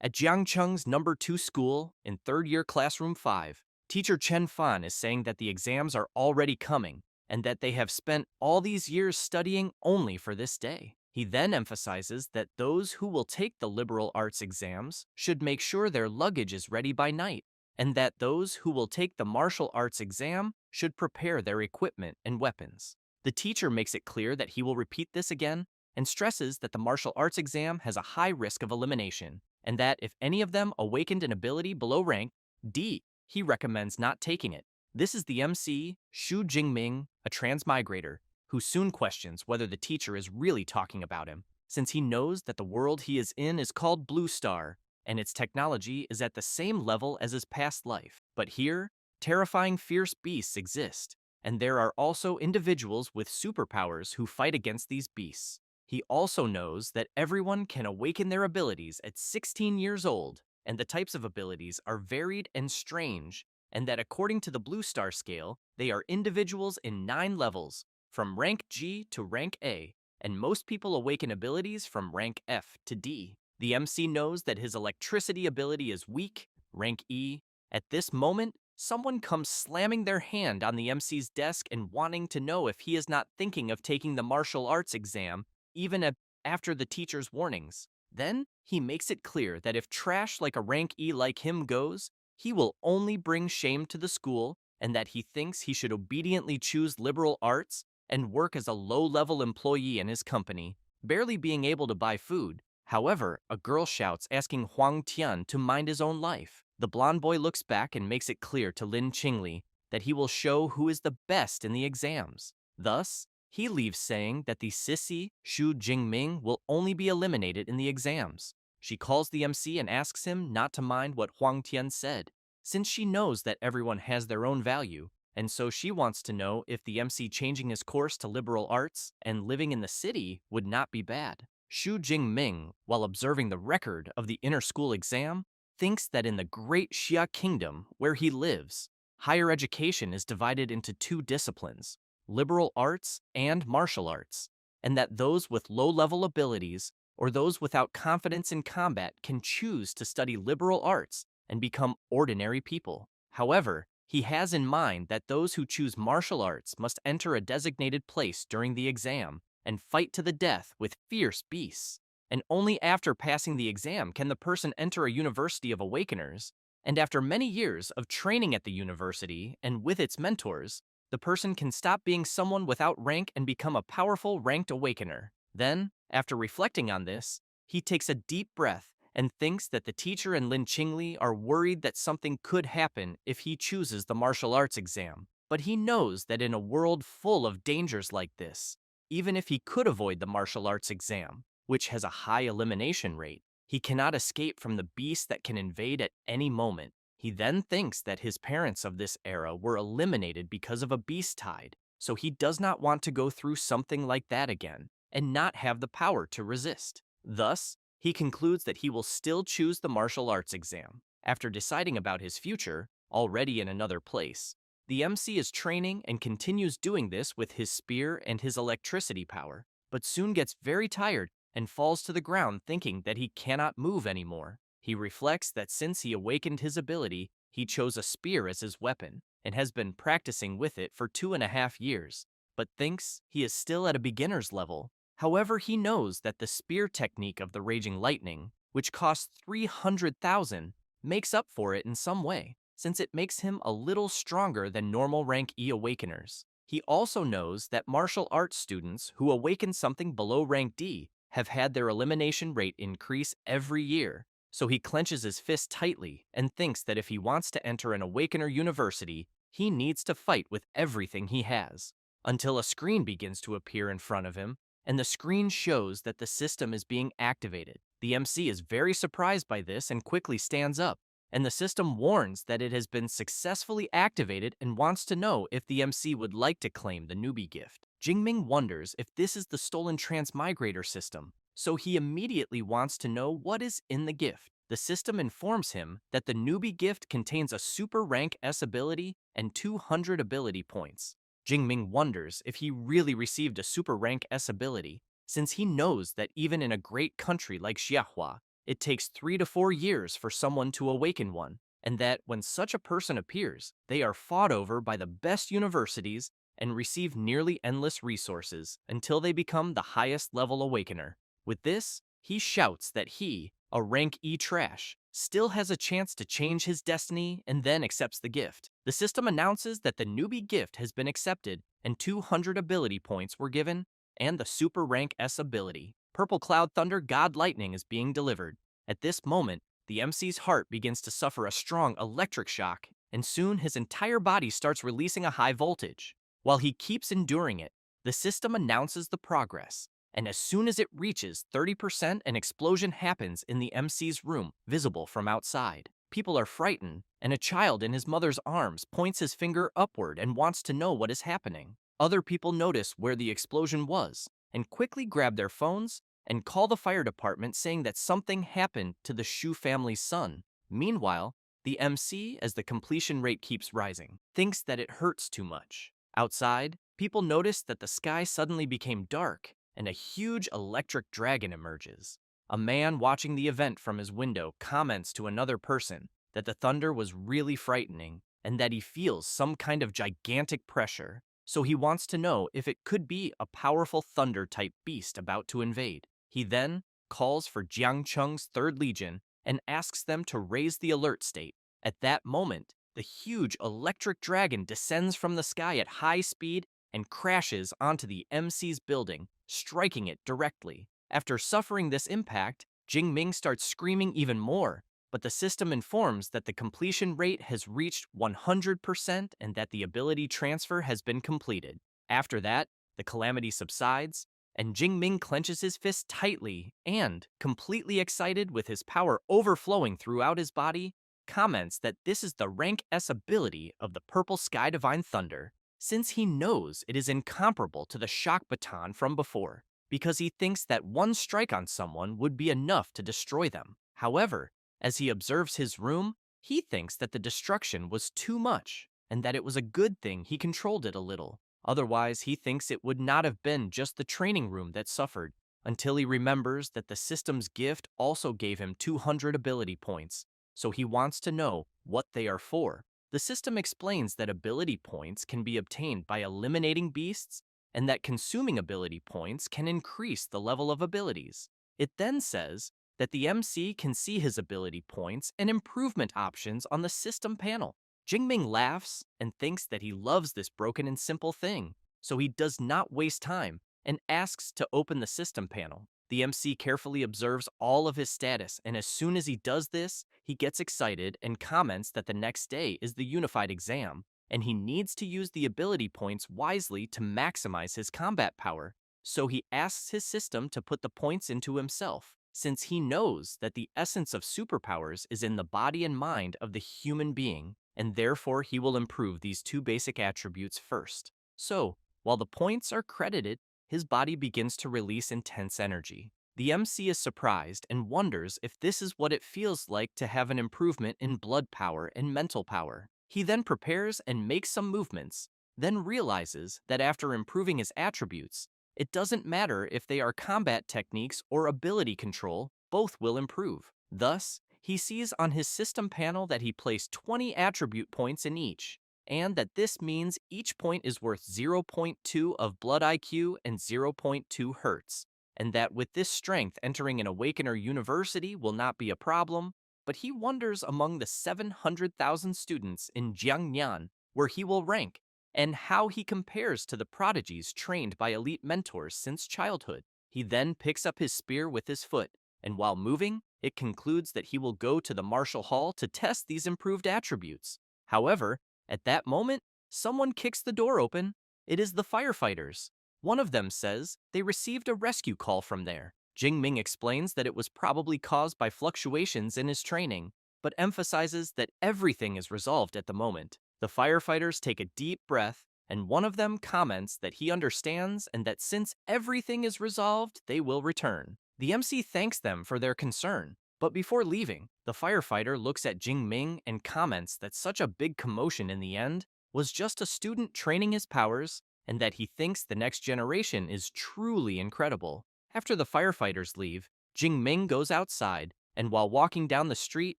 At Jiangcheng's number 2 school, in third year classroom 5, teacher Chen Fan is saying that the exams are already coming and that they have spent all these years studying only for this day. He then emphasizes that those who will take the liberal arts exams should make sure their luggage is ready by night, and that those who will take the martial arts exam should prepare their equipment and weapons. The teacher makes it clear that he will repeat this again and stresses that the martial arts exam has a high risk of elimination, and that if any of them awakened an ability below rank D, he recommends not taking it. This is the MC, Xu Jingming, a transmigrator, who soon questions whether the teacher is really talking about him, since he knows that the world he is in is called Blue Star, and its technology is at the same level as his past life. But here, terrifying fierce beasts exist, and there are also individuals with superpowers who fight against these beasts. He also knows that everyone can awaken their abilities at 16 years old, and the types of abilities are varied and strange, and that according to the Blue Star scale, they are individuals in 9 levels, from rank G to rank A, and most people awaken abilities from rank F to D. The MC knows that his electricity ability is weak, rank E. At this moment, someone comes slamming their hand on the MC's desk and wanting to know if he is not thinking of taking the martial arts exam, even after the teacher's warnings. Then, he makes it clear that if trash like a rank E like him goes, he will only bring shame to the school, and that he thinks he should obediently choose liberal arts and work as a low-level employee in his company, barely being able to buy food. However, a girl shouts asking Huang Tian to mind his own life. The blonde boy looks back and makes it clear to Lin Qingli that he will show who is the best in the exams. Thus, he leaves saying that the sissy, Xu Jingming, will only be eliminated in the exams. She calls the MC and asks him not to mind what Huang Tian said, since she knows that everyone has their own value, and so she wants to know if the MC changing his course to liberal arts and living in the city would not be bad. Xu Jingming, while observing the record of the inter-school exam, thinks that in the Great Xia Kingdom, where he lives, higher education is divided into 2 disciplines, liberal arts and martial arts, and that those with low-level abilities or those without confidence in combat can choose to study liberal arts and become ordinary people. However, he has in mind that those who choose martial arts must enter a designated place during the exam and fight to the death with fierce beasts. And only after passing the exam can the person enter a university of awakeners, and after many years of training at the university and with its mentors, the person can stop being someone without rank and become a powerful ranked awakener. Then, after reflecting on this, he takes a deep breath and thinks that the teacher and Lin Qingli are worried that something could happen if he chooses the martial arts exam. But he knows that in a world full of dangers like this, even if he could avoid the martial arts exam, which has a high elimination rate, he cannot escape from the beast that can invade at any moment. He then thinks that his parents of this era were eliminated because of a beast tide, so he does not want to go through something like that again and not have the power to resist. Thus, he concludes that he will still choose the martial arts exam. After deciding about his future, already in another place, the MC is training and continues doing this with his spear and his electricity power, but soon gets very tired and falls to the ground thinking that he cannot move anymore. He reflects that since he awakened his ability, he chose a spear as his weapon and has been practicing with it for 2.5 years, but thinks he is still at a beginner's level. However, he knows that the spear technique of the Raging Lightning, which costs 300,000, makes up for it in some way, since it makes him a little stronger than normal rank E awakeners. He also knows that martial arts students who awaken something below rank D have had their elimination rate increase every year, so he clenches his fist tightly and thinks that if he wants to enter an Awakener University, he needs to fight with everything he has, until a screen begins to appear in front of him, and the screen shows that the system is being activated. The MC is very surprised by this and quickly stands up, and the system warns that it has been successfully activated and wants to know if the MC would like to claim the newbie gift. Jingming wonders if this is the stolen transmigrator system, so he immediately wants to know what is in the gift. The system informs him that the newbie gift contains a super rank S ability and 200 ability points. Jingming wonders if he really received a super rank S ability, since he knows that even in a great country like Xiahua, it takes 3 to 4 years for someone to awaken one, and that when such a person appears, they are fought over by the best universities and receive nearly endless resources until they become the highest level awakener. With this, he shouts that he, a rank E trash, still has a chance to change his destiny and then accepts the gift. The system announces that the newbie gift has been accepted and 200 ability points were given, and the Super Rank S ability, Purple Cloud Thunder God Lightning, is being delivered. At this moment, the MC's heart begins to suffer a strong electric shock, and soon his entire body starts releasing a high voltage. While he keeps enduring it, the system announces the progress, and as soon as it reaches 30%, an explosion happens in the MC's room, visible from outside. People are frightened, and a child in his mother's arms points his finger upward and wants to know what is happening. Other people notice where the explosion was, and quickly grab their phones and call the fire department saying that something happened to the Shu family's son. Meanwhile, the MC, as the completion rate keeps rising, thinks that it hurts too much. Outside, people notice that the sky suddenly became dark and a huge electric dragon emerges. A man watching the event from his window comments to another person that the thunder was really frightening and that he feels some kind of gigantic pressure, so he wants to know if it could be a powerful thunder-type beast about to invade. He then calls for Jiang Cheng's 3rd Legion and asks them to raise the alert state. At that moment, the huge electric dragon descends from the sky at high speed and crashes onto the MC's building, striking it directly. After suffering this impact, Jingming starts screaming even more, but the system informs that the completion rate has reached 100% and that the ability transfer has been completed. After that, the calamity subsides, and Jingming clenches his fist tightly and, completely excited with his power overflowing throughout his body, comments that this is the rank S ability of the Purple Sky Divine Thunder, since he knows it is incomparable to the shock baton from before, because he thinks that one strike on someone would be enough to destroy them. However, as he observes his room, he thinks that the destruction was too much, and that it was a good thing he controlled it a little. Otherwise, he thinks it would not have been just the training room that suffered, until he remembers that the system's gift also gave him 200 ability points, so he wants to know what they are for. The system explains that ability points can be obtained by eliminating beasts, and that consuming ability points can increase the level of abilities. It then says that the MC can see his ability points and improvement options on the system panel. Jingming laughs and thinks that he loves this broken and simple thing, so he does not waste time and asks to open the system panel. The MC carefully observes all of his status, and as soon as he does this, he gets excited and comments that the next day is the unified exam, and he needs to use the ability points wisely to maximize his combat power. So he asks his system to put the points into himself, since he knows that the essence of superpowers is in the body and mind of the human being, and therefore he will improve these 2 basic attributes first. So, while the points are credited, his body begins to release intense energy. The MC is surprised and wonders if this is what it feels like to have an improvement in blood power and mental power. He then prepares and makes some movements, then realizes that after improving his attributes, it doesn't matter if they are combat techniques or ability control, both will improve. Thus, he sees on his system panel that he placed 20 attribute points in each, and that this means each point is worth 0.2 of blood IQ and 0.2 hertz, and that with this strength entering an Awakener University will not be a problem, but he wonders among the 700,000 students in Jiangnan where he will rank, and how he compares to the prodigies trained by elite mentors since childhood. He then picks up his spear with his foot, and while moving, it concludes that he will go to the martial hall to test these improved attributes. However, at that moment, someone kicks the door open. It is the firefighters. One of them says they received a rescue call from there. Jingming explains that it was probably caused by fluctuations in his training, but emphasizes that everything is resolved at the moment. The firefighters take a deep breath, and one of them comments that he understands and that since everything is resolved, they will return. The MC thanks them for their concern, but before leaving, the firefighter looks at Jingming and comments that such a big commotion in the end was just a student training his powers, and that he thinks the next generation is truly incredible. After the firefighters leave, Jingming goes outside And while walking down the street,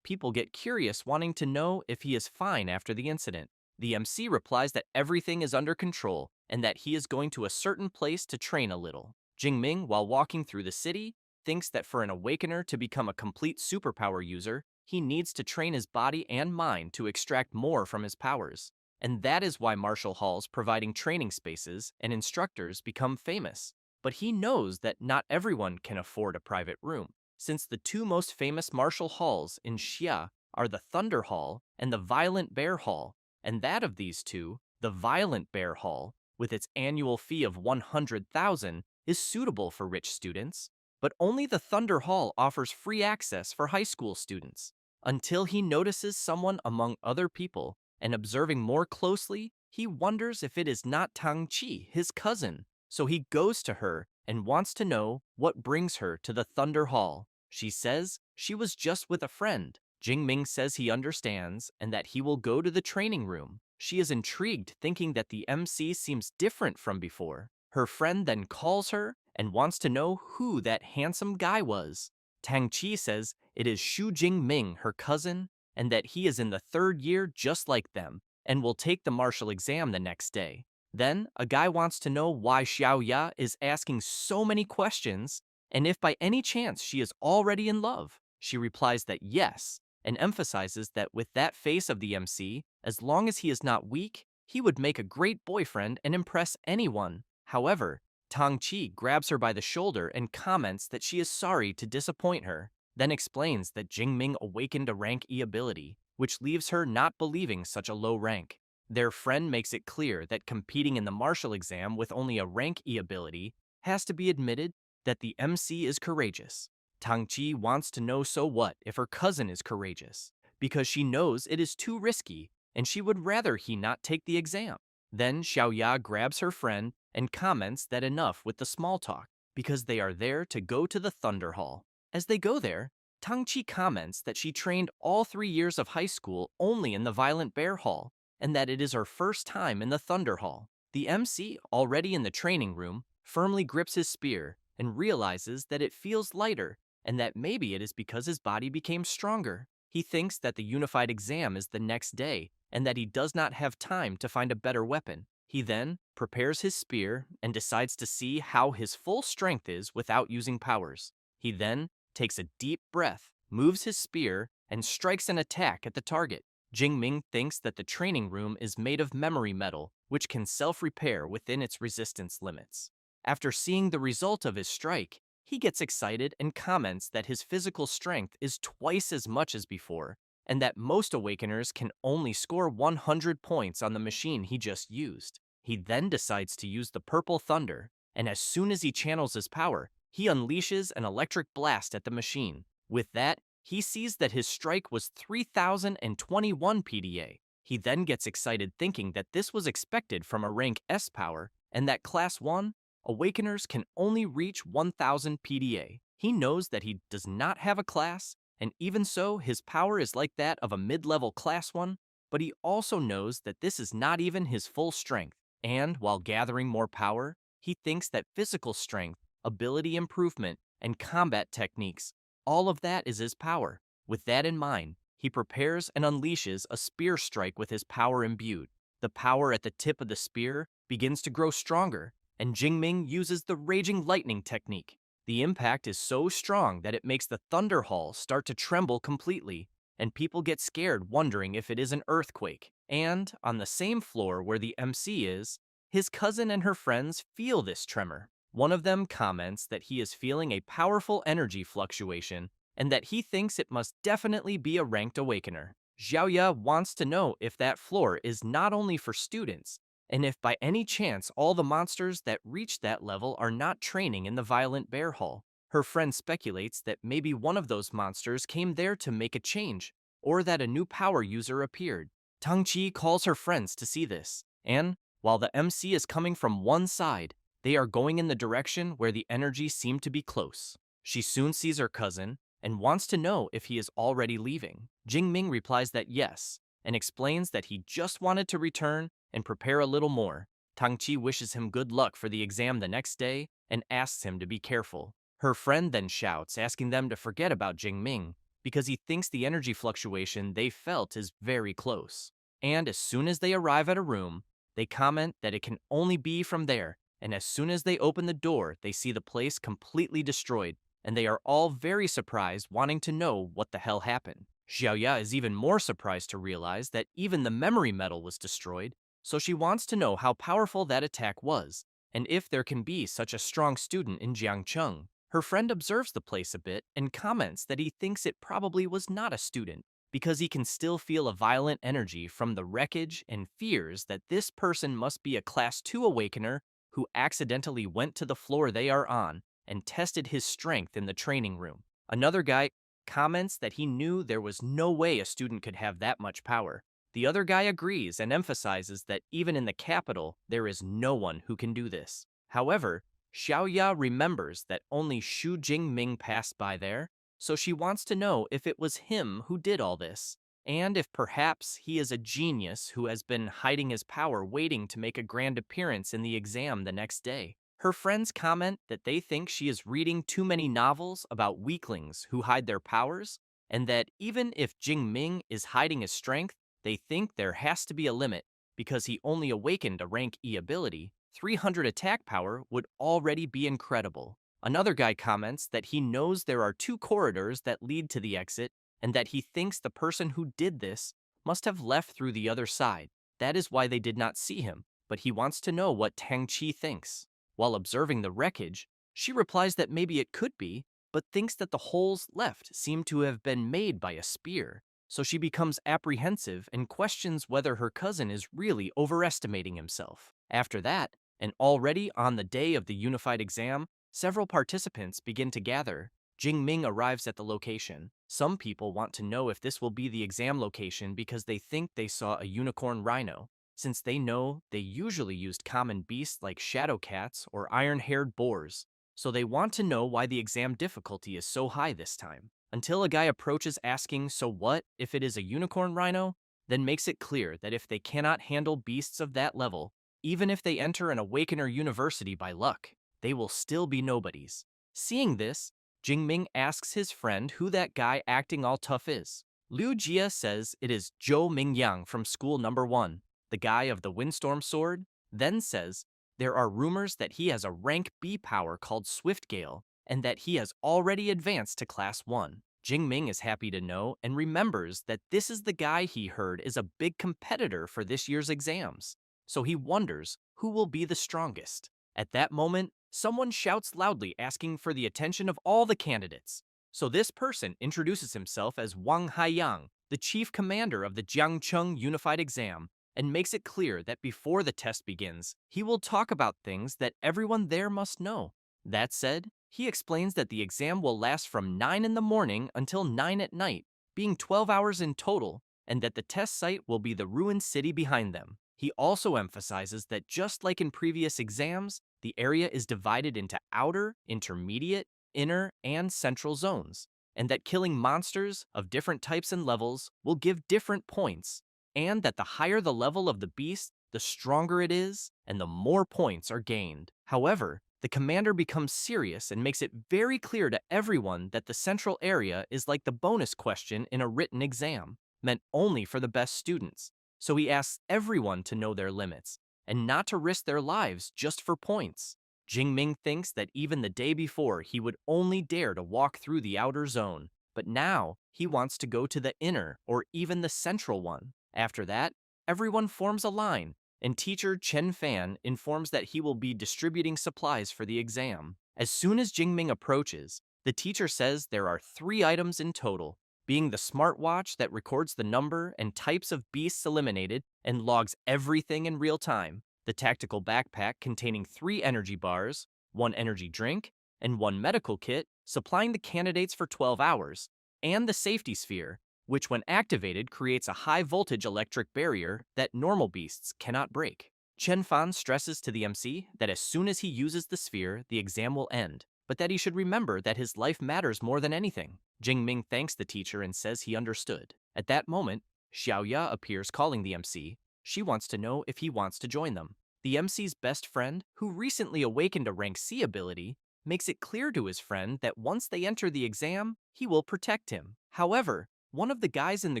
people get curious, wanting to know if he is fine after the incident. The MC replies that everything is under control and that he is going to a certain place to train a little. Jingming, while walking through the city, thinks that for an awakener to become a complete superpower user, he needs to train his body and mind to extract more from his powers. And that is why martial halls providing training spaces and instructors become famous. But he knows that not everyone can afford a private room, since the two most famous martial halls in Xia are the Thunder Hall and the Violent Bear Hall, and that of these two, the Violent Bear Hall, with its annual fee of 100,000, is suitable for rich students, but only the Thunder Hall offers free access for high school students. Until he notices someone among other people, and observing more closely, he wonders if it is not Tang Chi, his cousin. So he goes to her and wants to know what brings her to the Thunder Hall. She says she was just with a friend. Jingming says he understands and that he will go to the training room. She is intrigued, thinking that the MC seems different from before. Her friend then calls her and wants to know who that handsome guy was. Tang Chi says it is Xu Jingming, her cousin, and that he is in the third year just like them and will take the martial exam the next day. Then, a guy wants to know why Xiao Ya is asking so many questions and if by any chance she is already in love. She replies that yes, and emphasizes that with that face of the MC, as long as he is not weak, he would make a great boyfriend and impress anyone. However, Tang Chi grabs her by the shoulder and comments that she is sorry to disappoint her, then explains that Jingming awakened a rank E ability, which leaves her not believing such a low rank. Their friend makes it clear that competing in the martial exam with only a rank E ability has to be admitted that the MC is courageous. Tang Chi wants to know so what if her cousin is courageous, because she knows it is too risky and she would rather he not take the exam. Then Xiao Ya grabs her friend and comments that enough with the small talk, because they are there to go to the Thunder Hall. As they go there, Tang Chi comments that she trained all 3 years of high school only in the Violent Bear Hall, and that it is her first time in the Thunder Hall. The MC, already in the training room, firmly grips his spear and realizes that it feels lighter and that maybe it is because his body became stronger. He thinks that the unified exam is the next day and that he does not have time to find a better weapon. He then prepares his spear and decides to see how his full strength is without using powers. He then takes a deep breath, moves his spear, and strikes an attack at the target. Jingming thinks that the training room is made of memory metal, which can self-repair within its resistance limits. After seeing the result of his strike, he gets excited and comments that his physical strength is twice as much as before, and that most awakeners can only score 100 points on the machine he just used. He then decides to use the Purple Thunder, and as soon as he channels his power, he unleashes an electric blast at the machine. With that, he sees that his strike was 3021 PDA. He then gets excited, thinking that this was expected from a rank S power, and that Class 1 Awakeners can only reach 1000 PDA. He knows that he does not have a class, and even so, his power is like that of a mid-level Class 1, but he also knows that this is not even his full strength. And while gathering more power, he thinks that physical strength, ability improvement, and combat techniques, all of that is his power. With that in mind, he prepares and unleashes a spear strike with his power imbued. The power at the tip of the spear begins to grow stronger, and Jingming uses the Raging Lightning technique. The impact is so strong that it makes the Thunder Hall start to tremble completely, and people get scared, wondering if it is an earthquake. And on the same floor where the MC is, his cousin and her friends feel this tremor. One of them comments that he is feeling a powerful energy fluctuation and that he thinks it must definitely be a ranked awakener. Xiaoya wants to know if that floor is not only for students, and if by any chance all the monsters that reach that level are not training in the Violent Bear Hall. Her friend speculates that maybe one of those monsters came there to make a change, or that a new power user appeared. Tang Chi calls her friends to see this, and while the MC is coming from one side, they are going in the direction where the energy seemed to be close. She soon sees her cousin and wants to know if he is already leaving. Jingming replies that yes, and explains that he just wanted to return and prepare a little more. Tang Chi wishes him good luck for the exam the next day and asks him to be careful. Her friend then shouts, asking them to forget about Jingming because he thinks the energy fluctuation they felt is very close. And as soon as they arrive at a room, they comment that it can only be from there, and as soon as they open the door, they see the place completely destroyed, and they are all very surprised, wanting to know what the hell happened. Xiaoya is even more surprised to realize that even the memory metal was destroyed, so she wants to know how powerful that attack was, and if there can be such a strong student in Jiangcheng. Her friend observes the place a bit and comments that he thinks it probably was not a student, because he can still feel a violent energy from the wreckage and fears that this person must be a Class 2 awakener who accidentally went to the floor they are on and tested his strength in the training room. Another guy comments that he knew there was no way a student could have that much power. The other guy agrees and emphasizes that even in the capital, there is no one who can do this. However, Xiaoya remembers that only Xu Jingming passed by there, so she wants to know if it was him who did all this, and if perhaps he is a genius who has been hiding his power waiting to make a grand appearance in the exam the next day. Her friends comment that they think she is reading too many novels about weaklings who hide their powers, and that even if Jingming is hiding his strength, they think there has to be a limit, because he only awakened a rank E ability. 300 attack power would already be incredible. Another guy comments that he knows there are 2 corridors that lead to the exit, and that he thinks the person who did this must have left through the other side. That is why they did not see him, but he wants to know what Tang Chi thinks. While observing the wreckage, she replies that maybe it could be, but thinks that the holes left seem to have been made by a spear. So she becomes apprehensive and questions whether her cousin is really overestimating himself. After that, and already on the day of the unified exam, several participants begin to gather. Jingming arrives at the location. Some people want to know if this will be the exam location because they think they saw a unicorn rhino, since they know they usually used common beasts like shadow cats or iron-haired boars. So they want to know why the exam difficulty is so high this time. Until a guy approaches asking, so what if it is a unicorn rhino? Then makes it clear that if they cannot handle beasts of that level, even if they enter an Awakener university by luck, they will still be nobodies. Seeing this, Jingming asks his friend who that guy acting all tough is. Liu Jia says it is Zhou Mingyang from school number 1, the guy of the windstorm sword, then says there are rumors that he has a rank B power called Swift Gale, and that he has already advanced to Class 1. Jingming is happy to know and remembers that this is the guy he heard is a big competitor for this year's exams, so he wonders who will be the strongest. At that moment, someone shouts loudly asking for the attention of all the candidates. So this person introduces himself as Wang Haiyang, the chief commander of the Jiangcheng Unified Exam, and makes it clear that before the test begins, he will talk about things that everyone there must know. That said, he explains that the exam will last from 9 in the morning until 9 at night, being 12 hours in total, and that the test site will be the ruined city behind them. He also emphasizes that just like in previous exams, the area is divided into outer, intermediate, inner, and central zones, and that killing monsters of different types and levels will give different points, and that the higher the level of the beast, the stronger it is, and the more points are gained. However, the commander becomes serious and makes it very clear to everyone that the central area is like the bonus question in a written exam, meant only for the best students. So he asks everyone to know their limits, and not to risk their lives just for points. Jingming thinks that even the day before he would only dare to walk through the outer zone, but now he wants to go to the inner or even the central one. After that, everyone forms a line, and teacher Chen Fan informs that he will be distributing supplies for the exam. As soon as Jingming approaches, the teacher says there are 3 items in total, being the smartwatch that records the number and types of beasts eliminated and logs everything in real time, the tactical backpack containing 3 energy bars, 1 energy drink, and 1 medical kit, supplying the candidates for 12 hours, and the safety sphere, which when activated creates a high-voltage electric barrier that normal beasts cannot break. Chen Fan stresses to the MC that as soon as he uses the sphere, the exam will end, but that he should remember that his life matters more than anything. Jingming thanks the teacher and says he understood. At that moment, Xiaoya appears calling the MC. She wants to know if he wants to join them. The MC's best friend, who recently awakened a rank C ability, makes it clear to his friend that once they enter the exam, he will protect him. However, one of the guys in the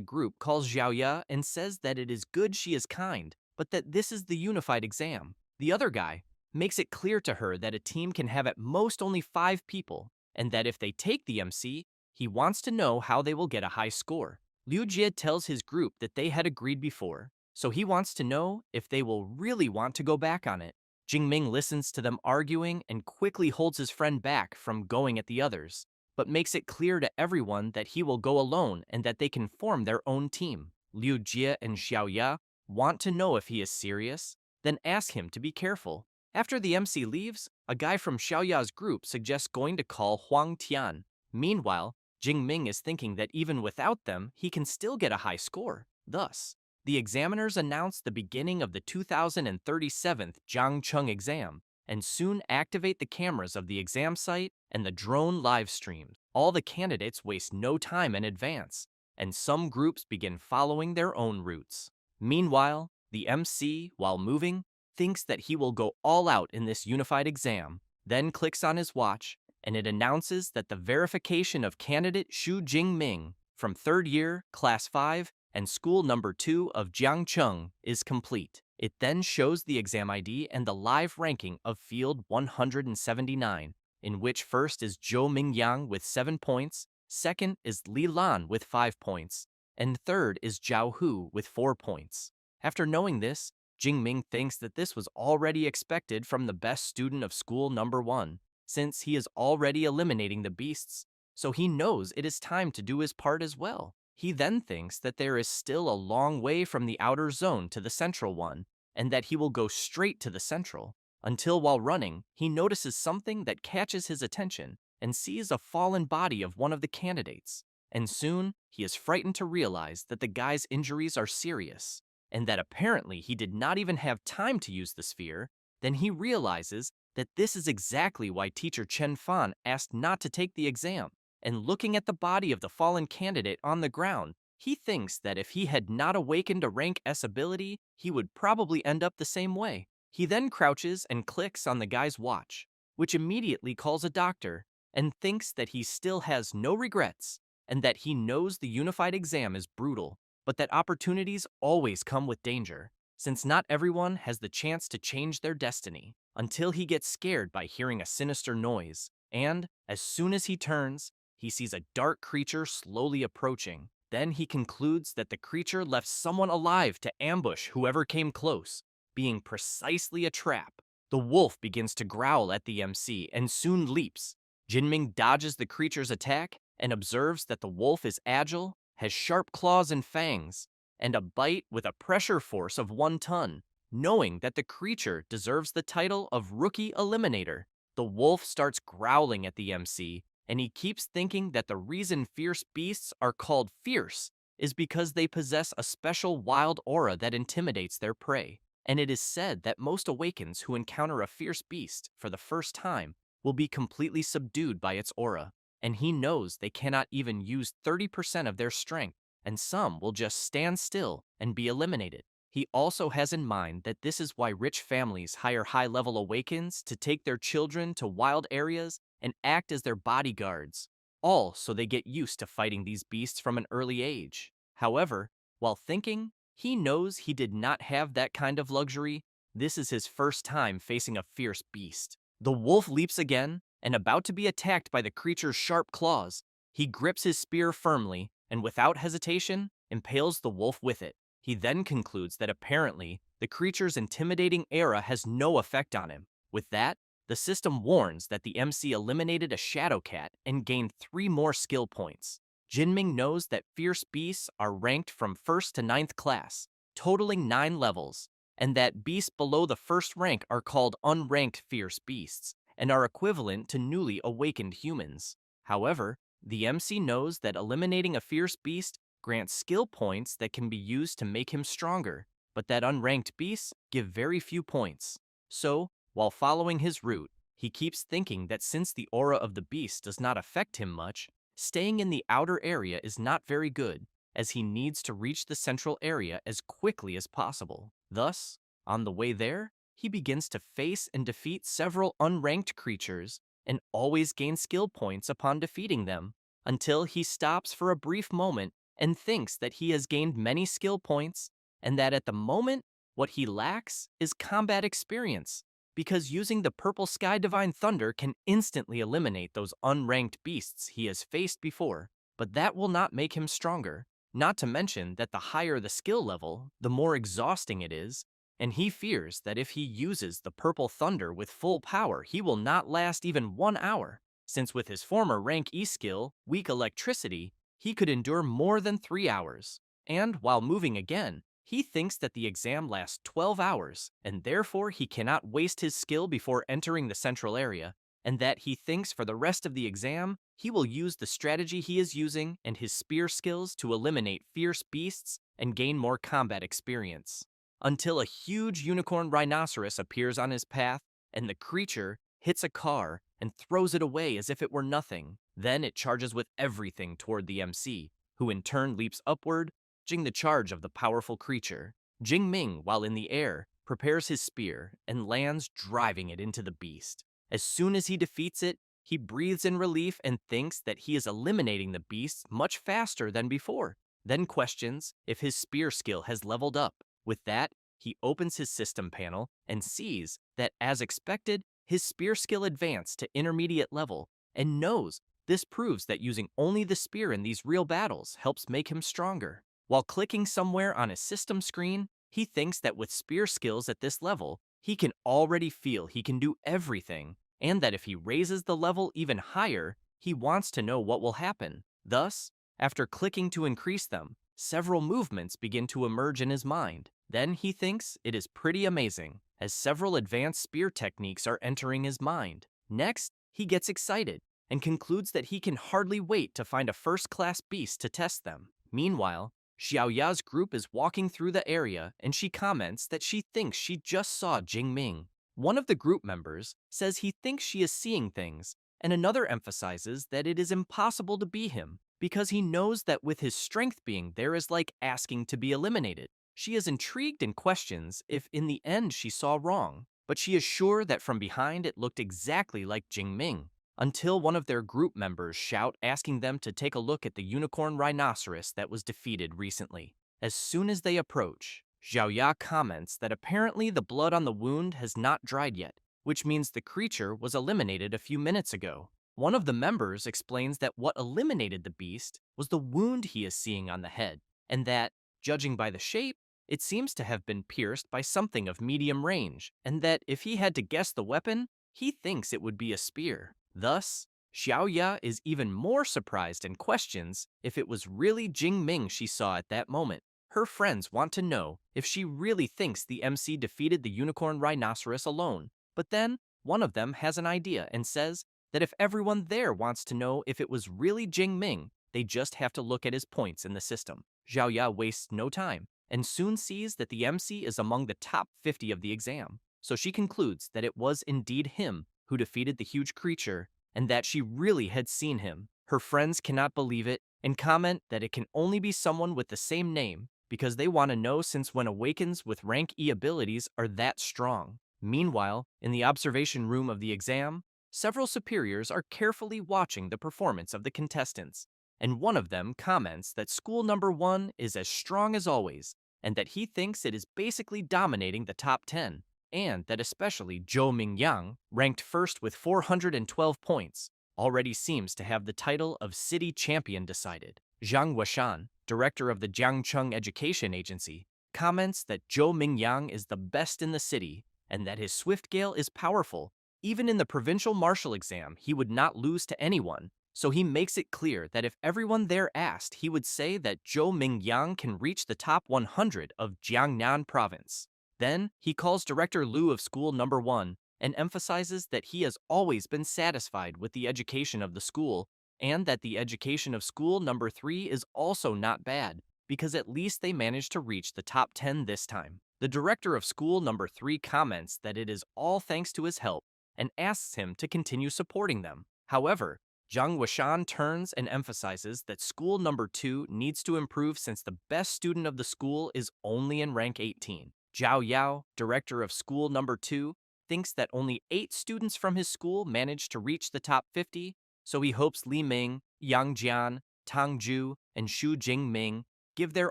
group calls Xiaoya and says that it is good she is kind, but that this is the unified exam. The other guy makes it clear to her that a team can have at most only 5 people, and that if they take the MC, he wants to know how they will get a high score. Liu Jie tells his group that they had agreed before, so he wants to know if they will really want to go back on it. Jingming listens to them arguing and quickly holds his friend back from going at the others, but makes it clear to everyone that he will go alone and that they can form their own team. Liu Jie and Xiaoya want to know if he is serious, then ask him to be careful. After the MC leaves, a guy from Xiaoya's group suggests going to call Huang Tian. Meanwhile, Jingming is thinking that even without them, he can still get a high score. Thus, the examiners announce the beginning of the 2037th Jiangcheng exam and soon activate the cameras of the exam site and the drone live streams. All the candidates waste no time in advance, and some groups begin following their own routes. Meanwhile, the MC, while moving, thinks that he will go all out in this unified exam, then clicks on his watch, and it announces that the verification of candidate Xu Jingming from 3rd year, Class 5, and School Number 2 of Jiangcheng is complete. It then shows the exam ID and the live ranking of Field 179, in which first is Zhou Mingyang with 7 points, second is Li Lan with 5 points, and third is Zhao Hu with 4 points. After knowing this, Jingming thinks that this was already expected from the best student of School Number 1, since he is already eliminating the beasts, so he knows it is time to do his part as well. He then thinks that there is still a long way from the outer zone to the central one, and that he will go straight to the central, until while running, he notices something that catches his attention and sees a fallen body of one of the candidates. And soon, he is frightened to realize that the guy's injuries are serious, and that apparently he did not even have time to use the sphere. Then he realizes that this is exactly why teacher Chen Fan asked not to take the exam. And looking at the body of the fallen candidate on the ground, he thinks that if he had not awakened a rank S ability, he would probably end up the same way. He then crouches and clicks on the guy's watch, which immediately calls a doctor, and thinks that he still has no regrets, and that he knows the unified exam is brutal, but that opportunities always come with danger, since not everyone has the chance to change their destiny, until he gets scared by hearing a sinister noise, and, as soon as he turns, he sees a dark creature slowly approaching. Then he concludes that the creature left someone alive to ambush whoever came close, being precisely a trap. The wolf begins to growl at the MC and soon leaps. Jinming dodges the creature's attack and observes that the wolf is agile, has sharp claws and fangs, and a bite with a pressure force of 1 ton. Knowing that the creature deserves the title of Rookie Eliminator, the wolf starts growling at the MC, and he keeps thinking that the reason fierce beasts are called fierce is because they possess a special wild aura that intimidates their prey. And it is said that most awakens who encounter a fierce beast for the first time will be completely subdued by its aura, and he knows they cannot even use 30% of their strength, and some will just stand still and be eliminated. He also has in mind that this is why rich families hire high-level awakens to take their children to wild areas and act as their bodyguards, all so they get used to fighting these beasts from an early age. However, while thinking, he knows he did not have that kind of luxury. This is his first time facing a fierce beast. The wolf leaps again, and about to be attacked by the creature's sharp claws, he grips his spear firmly and without hesitation impales the wolf with it. He then concludes that apparently the creature's intimidating aura has no effect on him. With that, the system warns that the MC eliminated a shadow cat and gained 3 more skill points. Jinming knows that fierce beasts are ranked from 1st to 9th class, totaling 9 levels, and that beasts below the 1st rank are called unranked fierce beasts and are equivalent to newly awakened humans. However, the MC knows that eliminating a fierce beast grants skill points that can be used to make him stronger, but that unranked beasts give very few points. So, while following his route, he keeps thinking that since the aura of the beast does not affect him much, staying in the outer area is not very good, as he needs to reach the central area as quickly as possible. Thus, on the way there, he begins to face and defeat several unranked creatures and always gains skill points upon defeating them, until he stops for a brief moment and thinks that he has gained many skill points, and that at the moment, what he lacks is combat experience, because using the Purple Sky Divine Thunder can instantly eliminate those unranked beasts he has faced before, but that will not make him stronger. Not to mention that the higher the skill level, the more exhausting it is, and he fears that if he uses the Purple Thunder with full power, he will not last even 1 hour, since with his former rank E skill, Weak Electricity, he could endure more than 3 hours. And while moving again, he thinks that the exam lasts 12 hours, and therefore he cannot waste his skill before entering the central area, and that he thinks for the rest of the exam, he will use the strategy he is using and his spear skills to eliminate fierce beasts and gain more combat experience. Until a huge unicorn rhinoceros appears on his path, and the creature hits a car and throws it away as if it were nothing. Then it charges with everything toward the MC, who in turn leaps upward, dodging the charge of the powerful creature. Jing Ming, while in the air, prepares his spear and lands, driving it into the beast. As soon as he defeats it, he breathes in relief and thinks that he is eliminating the beast much faster than before, then questions if his spear skill has leveled up. With that, he opens his system panel and sees that, as expected, his spear skill advanced to intermediate level, and knows this proves that using only the spear in these real battles helps make him stronger. While clicking somewhere on his system screen, he thinks that with spear skills at this level, he can already feel he can do everything, and that if he raises the level even higher, he wants to know what will happen. Thus, after clicking to increase them, several movements begin to emerge in his mind. Then he thinks it is pretty amazing, as several advanced spear techniques are entering his mind. Next, he gets excited and concludes that he can hardly wait to find a first-class beast to test them. Meanwhile, Xiaoya's group is walking through the area, and she comments that she thinks she just saw Jing Ming. One of the group members says he thinks she is seeing things, and another emphasizes that it is impossible to be him, because he knows that with his strength being there is like asking to be eliminated. She is intrigued and questions if in the end she saw wrong, but she is sure that from behind it looked exactly like Jing Ming, until one of their group members shout asking them to take a look at the unicorn rhinoceros that was defeated recently. As soon as they approach, Xiaoya comments that apparently the blood on the wound has not dried yet, which means the creature was eliminated a few minutes ago. One of the members explains that what eliminated the beast was the wound he is seeing on the head, and that, judging by the shape, it seems to have been pierced by something of medium range, and that if he had to guess the weapon, he thinks it would be a spear. Thus, Xiaoya is even more surprised and questions if it was really Jing Ming she saw at that moment. Her friends want to know if she really thinks the MC defeated the unicorn rhinoceros alone, but then one of them has an idea and says that if everyone there wants to know if it was really Jing Ming, they just have to look at his points in the system. Xiaoya wastes no time and soon sees that the MC is among the top 50 of the exam, so she concludes that it was indeed him who defeated the huge creature, and that she really had seen him. Her friends cannot believe it and comment that it can only be someone with the same name, because they want to know since when awakens with rank E abilities are that strong. Meanwhile, in the observation room of the exam, several superiors are carefully watching the performance of the contestants, and one of them comments that school number 1 is as strong as always, and that he thinks it is basically dominating the top 10, and that especially Zhou Mingyang, ranked first with 412 points, already seems to have the title of city champion decided. Zhang Washan, director of the Jiangcheng Education Agency, comments that Zhou Mingyang is the best in the city, and that his swift gale is powerful. Even in the provincial martial exam, he would not lose to anyone, so he makes it clear that if everyone there asked, he would say that Zhou Mingyang can reach the top 100 of Jiangnan province. Then, he calls Director Liu of school number 1 and emphasizes that he has always been satisfied with the education of the school, and that the education of school number 3 is also not bad, because at least they managed to reach the top 10 this time. The director of school number 3 comments that it is all thanks to his help and asks him to continue supporting them. However, Zhang Washan turns and emphasizes that school number 2 needs to improve since the best student of the school is only in rank 18. Zhao Yao, director of school number 2, thinks that only 8 students from his school managed to reach the top 50, so he hopes Li Ming, Yang Jian, Tang Ju, and Xu Jingming give their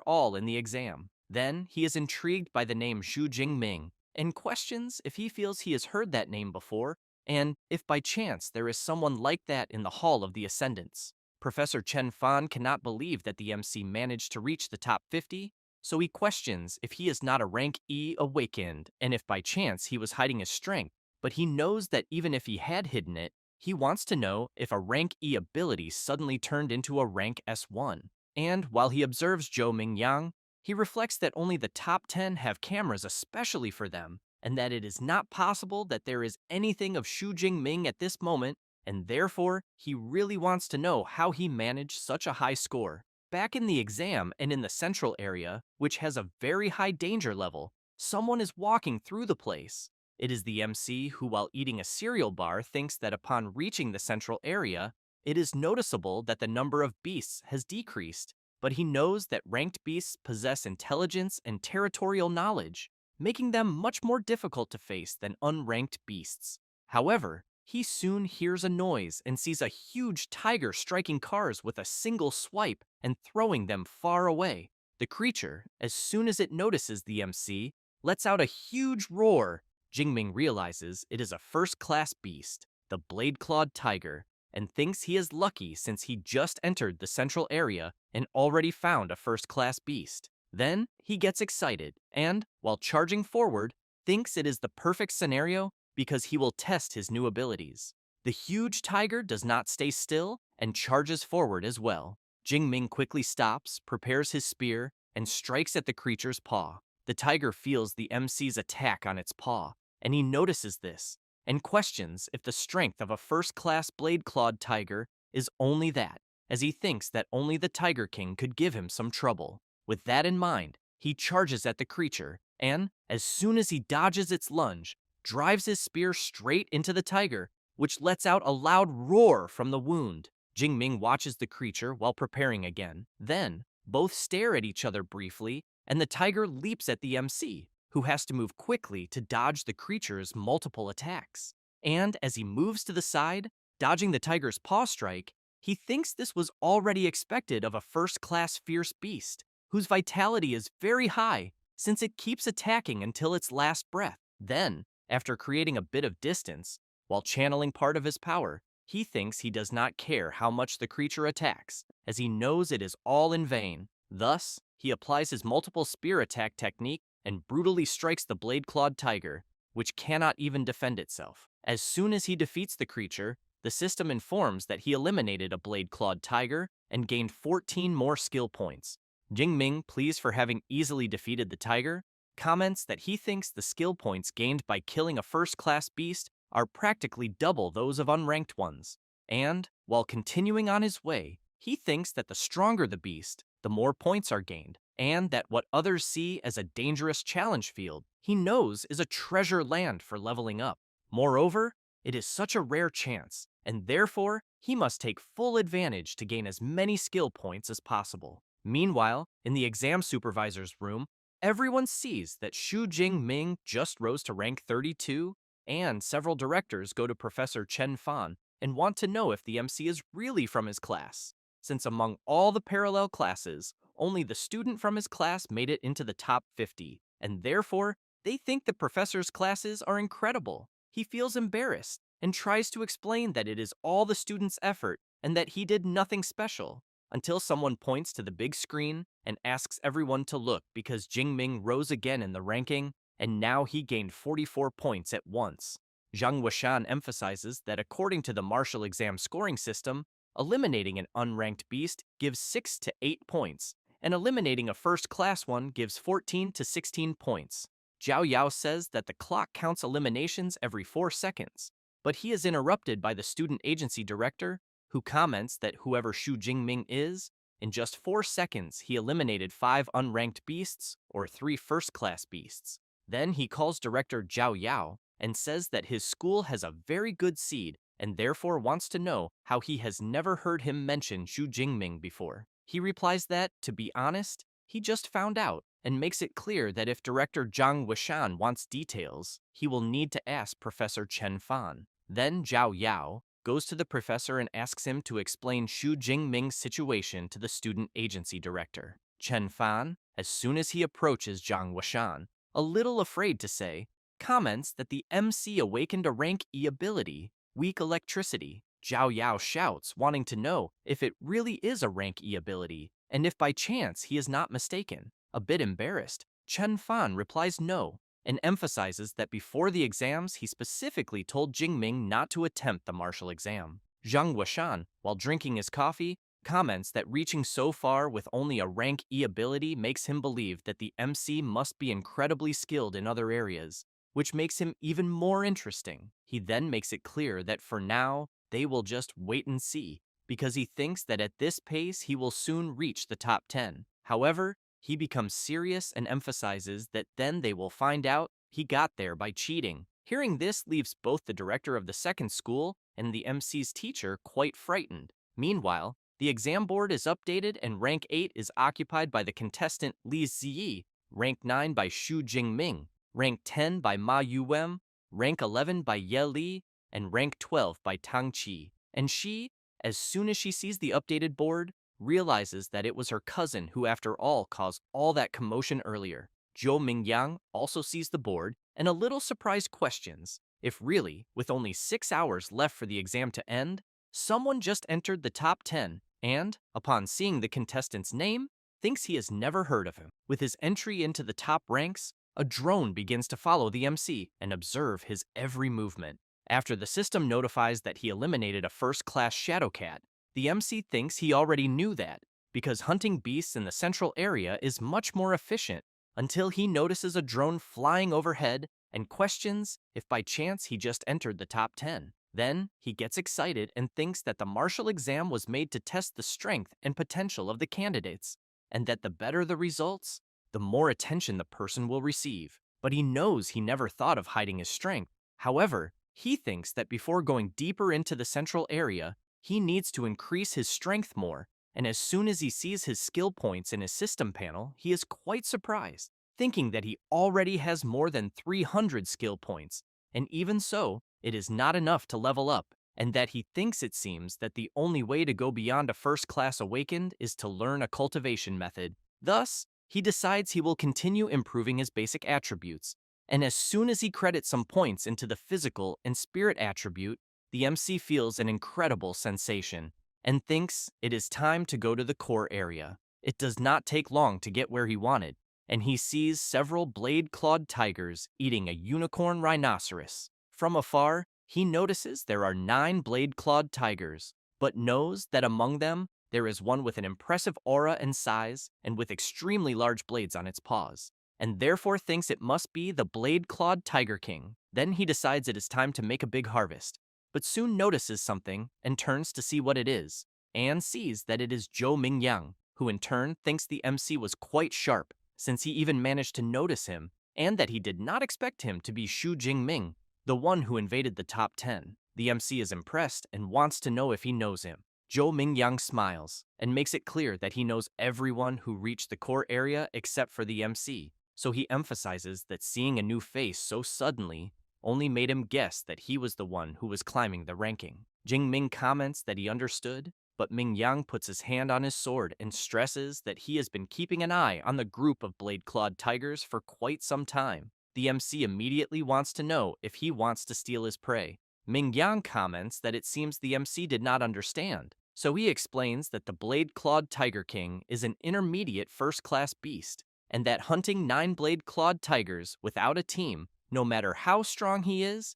all in the exam. Then he is intrigued by the name Xu Jingming and questions if he feels he has heard that name before and if by chance there is someone like that in the Hall of the Ascendants. Professor Chen Fan cannot believe that the MC managed to reach the top 50, so he questions if he is not a rank E awakened and if by chance he was hiding his strength, but he knows that even if he had hidden it, he wants to know if a rank E ability suddenly turned into a rank S1. And while he observes Zhou Mingyang, he reflects that only the top 10 have cameras especially for them, and that it is not possible that there is anything of Xu Jingming at this moment, and therefore he really wants to know how he managed such a high score. Back in the exam and in the central area, which has a very high danger level, someone is walking through the place. It is the MC who, while eating a cereal bar, thinks that upon reaching the central area, it is noticeable that the number of beasts has decreased, but he knows that ranked beasts possess intelligence and territorial knowledge, making them much more difficult to face than unranked beasts. However, he soon hears a noise and sees a huge tiger striking cars with a single swipe and throwing them far away. The creature, as soon as it notices the MC, lets out a huge roar. Jingming realizes it is a first-class beast, the blade-clawed tiger, and thinks he is lucky since he just entered the central area and already found a first-class beast. Then he gets excited and, while charging forward, thinks it is the perfect scenario because he will test his new abilities. The huge tiger does not stay still and charges forward as well. Jingming quickly stops, prepares his spear, and strikes at the creature's paw. The tiger feels the MC's attack on its paw, and he notices this and questions if the strength of a first-class blade-clawed tiger is only that, as he thinks that only the Tiger King could give him some trouble. With that in mind, he charges at the creature, and, as soon as he dodges its lunge, drives his spear straight into the tiger, which lets out a loud roar from the wound. Jingming watches the creature while preparing again. Then, both stare at each other briefly, and the tiger leaps at the MC, who has to move quickly to dodge the creature's multiple attacks. And as he moves to the side, dodging the tiger's paw strike, he thinks this was already expected of a first-class fierce beast, whose vitality is very high since it keeps attacking until its last breath. Then, after creating a bit of distance, while channeling part of his power, he thinks he does not care how much the creature attacks, as he knows it is all in vain. Thus, he applies his multiple spear attack technique and brutally strikes the blade-clawed tiger, which cannot even defend itself. As soon as he defeats the creature, the system informs that he eliminated a blade-clawed tiger and gained 14 more skill points. Jingming, pleased for having easily defeated the tiger, comments that he thinks the skill points gained by killing a first-class beast are practically double those of unranked ones. And, while continuing on his way, he thinks that the stronger the beast, the more points are gained, and that what others see as a dangerous challenge field, he knows is a treasure land for leveling up. Moreover, it is such a rare chance, and therefore, he must take full advantage to gain as many skill points as possible. Meanwhile, in the exam supervisor's room, everyone sees that Xu Jingming just rose to rank 32, and several directors go to Professor Chen Fan and want to know if the MC is really from his class, since among all the parallel classes, only the student from his class made it into the top 50, and therefore, they think the professor's classes are incredible. He feels embarrassed and tries to explain that it is all the student's effort and that he did nothing special, until someone points to the big screen and asks everyone to look because Jingming rose again in the ranking, and now he gained 44 points at once. Zhang Wuxian emphasizes that according to the martial exam scoring system, eliminating an unranked beast gives 6 to 8 points, and eliminating a first-class one gives 14 to 16 points. Zhao Yao says that the clock counts eliminations every 4 seconds, but he is interrupted by the student agency director, who comments that whoever Xu Jingming is, in just 4 seconds he eliminated 5 unranked beasts or 3 first-class beasts. Then he calls director Zhao Yao and says that his school has a very good seed and therefore wants to know how he has never heard him mention Xu Jingming before. He replies that, to be honest, he just found out and makes it clear that if director Zhang Wishan wants details, he will need to ask Professor Chen Fan. Then Zhao Yao goes to the professor and asks him to explain Xu Jingming's situation to the student agency director. Chen Fan, as soon as he approaches Zhang Wishan, a little afraid to say, comments that the MC awakened a rank E ability, weak electricity. Zhao Yao shouts, wanting to know if it really is a rank E ability, and if by chance he is not mistaken. A bit embarrassed, Chen Fan replies no, and emphasizes that before the exams he specifically told Jingming not to attempt the martial exam. Zhang Wuxian, while drinking his coffee, comments that reaching so far with only a rank E ability makes him believe that the MC must be incredibly skilled in other areas, which makes him even more interesting. He then makes it clear that for now, they will just wait and see, because he thinks that at this pace he will soon reach the top 10. However, he becomes serious and emphasizes that then they will find out he got there by cheating. Hearing this leaves both the director of the second school and the MC's teacher quite frightened. Meanwhile, the exam board is updated and rank 8 is occupied by the contestant Li Ziyi, rank 9 by Xu Jingming, rank 10 by Ma Yuwem, rank 11 by Ye Li, and rank 12 by Tang Qi. And she, as soon as she sees the updated board, realizes that it was her cousin who after all caused all that commotion earlier. Zhou Mingyang also sees the board and a little surprised questions if really, with only 6 hours left for the exam to end, someone just entered the top 10 and, upon seeing the contestant's name, thinks he has never heard of him. With his entry into the top ranks, a drone begins to follow the MC and observe his every movement. After the system notifies that he eliminated a first-class shadow cat, the MC thinks he already knew that, because hunting beasts in the central area is much more efficient, until he notices a drone flying overhead and questions if by chance he just entered the top 10. Then, he gets excited and thinks that the martial exam was made to test the strength and potential of the candidates, and that the better the results, the more attention the person will receive. But he knows he never thought of hiding his strength. However, he thinks that before going deeper into the central area, he needs to increase his strength more, and as soon as he sees his skill points in his system panel, he is quite surprised, thinking that he already has more than 300 skill points, and even so, it is not enough to level up, and that he thinks it seems that the only way to go beyond a first-class awakened is to learn a cultivation method. Thus, he decides he will continue improving his basic attributes, and as soon as he credits some points into the physical and spirit attribute, the MC feels an incredible sensation and thinks it is time to go to the core area. It does not take long to get where he wanted, and he sees several blade-clawed tigers eating a unicorn rhinoceros. From afar, he notices there are 9 blade-clawed tigers, but knows that among them there is one with an impressive aura and size and with extremely large blades on its paws, and therefore thinks it must be the blade-clawed Tiger King. Then he decides it is time to make a big harvest, but soon notices something and turns to see what it is, and sees that it is Zhou Mingyang, who in turn thinks the MC was quite sharp, since he even managed to notice him, and that he did not expect him to be Xu Jingming, the one who invaded the top 10. The MC is impressed and wants to know if he knows him. Zhou Mingyang smiles and makes it clear that he knows everyone who reached the core area except for the MC, so he emphasizes that seeing a new face so suddenly only made him guess that he was the one who was climbing the ranking. Jingming comments that he understood, but Mingyang puts his hand on his sword and stresses that he has been keeping an eye on the group of blade-clawed tigers for quite some time. The MC immediately wants to know if he wants to steal his prey. Mingyang comments that it seems the MC did not understand, so he explains that the blade-clawed Tiger King is an intermediate first-class beast, and that hunting 9 blade-clawed tigers without a team, no matter how strong he is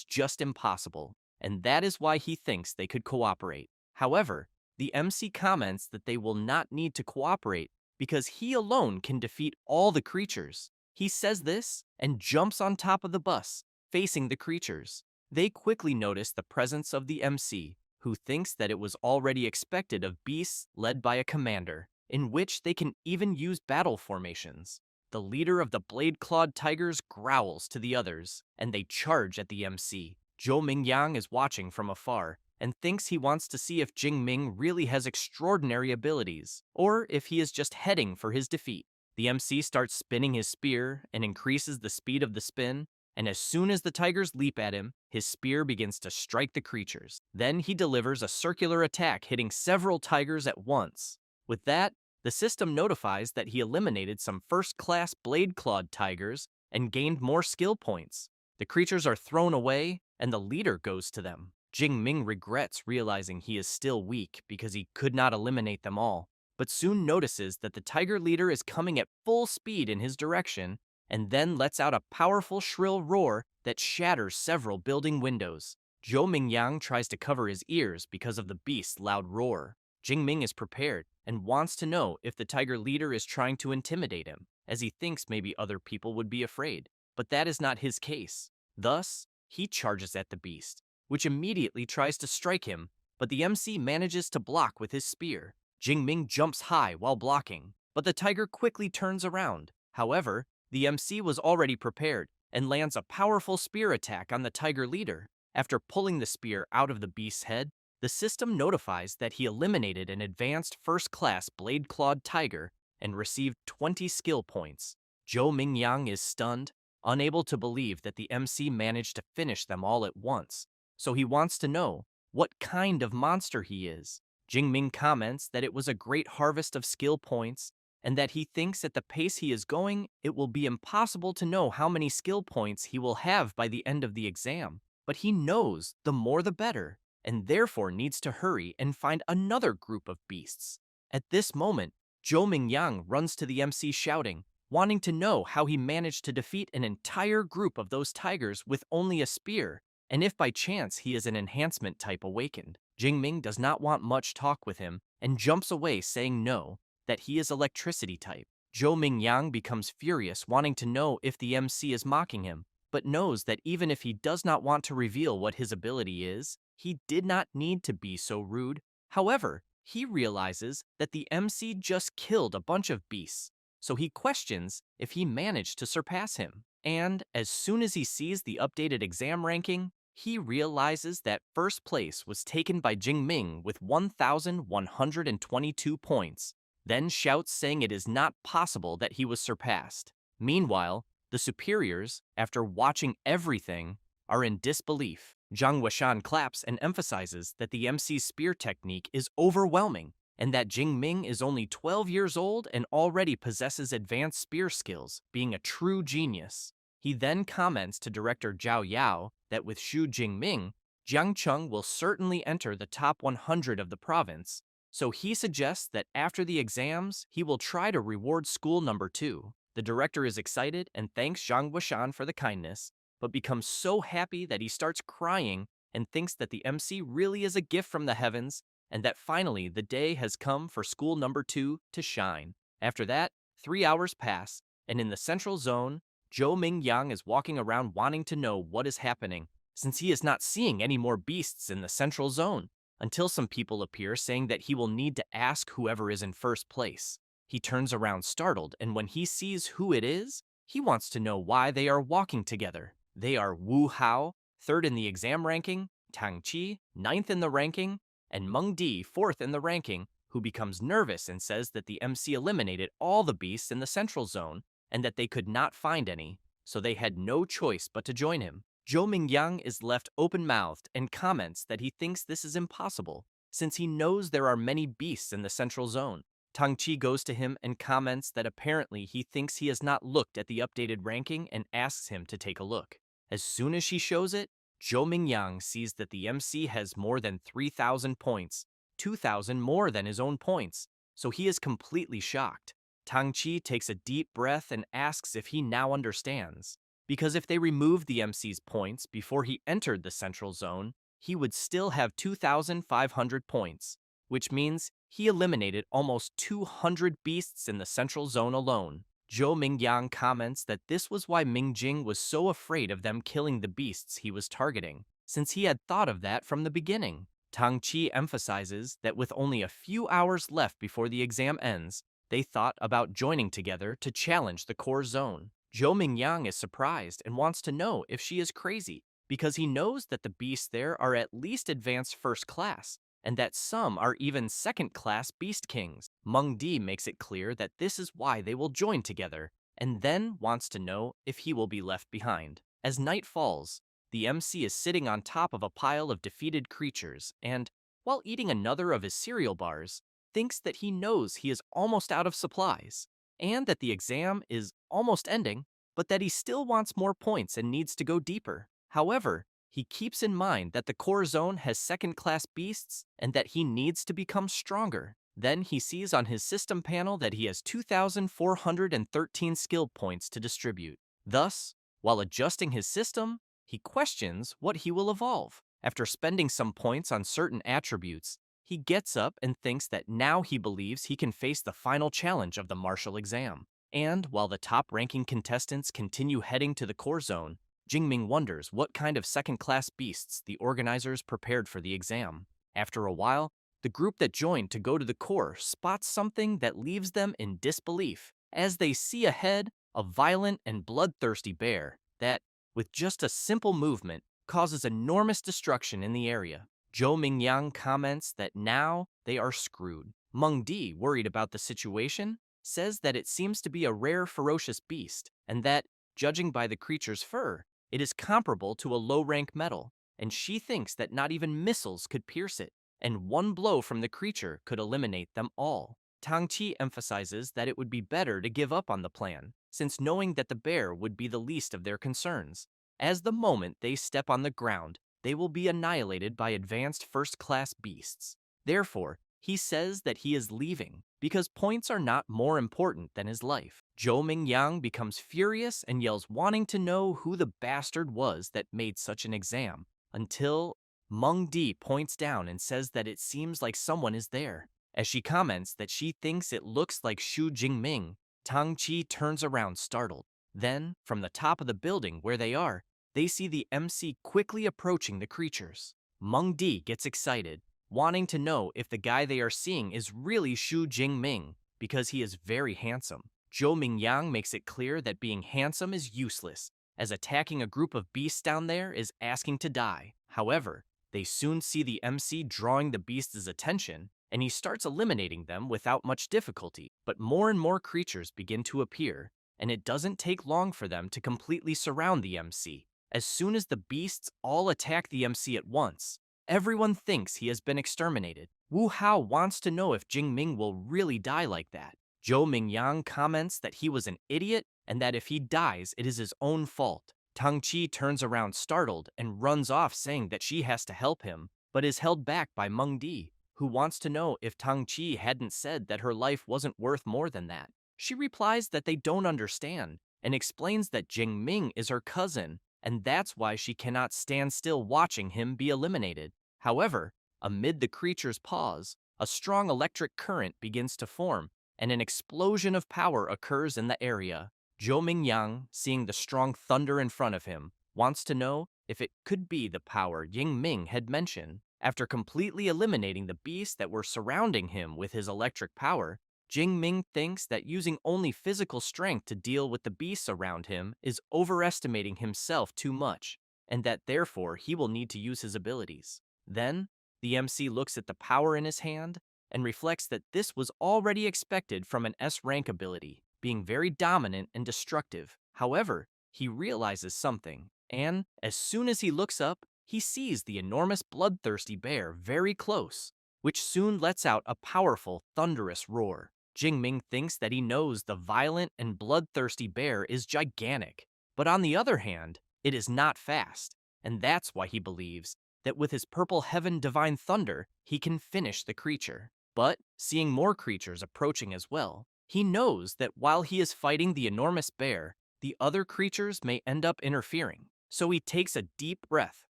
just impossible, and that is why he thinks they could cooperate. However, the MC comments that they will not need to cooperate because he alone can defeat all the creatures. He says this and jumps on top of the bus, facing the creatures. They quickly notice the presence of the MC, who thinks that it was already expected of beasts led by a commander, in which they can even use battle formations. The leader of the blade-clawed tigers growls to the others, and they charge at the MC. Zhou Mingyang is watching from afar and thinks he wants to see if Jingming really has extraordinary abilities, or if he is just heading for his defeat. The MC starts spinning his spear and increases the speed of the spin, and as soon as the tigers leap at him, his spear begins to strike the creatures. Then he delivers a circular attack hitting several tigers at once. With that, the system notifies that he eliminated some first-class blade-clawed tigers and gained more skill points. The creatures are thrown away, and the leader goes to them. Jingming regrets realizing he is still weak because he could not eliminate them all, but soon notices that the tiger leader is coming at full speed in his direction, and then lets out a powerful shrill roar that shatters several building windows. Zhou Mingyang tries to cover his ears because of the beast's loud roar. Jingming is prepared and wants to know if the tiger leader is trying to intimidate him, as he thinks maybe other people would be afraid. But that is not his case. Thus, he charges at the beast, which immediately tries to strike him, but the MC manages to block with his spear. Jingming jumps high while blocking, but the tiger quickly turns around. However, the MC was already prepared and lands a powerful spear attack on the tiger leader. After pulling the spear out of the beast's head, the system notifies that he eliminated an advanced first-class blade-clawed tiger and received 20 skill points. Zhou Mingyang is stunned, unable to believe that the MC managed to finish them all at once, so he wants to know what kind of monster he is. Jingming comments that it was a great harvest of skill points, and that he thinks at the pace he is going, it will be impossible to know how many skill points he will have by the end of the exam. But he knows the more the better, and therefore needs to hurry and find another group of beasts. At this moment, Zhou Mingyang runs to the MC shouting, wanting to know how he managed to defeat an entire group of those tigers with only a spear, and if by chance he is an enhancement type awakened. Jingming does not want much talk with him and jumps away saying no, that he is electricity type. Zhou Mingyang becomes furious, wanting to know if the MC is mocking him, but knows that even if he does not want to reveal what his ability is, he did not need to be so rude. However, he realizes that the MC just killed a bunch of beasts, so he questions if he managed to surpass him. And as soon as he sees the updated exam ranking, he realizes that first place was taken by Jingming with 1,122 points, then shouts saying it is not possible that he was surpassed. Meanwhile, the superiors, after watching everything, are in disbelief. Zhang Weishan claps and emphasizes that the MC's spear technique is overwhelming, and that Jingming is only 12 years old and already possesses advanced spear skills, being a true genius. He then comments to director Zhao Yao that with Xu Jingming, Jiang Cheng will certainly enter the top 100 of the province, so he suggests that after the exams, he will try to reward school number 2. The director is excited and thanks Zhang Weishan for the kindness, but becomes so happy that he starts crying and thinks that the MC really is a gift from the heavens, and that finally the day has come for school number 2 to shine. After that, 3 hours pass, and in the central zone, Zhou Mingyang is walking around wanting to know what is happening, since he is not seeing any more beasts in the central zone, until some people appear saying that he will need to ask whoever is in first place. He turns around startled, and when he sees who it is, he wants to know why they are walking together. They are Wu Hao, 3rd in the exam ranking, Tang Qi, 9th in the ranking, and Meng Di, 4th in the ranking, who becomes nervous and says that the MC eliminated all the beasts in the central zone, and that they could not find any, so they had no choice but to join him. Zhou Mingyang is left open-mouthed and comments that he thinks this is impossible, since he knows there are many beasts in the central zone. Tang Qi goes to him and comments that apparently he thinks he has not looked at the updated ranking and asks him to take a look. As soon as she shows it, Zhou Mingyang sees that the MC has more than 3,000 points, 2,000 more than his own points, so he is completely shocked. Tang Qi takes a deep breath and asks if he now understands, because if they removed the MC's points before he entered the central zone, he would still have 2,500 points, which means he eliminated almost 200 beasts in the central zone alone. Zhou Mingyang comments that this was why Mingjing was so afraid of them killing the beasts he was targeting, since he had thought of that from the beginning. Tang Qi emphasizes that with only a few hours left before the exam ends, they thought about joining together to challenge the core zone. Zhou Mingyang is surprised and wants to know if she is crazy, because he knows that the beasts there are at least advanced first class, and that some are even second-class beast kings. Meng Di makes it clear that this is why they will join together, and then wants to know if he will be left behind. As night falls, the MC is sitting on top of a pile of defeated creatures, and, while eating another of his cereal bars, thinks that he knows he is almost out of supplies, and that the exam is almost ending, but that he still wants more points and needs to go deeper. However, he keeps in mind that the core zone has second-class beasts and that he needs to become stronger. Then he sees on his system panel that he has 2,413 skill points to distribute. Thus, while adjusting his system, he questions what he will evolve. After spending some points on certain attributes, he gets up and thinks that now he believes he can face the final challenge of the martial exam. And while the top-ranking contestants continue heading to the core zone, Jingming wonders what kind of second-class beasts the organizers prepared for the exam. After a while, the group that joined to go to the core spots something that leaves them in disbelief as they see ahead a violent and bloodthirsty bear that, with just a simple movement, causes enormous destruction in the area. Zhou Mingyang comments that now they are screwed. Meng Di, worried about the situation, says that it seems to be a rare ferocious beast, and that, judging by the creature's fur, it is comparable to a low-rank metal, and she thinks that not even missiles could pierce it, and one blow from the creature could eliminate them all. Tang Qi emphasizes that it would be better to give up on the plan, since knowing that the bear would be the least of their concerns. As the moment they step on the ground, they will be annihilated by advanced first-class beasts. Therefore, he says that he is leaving, because points are not more important than his life. Zhou Mingyang becomes furious and yells wanting to know who the bastard was that made such an exam, until Meng Di points down and says that it seems like someone is there. As she comments that she thinks it looks like Xu Jingming, Tang Qi turns around startled. Then, from the top of the building where they are, they see the MC quickly approaching the creatures. Meng Di gets excited, wanting to know if the guy they are seeing is really Xu Jingming, because he is very handsome. Zhou Mingyang makes it clear that being handsome is useless, as attacking a group of beasts down there is asking to die. However, they soon see the MC drawing the beast's attention, and he starts eliminating them without much difficulty. But more and more creatures begin to appear, and it doesn't take long for them to completely surround the MC. As soon as the beasts all attack the MC at once, everyone thinks he has been exterminated. Wu Hao wants to know if Jingming will really die like that. Zhou Mingyang comments that he was an idiot and that if he dies, it is his own fault. Tang Qi turns around startled and runs off saying that she has to help him, but is held back by Meng Di, who wants to know if Tang Qi hadn't said that her life wasn't worth more than that. She replies that they don't understand and explains that Jingming is her cousin, and that's why she cannot stand still watching him be eliminated. However, amid the creature's pause, a strong electric current begins to form, and an explosion of power occurs in the area. Zhou Mingyang, seeing the strong thunder in front of him, wants to know if it could be the power Ying Ming had mentioned. After completely eliminating the beasts that were surrounding him with his electric power, Jing Ming thinks that using only physical strength to deal with the beasts around him is overestimating himself too much, and that therefore he will need to use his abilities. Then, the MC looks at the power in his hand and reflects that this was already expected from an S-rank ability, being very dominant and destructive. However, he realizes something, and as soon as he looks up, he sees the enormous bloodthirsty bear very close, which soon lets out a powerful, thunderous roar. Jingming thinks that he knows the violent and bloodthirsty bear is gigantic, but on the other hand, it is not fast, and that's why he believes that with his purple heaven divine thunder, he can finish the creature. But, seeing more creatures approaching as well, he knows that while he is fighting the enormous bear, the other creatures may end up interfering. So he takes a deep breath,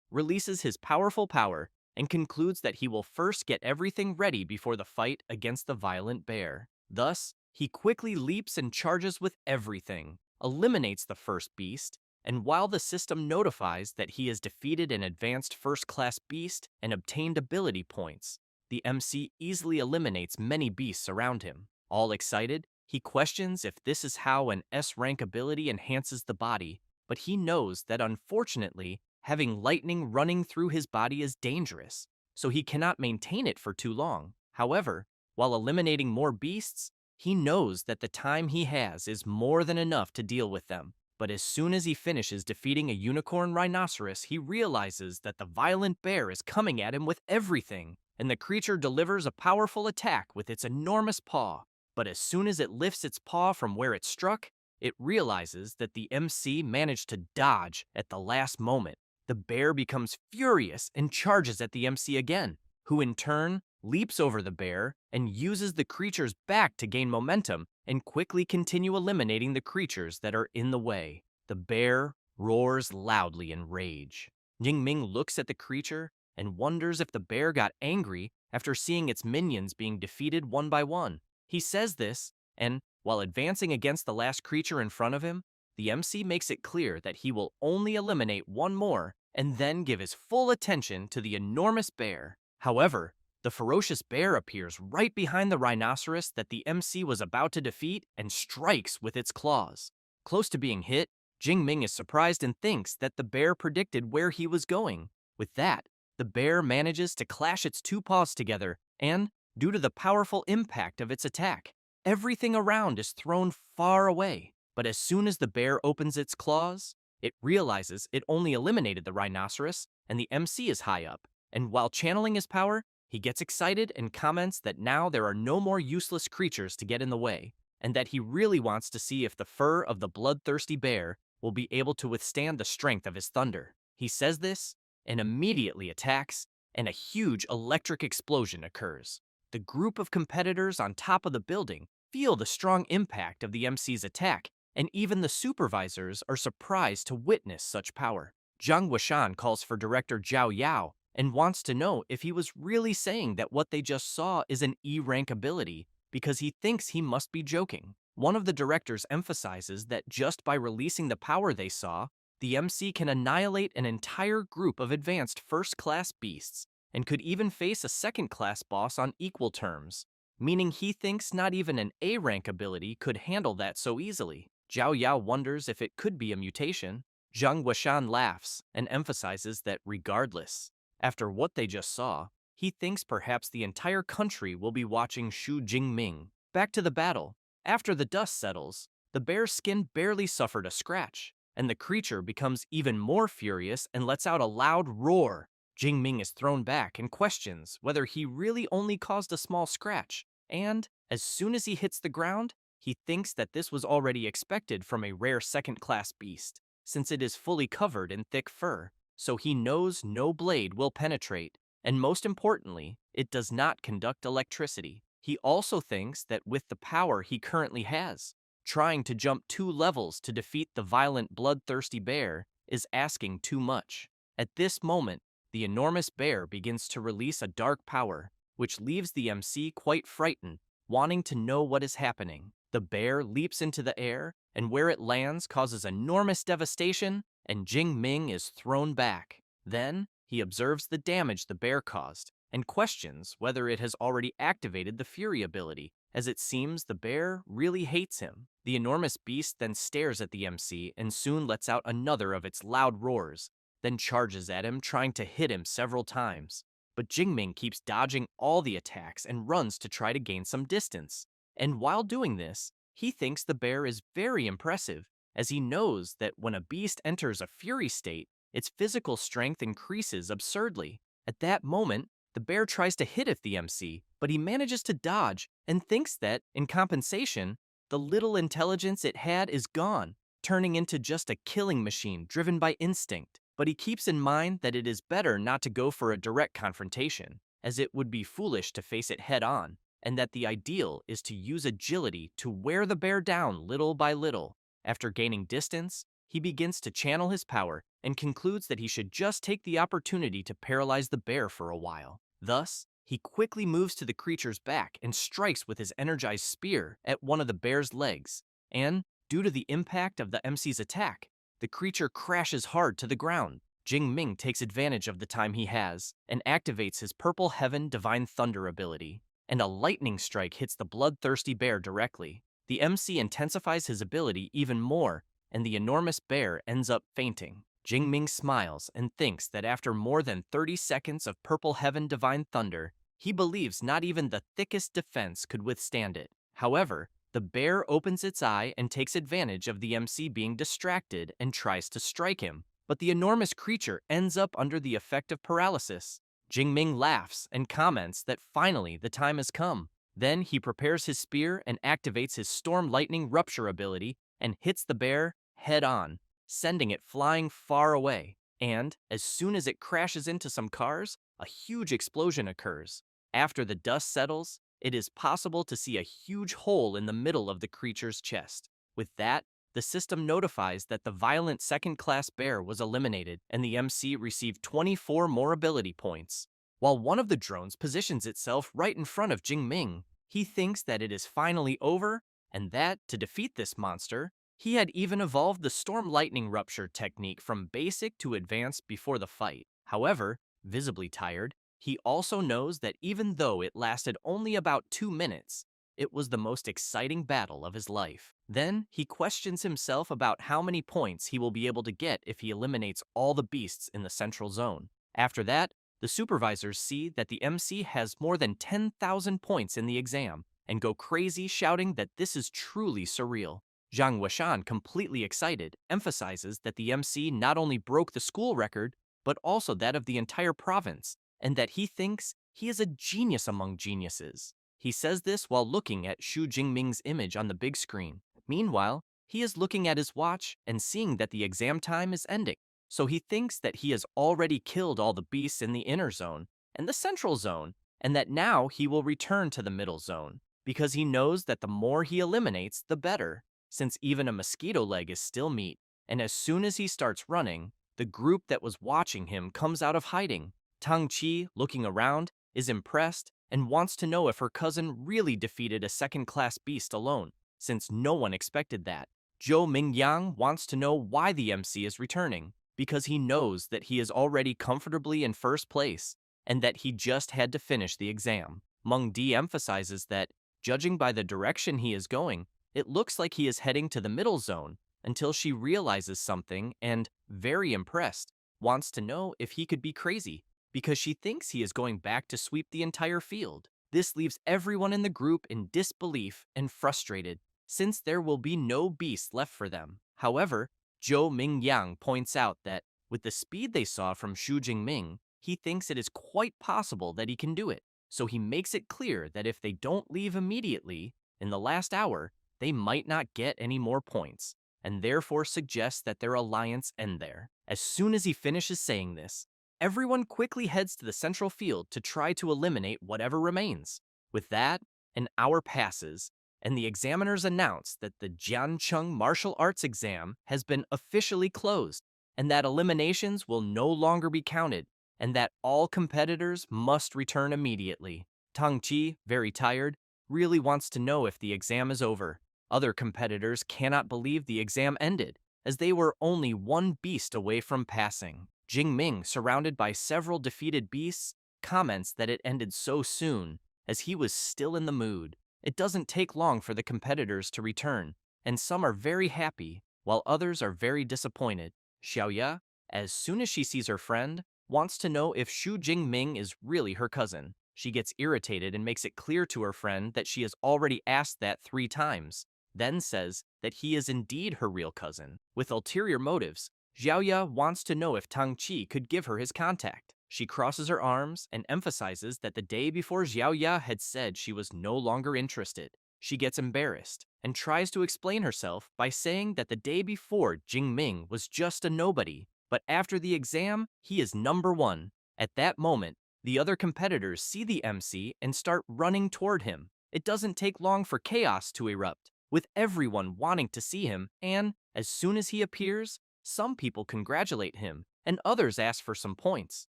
releases his powerful power, and concludes that he will first get everything ready before the fight against the violent bear. Thus, he quickly leaps and charges with everything, eliminates the first beast, and while the system notifies that he has defeated an advanced first-class beast and obtained ability points, the MC easily eliminates many beasts around him. All excited, he questions if this is how an S-rank ability enhances the body, but he knows that unfortunately, Having lightning running through his body is dangerous, so he cannot maintain it for too long. However, while eliminating more beasts, he knows that the time he has is more than enough to deal with them. But as soon as he finishes defeating a unicorn rhinoceros, he realizes that the violent bear is coming at him with everything, and the creature delivers a powerful attack with its enormous paw. But as soon as it lifts its paw from where it struck, it realizes that the MC managed to dodge at the last moment. The bear becomes furious and charges at the MC again, who in turn leaps over the bear and uses the creature's back to gain momentum and quickly continue eliminating the creatures that are in the way. The bear roars loudly in rage. Jingming looks at the creature and wonders if the bear got angry after seeing its minions being defeated one by one. He says this, and while advancing against the last creature in front of him, the MC makes it clear that he will only eliminate one more and then give his full attention to the enormous bear. However, the ferocious bear appears right behind the rhinoceros that the MC was about to defeat and strikes with its claws. Close to being hit, Jingming is surprised and thinks that the bear predicted where he was going. With that, the bear manages to clash its two paws together and, due to the powerful impact of its attack, everything around is thrown far away. But as soon as the bear opens its claws, it realizes it only eliminated the rhinoceros and the MC is high up. And while channeling his power, he gets excited and comments that now there are no more useless creatures to get in the way, and that he really wants to see if the fur of the bloodthirsty bear will be able to withstand the strength of his thunder. He says this and immediately attacks, and a huge electric explosion occurs. The group of competitors on top of the building feel the strong impact of the MC's attack, and even the supervisors are surprised to witness such power. Zhang Wuxian calls for director Zhao Yao and wants to know if he was really saying that what they just saw is an E-rank ability, because he thinks he must be joking. One of the directors emphasizes that just by releasing the power they saw, the MC can annihilate an entire group of advanced first-class beasts, and could even face a second-class boss on equal terms, meaning he thinks not even an A-rank ability could handle that so easily. Zhao Yao wonders if it could be a mutation. Zhang Wuxian laughs and emphasizes that regardless, after what they just saw, he thinks perhaps the entire country will be watching Xu Jingming. Back to the battle. After the dust settles, the bear's skin barely suffered a scratch, and the creature becomes even more furious and lets out a loud roar. Jingming is thrown back and questions whether he really only caused a small scratch, and as soon as he hits the ground, he thinks that this was already expected from a rare second-class beast, since it is fully covered in thick fur, so he knows no blade will penetrate, and most importantly, it does not conduct electricity. He also thinks that with the power he currently has, trying to jump 2 levels to defeat the violent bloodthirsty bear is asking too much. At this moment, the enormous bear begins to release a dark power, which leaves the MC quite frightened, wanting to know what is happening. The bear leaps into the air, and where it lands causes enormous devastation, and Jingming is thrown back. Then, he observes the damage the bear caused, and questions whether it has already activated the Fury ability, as it seems the bear really hates him. The enormous beast then stares at the MC and soon lets out another of its loud roars, then charges at him, trying to hit him several times. But Jingming keeps dodging all the attacks and runs to try to gain some distance. And while doing this, he thinks the bear is very impressive, as he knows that when a beast enters a fury state, its physical strength increases absurdly. At that moment, the bear tries to hit at the MC, but he manages to dodge and thinks that, in compensation, the little intelligence it had is gone, turning into just a killing machine driven by instinct. But he keeps in mind that it is better not to go for a direct confrontation, as it would be foolish to face it head-on, and that the ideal is to use agility to wear the bear down little by little. After gaining distance, he begins to channel his power and concludes that he should just take the opportunity to paralyze the bear for a while. Thus, he quickly moves to the creature's back and strikes with his energized spear at one of the bear's legs, and, due to the impact of the MC's attack, the creature crashes hard to the ground. Jingming takes advantage of the time he has and activates his Purple Heaven Divine Thunder ability, and a lightning strike hits the bloodthirsty bear directly. The MC intensifies his ability even more, and the enormous bear ends up fainting. Jingming smiles and thinks that after more than 30 seconds of Purple Heaven Divine Thunder, he believes not even the thickest defense could withstand it. However, the bear opens its eye and takes advantage of the MC being distracted and tries to strike him, but the enormous creature ends up under the effect of paralysis. Jingming laughs and comments that finally the time has come. Then he prepares his spear and activates his Storm Lightning Rupture ability and hits the bear head on, sending it flying far away. And, as soon as it crashes into some cars, a huge explosion occurs. After the dust settles, it is possible to see a huge hole in the middle of the creature's chest. With that, the system notifies that the violent second-class bear was eliminated and the MC received 24 more ability points. While one of the drones positions itself right in front of Jingming, he thinks that it is finally over and that, to defeat this monster, he had even evolved the Storm Lightning Rupture technique from basic to advanced before the fight. However, visibly tired, he also knows that even though it lasted only about 2 minutes, it was the most exciting battle of his life. Then, he questions himself about how many points he will be able to get if he eliminates all the beasts in the central zone. After that, the supervisors see that the MC has more than 10,000 points in the exam and go crazy shouting that this is truly surreal. Zhang Weishan, completely excited, emphasizes that the MC not only broke the school record, but also that of the entire province, and that he thinks he is a genius among geniuses. He says this while looking at Xu Jingming's image on the big screen. Meanwhile, he is looking at his watch and seeing that the exam time is ending, so he thinks that he has already killed all the beasts in the inner zone and the central zone, and that now he will return to the middle zone, because he knows that the more he eliminates, the better, since even a mosquito leg is still meat. And as soon as he starts running, the group that was watching him comes out of hiding. Tang Qi, looking around, is impressed and wants to know if her cousin really defeated a second-class beast alone, since no one expected that. Zhou Mingyang wants to know why the MC is returning, because he knows that he is already comfortably in first place, and that he just had to finish the exam. Meng Di emphasizes that, judging by the direction he is going, it looks like he is heading to the middle zone, until she realizes something and, very impressed, wants to know if he could be crazy, because she thinks he is going back to sweep the entire field. This leaves everyone in the group in disbelief and frustrated, since there will be no beast left for them. However, Zhou Mingyang points out that, with the speed they saw from Xu Jingming, he thinks it is quite possible that he can do it. So he makes it clear that if they don't leave immediately, in the last hour, they might not get any more points, and therefore suggests that their alliance end there. As soon as he finishes saying this, everyone quickly heads to the central field to try to eliminate whatever remains. With that, an hour passes, and the examiners announce that the Jiancheng Martial Arts exam has been officially closed, and that eliminations will no longer be counted, and that all competitors must return immediately. Tang Qi, very tired, really wants to know if the exam is over. Other competitors cannot believe the exam ended, as they were only one beast away from passing. Jingming, surrounded by several defeated beasts, comments that it ended so soon, as he was still in the mood. It doesn't take long for the competitors to return, and some are very happy, while others are very disappointed. Xiaoya, as soon as she sees her friend, wants to know if Xu Jingming is really her cousin. She gets irritated and makes it clear to her friend that she has already asked that 3 times, then says that he is indeed her real cousin. With ulterior motives, Xiaoya wants to know if Tang Qi could give her his contact. She crosses her arms and emphasizes that the day before Xiaoya had said she was no longer interested. She gets embarrassed and tries to explain herself by saying that the day before Jingming was just a nobody, but after the exam, he is number 1. At that moment, the other competitors see the MC and start running toward him. It doesn't take long for chaos to erupt, with everyone wanting to see him, and, as soon as he appears, some people congratulate him, and others ask for some points.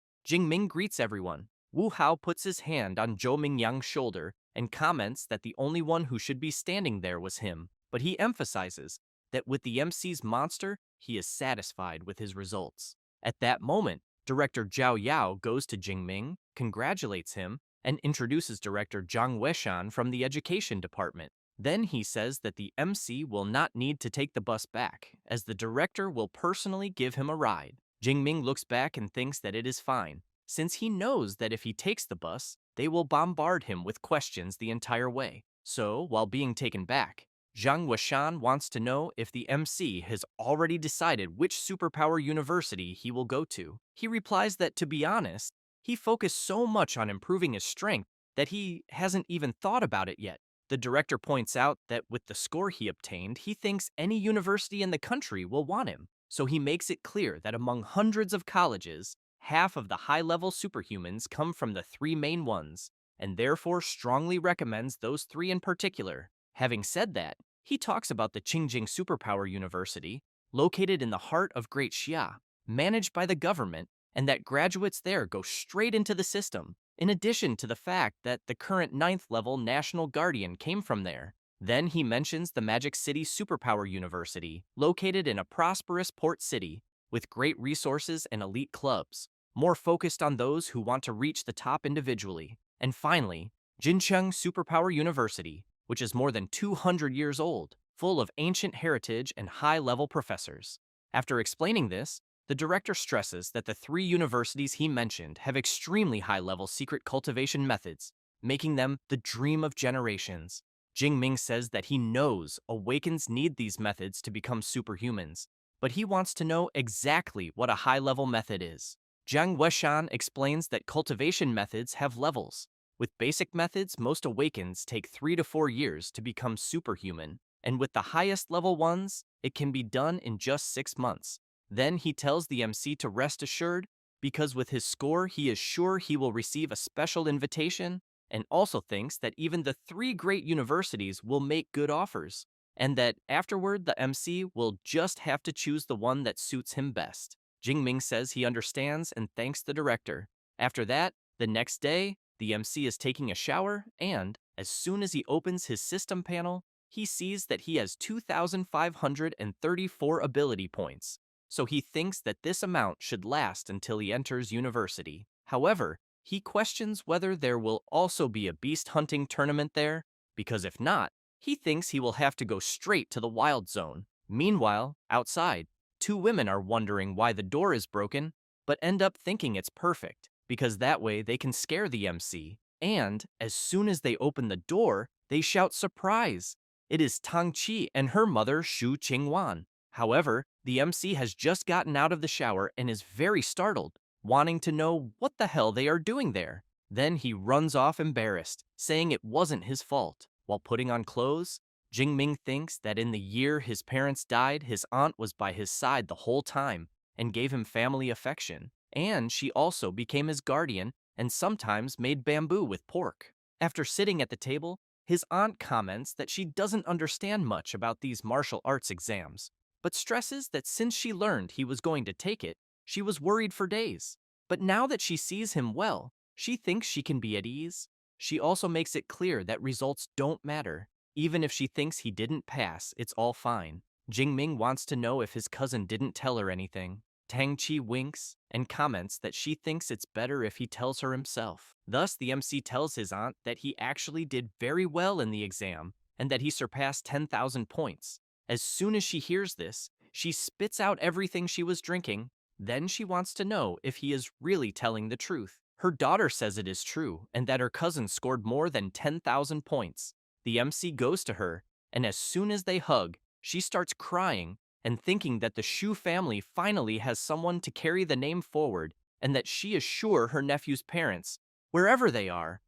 Jingming greets everyone. Wu Hao puts his hand on Zhou Mingyang's shoulder and comments that the only one who should be standing there was him, but he emphasizes that with the MC's monster, he is satisfied with his results. At that moment, Director Zhao Yao goes to Jingming, congratulates him, and introduces Director Zhang Weishan from the Education Department. Then he says that the MC will not need to take the bus back, as the director will personally give him a ride. Jingming looks back and thinks that it is fine, since he knows that if he takes the bus, they will bombard him with questions the entire way. So, while being taken back, Zhang Weishan wants to know if the MC has already decided which superpower university he will go to. He replies that, to be honest, he focused so much on improving his strength that he hasn't even thought about it yet. The director points out that with the score he obtained, he thinks any university in the country will want him. So he makes it clear that among hundreds of colleges, half of the high-level superhumans come from the three main ones, and therefore strongly recommends those three in particular. Having said that, he talks about the Qingjing Superpower University, located in the heart of Great Xia, managed by the government, and that graduates there go straight into the system, in addition to the fact that the current 9th level National Guardian came from there. Then he mentions the Magic City Superpower University, located in a prosperous port city, with great resources and elite clubs, more focused on those who want to reach the top individually. And finally, Jincheng Superpower University, which is more than 200 years old, full of ancient heritage and high-level professors. After explaining this, the director stresses that the three universities he mentioned have extremely high-level secret cultivation methods, making them the dream of generations. Jingming says that he knows Awakens need these methods to become superhumans, but he wants to know exactly what a high-level method is. Zhang Weishan explains that cultivation methods have levels. With basic methods, most Awakens take 3 to 4 years to become superhuman, and with the highest level ones, it can be done in just 6 months. Then he tells the MC to rest assured, because with his score he is sure he will receive a special invitation, and also thinks that even the three great universities will make good offers, and that afterward the MC will just have to choose the one that suits him best. Jingming says he understands and thanks the director. After that, the next day, the MC is taking a shower, and as soon as he opens his system panel, he sees that he has 2,534 ability points. So he thinks that this amount should last until he enters university. However, he questions whether there will also be a beast hunting tournament there, because if not, he thinks he will have to go straight to the wild zone. Meanwhile, outside, two women are wondering why the door is broken, but end up thinking it's perfect, because that way they can scare the MC. And as soon as they open the door, they shout surprise. It is Tang Qi and her mother Shu Qingwan. However, the MC has just gotten out of the shower and is very startled, wanting to know what the hell they are doing there. Then he runs off embarrassed, saying it wasn't his fault. While putting on clothes, Jingming thinks that in the year his parents died, his aunt was by his side the whole time and gave him family affection, and she also became his guardian and sometimes made bamboo with pork. After sitting at the table, his aunt comments that she doesn't understand much about these martial arts exams, but stresses that since she learned he was going to take it, she was worried for days. But now that she sees him well, she thinks she can be at ease. She also makes it clear that results don't matter. Even if she thinks he didn't pass, it's all fine. Jingming wants to know if his cousin didn't tell her anything. Tang Qi winks and comments that she thinks it's better if he tells her himself. Thus, the MC tells his aunt that he actually did very well in the exam and that he surpassed 10,000 points. As soon as she hears this, she spits out everything she was drinking. Then she wants to know if he is really telling the truth. Her daughter says it is true and that her cousin scored more than 10,000 points. The MC goes to her, and as soon as they hug, she starts crying and thinking that the Shu family finally has someone to carry the name forward and that she is sure her nephew's parents, wherever they are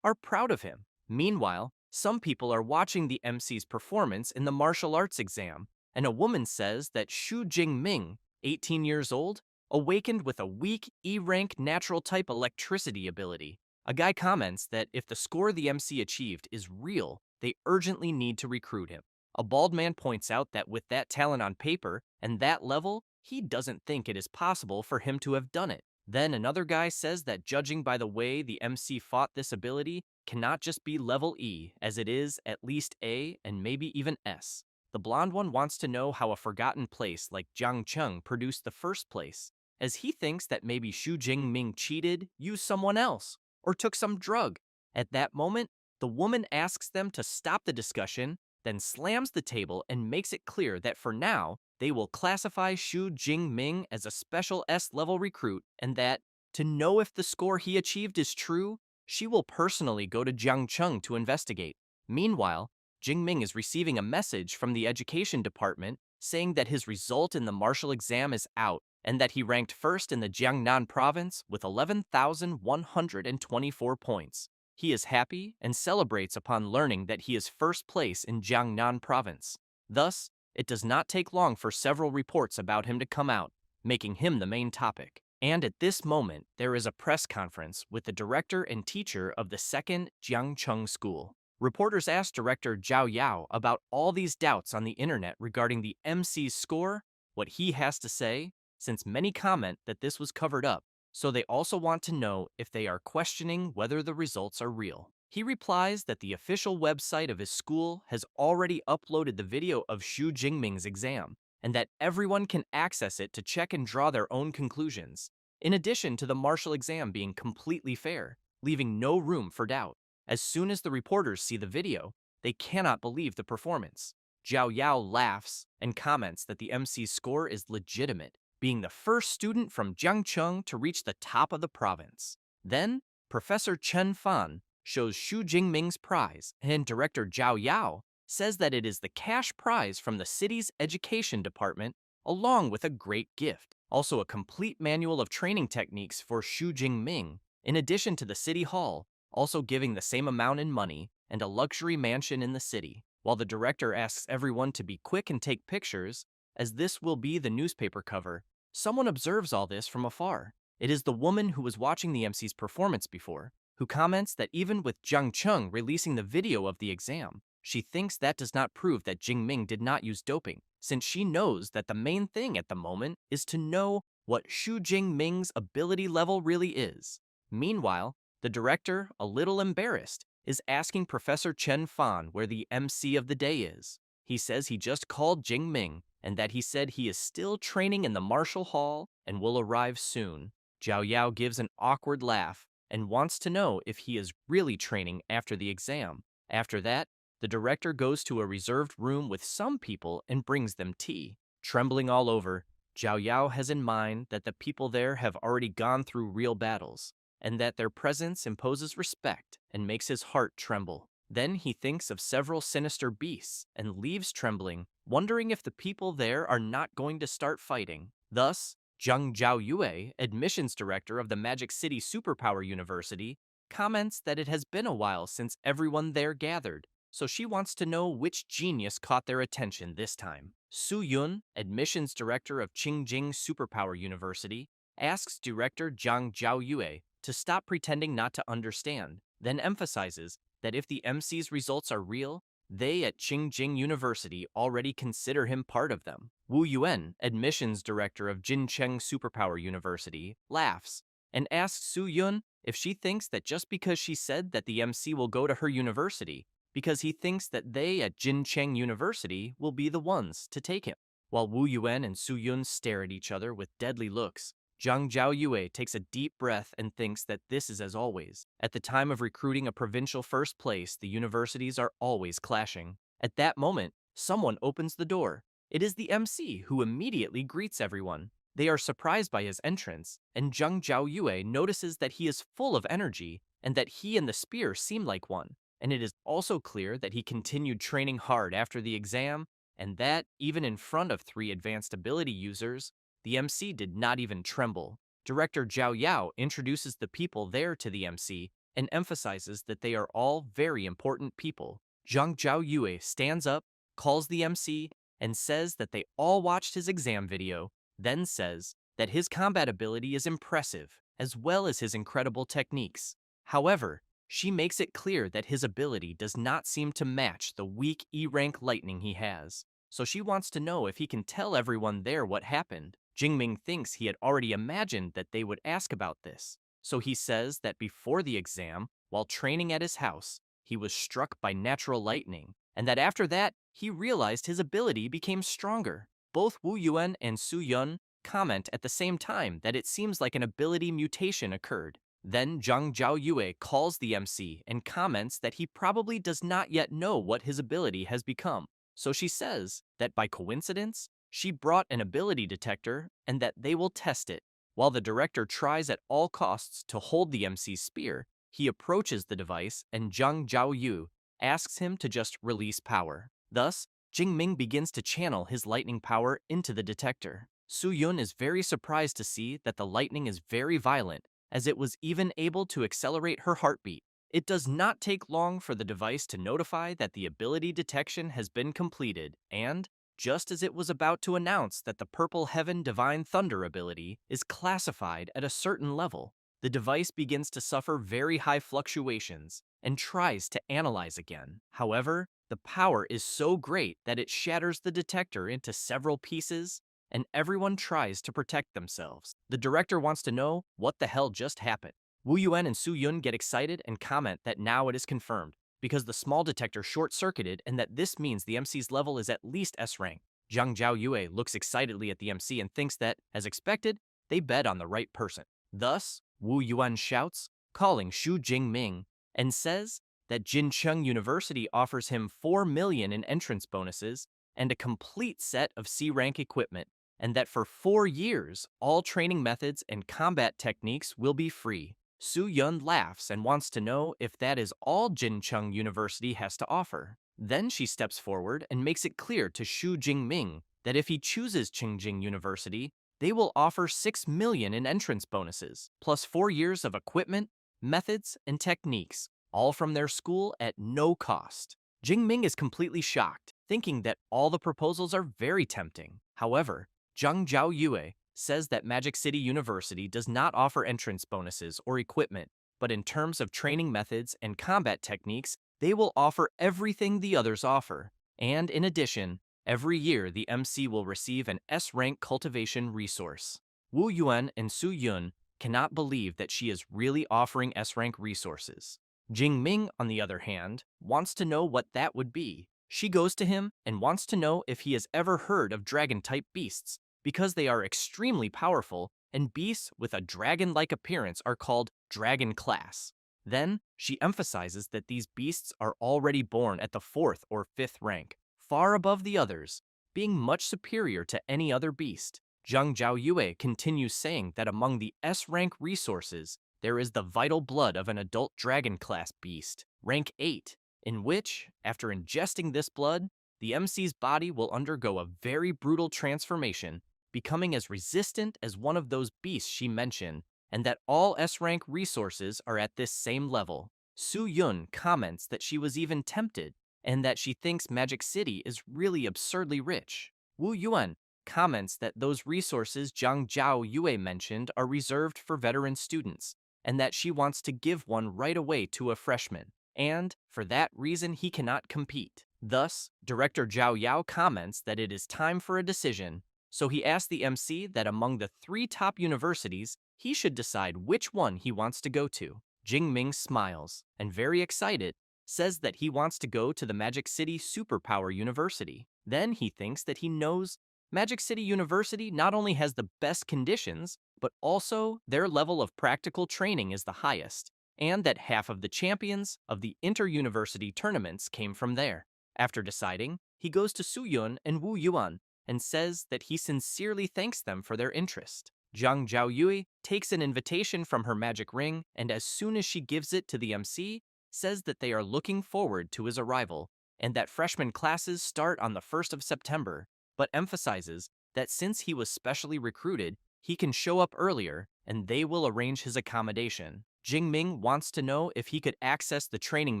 proud of him. Meanwhile, some people are watching the MC's performance in the martial arts exam, and a woman says that Shu Jingming, 18 years old, awakened with a weak E-rank natural type electricity ability. A guy comments that if the score the MC achieved is real, they urgently need to recruit him. A bald man points out that with that talent on paper and that level, he doesn't think it is possible for him to have done it. Then another guy says that judging by the way the MC fought this ability, cannot just be level E, as it is at least A and maybe even S. The blonde one wants to know how a forgotten place like Jiangcheng produced the first place, as he thinks that maybe Xu Jingming cheated, used someone else, or took some drug. At that moment, the woman asks them to stop the discussion then slams the table and makes it clear that for now, they will classify Xu Jingming as a special S-level recruit and that, to know if the score he achieved is true, she will personally go to Jiangcheng to investigate. Meanwhile, Jingming is receiving a message from the education department saying that his result in the martial exam is out and that he ranked first in the Jiangnan province with 11,124 points. He is happy and celebrates upon learning that he is first place in Jiangnan province. Thus, it does not take long for several reports about him to come out, making him the main topic. And at this moment, there is a press conference with the director and teacher of the second Jiangcheng school. Reporters asked director Zhao Yao about all these doubts on the internet regarding the MC's score, what he has to say, since many comment that this was covered up, so they also want to know if they are questioning whether the results are real. He replies that the official website of his school has already uploaded the video of Xu Jingming's exam, and that everyone can access it to check and draw their own conclusions, in addition to the martial exam being completely fair, leaving no room for doubt. As soon as the reporters see the video, they cannot believe the performance. Zhao Yao laughs and comments that the MC's score is legitimate, being the first student from Jiangcheng to reach the top of the province. Then, Professor Chen Fan shows Xu Jingming's prize, and director Zhao Yao says that it is the cash prize from the city's education department, along with a great gift. Also, a complete manual of training techniques for Xu Jingming, in addition to the city hall, also giving the same amount in money and a luxury mansion in the city. While the director asks everyone to be quick and take pictures, as this will be the newspaper cover, someone observes all this from afar. It is the woman who was watching the MC's performance before, who comments that even with Jiang Cheng releasing the video of the exam, she thinks that does not prove that Jingming did not use doping, since she knows that the main thing at the moment is to know what Xu Jingming's ability level really is. Meanwhile, the director, a little embarrassed, is asking Professor Chen Fan where the MC of the day is. He says he just called Jingming and that he said he is still training in the martial hall and will arrive soon. Zhao Yao gives an awkward laugh and wants to know if he is really training after the exam. After that, the director goes to a reserved room with some people and brings them tea. Trembling all over, Zhao Yao has in mind that the people there have already gone through real battles, and that their presence imposes respect and makes his heart tremble. Then he thinks of several sinister beasts and leaves trembling, wondering if the people there are not going to start fighting. Thus, Zhang Zhaoyue, admissions director of the Magic City Superpower University, comments that it has been a while since everyone there gathered, so she wants to know which genius caught their attention this time. Su Yun, admissions director of Qingjing Superpower University, asks director Zhang Zhaoyue to stop pretending not to understand, then emphasizes that if the MC's results are real, they at Qingjing University already consider him part of them. Wu Yuan, admissions director of Jincheng Superpower University, laughs and asks Su Yun if she thinks that just because she said that the MC will go to her university, because he thinks that they at Jincheng University will be the ones to take him. While Wu Yuan and Su Yun stare at each other with deadly looks, Zhang Zhaoyue takes a deep breath and thinks that this is as always. At the time of recruiting a provincial first place, the universities are always clashing. At that moment, someone opens the door. It is the MC, who immediately greets everyone. They are surprised by his entrance, and Zhang Zhaoyue notices that he is full of energy and that he and the spear seem like one. And it is also clear that he continued training hard after the exam, and that, even in front of 3 advanced ability users, the MC did not even tremble. Director Zhao Yao introduces the people there to the MC and emphasizes that they are all very important people. Zhang Zhaoyue stands up, calls the MC, and says that they all watched his exam video, then says that his combat ability is impressive, as well as his incredible techniques. However, she makes it clear that his ability does not seem to match the weak E-rank lightning he has, so she wants to know if he can tell everyone there what happened. Jingming thinks he had already imagined that they would ask about this, so he says that before the exam, while training at his house, he was struck by natural lightning, and that after that, he realized his ability became stronger. Both Wu Yuan and Su Yun comment at the same time that it seems like an ability mutation occurred. Then Zhang Zhaoyue calls the MC and comments that he probably does not yet know what his ability has become. So she says that by coincidence, she brought an ability detector and that they will test it. While the director tries at all costs to hold the MC's spear, he approaches the device and Zhang Zhaoyu asks him to just release power. Thus, Jingming begins to channel his lightning power into the detector. Su Yun is very surprised to see that the lightning is very violent, as it was even able to accelerate her heartbeat. It does not take long for the device to notify that the ability detection has been completed, and, just as it was about to announce that the Purple Heaven Divine Thunder ability is classified at a certain level, the device begins to suffer very high fluctuations and tries to analyze again. However, the power is so great that it shatters the detector into several pieces, and everyone tries to protect themselves. The director wants to know what the hell just happened. Wu Yuan and Su Yun get excited and comment that now it is confirmed, because the small detector short-circuited and that this means the MC's level is at least S rank. Zhang Zhaoyue looks excitedly at the MC and thinks that, as expected, they bet on the right person. Thus, Wu Yuan shouts, calling Xu Jingming, and says that Jincheng University offers him 4 million in entrance bonuses and a complete set of C-rank equipment, and that for 4 years, all training methods and combat techniques will be free. Su Yun laughs and wants to know if that is all Jincheng University has to offer. Then she steps forward and makes it clear to Xu Jingming that if he chooses Qingjing University, they will offer 6 million in entrance bonuses, plus 4 years of equipment, methods, and techniques, all from their school at no cost. Jingming is completely shocked, thinking that all the proposals are very tempting. However, Zhang Zhaoyue says that Magic City University does not offer entrance bonuses or equipment, but in terms of training methods and combat techniques, they will offer everything the others offer. And in addition, every year the MC will receive an S-rank cultivation resource. Wu Yuan and Su Yun cannot believe that she is really offering S-rank resources. Jingming, on the other hand, wants to know what that would be. She goes to him and wants to know if he has ever heard of dragon-type beasts, because they are extremely powerful, and beasts with a dragon-like appearance are called dragon class. Then, she emphasizes that these beasts are already born at the 4th or 5th rank, far above the others, being much superior to any other beast. Zhang Zhaoyue continues saying that among the S-rank resources, there is the vital blood of an adult dragon class beast, rank 8, in which, after ingesting this blood, the MC's body will undergo a very brutal transformation, becoming as resistant as one of those beasts she mentioned, and that all S-rank resources are at this same level. Su Yun comments that she was even tempted, and that she thinks Magic City is really absurdly rich. Wu Yuan comments that those resources Zhang Zhaoyue mentioned are reserved for veteran students, and that she wants to give one right away to a freshman, and for that reason he cannot compete. Thus, Director Zhao Yao comments that it is time for a decision, so he asks the MC that among the 3 top universities, he should decide which one he wants to go to. Jingming smiles, and very excited, says that he wants to go to the Magic City Superpower University. Then he thinks that he knows Magic City University not only has the best conditions, but also their level of practical training is the highest, and that half of the champions of the inter-university tournaments came from there. After deciding, he goes to Su Yun and Wu Yuan and says that he sincerely thanks them for their interest. Zhang Zhaoyue takes an invitation from her magic ring, and as soon as she gives it to the MC, says that they are looking forward to his arrival, and that freshman classes start on the 1st of September, but emphasizes that since he was specially recruited, he can show up earlier, and they will arrange his accommodation. Jingming wants to know if he could access the training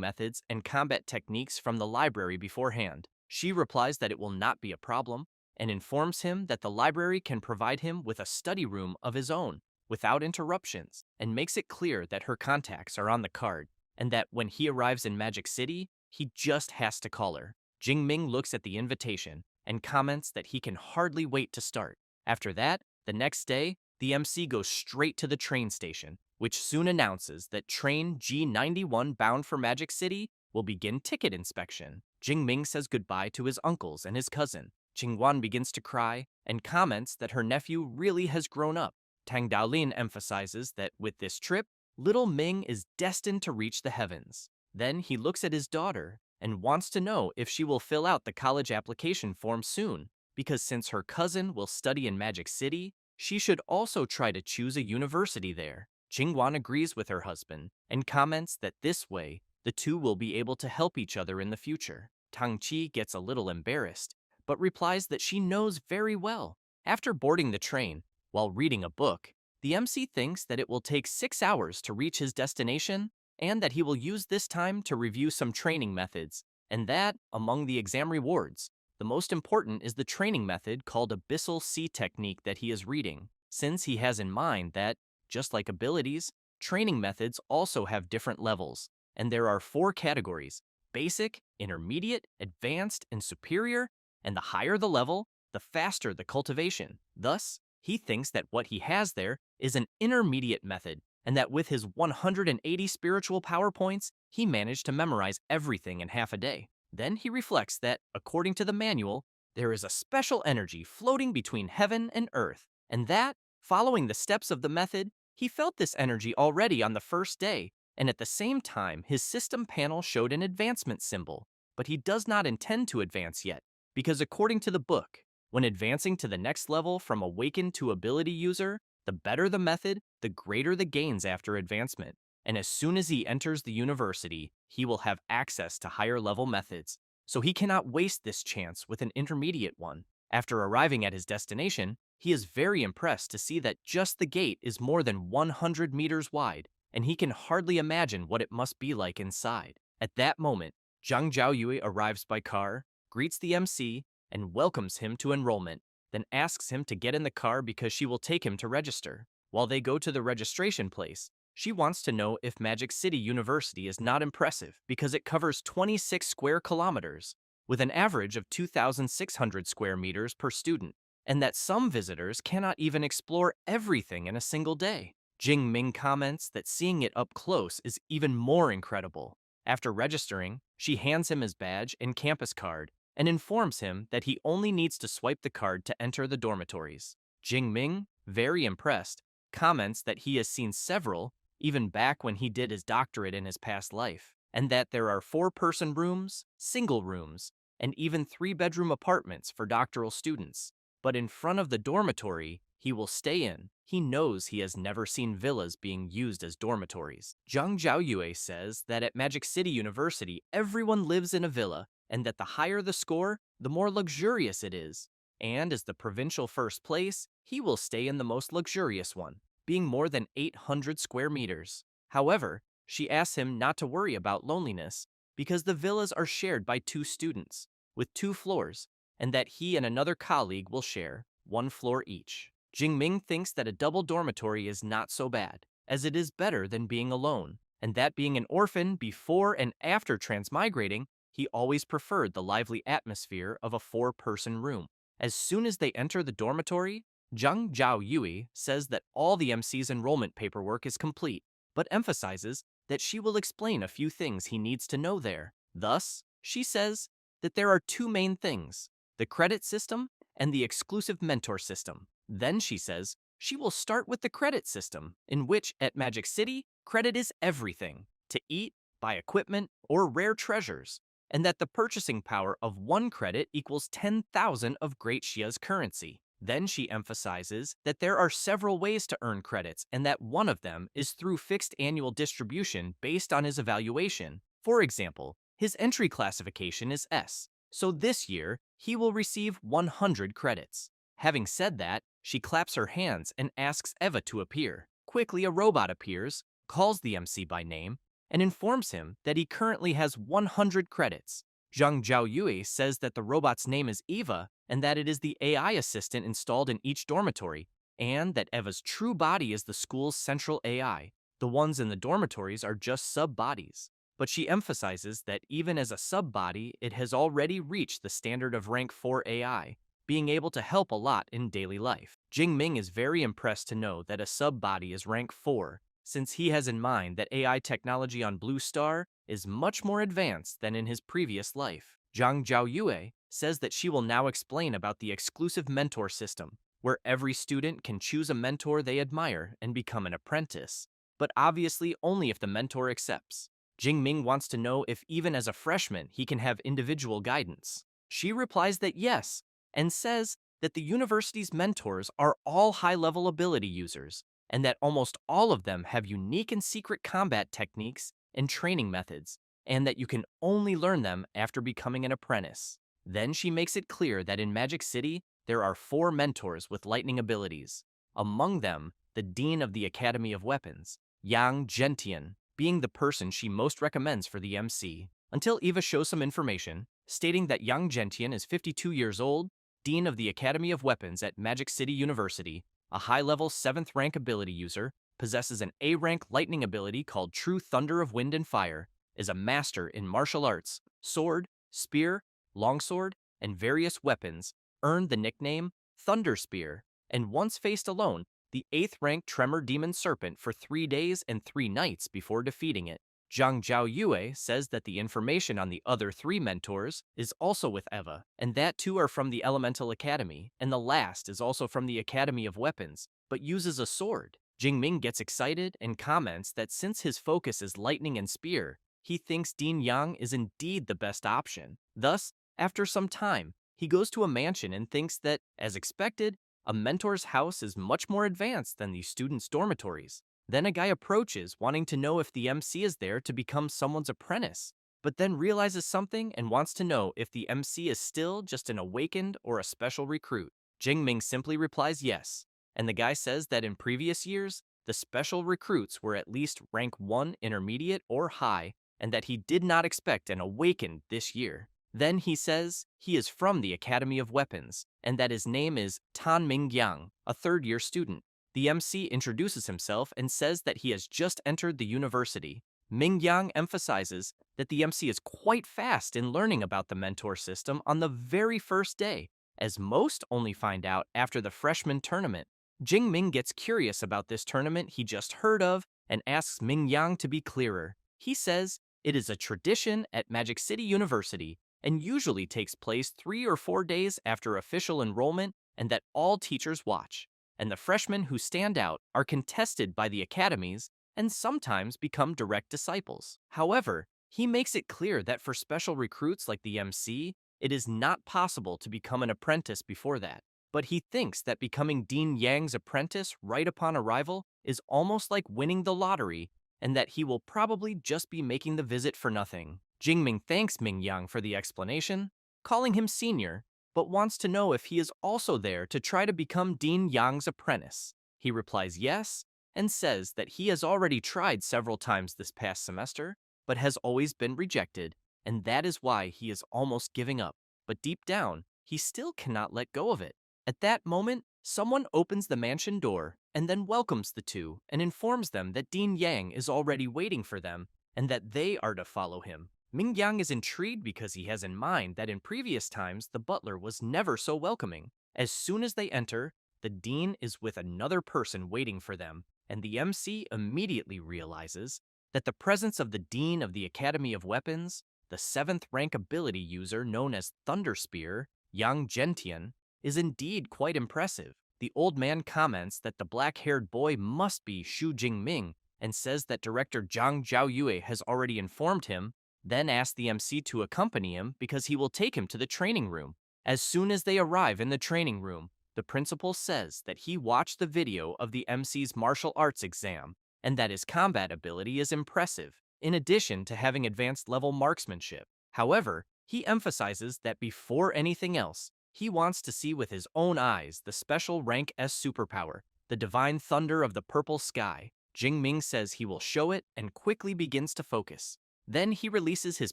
methods and combat techniques from the library beforehand. She replies that it will not be a problem, and informs him that the library can provide him with a study room of his own, without interruptions, and makes it clear that her contacts are on the card, and that when he arrives in Magic City, he just has to call her. Jingming looks at the invitation and comments that he can hardly wait to start. After that, the next day, the MC goes straight to the train station, which soon announces that train G91 bound for Magic City will begin ticket inspection. Jingming says goodbye to his uncles and his cousin. Qingguan begins to cry and comments that her nephew really has grown up. Tang Daolin emphasizes that with this trip, little Ming is destined to reach the heavens. Then he looks at his daughter and wants to know if she will fill out the college application form soon, because since her cousin will study in Magic City, she should also try to choose a university there. Jingwan agrees with her husband and comments that this way, the two will be able to help each other in the future. Tang Chi gets a little embarrassed, but replies that she knows very well. After boarding the train, while reading a book, the MC thinks that it will take 6 hours to reach his destination and that he will use this time to review some training methods, and that, among the exam rewards, the most important is the training method called Abyssal Sea Technique that he is reading, since he has in mind that, just like abilities, training methods also have different levels, and there are 4 categories: basic, intermediate, advanced, and superior, and the higher the level, the faster the cultivation. Thus, he thinks that what he has there is an intermediate method, and that with his 180 spiritual power points, he managed to memorize everything in half a day. Then he reflects that, according to the manual, there is a special energy floating between heaven and earth, and that, following the steps of the method, he felt this energy already on the first day, and at the same time his system panel showed an advancement symbol, but he does not intend to advance yet, because according to the book, when advancing to the next level from awakened to ability user, the better the method, the greater the gains after advancement, and as soon as he enters the university, he will have access to higher level methods, so he cannot waste this chance with an intermediate one. After arriving at his destination, he is very impressed to see that just the gate is more than 100 meters wide, and he can hardly imagine what it must be like inside. At that moment, Zhang Zhaoyue arrives by car, greets the MC, and welcomes him to enrollment, then asks him to get in the car because she will take him to register. While they go to the registration place, she wants to know if Magic City University is not impressive because it covers 26 square kilometers, with an average of 2,600 square meters per student, and that some visitors cannot even explore everything in a single day. Jing Ming comments that seeing it up close is even more incredible. After registering, she hands him his badge and campus card and informs him that he only needs to swipe the card to enter the dormitories. Jing Ming, very impressed, comments that he has seen several, even back when he did his doctorate in his past life, and that there are 4-person rooms, single rooms, and even 3-bedroom apartments for doctoral students. But in front of the dormitory he will stay in, he knows he has never seen villas being used as dormitories. Zhang Zhaoyue says that at Magic City University everyone lives in a villa, and that the higher the score, the more luxurious it is. And as the provincial first place, he will stay in the most luxurious one, being more than 800 square meters. However, she asks him not to worry about loneliness, because the villas are shared by 2 students, with 2 floors, and that he and another colleague will share 1 floor each. Jingming thinks that a double dormitory is not so bad, as it is better than being alone, and that being an orphan before and after transmigrating, he always preferred the lively atmosphere of a 4-person room. As soon as they enter the dormitory, Zhang Zhaoyue says that all the MC's enrollment paperwork is complete, but emphasizes that she will explain a few things he needs to know there. Thus, she says that there are 2 main things: the credit system and the exclusive mentor system. Then she says she will start with the credit system, in which, at Magic City, credit is everything: to eat, buy equipment, or rare treasures, and that the purchasing power of 1 credit equals 10,000 of Great Xia's currency. Then she emphasizes that there are several ways to earn credits, and that one of them is through fixed annual distribution based on his evaluation. For example, his entry classification is S, so this year he will receive 100 credits. Having said that, she claps her hands and asks Eva to appear. Quickly, a robot appears, calls the MC by name, and informs him that he currently has 100 credits. Zhang Zhaoyue says that the robot's name is Eva and that it is the AI assistant installed in each dormitory, and that Eva's true body is the school's central AI. The ones in the dormitories are just sub-bodies. But she emphasizes that even as a sub-body, it has already reached the standard of rank 4 AI, being able to help a lot in daily life. Jingming is very impressed to know that a sub-body is rank 4, since he has in mind that AI technology on Blue Star is much more advanced than in his previous life. Zhang Zhaoyue says that she will now explain about the exclusive mentor system, where every student can choose a mentor they admire and become an apprentice. but obviously only if the mentor accepts. Jingming wants to know if even as a freshman he can have individual guidance. She replies that yes, and says that the university's mentors are all high-level ability users, and that almost all of them have unique and secret combat techniques and training methods, and that you can only learn them after becoming an apprentice. Then she makes it clear that in Magic City, there are 4 mentors with lightning abilities. Among them, the Dean of the Academy of Weapons, Yang Gentian, being the person she most recommends for the MC. Until Eva shows some information, stating that Yang Gentian is 52 years old, Dean of the Academy of Weapons at Magic City University, a high-level 7th rank ability user, possesses an A-rank lightning ability called True Thunder of Wind and Fire, is a master in martial arts, sword, spear, longsword, and various weapons, earned the nickname Thunder Spear, and once faced alone the 8th rank Tremor Demon Serpent for 3 days and 3 nights before defeating it. Zhang Zhaoyue says that the information on the other 3 mentors is also with Eva, and that 2 are from the Elemental Academy, and the last is also from the Academy of Weapons, but uses a sword. Jingming gets excited and comments that since his focus is lightning and spear, he thinks Dean Yang is indeed the best option. Thus, after some time, he goes to a mansion and thinks that, as expected, a mentor's house is much more advanced than the students' dormitories. Then a guy approaches, wanting to know if the MC is there to become someone's apprentice, but then realizes something and wants to know if the MC is still just an awakened or a special recruit. Jingming simply replies yes, and the guy says that in previous years, the special recruits were at least rank 1 intermediate or high, and that he did not expect an awakened this year. Then he says he is from the Academy of Weapons, and that his name is Tan Mingyang, a 3rd-year student. The MC introduces himself and says that he has just entered the university. Mingyang emphasizes that the MC is quite fast in learning about the mentor system on the very first day, as most only find out after the freshman tournament. Jingming gets curious about this tournament he just heard of and asks Mingyang to be clearer. He says it is a tradition at Magic City University and usually takes place 3 or 4 days after official enrollment, and that all teachers watch, and the freshmen who stand out are contested by the academies and sometimes become direct disciples. However, he makes it clear that for special recruits like the MC, it is not possible to become an apprentice before that. But he thinks that becoming Dean Yang's apprentice right upon arrival is almost like winning the lottery, and that he will probably just be making the visit for nothing. Jingming thanks Mingyang for the explanation, calling him senior, but wants to know if he is also there to try to become Dean Yang's apprentice. He replies yes, and says that he has already tried several times this past semester, but has always been rejected, and that is why he is almost giving up. But deep down, he still cannot let go of it. At that moment, someone opens the mansion door and then welcomes the 2 and informs them that Dean Yang is already waiting for them and that they are to follow him. Mingyang is intrigued because he has in mind that in previous times the butler was never so welcoming. As soon as they enter, the dean is with another person waiting for them, and the MC immediately realizes that the presence of the Dean of the Academy of Weapons, the 7th rank ability user known as Thunder Spear, Yang Gentian, is indeed quite impressive. The old man comments that the black-haired boy must be Xu Jingming and says that director Zhang Zhaoyue has already informed him, then asks the MC to accompany him because he will take him to the training room. As soon as they arrive in the training room, the principal says that he watched the video of the MC's martial arts exam and that his combat ability is impressive, in addition to having advanced level marksmanship. However, he emphasizes that before anything else, he wants to see with his own eyes the special rank S superpower, the divine thunder of the purple sky. Jingming says he will show it and quickly begins to focus. Then he releases his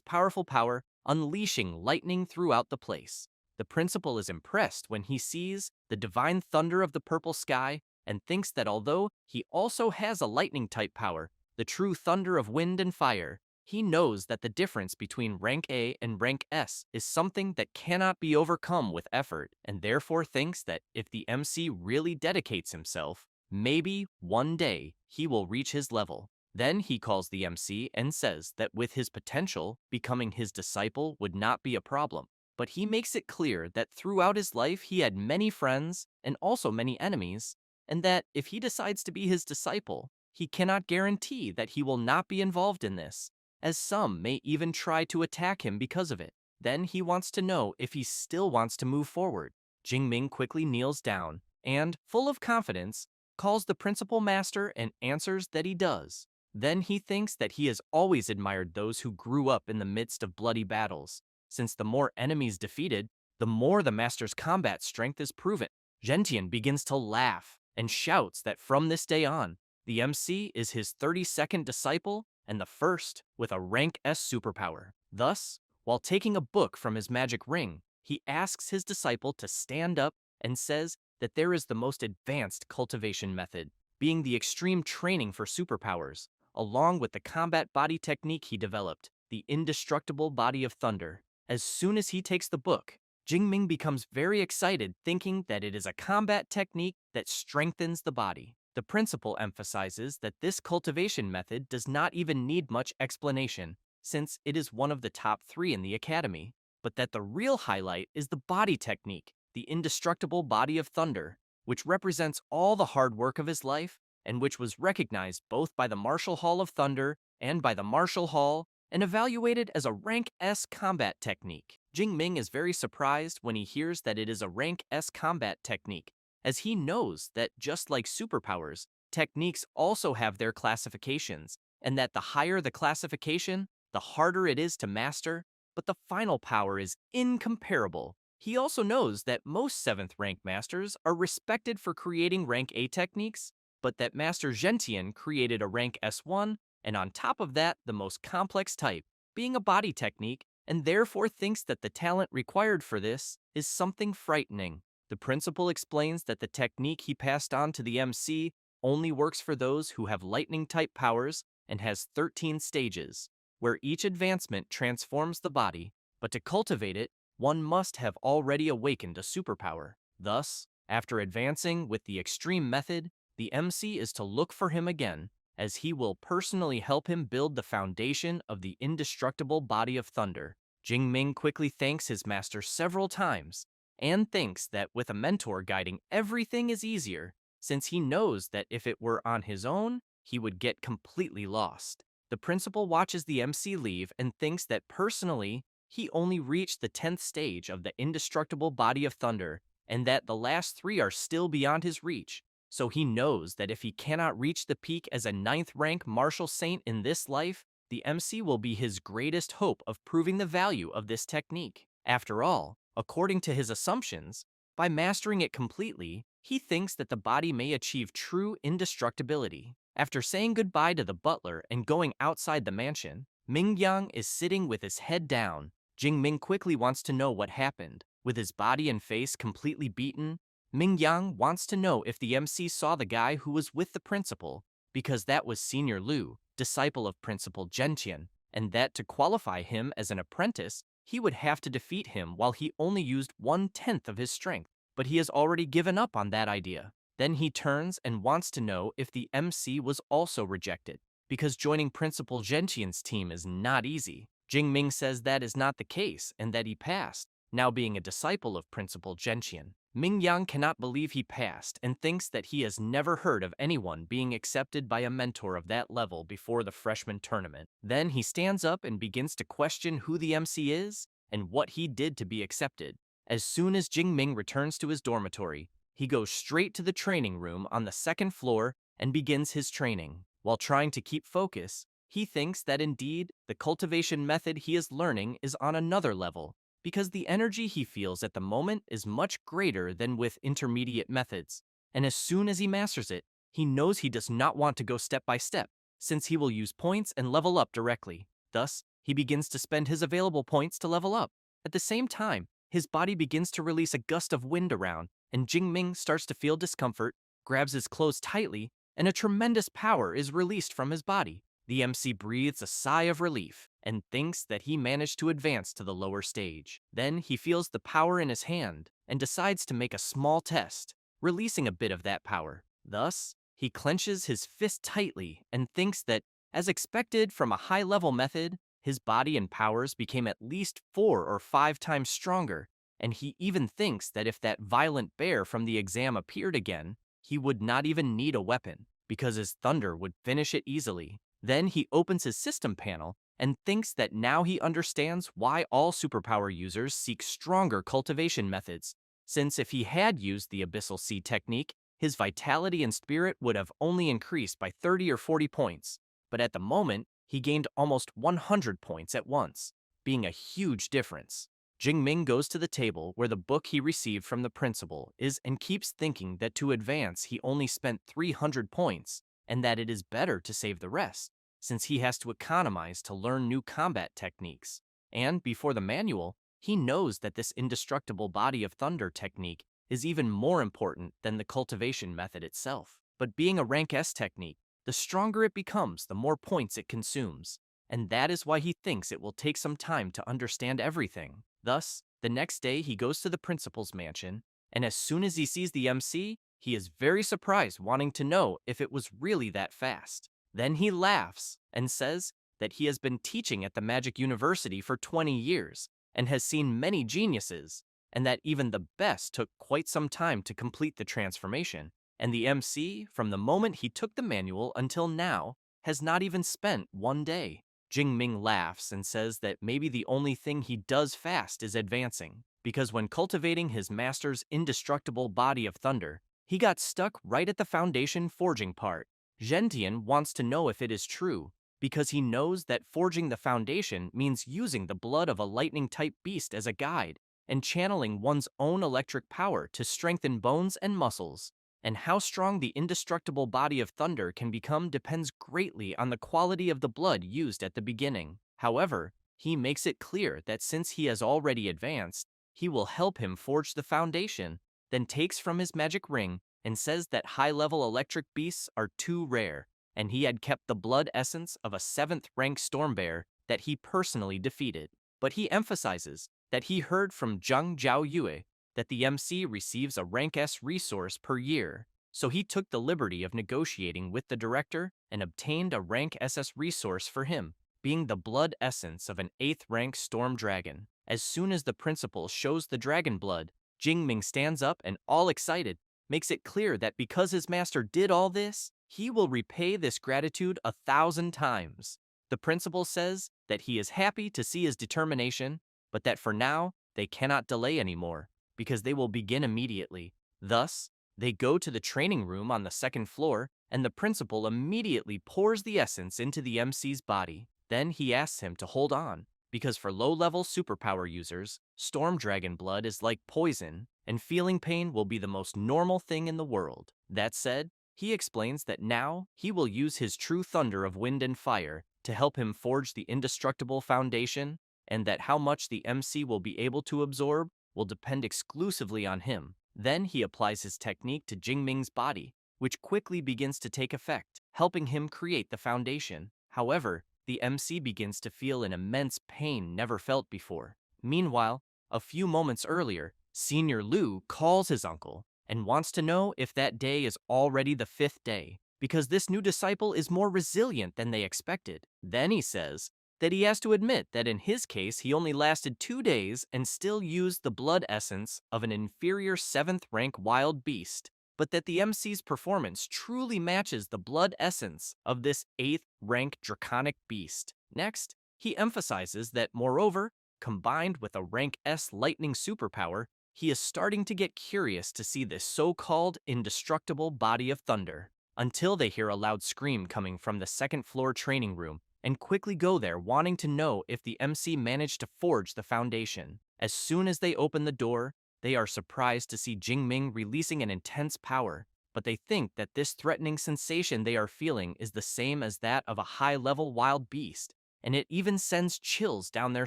powerful power, unleashing lightning throughout the place. The principal is impressed when he sees the divine thunder of the purple sky and thinks that although he also has a lightning-type power, the true thunder of wind and fire, he knows that the difference between rank A and rank S is something that cannot be overcome with effort, and therefore thinks that if the MC really dedicates himself, maybe one day he will reach his level. Then he calls the MC and says that with his potential, becoming his disciple would not be a problem. But he makes it clear that throughout his life he had many friends and also many enemies, and that if he decides to be his disciple, he cannot guarantee that he will not be involved in this, as some may even try to attack him because of it. Then he wants to know if he still wants to move forward. Jingming quickly kneels down and, full of confidence, calls the principal master and answers that he does. Then he thinks that he has always admired those who grew up in the midst of bloody battles, since the more enemies defeated, the more the master's combat strength is proven. Gentian begins to laugh and shouts that from this day on, the MC is his 32nd disciple and the first with a rank S superpower. Thus, while taking a book from his magic ring, he asks his disciple to stand up and says that there is the most advanced cultivation method, being the extreme training for superpowers, along with the combat body technique he developed, the indestructible body of thunder. As soon as he takes the book, Jingming becomes very excited, thinking that it is a combat technique that strengthens the body. The principal emphasizes that this cultivation method does not even need much explanation, since it is one of the top 3 in the academy, but that the real highlight is the body technique, the indestructible body of thunder, which represents all the hard work of his life and which was recognized both by the Martial Hall of Thunder and by the Martial Hall and evaluated as a rank S combat technique. Jingming is very surprised when he hears that it is a rank S combat technique, as he knows that just like superpowers, techniques also have their classifications, and that the higher the classification, the harder it is to master, but the final power is incomparable. He also knows that most 7th rank masters are respected for creating rank A techniques, but that Master Gentian created a rank S1, and on top of that, the most complex type, being a body technique, and therefore thinks that the talent required for this is something frightening. The principal explains that the technique he passed on to the MC only works for those who have lightning-type powers and has 13 stages, where each advancement transforms the body, but to cultivate it, one must have already awakened a superpower. Thus, after advancing with the extreme method, the MC is to look for him again, as he will personally help him build the foundation of the indestructible body of thunder. Jingming quickly thanks his master several times, and thinks that with a mentor guiding, everything is easier, since he knows that if it were on his own, he would get completely lost. The principal watches the MC leave and thinks that personally, he only reached the 10th stage of the indestructible body of thunder, and that the last 3 are still beyond his reach. So he knows that if he cannot reach the peak as a 9th rank martial saint in this life, the MC will be his greatest hope of proving the value of this technique. After all, according to his assumptions, by mastering it completely, he thinks that the body may achieve true indestructibility. After saying goodbye to the butler and going outside the mansion, Mingyang is sitting with his head down. Jingming quickly wants to know what happened. With his body and face completely beaten, Mingyang wants to know if the MC saw the guy who was with the principal, because that was Senior Liu, disciple of Principal Gentian, and that to qualify him as an apprentice, he would have to defeat him while he only used 1/10 of his strength. But he has already given up on that idea. Then he turns and wants to know if the MC was also rejected, because joining Principal Gentian's team is not easy. Jingming says that is not the case and that he passed, now being a disciple of Principal Gentian. Mingyang cannot believe he passed and thinks that he has never heard of anyone being accepted by a mentor of that level before the freshman tournament. Then he stands up and begins to question who the MC is and what he did to be accepted. As soon as Jingming returns to his dormitory, he goes straight to the training room on the 2nd floor and begins his training. While trying to keep focus, he thinks that indeed the cultivation method he is learning is on another level, because the energy he feels at the moment is much greater than with intermediate methods, and as soon as he masters it, he knows he does not want to go step by step, since he will use points and level up directly. Thus, he begins to spend his available points to level up. At the same time, his body begins to release a gust of wind around, and Jingming starts to feel discomfort, grabs his clothes tightly, and a tremendous power is released from his body. The MC breathes a sigh of relief and thinks that he managed to advance to the lower stage. Then he feels the power in his hand and decides to make a small test, releasing a bit of that power. Thus, he clenches his fist tightly and thinks that, as expected from a high-level method, his body and powers became at least 4 or 5 times stronger, and he even thinks that if that violent bear from the exam appeared again, he would not even need a weapon. because his thunder would finish it easily. Then he opens his system panel and thinks that now he understands why all superpower users seek stronger cultivation methods, since if he had used the Abyssal Seed technique, his vitality and spirit would have only increased by 30 or 40 points, but at the moment, he gained almost 100 points at once, being a huge difference. Jingming goes to the table where the book he received from the principal is and keeps thinking that to advance he only spent 300 points, and that it is better to save the rest, since he has to economize to learn new combat techniques. And before the manual, he knows that this indestructible body of thunder technique is even more important than the cultivation method itself. But being a rank S technique, the stronger it becomes, the more points it consumes, and that is why he thinks it will take some time to understand everything. Thus, the next day he goes to the principal's mansion, and as soon as he sees the MC, he is very surprised, wanting to know if it was really that fast. Then he laughs and says that he has been teaching at the Magic University for 20 years and has seen many geniuses, and that even the best took quite some time to complete the transformation. And the MC, from the moment he took the manual until now, has not even spent one day. Jingming laughs and says that maybe the only thing he does fast is advancing, because when cultivating his master's indestructible body of thunder, he got stuck right at the foundation forging part. Gentian wants to know if it is true, because he knows that forging the foundation means using the blood of a lightning-type beast as a guide, and channeling one's own electric power to strengthen bones and muscles. And how strong the indestructible body of thunder can become depends greatly on the quality of the blood used at the beginning. However, he makes it clear that since he has already advanced, he will help him forge the foundation, then takes from his magic ring and says that high-level electric beasts are too rare, and he had kept the blood essence of a 7th-rank storm bear that he personally defeated. But he emphasizes that he heard from Zhang Zhaoyue that the MC receives a rank S resource per year, so he took the liberty of negotiating with the director and obtained a rank SS resource for him, being the blood essence of an 8th-rank storm dragon. As soon as the principal shows the dragon blood, Jingming stands up and, all excited, makes it clear that because his master did all this, he will repay this gratitude 1,000 times. The principal says that he is happy to see his determination, but that for now, they cannot delay anymore, because they will begin immediately. Thus, they go to the training room on the 2nd floor, and the principal immediately pours the essence into the MC's body. Then he asks him to hold on, because for low-level superpower users, storm dragon blood is like poison, and feeling pain will be the most normal thing in the world. That said, he explains that now he will use his true thunder of wind and fire to help him forge the indestructible foundation, and that how much the MC will be able to absorb will depend exclusively on him. Then he applies his technique to Jingming's body, which quickly begins to take effect, helping him create the foundation. However, the MC begins to feel an immense pain never felt before. Meanwhile, a few moments earlier, Senior Liu calls his uncle and wants to know if that day is already the 5th day, because this new disciple is more resilient than they expected. Then he says that he has to admit that in his case he only lasted 2 days and still used the blood essence of an inferior 7th-rank wild beast, but that the MC's performance truly matches the blood essence of this 8th-rank draconic beast. Next, he emphasizes that, moreover, combined with a rank S lightning superpower, he is starting to get curious to see this so-called indestructible body of thunder, until they hear a loud scream coming from the 2nd floor training room and quickly go there wanting to know if the MC managed to forge the foundation. As soon as they open the door, they are surprised to see Jingming releasing an intense power, but they think that this threatening sensation they are feeling is the same as that of a high-level wild beast, and it even sends chills down their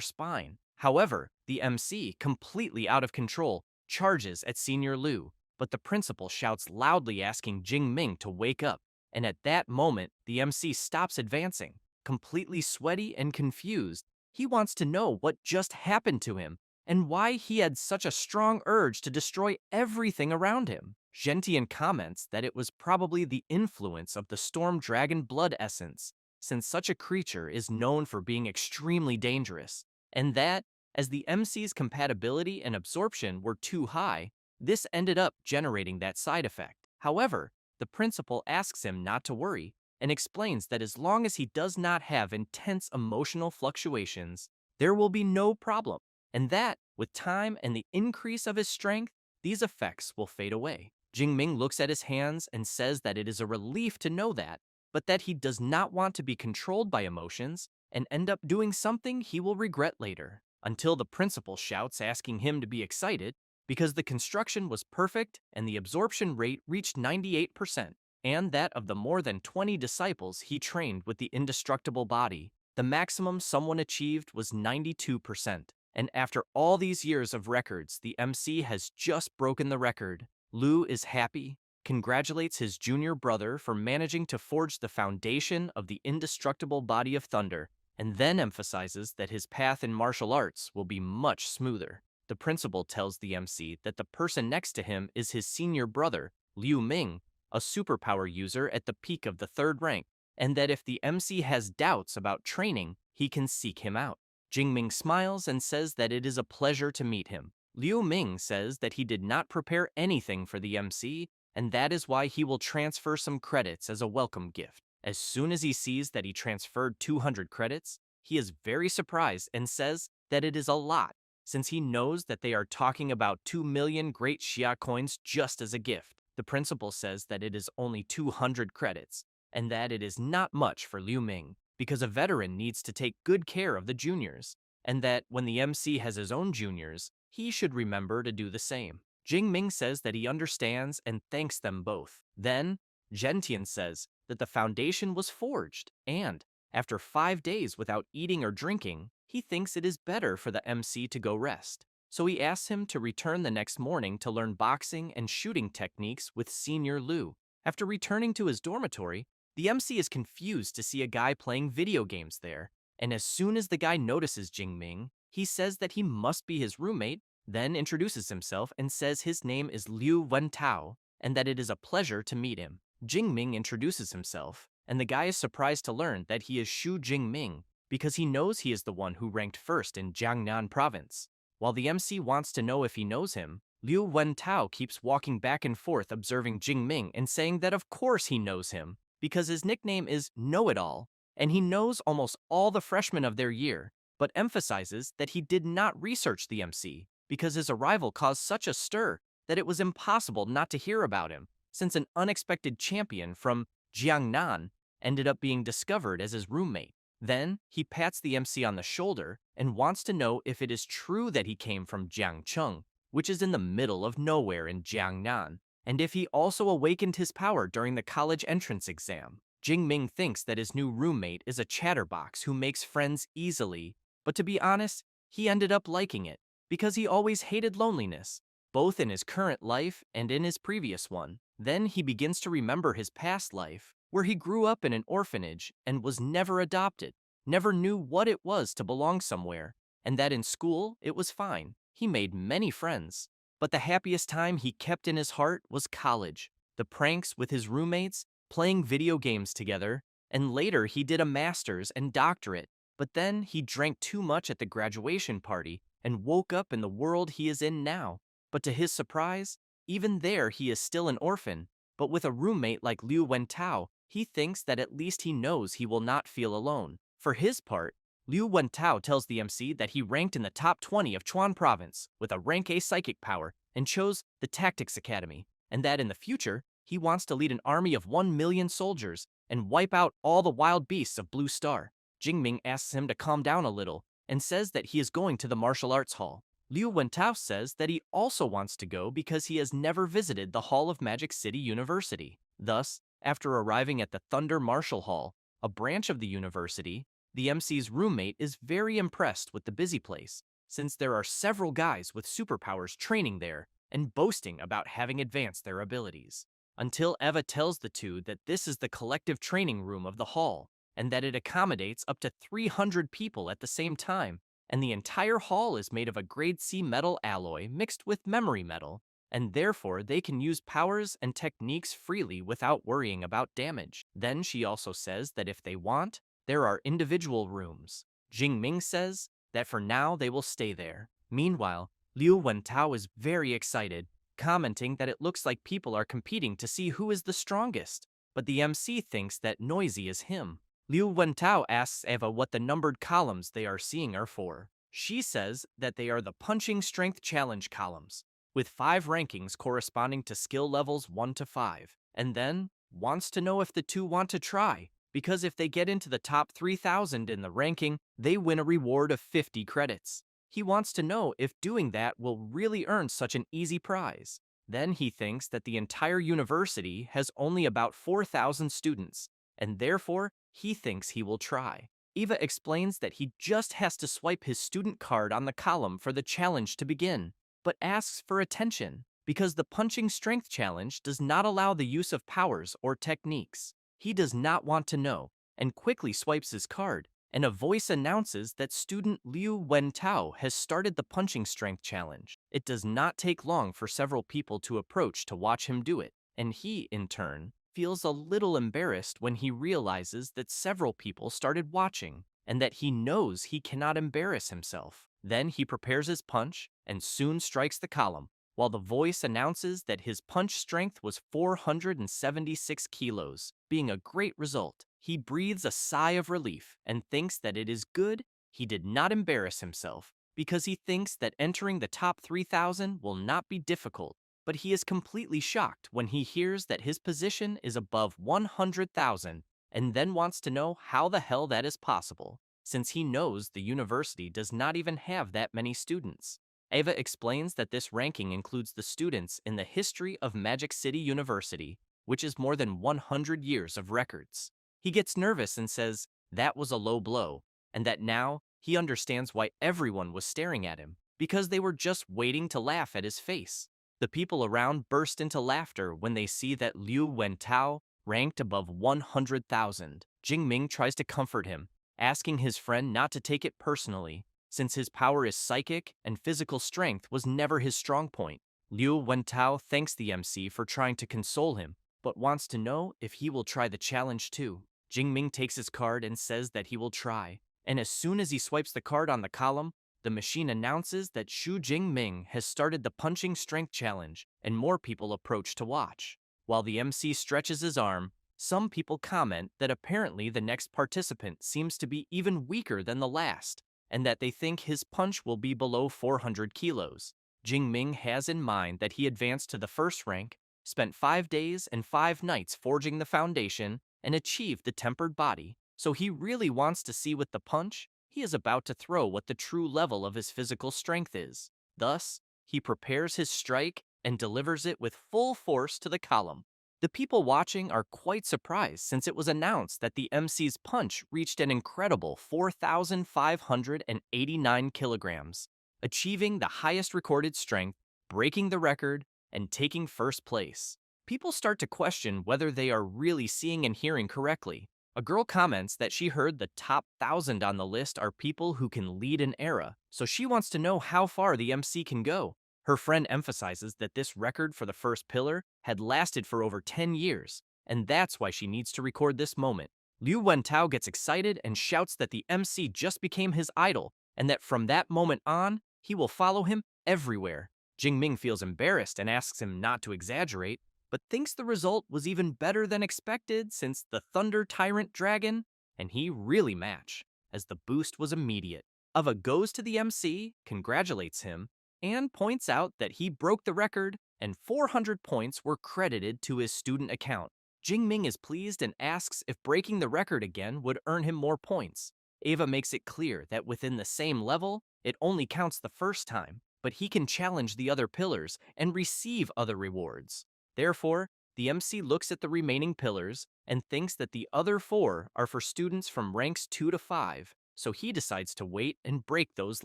spine. However, the MC, completely out of control, charges at Senior Liu, but the principal shouts loudly asking Jingming to wake up, and at that moment, the MC stops advancing. Completely sweaty and confused, he wants to know what just happened to him and why he had such a strong urge to destroy everything around him. Gentian comments that it was probably the influence of the storm dragon blood essence, since such a creature is known for being extremely dangerous, and that, as the MC's compatibility and absorption were too high, this ended up generating that side effect. However, the principal asks him not to worry and explains that as long as he does not have intense emotional fluctuations, there will be no problem, and that, with time and the increase of his strength, these effects will fade away. Jingming looks at his hands and says that it is a relief to know that, but that he does not want to be controlled by emotions and end up doing something he will regret later. Until the principal shouts asking him to be excited because the construction was perfect and the absorption rate reached 98%, and that of the more than 20 disciples he trained with the indestructible body, the maximum someone achieved was 92%. And after all these years of records, the MC has just broken the record. Liu is happy, congratulates his junior brother for managing to forge the foundation of the indestructible body of thunder, and then emphasizes that his path in martial arts will be much smoother. The principal tells the MC that the person next to him is his senior brother, Liu Ming, a superpower user at the peak of the third rank, and that if the MC has doubts about training, he can seek him out. Jingming smiles and says that it is a pleasure to meet him. Liu Ming says that he did not prepare anything for the MC, and that is why he will transfer some credits as a welcome gift. As soon as he sees that he transferred 200 credits, he is very surprised and says that it is a lot, since he knows that they are talking about 2 million great Xia coins just as a gift. The principal says that it is only 200 credits, and that it is not much for Liu Ming, because a veteran needs to take good care of the juniors, and that when the MC has his own juniors, he should remember to do the same. Jing Ming says that he understands and thanks them both. Then, Gentian says that the foundation was forged, and, after 5 days without eating or drinking, he thinks it is better for the MC to go rest. So he asks him to return the next morning to learn boxing and shooting techniques with Senior Liu. After returning to his dormitory, the MC is confused to see a guy playing video games there, and as soon as the guy notices Jing Ming, he says that he must be his roommate, then introduces himself and says his name is Liu Wentao, and that it is a pleasure to meet him. Jing Ming introduces himself, and the guy is surprised to learn that he is Xu Jingming, because he knows he is the one who ranked first in Jiangnan province. While the MC wants to know if he knows him, Liu Wentao keeps walking back and forth observing Jing Ming and saying that of course he knows him, because his nickname is Know-It-All, and he knows almost all the freshmen of their year, but emphasizes that he did not research the MC, because his arrival caused such a stir that it was impossible not to hear about him, since an unexpected champion from Jiangnan ended up being discovered as his roommate. Then, he pats the MC on the shoulder and wants to know if it is true that he came from Jiangcheng, which is in the middle of nowhere in Jiangnan, and if he also awakened his power during the college entrance exam. Jing Ming thinks that his new roommate is a chatterbox who makes friends easily, but to be honest, he ended up liking it, because he always hated loneliness, both in his current life and in his previous one. Then he begins to remember his past life, where he grew up in an orphanage and was never adopted, never knew what it was to belong somewhere, and that in school it was fine. He made many friends, but the happiest time he kept in his heart was college, the pranks with his roommates, playing video games together, and later he did a master's and doctorate, but then he drank too much at the graduation party and woke up in the world he is in now. But to his surprise, even there he is still an orphan, but with a roommate like Liu Wentao, he thinks that at least he knows he will not feel alone. For his part, Liu Wentao tells the MC that he ranked in the top 20 of Chuan province with a rank A psychic power and chose the Tactics Academy, and that in the future, he wants to lead an army of 1 million soldiers and wipe out all the wild beasts of Blue Star. Jingming asks him to calm down a little and says that he is going to the martial arts hall. Liu Wentao says that he also wants to go because he has never visited the Hall of Magic City University. Thus, after arriving at the Thunder Martial Hall, a branch of the university, the MC's roommate is very impressed with the busy place, since there are several guys with superpowers training there and boasting about having advanced their abilities. Until Eva tells the two that this is the collective training room of the hall, and that it accommodates up to 300 people at the same time, and the entire hall is made of a grade C metal alloy mixed with memory metal, and therefore they can use powers and techniques freely without worrying about damage. Then she also says that if they want, there are individual rooms. Jing Ming says that for now they will stay there. Meanwhile, Liu Wentao is very excited commenting that it looks like people are competing to see who is the strongest, but the MC thinks that Noisy is him. Liu Wentao asks Eva what the numbered columns they are seeing are for. She says that they are the punching strength challenge columns, with 5 rankings corresponding to skill levels 1 to 5, and then wants to know if the two want to try, because if they get into the top 3,000 in the ranking, they win a reward of 50 credits. He wants to know if doing that will really earn such an easy prize. Then he thinks that the entire university has only about 4,000 students, and therefore he thinks he will try. Eva explains that he just has to swipe his student card on the column for the challenge to begin, but asks for attention because the punching strength challenge does not allow the use of powers or techniques. He does not want to know and quickly swipes his card, and a voice announces that student Liu Wentao has started the punching strength challenge. It does not take long for several people to approach to watch him do it, and he, in turn, feels a little embarrassed when he realizes that several people started watching and that he knows he cannot embarrass himself. Then he prepares his punch and soon strikes the column, while the voice announces that his punch strength was 476 kilos, being a great result. He breathes a sigh of relief and thinks that it is good he did not embarrass himself, because he thinks that entering the top 3,000 will not be difficult. But he is completely shocked when he hears that his position is above 100,000 and then wants to know how the hell that is possible, since he knows the university does not even have that many students. Ava explains that this ranking includes the students in the history of Magic City University, which is more than 100 years of records. He gets nervous and says that was a low blow, and that now he understands why everyone was staring at him, because they were just waiting to laugh at his face. The people around burst into laughter when they see that Liu Wentao ranked above 100,000. Jingming tries to comfort him, asking his friend not to take it personally, since his power is psychic and physical strength was never his strong point. Liu Wentao thanks the MC for trying to console him, but wants to know if he will try the challenge too. Jingming takes his card and says that he will try, and as soon as he swipes the card on the column, the machine announces that Xu Jingming has started the punching strength challenge, and more people approach to watch. While the MC stretches his arm, some people comment that apparently the next participant seems to be even weaker than the last, and that they think his punch will be below 400 kilos. Jingming has in mind that he advanced to the first rank, spent 5 days and 5 nights forging the foundation, and achieved the tempered body, so he really wants to see with the punch he is about to throw what the true level of his physical strength is. Thus, he prepares his strike and delivers it with full force to the column. The people watching are quite surprised since it was announced that the MC's punch reached an incredible 4,589 kilograms, achieving the highest recorded strength, breaking the record, and taking first place. People start to question whether they are really seeing and hearing correctly. A girl comments that she heard the top 1,000 on the list are people who can lead an era, so she wants to know how far the MC can go. Her friend emphasizes that this record for the first pillar had lasted for over 10 years, and that's why she needs to record this moment. Liu Wentao gets excited and shouts that the MC just became his idol, and that from that moment on, he will follow him everywhere. Jingming feels embarrassed and asks him not to exaggerate, but thinks the result was even better than expected since the Thunder Tyrant Dragon and he really match, as the boost was immediate. Ava goes to the MC, congratulates him, and points out that he broke the record and 400 points were credited to his student account. Jingming is pleased and asks if breaking the record again would earn him more points. Ava makes it clear that within the same level, it only counts the first time, but he can challenge the other pillars and receive other rewards. Therefore, the MC looks at the remaining pillars and thinks that the other 4 are for students from ranks 2 to 5, so he decides to wait and break those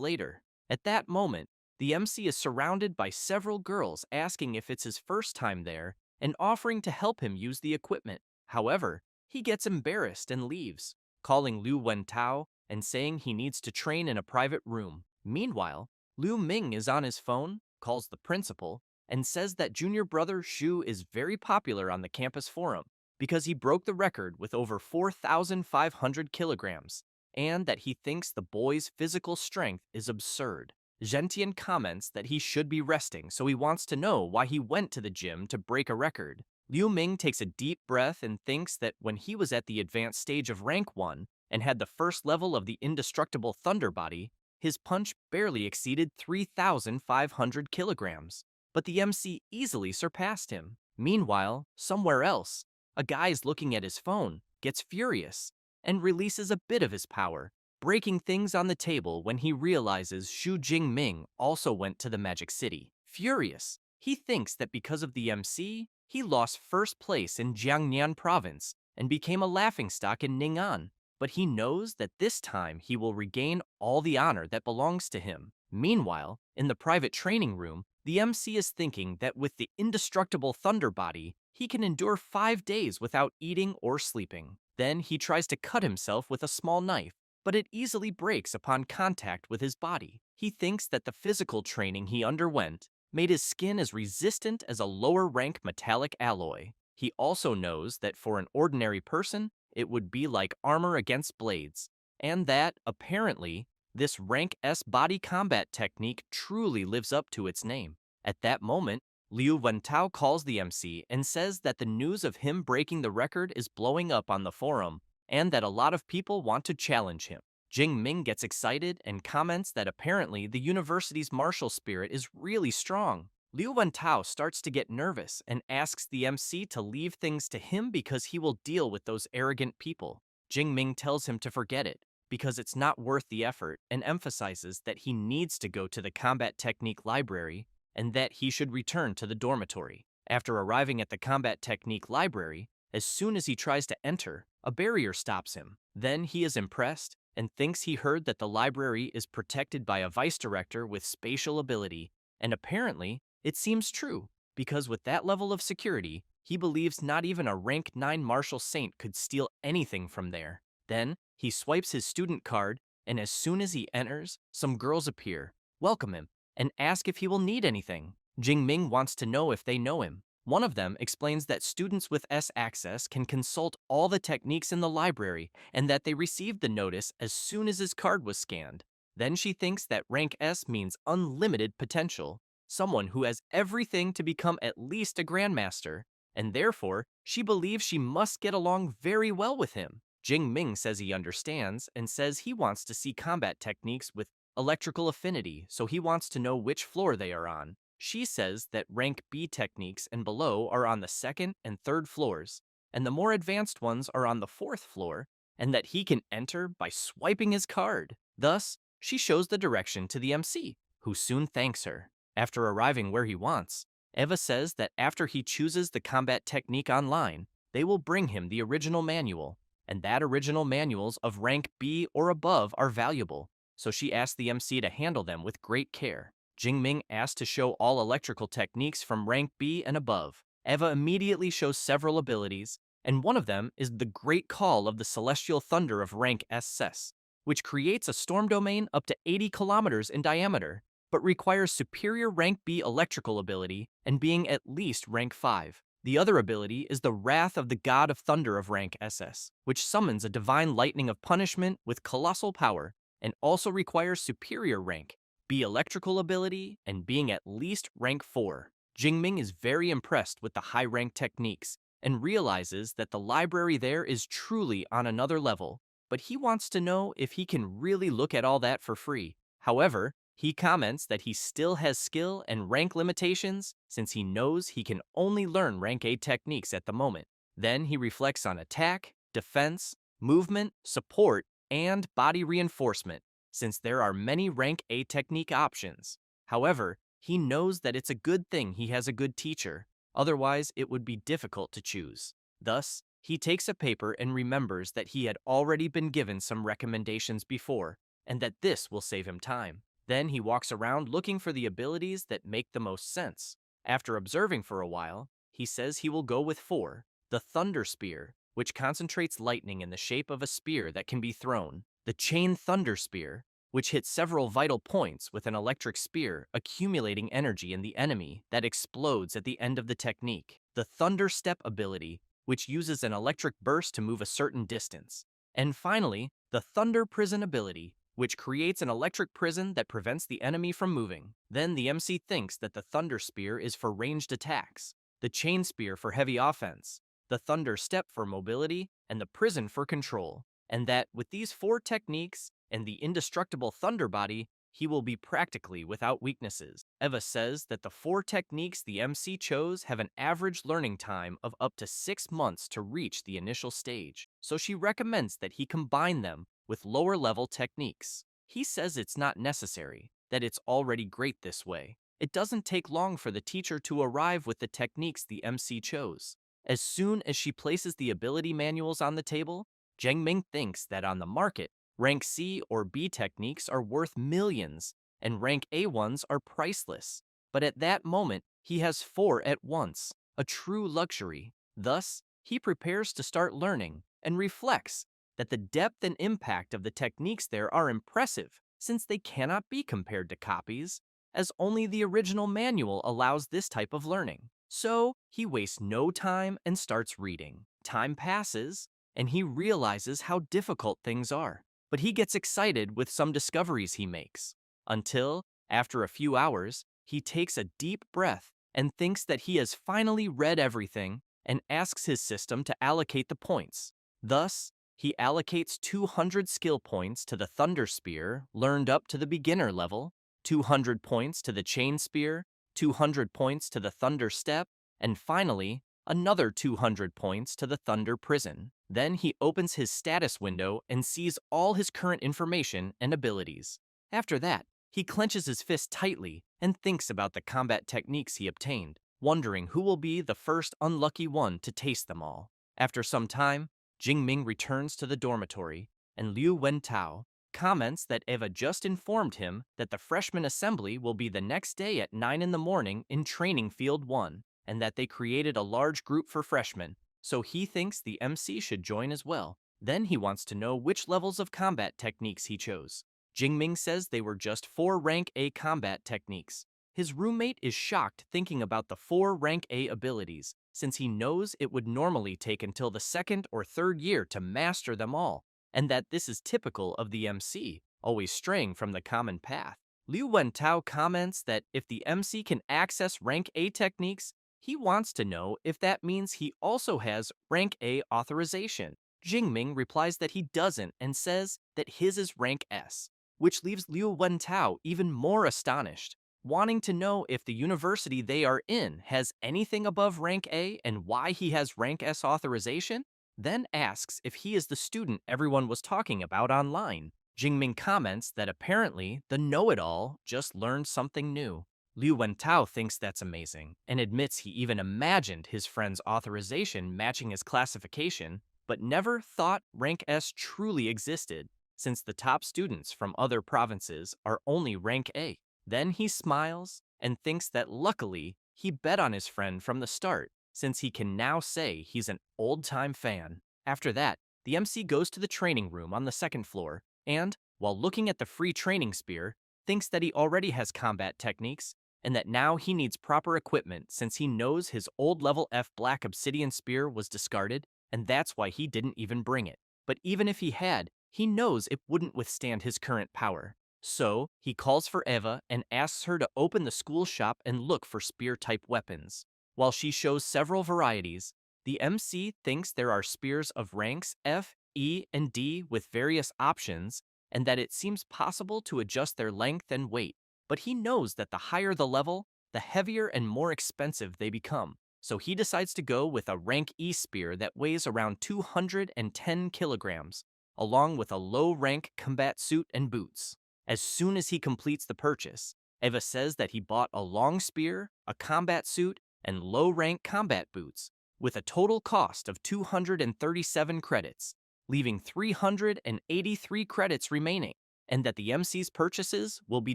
later. At that moment, the MC is surrounded by several girls asking if it's his first time there and offering to help him use the equipment. However, he gets embarrassed and leaves, calling Liu Wentao and saying he needs to train in a private room. Meanwhile, Liu Ming is on his phone, calls the principal, and says that junior brother Xu is very popular on the campus forum because he broke the record with over 4,500 kilograms, and that he thinks the boy's physical strength is absurd. Gentian comments that he should be resting, so he wants to know why he went to the gym to break a record. Liu Ming takes a deep breath and thinks that when he was at the advanced stage of rank 1 and had the first level of the indestructible thunder body, his punch barely exceeded 3,500 kilograms. But the MC easily surpassed him. Meanwhile, somewhere else, a guy's looking at his phone, gets furious, and releases a bit of his power, breaking things on the table when he realizes Xu Jingming also went to the Magic City. Furious, he thinks that because of the MC, he lost first place in Jiangnan province and became a laughingstock in Ning'an. But he knows that this time he will regain all the honor that belongs to him. Meanwhile, in the private training room, the MC is thinking that with the indestructible thunder body, he can endure 5 days without eating or sleeping. Then he tries to cut himself with a small knife, but it easily breaks upon contact with his body. He thinks that the physical training he underwent made his skin as resistant as a lower-rank metallic alloy. He also knows that for an ordinary person, it would be like armor against blades, and that, apparently, this rank S body combat technique truly lives up to its name. At that moment, Liu Wentao calls the MC and says that the news of him breaking the record is blowing up on the forum, and that a lot of people want to challenge him. Jing Ming gets excited and comments that apparently the university's martial spirit is really strong. Liu Wentao starts to get nervous and asks the MC to leave things to him because he will deal with those arrogant people. Jing Ming tells him to forget it, because it's not worth the effort, and emphasizes that he needs to go to the combat technique library and that he should return to the dormitory. After arriving at the combat technique library, as soon as he tries to enter, a barrier stops him. Then he is impressed and thinks he heard that the library is protected by a vice director with spatial ability, and apparently, it seems true, because with that level of security, he believes not even a rank 9 martial saint could steal anything from there. Then, he swipes his student card, and as soon as he enters, some girls appear, welcome him, and ask if he will need anything. Jing Ming wants to know if they know him. One of them explains that students with S access can consult all the techniques in the library and that they received the notice as soon as his card was scanned. Then she thinks that rank S means unlimited potential, someone who has everything to become at least a grandmaster, and therefore she believes she must get along very well with him. Jing Ming says he understands and says he wants to see combat techniques with electrical affinity, so he wants to know which floor they are on. She says that rank B techniques and below are on the second and third floors, and the more advanced ones are on the fourth floor, and that he can enter by swiping his card. Thus, she shows the direction to the MC, who soon thanks her. After arriving where he wants, Eva says that after he chooses the combat technique online, they will bring him the original manual, and that original manuals of rank B or above are valuable, so she asks the MC to handle them with great care. Jing Ming asked to show all electrical techniques from rank B and above. Eva immediately shows several abilities, and one of them is the Great Call of the Celestial Thunder of rank SS, which creates a storm domain up to 80 kilometers in diameter, but requires superior rank B electrical ability and being at least rank 5. The other ability is the Wrath of the God of Thunder of rank SS, which summons a divine lightning of punishment with colossal power, and also requires superior rank B electrical ability, and being at least rank 4. Jingming is very impressed with the high rank techniques and realizes that the library there is truly on another level, but he wants to know if he can really look at all that for free. However, he comments that he still has skill and rank limitations since he knows he can only learn rank A techniques at the moment. Then he reflects on attack, defense, movement, support, and body reinforcement, since there are many rank A technique options. However, he knows that it's a good thing he has a good teacher, otherwise it would be difficult to choose. Thus, he takes a paper and remembers that he had already been given some recommendations before, and that this will save him time. Then he walks around looking for the abilities that make the most sense. After observing for a while, he says he will go with 4, the Thunder Spear, which concentrates lightning in the shape of a spear that can be thrown, the Chain Thunder Spear, which hits several vital points with an electric spear accumulating energy in the enemy that explodes at the end of the technique, the Thunder Step ability, which uses an electric burst to move a certain distance, and finally, the Thunder Prison ability, which creates an electric prison that prevents the enemy from moving. Then the MC thinks that the Thunder Spear is for ranged attacks, the Chain Spear for heavy offense, the Thunder Step for mobility, and the Prison for control. And that with these 4 techniques and the indestructible Thunder Body, he will be practically without weaknesses. Eva says that the 4 techniques the MC chose have an average learning time of up to 6 months to reach the initial stage, so she recommends that he combine them with lower-level techniques. He says it's not necessary, that it's already great this way. It doesn't take long for the teacher to arrive with the techniques the MC chose. As soon as she places the ability manuals on the table, Jingming thinks that on the market, rank C or B techniques are worth millions, and rank A ones are priceless. But at that moment, he has 4 at once, a true luxury. Thus, he prepares to start learning and reflects that the depth and impact of the techniques there are impressive, since they cannot be compared to copies, as only the original manual allows this type of learning. So, he wastes no time and starts reading. Time passes, and he realizes how difficult things are. But he gets excited with some discoveries he makes, until, after a few hours, he takes a deep breath and thinks that he has finally read everything and asks his system to allocate the points. Thus, he allocates 200 skill points to the Thunder Spear, learned up to the beginner level, 200 points to the Chain Spear, 200 points to the Thunder Step, and finally, another 200 points to the Thunder Prison. Then he opens his status window and sees all his current information and abilities. After that, he clenches his fist tightly and thinks about the combat techniques he obtained, wondering who will be the first unlucky one to taste them all. After some time, Jingming returns to the dormitory, and Liu Wentao comments that Eva just informed him that the freshman assembly will be the next day at 9 in the morning in Training Field 1, and that they created a large group for freshmen, so he thinks the MC should join as well. Then he wants to know which levels of combat techniques he chose. Jingming says they were just 4 rank A combat techniques. His roommate is shocked thinking about the 4 rank A abilities, since he knows it would normally take until the 2nd or 3rd year to master them all, and that this is typical of the MC, always straying from the common path. Liu Wentao comments that if the MC can access rank A techniques, he wants to know if that means he also has rank A authorization. Jingming replies that he doesn't and says that his is rank S, which leaves Liu Wentao even more astonished, wanting to know if the university they are in has anything above rank A and why he has rank S authorization, then asks if he is the student everyone was talking about online. Jingming comments that apparently the know-it-all just learned something new. Liu Wentao thinks that's amazing and admits he even imagined his friend's authorization matching his classification, but never thought rank S truly existed, since the top students from other provinces are only rank A. Then he smiles and thinks that luckily he bet on his friend from the start, since he can now say he's an old-time fan. After that, the MC goes to the training room on the 2nd floor and, while looking at the free training spear, thinks that he already has combat techniques and that now he needs proper equipment since he knows his old level F black obsidian spear was discarded, and that's why he didn't even bring it. But even if he had, he knows it wouldn't withstand his current power. So, he calls for Eva and asks her to open the school shop and look for spear-type weapons. While she shows several varieties, the MC thinks there are spears of ranks F, E, and D with various options, and that it seems possible to adjust their length and weight. But he knows that the higher the level, the heavier and more expensive they become. So he decides to go with a rank E spear that weighs around 210 kilograms, along with a low-rank combat suit and boots. As soon as he completes the purchase, Eva says that he bought a long spear, a combat suit, and low-rank combat boots, with a total cost of 237 credits, leaving 383 credits remaining, and that the MC's purchases will be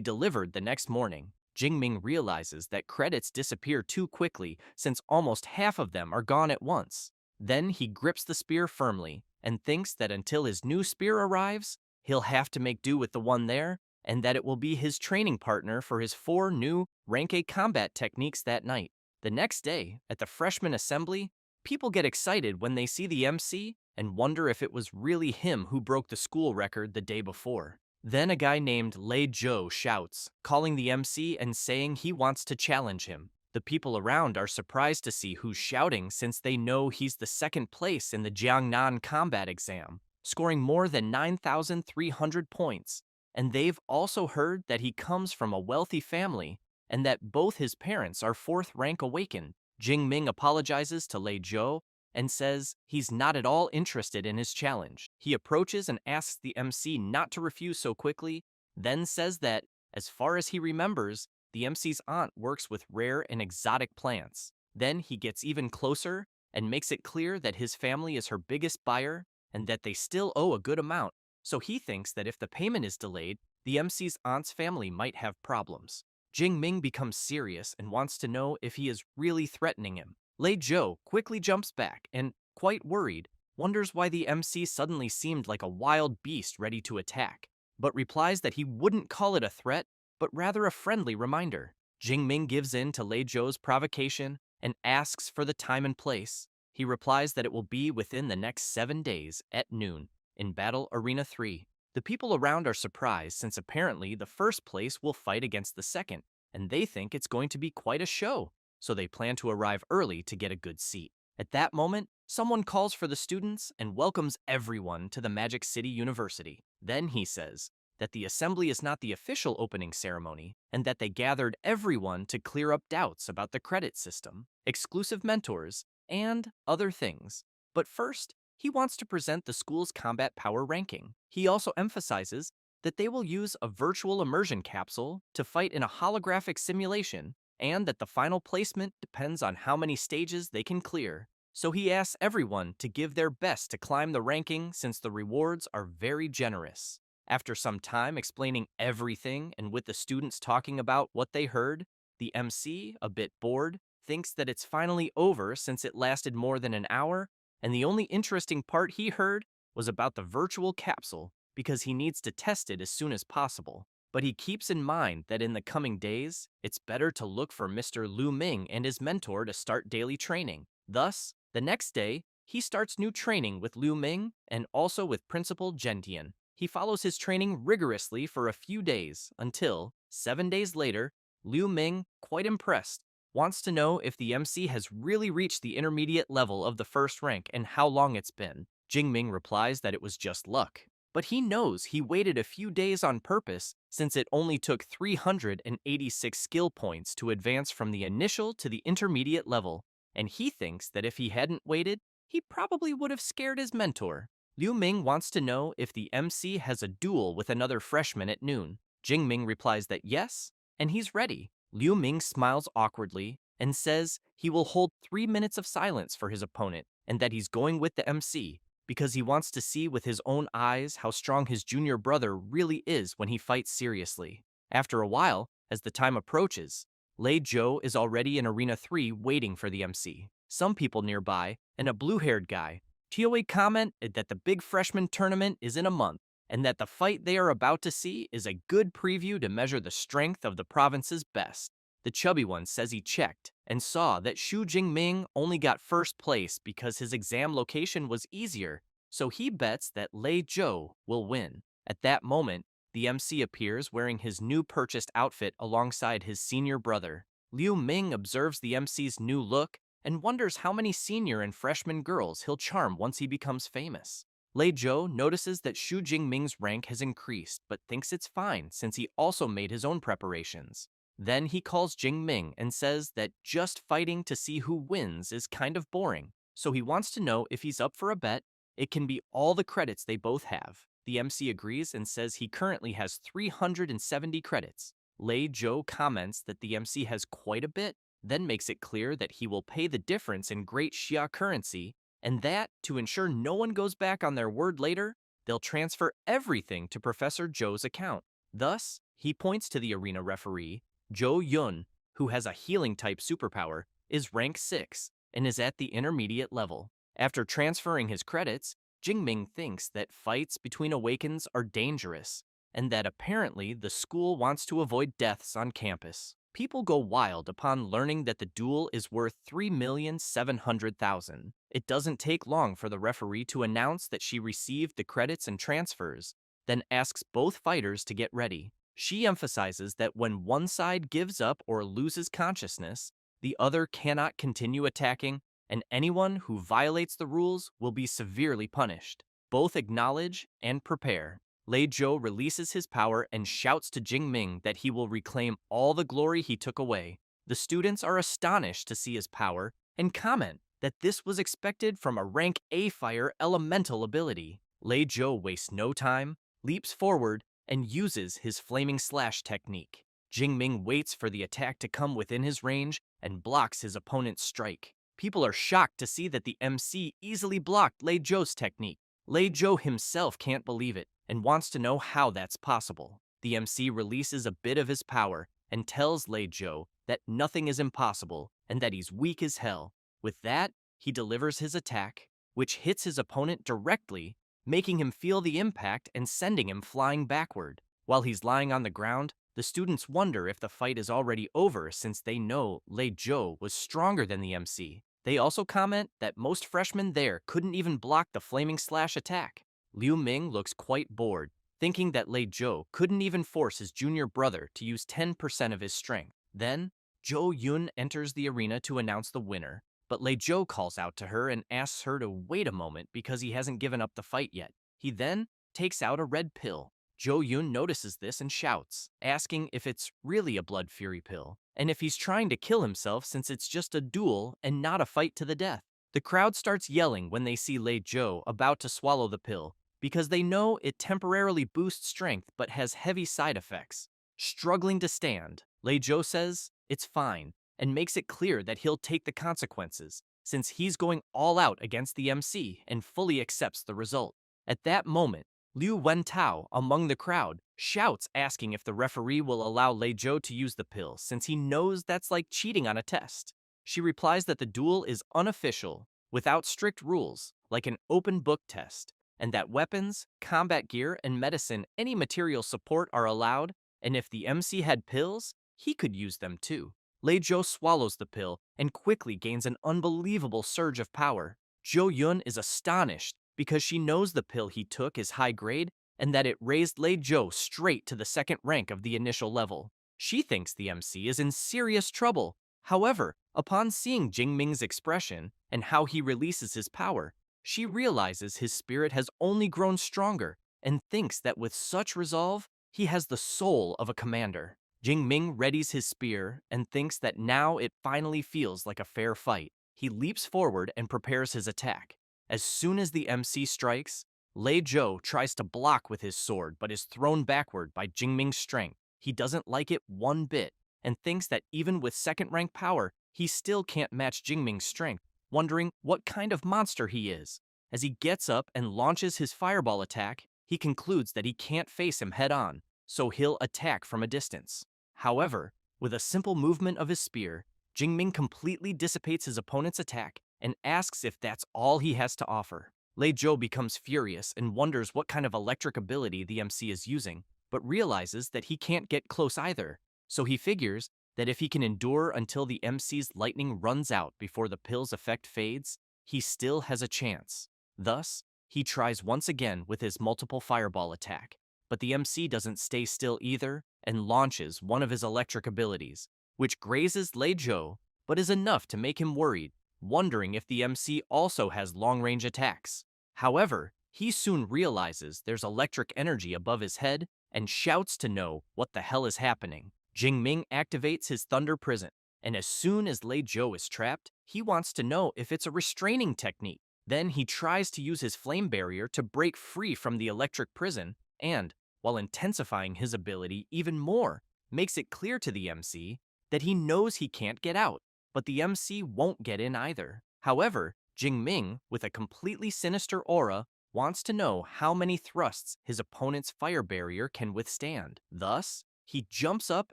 delivered the next morning. Jingming realizes that credits disappear too quickly since almost half of them are gone at once. Then he grips the spear firmly and thinks that until his new spear arrives, he'll have to make do with the one there, and that it will be his training partner for his 4 new rank A combat techniques that night. The next day, at the freshman assembly, people get excited when they see the MC and wonder if it was really him who broke the school record the day before. Then a guy named Lei Zhou shouts, calling the MC and saying he wants to challenge him. The people around are surprised to see who's shouting since they know he's the second place in the Jiangnan combat exam, scoring more than 9,300 points. And they've also heard that he comes from a wealthy family and that both his parents are fourth rank awakened. Jingming apologizes to Lei Zhou and says he's not at all interested in his challenge. He approaches and asks the MC not to refuse so quickly, then says that, as far as he remembers, the MC's aunt works with rare and exotic plants. Then he gets even closer and makes it clear that his family is her biggest buyer and that they still owe a good amount. So he thinks that if the payment is delayed, the MC's aunt's family might have problems. Jing Ming becomes serious and wants to know if he is really threatening him. Lei Zhou quickly jumps back and, quite worried, wonders why the MC suddenly seemed like a wild beast ready to attack, but replies that he wouldn't call it a threat, but rather a friendly reminder. Jing Ming gives in to Lei Zhou's provocation and asks for the time and place. He replies that it will be within the next 7 days at noon in Battle Arena 3. The people around are surprised since apparently the first place will fight against the second, and they think it's going to be quite a show, so they plan to arrive early to get a good seat. At that moment, someone calls for the students and welcomes everyone to the Magic City University. Then he says that the assembly is not the official opening ceremony and that they gathered everyone to clear up doubts about the credit system, exclusive mentors, and other things. But first, he wants to present the school's combat power ranking. He also emphasizes that they will use a virtual immersion capsule to fight in a holographic simulation and that the final placement depends on how many stages they can clear. So he asks everyone to give their best to climb the ranking since the rewards are very generous. After some time explaining everything and with the students talking about what they heard, the MC, a bit bored, thinks that it's finally over since it lasted more than an hour, and the only interesting part he heard was about the virtual capsule because he needs to test it as soon as possible. But he keeps in mind that in the coming days, it's better to look for Mr. Lu Ming and his mentor to start daily training. Thus, the next day, he starts new training with Liu Ming and also with Principal Gentian. He follows his training rigorously for a few days until, 7 days later, Liu Ming, quite impressed, wants to know if the MC has really reached the intermediate level of the first rank and how long it's been. Jingming replies that it was just luck. But he knows he waited a few days on purpose since it only took 386 skill points to advance from the initial to the intermediate level, and he thinks that if he hadn't waited, he probably would have scared his mentor. Liu Ming wants to know if the MC has a duel with another freshman at noon. Jingming replies that yes, and he's ready. Liu Ming smiles awkwardly and says he will hold 3 minutes of silence for his opponent and that he's going with the MC because he wants to see with his own eyes how strong his junior brother really is when he fights seriously. After a while, as the time approaches, Lei Zhou is already in Arena 3 waiting for the MC. Some people nearby, and a blue-haired guy, Tioe comment that the big freshman tournament is in a month, and that the fight they are about to see is a good preview to measure the strength of the province's best. The chubby one says he checked and saw that Xu Jingming only got first place because his exam location was easier, so he bets that Lei Zhou will win. At that moment, the MC appears wearing his new purchased outfit alongside his senior brother. Liu Ming observes the MC's new look and wonders how many senior and freshman girls he'll charm once he becomes famous. Lei Zhou notices that Xu Jingming's rank has increased but thinks it's fine since he also made his own preparations. Then he calls Jingming and says that just fighting to see who wins is kind of boring, so he wants to know if he's up for a bet. It can be all the credits they both have. The MC agrees and says he currently has 370 credits. Lei Zhou comments that the MC has quite a bit, then makes it clear that he will pay the difference in Great Xia currency, and that, to ensure no one goes back on their word later, they'll transfer everything to Professor Zhou's account. Thus, he points to the arena referee, Zhou Yun, who has a healing-type superpower, is rank 6 and is at the intermediate level. After transferring his credits, Jingming thinks that fights between awakens are dangerous, and that apparently the school wants to avoid deaths on campus. People go wild upon learning that the duel is worth 3,700,000. It doesn't take long for the referee to announce that she received the credits and transfers, then asks both fighters to get ready. She emphasizes that when one side gives up or loses consciousness, the other cannot continue attacking, and anyone who violates the rules will be severely punished. Both acknowledge and prepare. Lei Zhou releases his power and shouts to Jing Ming that he will reclaim all the glory he took away. The students are astonished to see his power and comment that this was expected from a rank A fire elemental ability. Lei Zhou wastes no time, leaps forward, and uses his flaming slash technique. Jing Ming waits for the attack to come within his range and blocks his opponent's strike. People are shocked to see that the MC easily blocked Lei Zhou's technique. Lei Zhou himself can't believe it and wants to know how that's possible. The MC releases a bit of his power and tells Lei Zhou that nothing is impossible and that he's weak as hell. With that, he delivers his attack, which hits his opponent directly, making him feel the impact and sending him flying backward. While he's lying on the ground, the students wonder if the fight is already over since they know Lei Zhou was stronger than the MC. They also comment that most freshmen there couldn't even block the flaming slash attack. Liu Ming looks quite bored, thinking that Lei Zhou couldn't even force his junior brother to use 10% of his strength. Then, Zhou Yun enters the arena to announce the winner, but Lei Zhou calls out to her and asks her to wait a moment because he hasn't given up the fight yet. He then takes out a red pill. Zhou Yun notices this and shouts, asking if it's really a blood fury pill, and if he's trying to kill himself since it's just a duel and not a fight to the death. The crowd starts yelling when they see Lei Zhou about to swallow the pill, because they know it temporarily boosts strength but has heavy side effects. Struggling to stand, Lei Zhou says it's fine and makes it clear that he'll take the consequences since he's going all out against the MC and fully accepts the result. At that moment, Liu Wentao, among the crowd, shouts asking if the referee will allow Lei Zhou to use the pill since he knows that's like cheating on a test. She replies that the duel is unofficial, without strict rules, like an open book test, and that weapons, combat gear, and medicine any material support are allowed, and if the MC had pills, he could use them too. Lei Zhou swallows the pill and quickly gains an unbelievable surge of power. Zhou Yun is astonished because she knows the pill he took is high grade and that it raised Lei Zhou straight to the second rank of the initial level. She thinks the MC is in serious trouble. However, upon seeing Jing Ming's expression and how he releases his power, she realizes his spirit has only grown stronger and thinks that with such resolve, he has the soul of a commander. Jing Ming readies his spear and thinks that now it finally feels like a fair fight. He leaps forward and prepares his attack. As soon as the MC strikes, Lei Zhou tries to block with his sword but is thrown backward by Jing Ming's strength. He doesn't like it one bit and thinks that even with second-rank power, he still can't match Jing Ming's strength, wondering what kind of monster he is. As he gets up and launches his fireball attack, he concludes that he can't face him head-on, so he'll attack from a distance. However, with a simple movement of his spear, Jing Ming completely dissipates his opponent's attack and asks if that's all he has to offer. Lei Zhou becomes furious and wonders what kind of electric ability the MC is using, but realizes that he can't get close either, so he figures that if he can endure until the MC's lightning runs out before the pill's effect fades, he still has a chance. Thus, he tries once again with his multiple fireball attack, but the MC doesn't stay still either and launches one of his electric abilities, which grazes Lei Zhou, but is enough to make him worried, wondering if the MC also has long-range attacks. However, he soon realizes there's electric energy above his head and shouts to know what the hell is happening. Jing Ming activates his Thunder Prison, and as soon as Lei Zhou is trapped, he wants to know if it's a restraining technique. Then he tries to use his flame barrier to break free from the electric prison and, while intensifying his ability even more, makes it clear to the MC that he knows he can't get out, but the MC won't get in either. However, Jing Ming, with a completely sinister aura, wants to know how many thrusts his opponent's fire barrier can withstand. Thus, he jumps up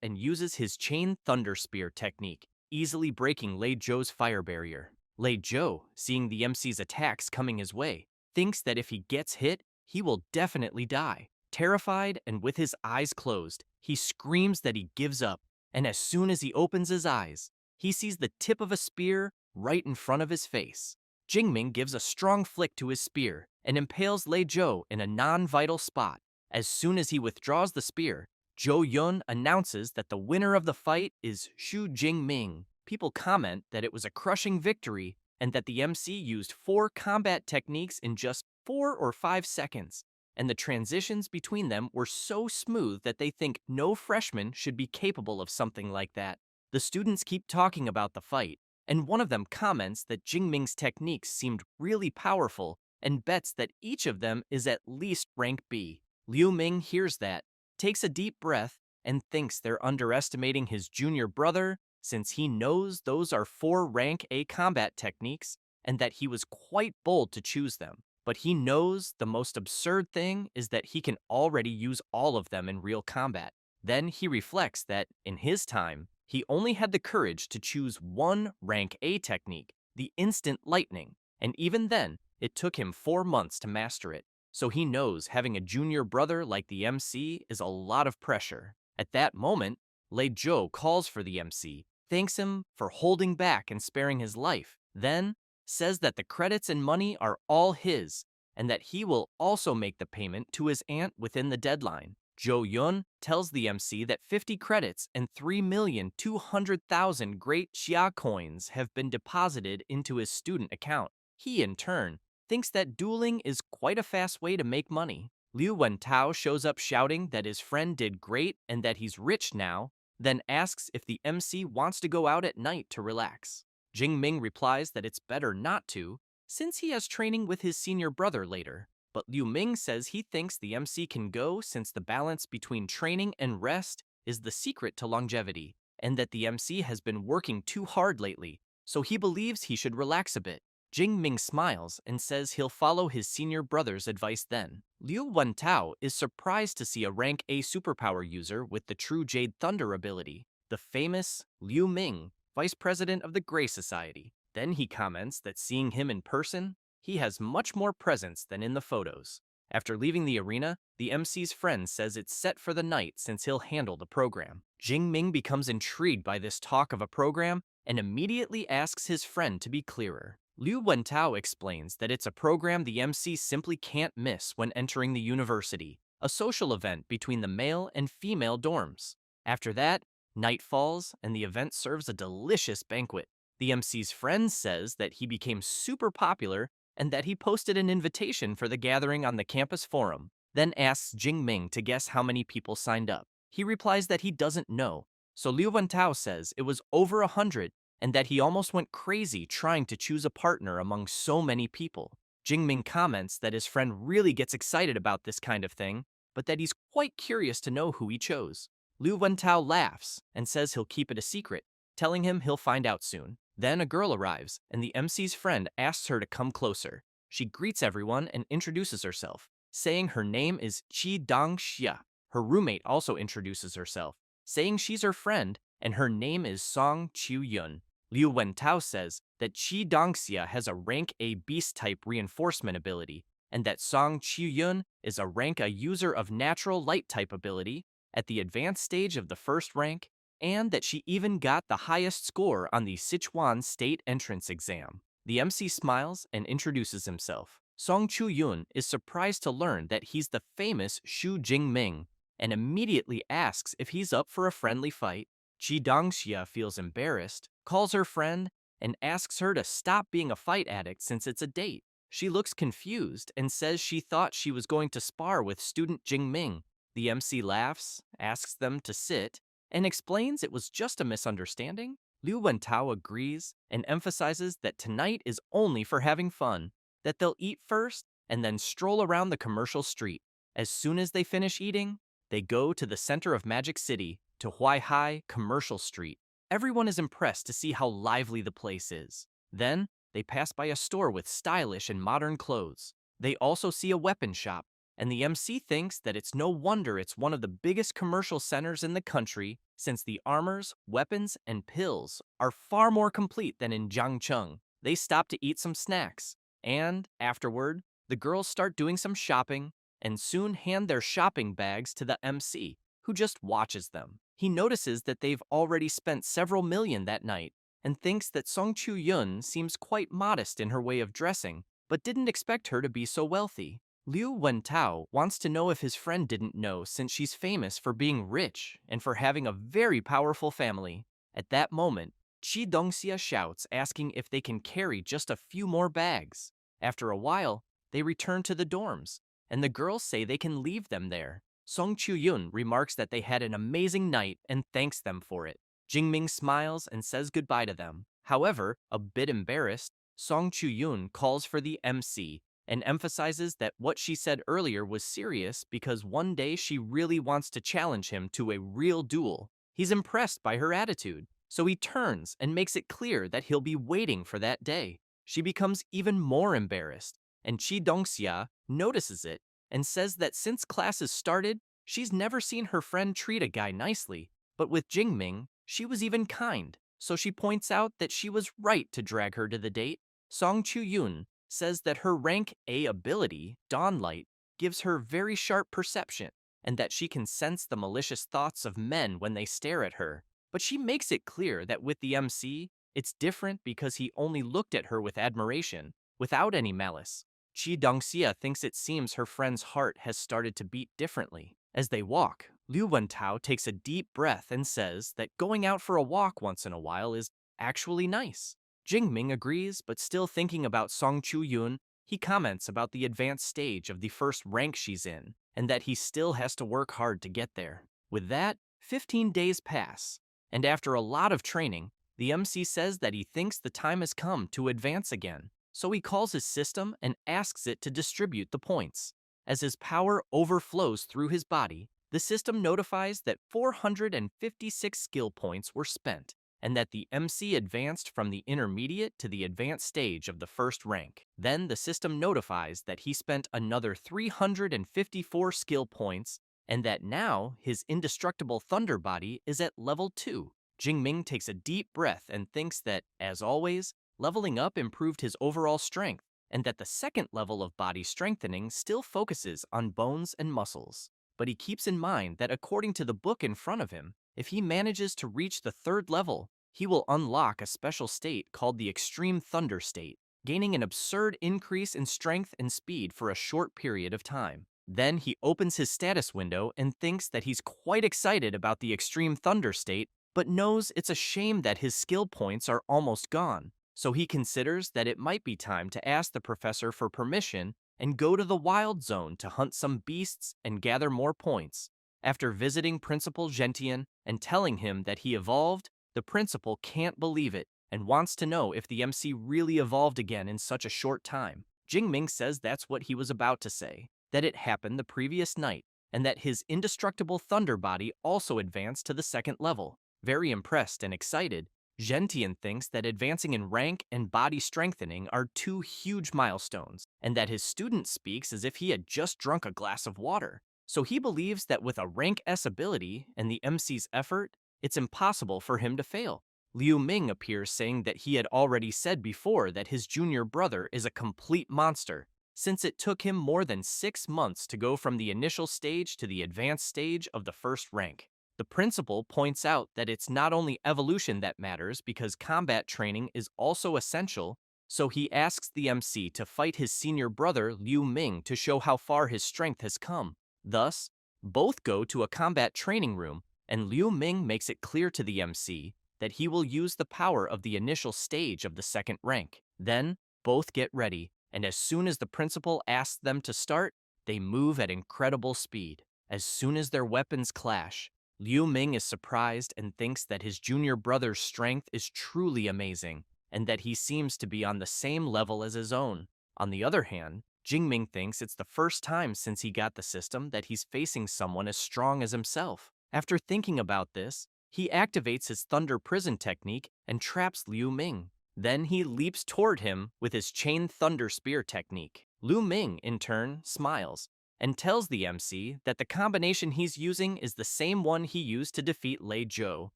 and uses his Chain Thunder Spear technique, easily breaking Lei Zhou's fire barrier. Lei Zhou, seeing the MC's attacks coming his way, thinks that if he gets hit, he will definitely die. Terrified and with his eyes closed, he screams that he gives up, and as soon as he opens his eyes, he sees the tip of a spear right in front of his face. Jing Ming gives a strong flick to his spear and impales Lei Zhou in a non-vital spot. As soon as he withdraws the spear, Jo Yun announces that the winner of the fight is Xu Jingming. People comment that it was a crushing victory and that the MC used 4 combat techniques in just 4 or 5 seconds, and the transitions between them were so smooth that they think no freshman should be capable of something like that. The students keep talking about the fight, and one of them comments that Jingming's techniques seemed really powerful and bets that each of them is at least rank B. Liu Ming hears that, takes a deep breath, and thinks they're underestimating his junior brother since he knows those are 4 rank A combat techniques and that he was quite bold to choose them. But he knows the most absurd thing is that he can already use all of them in real combat. Then he reflects that, in his time, he only had the courage to choose one rank A technique, the instant lightning, and even then, it took him 4 months to master it. So he knows having a junior brother like the MC is a lot of pressure. At that moment, Lei Zhou calls for the MC, thanks him for holding back and sparing his life, then says that the credits and money are all his, and that he will also make the payment to his aunt within the deadline. Zhou Yun tells the MC that 50 credits and 3,200,000 great Xia coins have been deposited into his student account. He, in turn, thinks that dueling is quite a fast way to make money. Liu Wentao shows up shouting that his friend did great and that he's rich now, then asks if the MC wants to go out at night to relax. Jing Ming replies that it's better not to, since he has training with his senior brother later. But Liu Ming says he thinks the MC can go since the balance between training and rest is the secret to longevity, and that the MC has been working too hard lately, so he believes he should relax a bit. Jing Ming smiles and says he'll follow his senior brother's advice then. Liu Wentao is surprised to see a rank A superpower user with the true Jade Thunder ability, the famous Liu Ming, vice president of the Grey Society. Then he comments that seeing him in person, he has much more presence than in the photos. After leaving the arena, the MC's friend says it's set for the night since he'll handle the program. Jing Ming becomes intrigued by this talk of a program and immediately asks his friend to be clearer. Liu Wentao explains that it's a program the MC simply can't miss when entering the university, a social event between the male and female dorms. After that, night falls and the event serves a delicious banquet. The MC's friend says that he became super popular and that he posted an invitation for the gathering on the campus forum, then asks Jing Ming to guess how many people signed up. He replies that he doesn't know, so Liu Wentao says it was over 100 and that he almost went crazy trying to choose a partner among so many people. Jing Ming comments that his friend really gets excited about this kind of thing, but that he's quite curious to know who he chose. Liu Wentao laughs and says he'll keep it a secret, telling him he'll find out soon. Then a girl arrives, and the MC's friend asks her to come closer. She greets everyone and introduces herself, saying her name is Qi Dongxia. Her roommate also introduces herself, saying she's her friend, and her name is Song Qiu-yun. Liu Wentao says that Qi Dongxia has a rank A beast-type reinforcement ability, and that Song Qiu-yun is a rank A user of natural light-type ability at the advanced stage of the first rank, and that she even got the highest score on the Sichuan State Entrance exam. The MC smiles and introduces himself. Song Chu-yun is surprised to learn that he's the famous Xu Jingming and immediately asks if he's up for a friendly fight. Qi Dongxia feels embarrassed, calls her friend, and asks her to stop being a fight addict since it's a date. She looks confused and says she thought she was going to spar with student Jingming. The MC laughs, asks them to sit, and explains it was just a misunderstanding. Liu Wentao agrees and emphasizes that tonight is only for having fun, that they'll eat first and then stroll around the commercial street. As soon as they finish eating, they go to the center of Magic City, to Huaihai Commercial Street. Everyone is impressed to see how lively the place is. Then, they pass by a store with stylish and modern clothes. They also see a weapon shop, and the MC thinks that it's no wonder it's one of the biggest commercial centers in the country, since the armors, weapons, and pills are far more complete than in Jiangcheng. They stop to eat some snacks, and, afterward, the girls start doing some shopping, and soon hand their shopping bags to the MC, who just watches them. He notices that they've already spent several million that night, and thinks that Song Chu-yun seems quite modest in her way of dressing, but didn't expect her to be so wealthy. Liu Wentao wants to know if his friend didn't know since she's famous for being rich and for having a very powerful family. At that moment, Chi Dongxia shouts, asking if they can carry just a few more bags. After a while, they return to the dorms, and the girls say they can leave them there. Song Chu-yun remarks that they had an amazing night and thanks them for it. Jingming smiles and says goodbye to them. However, a bit embarrassed, Song Chu-yun calls for the MC and emphasizes that what she said earlier was serious because one day she really wants to challenge him to a real duel. He's impressed by her attitude, so he turns and makes it clear that he'll be waiting for that day. She becomes even more embarrassed, and Chi Dongxia notices it and says that since classes started, she's never seen her friend treat a guy nicely, but with Jingming, she was even kind, so she points out that she was right to drag her to the date. Song Chu-yun says that her rank A ability, Dawnlight, gives her very sharp perception, and that she can sense the malicious thoughts of men when they stare at her. But she makes it clear that with the MC, it's different because he only looked at her with admiration, without any malice. Chi Dongxia thinks it seems her friend's heart has started to beat differently. As they walk, Liu Wentao takes a deep breath and says that going out for a walk once in a while is actually nice. Jingming agrees, but still thinking about Song Chu-yun, he comments about the advanced stage of the first rank she's in, and that he still has to work hard to get there. With that, 15 days pass, and after a lot of training, the MC says that he thinks the time has come to advance again, so he calls his system and asks it to distribute the points. As his power overflows through his body, the system notifies that 456 skill points were spent, and that the MC advanced from the intermediate to the advanced stage of the first rank. Then the system notifies that he spent another 354 skill points, and that now his indestructible thunder body is at level 2. Jingming takes a deep breath and thinks that, as always, leveling up improved his overall strength, and that the second level of body strengthening still focuses on bones and muscles. But he keeps in mind that according to the book in front of him, if he manages to reach the third level, he will unlock a special state called the Extreme Thunder State, gaining an absurd increase in strength and speed for a short period of time. Then he opens his status window and thinks that he's quite excited about the Extreme Thunder State, but knows it's a shame that his skill points are almost gone. So he considers that it might be time to ask the professor for permission and go to the wild zone to hunt some beasts and gather more points. After visiting Principal Gentian and telling him that he evolved, the principal can't believe it and wants to know if the MC really evolved again in such a short time. Jingming says that's what he was about to say, that it happened the previous night, and that his indestructible thunder body also advanced to the second level. Very impressed and excited, Gentian thinks that advancing in rank and body strengthening are two huge milestones, and that his student speaks as if he had just drunk a glass of water. So he believes that with a rank S ability and the MC's effort, it's impossible for him to fail. Liu Ming appears saying that he had already said before that his junior brother is a complete monster, since it took him more than 6 months to go from the initial stage to the advanced stage of the first rank. The principal points out that it's not only evolution that matters because combat training is also essential, so he asks the MC to fight his senior brother Liu Ming to show how far his strength has come. Thus, both go to a combat training room, and Liu Ming makes it clear to the MC that he will use the power of the initial stage of the second rank. Then, both get ready, and as soon as the principal asks them to start, they move at incredible speed. As soon as their weapons clash, Liu Ming is surprised and thinks that his junior brother's strength is truly amazing, and that he seems to be on the same level as his own. On the other hand, Jingming thinks it's the first time since he got the system that he's facing someone as strong as himself. After thinking about this, he activates his Thunder Prison technique and traps Liu Ming. Then he leaps toward him with his Chain Thunder Spear technique. Liu Ming, in turn, smiles and tells the MC that the combination he's using is the same one he used to defeat Lei Zhou,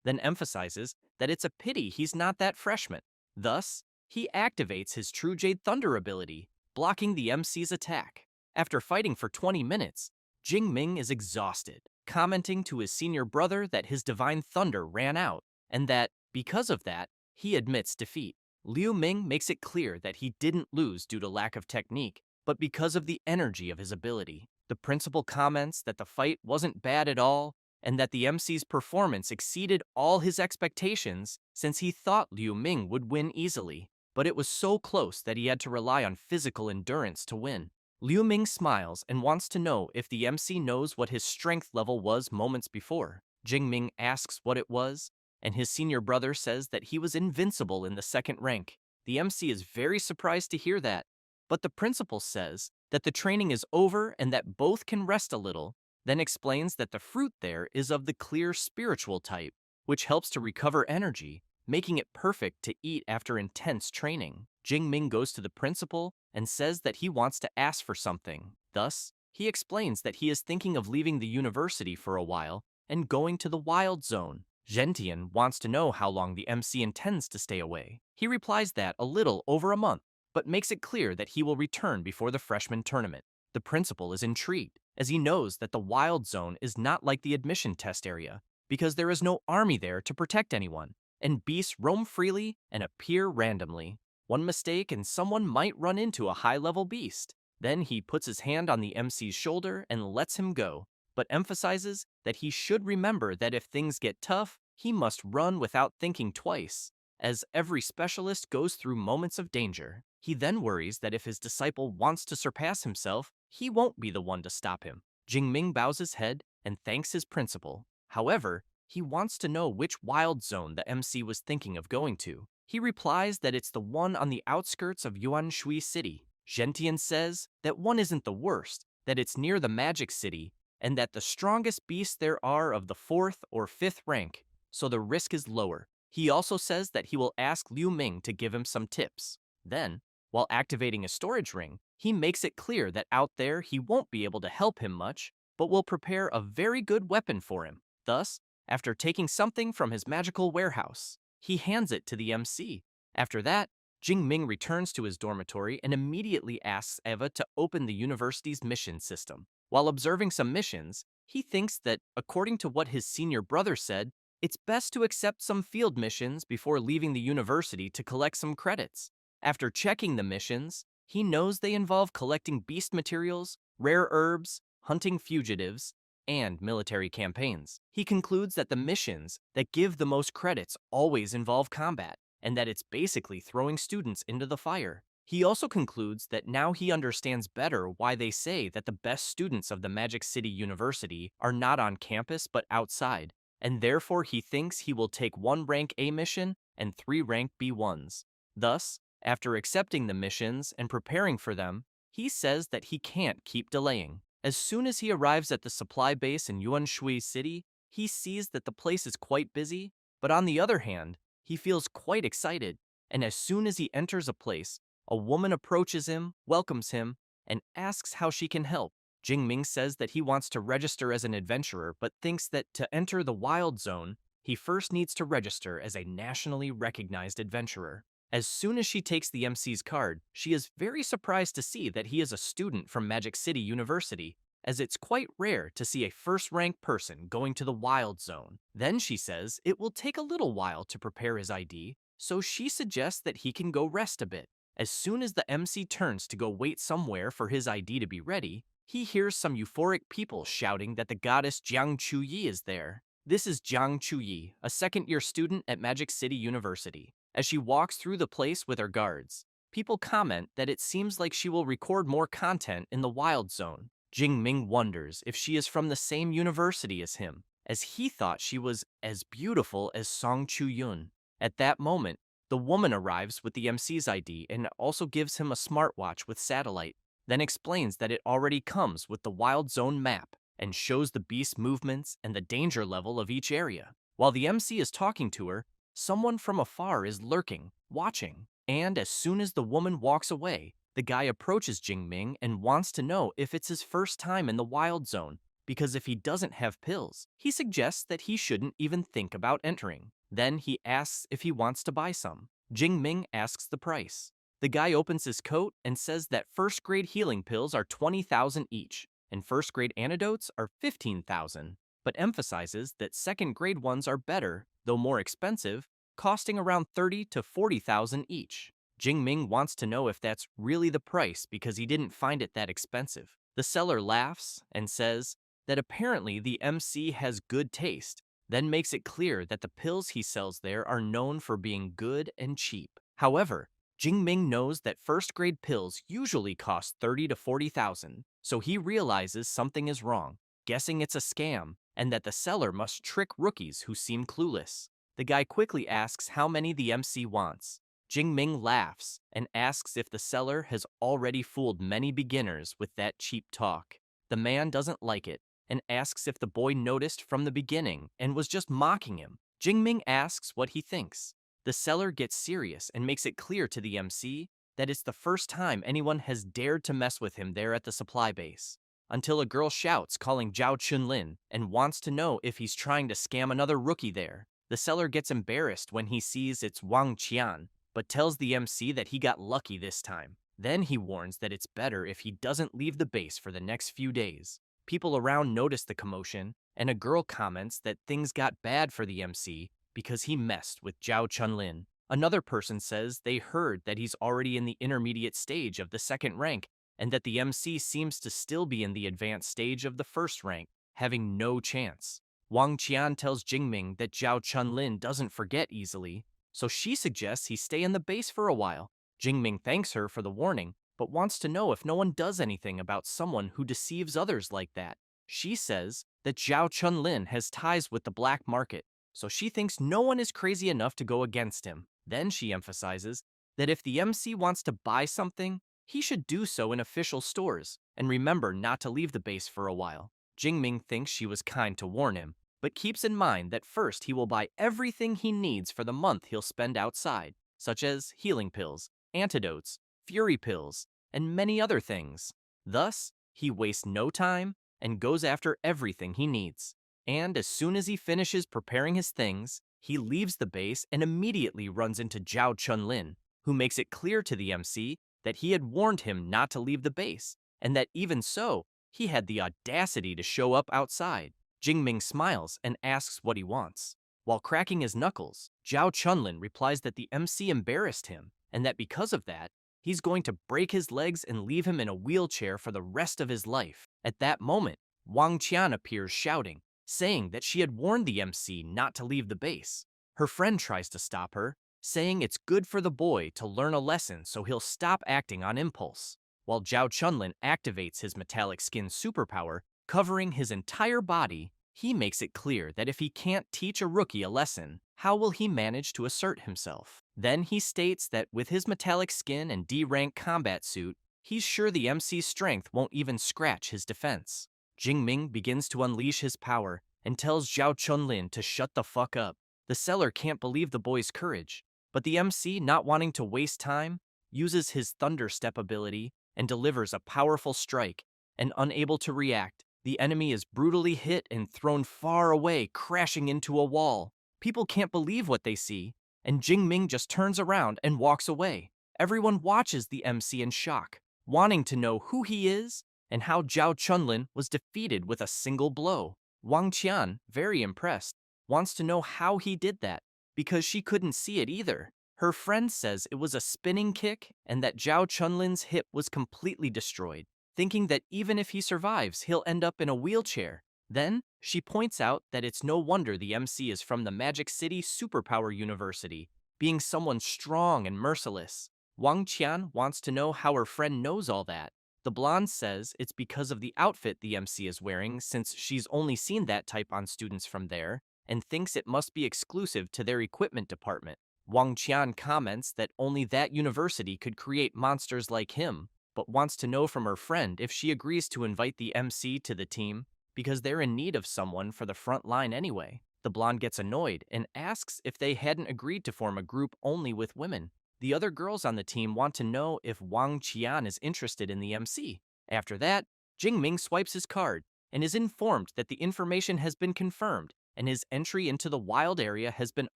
then emphasizes that it's a pity he's not that freshman. Thus, he activates his True Jade Thunder ability, blocking the MC's attack. After fighting for 20 minutes, Jingming is exhausted, commenting to his senior brother that his Divine Thunder ran out, and that, because of that, he admits defeat. Liu Ming makes it clear that he didn't lose due to lack of technique, but because of the energy of his ability. The principal comments that the fight wasn't bad at all, and that the MC's performance exceeded all his expectations since he thought Liu Ming would win easily, but it was so close that he had to rely on physical endurance to win. Liu Ming smiles and wants to know if the MC knows what his strength level was moments before. Jing Ming asks what it was, and his senior brother says that he was invincible in the second rank. The MC is very surprised to hear that, but the principal says that the training is over and that both can rest a little, then explains that the fruit there is of the clear spiritual type, which helps to recover energy, making it perfect to eat after intense training. Jing Ming goes to the principal and says that he wants to ask for something. Thus, he explains that he is thinking of leaving the university for a while and going to the wild zone. Gentian wants to know how long the MC intends to stay away. He replies that a little over a month, but makes it clear that he will return before the freshman tournament. The principal is intrigued, as he knows that the wild zone is not like the admission test area, because there is no army there to protect anyone, and beasts roam freely and appear randomly. One mistake and someone might run into a high-level beast. Then he puts his hand on the MC's shoulder and lets him go, but emphasizes that he should remember that if things get tough, he must run without thinking twice, as every specialist goes through moments of danger. He then worries that if his disciple wants to surpass himself, he won't be the one to stop him. Jing Ming bows his head and thanks his principal. However, he wants to know which wild zone the MC was thinking of going to. He replies that it's the one on the outskirts of Yuanshui City. Gentian says that one isn't the worst, that it's near the Magic City, and that the strongest beasts there are of the 4th or 5th rank, so the risk is lower. He also says that he will ask Liu Ming to give him some tips. Then, while activating a storage ring, he makes it clear that out there he won't be able to help him much, but will prepare a very good weapon for him. Thus, after taking something from his magical warehouse, he hands it to the MC. After that, Jing Ming returns to his dormitory and immediately asks Eva to open the university's mission system. While observing some missions, he thinks that, according to what his senior brother said, it's best to accept some field missions before leaving the university to collect some credits. After checking the missions, he knows they involve collecting beast materials, rare herbs, hunting fugitives, and military campaigns. He concludes that the missions that give the most credits always involve combat, and that it's basically throwing students into the fire. He also concludes that now he understands better why they say that the best students of the Magic City University are not on campus but outside, and therefore he thinks he will take 1 rank A mission and 3 rank B ones. Thus, after accepting the missions and preparing for them, he says that he can't keep delaying. As soon as he arrives at the supply base in Yuanshui City, he sees that the place is quite busy, but on the other hand, he feels quite excited, and as soon as he enters a place, a woman approaches him, welcomes him, and asks how she can help. Jing Ming says that he wants to register as an adventurer, but thinks that to enter the wild zone, he first needs to register as a nationally recognized adventurer. As soon as she takes the MC's card, she is very surprised to see that he is a student from Magic City University, as it's quite rare to see a first-rank person going to the wild zone. Then she says it will take a little while to prepare his ID, so she suggests that he can go rest a bit. As soon as the MC turns to go wait somewhere for his ID to be ready, he hears some euphoric people shouting that the goddess Jiang Chuyi is there. This is Jiang Chuyi, a second-year student at Magic City University. As she walks through the place with her guards, people comment that it seems like she will record more content in the wild zone. Jing Ming wonders if she is from the same university as him, as he thought she was as beautiful as Song Chu-yun. At that moment, the woman arrives with the MC's ID and also gives him a smartwatch with satellite, then explains that it already comes with the wild zone map and shows the beast movements and the danger level of each area. While the MC is talking to her, someone from afar is lurking, watching, and as soon as the woman walks away, the guy approaches Jing Ming and wants to know if it's his first time in the wild zone, because if he doesn't have pills, he suggests that he shouldn't even think about entering. Then he asks if he wants to buy some. Jing Ming asks the price. The guy opens his coat and says that first-grade healing pills are 20,000 each, and first-grade antidotes are 15,000, but emphasizes that second-grade ones are better, though more expensive, costing around 30 to 40,000 each. Jingming wants to know if that's really the price because he didn't find it that expensive. The seller laughs and says that apparently the MC has good taste, then makes it clear that the pills he sells there are known for being good and cheap. However, Jingming knows that first-grade pills usually cost 30 to 40,000, so he realizes something is wrong, guessing it's a scam, and that the seller must trick rookies who seem clueless. The guy quickly asks how many the MC wants. Jingming laughs and asks if the seller has already fooled many beginners with that cheap talk. The man doesn't like it and asks if the boy noticed from the beginning and was just mocking him. Jingming asks what he thinks. The seller gets serious and makes it clear to the MC that it's the first time anyone has dared to mess with him there at the supply base. Until a girl shouts, calling Zhao Chunlin, and wants to know if he's trying to scam another rookie there. The seller gets embarrassed when he sees it's Wang Qian, but tells the MC that he got lucky this time. Then he warns that it's better if he doesn't leave the base for the next few days. People around notice the commotion, and a girl comments that things got bad for the MC because he messed with Zhao Chunlin. Another person says they heard that he's already in the intermediate stage of the second rank, and that the MC seems to still be in the advanced stage of the first rank, having no chance. Wang Qian tells Jingming that Zhao Chunlin doesn't forget easily, so she suggests he stay in the base for a while. Jingming thanks her for the warning, but wants to know if no one does anything about someone who deceives others like that. She says that Zhao Chunlin has ties with the black market, so she thinks no one is crazy enough to go against him. Then she emphasizes that if the MC wants to buy something, he should do so in official stores, and remember not to leave the base for a while. Jingming thinks she was kind to warn him, but keeps in mind that first he will buy everything he needs for the month he'll spend outside, such as healing pills, antidotes, fury pills, and many other things. Thus, he wastes no time and goes after everything he needs. And as soon as he finishes preparing his things, he leaves the base and immediately runs into Zhao Chunlin, who makes it clear to the MC that he had warned him not to leave the base, and that even so, he had the audacity to show up outside. Jingming smiles and asks what he wants. While cracking his knuckles, Zhao Chunlin replies that the MC embarrassed him, and that because of that, he's going to break his legs and leave him in a wheelchair for the rest of his life. At that moment, Wang Qian appears shouting, saying that she had warned the MC not to leave the base. Her friend tries to stop her, saying it's good for the boy to learn a lesson so he'll stop acting on impulse. While Zhao Chunlin activates his metallic skin superpower, covering his entire body, he makes it clear that if he can't teach a rookie a lesson, how will he manage to assert himself? Then he states that with his metallic skin and D-rank combat suit, he's sure the MC's strength won't even scratch his defense. Jingming begins to unleash his power and tells Zhao Chunlin to shut the fuck up. The seller can't believe the boy's courage, but the MC, not wanting to waste time, uses his Thunder Step ability and delivers a powerful strike, and unable to react, the enemy is brutally hit and thrown far away, crashing into a wall. People can't believe what they see, and Jingming just turns around and walks away. Everyone watches the MC in shock, wanting to know who he is and how Zhao Chunlin was defeated with a single blow. Wang Qian, very impressed, wants to know how he did that, because she couldn't see it either. Her friend says it was a spinning kick and that Zhao Chunlin's hip was completely destroyed, thinking that even if he survives, he'll end up in a wheelchair. Then, she points out that it's no wonder the MC is from the Magic City Superpower University, being someone strong and merciless. Wang Qian wants to know how her friend knows all that. The blonde says it's because of the outfit the MC is wearing, since she's only seen that type on students from there, and thinks it must be exclusive to their equipment department. Wang Qian comments that only that university could create monsters like him, but wants to know from her friend if she agrees to invite the MC to the team, because they're in need of someone for the front line anyway. The blonde gets annoyed and asks if they hadn't agreed to form a group only with women. The other girls on the team want to know if Wang Qian is interested in the MC. After that, Jingming swipes his card and is informed that the information has been confirmed and his entry into the wild area has been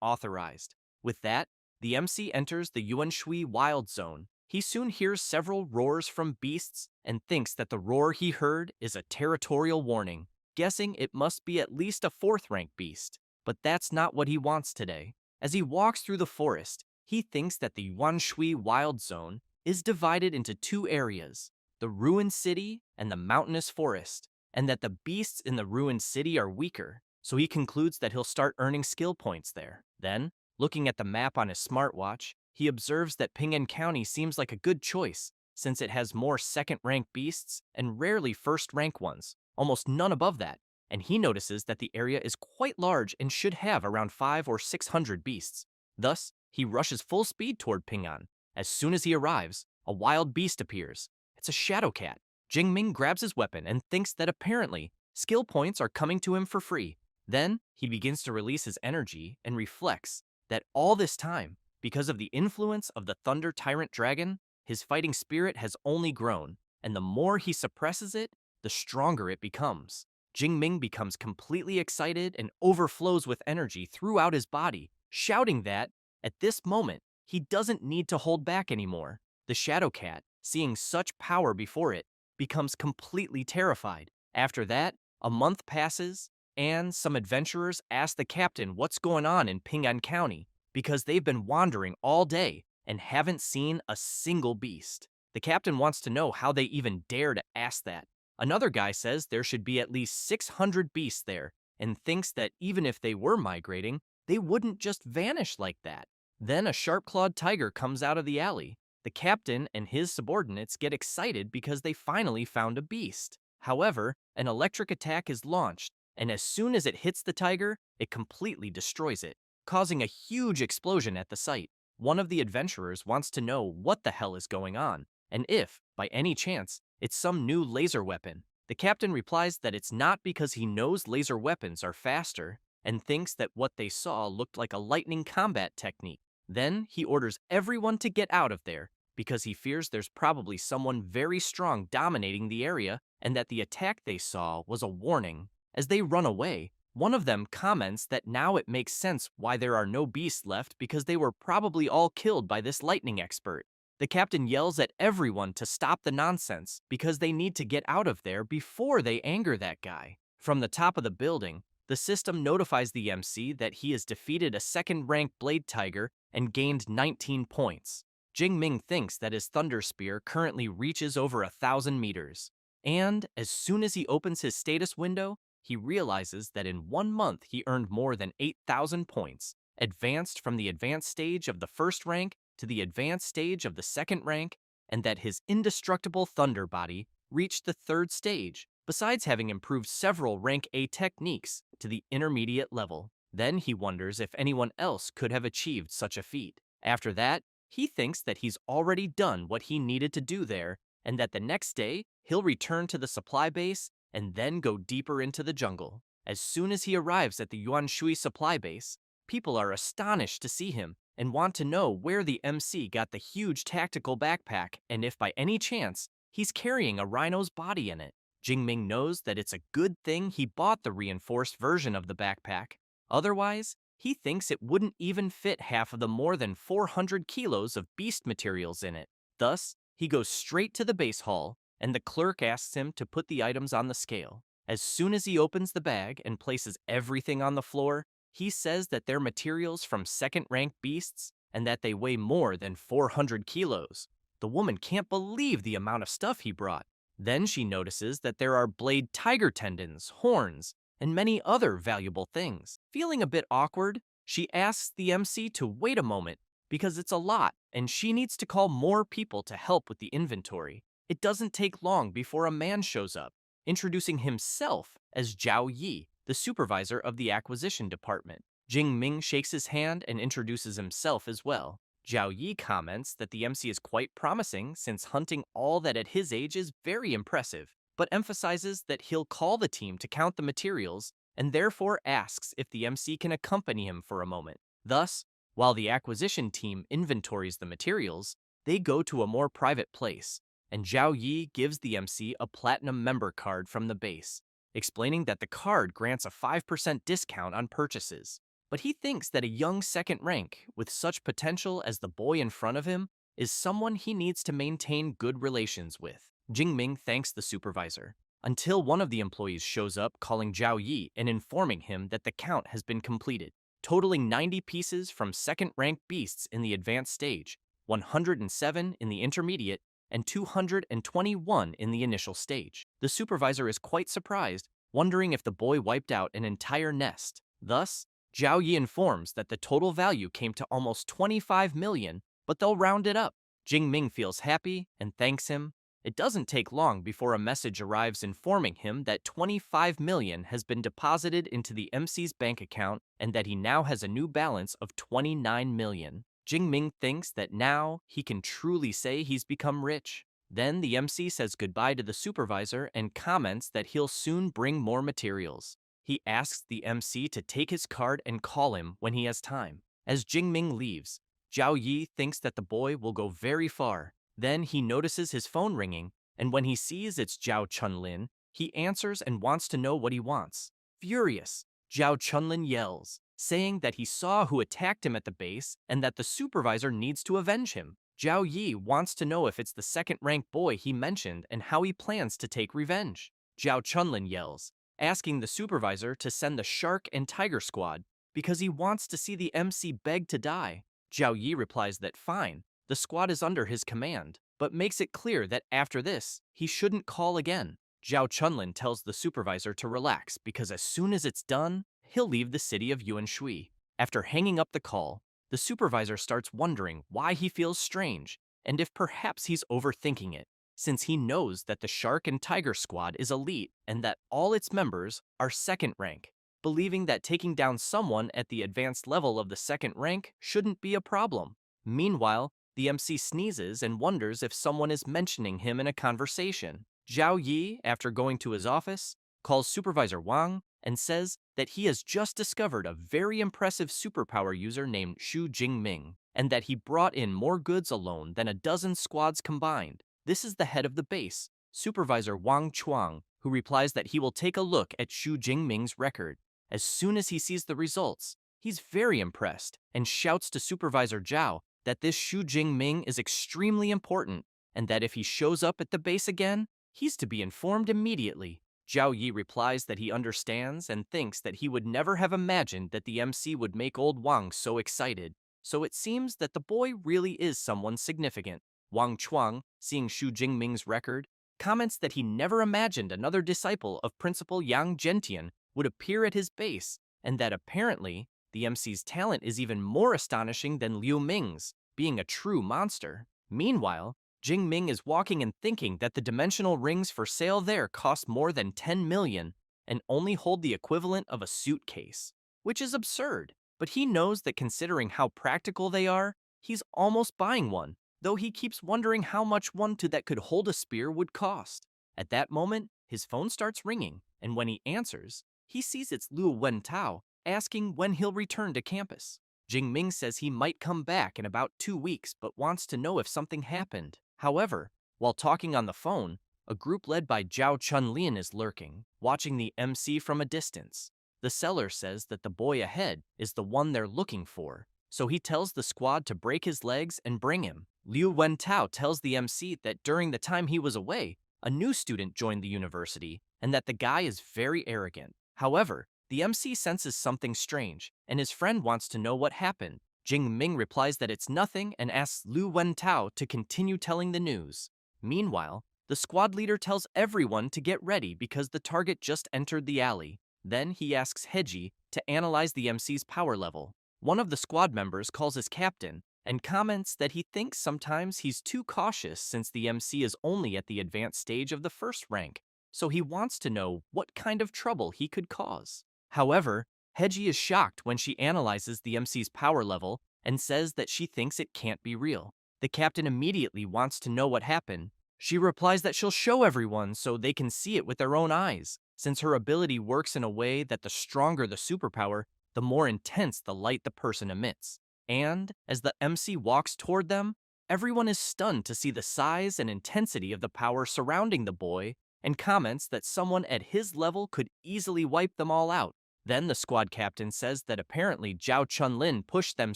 authorized. With that, the MC enters the Yuanshui Wild Zone. He soon hears several roars from beasts and thinks that the roar he heard is a territorial warning, guessing it must be at least a 4th-rank beast. But that's not what he wants today. As he walks through the forest, He thinks that the Yuanshui Wild Zone is divided into two areas, the ruined city and the mountainous forest, and that the beasts in the ruined city are weaker, so he concludes that he'll start earning skill points there. Then, looking at the map on his smartwatch, he observes that Ping'an County seems like a good choice, since it has more second-rank beasts and rarely first-rank ones, almost none above that, and he notices that the area is quite large and should have around 500 or 600 beasts. Thus, he rushes full speed toward Ping'an. As soon as he arrives, a wild beast appears. It's a shadow cat. Jingming grabs his weapon and thinks that apparently skill points are coming to him for free. Then, he begins to release his energy and reflects that all this time, because of the influence of the Thunder Tyrant Dragon, his fighting spirit has only grown, and the more he suppresses it, the stronger it becomes. Jingming becomes completely excited and overflows with energy throughout his body, shouting that, at this moment, he doesn't need to hold back anymore. The Shadow Cat, seeing such power before it, becomes completely terrified. After that, a month passes, and some adventurers ask the captain what's going on in Ping'an County, because they've been wandering all day and haven't seen a single beast. The captain wants to know how they even dare to ask that. Another guy says there should be at least 600 beasts there, and thinks that even if they were migrating, they wouldn't just vanish like that. Then a sharp-clawed tiger comes out of the alley. The captain and his subordinates get excited because they finally found a beast. However, an electric attack is launched, and as soon as it hits the tiger, it completely destroys it, causing a huge explosion at the site. One of the adventurers wants to know what the hell is going on, and if, by any chance, it's some new laser weapon. The captain replies that it's not because he knows laser weapons are faster, and thinks that what they saw looked like a lightning combat technique. Then he orders everyone to get out of there, because he fears there's probably someone very strong dominating the area, and that the attack they saw was a warning. As they run away, one of them comments that now it makes sense why there are no beasts left because they were probably all killed by this lightning expert. The captain yells at everyone to stop the nonsense because they need to get out of there before they anger that guy. From the top of the building, the system notifies the MC that he has defeated a second-ranked Blade Tiger and gained 19 points. Jingming thinks that his Thunder Spear currently reaches over 1,000 meters. And as soon as he opens his status window, he realizes that in 1 month he earned more than 8,000 points, advanced from the advanced stage of the first rank to the advanced stage of the second rank, and that his indestructible Thunder Body reached the third stage, besides having improved several rank A techniques to the intermediate level. Then he wonders if anyone else could have achieved such a feat. After that, he thinks that he's already done what he needed to do there, and that the next day he'll return to the supply base and then go deeper into the jungle. As soon as he arrives at the Yuanshui supply base, people are astonished to see him and want to know where the MC got the huge tactical backpack and if by any chance he's carrying a rhino's body in it. Jingming knows that it's a good thing he bought the reinforced version of the backpack. Otherwise, he thinks it wouldn't even fit half of the more than 400 kilos of beast materials in it. Thus, he goes straight to the base hall, and the clerk asks him to put the items on the scale. As soon as he opens the bag and places everything on the floor, he says that they're materials from second-ranked beasts and that they weigh more than 400 kilos. The woman can't believe the amount of stuff he brought. Then she notices that there are blade tiger tendons, horns, and many other valuable things. Feeling a bit awkward, she asks the MC to wait a moment because it's a lot and she needs to call more people to help with the inventory. It doesn't take long before a man shows up, introducing himself as Zhao Yi, the supervisor of the acquisition department. Jing Ming shakes his hand and introduces himself as well. Zhao Yi comments that the MC is quite promising since hunting all that at his age is very impressive, but emphasizes that he'll call the team to count the materials and therefore asks if the MC can accompany him for a moment. Thus, while the acquisition team inventories the materials, they go to a more private place, and Zhao Yi gives the MC a platinum member card from the base, explaining that the card grants a 5% discount on purchases. But he thinks that a young second rank with such potential as the boy in front of him is someone he needs to maintain good relations with. Jingming thanks the supervisor, until one of the employees shows up calling Zhao Yi and informing him that the count has been completed. totaling 90 pieces from second-ranked beasts in the advanced stage, 107 in the intermediate, and 221 in the initial stage. The supervisor is quite surprised, wondering if the boy wiped out an entire nest. Thus, Zhao Yi informs that the total value came to almost 25 million, but they'll round it up. Jing Ming feels happy and thanks him. It doesn't take long before a message arrives informing him that 25 million has been deposited into the MC's bank account and that he now has a new balance of 29 million. Jing Ming thinks that now he can truly say he's become rich. Then the MC says goodbye to the supervisor and comments that he'll soon bring more materials. He asks the MC to take his card and call him when he has time. As Jing Ming leaves, Zhao Yi thinks that the boy will go very far. Then he notices his phone ringing, and when he sees it's Zhao Chunlin, he answers and wants to know what he wants. Furious, Zhao Chunlin yells, saying that he saw who attacked him at the base and that the supervisor needs to avenge him. Zhao Yi wants to know if it's the second-ranked boy he mentioned and how he plans to take revenge. Zhao Chunlin yells, asking the supervisor to send the Shark and Tiger Squad because he wants to see the MC beg to die. Zhao Yi replies that fine, the squad is under his command, but makes it clear that after this, he shouldn't call again. Zhao Chunlin tells the supervisor to relax because as soon as it's done, he'll leave the city of Yuanshui. After hanging up the call, the supervisor starts wondering why he feels strange and if perhaps he's overthinking it, since he knows that the Shark and Tiger Squad is elite and that all its members are second rank, believing that taking down someone at the advanced level of the second rank shouldn't be a problem. Meanwhile, the MC sneezes and wonders if someone is mentioning him in a conversation. Zhao Yi, after going to his office, calls Supervisor Wang and says that he has just discovered a very impressive superpower user named Xu Jingming, and that he brought in more goods alone than a dozen squads combined. This is the head of the base, Supervisor Wang Chuang, who replies that he will take a look at Xu Jingming's record. As soon as he sees the results, he's very impressed and shouts to Supervisor Zhao that this Xu Jingming is extremely important and that if he shows up at the base again, he's to be informed immediately. Zhao Yi replies that he understands and thinks that he would never have imagined that the MC would make old Wang so excited, so it seems that the boy really is someone significant. Wang Chuang, seeing Xu Jingming's record, comments that he never imagined another disciple of Principal Yang Gentian would appear at his base, and that apparently the MC's talent is even more astonishing than Liu Ming's, being a true monster. Meanwhile, Jing Ming is walking and thinking that the dimensional rings for sale there cost more than 10 million and only hold the equivalent of a suitcase, which is absurd. But he knows that considering how practical they are, he's almost buying one, though he keeps wondering how much one that could hold a spear would cost. At that moment, his phone starts ringing, and when he answers, he sees it's Liu Wentao asking when he'll return to campus. Jing Ming says he might come back in about 2 weeks but wants to know if something happened. However, while talking on the phone, a group led by Zhao Chunlin is lurking, watching the MC from a distance. The seller says that the boy ahead is the one they're looking for, so he tells the squad to break his legs and bring him. Liu Wentao tells the MC that during the time he was away, a new student joined the university and that the guy is very arrogant. However, the MC senses something strange, and his friend wants to know what happened. Jing Ming replies that it's nothing and asks Liu Wentao to continue telling the news. Meanwhile, the squad leader tells everyone to get ready because the target just entered the alley. Then he asks Heji to analyze the MC's power level. One of the squad members calls his captain and comments that he thinks sometimes he's too cautious since the MC is only at the advanced stage of the first rank, so he wants to know what kind of trouble he could cause. However, Heji is shocked when she analyzes the MC's power level and says that she thinks it can't be real. The captain immediately wants to know what happened. She replies that she'll show everyone so they can see it with their own eyes, since her ability works in a way that the stronger the superpower, the more intense the light the person emits. And, as the MC walks toward them, everyone is stunned to see the size and intensity of the power surrounding the boy and comments that someone at his level could easily wipe them all out. Then the squad captain says that apparently Zhao Chunlin pushed them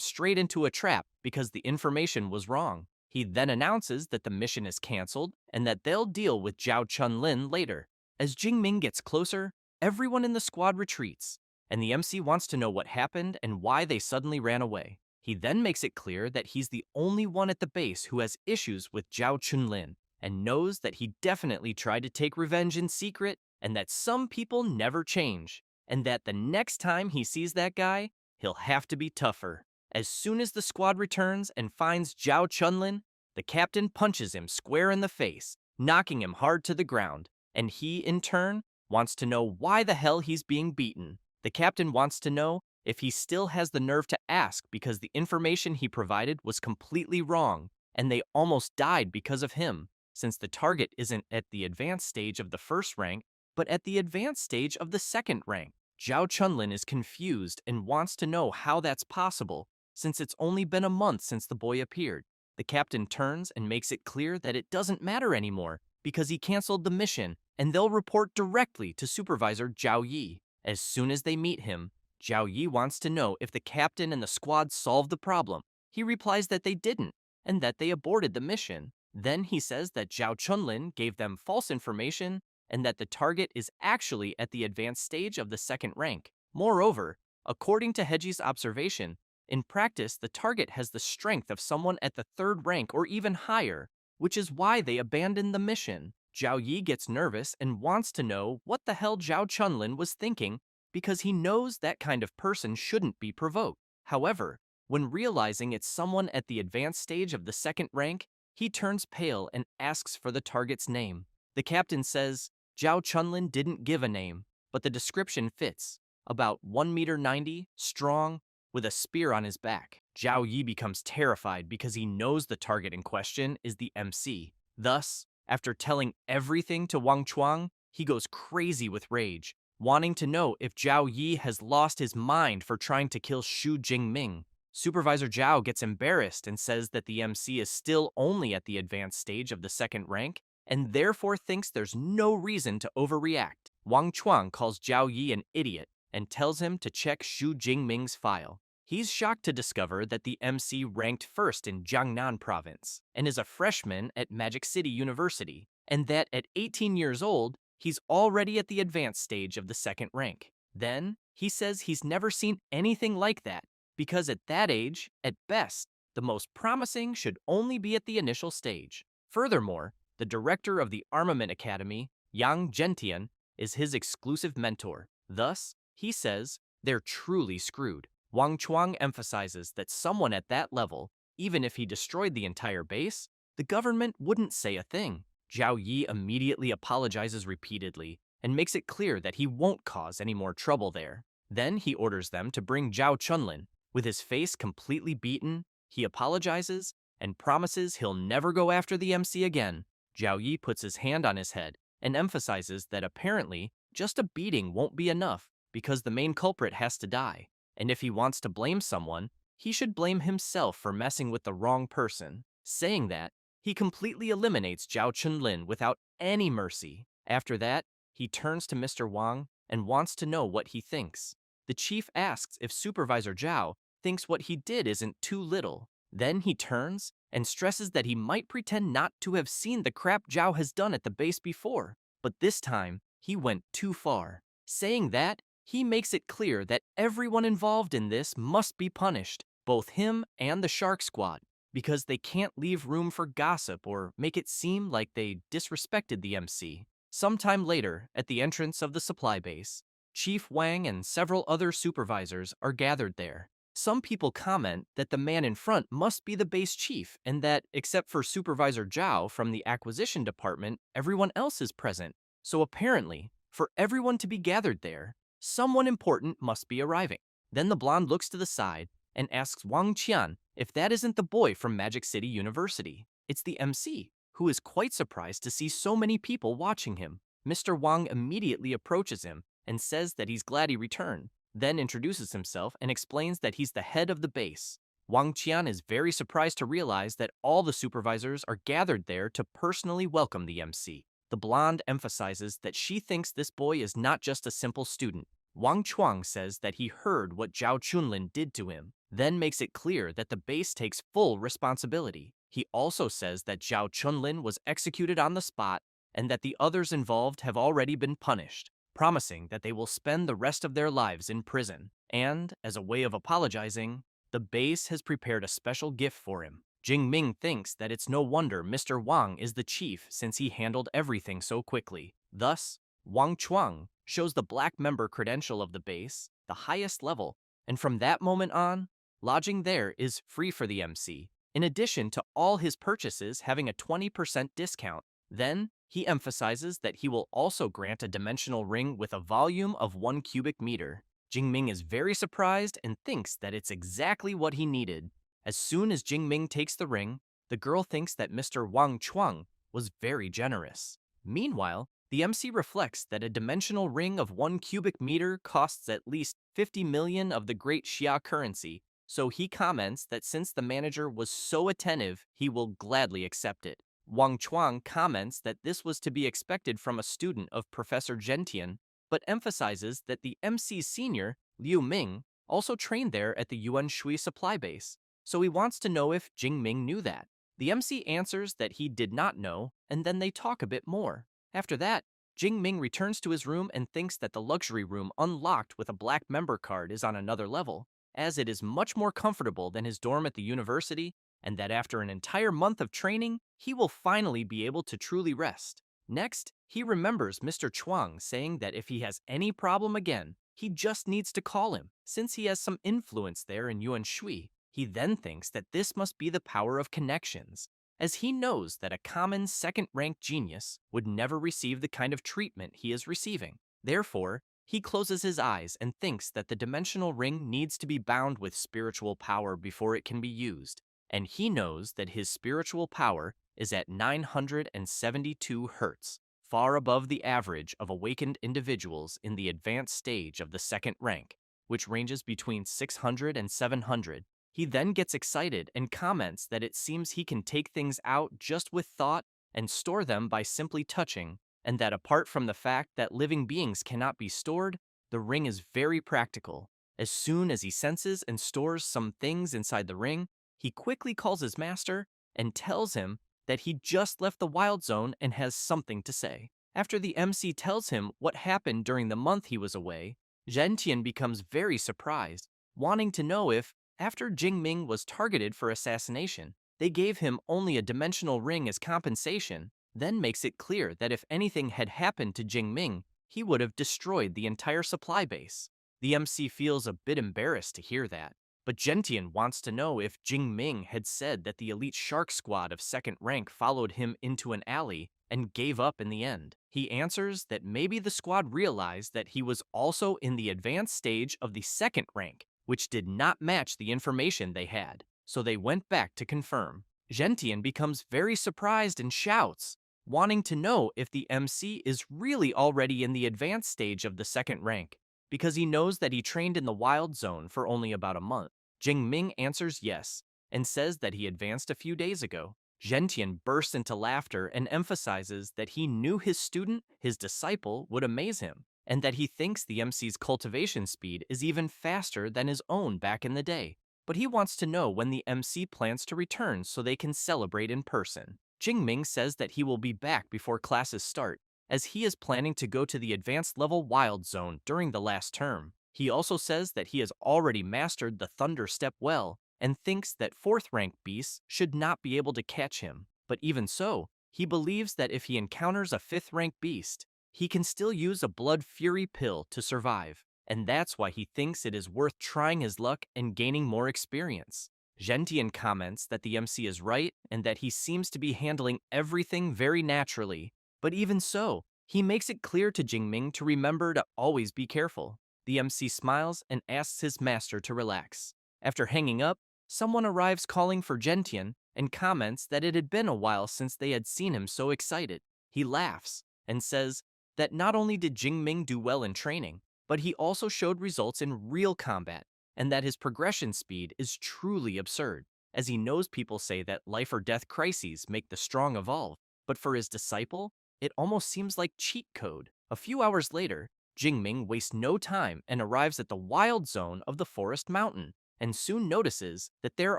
straight into a trap because the information was wrong. He then announces that the mission is cancelled and that they'll deal with Zhao Chunlin later. As Jing Ming gets closer, everyone in the squad retreats, and the MC wants to know what happened and why they suddenly ran away. He then makes it clear that he's the only one at the base who has issues with Zhao Chunlin and knows that he definitely tried to take revenge in secret and that some people never change, and that the next time he sees that guy, he'll have to be tougher. As soon as the squad returns and finds Zhao Chunlin, the captain punches him square in the face, knocking him hard to the ground, and he, in turn, wants to know why the hell he's being beaten. The captain wants to know if he still has the nerve to ask because the information he provided was completely wrong, and they almost died because of him, since the target isn't at the advanced stage of the first rank, but at the advanced stage of the second rank. Zhao Chunlin is confused and wants to know how that's possible, since it's only been a month since the boy appeared. The captain turns and makes it clear that it doesn't matter anymore because he canceled the mission, and they'll report directly to Supervisor Zhao Yi. As soon as they meet him, Zhao Yi wants to know if the captain and the squad solved the problem. He replies that they didn't, and that they aborted the mission. Then he says that Zhao Chunlin gave them false information and that the target is actually at the advanced stage of the second rank. Moreover, according to Heji's observation, in practice the target has the strength of someone at the third rank or even higher, which is why they abandoned the mission. Zhao Yi gets nervous and wants to know what the hell Zhao Chunlin was thinking because he knows that kind of person shouldn't be provoked. However, when realizing it's someone at the advanced stage of the second rank, he turns pale and asks for the target's name. The captain says Zhao Chunlin didn't give a name, but the description fits. About 1.90 meters, strong, with a spear on his back. Zhao Yi becomes terrified because he knows the target in question is the MC. Thus, after telling everything to Wang Chuang, he goes crazy with rage, wanting to know if Zhao Yi has lost his mind for trying to kill Xu Jingming. Supervisor Zhao gets embarrassed and says that the MC is still only at the advanced stage of the second rank, and therefore thinks there's no reason to overreact. Wang Chuang calls Zhao Yi an idiot and tells him to check Xu Jingming's file. He's shocked to discover that the MC ranked first in Jiangnan province and is a freshman at Magic City University, and that at 18 years old, he's already at the advanced stage of the second rank. Then, he says he's never seen anything like that, because at that age, at best, the most promising should only be at the initial stage. Furthermore, the director of the Armament Academy, Yang Gentian, is his exclusive mentor. Thus, he says, they're truly screwed. Wang Chuang emphasizes that someone at that level, even if he destroyed the entire base, the government wouldn't say a thing. Zhao Yi immediately apologizes repeatedly and makes it clear that he won't cause any more trouble there. Then he orders them to bring Zhao Chunlin. With his face completely beaten, he apologizes and promises he'll never go after the MC again. Zhao Yi puts his hand on his head and emphasizes that apparently just a beating won't be enough because the main culprit has to die. And if he wants to blame someone, he should blame himself for messing with the wrong person. Saying that, he completely eliminates Zhao Chunlin without any mercy. After that, he turns to Mr. Wang and wants to know what he thinks. The chief asks if Supervisor Zhao thinks what he did isn't too little. Then he turns and stresses that he might pretend not to have seen the crap Zhao has done at the base before, but this time, he went too far. Saying that, he makes it clear that everyone involved in this must be punished, both him and the Shark Squad, because they can't leave room for gossip or make it seem like they disrespected the MC. Sometime later, at the entrance of the supply base, Chief Wang and several other supervisors are gathered there. Some people comment that the man in front must be the base chief and that, except for Supervisor Zhao from the acquisition department, everyone else is present. So apparently, for everyone to be gathered there, someone important must be arriving. Then the blonde looks to the side and asks Wang Qian if that isn't the boy from Magic City University. It's the MC, who is quite surprised to see so many people watching him. Mr. Wang immediately approaches him and says that he's glad he returned, then introduces himself and explains that he's the head of the base. Wang Qian is very surprised to realize that all the supervisors are gathered there to personally welcome the MC. The blonde emphasizes that she thinks this boy is not just a simple student. Wang Chuang says that he heard what Zhao Chunlin did to him, then makes it clear that the base takes full responsibility. He also says that Zhao Chunlin was executed on the spot and that the others involved have already been punished. promising that they will spend the rest of their lives in prison. And, as a way of apologizing, the base has prepared a special gift for him. Jingming thinks that it's no wonder Mr. Wang is the chief since he handled everything so quickly. Thus, Wang Chuang shows the black member credential of the base, the highest level, and from that moment on, lodging there is free for the MC, in addition to all his purchases having a 20% discount. Then, he emphasizes that he will also grant a dimensional ring with a volume of 1 cubic meter. Jingming is very surprised and thinks that it's exactly what he needed. As soon as Jingming takes the ring, the girl thinks that Mr. Wang Chuang was very generous. Meanwhile, the MC reflects that a dimensional ring of 1 cubic meter costs at least 50 million of the great Xia currency, so he comments that since the manager was so attentive, he will gladly accept it. Wang Chuang comments that this was to be expected from a student of Professor Gentian, but emphasizes that the MC's senior, Liu Ming, also trained there at the Yuan Shui supply base, so he wants to know if Jingming knew that. The MC answers that he did not know, and then they talk a bit more. After that, Jingming returns to his room and thinks that the luxury room unlocked with a black member card is on another level, as it is much more comfortable than his dorm at the university, and that after an entire month of training, he will finally be able to truly rest. Next, he remembers Mr. Chuang saying that if he has any problem again, he just needs to call him, since he has some influence there in Yuan Shui. He then thinks that this must be the power of connections, as he knows that a common second-rank genius would never receive the kind of treatment he is receiving. Therefore, he closes his eyes and thinks that the dimensional ring needs to be bound with spiritual power before it can be used, and he knows that his spiritual power is at 972 hertz, far above the average of awakened individuals in the advanced stage of the second rank, which ranges between 600 and 700. He then gets excited and comments that it seems he can take things out just with thought and store them by simply touching, and that apart from the fact that living beings cannot be stored, the ring is very practical. As soon as he senses and stores some things inside the ring, he quickly calls his master and tells him that he just left the wild zone and has something to say. After the MC tells him what happened during the month he was away, Zhentian becomes very surprised, wanting to know if, after Jingming was targeted for assassination, they gave him only a dimensional ring as compensation, then makes it clear that if anything had happened to Jingming, he would have destroyed the entire supply base. The MC feels a bit embarrassed to hear that, but Gentian wants to know if Jingming had said that the elite shark squad of second rank followed him into an alley and gave up in the end. He answers that maybe the squad realized that he was also in the advanced stage of the second rank, which did not match the information they had, so they went back to confirm. Gentian becomes very surprised and shouts, wanting to know if the MC is really already in the advanced stage of the second rank, because he knows that he trained in the wild zone for only about a month. Jingming answers yes, and says that he advanced a few days ago. Gentian bursts into laughter and emphasizes that he knew his student, his disciple, would amaze him, and that he thinks the MC's cultivation speed is even faster than his own back in the day. But he wants to know when the MC plans to return so they can celebrate in person. Jingming says that he will be back before classes start, as he is planning to go to the advanced level wild zone during the last term. He also says that he has already mastered the Thunder Step well, and thinks that 4th rank beasts should not be able to catch him. But even so, he believes that if he encounters a 5th rank beast, he can still use a Blood Fury pill to survive, and that's why he thinks it is worth trying his luck and gaining more experience. Gentian comments that the MC is right and that he seems to be handling everything very naturally, but even so, he makes it clear to Jingming to remember to always be careful. The MC smiles and asks his master to relax. After hanging up, someone arrives calling for Gentian and comments that it had been a while since they had seen him so excited. He laughs and says that not only did Jingming do well in training, but he also showed results in real combat, and that his progression speed is truly absurd, as he knows people say that life or death crises make the strong evolve, but for his disciple, it almost seems like cheat code. A few hours later, Jingming wastes no time and arrives at the wild zone of the forest mountain, and soon notices that there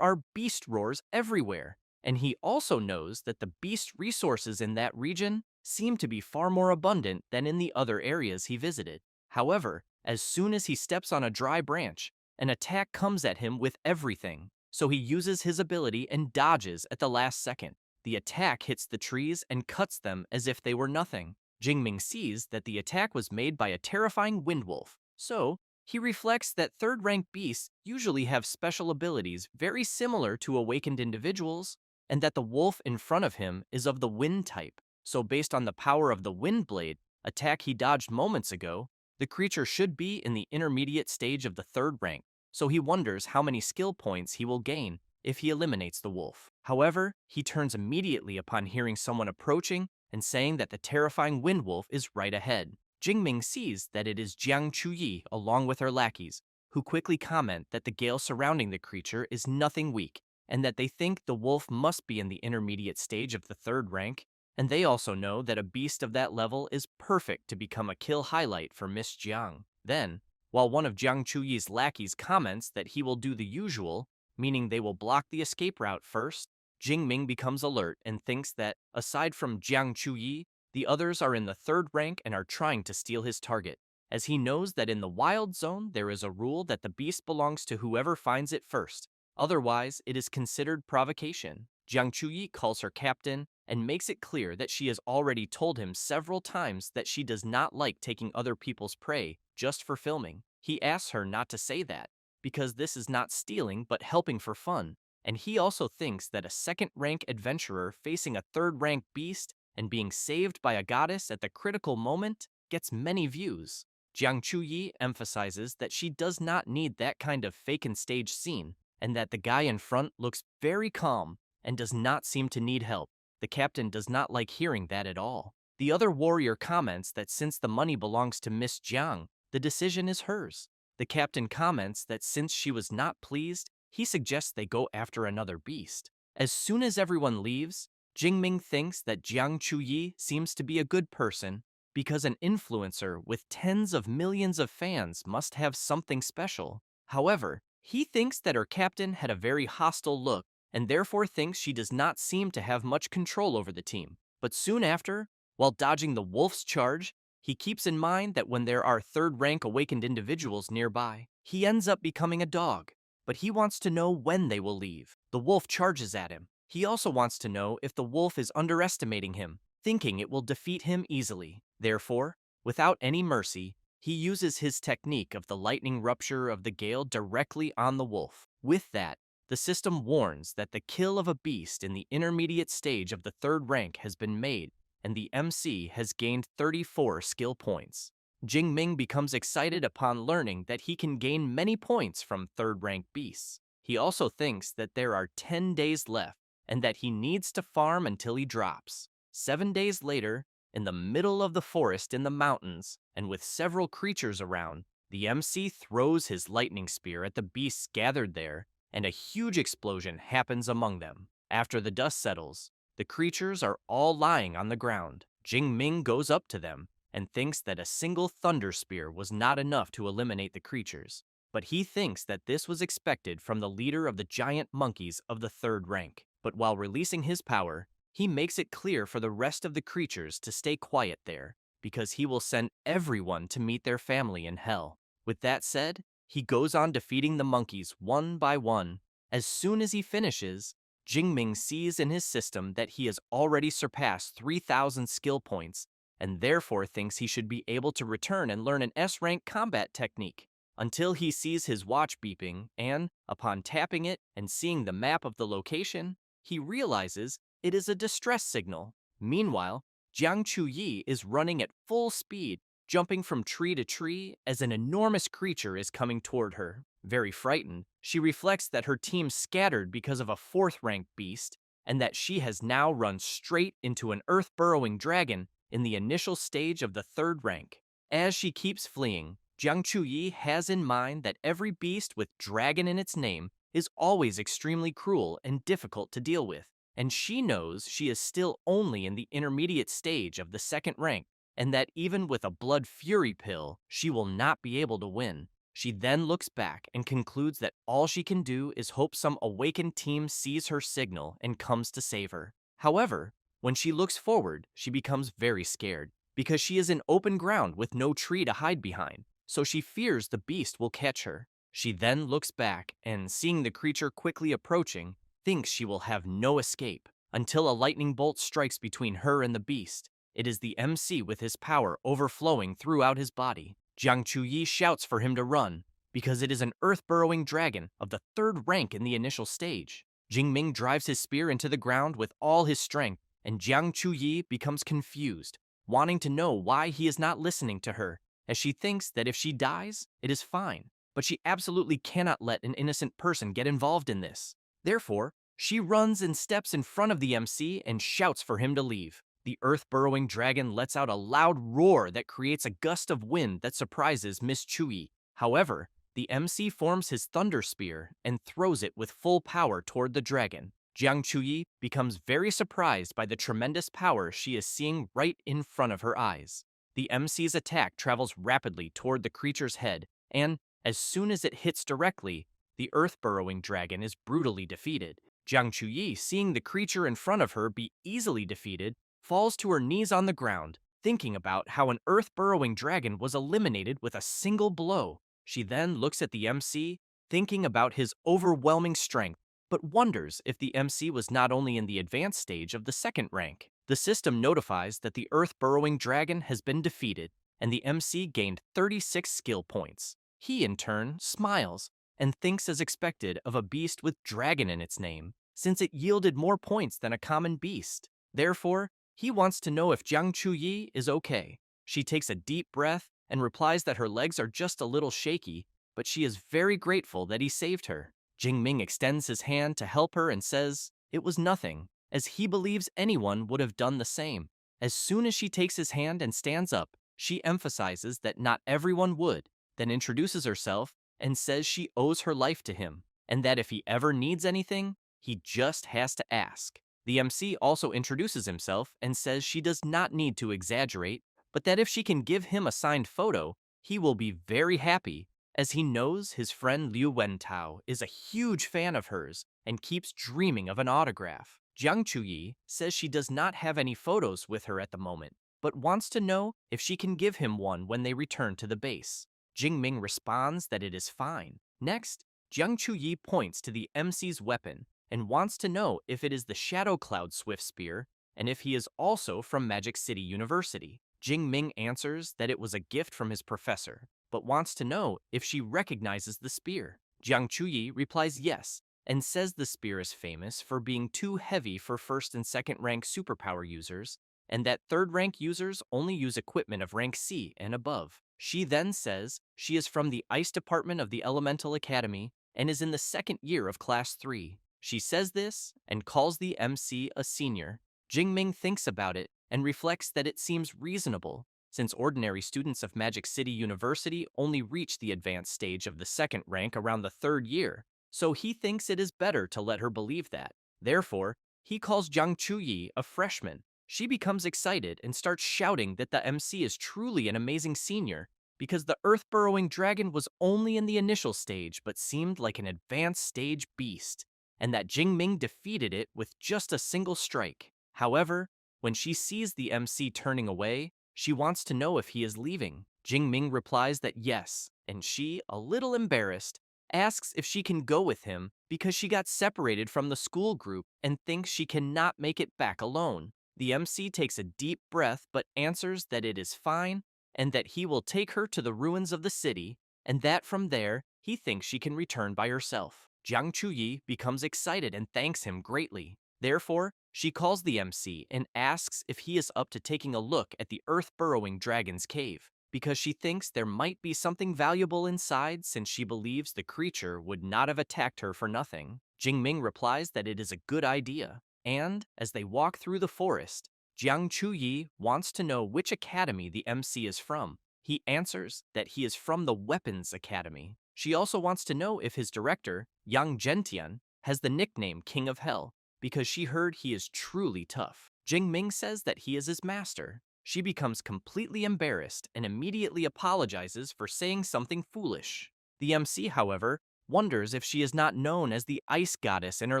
are beast roars everywhere, and he also knows that the beast resources in that region seemed to be far more abundant than in the other areas he visited. However, as soon as he steps on a dry branch, an attack comes at him with everything, so he uses his ability and dodges at the last second. The attack hits the trees and cuts them as if they were nothing. Jingming sees that the attack was made by a terrifying wind wolf, so he reflects that third-rank beasts usually have special abilities very similar to awakened individuals, and that the wolf in front of him is of the wind type. So based on the power of the wind blade attack he dodged moments ago, the creature should be in the intermediate stage of the third rank, so he wonders how many skill points he will gain if he eliminates the wolf. However, he turns immediately upon hearing someone approaching and saying that the terrifying wind wolf is right ahead. Jingming sees that it is Jiang Chuyi along with her lackeys, who quickly comment that the gale surrounding the creature is nothing weak, and that they think the wolf must be in the intermediate stage of the third rank, and they also know that a beast of that level is perfect to become a kill highlight for Miss Jiang. Then, while one of Jiang Chuyi's lackeys comments that he will do the usual, meaning they will block the escape route first, Jingming becomes alert and thinks that, aside from Jiang Chuyi, the others are in the third rank and are trying to steal his target, as he knows that in the wild zone there is a rule that the beast belongs to whoever finds it first. Otherwise, it is considered provocation. Jiang Chuyi calls her captain and makes it clear that she has already told him several times that she does not like taking other people's prey just for filming. He asks her not to say that, because this is not stealing but helping for fun, and he also thinks that a second-rank adventurer facing a third-rank beast and being saved by a goddess at the critical moment gets many views. Jiang Chuyi emphasizes that she does not need that kind of fake and stage scene, and that the guy in front looks very calm and does not seem to need help. The captain does not like hearing that at all. The other warrior comments that since the money belongs to Miss Jiang, the decision is hers. The captain comments that since she was not pleased, he suggests they go after another beast. As soon as everyone leaves, Jingming thinks that Jiang Chuyi seems to be a good person because an influencer with tens of millions of fans must have something special. However, he thinks that her captain had a very hostile look and therefore thinks she does not seem to have much control over the team. But soon after, while dodging the wolf's charge, he keeps in mind that when there are third-rank awakened individuals nearby, he ends up becoming a dog. But he wants to know when they will leave. The wolf charges at him. He also wants to know if the wolf is underestimating him, thinking it will defeat him easily. Therefore, without any mercy, he uses his technique of the lightning rupture of the gale directly on the wolf. With that, the system warns that the kill of a beast in the intermediate stage of the third rank has been made, and the MC has gained 34 skill points. Jingming becomes excited upon learning that he can gain many points from third-rank beasts. He also thinks that there are 10 days left, and that he needs to farm until he drops. 7 days later, in the middle of the forest in the mountains, and with several creatures around, the MC throws his lightning spear at the beasts gathered there, and a huge explosion happens among them. After the dust settles, the creatures are all lying on the ground. Jingming goes up to them and thinks that a single thunder spear was not enough to eliminate the creatures, but he thinks that this was expected from the leader of the giant monkeys of the third rank. But while releasing his power, he makes it clear for the rest of the creatures to stay quiet there, because he will send everyone to meet their family in hell. With that said, he goes on defeating the monkeys one by one. As soon as he finishes, Jingming sees in his system that he has already surpassed 3,000 skill points, and therefore thinks he should be able to return and learn an S-rank combat technique, until he sees his watch beeping, and, upon tapping it and seeing the map of the location, he realizes it is a distress signal. Meanwhile, Jiang Chuyi is running at full speed, jumping from tree to tree as an enormous creature is coming toward her. Very frightened, she reflects that her team scattered because of a fourth-rank beast, and that she has now run straight into an earth-burrowing dragon in the initial stage of the third rank. As she keeps fleeing, Jiang Chuyi has in mind that every beast with dragon in its name is always extremely cruel and difficult to deal with, and she knows she is still only in the intermediate stage of the second rank, and that even with a blood fury pill, she will not be able to win. She then looks back and concludes that all she can do is hope some awakened team sees her signal and comes to save her. However, When she looks forward, she becomes very scared because she is in open ground with no tree to hide behind, so she fears the beast will catch her. She then looks back and, seeing the creature quickly approaching, thinks she will have no escape until a lightning bolt strikes between her and the beast. It is the MC with his power overflowing throughout his body. Jiang Chuyi shouts for him to run because it is an earth-burrowing dragon of the third rank in the initial stage. Jingming drives his spear into the ground with all his strength, and Jiang Chuyi becomes confused, wanting to know why he is not listening to her, as she thinks that if she dies, it is fine. But she absolutely cannot let an innocent person get involved in this. Therefore, she runs and steps in front of the MC and shouts for him to leave. The earth-burrowing dragon lets out a loud roar that creates a gust of wind that surprises Miss Chui. However, the MC forms his thunder spear and throws it with full power toward the dragon. Jiang Chuyi becomes very surprised by the tremendous power she is seeing right in front of her eyes. The MC's attack travels rapidly toward the creature's head, and as soon as it hits directly, the earth-burrowing dragon is brutally defeated. Jiang Chuyi, seeing the creature in front of her be easily defeated, falls to her knees on the ground, thinking about how an earth-burrowing dragon was eliminated with a single blow. She then looks at the MC, thinking about his overwhelming strength, but wonders if the MC was not only in the advanced stage of the second rank. The system notifies that the earth-burrowing dragon has been defeated, and the MC gained 36 skill points. He, in turn, smiles and thinks as expected of a beast with dragon in its name, since it yielded more points than a common beast. Therefore, he wants to know if Jiang Chuyi is okay. She takes a deep breath and replies that her legs are just a little shaky, but she is very grateful that he saved her. Jingming extends his hand to help her and says it was nothing, as he believes anyone would have done the same. As soon as she takes his hand and stands up, she emphasizes that not everyone would, then introduces herself and says she owes her life to him, and that if he ever needs anything, he just has to ask. The MC also introduces himself and says she does not need to exaggerate, but that if she can give him a signed photo, he will be very happy, as he knows his friend Liu Wentao is a huge fan of hers and keeps dreaming of an autograph. Jiang Chuyi says she does not have any photos with her at the moment, but wants to know if she can give him one when they return to the base. Jingming responds that it is fine. Next, Jiang Chuyi points to the MC's weapon and wants to know if it is the Shadow Cloud Swift Spear and if he is also from Magic City University. Jingming answers that it was a gift from his professor, but wants to know if she recognizes the spear. Jiang Chuyi replies yes, and says the spear is famous for being too heavy for first and second rank superpower users, and that third rank users only use equipment of rank C and above. She then says she is from the Ice Department of the Elemental Academy and is in the second year of Class 3. She says this and calls the MC a senior. Jingming thinks about it and reflects that it seems reasonable, since ordinary students of Magic City University only reach the advanced stage of the second rank around the third year, so he thinks it is better to let her believe that. Therefore, he calls Jiang Chuyi a freshman. She becomes excited and starts shouting that the MC is truly an amazing senior, because the earth-burrowing dragon was only in the initial stage but seemed like an advanced stage beast, and that Jingming defeated it with just a single strike. However, when she sees the MC turning away, she wants to know if he is leaving. Jingming replies that yes, and she, a little embarrassed, asks if she can go with him because she got separated from the school group and thinks she cannot make it back alone. The MC takes a deep breath but answers that it is fine and that he will take her to the ruins of the city, and that from there, he thinks she can return by herself. Jiang Chuyi becomes excited and thanks him greatly. Therefore, she calls the MC and asks if he is up to taking a look at the earth-burrowing dragon's cave, because she thinks there might be something valuable inside since she believes the creature would not have attacked her for nothing. Jingming replies that it is a good idea, and as they walk through the forest, Jiang Chuyi wants to know which academy the MC is from. He answers that he is from the Weapons Academy. She also wants to know if his director, Yang Zhentian, has the nickname King of Hell, because she heard he is truly tough. Jingming says that he is his master. She becomes completely embarrassed and immediately apologizes for saying something foolish. The MC, however, wonders if she is not known as the Ice Goddess in her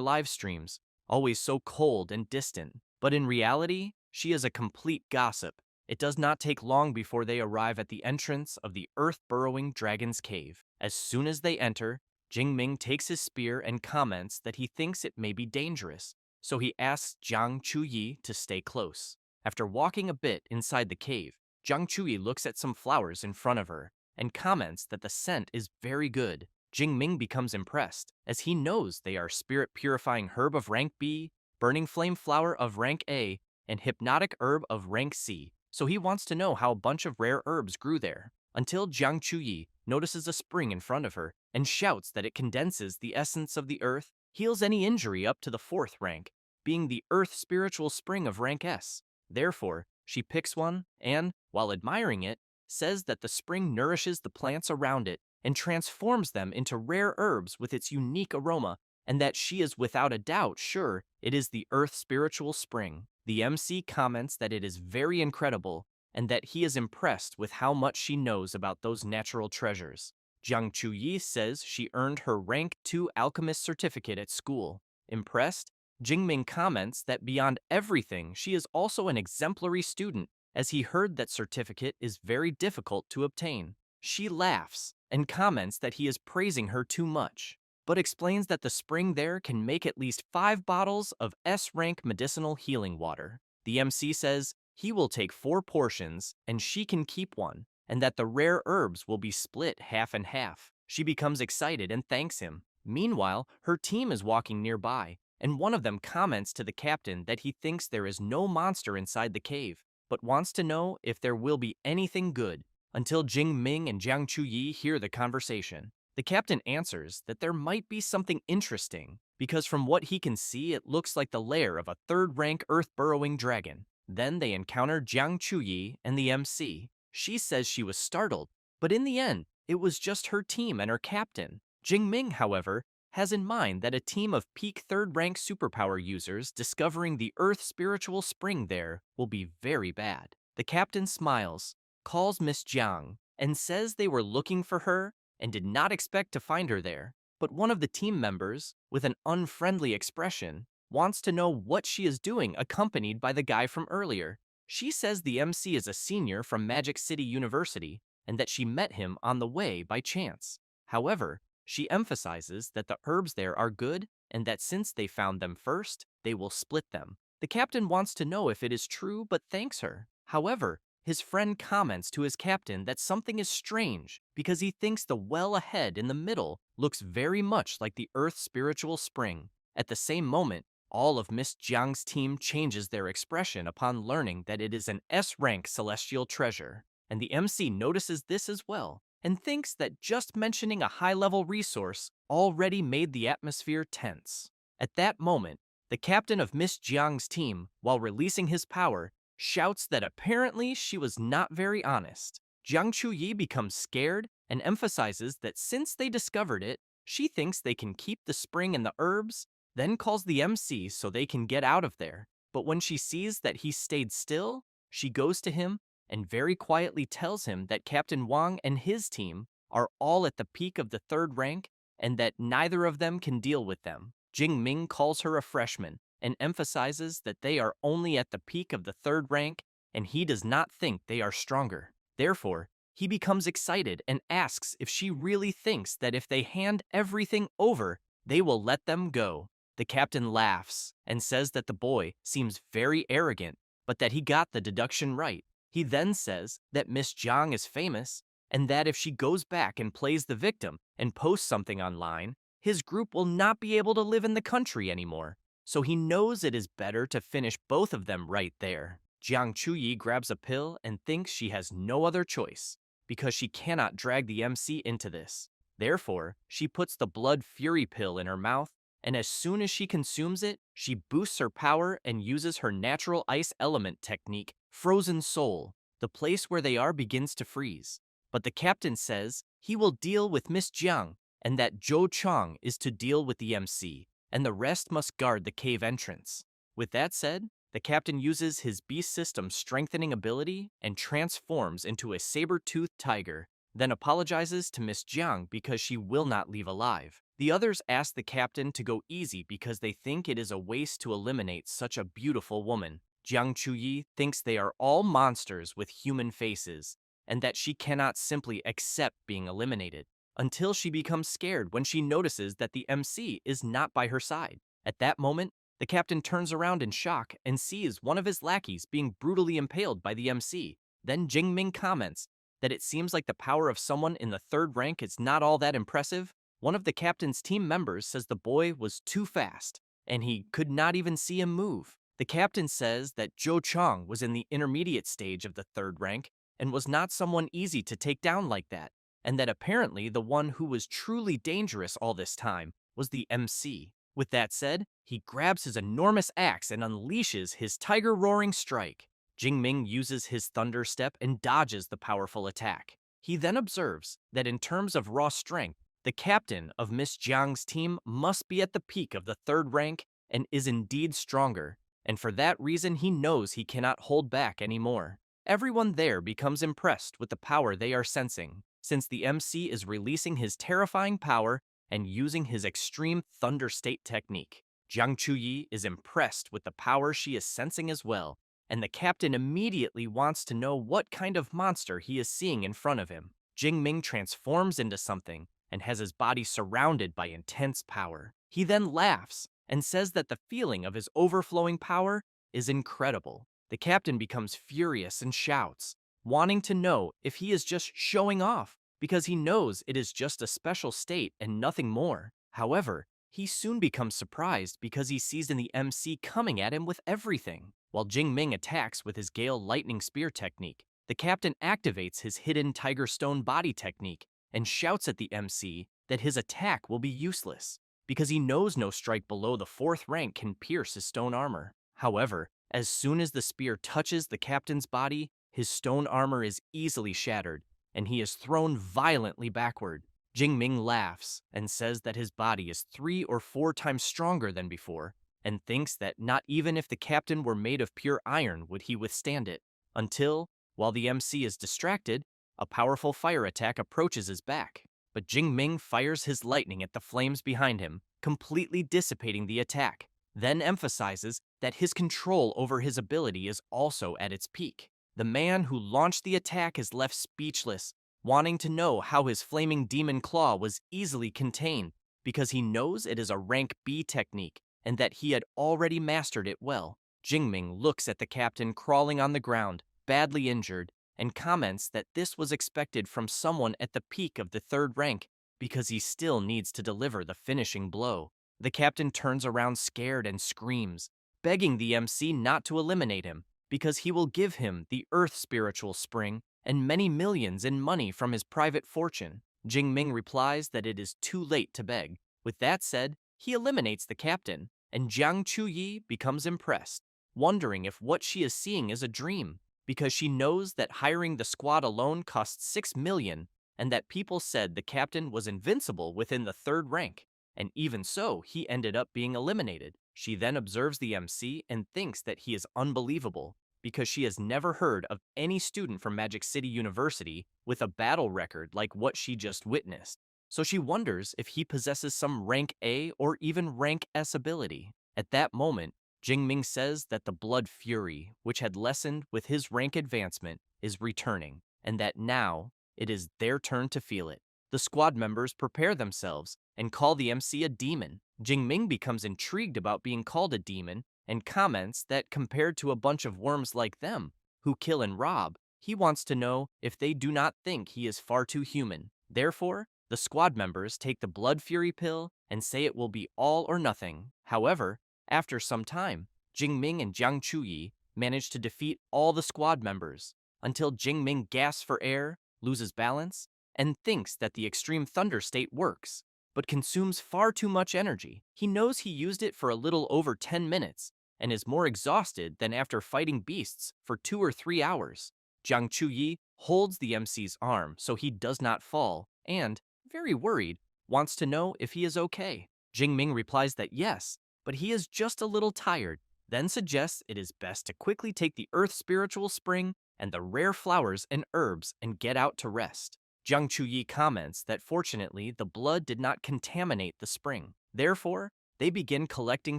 live streams, always so cold and distant. But in reality, she is a complete gossip. It does not take long before they arrive at the entrance of the earth-burrowing dragon's cave. As soon as they enter, Jingming takes his spear and comments that he thinks it may be dangerous, so he asks Jiang Chuyi to stay close. After walking a bit inside the cave, Jiang Chuyi looks at some flowers in front of her and comments that the scent is very good. Jingming becomes impressed, as he knows they are spirit-purifying herb of rank B, burning flame flower of rank A, and hypnotic herb of rank C, so he wants to know how a bunch of rare herbs grew there, until Jiang Chuyi notices a spring in front of her and shouts that it condenses the essence of the earth, heals any injury up to the 4th rank, being the earth spiritual spring of rank S. Therefore, she picks one and, while admiring it, says that the spring nourishes the plants around it and transforms them into rare herbs with its unique aroma, and that she is without a doubt sure it is the earth spiritual spring. The MC comments that it is very incredible and that he is impressed with how much she knows about those natural treasures. Jiang Chuyi says she earned her rank 2 alchemist certificate at school. Impressed, Jingming comments that beyond everything, she is also an exemplary student, as he heard that certificate is very difficult to obtain. She laughs and comments that he is praising her too much, but explains that the spring there can make at least 5 bottles of S-rank medicinal healing water. The MC says he will take 4 portions and she can keep one, and that the rare herbs will be split half and half. She becomes excited and thanks him. Meanwhile, her team is walking nearby, and one of them comments to the captain that he thinks there is no monster inside the cave, but wants to know if there will be anything good, until Jingming and Jiang Chuyi hear the conversation. The captain answers that there might be something interesting, because from what he can see it looks like the lair of a 3rd-rank earth-burrowing dragon. Then they encounter Jiang Chuyi and the MC. She says she was startled, but in the end, it was just her team and her captain. Jingming, however, has in mind that a team of peak 3rd-rank superpower users discovering the Earth spiritual spring there will be very bad. The captain smiles, calls Miss Jiang, and says they were looking for her and did not expect to find her there. But one of the team members, with an unfriendly expression, wants to know what she is doing accompanied by the guy from earlier. She says the MC is a senior from Magic City University and that she met him on the way by chance. However, she emphasizes that the herbs there are good and that since they found them first, they will split them. The captain wants to know if it is true but thanks her. However, his friend comments to his captain that something is strange because he thinks the well ahead in the middle looks very much like the Earth spiritual spring. At the same moment, all of Miss Jiang's team changes their expression upon learning that it is an S-rank celestial treasure, and the MC notices this as well and thinks that just mentioning a high-level resource already made the atmosphere tense. At that moment, the captain of Miss Jiang's team, while releasing his power, shouts that apparently she was not very honest. Jiang Chuyi becomes scared and emphasizes that since they discovered it, she thinks they can keep the spring and the herbs, then calls the MC so they can get out of there. But when she sees that he stayed still, she goes to him and very quietly tells him that Captain Wang and his team are all at the peak of the 3rd rank and that neither of them can deal with them. Jingming calls her a freshman and emphasizes that they are only at the peak of the 3rd rank and he does not think they are stronger. Therefore, he becomes excited and asks if she really thinks that if they hand everything over, they will let them go. The captain laughs and says that the boy seems very arrogant, but that he got the deduction right. He then says that Miss Jiang is famous and that if she goes back and plays the victim and posts something online, his group will not be able to live in the country anymore. So he knows it is better to finish both of them right there. Jiang Chuyi grabs a pill and thinks she has no other choice because she cannot drag the MC into this. Therefore, she puts the blood fury pill in her mouth, and as soon as she consumes it, she boosts her power and uses her natural ice element technique, Frozen Soul. The place where they are begins to freeze. But the captain says he will deal with Miss Jiang and that Zhou Chang is to deal with the MC, and the rest must guard the cave entrance. With that said, the captain uses his beast system strengthening ability and transforms into a saber-toothed tiger, then apologizes to Miss Jiang because she will not leave alive. The others ask the captain to go easy because they think it is a waste to eliminate such a beautiful woman. Jiang Chuyi thinks they are all monsters with human faces, and that she cannot simply accept being eliminated, until she becomes scared when she notices that the MC is not by her side. At that moment, the captain turns around in shock and sees one of his lackeys being brutally impaled by the MC. Then Jingming comments that it seems like the power of someone in the third rank is not all that impressive. One of the captain's team members says the boy was too fast, and he could not even see him move. The captain says that Zhou Chang was in the intermediate stage of the third rank and was not someone easy to take down like that, and that apparently the one who was truly dangerous all this time was the MC. With that said, he grabs his enormous axe and unleashes his tiger-roaring strike. Jingming uses his thunder step and dodges the powerful attack. He then observes that in terms of raw strength, the captain of Miss Jiang's team must be at the peak of the third rank and is indeed stronger, and for that reason he knows he cannot hold back anymore. Everyone there becomes impressed with the power they are sensing, since the MC is releasing his terrifying power and using his extreme thunder state technique. Jiang Chuyi is impressed with the power she is sensing as well, and the captain immediately wants to know what kind of monster he is seeing in front of him. Jingming transforms into something and has his body surrounded by intense power. He then laughs and says that the feeling of his overflowing power is incredible. The captain becomes furious and shouts, wanting to know if he is just showing off, because he knows it is just a special state and nothing more. However, he soon becomes surprised because he sees in the MC coming at him with everything. While Jingming attacks with his Gale Lightning Spear technique, the captain activates his hidden Tiger Stone body technique and shouts at the MC that his attack will be useless, because he knows no strike below the fourth rank can pierce his stone armor. However, as soon as the spear touches the captain's body, his stone armor is easily shattered, and he is thrown violently backward. Jingming laughs and says that his body is 3 or 4 times stronger than before, and thinks that not even if the captain were made of pure iron would he withstand it. Until, while the MC is distracted, a powerful fire attack approaches his back. But Jingming fires his lightning at the flames behind him, completely dissipating the attack, then emphasizes that his control over his ability is also at its peak. The man who launched the attack is left speechless, wanting to know how his flaming demon claw was easily contained, because he knows it is a rank B technique and that he had already mastered it well. Jingming looks at the captain crawling on the ground, badly injured, and comments that this was expected from someone at the peak of the third rank because he still needs to deliver the finishing blow. The captain turns around scared and screams, begging the MC not to eliminate him because he will give him the Earth Spiritual Spring and many millions in money from his private fortune. Jingming replies that it is too late to beg. With that said, he eliminates the captain, and Jiang Chuyi becomes impressed, wondering if what she is seeing is a dream, because she knows that hiring the squad alone costs 6 million, and that people said the captain was invincible within the third rank, and even so, he ended up being eliminated. She then observes the MC and thinks that he is unbelievable, because she has never heard of any student from Magic City University with a battle record like what she just witnessed. So she wonders if he possesses some rank A or even rank S ability. At that moment, Jingming says that the blood fury, which had lessened with his rank advancement, is returning, and that now it is their turn to feel it. The squad members prepare themselves and call the MC a demon. Jingming becomes intrigued about being called a demon and comments that compared to a bunch of worms like them, who kill and rob, he wants to know if they do not think he is far too human. Therefore, the squad members take the blood fury pill and say it will be all or nothing. However, after some time, Jingming and Jiang Chuyi manage to defeat all the squad members, until Jingming gasps for air, loses balance, and thinks that the extreme thunder state works, but consumes far too much energy. He knows he used it for a little over 10 minutes, and is more exhausted than after fighting beasts for 2 or 3 hours. Jiang Chuyi holds the MC's arm so he does not fall, and, very worried, wants to know if he is okay. Jingming replies that yes, but he is just a little tired, then suggests it is best to quickly take the Earth Spiritual Spring and the rare flowers and herbs and get out to rest. Jiang Chuyi comments that fortunately the blood did not contaminate the spring. Therefore, they begin collecting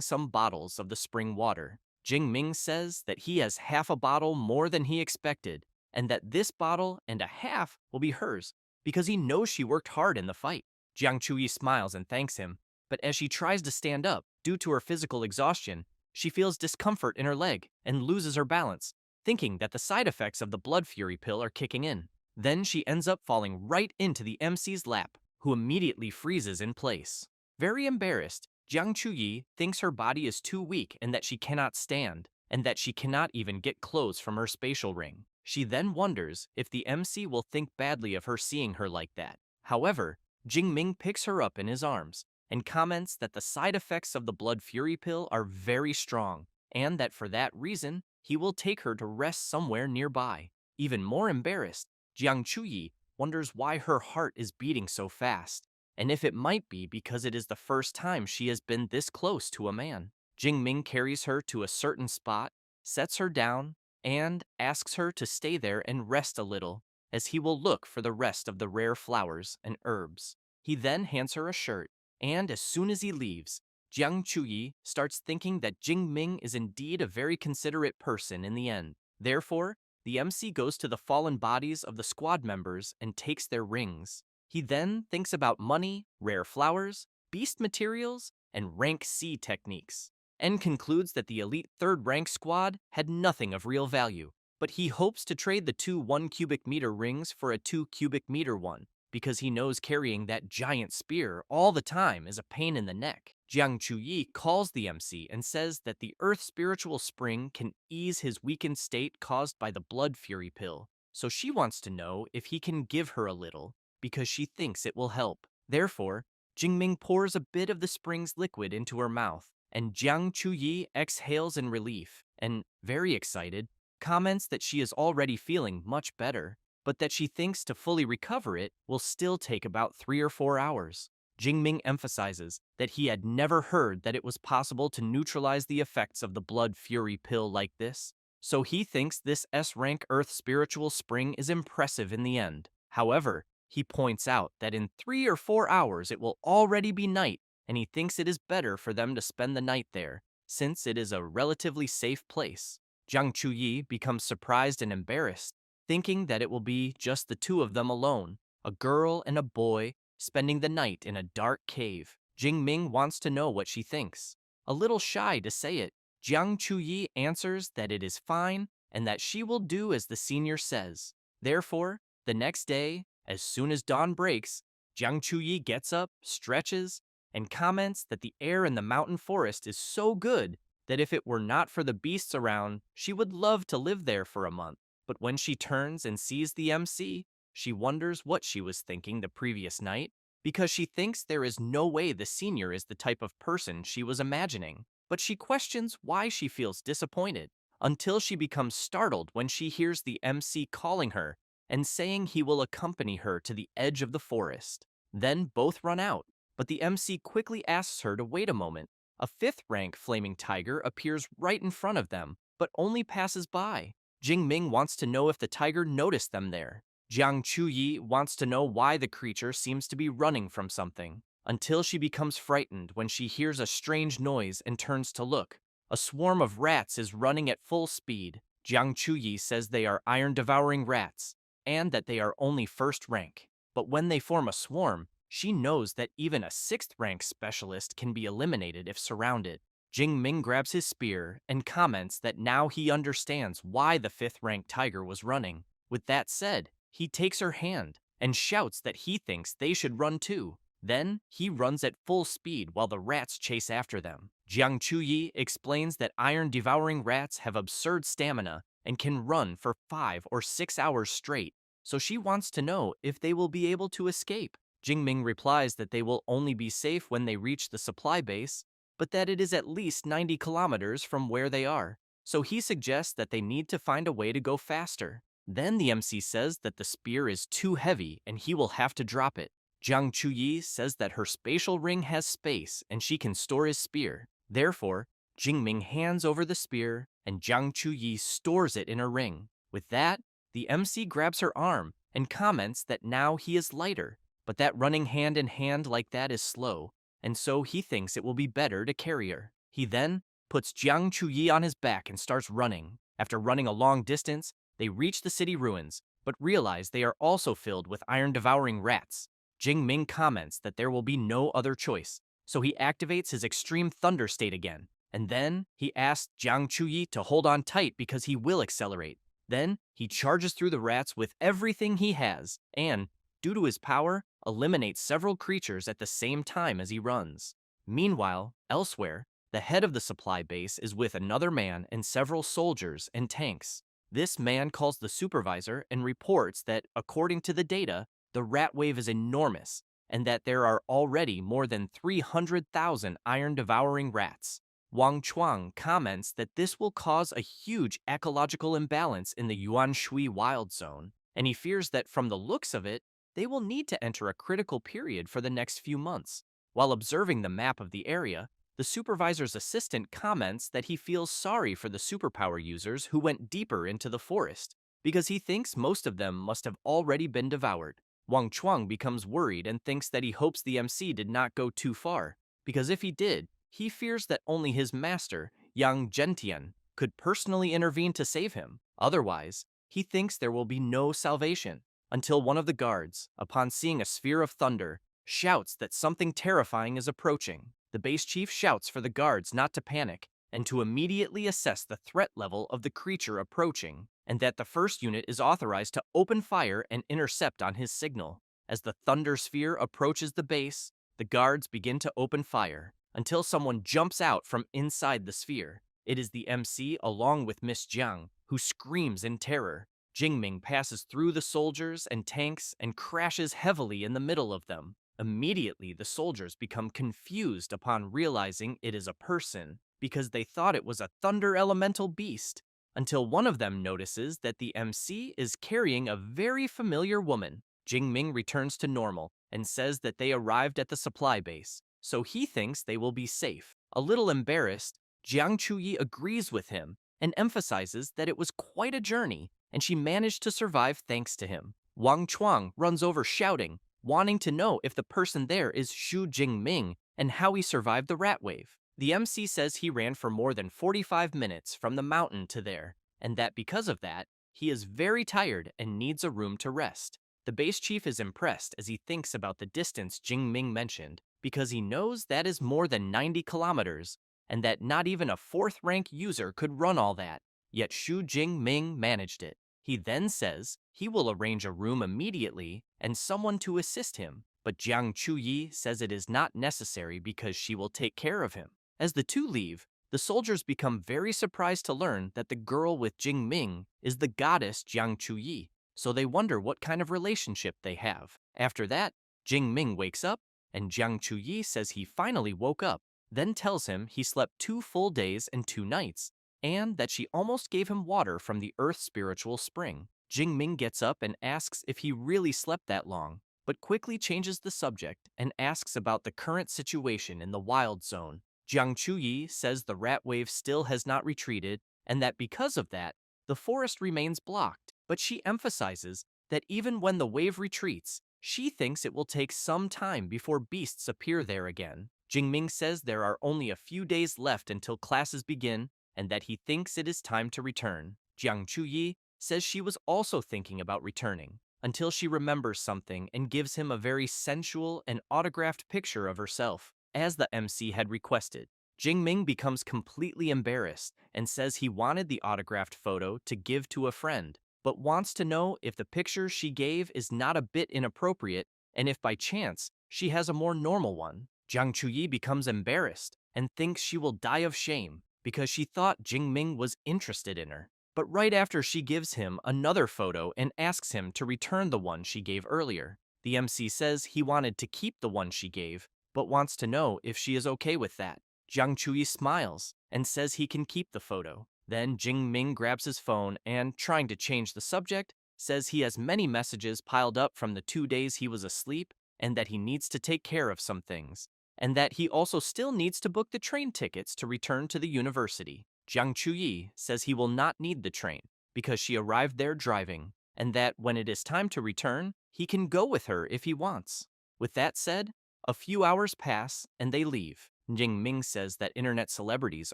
some bottles of the spring water. Jing Ming says that he has half a bottle more than he expected, and that this bottle and a half will be hers because he knows she worked hard in the fight. Jiang Chuyi smiles and thanks him, but as she tries to stand up due to her physical exhaustion, she feels discomfort in her leg and loses her balance, thinking that the side effects of the blood fury pill are kicking in. Then she ends up falling right into the MC's lap, who immediately freezes in place. Very embarrassed, Jiang Chuyi thinks her body is too weak and that she cannot stand, and that she cannot even get clothes from her spatial ring. She then wonders if the MC will think badly of her seeing her like that. However, Jing Ming picks her up in his arms and comments that the side effects of the blood fury pill are very strong, and that for that reason, he will take her to rest somewhere nearby. Even more embarrassed, Jiang Chuyi wonders why her heart is beating so fast, and if it might be because it is the first time she has been this close to a man. Jing Ming carries her to a certain spot, sets her down, and asks her to stay there and rest a little, as he will look for the rest of the rare flowers and herbs. He then hands her a shirt, and as soon as he leaves, Jiang Chuyi starts thinking that Jing Ming is indeed a very considerate person in the end. Therefore, the MC goes to the fallen bodies of the squad members and takes their rings. He then thinks about money, rare flowers, beast materials, and rank C techniques, and concludes that the elite third rank squad had nothing of real value. But he hopes to trade the two 1 cubic meter rings for a 2 cubic meter one, because he knows carrying that giant spear all the time is a pain in the neck. Jiang Chuyi calls the MC and says that the Earth spiritual spring can ease his weakened state caused by the blood fury pill, so she wants to know if he can give her a little, because she thinks it will help. Therefore, Jingming pours a bit of the spring's liquid into her mouth, and Jiang Chuyi exhales in relief and, very excited, comments that she is already feeling much better, but that she thinks to fully recover it will still take about 3 or 4 hours. Jingming emphasizes that he had never heard that it was possible to neutralize the effects of the blood fury pill like this, so he thinks this S-rank Earth spiritual spring is impressive in the end. However, he points out that in 3 or 4 hours it will already be night, and he thinks it is better for them to spend the night there, since it is a relatively safe place. Jiang Chuyi becomes surprised and embarrassed, thinking that it will be just the two of them alone, a girl and a boy, spending the night in a dark cave. Jing Ming wants to know what she thinks. A little shy to say it, Jiang Chuyi answers that it is fine and that she will do as the senior says. Therefore, the next day, as soon as dawn breaks, Jiang Chuyi gets up, stretches, and comments that the air in the mountain forest is so good that if it were not for the beasts around, she would love to live there for a month. But when she turns and sees the MC, she wonders what she was thinking the previous night, because she thinks there is no way the senior is the type of person she was imagining. But she questions why she feels disappointed, until she becomes startled when she hears the MC calling her and saying he will accompany her to the edge of the forest. Then both run out, but the MC quickly asks her to wait a moment. A 5th rank flaming tiger appears right in front of them, but only passes by. Jing Ming wants to know if the tiger noticed them there. Jiang Chuyi wants to know why the creature seems to be running from something, until she becomes frightened when she hears a strange noise and turns to look. A swarm of rats is running at full speed. Jiang Chuyi says they are iron-devouring rats, and that they are only 1st rank. But when they form a swarm, she knows that even a 6th rank specialist can be eliminated if surrounded. Jing Ming grabs his spear and comments that now he understands why the 5th rank tiger was running. With that said, he takes her hand and shouts that he thinks they should run too. Then, he runs at full speed while the rats chase after them. Jiang Chuyi explains that iron-devouring rats have absurd stamina and can run for 5 or 6 hours straight, so she wants to know if they will be able to escape. Jingming replies that they will only be safe when they reach the supply base, but that it is at least 90 kilometers from where they are, so he suggests that they need to find a way to go faster. Then the MC says that the spear is too heavy and he will have to drop it. Jiang Chuyi says that her spatial ring has space and she can store his spear. Therefore, Jingming hands over the spear and Jiang Chuyi stores it in her ring. With that, the MC grabs her arm and comments that now he is lighter, but that running hand in hand like that is slow, and so he thinks it will be better to carry her. He then puts Jiang Chuyi on his back and starts running. After running a long distance, they reach the city ruins, but realize they are also filled with iron-devouring rats. Jing Ming comments that there will be no other choice, so he activates his extreme thunder state again, and then he asks Jiang Chuyi to hold on tight because he will accelerate. Then he charges through the rats with everything he has, and, due to his power, eliminates several creatures at the same time as he runs. Meanwhile, elsewhere, the head of the supply base is with another man and several soldiers and tanks. This man calls the supervisor and reports that, according to the data, the rat wave is enormous, and that there are already more than 300,000 iron-devouring rats. Wang Chuang comments that this will cause a huge ecological imbalance in the Yuanshui wild zone, and he fears that from the looks of it, they will need to enter a critical period for the next few months. While observing the map of the area, the supervisor's assistant comments that he feels sorry for the superpower users who went deeper into the forest, because he thinks most of them must have already been devoured. Wang Chuang becomes worried and thinks that he hopes the MC did not go too far, because if he did, he fears that only his master, Yang Zhentian, could personally intervene to save him. Otherwise, he thinks there will be no salvation, until one of the guards, upon seeing a sphere of thunder, shouts that something terrifying is approaching. The base chief shouts for the guards not to panic and to immediately assess the threat level of the creature approaching, and that the first unit is authorized to open fire and intercept on his signal. As the thunder sphere approaches the base, the guards begin to open fire, until someone jumps out from inside the sphere. It is the MC along with Miss Jiang, who screams in terror. Jingming passes through the soldiers and tanks and crashes heavily in the middle of them. Immediately, the soldiers become confused upon realizing it is a person, because they thought it was a thunder elemental beast, until one of them notices that the MC is carrying a very familiar woman. Jingming returns to normal and says that they arrived at the supply base, so he thinks they will be safe. A little embarrassed, Jiang Chuyi agrees with him and emphasizes that it was quite a journey, and she managed to survive thanks to him. Wang Chuang runs over shouting, wanting to know if the person there is Xu Jingming and how he survived the rat wave. The MC says he ran for more than 45 minutes from the mountain to there, and that because of that, he is very tired and needs a room to rest. The base chief is impressed as he thinks about the distance Jingming mentioned, because he knows that is more than 90 kilometers, and that not even a fourth-rank user could run all that, yet Xu Jingming managed it. He then says he will arrange a room immediately and someone to assist him, but Jiang Chuyi says it is not necessary because she will take care of him. As the two leave, the soldiers become very surprised to learn that the girl with Jing Ming is the goddess Jiang Chuyi, so they wonder what kind of relationship they have. After that, Jing Ming wakes up, and Jiang Chuyi says he finally woke up, then tells him he slept 2 full days and 2 nights, and that she almost gave him water from the earth's spiritual spring. Jing Ming gets up and asks if he really slept that long, but quickly changes the subject and asks about the current situation in the wild zone. Jiang Chuyi says the rat wave still has not retreated, and that because of that, the forest remains blocked, but she emphasizes that even when the wave retreats, she thinks it will take some time before beasts appear there again. Jingming says there are only a few days left until classes begin, and that he thinks it is time to return. Jiang Chuyi says she was also thinking about returning, until she remembers something and gives him a very sensual and autographed picture of herself, as the MC had requested. Jingming becomes completely embarrassed and says he wanted the autographed photo to give to a friend, but wants to know if the picture she gave is not a bit inappropriate and if by chance she has a more normal one. Jiang Chuyi becomes embarrassed and thinks she will die of shame because she thought Jingming was interested in her. But right after she gives him another photo and asks him to return the one she gave earlier, the MC says he wanted to keep the one she gave, but wants to know if she is okay with that. Jiang Chuyi smiles and says he can keep the photo. Then Jingming grabs his phone and, trying to change the subject, says he has many messages piled up from the 2 days he was asleep and that he needs to take care of some things, and that he also still needs to book the train tickets to return to the university. Jiang Chuyi says he will not need the train because she arrived there driving. and that when it is time to return, he can go with her if he wants. With that said, a few hours pass and they leave. Jingming says that internet celebrities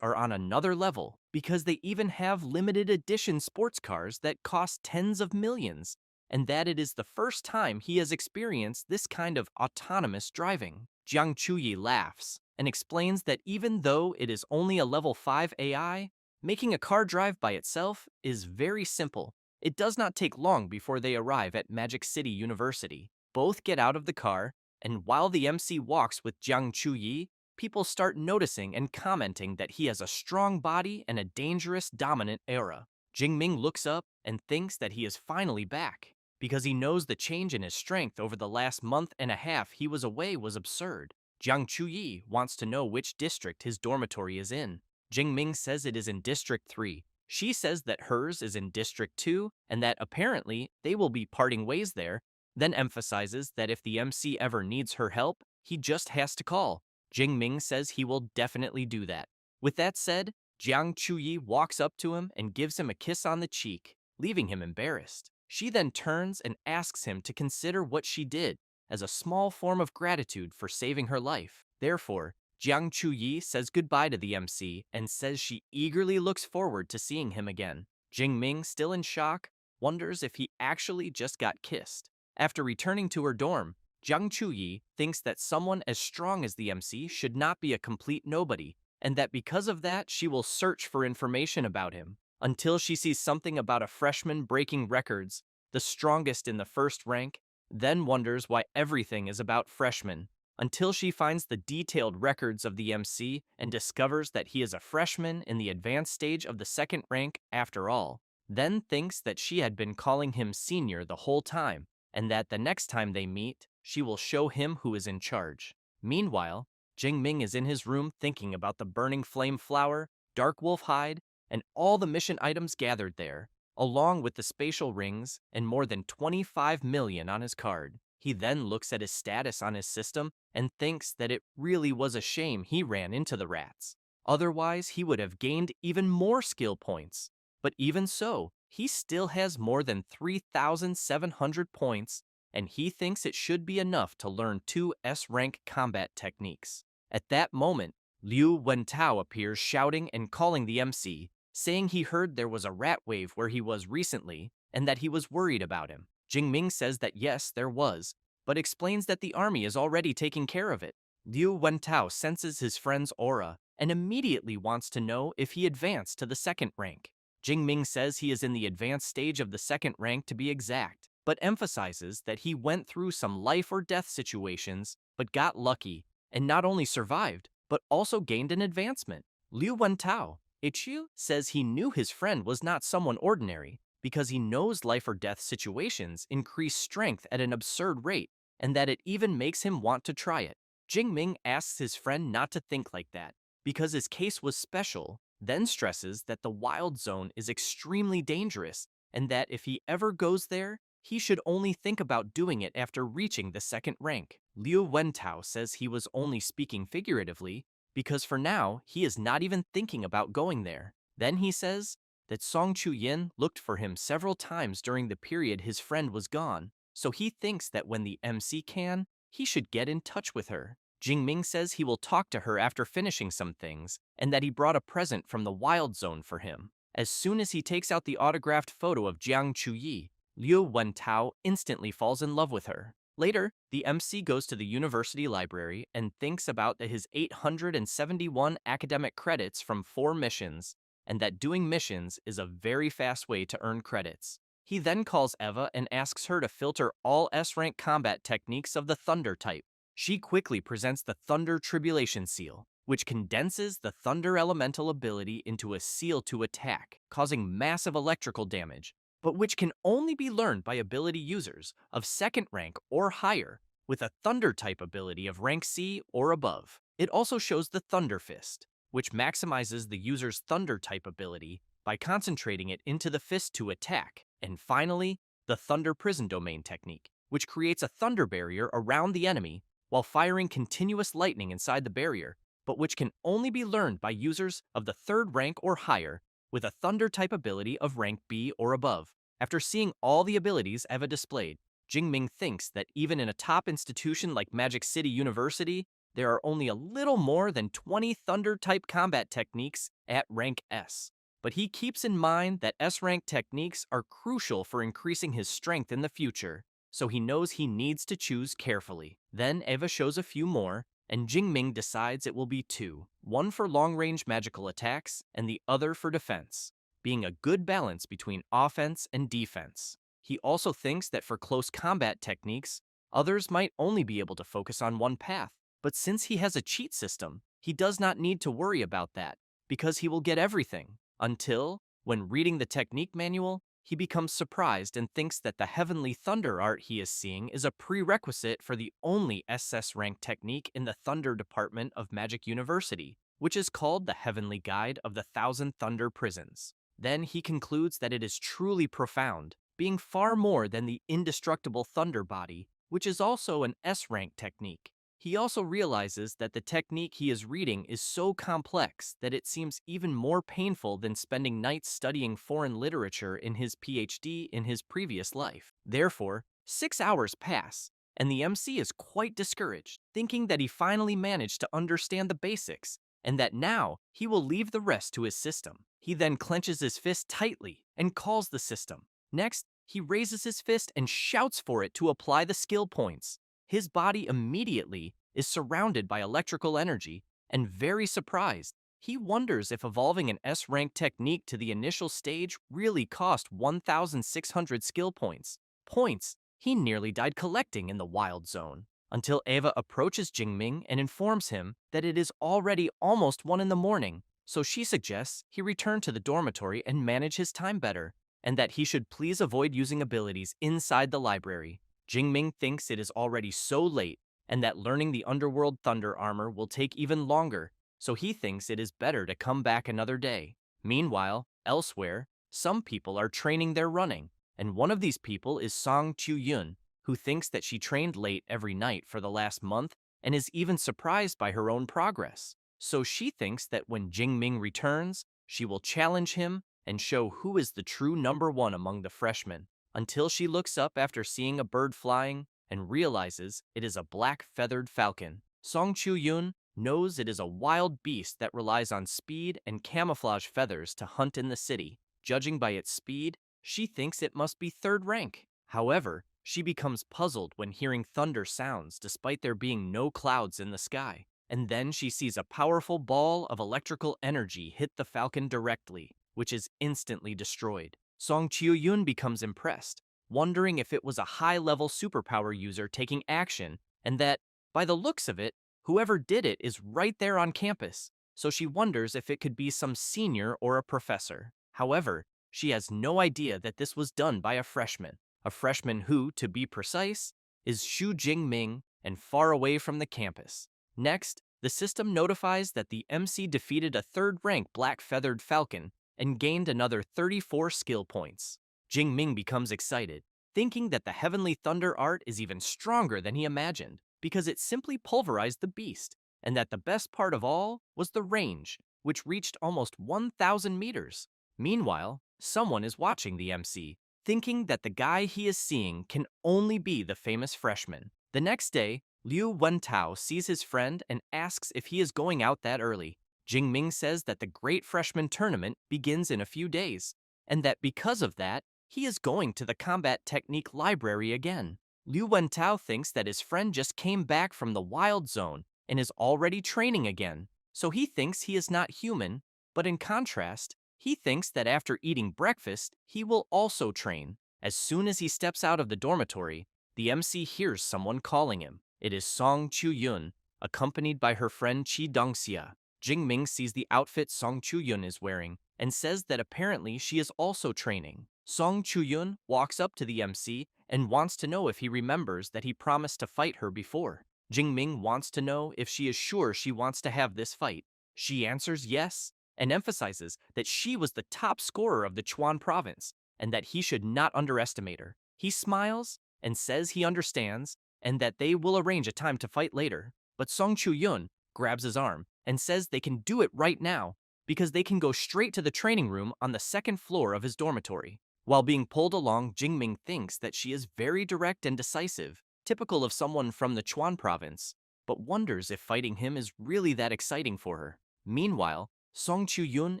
are on another level because they even have limited edition sports cars that cost tens of millions, and that it is the first time he has experienced this kind of autonomous driving. Jiang Chuyi laughs and explains that even though it is only a level 5 AI, making a car drive by itself is very simple. It does not take long before they arrive at Magic City University. Both get out of the car, and while the MC walks with Jiang Chuyi, people start noticing and commenting that he has a strong body and a dangerous, dominant aura. Jingming looks up and thinks that he is finally back, because he knows the change in his strength over the last month and a half he was away was absurd. Jiang Chuyi wants to know which district his dormitory is in. Jingming says it is in District 3. She says that hers is in District 2 and that apparently they will be parting ways there, then emphasizes that if the MC ever needs her help, he just has to call. Jingming says he will definitely do that. With that said, Jiang Chuyi walks up to him and gives him a kiss on the cheek, leaving him embarrassed. She then turns and asks him to consider what she did as a small form of gratitude for saving her life. Therefore, Jiang Chuyi says goodbye to the MC and says she eagerly looks forward to seeing him again. Jingming, still in shock, wonders if he actually just got kissed. After returning to her dorm, Jiang Chuyi thinks that someone as strong as the MC should not be a complete nobody, and that because of that she will search for information about him, until she sees something about a freshman breaking records, the strongest in the first rank, then wonders why everything is about freshmen, until she finds the detailed records of the MC and discovers that he is a freshman in the advanced stage of the second rank after all, then thinks that she had been calling him senior the whole time, and that the next time they meet, she will show him who is in charge. Meanwhile, Jingming is in his room thinking about the burning flame flower, dark wolf hide, and all the mission items gathered there, along with the spatial rings and more than 25 million on his card. He then looks at his status on his system and thinks that it really was a shame he ran into the rats. Otherwise, he would have gained even more skill points. But even so, he still has more than 3,700 points, and he thinks it should be enough to learn 2 S-rank combat techniques. At that moment, Liu Wentao appears shouting and calling the MC, saying he heard there was a rat wave where he was recently, and that he was worried about him. Jingming says that yes, there was, but explains that the army is already taking care of it. Liu Wentao senses his friend's aura and immediately wants to know if he advanced to the second rank. Jingming says he is in the advanced stage of the second rank to be exact, but emphasizes that he went through some life or death situations, but got lucky, and not only survived, but also gained an advancement. Liu Wentao, Ichiu, says he knew his friend was not someone ordinary, because he knows life or death situations increase strength at an absurd rate, and that it even makes him want to try it. Jingming asks his friend not to think like that, because his case was special, then stresses that the wild zone is extremely dangerous, and that if he ever goes there, he should only think about doing it after reaching the second rank. Liu Wentao says he was only speaking figuratively, because for now, he is not even thinking about going there. Then he says that Song Chu-yin looked for him several times during the period his friend was gone, so he thinks that when the MC can, he should get in touch with her. Jingming says he will talk to her after finishing some things, and that he brought a present from the wild zone for him. As soon as he takes out the autographed photo of Jiang Chuyi, Liu Wentao instantly falls in love with her. Later, the MC goes to the university library and thinks about his 871 academic credits from 4 missions, and that doing missions is a very fast way to earn credits. He then calls Eva and asks her to filter all S-rank combat techniques of the Thunder type. She quickly presents the Thunder Tribulation Seal, which condenses the Thunder Elemental ability into a seal to attack, causing massive electrical damage, but which can only be learned by ability users of second rank or higher, with a Thunder type ability of rank C or above. It also shows the Thunder Fist, which maximizes the user's Thunder type ability by concentrating it into the fist to attack, and finally, the Thunder Prison Domain technique, which creates a thunder barrier around the enemy while firing continuous lightning inside the barrier, but which can only be learned by users of the third rank or higher with a Thunder type ability of rank B or above. After seeing all the abilities Eva displayed, Jingming thinks that even in a top institution like Magic City University, there are only a little more than 20 Thunder-type combat techniques at rank S. But he keeps in mind that S-rank techniques are crucial for increasing his strength in the future, so he knows he needs to choose carefully. Then Eva shows a few more, and Jingming decides it will be two, one for long-range magical attacks and the other for defense, being a good balance between offense and defense. He also thinks that for close combat techniques, others might only be able to focus on one path, but since he has a cheat system, he does not need to worry about that, because he will get everything, until, when reading the technique manual, he becomes surprised and thinks that the Heavenly Thunder art he is seeing is a prerequisite for the only SS rank technique in the Thunder department of Magic University, which is called the Heavenly Guide of the Thousand Thunder Prisons. Then he concludes that it is truly profound, being far more than the indestructible Thunder Body, which is also an S-rank technique. He also realizes that the technique he is reading is so complex that it seems even more painful than spending nights studying foreign literature in his PhD in his previous life. Therefore, 6 hours pass, and the MC is quite discouraged, thinking that he finally managed to understand the basics, and that now he will leave the rest to his system. He then clenches his fist tightly and calls the system. Next, he raises his fist and shouts for it to apply the skill points. His body immediately is surrounded by electrical energy, and very surprised, he wonders if evolving an S-rank technique to the initial stage really cost 1,600 skill points. Points he nearly died collecting in the wild zone, until Eva approaches Jingming and informs him that it is already almost 1 in the morning, so she suggests he return to the dormitory and manage his time better, and that he should please avoid using abilities inside the library. Jingming thinks it is already so late, and that learning the Underworld Thunder armor will take even longer, so he thinks it is better to come back another day. Meanwhile, elsewhere, some people are training their running, and one of these people is Song Chu-yun, who thinks that she trained late every night for the last month and is even surprised by her own progress. So she thinks that when Jingming returns, she will challenge him and show who is the true #1 among the freshmen, until she looks up after seeing a bird flying and realizes it is a black feathered falcon. Song Chu-yun knows it is a wild beast that relies on speed and camouflage feathers to hunt in the city. Judging by its speed, she thinks it must be 3rd rank. However, she becomes puzzled when hearing thunder sounds despite there being no clouds in the sky. And then she sees a powerful ball of electrical energy hit the falcon directly, which is instantly destroyed. Song Chiu-yun becomes impressed, wondering if it was a high-level superpower user taking action, and that, by the looks of it, whoever did it is right there on campus, so she wonders if it could be some senior or a professor. However, she has no idea that this was done by a freshman who, to be precise, is Xu Jingming and far away from the campus. Next, the system notifies that the MC defeated a 3rd-rank black-feathered falcon and gained another 34 skill points. Jingming becomes excited, thinking that the Heavenly Thunder art is even stronger than he imagined, because it simply pulverized the beast, and that the best part of all was the range, which reached almost 1,000 meters. Meanwhile, someone is watching the MC, thinking that the guy he is seeing can only be the famous freshman. The next day, Liu Wentao sees his friend and asks if he is going out that early. Jingming says that the Great Freshman Tournament begins in a few days, and that because of that, he is going to the Combat Technique Library again. Liu Wentao thinks that his friend just came back from the Wild Zone and is already training again, so he thinks he is not human, but in contrast, he thinks that after eating breakfast, he will also train. As soon as he steps out of the dormitory, the MC hears someone calling him. It is Song Chu-yun, accompanied by her friend Chi Dongxia. Jingming sees the outfit Song Chu-yun is wearing and says that apparently she is also training. Song Chu-yun walks up to the MC and wants to know if he remembers that he promised to fight her before. Jingming wants to know if she is sure she wants to have this fight. She answers yes, and emphasizes that she was the top scorer of the Chuan province and that he should not underestimate her. He smiles and says he understands and that they will arrange a time to fight later. But Song Chu-yun grabs his arm and says they can do it right now because they can go straight to the training room on the 2nd floor of his dormitory. While being pulled along, Jingming thinks that she is very direct and decisive, typical of someone from the Chuan province, but wonders if fighting him is really that exciting for her. Meanwhile, Song Chu-yun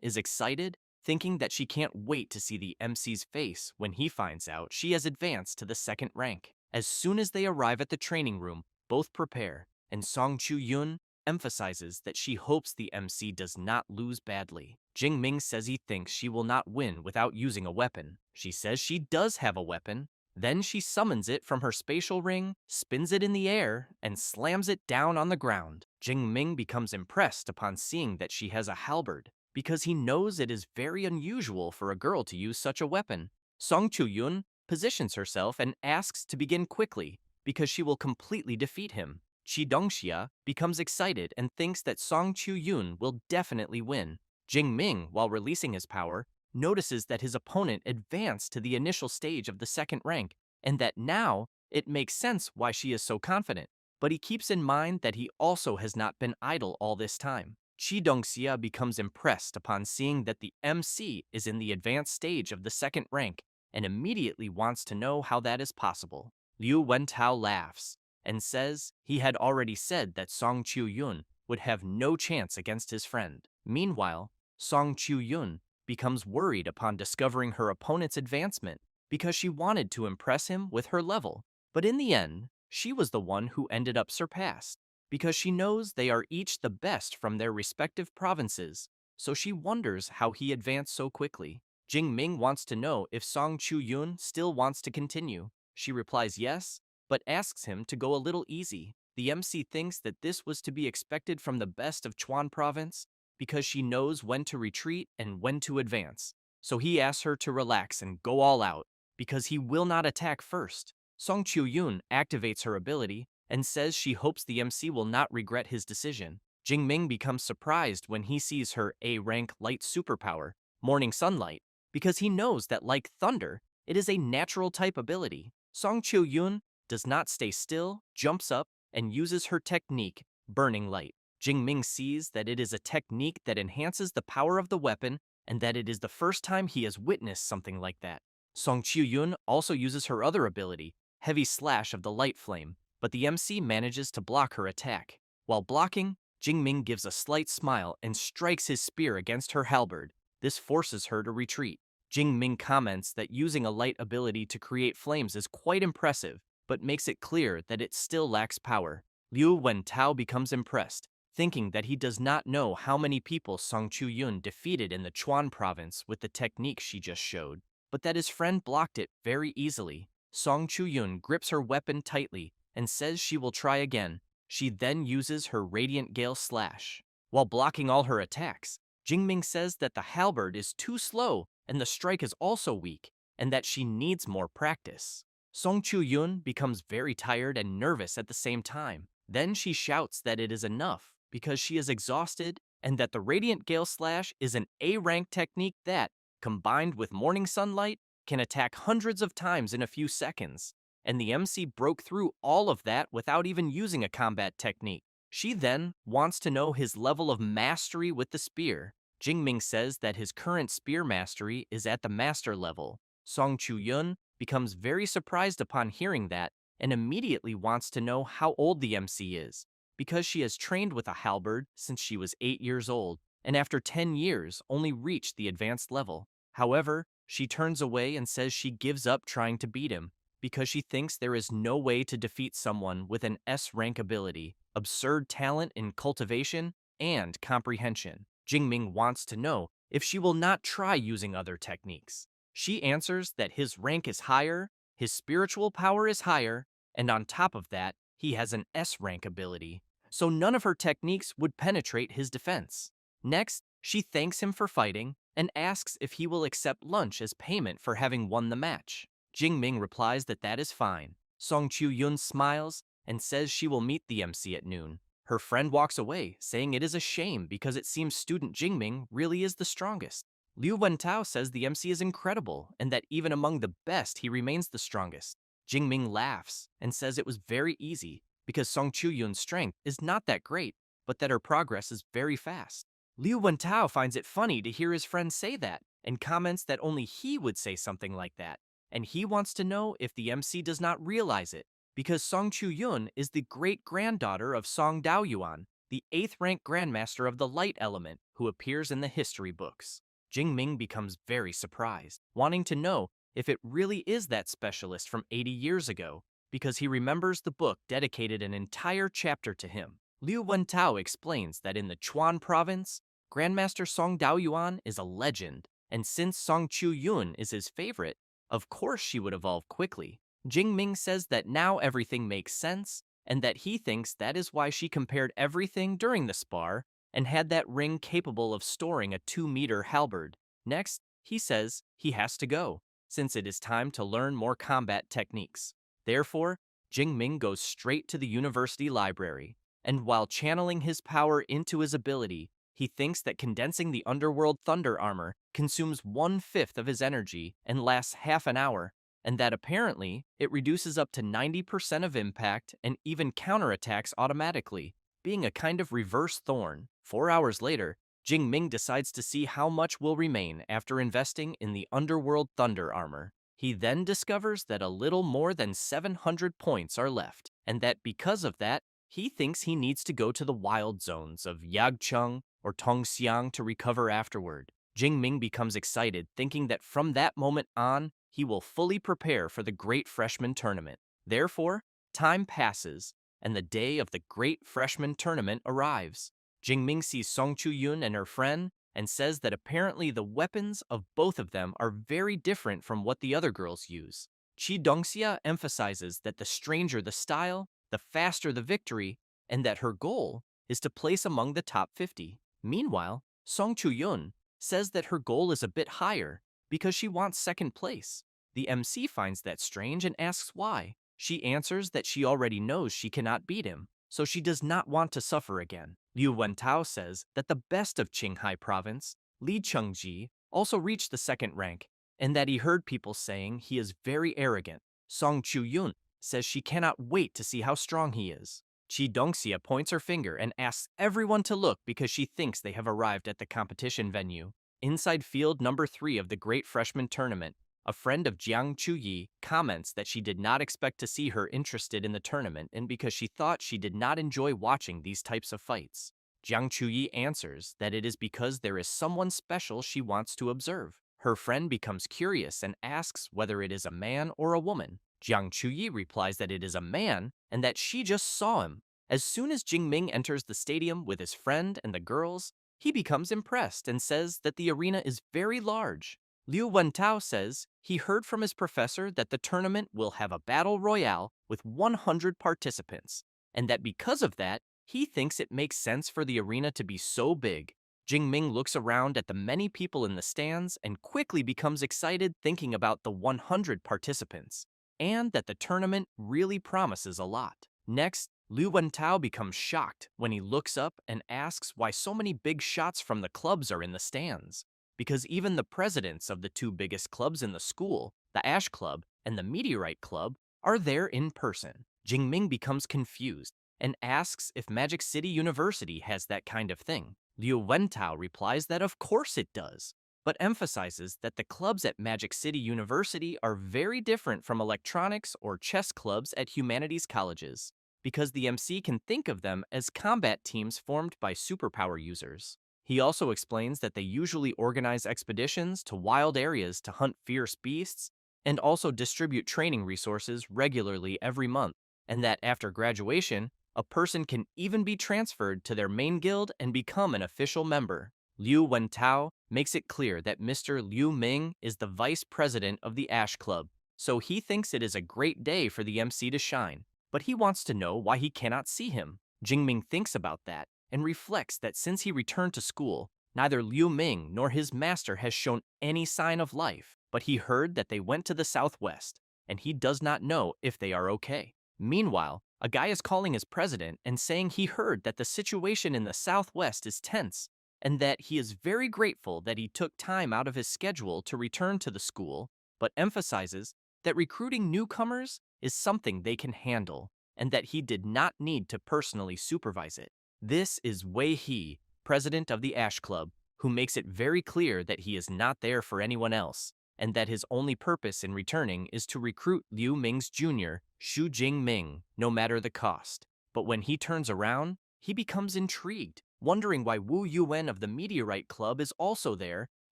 is excited, thinking that she can't wait to see the MC's face when he finds out she has advanced to the second rank. As soon as they arrive at the training room, both prepare, and Song Chu-yun emphasizes that she hopes the MC does not lose badly. Jing Ming says he thinks she will not win without using a weapon. She says she does have a weapon. Then she summons it from her spatial ring, spins it in the air, and slams it down on the ground. Jing Ming becomes impressed upon seeing that she has a halberd, because he knows it is very unusual for a girl to use such a weapon. Song Chu-yun positions herself and asks to begin quickly, because she will completely defeat him. Chi Dongxia becomes excited and thinks that Song Chu-yun will definitely win. Jing Ming, while releasing his power, notices that his opponent advanced to the initial stage of the second rank, and that now it makes sense why she is so confident. But he keeps in mind that he also has not been idle all this time. Chi Dongxia becomes impressed upon seeing that the MC is in the advanced stage of the second rank, and immediately wants to know how that is possible. Liu Wentao laughs and says he had already said that Song Chu-yun would have no chance against his friend. Meanwhile, Song Chu-yun becomes worried upon discovering her opponent's advancement because she wanted to impress him with her level. But in the end, she was the one who ended up surpassed because she knows they are each the best from their respective provinces, so she wonders how he advanced so quickly. Jing Ming wants to know if Song Chu-yun still wants to continue. She replies yes, but asks him to go a little easy. The MC thinks that this was to be expected from the best of Chuan province because she knows when to retreat and when to advance. So he asks her to relax and go all out because he will not attack first. Song Chu-yun activates her ability and says she hopes the MC will not regret his decision. Jing Ming becomes surprised when he sees her A-rank light superpower, Morning Sunlight, because he knows that like thunder, it is a natural type ability. Song Chu-yun does not stay still, jumps up, and uses her technique, Burning Light. Jing Ming sees that it is a technique that enhances the power of the weapon and that it is the first time he has witnessed something like that. Song Chu-yun also uses her other ability, Heavy Slash of the Light Flame, but the MC manages to block her attack. While blocking, Jing Ming gives a slight smile and strikes his spear against her halberd. This forces her to retreat. Jing Ming comments that using a light ability to create flames is quite impressive, but makes it clear that it still lacks power. Liu Wentao becomes impressed, thinking that he does not know how many people Song Chu-yun defeated in the Chuan province with the technique she just showed, but that his friend blocked it very easily. Song Chu-yun grips her weapon tightly and says she will try again. She then uses her Radiant Gale Slash. While blocking all her attacks, Jingming says that the halberd is too slow and the strike is also weak, and that she needs more practice. Song Chu-yun becomes very tired and nervous at the same time. Then she shouts that it is enough because she is exhausted and that the Radiant Gale Slash is an A-rank technique that, combined with Morning Sunlight, can attack hundreds of times in a few seconds. And the MC broke through all of that without even using a combat technique. She then wants to know his level of mastery with the spear. Jingming says that his current spear mastery is at the master level. Song Chu-yun becomes very surprised upon hearing that and immediately wants to know how old the MC is, because she has trained with a halberd since she was 8 years old, and after 10 years only reached the advanced level. However, she turns away and says she gives up trying to beat him, because she thinks there is no way to defeat someone with an S-rank ability, absurd talent in cultivation, and comprehension. Jingming wants to know if she will not try using other techniques. She answers that his rank is higher, his spiritual power is higher, and on top of that, he has an S-rank ability, so none of her techniques would penetrate his defense. Next, she thanks him for fighting and asks if he will accept lunch as payment for having won the match. Jingming replies that that is fine. Song Chu-yun smiles and says she will meet the MC at noon. Her friend walks away, saying it is a shame because it seems student Jingming really is the strongest. Liu Wentao says the MC is incredible and that even among the best he remains the strongest. Jingming laughs and says it was very easy because Song Chu-yun's strength is not that great, but that her progress is very fast. Liu Wentao finds it funny to hear his friend say that and comments that only he would say something like that, and he wants to know if the MC does not realize it, because Song Chu-yun is the great-granddaughter of Song Dao-yuan, the 8th-ranked Grandmaster of the Light Element who appears in the history books. Jing-ming becomes very surprised, wanting to know if it really is that specialist from 80 years ago, because he remembers the book dedicated an entire chapter to him. Liu Wentao explains that in the Chuan province, Grandmaster Song Daoyuan is a legend, and since Song Chu-yun is his favorite, of course she would evolve quickly. Jing Ming says that now everything makes sense, and that he thinks that is why she compared everything during the spar and had that ring capable of storing a 2-meter halberd. Next, he says he has to go, since it is time to learn more combat techniques. Therefore, Jing Ming goes straight to the university library, and while channeling his power into his ability, he thinks that condensing the underworld thunder armor consumes 1/5 of his energy and lasts half an hour, and that apparently it reduces up to 90% of impact and even counterattacks automatically, being a kind of reverse thorn. 4 hours later, Jing Ming decides to see how much will remain after investing in the underworld thunder armor. He then discovers that a little more than 700 points are left, and that because of that, he thinks he needs to go to the wild zones of Yagcheng or Tongxiang to recover afterward. Jing Ming becomes excited, thinking that from that moment on, he will fully prepare for the Great Freshman Tournament. Therefore, time passes, and the day of the Great Freshman Tournament arrives. Jing Ming sees Song Chu-yun and her friend and says that apparently the weapons of both of them are very different from what the other girls use. Chi Dongxia emphasizes that the stranger the style, the faster the victory, and that her goal is to place among the top 50. Meanwhile, Song Chu-yun says that her goal is a bit higher because she wants second place. The MC finds that strange and asks why. She answers that she already knows she cannot beat him, so she does not want to suffer again. Liu Wentao says that the best of Qinghai province, Li Chengji, also reached the second rank, and that he heard people saying he is very arrogant. Song Chu-yun says she cannot wait to see how strong he is. Chi Dongxia points her finger and asks everyone to look because she thinks they have arrived at the competition venue. Inside field number 3 of the Great Freshman Tournament, a friend of Jiang Chuyi comments that she did not expect to see her interested in the tournament and because she thought she did not enjoy watching these types of fights. Jiang Chuyi answers that it is because there is someone special she wants to observe. Her friend becomes curious and asks whether it is a man or a woman. Jiang Chuyi replies that it is a man and that she just saw him. As soon as Jing Ming enters the stadium with his friend and the girls, he becomes impressed and says that the arena is very large. Liu Wentao says he heard from his professor that the tournament will have a battle royale with 100 participants, and that because of that, he thinks it makes sense for the arena to be so big. Jing Ming looks around at the many people in the stands and quickly becomes excited thinking about the 100 participants, and that the tournament really promises a lot. Next, Liu Wentao becomes shocked when he looks up and asks why so many big shots from the clubs are in the stands. Because even the presidents of the 2 biggest clubs in the school, the Ash Club and the Meteorite Club, are there in person. Jing Ming becomes confused and asks if Magic City University has that kind of thing. Liu Wentao replies that of course it does, but emphasizes that the clubs at Magic City University are very different from electronics or chess clubs at humanities colleges, because the MC can think of them as combat teams formed by superpower users. He also explains that they usually organize expeditions to wild areas to hunt fierce beasts and also distribute training resources regularly every month, and that after graduation, a person can even be transferred to their main guild and become an official member. Liu Wentao makes it clear that Mr. Liu Ming is the vice president of the Ash Club, so he thinks it is a great day for the MC to shine, but he wants to know why he cannot see him. Jing Ming thinks about that and reflects that since he returned to school, neither Liu Ming nor his master has shown any sign of life, but he heard that they went to the southwest, and he does not know if they are okay. Meanwhile, a guy is calling his president and saying he heard that the situation in the southwest is tense, and that he is very grateful that he took time out of his schedule to return to the school, but emphasizes that recruiting newcomers is something they can handle, and that he did not need to personally supervise it. This is Wei He, president of the Ash Club, who makes it very clear that he is not there for anyone else, and that his only purpose in returning is to recruit Liu Ming's junior, Xu Jingming, no matter the cost. But when he turns around, he becomes intrigued, wondering why Wu Yuan of the Meteorite Club is also there,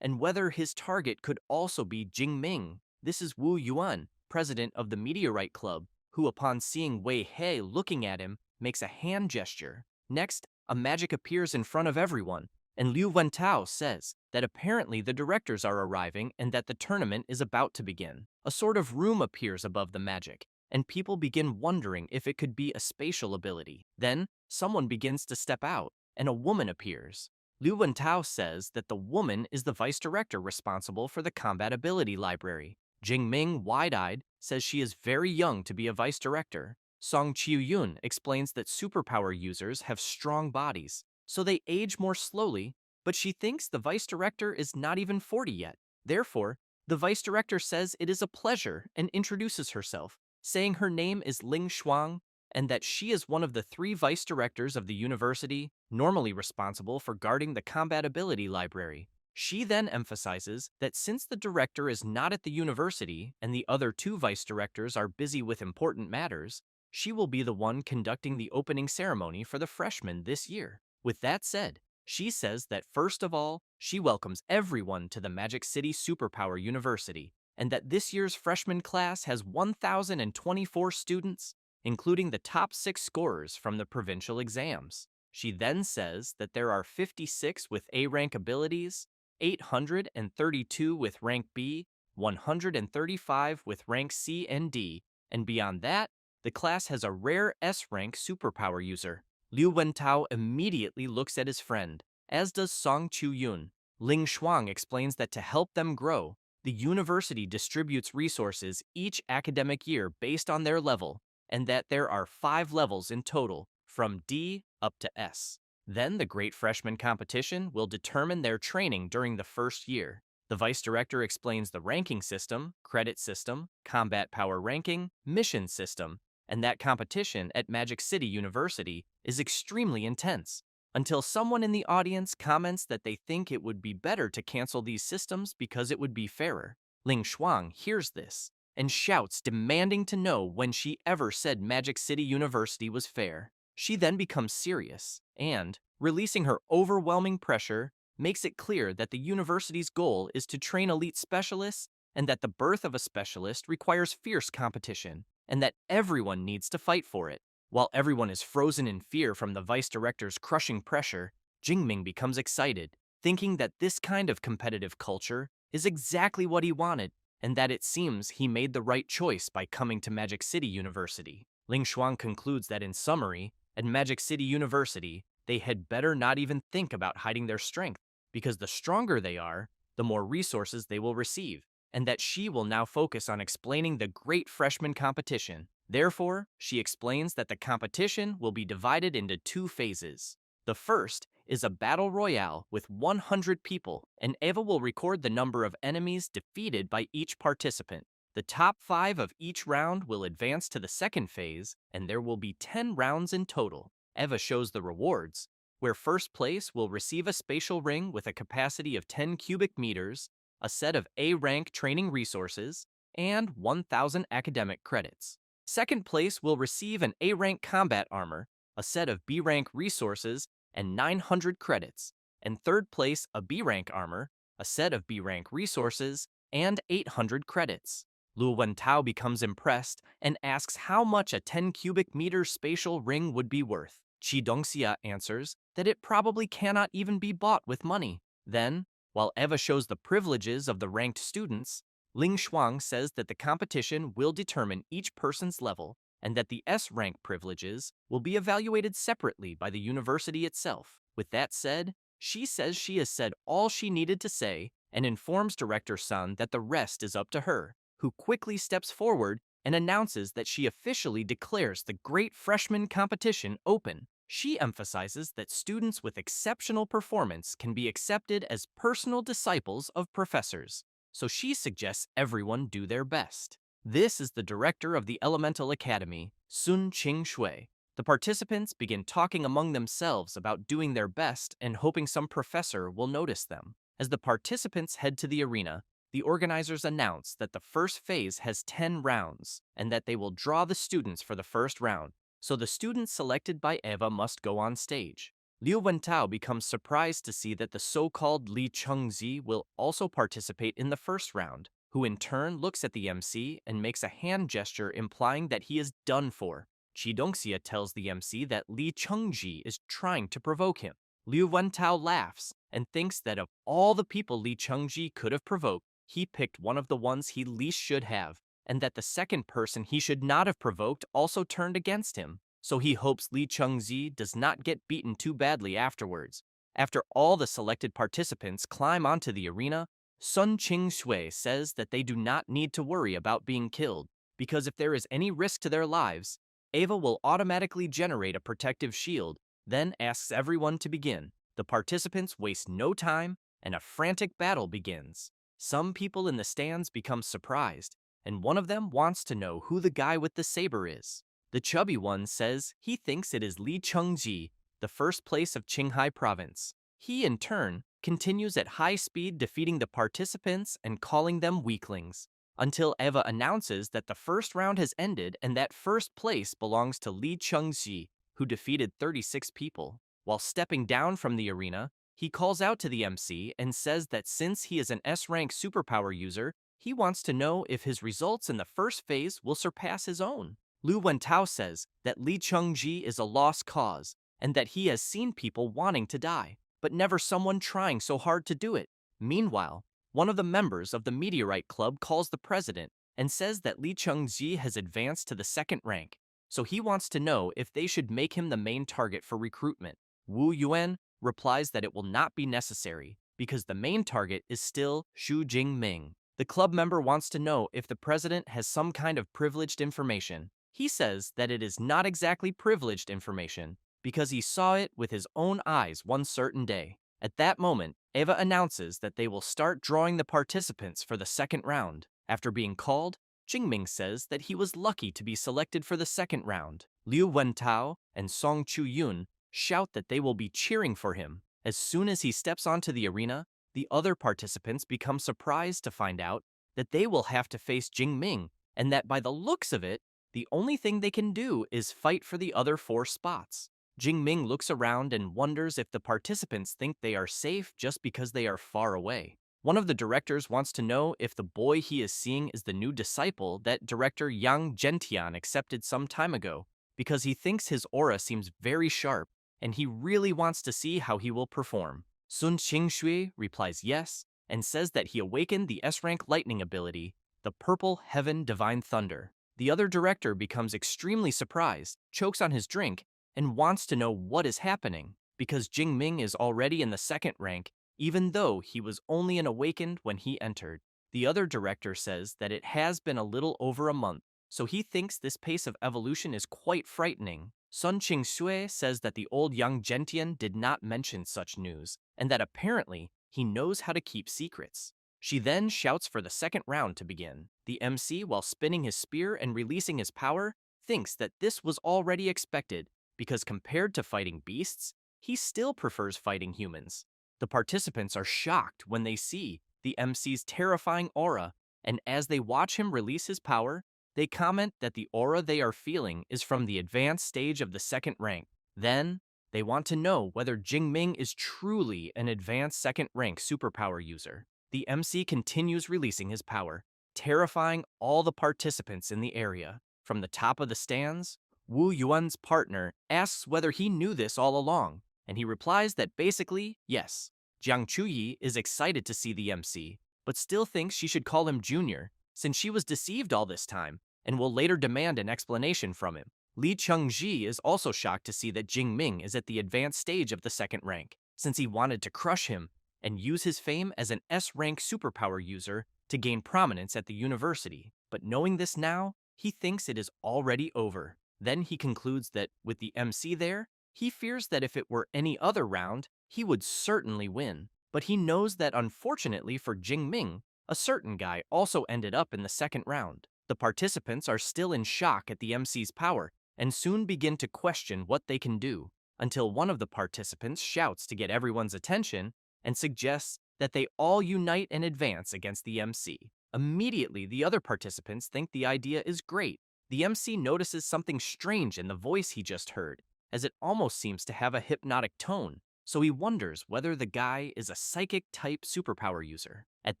and whether his target could also be Jingming. This is Wu Yuan, president of the Meteorite Club, who upon seeing Wei He looking at him, makes a hand gesture. Next, a magic appears in front of everyone, and Liu Wentao says that apparently the directors are arriving and that the tournament is about to begin. A sort of room appears above the magic, and people begin wondering if it could be a spatial ability. Then, someone begins to step out, and a woman appears. Liu Wentao says that the woman is the vice director responsible for the combat ability library. Jingming, wide-eyed, says she is very young to be a vice director. Song Chiu-yun explains that superpower users have strong bodies, so they age more slowly, but she thinks the vice director is not even 40 yet. Therefore, the vice director says it is a pleasure and introduces herself, saying her name is Ling Shuang and that she is one of the 3 vice directors of the university, normally responsible for guarding the combat ability library. She then emphasizes that since the director is not at the university and the other 2 vice directors are busy with important matters, she will be the one conducting the opening ceremony for the freshmen this year. With that said, she says that first of all, she welcomes everyone to the Magic City Superpower University, and that this year's freshman class has 1,024 students, including the top 6 scorers from the provincial exams. She then says that there are 56 with A-rank abilities, 832 with rank B, 135 with rank C and D, and beyond that, the class has a rare S-rank superpower user. Liu Wentao immediately looks at his friend, as does Song Chiu-yun. Ling Shuang explains that to help them grow, the university distributes resources each academic year based on their level, and that there are 5 levels in total, from D up to S. Then the Great Freshman Competition will determine their training during the first year. The vice director explains the ranking system, credit system, combat power ranking, mission system, and that competition at Magic City University is extremely intense, until someone in the audience comments that they think it would be better to cancel these systems because it would be fairer. Ling Shuang hears this and shouts, demanding to know when she ever said Magic City University was fair. She then becomes serious and, releasing her overwhelming pressure, makes it clear that the university's goal is to train elite specialists and that the birth of a specialist requires fierce competition, and that everyone needs to fight for it. While everyone is frozen in fear from the vice director's crushing pressure, Jingming becomes excited, thinking that this kind of competitive culture is exactly what he wanted, and that it seems he made the right choice by coming to Magic City University. Ling Shuang concludes that in summary, at Magic City University, they had better not even think about hiding their strength, because the stronger they are, the more resources they will receive, and that she will now focus on explaining the Great Freshman Competition. Therefore, she explains that the competition will be divided into 2 phases. The first is a battle royale with 100 people, and Eva will record the number of enemies defeated by each participant. The top 5 of each round will advance to the second phase, and there will be 10 rounds in total. Eva shows the rewards, where first place will receive a spatial ring with a capacity of 10 cubic meters, a set of A-rank training resources, and 1,000 academic credits. Second place will receive an A-rank combat armor, a set of B-rank resources, and 900 credits. And third place, a B-rank armor, a set of B-rank resources, and 800 credits. Lu Wentao becomes impressed and asks how much a 10 cubic meter spatial ring would be worth. Qi Dongxia answers that it probably cannot even be bought with money. Then, while Eva shows the privileges of the ranked students, Ling Shuang says that the competition will determine each person's level and that the S-rank privileges will be evaluated separately by the university itself. With that said, she says she has said all she needed to say and informs Director Sun that the rest is up to her, who quickly steps forward and announces that she officially declares the Great Freshman Competition open. She emphasizes that students with exceptional performance can be accepted as personal disciples of professors, so she suggests everyone do their best. This is the director of the Elemental Academy, Sun Qing Shui. The participants begin talking among themselves about doing their best and hoping some professor will notice them. As the participants head to the arena, the organizers announce that the first phase has 10 rounds and that they will draw the students for the first round, so the students selected by Eva must go on stage. Liu Wentao becomes surprised to see that the so-called Li Chengzi will also participate in the first round, who in turn looks at the MC and makes a hand gesture implying that he is done for. Chi Dongxia tells the MC that Li Chengji is trying to provoke him. Liu Wentao laughs and thinks that of all the people Li Chengji could have provoked, he picked one of the ones he least should have, and that the second person he should not have provoked also turned against him. So he hopes Li Chengzi does not get beaten too badly afterwards. After all the selected participants climb onto the arena, Sun Qing says that they do not need to worry about being killed, because if there is any risk to their lives, Ava will automatically generate a protective shield, then asks everyone to begin. The participants waste no time, and a frantic battle begins. Some people in the stands become surprised, and one of them wants to know who the guy with the saber is. The chubby one says he thinks it is Li Chengji, the first place of Qinghai province. He, in turn, continues at high speed defeating the participants and calling them weaklings, until Eva announces that the first round has ended and that first place belongs to Li Chengji, who defeated 36 people. While stepping down from the arena, he calls out to the MC and says that since he is an S-rank superpower user, he wants to know if his results in the first phase will surpass his own. Lu Wentao says that Li Chengji is a lost cause and that he has seen people wanting to die, but never someone trying so hard to do it. Meanwhile, one of the members of the Meteorite Club calls the president and says that Li Chengji has advanced to the second rank, so he wants to know if they should make him the main target for recruitment. Wu Yuan replies that it will not be necessary because the main target is still Xu Jingming. The club member wants to know if the president has some kind of privileged information. He says that it is not exactly privileged information because he saw it with his own eyes one certain day. At that moment, Eva announces that they will start drawing the participants for the second round. After being called, Jingming says that he was lucky to be selected for the second round. Liu Wentao and Song Chu-yun shout that they will be cheering for him. As soon as he steps onto the arena, the other participants become surprised to find out that they will have to face Jingming, and that by the looks of it, the only thing they can do is fight for the other 4 spots. Jingming looks around and wonders if the participants think they are safe just because they are far away. One of the directors wants to know if the boy he is seeing is the new disciple that director Yang Gentian accepted some time ago, because he thinks his aura seems very sharp, and he really wants to see how he will perform. Sun Qingshui replies yes, and says that he awakened the S-rank lightning ability, the Purple Heaven Divine Thunder. The other director becomes extremely surprised, chokes on his drink, and wants to know what is happening, because Jingming is already in the second rank, even though he was only an awakened when he entered. The other director says that it has been a little over a month, so he thinks this pace of evolution is quite frightening. Sun Qingshui says that the old Yang Gentian did not mention such news, and that apparently he knows how to keep secrets. She then shouts for the second round to begin. The MC, while spinning his spear and releasing his power, thinks that this was already expected, because compared to fighting beasts, he still prefers fighting humans. The participants are shocked when they see the MC's terrifying aura, and as they watch him release his power, they comment that the aura they are feeling is from the advanced stage of the second rank. Then, they want to know whether Jingming is truly an advanced second rank superpower user. The MC continues releasing his power, terrifying all the participants in the area. From the top of the stands, Wu Yuan's partner asks whether he knew this all along, and he replies that basically, yes. Jiang Chuyi is excited to see the MC, but still thinks she should call him Junior, since she was deceived all this time, and will later demand an explanation from him. Li Chengji is also shocked to see that Jingming is at the advanced stage of the second rank, since he wanted to crush him and use his fame as an S-rank superpower user to gain prominence at the university. But knowing this now, he thinks it is already over. Then he concludes that, with the MC there, he fears that if it were any other round, he would certainly win. But he knows that unfortunately for Jingming, a certain guy also ended up in the second round. The participants are still in shock at the MC's power, and soon begin to question what they can do, until one of the participants shouts to get everyone's attention and suggests that they all unite and advance against the MC. Immediately, the other participants think the idea is great. The MC notices something strange in the voice he just heard, as it almost seems to have a hypnotic tone, so he wonders whether the guy is a psychic-type superpower user. At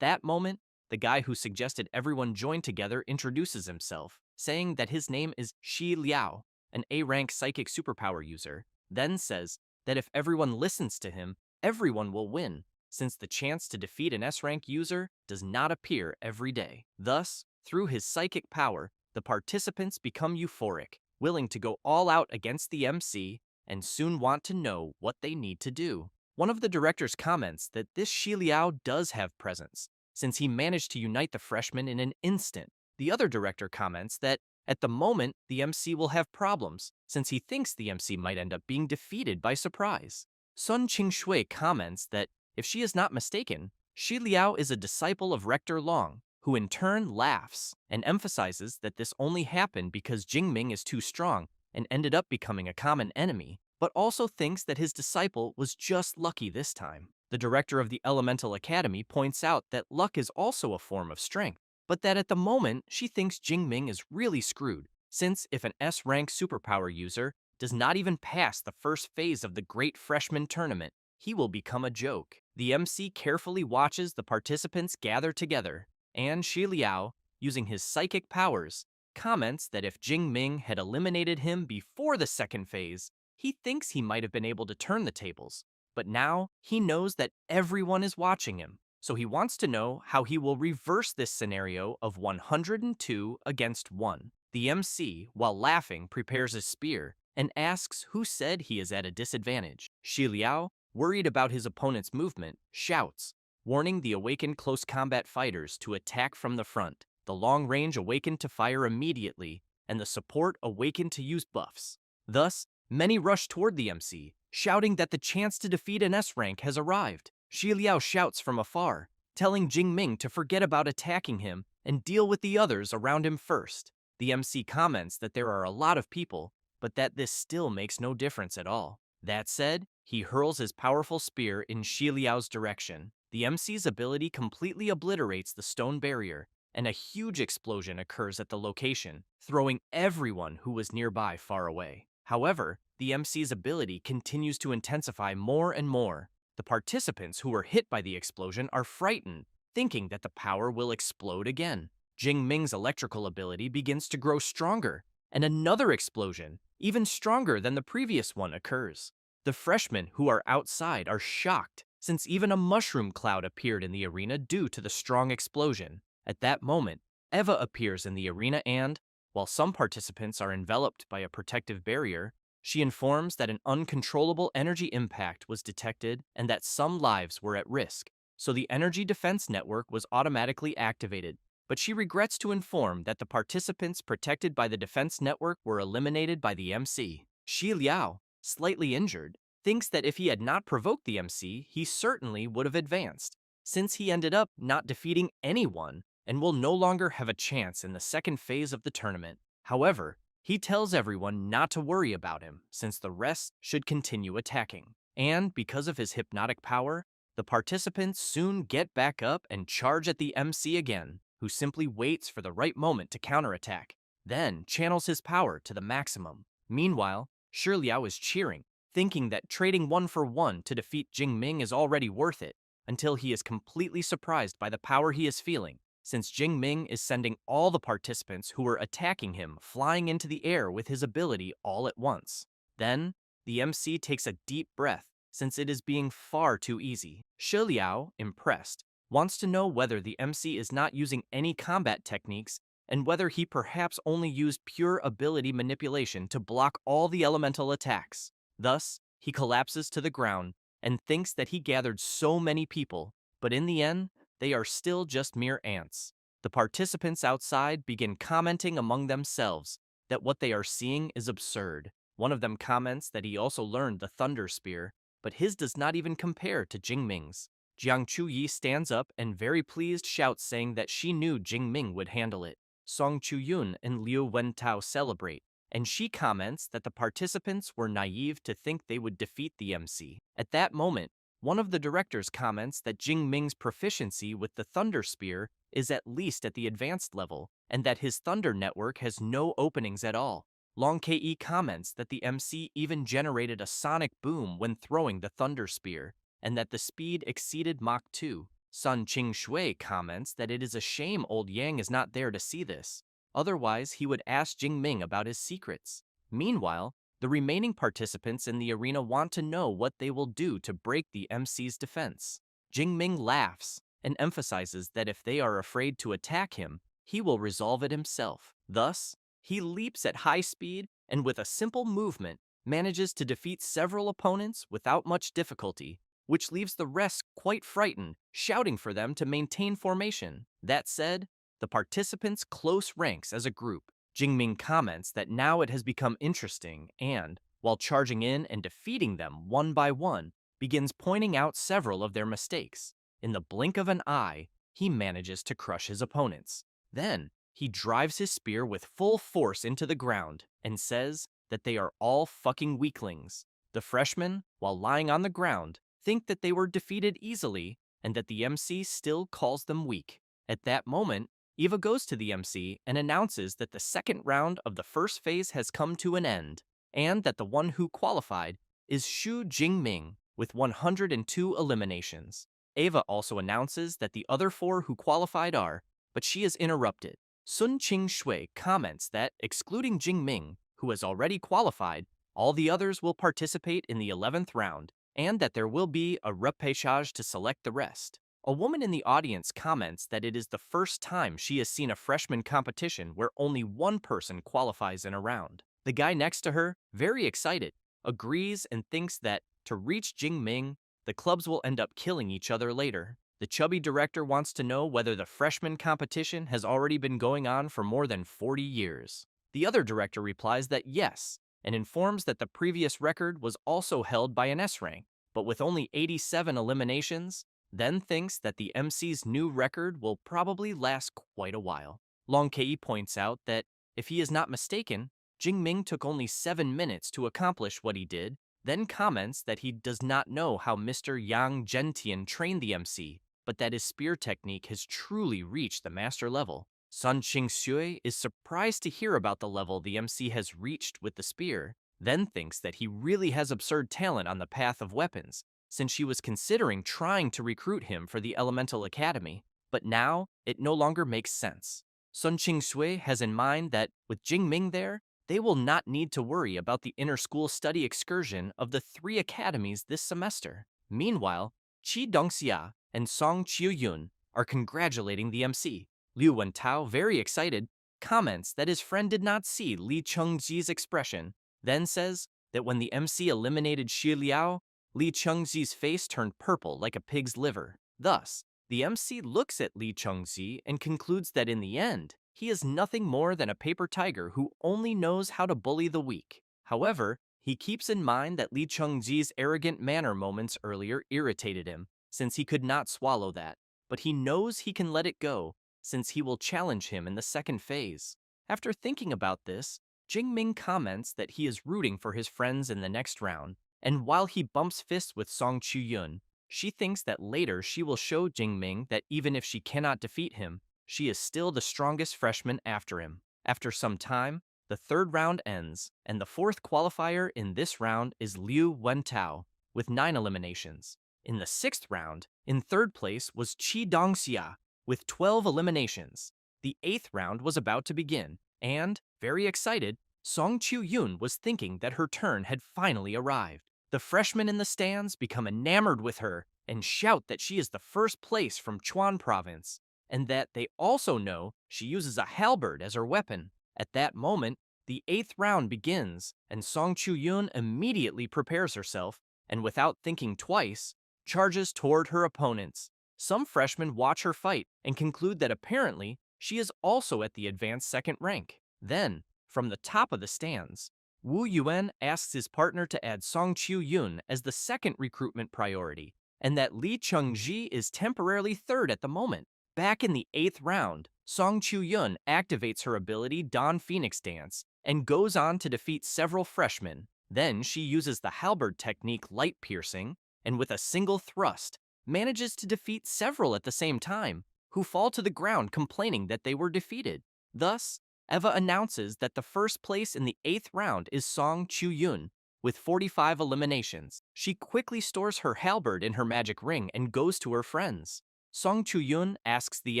that moment, the guy who suggested everyone join together introduces himself, saying that his name is Shi Liao, an A-rank psychic superpower user, then says that if everyone listens to him, everyone will win, since the chance to defeat an S-rank user does not appear every day. Thus, through his psychic power, the participants become euphoric, willing to go all out against the MC, and soon want to know what they need to do. One of the directors comments that this Shi Liao does have presence, since he managed to unite the freshmen in an instant. The other director comments that at the moment, the MC will have problems, since he thinks the MC might end up being defeated by surprise. Sun Qingshui comments that, if she is not mistaken, Shi Liao is a disciple of Rector Long, who in turn laughs and emphasizes that this only happened because Jingming is too strong and ended up becoming a common enemy, but also thinks that his disciple was just lucky this time. The director of the Elemental Academy points out that luck is also a form of strength, but that at the moment she thinks Jingming is really screwed, since if an S-rank superpower user does not even pass the first phase of the Great Freshman Tournament, he will become a joke. The MC carefully watches the participants gather together, and Shi Liao, using his psychic powers, comments that if Jingming had eliminated him before the second phase, he thinks he might have been able to turn the tables. But now he knows that everyone is watching him, so he wants to know how he will reverse this scenario of 102 against 1. The MC, while laughing, prepares his spear and asks who said he is at a disadvantage. Shi Liao, worried about his opponent's movement, shouts, warning the awakened close combat fighters to attack from the front. The long range awakened to fire immediately, and the support awakened to use buffs. Thus, many rush toward the MC, shouting that the chance to defeat an S-rank has arrived. Shi Liao shouts from afar, telling Jingming to forget about attacking him and deal with the others around him first. The MC comments that there are a lot of people, but that this still makes no difference at all. That said, he hurls his powerful spear in Shi Liao's direction. The MC's ability completely obliterates the stone barrier, and a huge explosion occurs at the location, throwing everyone who was nearby far away. However, the MC's ability continues to intensify more and more. The participants who were hit by the explosion are frightened, thinking that the power will explode again. Jingming's electrical ability begins to grow stronger, and another explosion, even stronger than the previous one, occurs. The freshmen who are outside are shocked, since even a mushroom cloud appeared in the arena due to the strong explosion. At that moment, Eva appears in the arena and, while some participants are enveloped by a protective barrier, she informs that an uncontrollable energy impact was detected and that some lives were at risk, so the energy defense network was automatically activated. But she regrets to inform that the participants protected by the defense network were eliminated by the MC. Shi Liao, slightly injured, thinks that if he had not provoked the MC, he certainly would have advanced, since he ended up not defeating anyone and will no longer have a chance in the second phase of the tournament. However, he tells everyone not to worry about him, since the rest should continue attacking. And because of his hypnotic power, the participants soon get back up and charge at the MC again, who simply waits for the right moment to counterattack, then channels his power to the maximum. Meanwhile, Shi Liao is cheering, thinking that trading 1-for-1 to defeat Jingming is already worth it, until he is completely surprised by the power he is feeling, since Jingming is sending all the participants who were attacking him flying into the air with his ability all at once. Then, the MC takes a deep breath, since it is being far too easy. Shi Liao, impressed, wants to know whether the MC is not using any combat techniques and whether he perhaps only used pure ability manipulation to block all the elemental attacks. Thus, he collapses to the ground and thinks that he gathered so many people, but in the end, they are still just mere ants. The participants outside begin commenting among themselves that what they are seeing is absurd. One of them comments that he also learned the Thunder Spear, but his does not even compare to Jingming's. Jiang Chuyi stands up and very pleased shouts, saying that she knew Jingming would handle it. Song Chuyun and Liu Wentao celebrate, and she comments that the participants were naive to think they would defeat the MC. At that moment, one of the directors comments that Jing Ming's proficiency with the Thunder Spear is at least at the advanced level, and that his Thunder network has no openings at all. Long Ke comments that the MC even generated a sonic boom when throwing the Thunder Spear, and that the speed exceeded Mach 2. Sun Ching Shui comments that it is a shame old Yang is not there to see this. Otherwise, he would ask Jing Ming about his secrets. Meanwhile, the remaining participants in the arena want to know what they will do to break the MC's defense. Jing Ming laughs and emphasizes that if they are afraid to attack him, he will resolve it himself. Thus, he leaps at high speed and with a simple movement manages to defeat several opponents without much difficulty, which leaves the rest quite frightened, shouting for them to maintain formation. That said, the participants close ranks as a group. Jingming comments that now it has become interesting and, while charging in and defeating them one by one, begins pointing out several of their mistakes. In the blink of an eye, he manages to crush his opponents. Then, he drives his spear with full force into the ground and says that they are all fucking weaklings. The freshmen, while lying on the ground, think that they were defeated easily and that the MC still calls them weak. At that moment, Eva goes to the MC and announces that the second round of the first phase has come to an end, and that the one who qualified is Xu Jingming with 102 eliminations. Eva also announces that the other 4 who qualified are, but she is interrupted. Sun Ching Shui comments that, excluding Jingming, who has already qualified, all the others will participate in the 11th round, and that there will be a repechage to select the rest. A woman in the audience comments that it is the first time she has seen a freshman competition where only one person qualifies in a round. The guy next to her, very excited, agrees and thinks that, to reach Jingming, the clubs will end up killing each other later. The chubby director wants to know whether the freshman competition has already been going on for more than 40 years. The other director replies that yes, and informs that the previous record was also held by an S rank, but with only 87 eliminations, then thinks that the MC's new record will probably last quite a while. Long Kei points out that, if he is not mistaken, Jingming took only 7 minutes to accomplish what he did, then comments that he does not know how Mr. Yang Zhentian trained the MC, but that his spear technique has truly reached the master level. Sun Xingxue is surprised to hear about the level the MC has reached with the spear, then thinks that he really has absurd talent on the path of weapons, since she was considering trying to recruit him for the Elemental Academy, but now it no longer makes sense. Sun Qingxue has in mind that, with Jingming there, they will not need to worry about the inter-school study excursion of the 3 academies this semester. Meanwhile, Qi Dongxia and Song Qiuyun are congratulating the MC. Liu Wentao, very excited, comments that his friend did not see Li Chengji's expression, then says that when the MC eliminated Xi Liao, Li Chengji's face turned purple like a pig's liver. Thus, the MC looks at Li Chengji and concludes that in the end, he is nothing more than a paper tiger who only knows how to bully the weak. However, he keeps in mind that Li Chengji's arrogant manner moments earlier irritated him, since he could not swallow that, but he knows he can let it go, since he will challenge him in the second phase. After thinking about this, Jingming comments that he is rooting for his friends in the next round, and while he bumps fists with Song Qiuyun, she thinks that later she will show Jingming that even if she cannot defeat him, she is still the strongest freshman after him. After some time, the 3rd round ends, and the 4th qualifier in this round is Liu Wentao, with 9 eliminations. In the 6th round, in 3rd place was Qi Dongxia, with 12 eliminations. The 8th round was about to begin, and, very excited, Song Qiuyun was thinking that her turn had finally arrived. The freshmen in the stands become enamored with her and shout that she is the first place from Chuan province, and that they also know she uses a halberd as her weapon. At that moment, the 8th round begins, and Song Qiuyun immediately prepares herself, and without thinking twice, charges toward her opponents. Some freshmen watch her fight and conclude that apparently she is also at the advanced 2nd rank. Then, from the top of the stands, Wu Yuan asks his partner to add Song Qiuyun as the 2nd recruitment priority, and that Li Chengji is temporarily 3rd at the moment. Back in the 8th round, Song Qiuyun activates her ability Dawn Phoenix Dance and goes on to defeat several freshmen. Then she uses the halberd technique light piercing, and with a single thrust, manages to defeat several at the same time, who fall to the ground complaining that they were defeated. Thus, Eva announces that the first place in the 8th round is Song Chu-yun, with 45 eliminations. She quickly stores her halberd in her magic ring and goes to her friends. Song Chu-yun asks the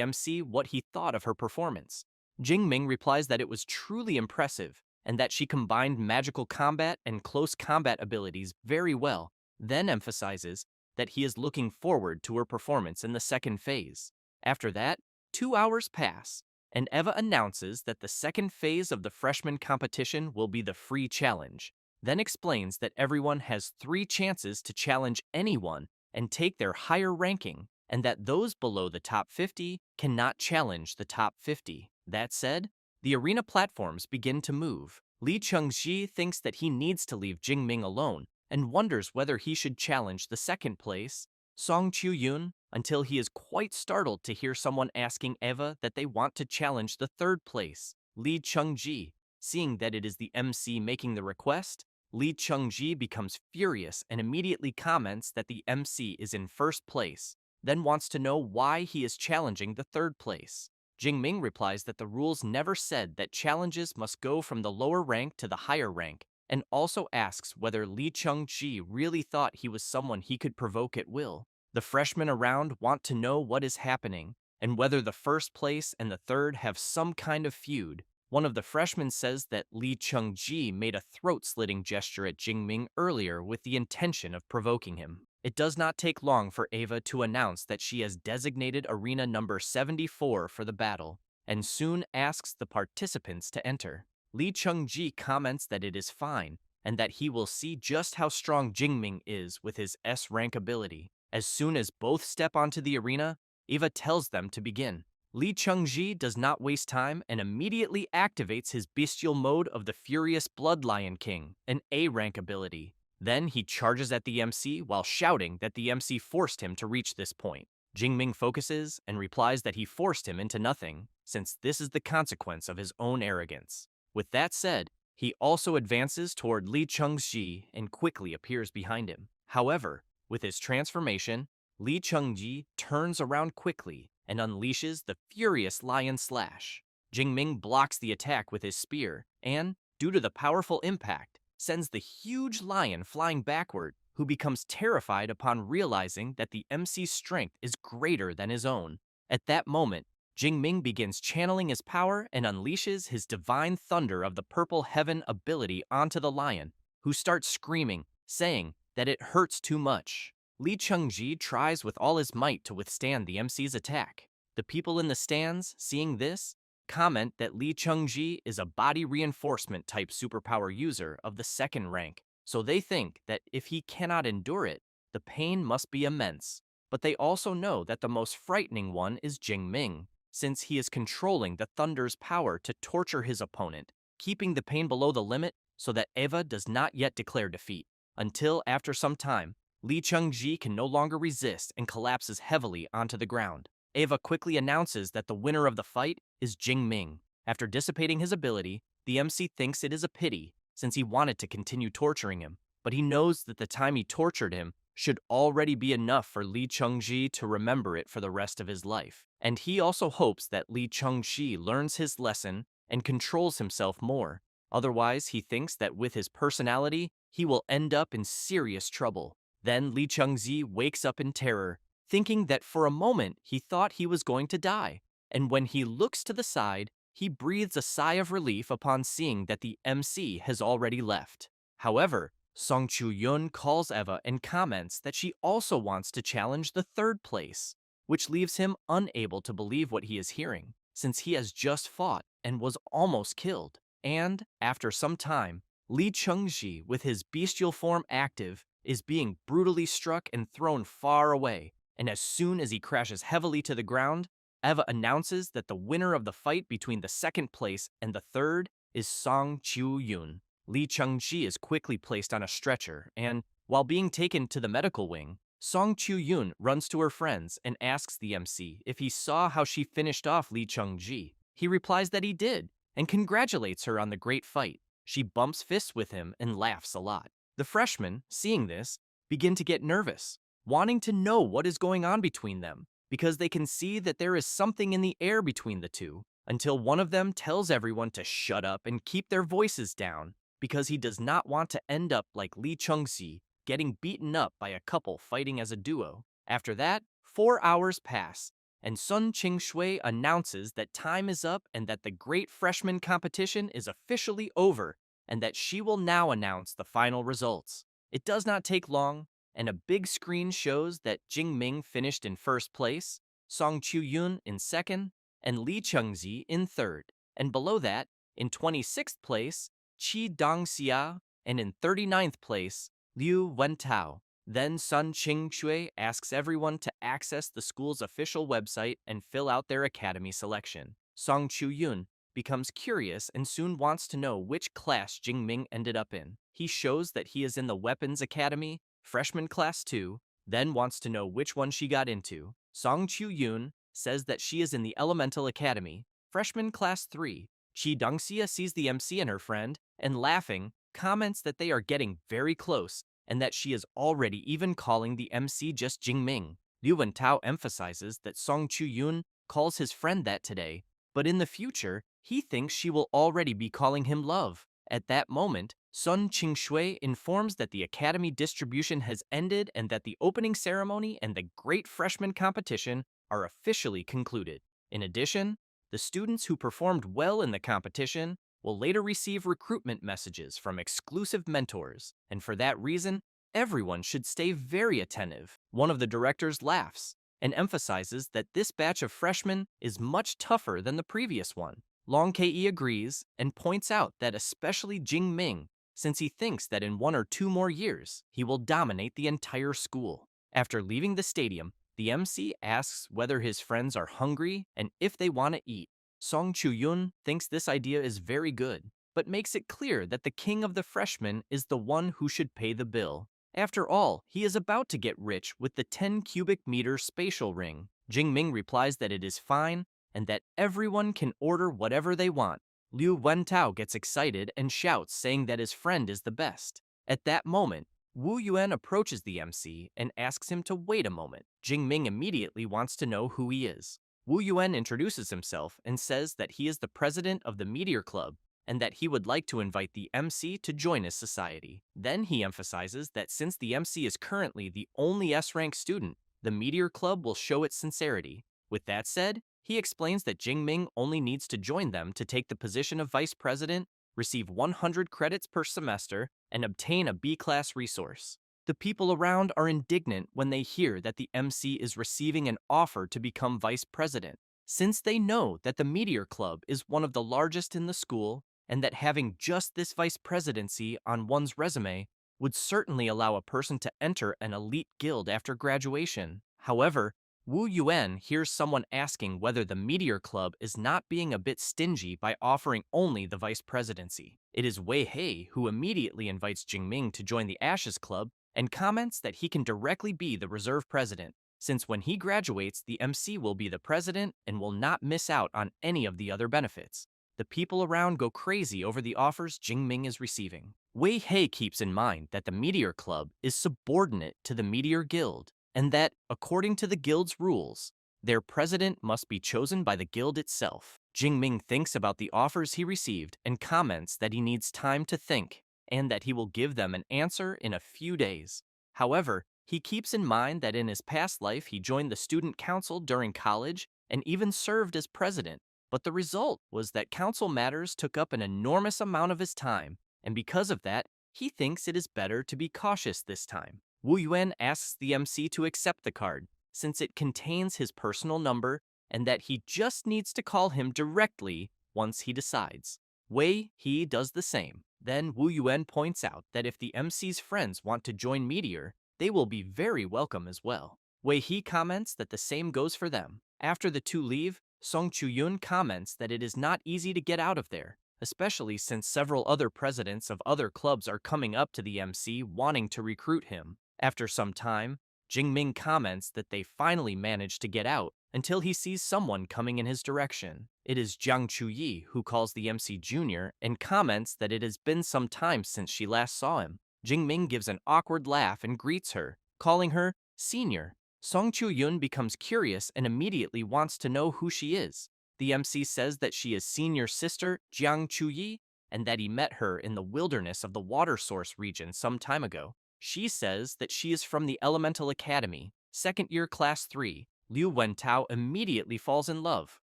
MC what he thought of her performance. Jingming replies that it was truly impressive, and that she combined magical combat and close combat abilities very well, then emphasizes that he is looking forward to her performance in the second phase. After that, 2 hours pass, and Eva announces that the second phase of the freshman competition will be the free challenge, then explains that everyone has 3 chances to challenge anyone and take their higher ranking, and that those below the top 50 cannot challenge the top 50. That said, the arena platforms begin to move. Lee Chung-ji thinks that he needs to leave Jingming alone and wonders whether he should challenge the second place, Song Chu-yun, until he is quite startled to hear someone asking Eva that they want to challenge the third place, Lee Chung-ji. Seeing that it is the MC making the request, Lee Chung-ji becomes furious and immediately comments that the MC is in first place, then wants to know why he is challenging the third place. Jingming replies that the rules never said that challenges must go from the lower rank to the higher rank, and also asks whether Lee Chung-ji really thought he was someone he could provoke at will. The freshmen around want to know what is happening, and whether the first place and the third have some kind of feud. One of the freshmen says that Lee Chung-ji made a throat-slitting gesture at Jingming earlier with the intention of provoking him. It does not take long for Eva to announce that she has designated arena number 74 for the battle, and soon asks the participants to enter. Lee Chung-ji comments that it is fine, and that he will see just how strong Jingming is with his S-rank ability. As soon as both step onto the arena, Eva tells them to begin. Lee Chung-ji does not waste time and immediately activates his bestial mode of the Furious Blood Lion King, an A-rank ability. Then he charges at the MC while shouting that the MC forced him to reach this point. Jingming focuses and replies that he forced him into nothing, since this is the consequence of his own arrogance. With that said, he also advances toward Lee Chung-ji and quickly appears behind him. However, with his transformation, Lee Chung-ji turns around quickly and unleashes the Furious Lion Slash. Jingming blocks the attack with his spear and, due to the powerful impact, sends the huge lion flying backward, who becomes terrified upon realizing that the MC's strength is greater than his own. At that moment, Jingming begins channeling his power and unleashes his divine thunder of the Purple Heaven ability onto the lion, who starts screaming, saying that it hurts too much. Lee Chung-ji tries with all his might to withstand the MC's attack. The people in the stands, seeing this, comment that Lee Chung-ji is a body reinforcement type superpower user of the second rank, so they think that if he cannot endure it, the pain must be immense. But they also know that the most frightening one is Jingming, since he is controlling the thunder's power to torture his opponent, keeping the pain below the limit so that Eva does not yet declare defeat. Until, after some time, Lee Chung-ji can no longer resist and collapses heavily onto the ground. Eva quickly announces that the winner of the fight is Jingming. After dissipating his ability, the MC thinks it is a pity, since he wanted to continue torturing him, but he knows that the time he tortured him should already be enough for Lee Chung-ji to remember it for the rest of his life. And he also hopes that Lee Chung-ji learns his lesson and controls himself more. Otherwise, he thinks that with his personality, he will end up in serious trouble. Then Lee Chung-ji wakes up in terror, thinking that for a moment he thought he was going to die. And when he looks to the side, he breathes a sigh of relief upon seeing that the MC has already left. However, Song Chu-yun calls Eva and comments that she also wants to challenge the third place, which leaves him unable to believe what he is hearing, since he has just fought and was almost killed. And, after some time, Lee Chung-ji, with his bestial form active, is being brutally struck and thrown far away, and as soon as he crashes heavily to the ground, Eva announces that the winner of the fight between the second place and the third is Song Chu-yun. Lee Chung-ji is quickly placed on a stretcher, and, while being taken to the medical wing, Song Chu-yun runs to her friends and asks the MC if he saw how she finished off Lee Chung-ji. He replies that he did, and congratulates her on the great fight. She bumps fists with him and laughs a lot. The freshmen, seeing this, begin to get nervous, wanting to know what is going on between them, because they can see that there is something in the air between the two, until one of them tells everyone to shut up and keep their voices down, because he does not want to end up like Lee Chung-si, getting beaten up by a couple fighting as a duo. After that, 4 hours pass, and Sun Ching-shui announces that time is up and that the great freshman competition is officially over, and that she will now announce the final results. It does not take long, and a big screen shows that Jing Ming finished in first place, Song Chu-yun in second, and Lee Chung-zi in third. And below that, in 26th place, Chi Dong-xia, and in 39th place, Liu Wentao. Then Sun Ching-shui asks everyone to access the school's official website and fill out their academy selection. Song Chu-yun becomes curious and soon wants to know which class Jing Ming ended up in. He shows that he is in the Weapons Academy, freshman class 2, then wants to know which one she got into. Song Chu-yun says that she is in the Elemental Academy, freshman class 3. Chi Dongxia sees the MC and her friend, and laughing, comments that they are getting very close, and that she is already even calling the MC just Jing Ming. Liu Wentao emphasizes that Song Chu-yun calls his friend that today, but in the future, he thinks she will already be calling him love. At that moment, Sun Ching-shui informs that the academy distribution has ended and that the opening ceremony and the great freshman competition are officially concluded. In addition, the students who performed well in the competition will later receive recruitment messages from exclusive mentors, and for that reason, everyone should stay very attentive. One of the directors laughs and emphasizes that this batch of freshmen is much tougher than the previous one. Long Ke agrees and points out that especially Jing Ming, since he thinks that in 1 or 2 more years, he will dominate the entire school. After leaving the stadium, the MC asks whether his friends are hungry and if they want to eat. Song Chu-yun thinks this idea is very good, but makes it clear that the king of the freshmen is the one who should pay the bill. After all, he is about to get rich with the 10 cubic meter spatial ring. Jing Ming replies that it is fine and that everyone can order whatever they want. Liu Wentao gets excited and shouts, saying that his friend is the best. At that moment, Wu Yuan approaches the MC and asks him to wait a moment. Jing Ming immediately wants to know who he is. Wu Yuan introduces himself and says that he is the president of the Meteor Club and that he would like to invite the MC to join his society. Then he emphasizes that since the MC is currently the only S-rank student, the Meteor Club will show its sincerity. With that said, he explains that Jing Ming only needs to join them to take the position of vice president, receive 100 credits per semester, and obtain a B-class resource. The people around are indignant when they hear that the MC is receiving an offer to become vice president, since they know that the Meteor Club is one of the largest in the school and that having just this vice presidency on one's resume would certainly allow a person to enter an elite guild after graduation. However, Wu Yuan hears someone asking whether the Meteor Club is not being a bit stingy by offering only the vice presidency. It is Wei Hei who immediately invites Jing Ming to join the Ashes Club and comments that he can directly be the reserve president, since when he graduates, the MC will be the president and will not miss out on any of the other benefits. The people around go crazy over the offers Jing Ming is receiving. Wei Hei keeps in mind that the Meteor Club is subordinate to the Meteor Guild, and that, according to the guild's rules, their president must be chosen by the guild itself. Jing Ming thinks about the offers he received and comments that he needs time to think, and that he will give them an answer in a few days. However, he keeps in mind that in his past life he joined the student council during college and even served as president, but the result was that council matters took up an enormous amount of his time, and because of that, he thinks it is better to be cautious this time. Wu Yuan asks the MC to accept the card, since it contains his personal number and that he just needs to call him directly once he decides. Wei He does the same. Then Wu Yuan points out that if the MC's friends want to join Meteor, they will be very welcome as well. Wei He comments that the same goes for them. After the two leave, Song Chu-yun comments that it is not easy to get out of there, especially since several other presidents of other clubs are coming up to the MC wanting to recruit him. After some time, Jing Ming comments that they finally managed to get out until he sees someone coming in his direction. It is Jiang Chuyi who calls the MC Junior and comments that it has been some time since she last saw him. Jingming gives an awkward laugh and greets her, calling her Senior. Song Chu-yun becomes curious and immediately wants to know who she is. The MC says that she is Senior's sister, Jiang Chuyi, and that he met her in the wilderness of the water source region some time ago. She says that she is from the Elemental Academy, second year class 3. Liu Wentao immediately falls in love,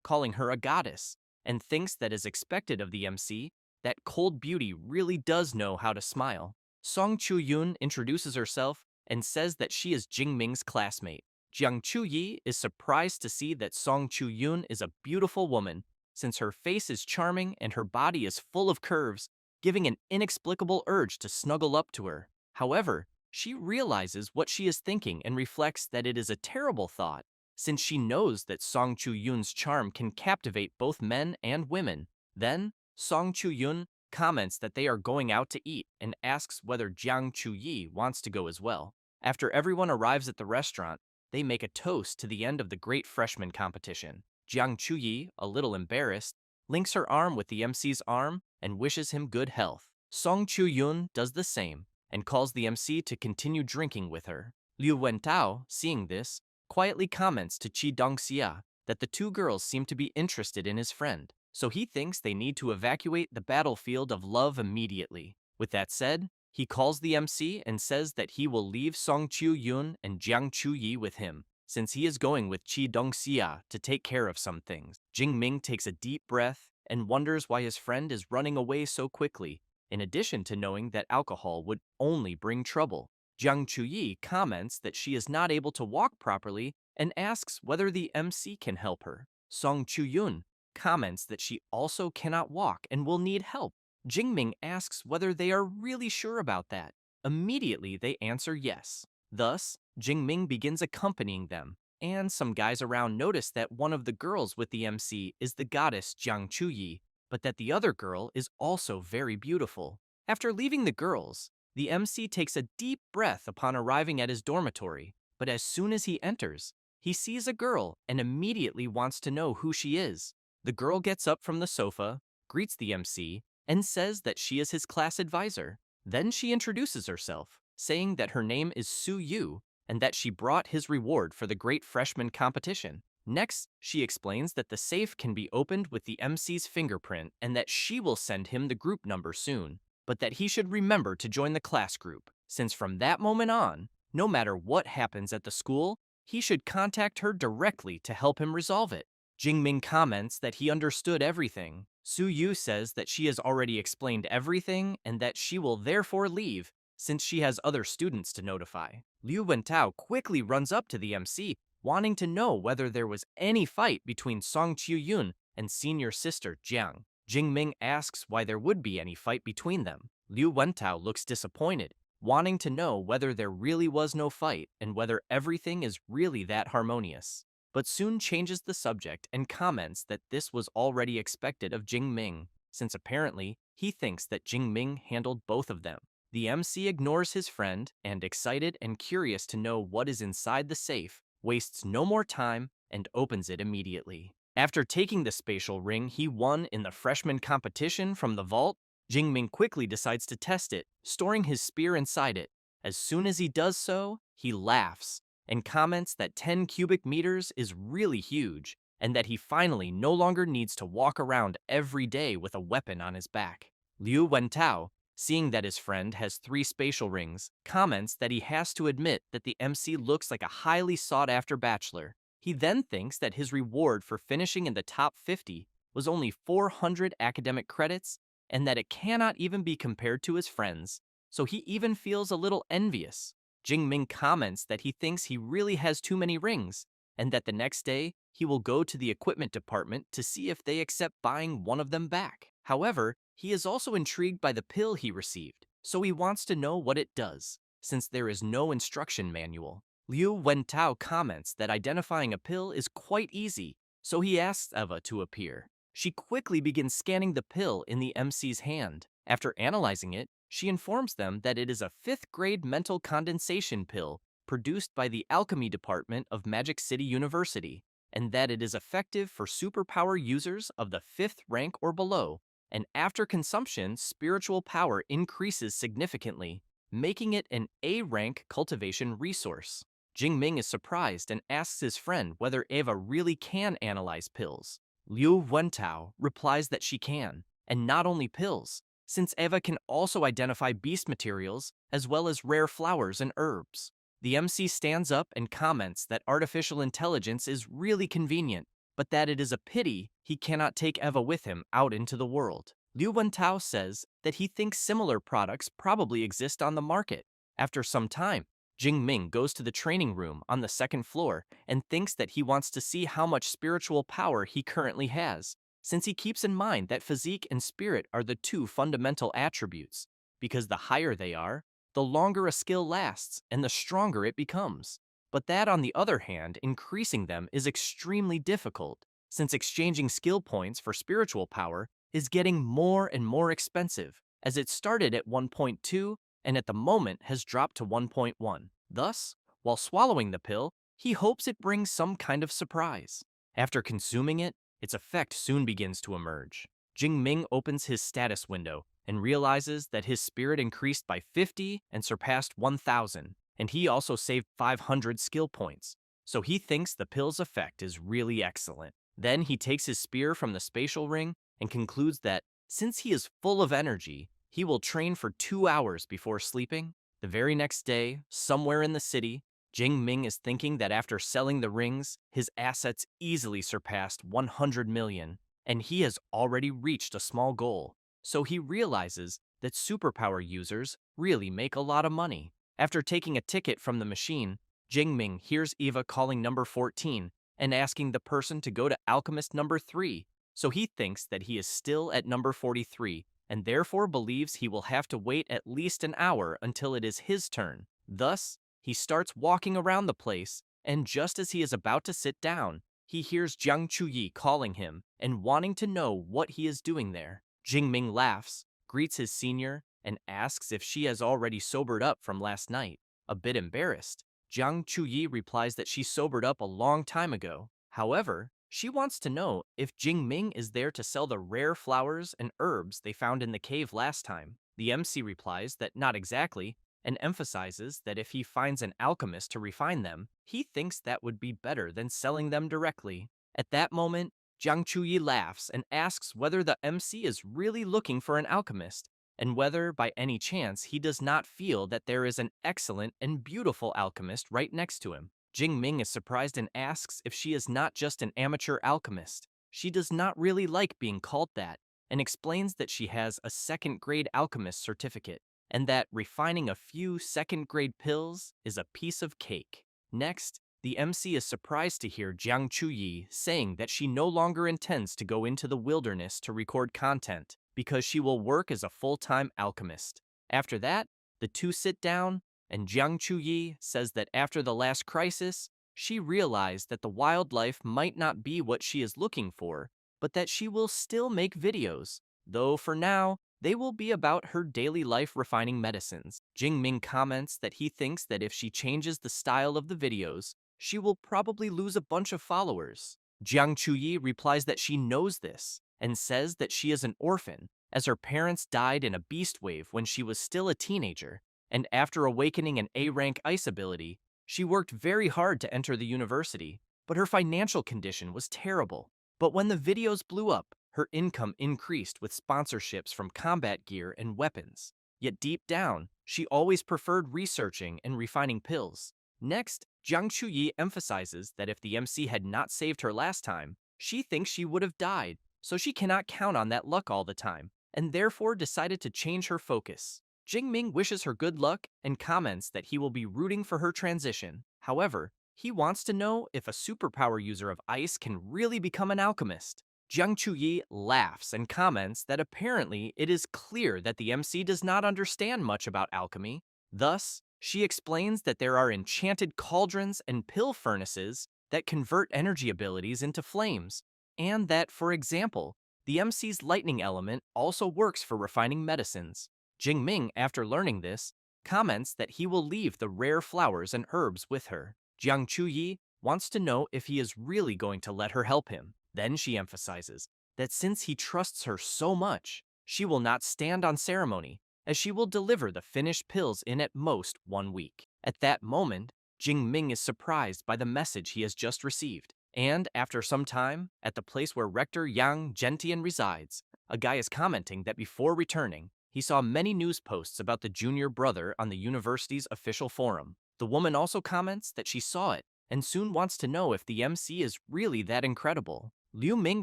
calling her a goddess, and thinks that as expected of the MC, that cold beauty really does know how to smile. Song Chu-yun introduces herself and says that she is Jingming's classmate. Jiang Chuyi is surprised to see that Song Chu-yun is a beautiful woman, since her face is charming and her body is full of curves, giving an inexplicable urge to snuggle up to her. However, she realizes what she is thinking and reflects that it is a terrible thought, since she knows that Song Chu-yun's charm can captivate both men and women. Then, Song Chu-yun comments that they are going out to eat and asks whether Jiang Chuyi wants to go as well. After everyone arrives at the restaurant, they make a toast to the end of the great freshman competition. Jiang Chuyi, a little embarrassed, links her arm with the MC's arm and wishes him good health. Song Chu-yun does the same and calls the MC to continue drinking with her. Liu Wentao, seeing this, quietly comments to Chi Dongxia that the two girls seem to be interested in his friend, so he thinks they need to evacuate the battlefield of love immediately. With that said, he calls the MC and says that he will leave Song Chu-yun and Jiang Chuyi with him, since he is going with Chi Dongxia to take care of some things. Jingming takes a deep breath and wonders why his friend is running away so quickly, in addition to knowing that alcohol would only bring trouble. Jiang Chuyi comments that she is not able to walk properly and asks whether the MC can help her. Song Chu-yun comments that she also cannot walk and will need help. Jingming asks whether they are really sure about that. Immediately, they answer yes. Thus, Jingming begins accompanying them, and some guys around notice that one of the girls with the MC is the goddess Jiang Chuyi, but that the other girl is also very beautiful. After leaving the girls, the MC takes a deep breath upon arriving at his dormitory, but as soon as he enters, he sees a girl and immediately wants to know who she is. The girl gets up from the sofa, greets the MC, and says that she is his class advisor. Then she introduces herself, saying that her name is Su Yu and that she brought his reward for the great freshman competition. Next, she explains that the safe can be opened with the MC's fingerprint and that she will send him the group number soon, but that he should remember to join the class group, since from that moment on, no matter what happens at the school, he should contact her directly to help him resolve it. Jingming comments that he understood everything. Su Yu says that she has already explained everything and that she will therefore leave, since she has other students to notify. Liu Wentao quickly runs up to the MC, wanting to know whether there was any fight between Song Chu-yun and senior sister Jiang. Jingming asks why there would be any fight between them. Liu Wentao looks disappointed, wanting to know whether there really was no fight and whether everything is really that harmonious, but soon changes the subject and comments that this was already expected of Jingming, since apparently he thinks that Jingming handled both of them. The MC ignores his friend and, excited and curious to know what is inside the safe, wastes no more time and opens it immediately. After taking the spatial ring he won in the freshman competition from the vault, Jingming quickly decides to test it, storing his spear inside it. As soon as he does so, he laughs and comments that 10 cubic meters is really huge and that he finally no longer needs to walk around every day with a weapon on his back. Liu Wentao, seeing that his friend has 3 spatial rings, comments that he has to admit that the MC looks like a highly sought-after bachelor. He then thinks that his reward for finishing in the top 50 was only 400 academic credits and that it cannot even be compared to his friends, so he even feels a little envious. Jingming comments that he thinks he really has too many rings, and that the next day he will go to the equipment department to see if they accept buying one of them back. However, he is also intrigued by the pill he received, so he wants to know what it does, since there is no instruction manual. Liu Wentao comments that identifying a pill is quite easy, so he asks Eva to appear. She quickly begins scanning the pill in the MC's hand. After analyzing it, she informs them that it is a 5th grade mental condensation pill produced by the alchemy department of Magic City University. and that it is effective for superpower users of the 5th rank or below, and after consumption, spiritual power increases significantly, making it an A-rank cultivation resource. Jingming is surprised and asks his friend whether Eva really can analyze pills. Liu Wentao replies that she can, and not only pills, since Eva can also identify beast materials as well as rare flowers and herbs. The MC stands up and comments that artificial intelligence is really convenient, but that it is a pity he cannot take Eva with him out into the world. Liu Wentao says that he thinks similar products probably exist on the market. After some time, Jing Ming goes to the training room on the 2nd floor and thinks that he wants to see how much spiritual power he currently has, since he keeps in mind that physique and spirit are the 2 fundamental attributes, because the higher they are, the longer a skill lasts and the stronger it becomes. But that, on the other hand, increasing them is extremely difficult, since exchanging skill points for spiritual power is getting more and more expensive, as it started at 1.2 and at the moment has dropped to 1.1. Thus, while swallowing the pill, he hopes it brings some kind of surprise. After consuming it, its effect soon begins to emerge. Jing Ming opens his status window and realizes that his spirit increased by 50 and surpassed 1,000, and he also saved 500 skill points, so he thinks the pill's effect is really excellent. Then he takes his spear from the spatial ring and concludes that, since he is full of energy, he will train for 2 hours before sleeping. The very next day, somewhere in the city, Jing Ming is thinking that after selling the rings, his assets easily surpassed 100 million, and he has already reached a small goal. So he realizes that superpower users really make a lot of money. After taking a ticket from the machine, Jing Ming hears Eva calling number 14 and asking the person to go to alchemist number 3, so he thinks that he is still at number 43 and therefore believes he will have to wait at least an hour until it is his turn. Thus, he starts walking around the place, and just as he is about to sit down, he hears Jiang Chuyi calling him and wanting to know what he is doing there. Jing Ming laughs, greets his senior, and asks if she has already sobered up from last night. A bit embarrassed, Jiang Chuyi replies that she sobered up a long time ago. However, she wants to know if Jing Ming is there to sell the rare flowers and herbs they found in the cave last time. The MC replies that not exactly, and emphasizes that if he finds an alchemist to refine them, he thinks that would be better than selling them directly. At that moment, Jiang Chuyi laughs and asks whether the MC is really looking for an alchemist, and whether, by any chance, he does not feel that there is an excellent and beautiful alchemist right next to him. Jing Ming is surprised and asks if she is not just an amateur alchemist. She does not really like being called that, and explains that she has a 2nd-grade alchemist certificate, and that refining a few 2nd-grade pills is a piece of cake. Next, the MC is surprised to hear Jiang Chuyi saying that she no longer intends to go into the wilderness to record content, because she will work as a full-time alchemist. After that, the two sit down, and Jiang Chuyi says that after the last crisis, she realized that the wildlife might not be what she is looking for, but that she will still make videos, though for now, they will be about her daily life refining medicines. Jing Ming comments that he thinks that if she changes the style of the videos, she will probably lose a bunch of followers. Jiang Chuyi replies that she knows this, and says that she is an orphan, as her parents died in a beast wave when she was still a teenager, and after awakening an A-rank ice ability, she worked very hard to enter the university, but her financial condition was terrible. But when the videos blew up, her income increased with sponsorships from combat gear and weapons. Yet deep down, she always preferred researching and refining pills. Next, Jiang Chuyi emphasizes that if the MC had not saved her last time, she thinks she would have died, so she cannot count on that luck all the time, and therefore decided to change her focus. Jing Ming wishes her good luck and comments that he will be rooting for her transition. However, he wants to know if a superpower user of ice can really become an alchemist. Jiang Chuyi laughs and comments that apparently it is clear that the MC does not understand much about alchemy. Thus, she explains that there are enchanted cauldrons and pill furnaces that convert energy abilities into flames, and that, for example, the MC's lightning element also works for refining medicines. Jing Ming, after learning this, comments that he will leave the rare flowers and herbs with her. Jiang Chuyi wants to know if he is really going to let her help him. Then she emphasizes that since he trusts her so much, she will not stand on ceremony, as she will deliver the finished pills in at most 1 week. At that moment, Jing Ming is surprised by the message he has just received. And after some time, at the place where Rector Yang Gentian resides, a guy is commenting that before returning, he saw many news posts about the junior brother on the university's official forum. The woman also comments that she saw it and soon wants to know if the MC is really that incredible. Liu Ming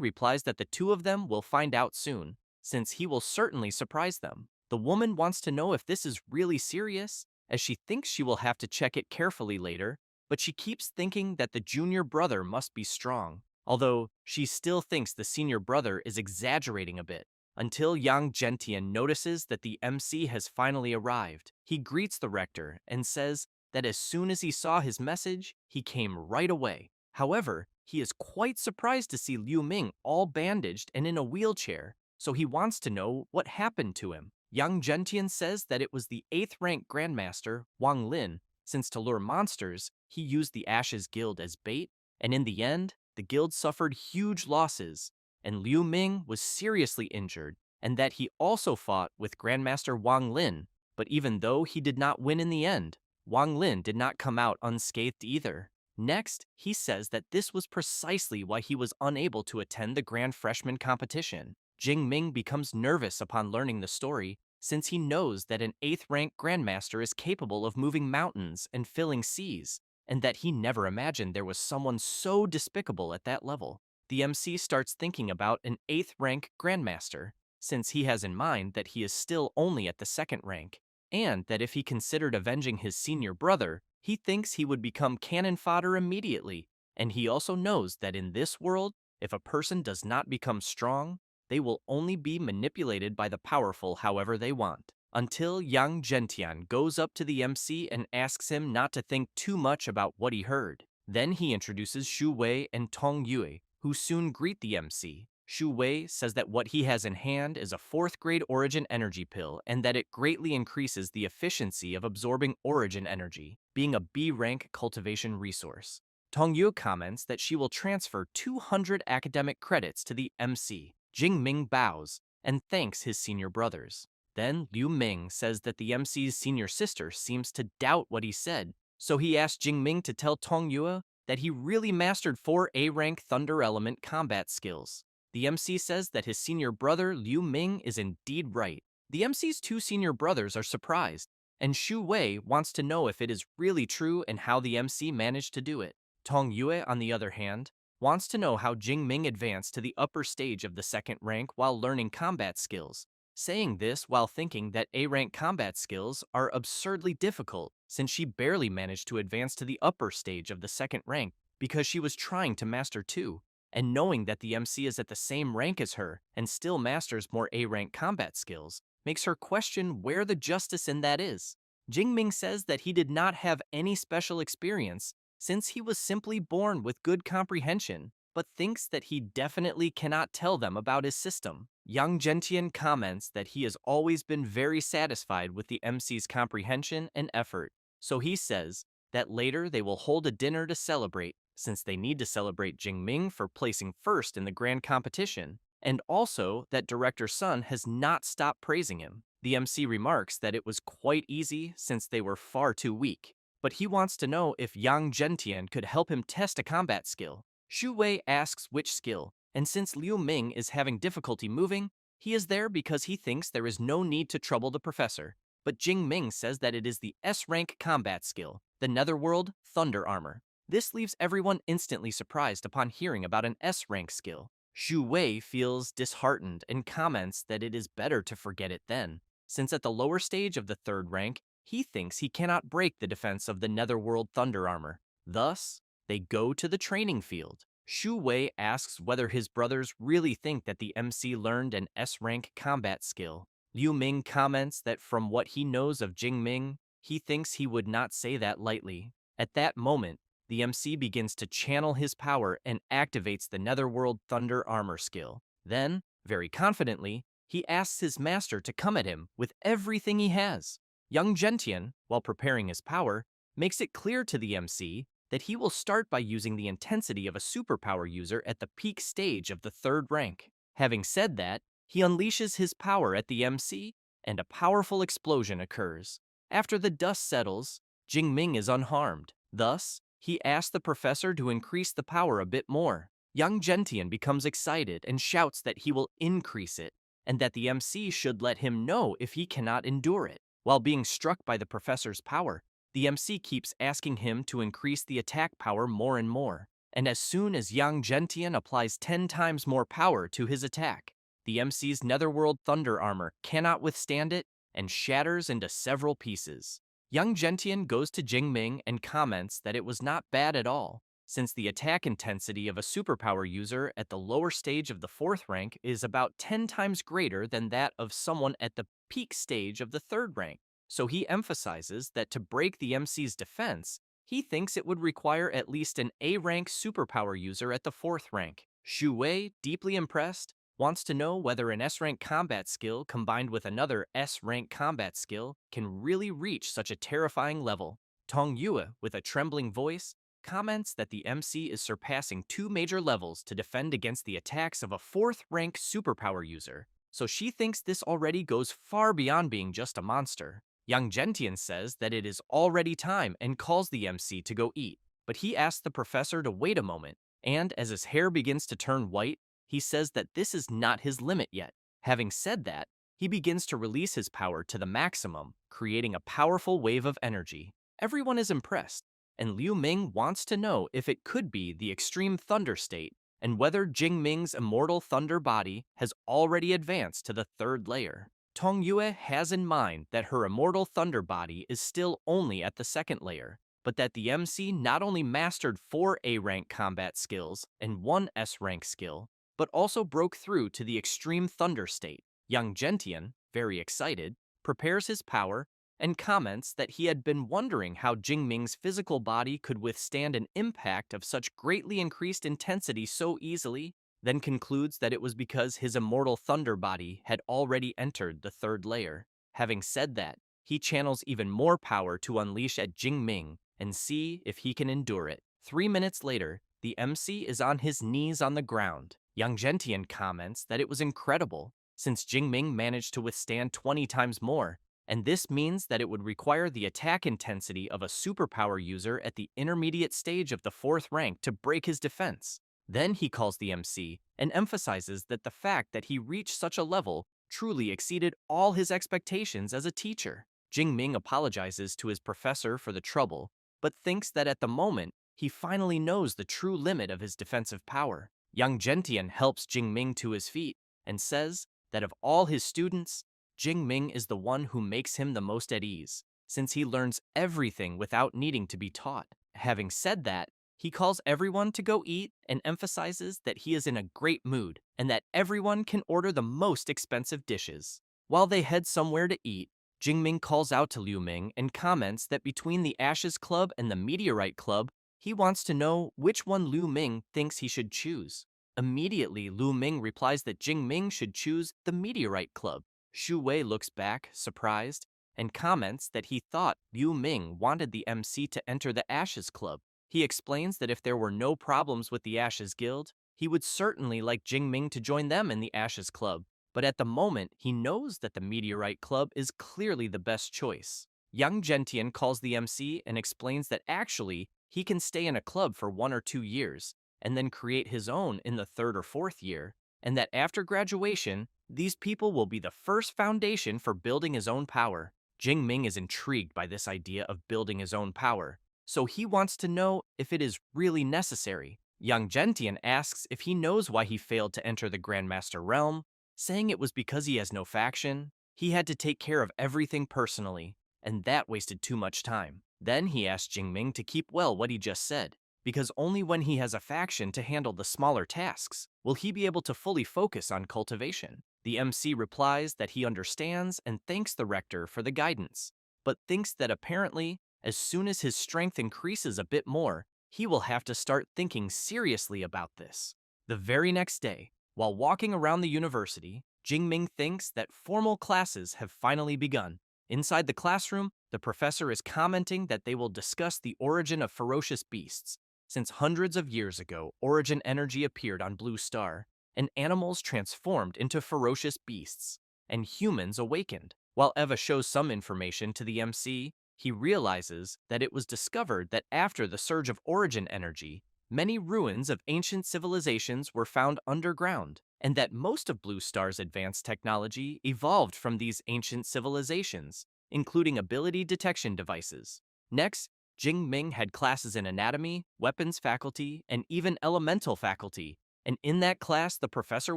replies that the two of them will find out soon, since he will certainly surprise them. The woman wants to know if this is really serious, as she thinks she will have to check it carefully later, but she keeps thinking that the junior brother must be strong, although she still thinks the senior brother is exaggerating a bit. Until Yang Gentian notices that the MC has finally arrived. He greets the rector and says that as soon as he saw his message, he came right away. However, he is quite surprised to see Liu Ming all bandaged and in a wheelchair, so he wants to know what happened to him. Yang Gentian says that it was the 8th rank Grandmaster, Wang Lin, since to lure monsters, he used the Ashes Guild as bait, and in the end, the guild suffered huge losses, and Liu Ming was seriously injured, and that he also fought with Grandmaster Wang Lin, but even though he did not win in the end, Wang Lin did not come out unscathed either. Next, he says that this was precisely why he was unable to attend the Grand Freshman competition. Jing Ming becomes nervous upon learning the story, since he knows that an 8th rank Grandmaster is capable of moving mountains and filling seas, and that he never imagined there was someone so despicable at that level. The MC starts thinking about an 8th rank Grandmaster, since he has in mind that he is still only at the 2nd rank, and that if he considered avenging his senior brother, he thinks he would become cannon fodder immediately. And he also knows that in this world, if a person does not become strong, they will only be manipulated by the powerful however they want. Until Yang Gentian goes up to the MC and asks him not to think too much about what he heard. Then he introduces Shu Wei and Tong Yue, who soon greet the MC. Shu Wei says that what he has in hand is a 4th grade origin energy pill and that it greatly increases the efficiency of absorbing origin energy, being a B rank cultivation resource. Tong Yue comments that she will transfer 200 academic credits to the MC. Jing Ming bows and thanks his senior brothers. Then Liu Ming says that the MC's senior sister seems to doubt what he said, so he asks Jing Ming to tell Tong Yue that he really mastered 4 A-rank Thunder Element combat skills. The MC says that his senior brother Liu Ming is indeed right. The MC's 2 senior brothers are surprised, and Shu Wei wants to know if it is really true and how the MC managed to do it. Tong Yue, on the other hand, wants to know how Jing Ming advanced to the upper stage of the 2nd rank while learning combat skills, saying this while thinking that A-rank combat skills are absurdly difficult since she barely managed to advance to the upper stage of the 2nd rank because she was trying to master 2, and knowing that the MC is at the same rank as her and still masters more A-rank combat skills makes her question where the justice in that is. Jing Ming says that he did not have any special experience since he was simply born with good comprehension, but thinks that he definitely cannot tell them about his system. Yang Gentian comments that he has always been very satisfied with the MC's comprehension and effort, so he says that later they will hold a dinner to celebrate, since they need to celebrate Jing Ming for placing first in the grand competition, and also that Director Sun has not stopped praising him. The MC remarks that it was quite easy since they were far too weak, but he wants to know if Yang Gentian could help him test a combat skill. Shu Wei asks which skill, and since Liu Ming is having difficulty moving, he is there because he thinks there is no need to trouble the professor. But Jing Ming says that it is the S-rank combat skill, the Netherworld Thunder Armor. This leaves everyone instantly surprised upon hearing about an S-rank skill. Shu Wei feels disheartened and comments that it is better to forget it then, since at the lower stage of the 3rd rank, he thinks he cannot break the defense of the Netherworld Thunder Armor. Thus, they go to the training field. Shu Wei asks whether his brothers really think that the MC learned an S-rank combat skill. Liu Ming comments that from what he knows of Jing Ming, he thinks he would not say that lightly. At that moment, the MC begins to channel his power and activates the Netherworld Thunder Armor skill. Then, very confidently, he asks his master to come at him with everything he has. Yang Gentian, while preparing his power, makes it clear to the MC that he will start by using the intensity of a superpower user at the peak stage of the third rank. Having said that, he unleashes his power at the MC, and a powerful explosion occurs. After the dust settles, Jingming is unharmed. Thus, he asks the professor to increase the power a bit more. Young Gentian becomes excited and shouts that he will increase it, and that the MC should let him know if he cannot endure it. While being struck by the professor's power, the MC keeps asking him to increase the attack power more and more. And as soon as Yang Gentian applies 10 times more power to his attack, the MC's netherworld thunder armor cannot withstand it and shatters into several pieces. Young Gentian goes to Jingming and comments that it was not bad at all, since the attack intensity of a superpower user at the lower stage of the fourth rank is about 10 times greater than that of someone at the peak stage of the third rank. So he emphasizes that to break the MC's defense, he thinks it would require at least an A-rank superpower user at the fourth rank. Xu Wei, deeply impressed, wants to know whether an S-rank combat skill combined with another S-rank combat skill can really reach such a terrifying level. Tong Yue, with a trembling voice, comments that the MC is surpassing 2 major levels to defend against the attacks of a 4th-rank superpower user, so she thinks this already goes far beyond being just a monster. Young Gentian says that it is already time and calls the MC to go eat, but he asks the professor to wait a moment, and as his hair begins to turn white, he says that this is not his limit yet. Having said that, he begins to release his power to the maximum, creating a powerful wave of energy. Everyone is impressed, and Liu Ming wants to know if it could be the extreme thunder state and whether Jing Ming's immortal thunder body has already advanced to the third layer. Tong Yue has in mind that her immortal thunder body is still only at the second layer, but that the MC not only mastered 4 A-rank combat skills and 1 S-rank skill, but also broke through to the extreme thunder state. Young Gentian, very excited, prepares his power and comments that he had been wondering how Jingming's physical body could withstand an impact of such greatly increased intensity so easily, then concludes that it was because his immortal thunder body had already entered the third layer. Having said that, he channels even more power to unleash at Jingming and see if he can endure it. 3 minutes later, the MC is on his knees on the ground. Young Gentian comments that it was incredible, since Jingming managed to withstand 20 times more, and this means that it would require the attack intensity of a superpower user at the intermediate stage of the 4th rank to break his defense. Then he calls the MC and emphasizes that the fact that he reached such a level truly exceeded all his expectations as a teacher. Jingming apologizes to his professor for the trouble, but thinks that at the moment, he finally knows the true limit of his defensive power. Young Gentian helps Jingming to his feet and says that of all his students, Jingming is the one who makes him the most at ease, since he learns everything without needing to be taught. Having said that, he calls everyone to go eat and emphasizes that he is in a great mood and that everyone can order the most expensive dishes. While they head somewhere to eat, Jingming calls out to Liu Ming and comments that between the Ashes Club and the Meteorite Club, he wants to know which one Liu Ming thinks he should choose. Immediately, Liu Ming replies that Jingming should choose the Meteorite Club. Xu Wei looks back, surprised, and comments that he thought Liu Ming wanted the MC to enter the Ashes Club. He explains that if there were no problems with the Ashes Guild, he would certainly like Jingming to join them in the Ashes Club, but at the moment, he knows that the Meteorite Club is clearly the best choice. Young Gentian calls the MC and explains that actually, he can stay in a club for 1 or 2 years, and then create his own in the 3rd or 4th year, and that after graduation, these people will be the first foundation for building his own power. Jingming is intrigued by this idea of building his own power, so he wants to know if it is really necessary. Young Gentian asks if he knows why he failed to enter the Grandmaster realm, saying it was because he has no faction. He had to take care of everything personally, and that wasted too much time. Then he asks Jingming to keep well what he just said, because only when he has a faction to handle the smaller tasks will he be able to fully focus on cultivation. The MC replies that he understands and thanks the rector for the guidance, but thinks that apparently, as soon as his strength increases a bit more, he will have to start thinking seriously about this. The very next day, while walking around the university, Jingming thinks that formal classes have finally begun, Inside the classroom, the professor is commenting that they will discuss the origin of ferocious beasts. Since hundreds of years ago, origin energy appeared on Blue Star, and animals transformed into ferocious beasts, and humans awakened. While Eva shows some information to the MC, he realizes that it was discovered that after the surge of origin energy, many ruins of ancient civilizations were found underground, and that most of Blue Star's advanced technology evolved from these ancient civilizations, including ability detection devices. Next, Jing Ming had classes in anatomy, weapons faculty, and even elemental faculty, and in that class the professor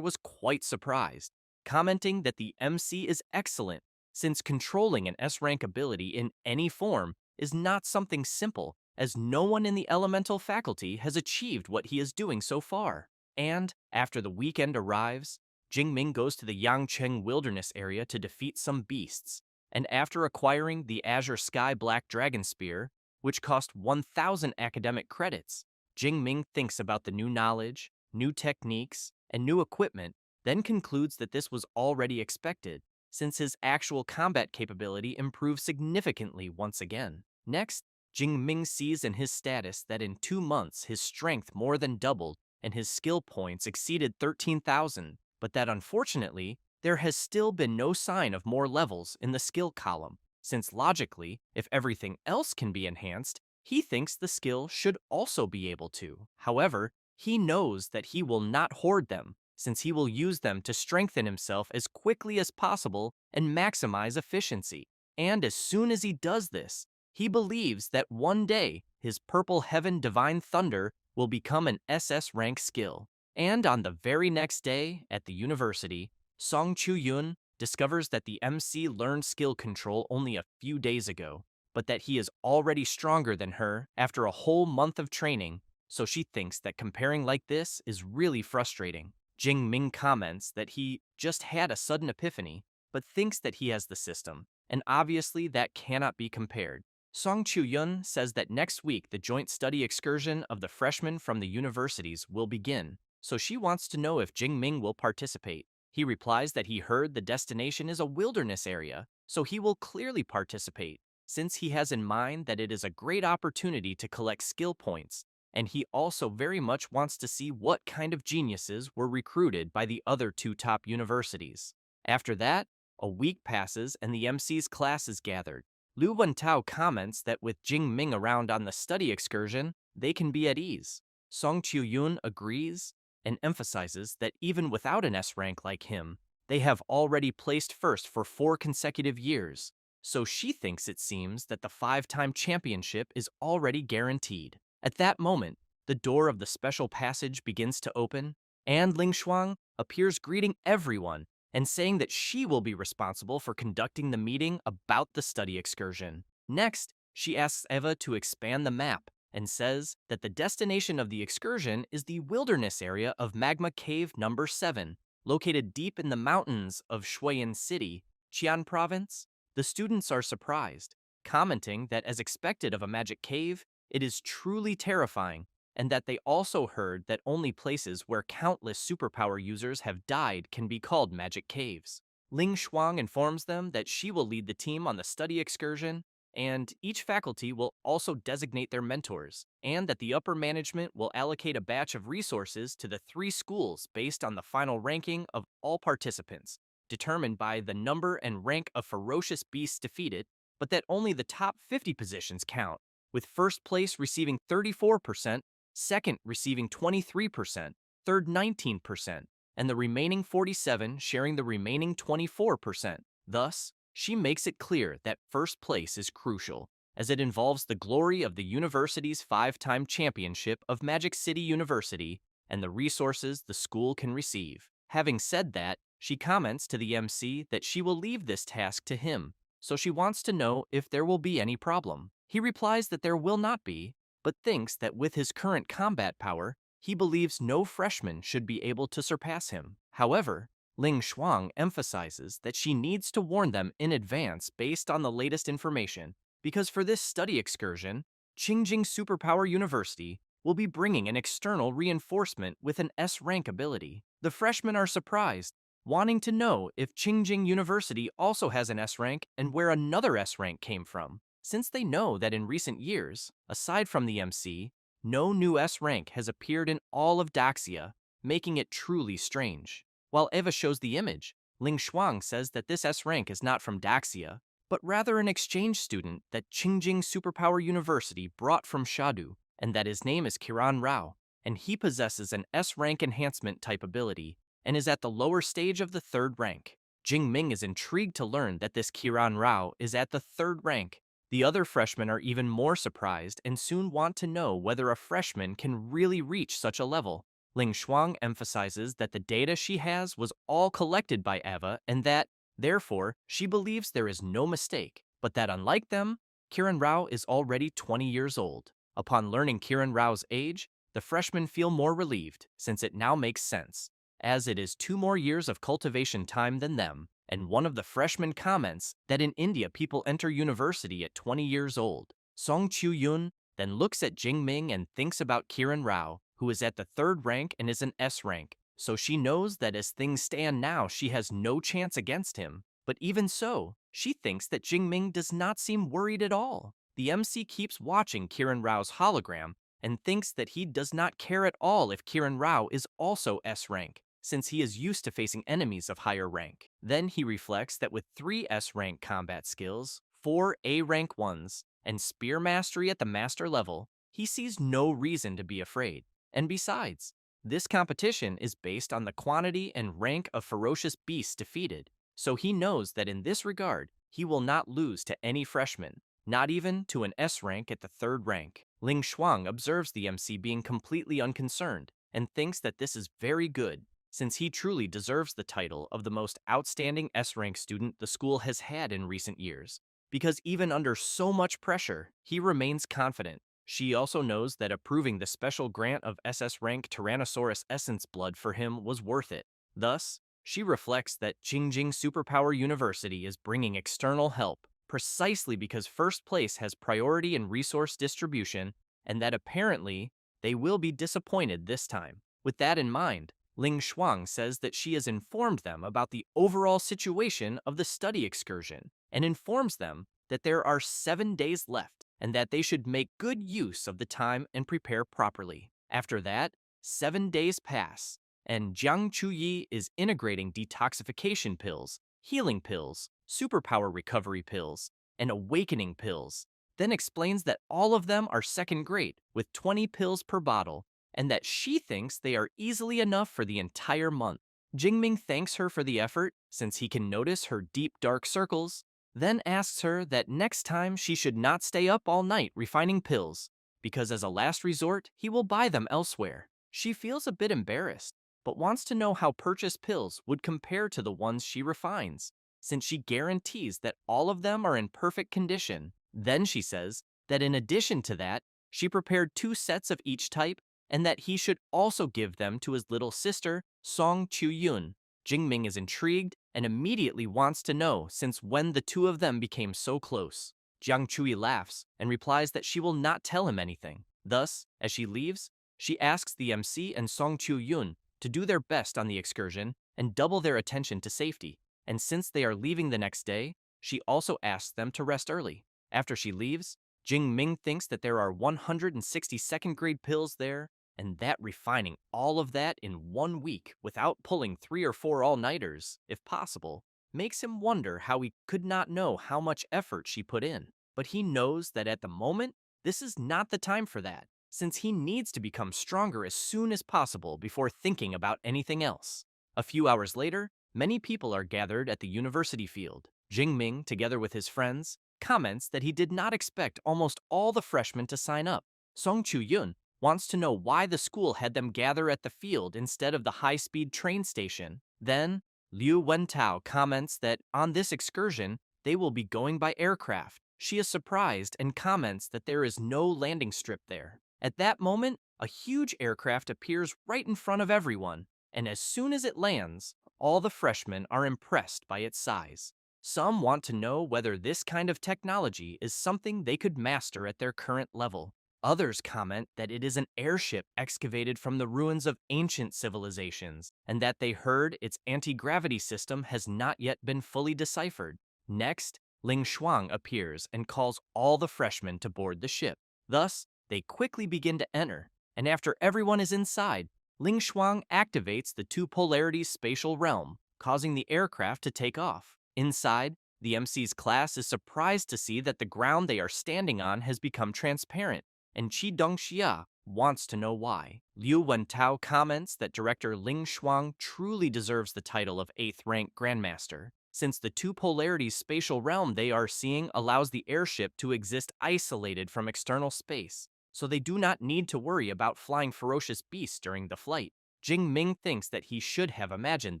was quite surprised, commenting that the MC is excellent, since controlling an S-rank ability in any form is not something simple, as no one in the elemental faculty has achieved what he is doing so far. And, after the weekend arrives, Jingming goes to the Yangcheng Wilderness area to defeat some beasts, and after acquiring the Azure Sky Black Dragon Spear, which cost 1,000 academic credits, Jingming thinks about the new knowledge, new techniques, and new equipment, then concludes that this was already expected, since his actual combat capability improved significantly once again. Next, Jing Ming sees in his status that in 2 months his strength more than doubled and his skill points exceeded 13,000, but that unfortunately, there has still been no sign of more levels in the skill column, since logically, if everything else can be enhanced, he thinks the skill should also be able to. However, he knows that he will not hoard them, since he will use them to strengthen himself as quickly as possible and maximize efficiency. And as soon as he does this, he believes that one day his Purple Heaven Divine Thunder will become an SS rank skill. And on the very next day, at the university, Song Chu-yun discovers that the MC learned skill control only a few days ago, but that he is already stronger than her after a whole month of training, so she thinks that comparing like this is really frustrating. Jing Ming comments that he just had a sudden epiphany, but thinks that he has the system, and obviously that cannot be compared. Song Chu-yun says that next week the joint study excursion of the freshmen from the universities will begin, so she wants to know if Jing Ming will participate. He replies that he heard the destination is a wilderness area, so he will clearly participate, since he has in mind that it is a great opportunity to collect skill points, and he also very much wants to see what kind of geniuses were recruited by the other 2 top universities. After that, a week passes and the MC's class is gathered. Lu Wentao comments that with Jing Ming around on the study excursion, they can be at ease. Song Chu-yun agrees and emphasizes that even without an S rank like him, they have already placed first for 4 consecutive years, so she thinks it seems that the 5-time championship is already guaranteed. At that moment, the door of the special passage begins to open, and Ling Shuang appears greeting everyone and saying that she will be responsible for conducting the meeting about the study excursion. Next, she asks Eva to expand the map and says that the destination of the excursion is the wilderness area of Magma Cave number 7, located deep in the mountains of Shuiyan City, Qian Province. The students are surprised, commenting that as expected of a magic cave, it is truly terrifying, and that they also heard that only places where countless superpower users have died can be called magic caves. Ling Shuang informs them that she will lead the team on the study excursion, and each faculty will also designate their mentors, and that the upper management will allocate a batch of resources to the 3 schools based on the final ranking of all participants, determined by the number and rank of ferocious beasts defeated, but that only the top 50 positions count, with first place receiving 34%, second receiving 23%, third 19%, and the remaining 47 sharing the remaining 24%. Thus, she makes it clear that first place is crucial, as it involves the glory of the university's 5-time championship of Magic City University and the resources the school can receive. Having said that, she comments to the MC that she will leave this task to him, so she wants to know if there will be any problem. He replies that there will not be, but thinks that with his current combat power, he believes no freshman should be able to surpass him. However, Ling Shuang emphasizes that she needs to warn them in advance based on the latest information, because for this study excursion, Qingjing Superpower University will be bringing an external reinforcement with an S-rank ability. The freshmen are surprised, wanting to know if Qingjing University also has an S rank and where another S rank came from, since they know that in recent years, aside from the MC, no new S rank has appeared in all of Daxia, making it truly strange. While Eva shows the image, Ling Shuang says that this S rank is not from Daxia, but rather an exchange student that Qingjing Superpower University brought from Shadu, and that his name is Kiran Rao, and he possesses an S rank enhancement type ability and is at the lower stage of the third rank. Jing Ming is intrigued to learn that this Kiran Rao is at the third rank. The other freshmen are even more surprised and soon want to know whether a freshman can really reach such a level. Ling Shuang emphasizes that the data she has was all collected by Eva and that, therefore, she believes there is no mistake, but that unlike them, Kiran Rao is already 20 years old. Upon learning Kiran Rao's age, the freshmen feel more relieved, since it now makes sense, as it is 2 more years of cultivation time than them, and one of the freshmen comments that in India people enter university at 20 years old. Song Chu-yun then looks at Jing Ming and thinks about Kiran Rao, who is at the third rank and is an S rank, so she knows that as things stand now she has no chance against him. But even so, she thinks that Jing Ming does not seem worried at all. The MC keeps watching Kiran Rao's hologram and thinks that he does not care at all if Kiran Rao is also S rank, since he is used to facing enemies of higher rank. Then he reflects that with 3 S rank combat skills, 4 A rank ones, and spear mastery at the master level, he sees no reason to be afraid. And besides, this competition is based on the quantity and rank of ferocious beasts defeated, so he knows that in this regard, he will not lose to any freshman, not even to an S rank at the third rank. Ling Shuang observes the MC being completely unconcerned and thinks that this is very good, since he truly deserves the title of the most outstanding S rank student the school has had in recent years, because even under so much pressure, he remains confident. She also knows that approving the special grant of SS rank Tyrannosaurus Essence blood for him was worth it. Thus, she reflects that Qingjing Superpower University is bringing external help precisely because first place has priority in resource distribution, and that apparently they will be disappointed this time. With that in mind, Ling Shuang says that she has informed them about the overall situation of the study excursion and informs them that there are 7 days left and that they should make good use of the time and prepare properly. After that, 7 days pass, and Jiang Chuyi is integrating detoxification pills, healing pills, superpower recovery pills, and awakening pills, then explains that all of them are second grade with 20 pills per bottle, and that she thinks they are easily enough for the entire month. Jingming thanks her for the effort, since he can notice her deep dark circles, then asks her that next time she should not stay up all night refining pills, because as a last resort, he will buy them elsewhere. She feels a bit embarrassed, but wants to know how purchased pills would compare to the ones she refines, since she guarantees that all of them are in perfect condition. Then she says that in addition to that, she prepared 2 sets of each type and that he should also give them to his little sister, Song Chu-yun. Jingming is intrigued and immediately wants to know since when the 2 of them became so close. Jiang Chui laughs and replies that she will not tell him anything. Thus, as she leaves, she asks the MC and Song Chu-yun to do their best on the excursion and double their attention to safety. And since they are leaving the next day, she also asks them to rest early. After she leaves, Jing Ming thinks that there are 160 second grade pills there, and that refining all of that in 1 week without pulling 3 or 4 all-nighters, if possible, makes him wonder how he could not know how much effort she put in. But he knows that at the moment, this is not the time for that, since he needs to become stronger as soon as possible before thinking about anything else. A few hours later, many people are gathered at the university field. Jing Ming, together with his friends, comments that he did not expect almost all the freshmen to sign up. Song Chu-yun wants to know why the school had them gather at the field instead of the high-speed train station. Then, Liu Wentao comments that on this excursion, they will be going by aircraft. She is surprised and comments that there is no landing strip there. At that moment, a huge aircraft appears right in front of everyone, and as soon as it lands, all the freshmen are impressed by its size. Some want to know whether this kind of technology is something they could master at their current level. Others comment that it is an airship excavated from the ruins of ancient civilizations, and that they heard its anti-gravity system has not yet been fully deciphered. Next, Ling Shuang appears and calls all the freshmen to board the ship. Thus, they quickly begin to enter, and after everyone is inside, Ling Shuang activates the two polarities spatial realm, causing the aircraft to take off. Inside, the MC's class is surprised to see that the ground they are standing on has become transparent, and Qi Dongxia wants to know why. Liu Wentao comments that director Ling Shuang truly deserves the title of 8th rank Grandmaster, since the two polarities spatial realm they are seeing allows the airship to exist isolated from external space, so they do not need to worry about flying ferocious beasts during the flight. Jing Ming thinks that he should have imagined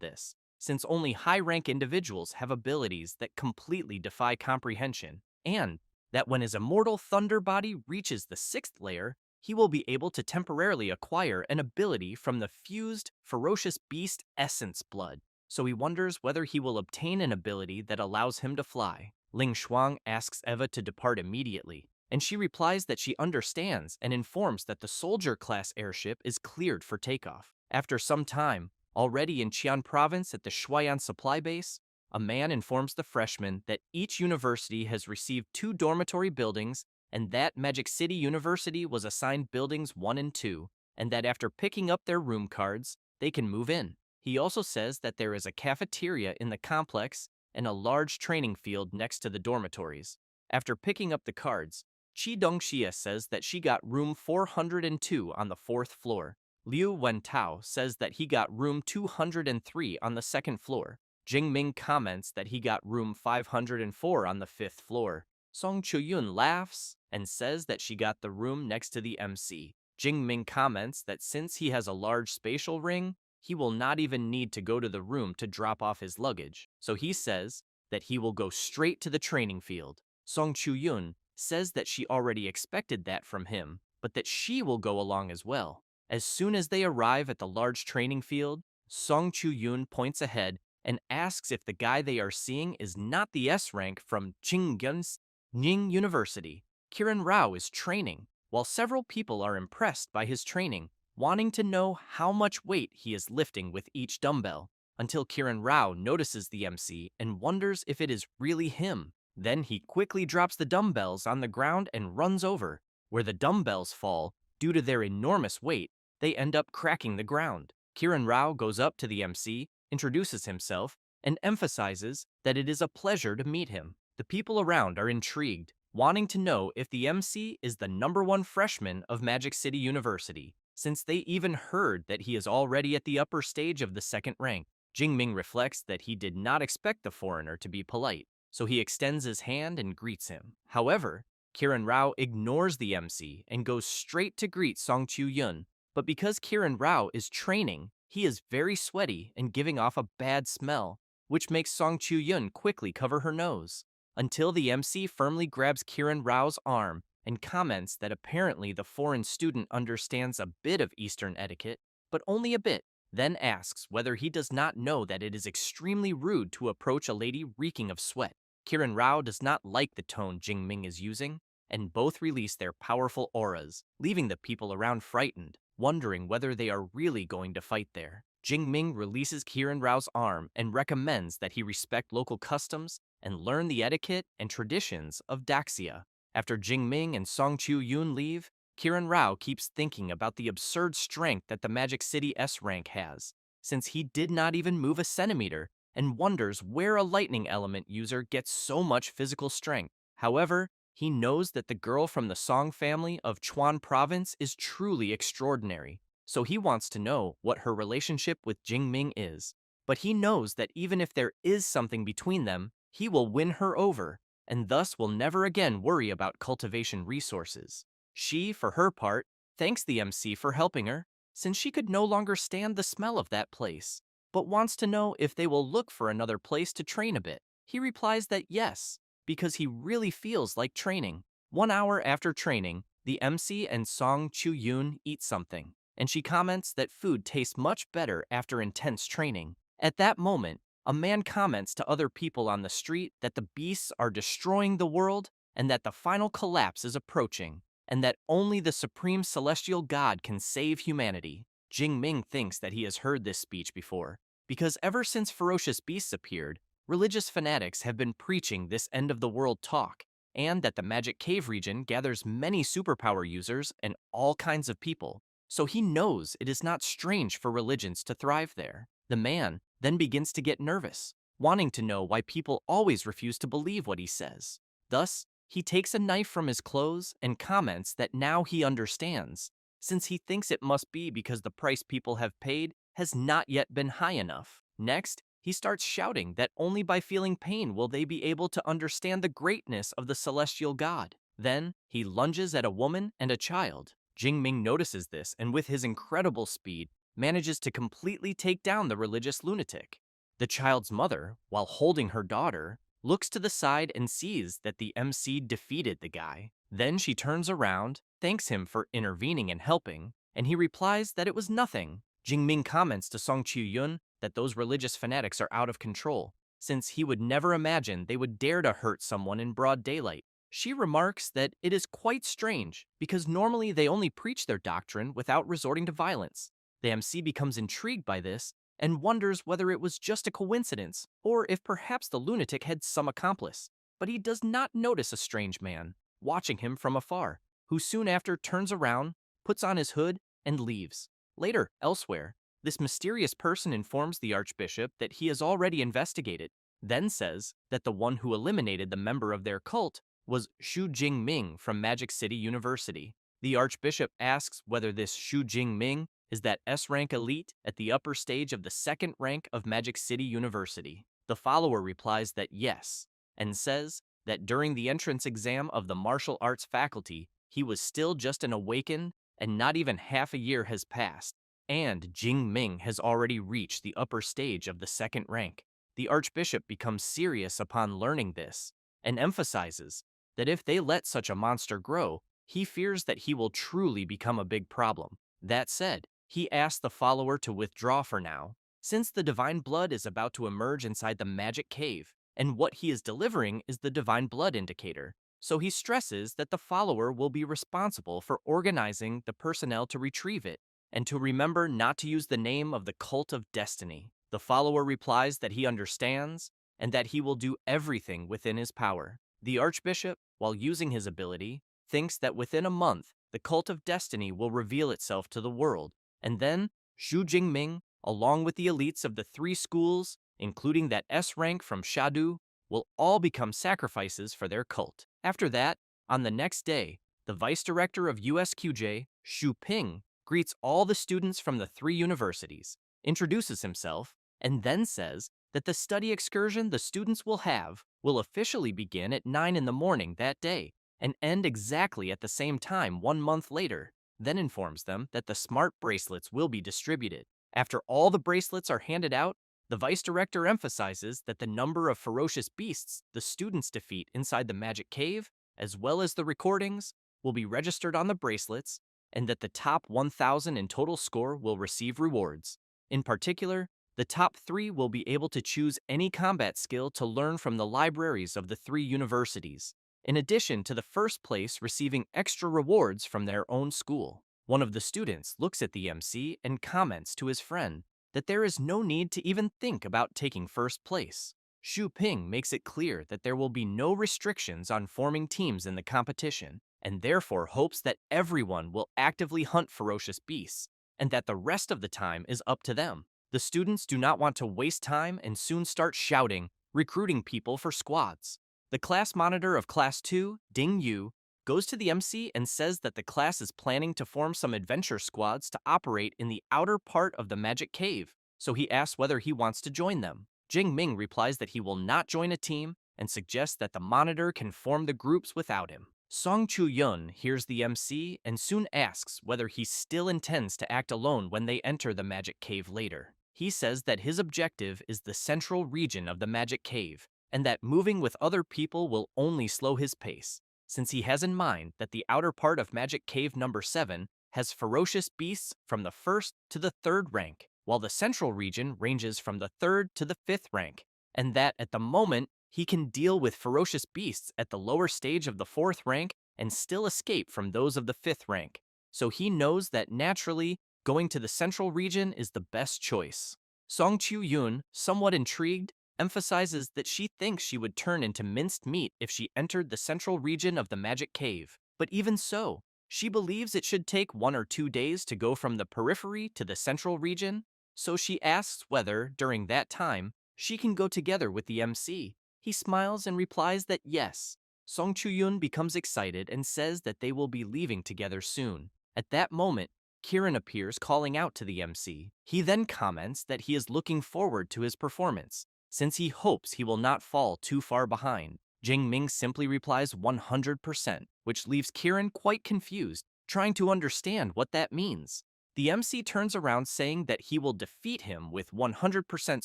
this, since only high-rank individuals have abilities that completely defy comprehension, and that when his immortal thunder body reaches the 6th layer, he will be able to temporarily acquire an ability from the fused, ferocious beast essence blood. So he wonders whether he will obtain an ability that allows him to fly. Ling Shuang asks Eva to depart immediately, and she replies that she understands and informs that the soldier-class airship is cleared for takeoff. After some time, already in Qian province at the Shuayan supply base, a man informs the freshmen that each university has received 2 dormitory buildings and that Magic City University was assigned buildings 1 and 2, and that after picking up their room cards, they can move in. He also says that there is a cafeteria in the complex and a large training field next to the dormitories. After picking up the cards, Qi Dongxia says that she got room 402 on the 4th floor. Liu Wentao says that he got room 203 on the 2nd floor. Jing Ming comments that he got room 504 on the 5th floor. Song Chuyun laughs and says that she got the room next to the MC. Jing Ming comments that since he has a large spatial ring, he will not even need to go to the room to drop off his luggage. So he says that he will go straight to the training field. Song Chuyun says that she already expected that from him, but that she will go along as well. As soon as they arrive at the large training field, Song Chuyun points ahead and asks if the guy they are seeing is not the S rank from Qingyun's Ning University. Kiran Rao is training, while several people are impressed by his training, wanting to know how much weight he is lifting with each dumbbell, until Kiran Rao notices the MC and wonders if it is really him. Then he quickly drops the dumbbells on the ground and runs over. Where the dumbbells fall, due to their enormous weight, they end up cracking the ground. Kiran Rao goes up to the MC, introduces himself, and emphasizes that it is a pleasure to meet him. The people around are intrigued, wanting to know if the MC is the #1 freshman of Magic City University, since they even heard that he is already at the upper stage of the 2nd rank. Jing Ming reflects that he did not expect the foreigner to be polite, so he extends his hand and greets him. However, Kiran Rao ignores the MC and goes straight to greet Song Chuyun, but because Kiran Rao is training, he is very sweaty and giving off a bad smell, which makes Song Chuyun quickly cover her nose, until the MC firmly grabs Kiran Rao's arm and comments that apparently the foreign student understands a bit of Eastern etiquette, but only a bit, then asks whether he does not know that it is extremely rude to approach a lady reeking of sweat. Kiran Rao does not like the tone Jing Ming is using, and both release their powerful auras, leaving the people around frightened, wondering whether they are really going to fight there. Jing Ming releases Kiran Rao's arm and recommends that he respect local customs and learn the etiquette and traditions of Daxia. After Jing Ming and Song Chuyun leave, Kiran Rao keeps thinking about the absurd strength that the Magic City S rank has, since he did not even move a centimeter, and wonders where a lightning element user gets so much physical strength. However, he knows that the girl from the Song family of Chuan province is truly extraordinary, so he wants to know what her relationship with Jing Ming is. But he knows that even if there is something between them, he will win her over, and thus will never again worry about cultivation resources. She, for her part, thanks the MC for helping her, since she could no longer stand the smell of that place, but wants to know if they will look for another place to train a bit. He replies that yes, because he really feels like training. 1 hour after training, the MC and Song Chuyun eat something, and she comments that food tastes much better after intense training. At that moment, a man comments to other people on the street that the beasts are destroying the world and that the final collapse is approaching. and that only the supreme celestial god can save humanity. Jing Ming thinks that he has heard this speech before, because ever since ferocious beasts appeared, religious fanatics have been preaching this end-of-the-world talk, and that the Magic Cave region gathers many superpower users and all kinds of people, so he knows it is not strange for religions to thrive there. The man then begins to get nervous, wanting to know why people always refuse to believe what he says. Thus, he takes a knife from his clothes and comments that now he understands, since he thinks it must be because the price people have paid has not yet been high enough. Next, he starts shouting that only by feeling pain will they be able to understand the greatness of the celestial god. Then, he lunges at a woman and a child. Jing Ming notices this and with his incredible speed, manages to completely take down the religious lunatic. The child's mother, while holding her daughter, looks to the side and sees that the MC defeated the guy. Then she turns around, thanks him for intervening and helping, and he replies that it was nothing. Jing Ming comments to Song Chiu-yun that those religious fanatics are out of control, since he would never imagine they would dare to hurt someone in broad daylight. She remarks that it is quite strange, because normally they only preach their doctrine without resorting to violence. The MC becomes intrigued by this and wonders whether it was just a coincidence or if perhaps the lunatic had some accomplice. But he does not notice a strange man watching him from afar, who soon after turns around, puts on his hood, and leaves. Later, elsewhere, this mysterious person informs the archbishop that he has already investigated, then says that the one who eliminated the member of their cult was Xu Jingming from Magic City University. The archbishop asks whether this Xu Jingming is that S-rank elite at the upper stage of the second rank of Magic City University. The follower replies that yes, and says that during the entrance exam of the martial arts faculty, he was still just an awakened, and not even half a year has passed, and Jing Ming has already reached the upper stage of the second rank. The archbishop becomes serious upon learning this, and emphasizes that if they let such a monster grow, he fears that he will truly become a big problem. That said, he asks the follower to withdraw for now, since the divine blood is about to emerge inside the magic cave, and what he is delivering is the divine blood indicator. So he stresses that the follower will be responsible for organizing the personnel to retrieve it, and to remember not to use the name of the cult of destiny. The follower replies that he understands, and that he will do everything within his power. The archbishop, while using his ability, thinks that within a month, the cult of destiny will reveal itself to the world, and then Xu Jingming, along with the elites of the three schools, including that S rank from Shadu, will all become sacrifices for their cult. After that, on the next day, the vice director of USQJ, Xu Ping, greets all the students from the three universities, introduces himself, and then says that the study excursion the students will have will officially begin at 9 in the morning that day and end exactly at the same time 1 month later, then informs them that the smart bracelets will be distributed. After all the bracelets are handed out, the vice director emphasizes that the number of ferocious beasts the students defeat inside the magic cave, as well as the recordings, will be registered on the bracelets, and that the top 1,000 in total score will receive rewards. In particular, the top 3 will be able to choose any combat skill to learn from the libraries of the 3 universities, in addition to the first place receiving extra rewards from their own school. One of the students looks at the MC and comments to his friend that there is no need to even think about taking first place. Xu Ping makes it clear that there will be no restrictions on forming teams in the competition, and therefore hopes that everyone will actively hunt ferocious beasts, and that the rest of the time is up to them. The students do not want to waste time and soon start shouting, recruiting people for squads. The class monitor of Class 2, Ding Yu, goes to the MC and says that the class is planning to form some adventure squads to operate in the outer part of the magic cave, so he asks whether he wants to join them. Jing Ming replies that he will not join a team and suggests that the monitor can form the groups without him. Song Chu-yun hears the MC and soon asks whether he still intends to act alone when they enter the magic cave later. He says that his objective is the central region of the magic cave, and that moving with other people will only slow his pace, since he has in mind that the outer part of Magic Cave number 7 has ferocious beasts from the 1st to the 3rd rank, while the central region ranges from the 3rd to the 5th rank, and that at the moment he can deal with ferocious beasts at the lower stage of the 4th rank and still escape from those of the 5th rank. So he knows that naturally, going to the central region is the best choice. Song Chu-yoon, somewhat intrigued, emphasizes that she thinks she would turn into minced meat if she entered the central region of the magic cave. But even so, she believes it should take 1 or 2 days to go from the periphery to the central region, so she asks whether, during that time, she can go together with the MC. He smiles and replies that yes. Song Chu-yoon becomes excited and says that they will be leaving together soon. At that moment, Kieran appears calling out to the MC. He then comments that he is looking forward to his performance, since he hopes he will not fall too far behind. Jing Ming simply replies 100%, which leaves Kieran quite confused, trying to understand what that means. The MC turns around saying that he will defeat him with 100%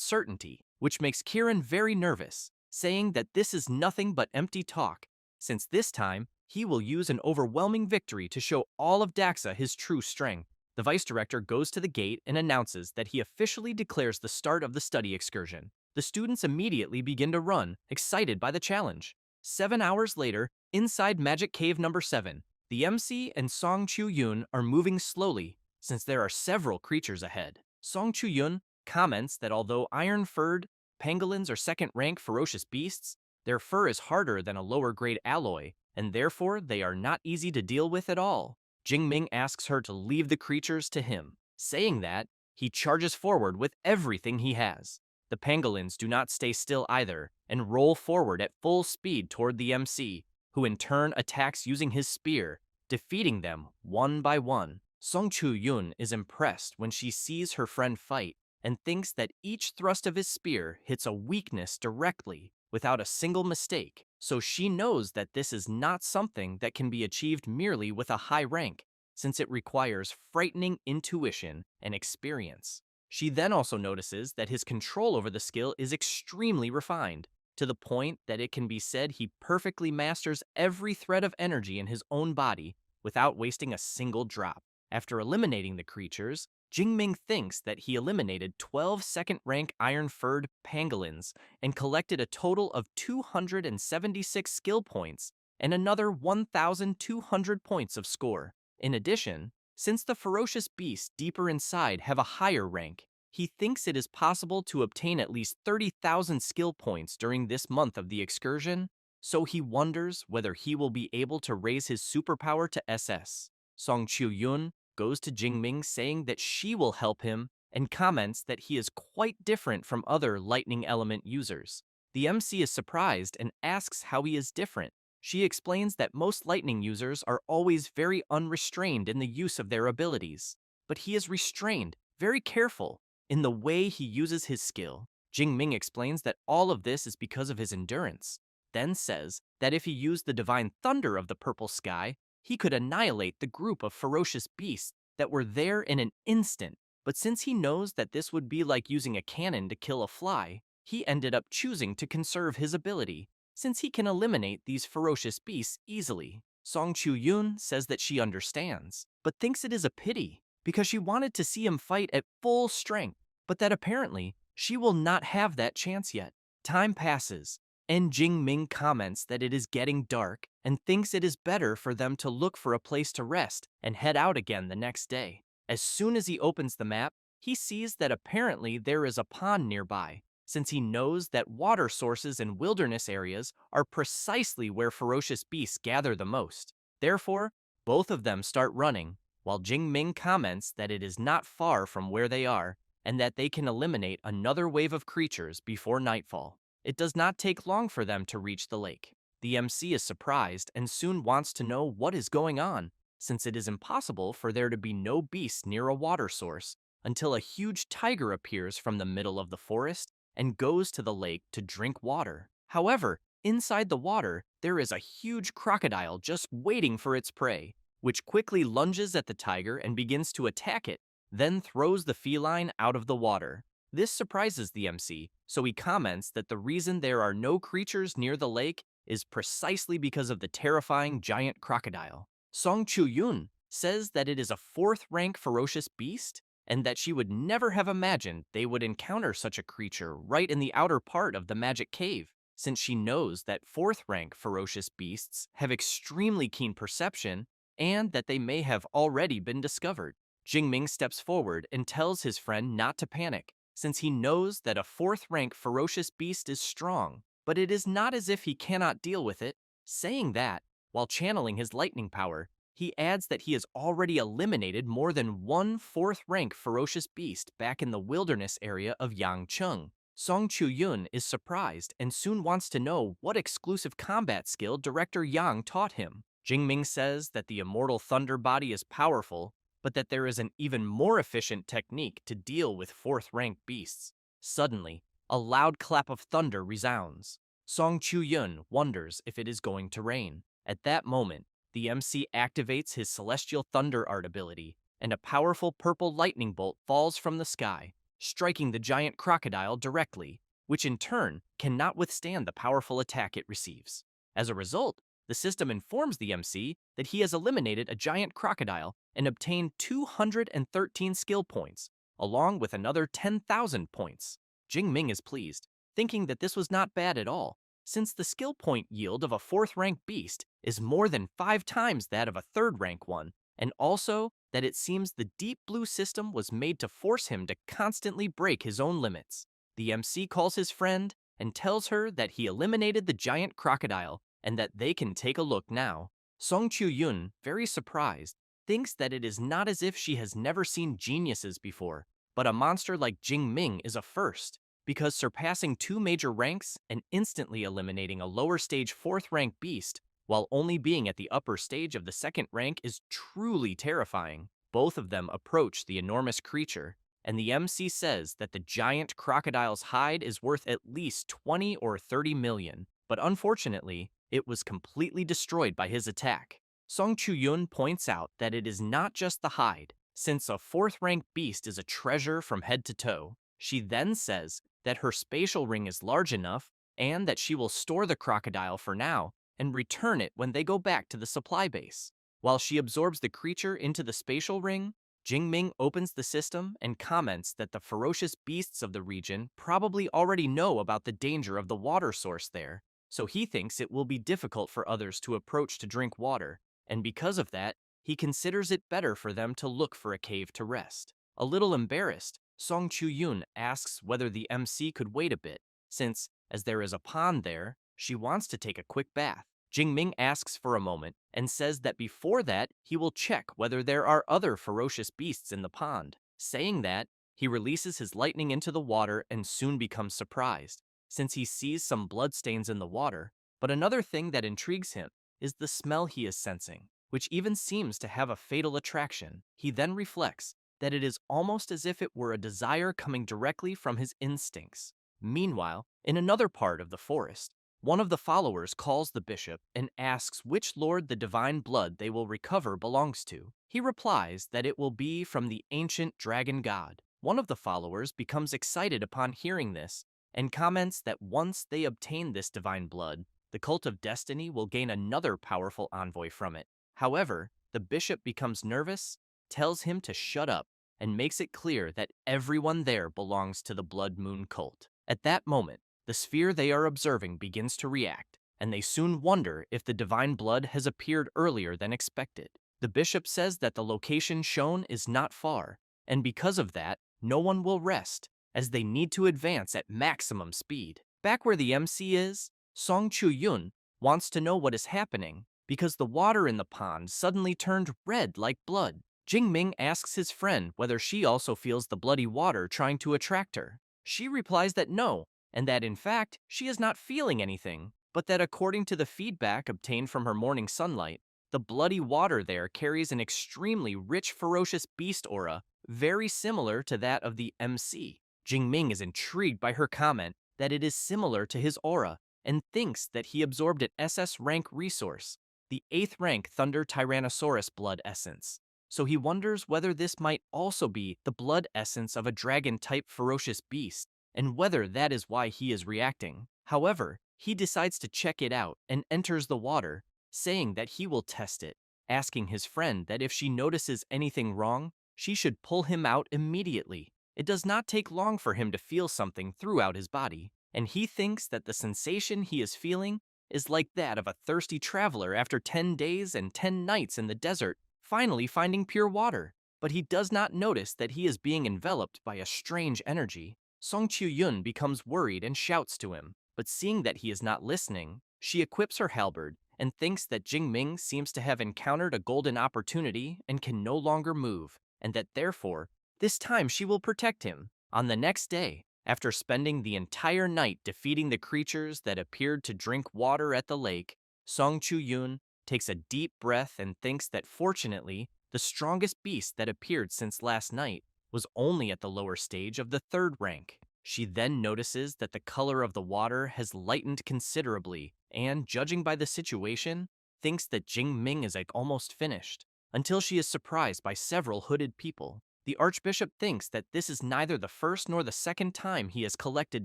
certainty, which makes Kieran very nervous, saying that this is nothing but empty talk, since this time, he will use an overwhelming victory to show all of Daxa his true strength. The vice director goes to the gate and announces that he officially declares the start of the study excursion. The students immediately begin to run, excited by the challenge. 7 hours later, inside Magic Cave number 7, the MC and Song Chu-yoon are moving slowly, since there are several creatures ahead. Song Chu-yoon comments that although iron-furred pangolins are second-rank ferocious beasts, their fur is harder than a lower-grade alloy, and therefore they are not easy to deal with at all. Jing Ming asks her to leave the creatures to him. Saying that, he charges forward with everything he has. The pangolins do not stay still either, and roll forward at full speed toward the MC, who in turn attacks using his spear, defeating them one by one. Song Chu-yoon is impressed when she sees her friend fight, and thinks that each thrust of his spear hits a weakness directly, without a single mistake, so she knows that this is not something that can be achieved merely with a high rank, since it requires frightening intuition and experience. She then also notices that his control over the skill is extremely refined, to the point that it can be said he perfectly masters every thread of energy in his own body without wasting a single drop. After eliminating the creatures, Jing Ming thinks that he eliminated 12 second-rank iron-furred pangolins and collected a total of 276 skill points and another 1,200 points of score. In addition, since the ferocious beasts deeper inside have a higher rank, he thinks it is possible to obtain at least 30,000 skill points during this month of the excursion, so he wonders whether he will be able to raise his superpower to SS. Song Chu-yoon goes to Jing Ming saying that she will help him and comments that he is quite different from other lightning element users. The MC is surprised and asks how he is different. She explains that most lightning users are always very unrestrained in the use of their abilities, but he is restrained, very careful, in the way he uses his skill. Jing Ming explains that all of this is because of his endurance, then says that if he used the divine thunder of the purple sky, he could annihilate the group of ferocious beasts that were there in an instant. But since he knows that this would be like using a cannon to kill a fly, he ended up choosing to conserve his ability, since he can eliminate these ferocious beasts easily. Song Chu-yoon says that she understands, but thinks it is a pity, because she wanted to see him fight at full strength, but that apparently she will not have that chance yet. Time passes, and Jing Ming comments that it is getting dark and thinks it is better for them to look for a place to rest and head out again the next day. As soon as he opens the map, he sees that apparently there is a pond nearby, since he knows that water sources in wilderness areas are precisely where ferocious beasts gather the most. Therefore, both of them start running, while Jing Ming comments that it is not far from where they are and that they can eliminate another wave of creatures before nightfall. It does not take long for them to reach the lake. The MC is surprised and soon wants to know what is going on, since it is impossible for there to be no beasts near a water source until a huge tiger appears from the middle of the forest and goes to the lake to drink water. However, inside the water, there is a huge crocodile just waiting for its prey, which quickly lunges at the tiger and begins to attack it, then throws the feline out of the water. This surprises the MC, so he comments that the reason there are no creatures near the lake is precisely because of the terrifying giant crocodile. Song Chu-yoon says that it is a 4th-rank ferocious beast, and that she would never have imagined they would encounter such a creature right in the outer part of the magic cave, since she knows that 4th rank ferocious beasts have extremely keen perception and that they may have already been discovered. Jingming steps forward and tells his friend not to panic, since he knows that a 4th rank ferocious beast is strong, but it is not as if he cannot deal with it. Saying that, while channeling his lightning power, he adds that he has already eliminated more than one 4th rank ferocious beast back in the wilderness area of Yangcheng. Song Chu-yun is surprised and soon wants to know what exclusive combat skill Director Yang taught him. Jingming says that the immortal thunder body is powerful, but that there is an even more efficient technique to deal with 4th rank beasts. Suddenly, a loud clap of thunder resounds. Song Chu-yun wonders if it is going to rain. At that moment, the MC activates his Celestial Thunder Art ability, and a powerful purple lightning bolt falls from the sky, striking the giant crocodile directly, which in turn cannot withstand the powerful attack it receives. As a result, the system informs the MC that he has eliminated a giant crocodile and obtained 213 skill points, along with another 10,000 points. Jingming is pleased, thinking that this was not bad at all, since the skill point yield of a 4th rank beast is more than 5 times that of a 3rd rank one, and also that it seems the Deep Blue system was made to force him to constantly break his own limits. The MC calls his friend and tells her that he eliminated the giant crocodile and that they can take a look now. Song Chu-yun, very surprised, thinks that it is not as if she has never seen geniuses before, but a monster like Jingming is a first, because surpassing 2 major ranks and instantly eliminating a lower stage 4th rank beast while only being at the upper stage of the 2nd rank is truly terrifying. Both of them approach the enormous creature, and the MC says that the giant crocodile's hide is worth at least 20 or 30 million, but unfortunately, it was completely destroyed by his attack. Song Chu-yun points out that it is not just the hide, since a 4th rank beast is a treasure from head to toe. She then says that her spatial ring is large enough and that she will store the crocodile for now and return it when they go back to the supply base. While she absorbs the creature into the spatial ring, Jingming opens the system and comments that the ferocious beasts of the region probably already know about the danger of the water source there, so he thinks it will be difficult for others to approach to drink water, and because of that, he considers it better for them to look for a cave to rest. A little embarrassed, Song Chu-yun asks whether the MC could wait a bit, since, as there is a pond there, she wants to take a quick bath. Jingming asks for a moment and says that before that, he will check whether there are other ferocious beasts in the pond. Saying that, he releases his lightning into the water and soon becomes surprised, since he sees some bloodstains in the water. But another thing that intrigues him is the smell he is sensing, which even seems to have a fatal attraction. He then reflects that it is almost as if it were a desire coming directly from his instincts. Meanwhile, in another part of the forest, one of the followers calls the bishop and asks which lord the divine blood they will recover belongs to. He replies that it will be from the ancient dragon god. One of the followers becomes excited upon hearing this and comments that once they obtain this divine blood, the cult of destiny will gain another powerful envoy from it. However, the bishop becomes nervous, tells him to shut up, and makes it clear that everyone there belongs to the Blood Moon cult. At that moment, the sphere they are observing begins to react, and they soon wonder if the divine blood has appeared earlier than expected. The bishop says that the location shown is not far, and because of that, no one will rest, as they need to advance at maximum speed. Back where the MC is, Song Chu-yun wants to know what is happening, because the water in the pond suddenly turned red like blood. Jingming asks his friend whether she also feels the bloody water trying to attract her. She replies that no, and that in fact, she is not feeling anything, but that according to the feedback obtained from her morning sunlight, the bloody water there carries an extremely rich ferocious beast aura, very similar to that of the MC. Jingming is intrigued by her comment that it is similar to his aura, and thinks that he absorbed an SS rank resource, the 8th rank Thunder Tyrannosaurus blood essence. So he wonders whether this might also be the blood essence of a dragon-type ferocious beast, and whether that is why he is reacting. However, he decides to check it out and enters the water, saying that he will test it, asking his friend that if she notices anything wrong, she should pull him out immediately. It does not take long for him to feel something throughout his body. and he thinks that the sensation he is feeling is like that of a thirsty traveler after 10 days and 10 nights in the desert, finally finding pure water. But he does not notice that he is being enveloped by a strange energy. Song Chu-yun becomes worried and shouts to him, but seeing that he is not listening, she equips her halberd and thinks that Jingming seems to have encountered a golden opportunity and can no longer move, and that therefore, this time she will protect him. On the next day, after spending the entire night defeating the creatures that appeared to drink water at the lake, Song Chu-yun takes a deep breath and thinks that fortunately, the strongest beast that appeared since last night was only at the lower stage of the third rank. She then notices that the color of the water has lightened considerably and, judging by the situation, thinks that Jing Ming is like almost finished, until she is surprised by several hooded people. The Archbishop thinks that this is neither the first nor the second time he has collected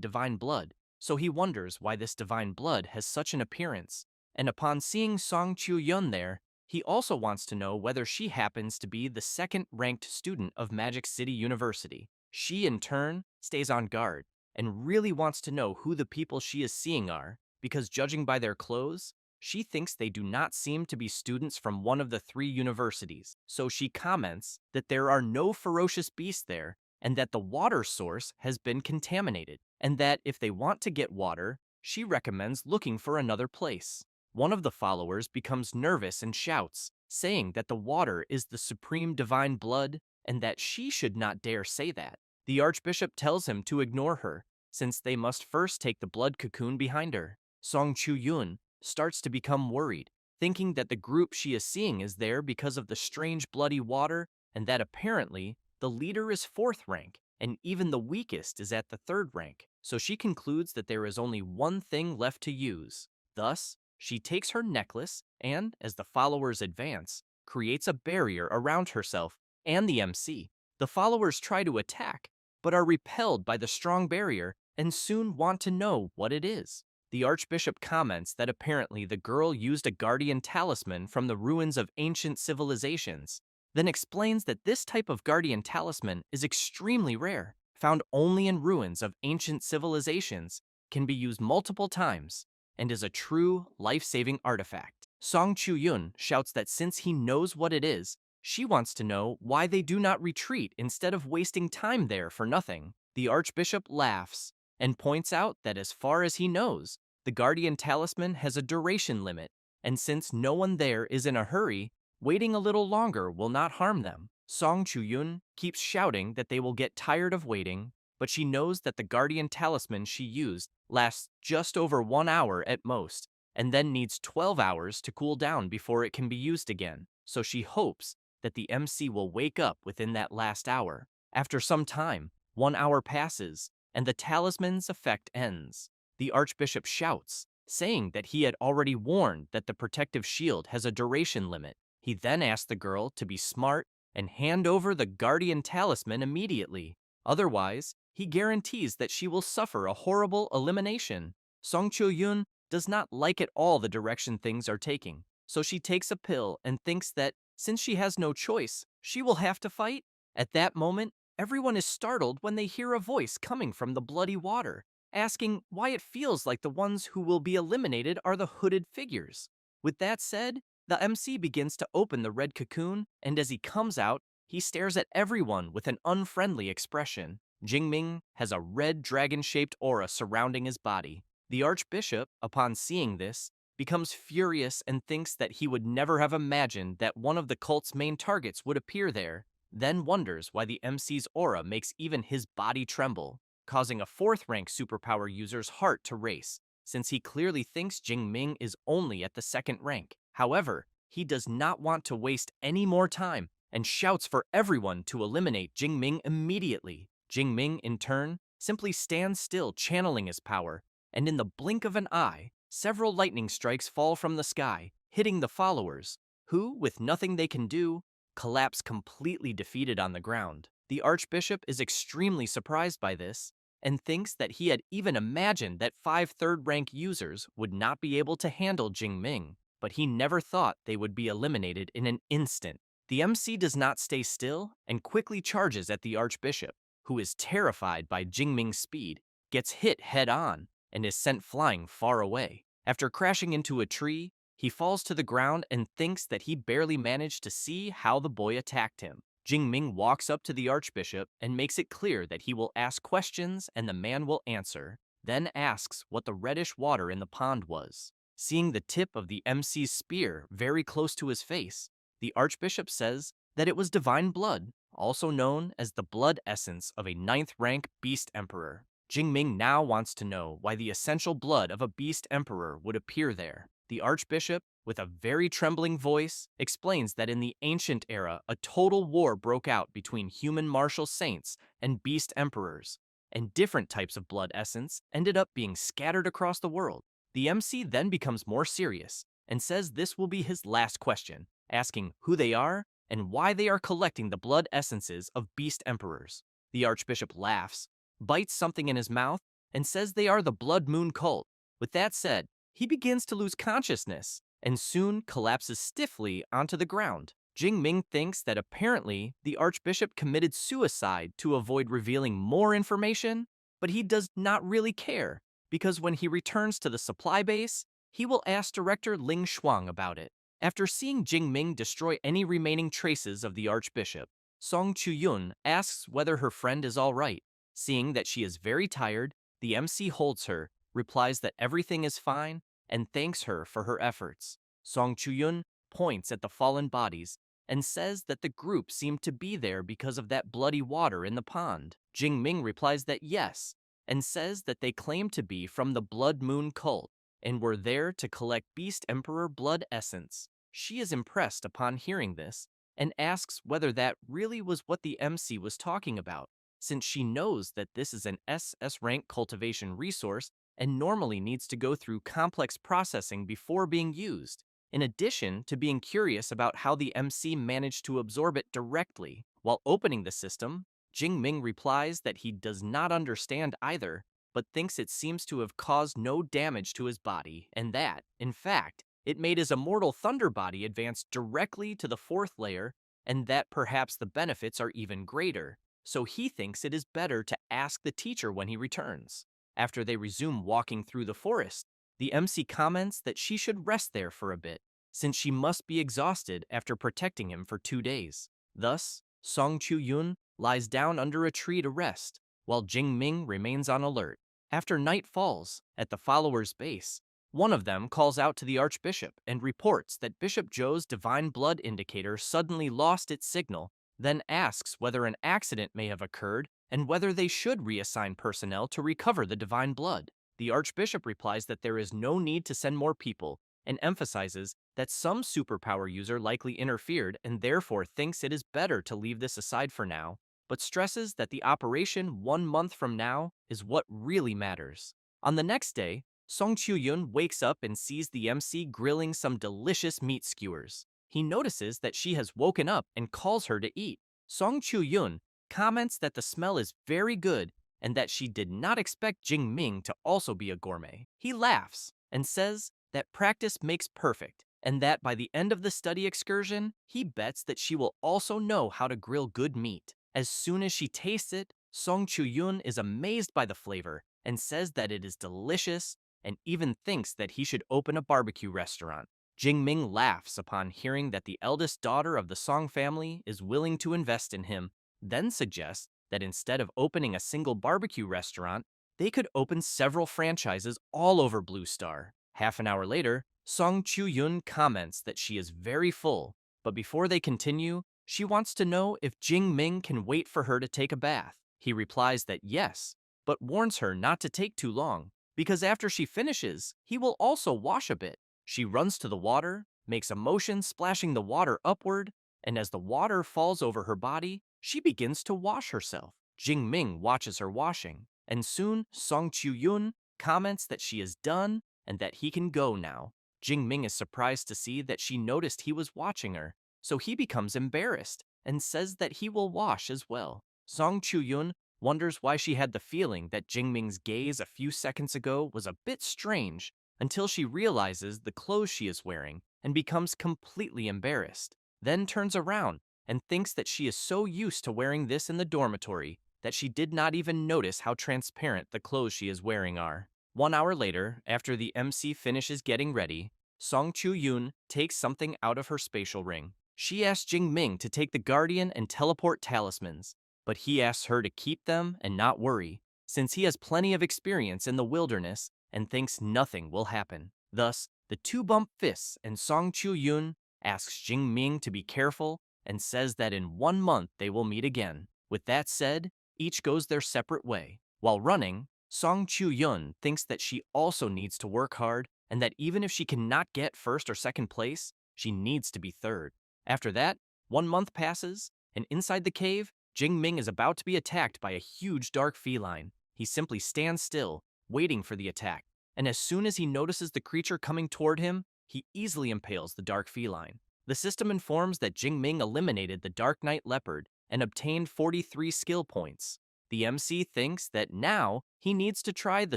divine blood, so he wonders why this divine blood has such an appearance. And upon seeing Song Chu-yun there, he also wants to know whether she happens to be the second-ranked student of Magic City University. She, in turn, stays on guard and really wants to know who the people she is seeing are, because judging by their clothes, she thinks they do not seem to be students from one of the three universities. So she comments that there are no ferocious beasts there and that the water source has been contaminated, and that if they want to get water, she recommends looking for another place. One of the followers becomes nervous and shouts, saying that the water is the supreme divine blood and that she should not dare say that. The Archbishop tells him to ignore her, since they must first take the blood cocoon behind her. Song Chu-yun starts to become worried, thinking that the group she is seeing is there because of the strange bloody water and that apparently the leader is fourth rank and even the weakest is at the third rank. So she concludes that there is only one thing left to use. Thus, she takes her necklace and, as the followers advance, creates a barrier around herself and the MC. The followers try to attack, but are repelled by the strong barrier and soon want to know what it is. The Archbishop comments that apparently the girl used a guardian talisman from the ruins of ancient civilizations, then explains that this type of guardian talisman is extremely rare, found only in ruins of ancient civilizations, can be used multiple times, and is a true life-saving artifact. Song Chu-yun shouts that since he knows what it is, she wants to know why they do not retreat instead of wasting time there for nothing. The Archbishop laughs and points out that as far as he knows, the Guardian Talisman has a duration limit, and since no one there is in a hurry, waiting a little longer will not harm them. Song Chu-yun keeps shouting that they will get tired of waiting, but she knows that the Guardian Talisman she used lasts just over 1 hour at most, and then needs 12 hours to cool down before it can be used again, so she hopes that the MC will wake up within that last hour. After some time, 1 hour passes, and the talisman's effect ends. The Archbishop shouts, saying that he had already warned that the protective shield has a duration limit. He then asks the girl to be smart and hand over the Guardian Talisman immediately. Otherwise, he guarantees that she will suffer a horrible elimination. Song Chu-yun does not like at all the direction things are taking, so she takes a pill and thinks that, since she has no choice, she will have to fight. At that moment, everyone is startled when they hear a voice coming from the bloody water, asking why it feels like the ones who will be eliminated are the hooded figures. With that said, the MC begins to open the red cocoon, and as he comes out, he stares at everyone with an unfriendly expression. Jingming has a red dragon-shaped aura surrounding his body. The Archbishop, upon seeing this, becomes furious and thinks that he would never have imagined that one of the cult's main targets would appear there, then wonders why the MC's aura makes even his body tremble, causing a fourth-rank superpower user's heart to race, since he clearly thinks Jingming is only at the second rank. However, he does not want to waste any more time and shouts for everyone to eliminate Jingming immediately. Jingming, in turn, simply stands still channeling his power, and in the blink of an eye, several lightning strikes fall from the sky, hitting the followers, who, with nothing they can do, collapse completely defeated on the ground. The Archbishop is extremely surprised by this, and thinks that he had even imagined that 5 third-rank users would not be able to handle Jingming, but he never thought they would be eliminated in an instant. The MC does not stay still and quickly charges at the Archbishop, who is terrified by Jingming's speed, gets hit head-on, and is sent flying far away. After crashing into a tree, he falls to the ground and thinks that he barely managed to see how the boy attacked him. Jingming walks up to the archbishop and makes it clear that he will ask questions and the man will answer, then asks what the reddish water in the pond was. Seeing the tip of the MC's spear very close to his face, the archbishop says that it was divine blood, also known as the blood essence of a ninth-rank beast emperor. Jingming now wants to know why the essential blood of a beast emperor would appear there. The archbishop, with a very trembling voice, explains that in the ancient era, a total war broke out between human martial saints and beast emperors, and different types of blood essence ended up being scattered across the world. The MC then becomes more serious and says this will be his last question, asking who they are and why they are collecting the blood essences of beast emperors. The archbishop laughs, bites something in his mouth, and says they are the Blood Moon cult. With that said, he begins to lose consciousness and soon collapses stiffly onto the ground. Jingming thinks that apparently the archbishop committed suicide to avoid revealing more information, but he does not really care, because when he returns to the supply base, he will ask director Ling Shuang about it. After seeing Jingming destroy any remaining traces of the archbishop, Song Chuyun asks whether her friend is all right. Seeing that she is very tired, the MC holds her, replies that everything is fine, and thanks her for her efforts. Song Chuyun points at the fallen bodies and says that the group seemed to be there because of that bloody water in the pond. Jingming replies that yes, and says that they claim to be from the Blood Moon cult and were there to collect Beast Emperor blood essence. She is impressed upon hearing this and asks whether that really was what the MC was talking about, since she knows that this is an SS rank cultivation resource and normally needs to go through complex processing before being used, in addition to being curious about how the MC managed to absorb it directly. While opening the system, Jingming replies that he does not understand either, but thinks it seems to have caused no damage to his body, and that, in fact, it made his immortal thunder body advance directly to the fourth layer, and that perhaps the benefits are even greater. So he thinks it is better to ask the teacher when he returns. After they resume walking through the forest, the MC comments that she should rest there for a bit, since she must be exhausted after protecting him for 2 days. Thus, Song Chu-yun lies down under a tree to rest, while Jing-ming remains on alert. After night falls, at the followers' base, one of them calls out to the archbishop and reports that Bishop Zhou's divine blood indicator suddenly lost its signal, then asks whether an accident may have occurred and whether they should reassign personnel to recover the divine blood. The archbishop replies that there is no need to send more people and emphasizes that some superpower user likely interfered and therefore thinks it is better to leave this aside for now, but stresses that the operation 1 month from now is what really matters. On the next day, Song Chu-yun wakes up and sees the MC grilling some delicious meat skewers. He notices that she has woken up and calls her to eat. Song Chu-yun comments that the smell is very good and that she did not expect Jing Ming to also be a gourmet. He laughs and says that practice makes perfect, and that by the end of the study excursion, he bets that she will also know how to grill good meat. As soon as she tastes it, Song Chu-yun is amazed by the flavor and says that it is delicious and even thinks that he should open a barbecue restaurant. Jing Ming laughs upon hearing that the eldest daughter of the Song family is willing to invest in him, then suggests that instead of opening a single barbecue restaurant, they could open several franchises all over Blue Star. Half an hour later, Song Chu-yun comments that she is very full, but before they continue, she wants to know if Jing Ming can wait for her to take a bath. He replies that yes, but warns her not to take too long, because after she finishes, he will also wash a bit. She runs to the water, makes a motion splashing the water upward, and as the water falls over her body, she begins to wash herself. Jing Ming watches her washing, and soon Song Chu-yun comments that she is done and that he can go now. Jing Ming is surprised to see that she noticed he was watching her, so he becomes embarrassed and says that he will wash as well. Song Chu-yun wonders why she had the feeling that Jing Ming's gaze a few seconds ago was a bit strange, until she realizes the clothes she is wearing and becomes completely embarrassed, then turns around and thinks that she is so used to wearing this in the dormitory that she did not even notice how transparent the clothes she is wearing are. 1 hour later, after the MC finishes getting ready, Song Chu-yoon takes something out of her spatial ring. She asks Jing Ming to take the Guardian and teleport talismans, but he asks her to keep them and not worry, since he has plenty of experience in the wilderness and thinks nothing will happen. Thus, the two bump fists and Song Chu-yoon asks Jing Ming to be careful and says that in 1 month they will meet again. With that said, each goes their separate way. While running, Song Chu-yoon thinks that she also needs to work hard and that even if she cannot get first or second place, she needs to be third. After that, 1 month passes, and inside the cave, Jing Ming is about to be attacked by a huge dark feline. He simply stands still, waiting for the attack, and as soon as he notices the creature coming toward him, he easily impales the dark feline. The system informs that Jing Ming eliminated the Dark Knight Leopard and obtained 43 skill points. The MC thinks that now he needs to try the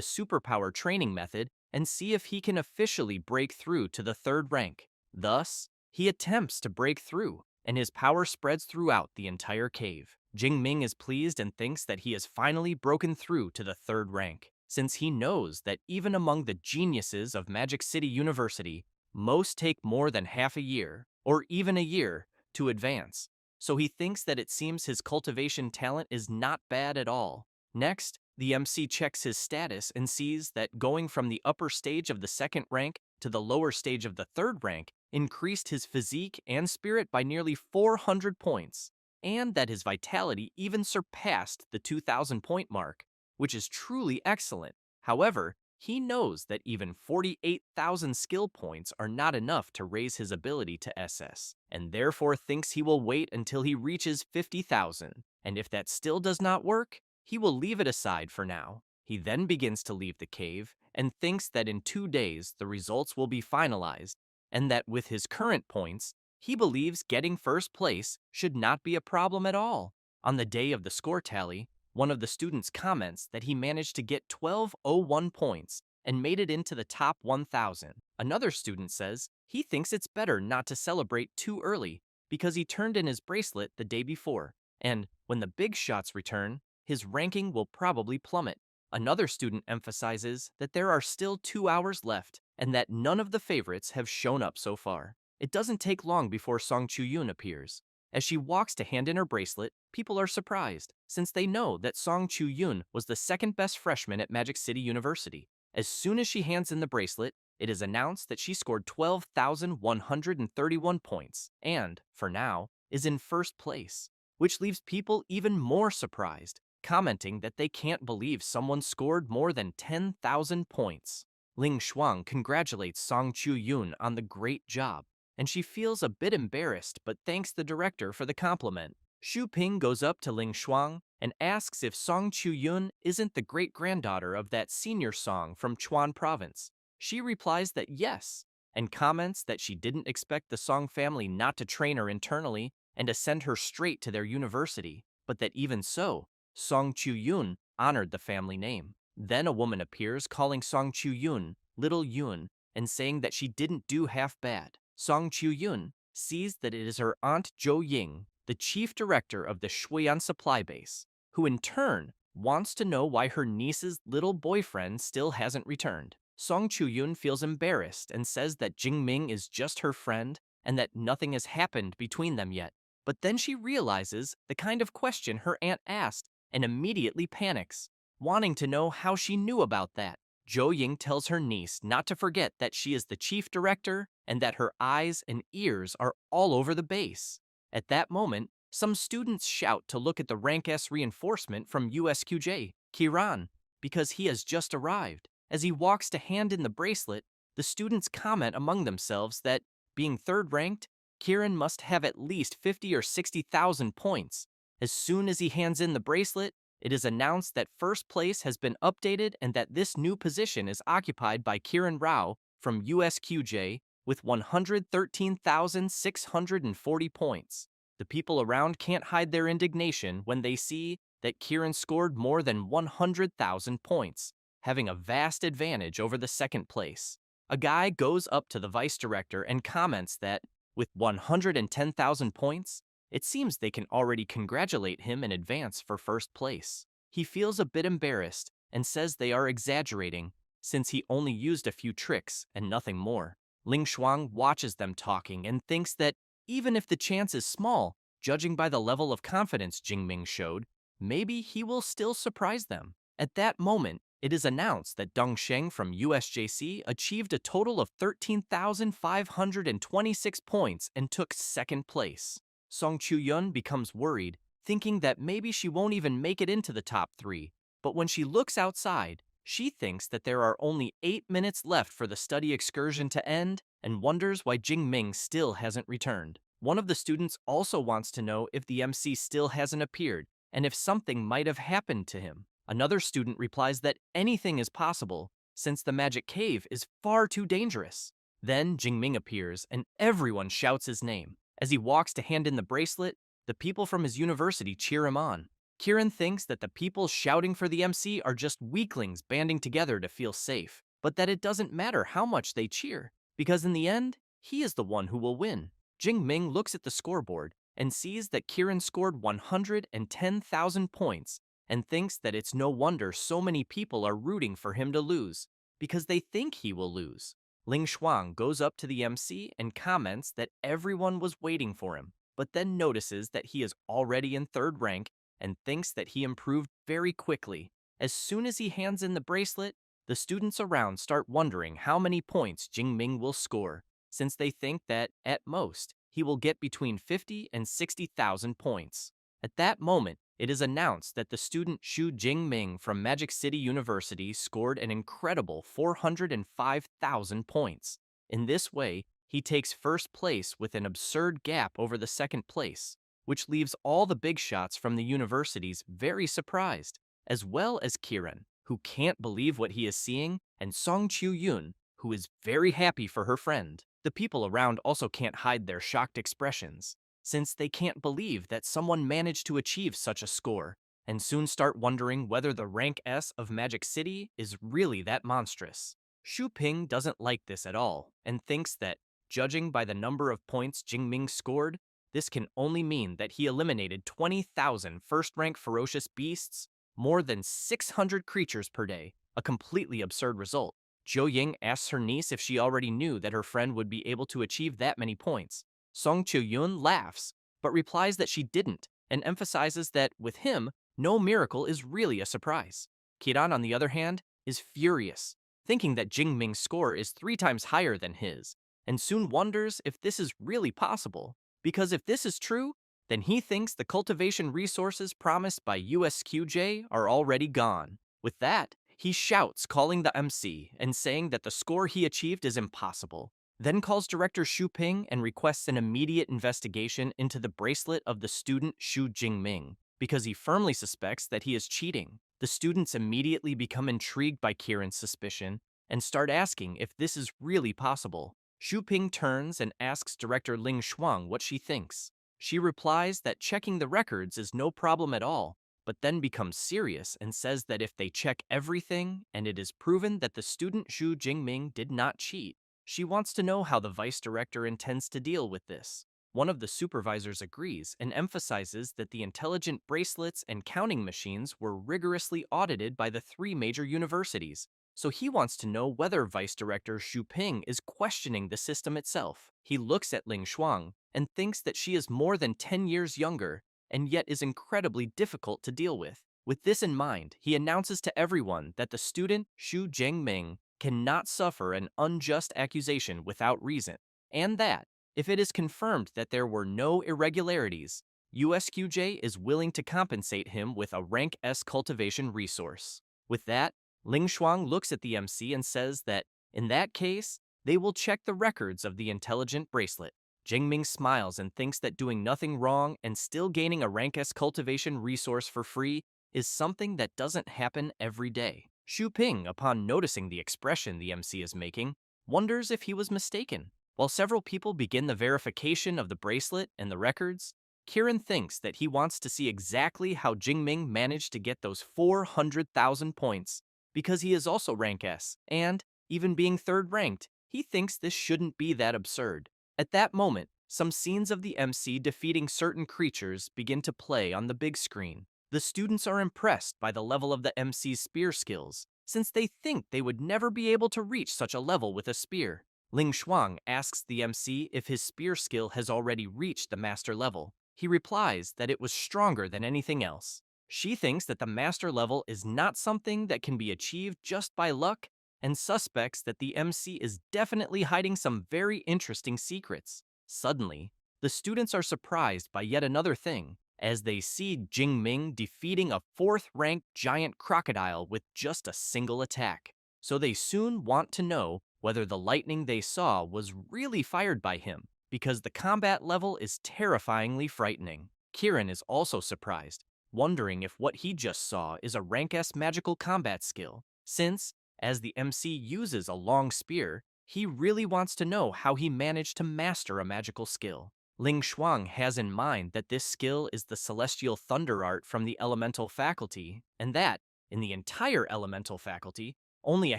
superpower training method and see if he can officially break through to the third rank. Thus, he attempts to break through, and his power spreads throughout the entire cave. Jing Ming is pleased and thinks that he has finally broken through to the third rank, since he knows that even among the geniuses of Magic City University, most take more than half a year, or even a year, to advance. So he thinks that it seems his cultivation talent is not bad at all. Next, the MC checks his status and sees that going from the upper stage of the second rank to the lower stage of the third rank increased his physique and spirit by nearly 400 points, and that his vitality even surpassed the 2,000 point mark, which is truly excellent. However, he knows that even 48,000 skill points are not enough to raise his ability to SS, and therefore thinks he will wait until he reaches 50,000, and if that still does not work, he will leave it aside for now. He then begins to leave the cave and thinks that in 2 days the results will be finalized, and that with his current points, he believes getting first place should not be a problem at all. On the day of the score tally, one of the students comments that he managed to get 1201 points and made it into the top 1,000. Another student says he thinks it's better not to celebrate too early because he turned in his bracelet the day before, and when the big shots return, his ranking will probably plummet. Another student emphasizes that there are still 2 hours left and that none of the favorites have shown up so far. It doesn't take long before Song Chu-yoon appears. As she walks to hand in her bracelet, people are surprised, since they know that Song Chu-yoon was the second best freshman at Magic City University. As soon as she hands in the bracelet, it is announced that she scored 12,131 points and, for now, is in first place, which leaves people even more surprised, commenting that they can't believe someone scored more than 10,000 points. Ling Shuang congratulates Song Chu-yoon on the great job, and she feels a bit embarrassed but thanks the director for the compliment. Xu Ping goes up to Ling Shuang and asks if Song Chu-yoon isn't the great-granddaughter of that senior Song from Chuan Province. She replies that yes, and comments that she didn't expect the Song family not to train her internally and to send her straight to their university, but that even so, Song Chu-yoon honored the family name. Then a woman appears calling Song Chu-yoon Little Yoon and saying that she didn't do half bad. Song Chu-yoon sees that it is her aunt Jo Ying, the chief director of the Shuiyan supply base, who in turn wants to know why her niece's little boyfriend still hasn't returned. Song Chu-yoon feels embarrassed and says that Jing Ming is just her friend and that nothing has happened between them yet. But then she realizes the kind of question her aunt asked and immediately panics, wanting to know how she knew about that. Jo Ying tells her niece not to forget that she is the chief director and that her eyes and ears are all over the base. At that moment, some students shout to look at the Rank S reinforcement from USQJ, Kiran, because he has just arrived. As he walks to hand in the bracelet, the students comment among themselves that, being third ranked, Kiran must have at least 50 or 60,000 points. As soon as he hands in the bracelet, it is announced that first place has been updated and that this new position is occupied by Kiran Rao from USQJ with 113,640 points. The people around can't hide their indignation when they see that Kiran scored more than 100,000 points, having a vast advantage over the second place. A guy goes up to the vice director and comments that, with 110,000 points, it seems they can already congratulate him in advance for first place. He feels a bit embarrassed and says they are exaggerating, since he only used a few tricks and nothing more. Ling Shuang watches them talking and thinks that even if the chance is small, judging by the level of confidence Jingming showed, maybe he will still surprise them. At that moment, it is announced that Deng Sheng from USJC achieved a total of 13,526 points and took second place. Song Chu-yun becomes worried, thinking that maybe she won't even make it into the top 3. But when she looks outside, she thinks that there are only 8 minutes left for the study excursion to end and wonders why Jingming still hasn't returned. One of the students also wants to know if the MC still hasn't appeared and if something might have happened to him. Another student replies that anything is possible since the magic cave is far too dangerous. Then Jingming appears and everyone shouts his name. As he walks to hand in the bracelet, the people from his university cheer him on. Kieran thinks that the people shouting for the MC are just weaklings banding together to feel safe, but that it doesn't matter how much they cheer, because in the end, he is the one who will win. Jingming looks at the scoreboard and sees that Kieran scored 110,000 points and thinks that it's no wonder so many people are rooting for him to lose, because they think he will lose. Ling Shuang goes up to the MC and comments that everyone was waiting for him, but then notices that he is already in third rank and thinks that he improved very quickly. As soon as he hands in the bracelet, the students around start wondering how many points Jingming will score, since they think that, at most, he will get between 50 and 60,000 points. At that moment, it is announced that the student Xu Jingming from Magic City University scored an incredible 405,000 points. In this way, he takes first place with an absurd gap over the second place, which leaves all the big shots from the universities very surprised, as well as Kieran, who can't believe what he is seeing, and Song Chu-yun, who is very happy for her friend. The people around also can't hide their shocked expressions, since they can't believe that someone managed to achieve such a score, and soon start wondering whether the rank S of Magic City is really that monstrous. Xu Ping doesn't like this at all, and thinks that, judging by the number of points Jingming scored, this can only mean that he eliminated 20,000 first-rank ferocious beasts, more than 600 creatures per day, a completely absurd result. Zhou Ying asks her niece if she already knew that her friend would be able to achieve that many points. Song Chu-yun laughs, but replies that she didn't, and emphasizes that, with him, no miracle is really a surprise. Kiran, on the other hand, is furious, thinking that Jingming's score is 3 times higher than his, and soon wonders if this is really possible. Because if this is true, then he thinks the cultivation resources promised by USQJ are already gone. With that, he shouts, calling the MC and saying that the score he achieved is impossible, then calls director Xu Ping and requests an immediate investigation into the bracelet of the student Xu Jingming, because he firmly suspects that he is cheating. The students immediately become intrigued by Kieran's suspicion and start asking if this is really possible. Xu Ping turns and asks director Ling Shuang what she thinks. She replies that checking the records is no problem at all, but then becomes serious and says that if they check everything and it is proven that the student Xu Jingming did not cheat, she wants to know how the vice director intends to deal with this. One of the supervisors agrees and emphasizes that the intelligent bracelets and counting machines were rigorously audited by the 3 major universities, so he wants to know whether Vice Director Xu Ping is questioning the system itself. He looks at Ling Shuang and thinks that she is more than 10 years younger and yet is incredibly difficult to deal with. With this in mind, he announces to everyone that the student Xu Jingming cannot suffer an unjust accusation without reason, and that, if it is confirmed that there were no irregularities, USQJ is willing to compensate him with a rank S cultivation resource. With that, Ling Shuang looks at the MC and says that, in that case, they will check the records of the intelligent bracelet. Jingming smiles and thinks that doing nothing wrong and still gaining a rank S cultivation resource for free is something that doesn't happen every day. Xu Ping, upon noticing the expression the MC is making, wonders if he was mistaken. While several people begin the verification of the bracelet and the records, Kieran thinks that he wants to see exactly how Jingming managed to get those 400,000 points, because he is also rank S, and, even being third ranked, he thinks this shouldn't be that absurd. At that moment, some scenes of the MC defeating certain creatures begin to play on the big screen. The students are impressed by the level of the MC's spear skills, since they think they would never be able to reach such a level with a spear. Ling Shuang asks the MC if his spear skill has already reached the master level. He replies that it was stronger than anything else. She thinks that the master level is not something that can be achieved just by luck, and suspects that the MC is definitely hiding some very interesting secrets. Suddenly, the students are surprised by yet another thing, as they see Jingming defeating a 4th-ranked giant crocodile with just a single attack. So they soon want to know whether the lightning they saw was really fired by him, because the combat level is terrifyingly frightening. Kieran is also surprised, wondering if what he just saw is a rank S magical combat skill, since, as the MC uses a long spear, he really wants to know how he managed to master a magical skill. Ling Shuang has in mind that this skill is the celestial thunder art from the elemental faculty, and that, in the entire elemental faculty, only a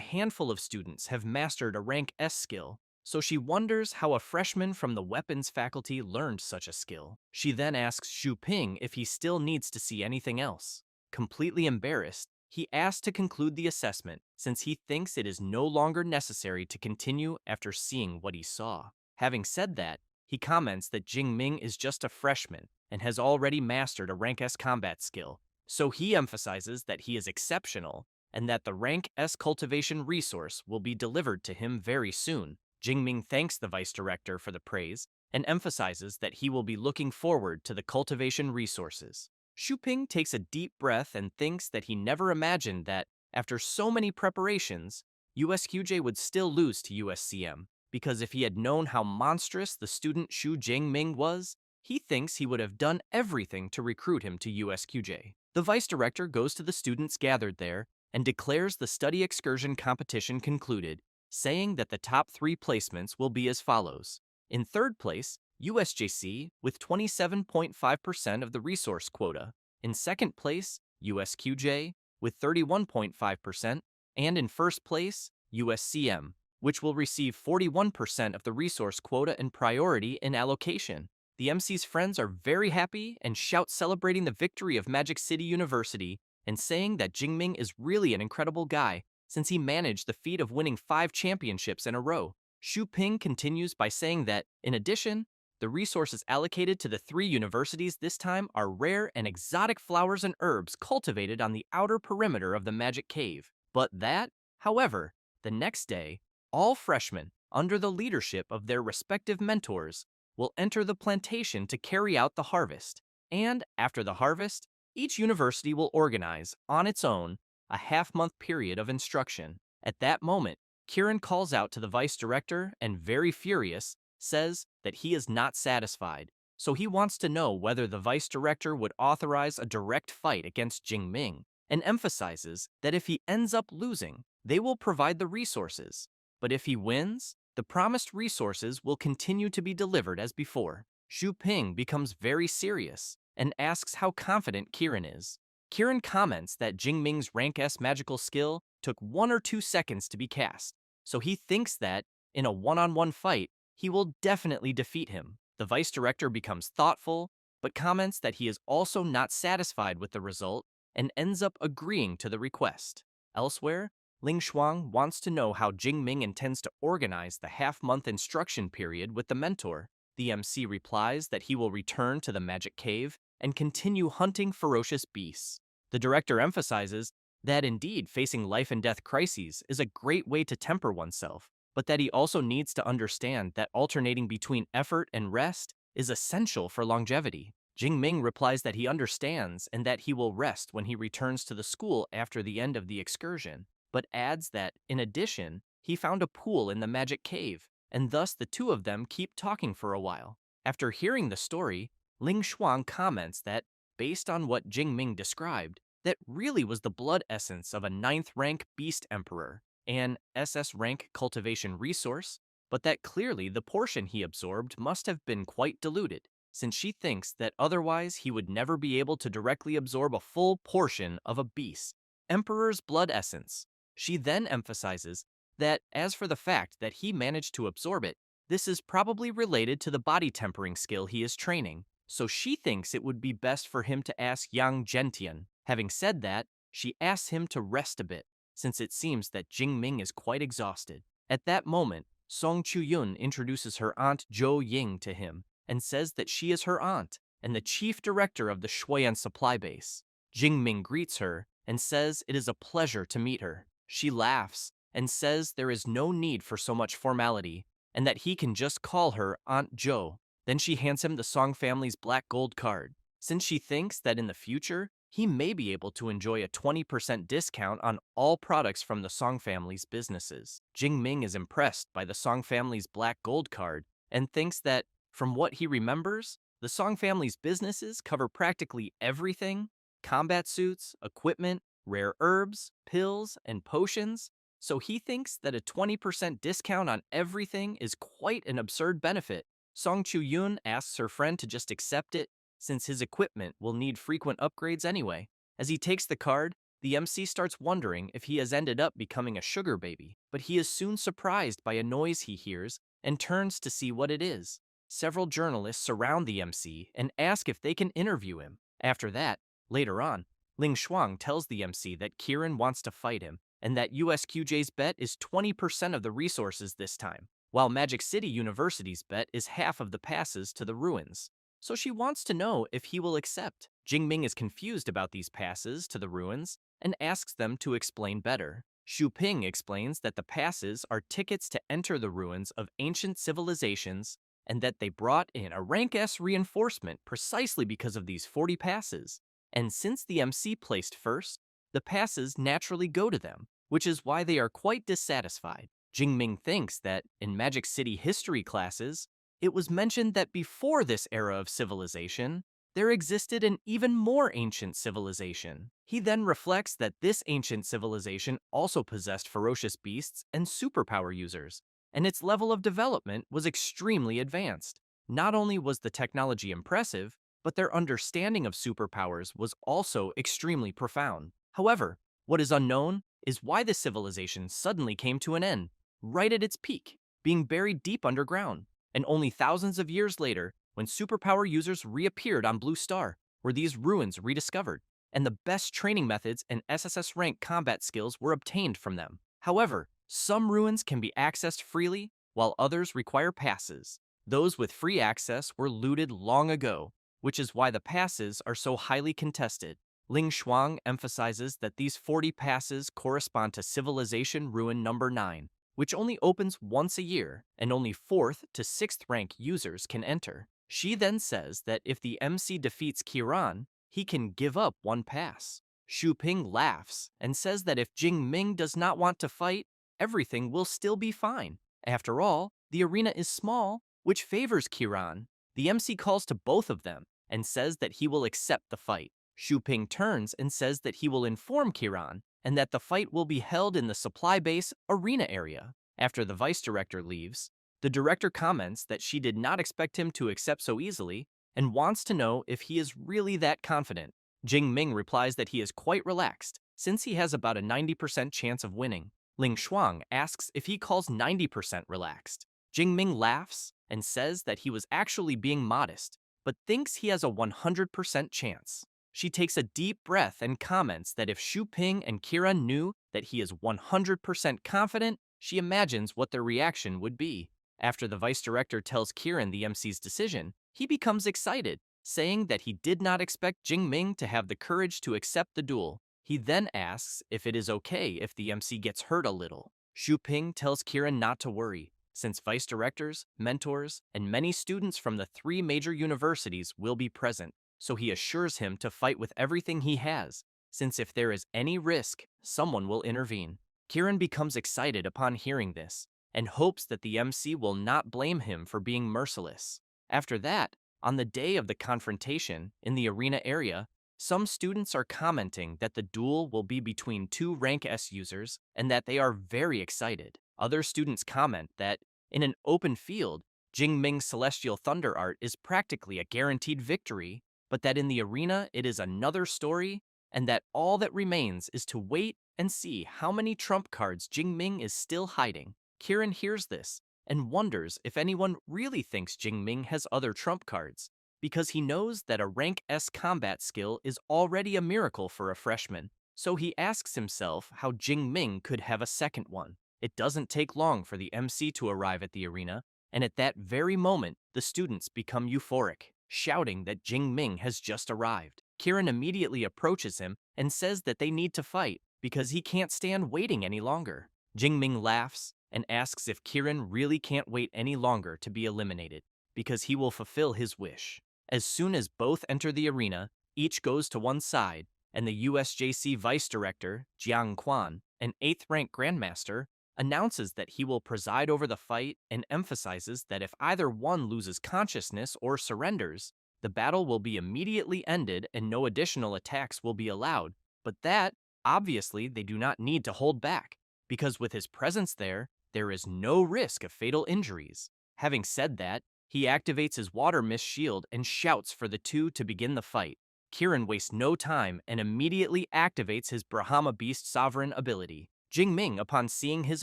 handful of students have mastered a rank S skill, so she wonders how a freshman from the weapons faculty learned such a skill. She then asks Xu Ping if he still needs to see anything else. Completely embarrassed, he asks to conclude the assessment since he thinks it is no longer necessary to continue after seeing what he saw. Having said that, he comments that Jingming is just a freshman and has already mastered a rank S combat skill, so he emphasizes that he is exceptional and that the rank S cultivation resource will be delivered to him very soon. Jingming thanks the vice director for the praise and emphasizes that he will be looking forward to the cultivation resources. Xuping takes a deep breath and thinks that he never imagined that, after so many preparations, USQJ would still lose to USCM, because if he had known how monstrous the student Xu Jingming was, he thinks he would have done everything to recruit him to USQJ. The vice director goes to the students gathered there and declares the study excursion competition concluded, saying that the top 3 placements will be as follows. In 3rd place, USJC with 27.5% of the resource quota. In 2nd place, USQJ with 31.5%, and in 1st place, USCM, which will receive 41% of the resource quota and priority in allocation. The MC's friends are very happy and shout celebrating the victory of Magic City University and saying that Jingming is really an incredible guy since he managed the feat of winning 5 championships in a row. Xu Ping continues by saying that, in addition, the resources allocated to the 3 universities this time are rare and exotic flowers and herbs cultivated on the outer perimeter of the Magic Cave. But that, however, the next day, all freshmen, under the leadership of their respective mentors, will enter the plantation to carry out the harvest. And after the harvest, each university will organize, on its own, a half-month period of instruction. At that moment, Kieran calls out to the vice director and, very furious, says that he is not satisfied, so he wants to know whether the vice director would authorize a direct fight against Jingming, and emphasizes that if he ends up losing, they will provide the resources. But if he wins, the promised resources will continue to be delivered as before. Xu Ping becomes very serious and asks how confident Kieran is. Kieran comments that Jingming's rank S magical skill took 1 or 2 seconds to be cast, so he thinks that, in a one-on-one fight, he will definitely defeat him. The vice director becomes thoughtful, but comments that he is also not satisfied with the result and ends up agreeing to the request. Elsewhere, Ling Shuang wants to know how Jingming intends to organize the half-month instruction period with the mentor. The MC replies that he will return to the Magic Cave and continue hunting ferocious beasts. The director emphasizes that indeed facing life-and-death crises is a great way to temper oneself, but that he also needs to understand that alternating between effort and rest is essential for longevity. Jingming replies that he understands and that he will rest when he returns to the school after the end of the excursion, but adds that, in addition, he found a pool in the Magic Cave, and thus the two of them keep talking for a while. After hearing the story, Ling Shuang comments that, based on what Jingming described, that really was the blood essence of a 9th-rank Beast Emperor, an SS rank cultivation resource, but that clearly the portion he absorbed must have been quite diluted, since she thinks that otherwise he would never be able to directly absorb a full portion of a beast Emperor's blood essence. She then emphasizes that, as for the fact that he managed to absorb it, this is probably related to the body tempering skill he is training, so she thinks it would be best for him to ask Yang Gentian. Having said that, she asks him to rest a bit. since it seems that Jingming is quite exhausted. At that moment, Song Chu-yun introduces her aunt Jo Ying to him and says that she is her aunt and the chief director of the Shuoyan supply base. Jingming greets her and says it is a pleasure to meet her. She laughs and says there is no need for so much formality and that he can just call her Aunt Jo. Then she hands him the Song family's black gold card, since she thinks that in the future, he may be able to enjoy a 20% discount on all products from the Song family's businesses. Jingming is impressed by the Song family's black gold card and thinks that, from what he remembers, the Song family's businesses cover practically everything: combat suits, equipment, rare herbs, pills, and potions. So he thinks that a 20% discount on everything is quite an absurd benefit. Song Chu-yun asks her friend to just accept it, since his equipment will need frequent upgrades anyway. As he takes the card, the MC starts wondering if he has ended up becoming a sugar baby, but he is soon surprised by a noise he hears and turns to see what it is. Several journalists surround the MC and ask if they can interview him. After that, later on, Ling Shuang tells the MC that Kieran wants to fight him and that USQJ's bet is 20% of the resources this time, while Magic City University's bet is half of the passes to the ruins. So she wants to know if he will accept. Jingming is confused about these passes to the ruins and asks them to explain better. Xu Ping explains that the passes are tickets to enter the ruins of ancient civilizations and that they brought in a rank S reinforcement precisely because of these 40 passes. And since the MC placed first, the passes naturally go to them, which is why they are quite dissatisfied. Jingming thinks that, in Magic City history classes, it was mentioned that before this era of civilization, there existed an even more ancient civilization. He then reflects that this ancient civilization also possessed ferocious beasts and superpower users, and its level of development was extremely advanced. Not only was the technology impressive, but their understanding of superpowers was also extremely profound. However, what is unknown is why the civilization suddenly came to an end, right at its peak, being buried deep underground. And only thousands of years later, when superpower users reappeared on Blue Star, were these ruins rediscovered, and the best training methods and SSS rank combat skills were obtained from them. However, some ruins can be accessed freely, while others require passes. Those with free access were looted long ago, which is why the passes are so highly contested. Ling Shuang emphasizes that these 40 passes correspond to Civilization Ruin number 9, which only opens once a year, and only 4th to 6th rank users can enter. She then says that if the MC defeats Kiran, he can give up one pass. Xu Ping laughs and says that if Jingming does not want to fight, everything will still be fine. After all, the arena is small, which favors Kiran. The MC calls to both of them and says that he will accept the fight. Xu Ping turns and says that he will inform Kiran and that the fight will be held in the supply base arena area. After the vice director leaves, the director comments that she did not expect him to accept so easily and wants to know if he is really that confident. Jingming replies that he is quite relaxed, since he has about a 90% chance of winning. Ling Shuang asks if he calls 90% relaxed. Jingming laughs and says that he was actually being modest, but thinks he has a 100% chance. She takes a deep breath and comments that if Xu Ping and Kiran knew that he is 100% confident, she imagines what their reaction would be. After the vice director tells Kiran the MC's decision, he becomes excited, saying that he did not expect Jingming to have the courage to accept the duel. He then asks if it is okay if the MC gets hurt a little. Xu Ping tells Kiran not to worry, since vice directors, mentors, and many students from the 3 major universities will be present. So he assures him to fight with everything he has, since if there is any risk, someone will intervene. Kiran becomes excited upon hearing this, and hopes that the MC will not blame him for being merciless. After that, on the day of the confrontation in the arena area, some students are commenting that the duel will be between 2 rank S users and that they are very excited. Other students comment that, in an open field, Jingming's Celestial Thunder art is practically a guaranteed victory, but that in the arena it is another story, and that all that remains is to wait and see how many trump cards Jingming is still hiding. Kiran hears this and wonders if anyone really thinks Jingming has other trump cards, because he knows that a rank S combat skill is already a miracle for a freshman. So he asks himself how Jingming could have a second one. It doesn't take long for the MC to arrive at the arena, and at that very moment, the students become euphoric, shouting that Jingming has just arrived. Kiran immediately approaches him and says that they need to fight because he can't stand waiting any longer. Jingming laughs and asks if Kiran really can't wait any longer to be eliminated, because he will fulfill his wish. As soon as both enter the arena, each goes to one side, and the USJC Vice Director, Jiang Quan, an 8th rank Grandmaster, announces that he will preside over the fight and emphasizes that if either one loses consciousness or surrenders, the battle will be immediately ended and no additional attacks will be allowed. But that, obviously, they do not need to hold back, because with his presence there is no risk of fatal injuries. Having said that, he activates his water mist shield and shouts for the two to begin the fight. Kiran wastes no time and immediately activates his Brahma Beast Sovereign ability. Jingming, upon seeing his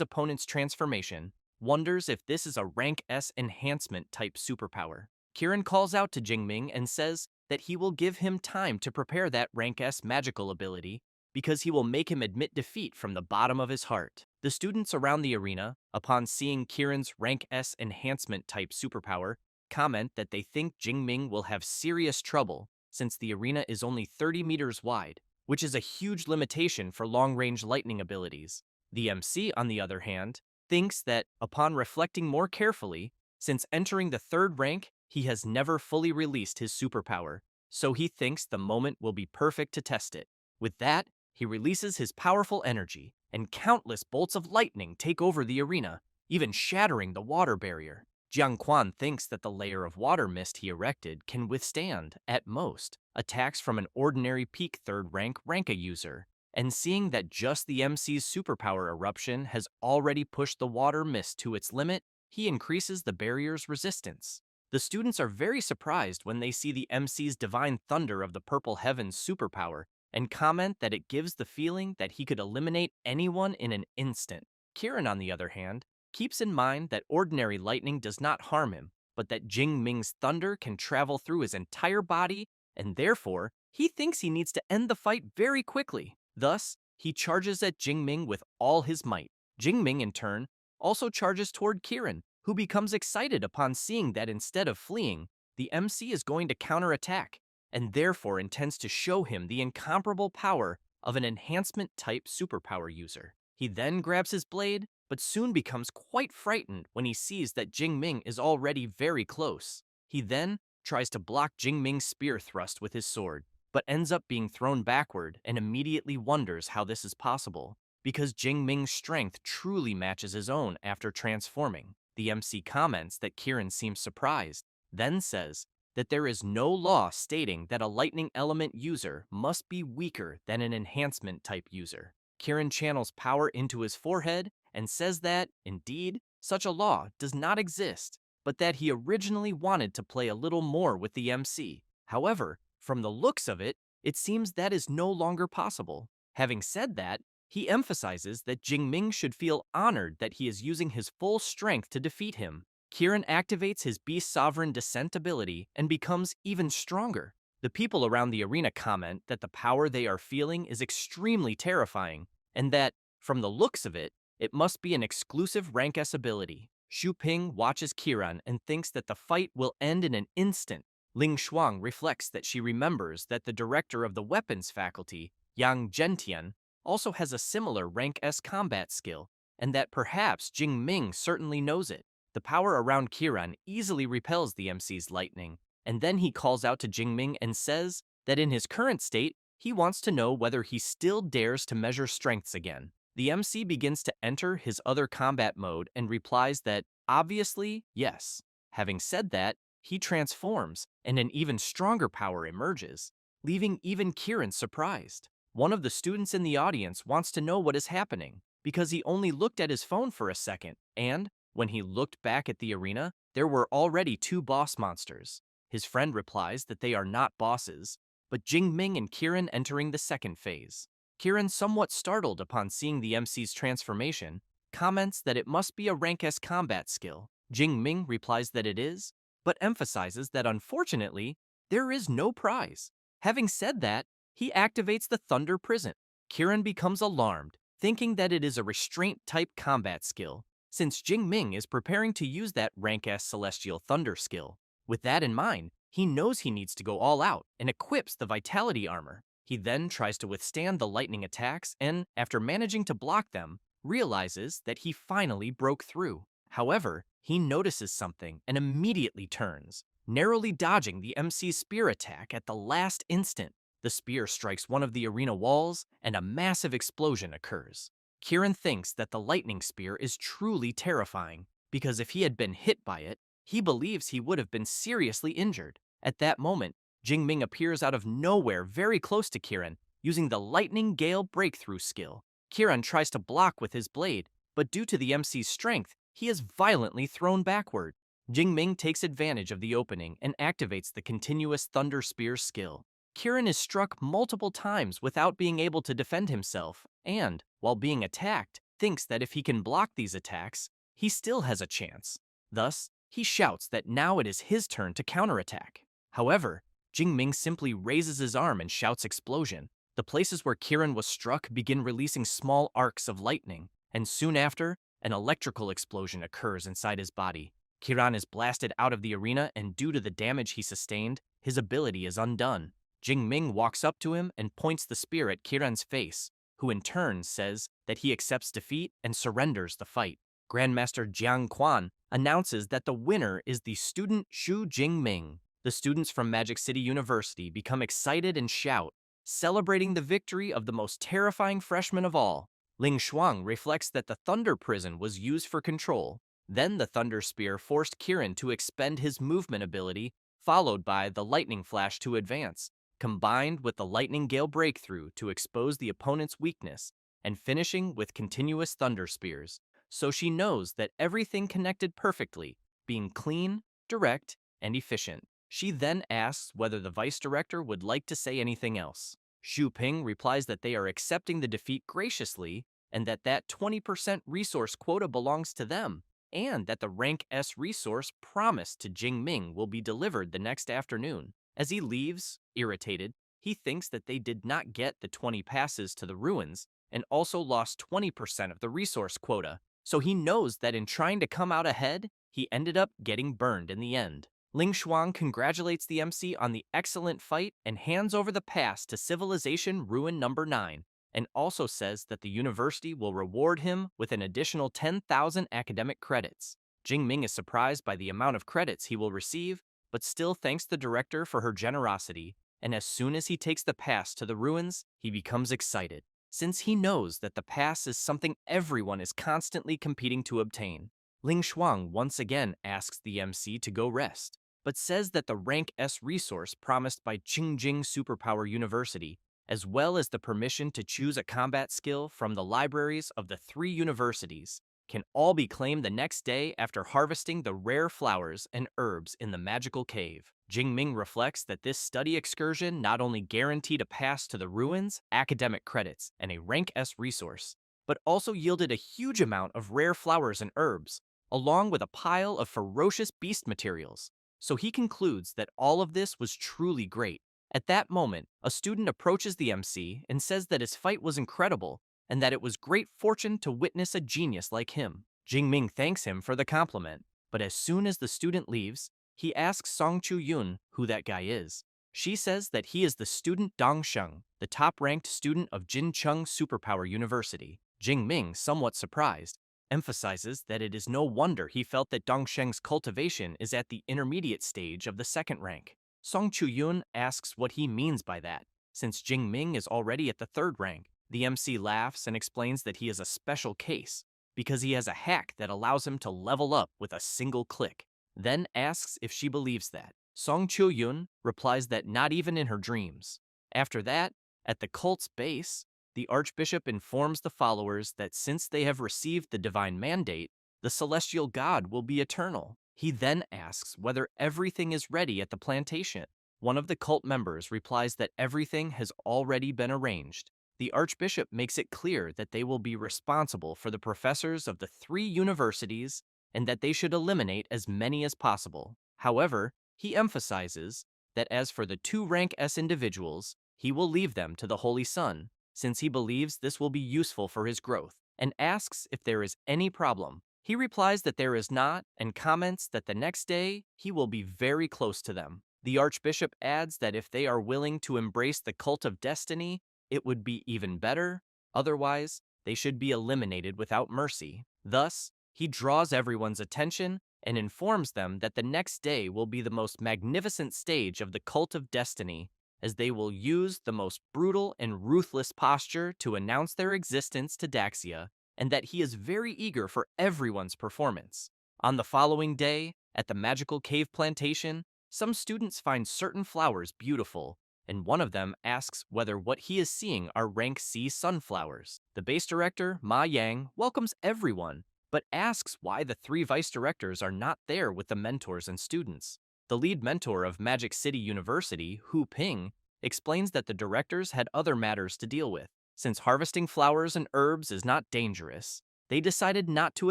opponent's transformation, wonders if this is a rank S enhancement type superpower. Kiran calls out to Jingming and says that he will give him time to prepare that rank S magical ability because he will make him admit defeat from the bottom of his heart. The students around the arena, upon seeing Kiran's rank S enhancement type superpower, comment that they think Jingming will have serious trouble since the arena is only 30 meters wide, which is a huge limitation for long-range lightning abilities. The MC, on the other hand, thinks that, upon reflecting more carefully, since entering the 3rd rank, he has never fully released his superpower, so he thinks the moment will be perfect to test it. With that, he releases his powerful energy, and countless bolts of lightning take over the arena, even shattering the water barrier. Jiang Quan thinks that the layer of water mist he erected can withstand, at most, attacks from an ordinary peak 3rd rank Ranka user, and seeing that just the MC's superpower eruption has already pushed the water mist to its limit, he increases the barrier's resistance. The students are very surprised when they see the MC's Divine Thunder of the Purple Heavens superpower and comment that it gives the feeling that he could eliminate anyone in an instant. Kiran, on the other hand, keeps in mind that ordinary lightning does not harm him, but that Jingming's thunder can travel through his entire body, and therefore, he thinks he needs to end the fight very quickly. Thus, he charges at Jingming with all his might. Jingming, in turn, also charges toward Kiran, who becomes excited upon seeing that instead of fleeing, the MC is going to counterattack, and therefore intends to show him the incomparable power of an enhancement-type superpower user. He then grabs his blade, but soon becomes quite frightened when he sees that Jingming is already very close. He then tries to block Jingming's spear thrust with his sword, but ends up being thrown backward and immediately wonders how this is possible, because Jingming's strength truly matches his own after transforming. The MC comments that Kiran seems surprised, then says that there is no law stating that a lightning element user must be weaker than an enhancement type user. Kiran channels power into his forehead and says that, indeed, such a law does not exist, but that he originally wanted to play a little more with the MC. However, from the looks of it, it seems that is no longer possible. Having said that, he emphasizes that Jingming should feel honored that he is using his full strength to defeat him. Kiran activates his Beast Sovereign Descent ability and becomes even stronger. The people around the arena comment that the power they are feeling is extremely terrifying, and that, from the looks of it, it must be an exclusive rank S ability. Xu Ping watches Kiran and thinks that the fight will end in an instant. Ling Shuang reflects that she remembers that the director of the weapons faculty, Yang Zhentian, also has a similar rank S combat skill, and that perhaps Jingming certainly knows it. The power around Kiran easily repels the MC's lightning, and then he calls out to Jingming and says that in his current state, he wants to know whether he still dares to measure strengths again. The MC begins to enter his other combat mode and replies that, obviously, yes. Having said that, he transforms, and an even stronger power emerges, leaving even Kiran surprised. One of the students in the audience wants to know what is happening, because he only looked at his phone for a second, and, when he looked back at the arena, there were already 2 boss monsters. His friend replies that they are not bosses, but Jingming and Kiran entering the second phase. Kiran, somewhat startled upon seeing the MC's transformation, comments that it must be a rank S combat skill. Jingming replies that it is, but emphasizes that unfortunately, there is no prize. Having said that, he activates the Thunder Prison. Kiran becomes alarmed, thinking that it is a restraint-type combat skill, since Jingming is preparing to use that rank-S Celestial Thunder skill. With that in mind, he knows he needs to go all out and equips the Vitality Armor. He then tries to withstand the lightning attacks and, after managing to block them, realizes that he finally broke through. However, he notices something and immediately turns, narrowly dodging the MC's spear attack at the last instant. The spear strikes one of the arena walls, and a massive explosion occurs. Kiran thinks that the lightning spear is truly terrifying, because if he had been hit by it, he believes he would have been seriously injured. At that moment, Jingming appears out of nowhere very close to Kiran, using the Lightning Gale Breakthrough skill. Kiran tries to block with his blade, but due to the MC's strength, he is violently thrown backward. Jingming takes advantage of the opening and activates the Continuous Thunder Spear skill. Kiran is struck multiple times without being able to defend himself, and, while being attacked, thinks that if he can block these attacks, he still has a chance. Thus, he shouts that now it is his turn to counterattack. However, Jingming simply raises his arm and shouts explosion. The places where Kiran was struck begin releasing small arcs of lightning, and soon after, an electrical explosion occurs inside his body. Kiran is blasted out of the arena, and due to the damage he sustained, his ability is undone. Jingming walks up to him and points the spear at Kiran's face, who in turn says that he accepts defeat and surrenders the fight. Grandmaster Jiang Quan announces that the winner is the student Xu Jingming. The students from Magic City University become excited and shout, celebrating the victory of the most terrifying freshman of all. Ling Shuang reflects that the Thunder Prison was used for control. Then the Thunder Spear forced Kiran to expend his movement ability, followed by the Lightning Flash to advance, combined with the Lightning Gale Breakthrough to expose the opponent's weakness, and finishing with Continuous Thunder Spears. So she knows that everything connected perfectly, being clean, direct, and efficient. She then asks whether the vice director would like to say anything else. Xu Ping replies that they are accepting the defeat graciously, and that 20% resource quota belongs to them, and that the rank S resource promised to Jingming will be delivered the next afternoon. As he leaves, irritated, he thinks that they did not get the 20 passes to the ruins and also lost 20% of the resource quota, so he knows that in trying to come out ahead, he ended up getting burned in the end. Ling Shuang congratulates the MC on the excellent fight and hands over the pass to Civilization Ruin Number 9, and also says that the university will reward him with an additional 10,000 academic credits. Jingming is surprised by the amount of credits he will receive, but still thanks the director for her generosity, and as soon as he takes the pass to the ruins, he becomes excited, since he knows that the pass is something everyone is constantly competing to obtain. Ling Shuang once again asks the MC to go rest, but says that the rank S resource promised by Qingjing Superpower University, as well as the permission to choose a combat skill from the libraries of the 3 universities, can all be claimed the next day after harvesting the rare flowers and herbs in the magical cave. Jingming reflects that this study excursion not only guaranteed a pass to the ruins, academic credits, and a rank S resource, but also yielded a huge amount of rare flowers and herbs, along with a pile of ferocious beast materials. So he concludes that all of this was truly great. At that moment, a student approaches the MC and says that his fight was incredible, and that it was great fortune to witness a genius like him. Jingming thanks him for the compliment, but as soon as the student leaves, he asks Song Chu-yun who that guy is. She says that he is the student Dong Sheng, the top-ranked student of Jincheng Superpower University. Jingming, somewhat surprised, emphasizes that it is no wonder he felt that Dong Sheng's cultivation is at the intermediate stage of the second rank. Song Chu-yun asks what he means by that, since Jingming is already at the third rank. The MC laughs and explains that he is a special case, because he has a hack that allows him to level up with a single click, then asks if she believes that. Song Chu-yun replies that not even in her dreams. After that, at the cult's base, the Archbishop informs the followers that since they have received the divine mandate, the celestial god will be eternal. He then asks whether everything is ready at the plantation. One of the cult members replies that everything has already been arranged. The Archbishop makes it clear that they will be responsible for the professors of the 3 universities and that they should eliminate as many as possible. However, he emphasizes that as for the 2 rank S individuals, he will leave them to the Holy Sun. since he believes this will be useful for his growth, and asks if there is any problem. He replies that there is not and comments that the next day he will be very close to them. The Archbishop adds that if they are willing to embrace the cult of destiny, it would be even better. Otherwise, they should be eliminated without mercy. Thus, he draws everyone's attention and informs them that the next day will be the most magnificent stage of the cult of destiny, as they will use the most brutal and ruthless posture to announce their existence to Daxia, and that he is very eager for everyone's performance. On the following day, at the magical cave plantation, some students find certain flowers beautiful, and one of them asks whether what he is seeing are rank C sunflowers. The base director, Ma Yang, welcomes everyone, but asks why the three vice directors are not there with the mentors and students. The lead mentor of Magic City University, Hu Ping, explains that the directors had other matters to deal with. Since harvesting flowers and herbs is not dangerous, they decided not to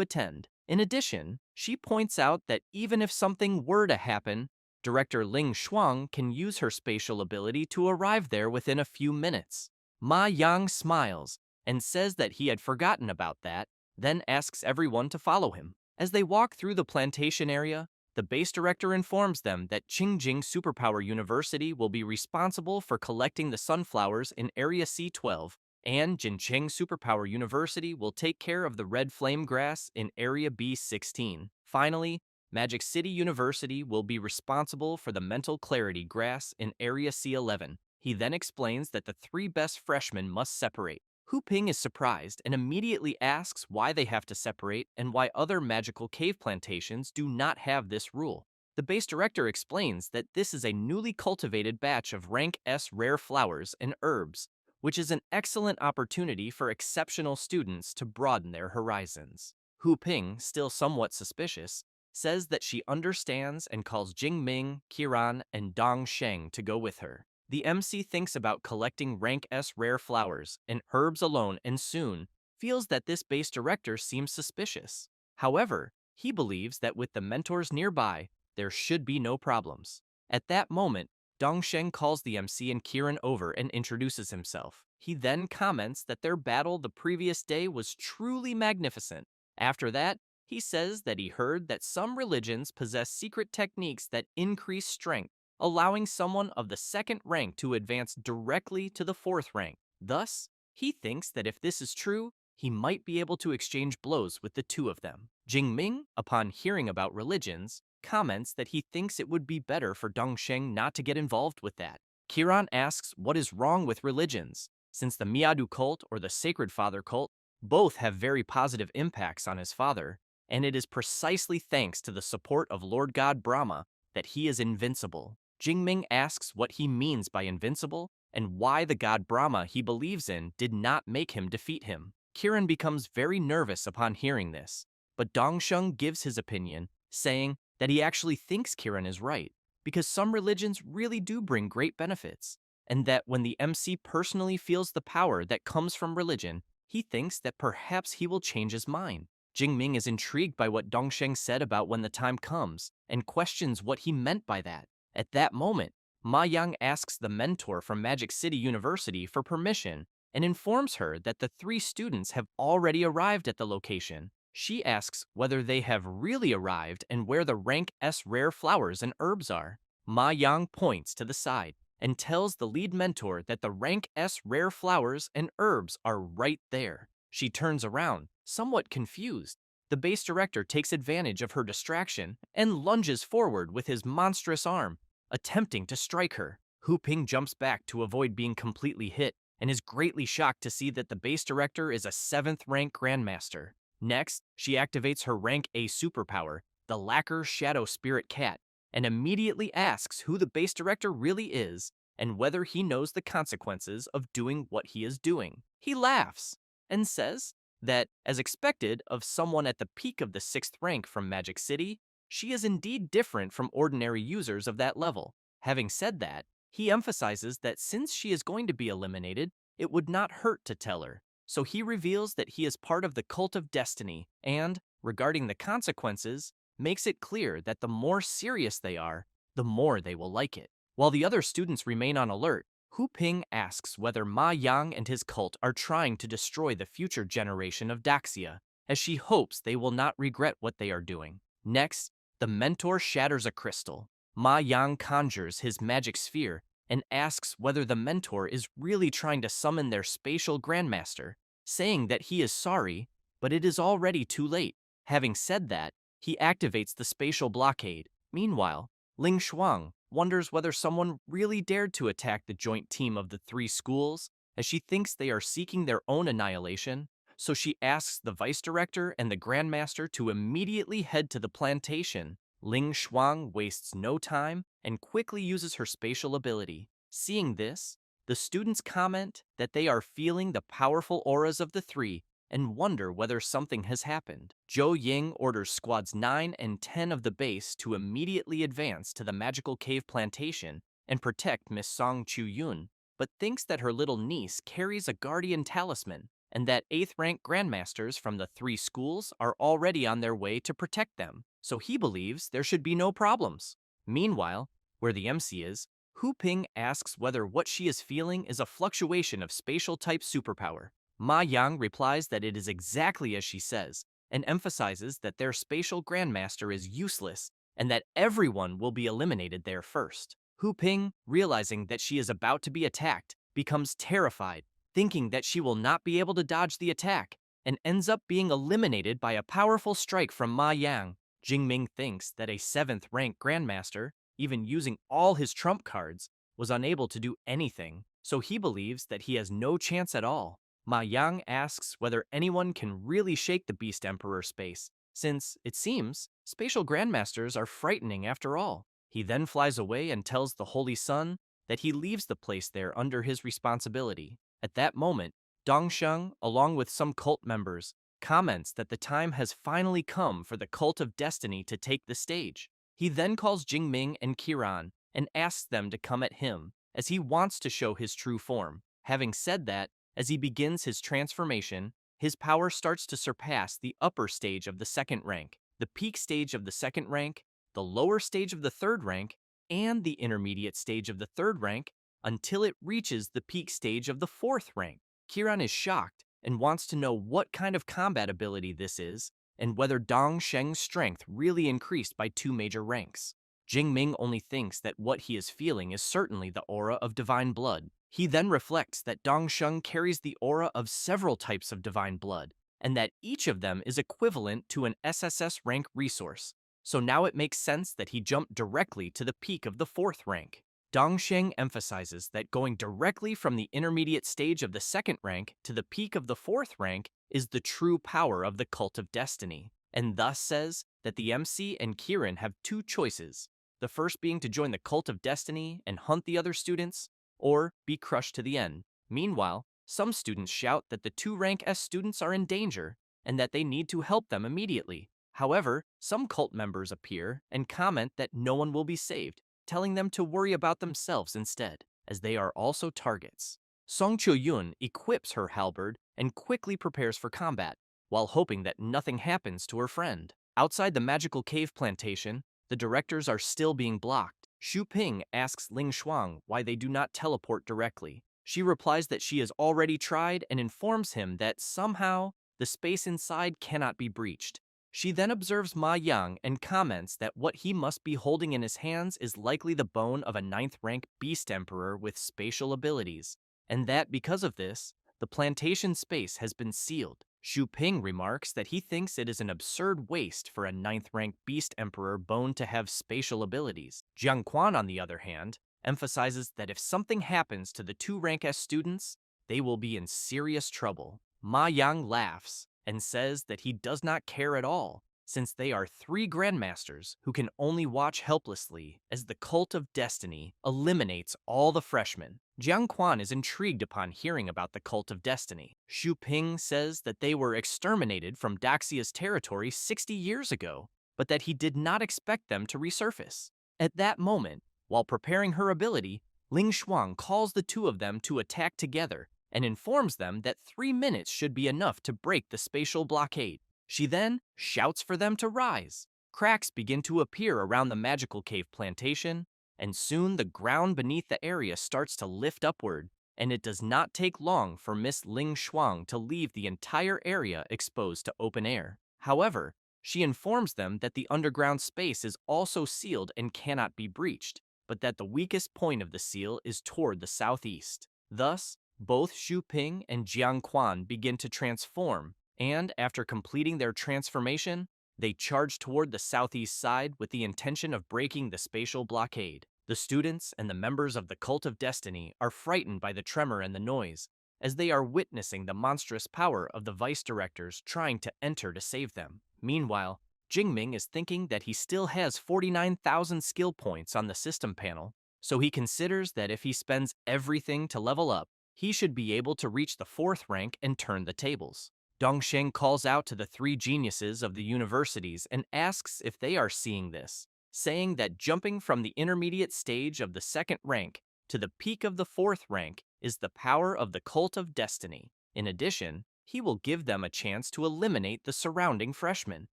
attend. In addition, she points out that even if something were to happen, Director Ling Shuang can use her spatial ability to arrive there within a few minutes. Ma Yang smiles and says that he had forgotten about that, then asks everyone to follow him. As they walk through the plantation area, the base director informs them that Qingjing Superpower University will be responsible for collecting the sunflowers in Area C12, and Jincheng Superpower University will take care of the red flame grass in Area B16. Finally, Magic City University will be responsible for the mental clarity grass in Area C11. He then explains that the three best freshmen must separate. Hu Ping is surprised and immediately asks why they have to separate and why other magical cave plantations do not have this rule. The base director explains that this is a newly cultivated batch of rank S rare flowers and herbs, which is an excellent opportunity for exceptional students to broaden their horizons. Hu Ping, still somewhat suspicious, says that she understands and calls Jingming, Qiran, and Dong Sheng to go with her. The MC thinks about collecting rank S rare flowers and herbs alone and soon feels that this base director seems suspicious. However, he believes that with the mentors nearby, there should be no problems. At that moment, Dongsheng calls the MC and Kiran over and introduces himself. He then comments that their battle the previous day was truly magnificent. After that, he says that he heard that some religions possess secret techniques that increase strength, allowing someone of the second rank to advance directly to the fourth rank. Thus, he thinks that if this is true, he might be able to exchange blows with the two of them. Jingming, upon hearing about religions, comments that he thinks it would be better for Dongsheng not to get involved with that. Kiran asks what is wrong with religions, since the Miadu cult or the Sacred Father cult both have very positive impacts on his father, and it is precisely thanks to the support of Lord God Brahma that he is invincible. Jingming asks what he means by invincible and why the god Brahma he believes in did not make him defeat him. Kiran becomes very nervous upon hearing this, but Dongsheng gives his opinion, saying that he actually thinks Kiran is right, because some religions really do bring great benefits, and that when the MC personally feels the power that comes from religion, he thinks that perhaps he will change his mind. Jingming is intrigued by what Dongsheng said about when the time comes, and questions what he meant by that. At that moment, Ma Yang asks the mentor from Magic City University for permission and informs her that the three students have already arrived at the location. She asks whether they have really arrived and where the rank S rare flowers and herbs are. Ma Yang points to the side and tells the lead mentor that the rank S rare flowers and herbs are right there. She turns around, somewhat confused. The base director takes advantage of her distraction and lunges forward with his monstrous arm, attempting to strike her. Hu Ping jumps back to avoid being completely hit and is greatly shocked to see that the base director is a 7th rank grandmaster. Next, she activates her rank A superpower, the Lacquer Shadow Spirit Cat, and immediately asks who the base director really is and whether he knows the consequences of doing what he is doing. He laughs and says that, as expected of someone at the peak of the 6th rank from Magic City, she is indeed different from ordinary users of that level. Having said that, he emphasizes that since she is going to be eliminated, it would not hurt to tell her. So he reveals that he is part of the cult of destiny and, regarding the consequences, makes it clear that the more serious they are, the more they will like it. While the other students remain on alert, Hu Ping asks whether Ma Yang and his cult are trying to destroy the future generation of Daxia, as she hopes they will not regret what they are doing. Next, the mentor shatters a crystal. Ma Yang conjures his magic sphere and asks whether the mentor is really trying to summon their spatial grandmaster, saying that he is sorry, but it is already too late. Having said that, he activates the spatial blockade. Meanwhile, Ling Shuang wonders whether someone really dared to attack the joint team of the three schools, as she thinks they are seeking their own annihilation, so she asks the vice director and the grandmaster to immediately head to the plantation. Ling Shuang wastes no time and quickly uses her spatial ability. Seeing this, the students comment that they are feeling the powerful auras of the three and wonder whether something has happened. Zhou Ying orders squads 9 and 10 of the base to immediately advance to the magical cave plantation and protect Miss Song Chu-yun, but thinks that her little niece carries a guardian talisman and that 8th rank grandmasters from the three schools are already on their way to protect them, so he believes there should be no problems. Meanwhile, where the MC is, Hu Ping asks whether what she is feeling is a fluctuation of spatial type superpower. Ma Yang replies that it is exactly as she says, and emphasizes that their spatial grandmaster is useless and that everyone will be eliminated there first. Hu Ping, realizing that she is about to be attacked, becomes terrified, thinking that she will not be able to dodge the attack, and ends up being eliminated by a powerful strike from Ma Yang. Jingming thinks that a 7th rank grandmaster, even using all his trump cards, was unable to do anything, so he believes that he has no chance at all. Ma Yang asks whether anyone can really shake the Beast Emperor space, since, it seems, spatial grandmasters are frightening after all. He then flies away and tells the Holy Sun that he leaves the place there under his responsibility. At that moment, Dongsheng, along with some cult members, comments that the time has finally come for the Cult of Destiny to take the stage. He then calls Jingming and Kiran and asks them to come at him, as he wants to show his true form. Having said that, as he begins his transformation, his power starts to surpass the upper stage of the 2nd rank, the peak stage of the 2nd rank, the lower stage of the 3rd rank, and the intermediate stage of the 3rd rank, until it reaches the peak stage of the 4th rank. Kiran is shocked and wants to know what kind of combat ability this is, and whether Dong Sheng's strength really increased by 2 major ranks. Jingming only thinks that what he is feeling is certainly the aura of divine blood. He then reflects that Dongsheng carries the aura of several types of divine blood, and that each of them is equivalent to an SSS rank resource. So now it makes sense that he jumped directly to the peak of the 4th rank. Dongsheng emphasizes that going directly from the intermediate stage of the 2nd rank to the peak of the 4th rank is the true power of the Cult of Destiny, and thus says that the MC and Kirin have 2 choices, the first being to join the Cult of Destiny and hunt the other students, or be crushed to the end. Meanwhile, some students shout that the 2 rank S students are in danger and that they need to help them immediately. However, some cult members appear and comment that no one will be saved, telling them to worry about themselves instead, as they are also targets. Song Chu-yun equips her halberd and quickly prepares for combat, while hoping that nothing happens to her friend. Outside the magical cave plantation, the directors are still being blocked. Xu Ping asks Ling Shuang why they do not teleport directly. She replies that she has already tried and informs him that somehow the space inside cannot be breached. She then observes Ma Yang and comments that what he must be holding in his hands is likely the bone of a 9th rank Beast Emperor with spatial abilities, and that because of this, the plantation space has been sealed. Xu Ping remarks that he thinks it is an absurd waste for a 9th rank Beast Emperor bone to have spatial abilities. Jiang Quan, on the other hand, emphasizes that if something happens to the 2 rank S students, they will be in serious trouble. Ma Yang laughs and says that he does not care at all, since they are 3 grandmasters who can only watch helplessly as the Cult of Destiny eliminates all the freshmen. Jiang Quan is intrigued upon hearing about the Cult of Destiny. Xu Ping says that they were exterminated from Daxia's territory 60 years ago, but that he did not expect them to resurface. At that moment, while preparing her ability, Ling Shuang calls the 2 of them to attack together and informs them that 3 minutes should be enough to break the spatial blockade. She then shouts for them to rise. Cracks begin to appear around the magical cave plantation, and soon the ground beneath the area starts to lift upward, and it does not take long for Miss Ling Shuang to leave the entire area exposed to open air. However, she informs them that the underground space is also sealed and cannot be breached, but that the weakest point of the seal is toward the southeast. Thus, both Xu Ping and Jiang Quan begin to transform, and after completing their transformation, they charge toward the southeast side with the intention of breaking the spatial blockade. The students and the members of the Cult of Destiny are frightened by the tremor and the noise, as they are witnessing the monstrous power of the vice directors trying to enter to save them. Meanwhile, Jingming is thinking that he still has 49,000 skill points on the system panel, so he considers that if he spends everything to level up, he should be able to reach the 4th rank and turn the tables. Dongsheng calls out to the 3 geniuses of the universities and asks if they are seeing this, saying that jumping from the intermediate stage of the 2nd rank to the peak of the 4th rank is the power of the Cult of Destiny. In addition, he will give them a chance to eliminate the surrounding freshmen,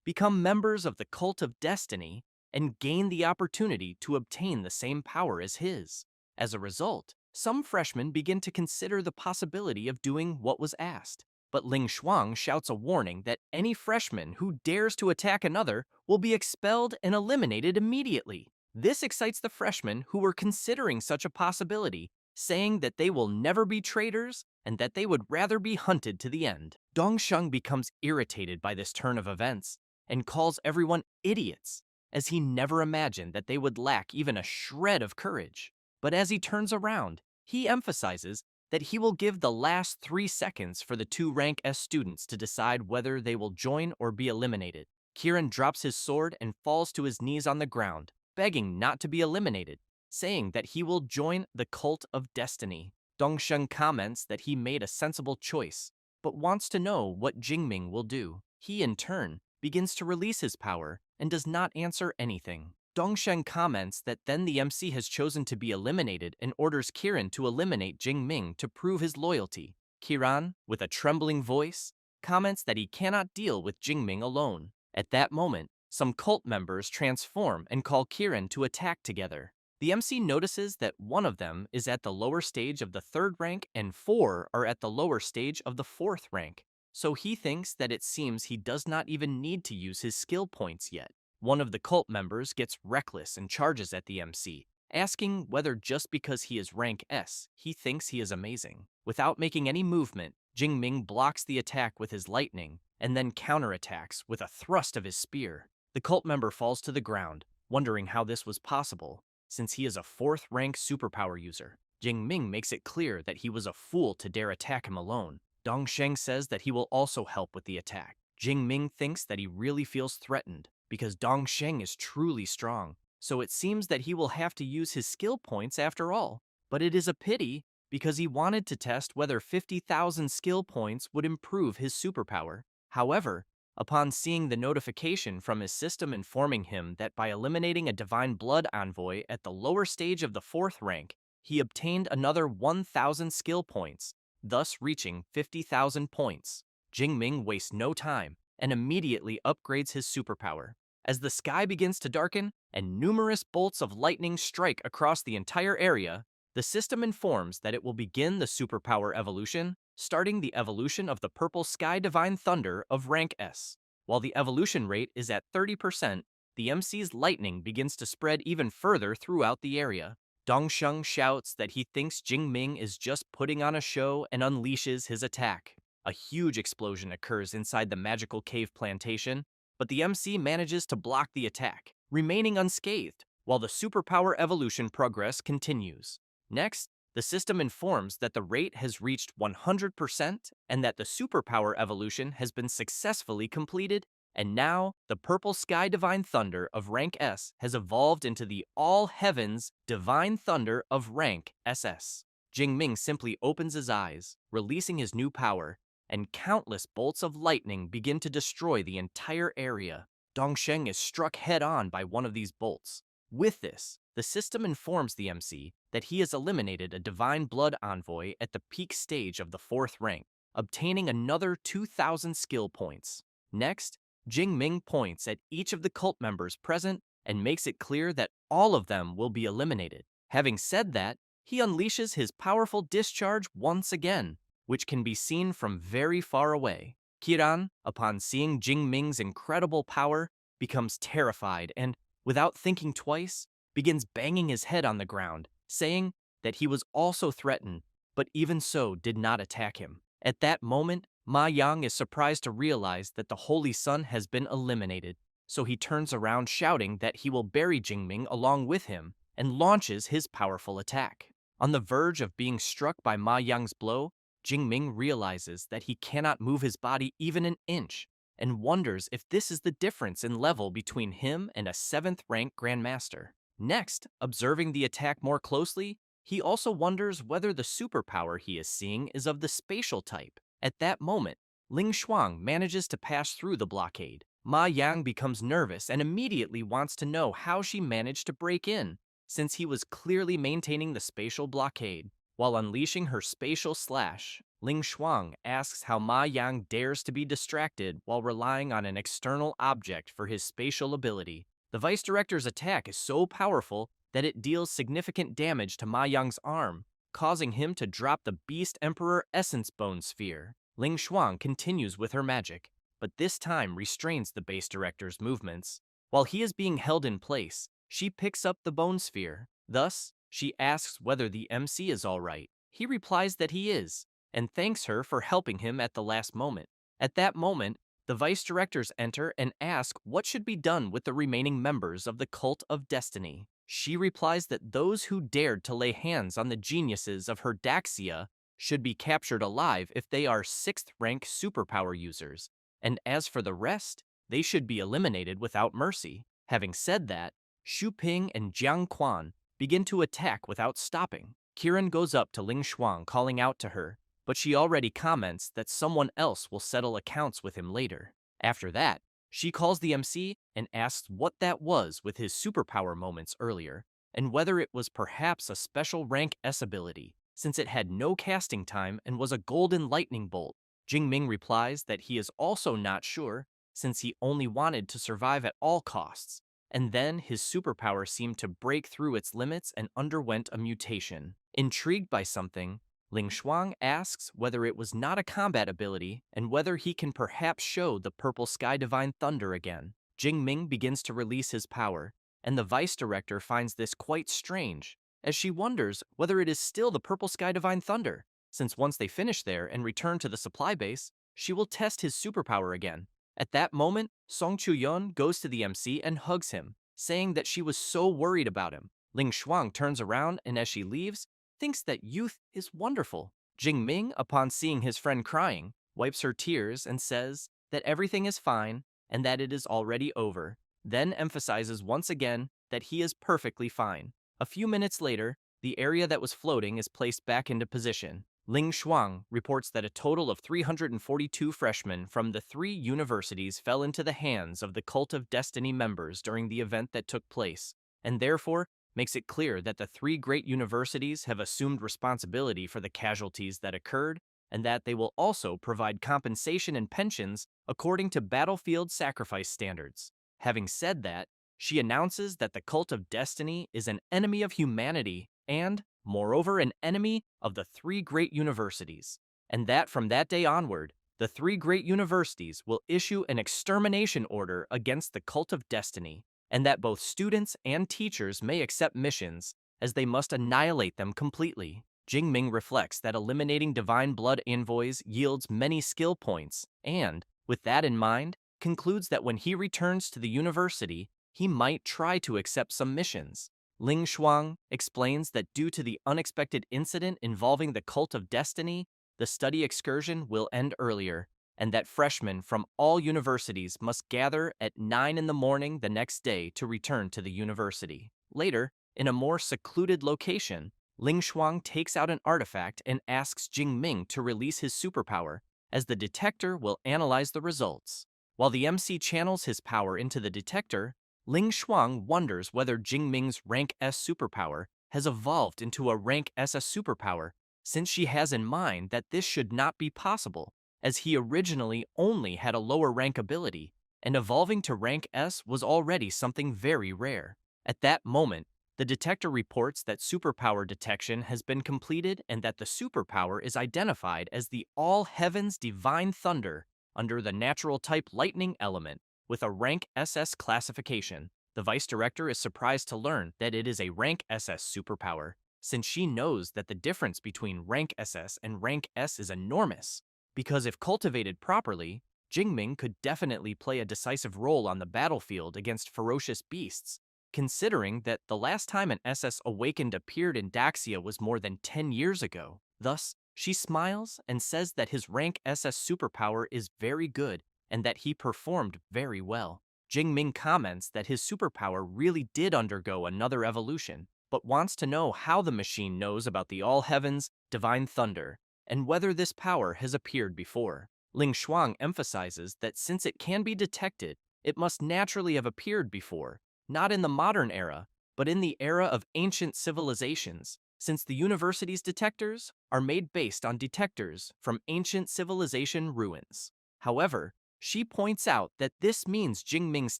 become members of the Cult of Destiny, and gain the opportunity to obtain the same power as his. As a result, some freshmen begin to consider the possibility of doing what was asked. But Ling Shuang shouts a warning that any freshman who dares to attack another will be expelled and eliminated immediately. This excites the freshmen who were considering such a possibility, saying that they will never be traitors and that they would rather be hunted to the end. Dongsheng becomes irritated by this turn of events and calls everyone idiots, as he never imagined that they would lack even a shred of courage. But as he turns around, he emphasizes that he will give the last 3 seconds for the 2 rank S students to decide whether they will join or be eliminated. Kieran drops his sword and falls to his knees on the ground, begging not to be eliminated, saying that he will join the Cult of Destiny. Dongsheng comments that he made a sensible choice, but wants to know what Jingming will do. He, in turn, begins to release his power and does not answer anything. Dongsheng comments that then the MC has chosen to be eliminated and orders Kiran to eliminate Jingming to prove his loyalty. Kiran, with a trembling voice, comments that he cannot deal with Jingming alone. At that moment, some cult members transform and call Kiran to attack together. The MC notices that one of them is at the lower stage of the 3rd rank and 4 are at the lower stage of the 4th rank, so he thinks that it seems he does not even need to use his skill points yet. One of the cult members gets reckless and charges at the MC, asking whether just because he is rank S, he thinks he is amazing. Without making any movement, Jingming blocks the attack with his lightning and then counterattacks with a thrust of his spear. The cult member falls to the ground, wondering how this was possible, since he is a 4th rank superpower user. Jingming makes it clear that he was a fool to dare attack him alone. Dongsheng says that he will also help with the attack. Jingming thinks that he really feels threatened, because Dongsheng is truly strong, so it seems that he will have to use his skill points after all. But it is a pity, because he wanted to test whether 50,000 skill points would improve his superpower. However, upon seeing the notification from his system informing him that by eliminating a Divine Blood envoy at the lower stage of the 4th rank, he obtained another 1,000 skill points, thus reaching 50,000 points, Jingming wastes no time and immediately upgrades his superpower. As the sky begins to darken and numerous bolts of lightning strike across the entire area, the system informs that it will begin the superpower evolution, starting the evolution of the Purple Sky Divine Thunder of rank S. While the evolution rate is at 30%, the MC's lightning begins to spread even further throughout the area. Dongsheng shouts that he thinks Jingming is just putting on a show and unleashes his attack. A huge explosion occurs inside the magical cave plantation, but the MC manages to block the attack, remaining unscathed, while the superpower evolution progress continues. Next, the system informs that the rate has reached 100% and that the superpower evolution has been successfully completed, and now the Purple Sky Divine Thunder of rank S has evolved into the All Heavens Divine Thunder of rank SS. Jingming simply opens his eyes, releasing his new power, and countless bolts of lightning begin to destroy the entire area. Dongsheng is struck head-on by one of these bolts. With this, the system informs the MC that he has eliminated a Divine Blood envoy at the peak stage of the 4th rank, obtaining another 2,000 skill points. Next, Jingming points at each of the cult members present and makes it clear that all of them will be eliminated. Having said that, he unleashes his powerful discharge once again, which can be seen from very far away. Kiran, upon seeing Jingming's incredible power, becomes terrified and, without thinking twice, begins banging his head on the ground, saying that he was also threatened, but even so did not attack him. At that moment, Ma Yang is surprised to realize that the Holy Sun has been eliminated, so he turns around shouting that he will bury Jingming along with him and launches his powerful attack. On the verge of being struck by Ma Yang's blow, Jingming realizes that he cannot move his body even an inch and wonders if this is the difference in level between him and a 7th rank Grandmaster. Next, observing the attack more closely, he also wonders whether the superpower he is seeing is of the spatial type. At that moment, Ling Shuang manages to pass through the blockade. Ma Yang becomes nervous and immediately wants to know how she managed to break in, since he was clearly maintaining the spatial blockade. While unleashing her spatial slash, Ling Shuang asks how Ma Yang dares to be distracted while relying on an external object for his spatial ability. The Vice Director's attack is so powerful that it deals significant damage to Ma Yang's arm, causing him to drop the Beast Emperor Essence Bone Sphere. Ling Shuang continues with her magic, but this time restrains the Base Director's movements. While he is being held in place, she picks up the Bone Sphere. Thus, she asks whether the MC is all right. He replies that he is, and thanks her for helping him at the last moment. At that moment, the Vice Directors enter and ask what should be done with the remaining members of the Cult of Destiny. She replies that those who dared to lay hands on the geniuses of her Daxia should be captured alive if they are 6th rank superpower users, and as for the rest, they should be eliminated without mercy. Having said that, Xu Ping and Jiang Quan begin to attack without stopping. Kiran goes up to Ling Shuang calling out to her, but she already comments that someone else will settle accounts with him later. After that, she calls the MC and asks what that was with his superpower moments earlier, and whether it was perhaps a special rank S ability, since it had no casting time and was a golden lightning bolt. Jingming replies that he is also not sure, since he only wanted to survive at all costs, and then his superpower seemed to break through its limits and underwent a mutation. Intrigued by something, Ling Shuang asks whether it was not a combat ability and whether he can perhaps show the Purple Sky Divine Thunder again. Jingming begins to release his power, and the Vice Director finds this quite strange, as she wonders whether it is still the Purple Sky Divine Thunder, since once they finish there and return to the supply base, she will test his superpower again. At that moment, Song Chu-yeon goes to the MC and hugs him, saying that she was so worried about him. Ling Shuang turns around and as she leaves, thinks that youth is wonderful. Jingming, upon seeing his friend crying, wipes her tears and says that everything is fine and that it is already over, then emphasizes once again that he is perfectly fine. A few minutes later, the area that was floating is placed back into position. Ling Shuang reports that a total of 342 freshmen from the 3 universities fell into the hands of the Cult of Destiny members during the event that took place, and therefore makes it clear that the 3 great universities have assumed responsibility for the casualties that occurred, and that they will also provide compensation and pensions according to battlefield sacrifice standards. Having said that, she announces that the Cult of Destiny is an enemy of humanity and, moreover, an enemy of the 3 great universities, and that from that day onward, the 3 great universities will issue an extermination order against the Cult of Destiny, and that both students and teachers may accept missions, as they must annihilate them completely. Jingming reflects that eliminating Divine Blood envoys yields many skill points, and, with that in mind, concludes that when he returns to the university, he might try to accept some missions. Ling Shuang explains that due to the unexpected incident involving the Cult of Destiny, the study excursion will end earlier, and that freshmen from all universities must gather at 9 in the morning the next day to return to the university. Later, in a more secluded location, Ling Shuang takes out an artifact and asks Jingming to release his superpower, as the detector will analyze the results. While the MC channels his power into the detector, Ling Shuang wonders whether Jingming's rank S superpower has evolved into a rank SS superpower, since she has in mind that this should not be possible, as he originally only had a lower rank ability, and evolving to rank S was already something very rare. At that moment, the detector reports that superpower detection has been completed and that the superpower is identified as the All Heavens Divine Thunder under the natural type lightning element with a rank SS classification. The vice director is surprised to learn that it is a rank SS superpower, since she knows that the difference between rank SS and rank S is enormous. Because if cultivated properly, Jingming could definitely play a decisive role on the battlefield against ferocious beasts, considering that the last time an SS Awakened appeared in Daxia was more than 10 years ago. Thus, she smiles and says that his rank SS superpower is very good and that he performed very well. Jingming comments that his superpower really did undergo another evolution, but wants to know how the machine knows about the All Heavens, Divine Thunder, and whether this power has appeared before. Ling Shuang emphasizes that since it can be detected, it must naturally have appeared before, not in the modern era, but in the era of ancient civilizations, since the university's detectors are made based on detectors from ancient civilization ruins. However, she points out that this means Jingming's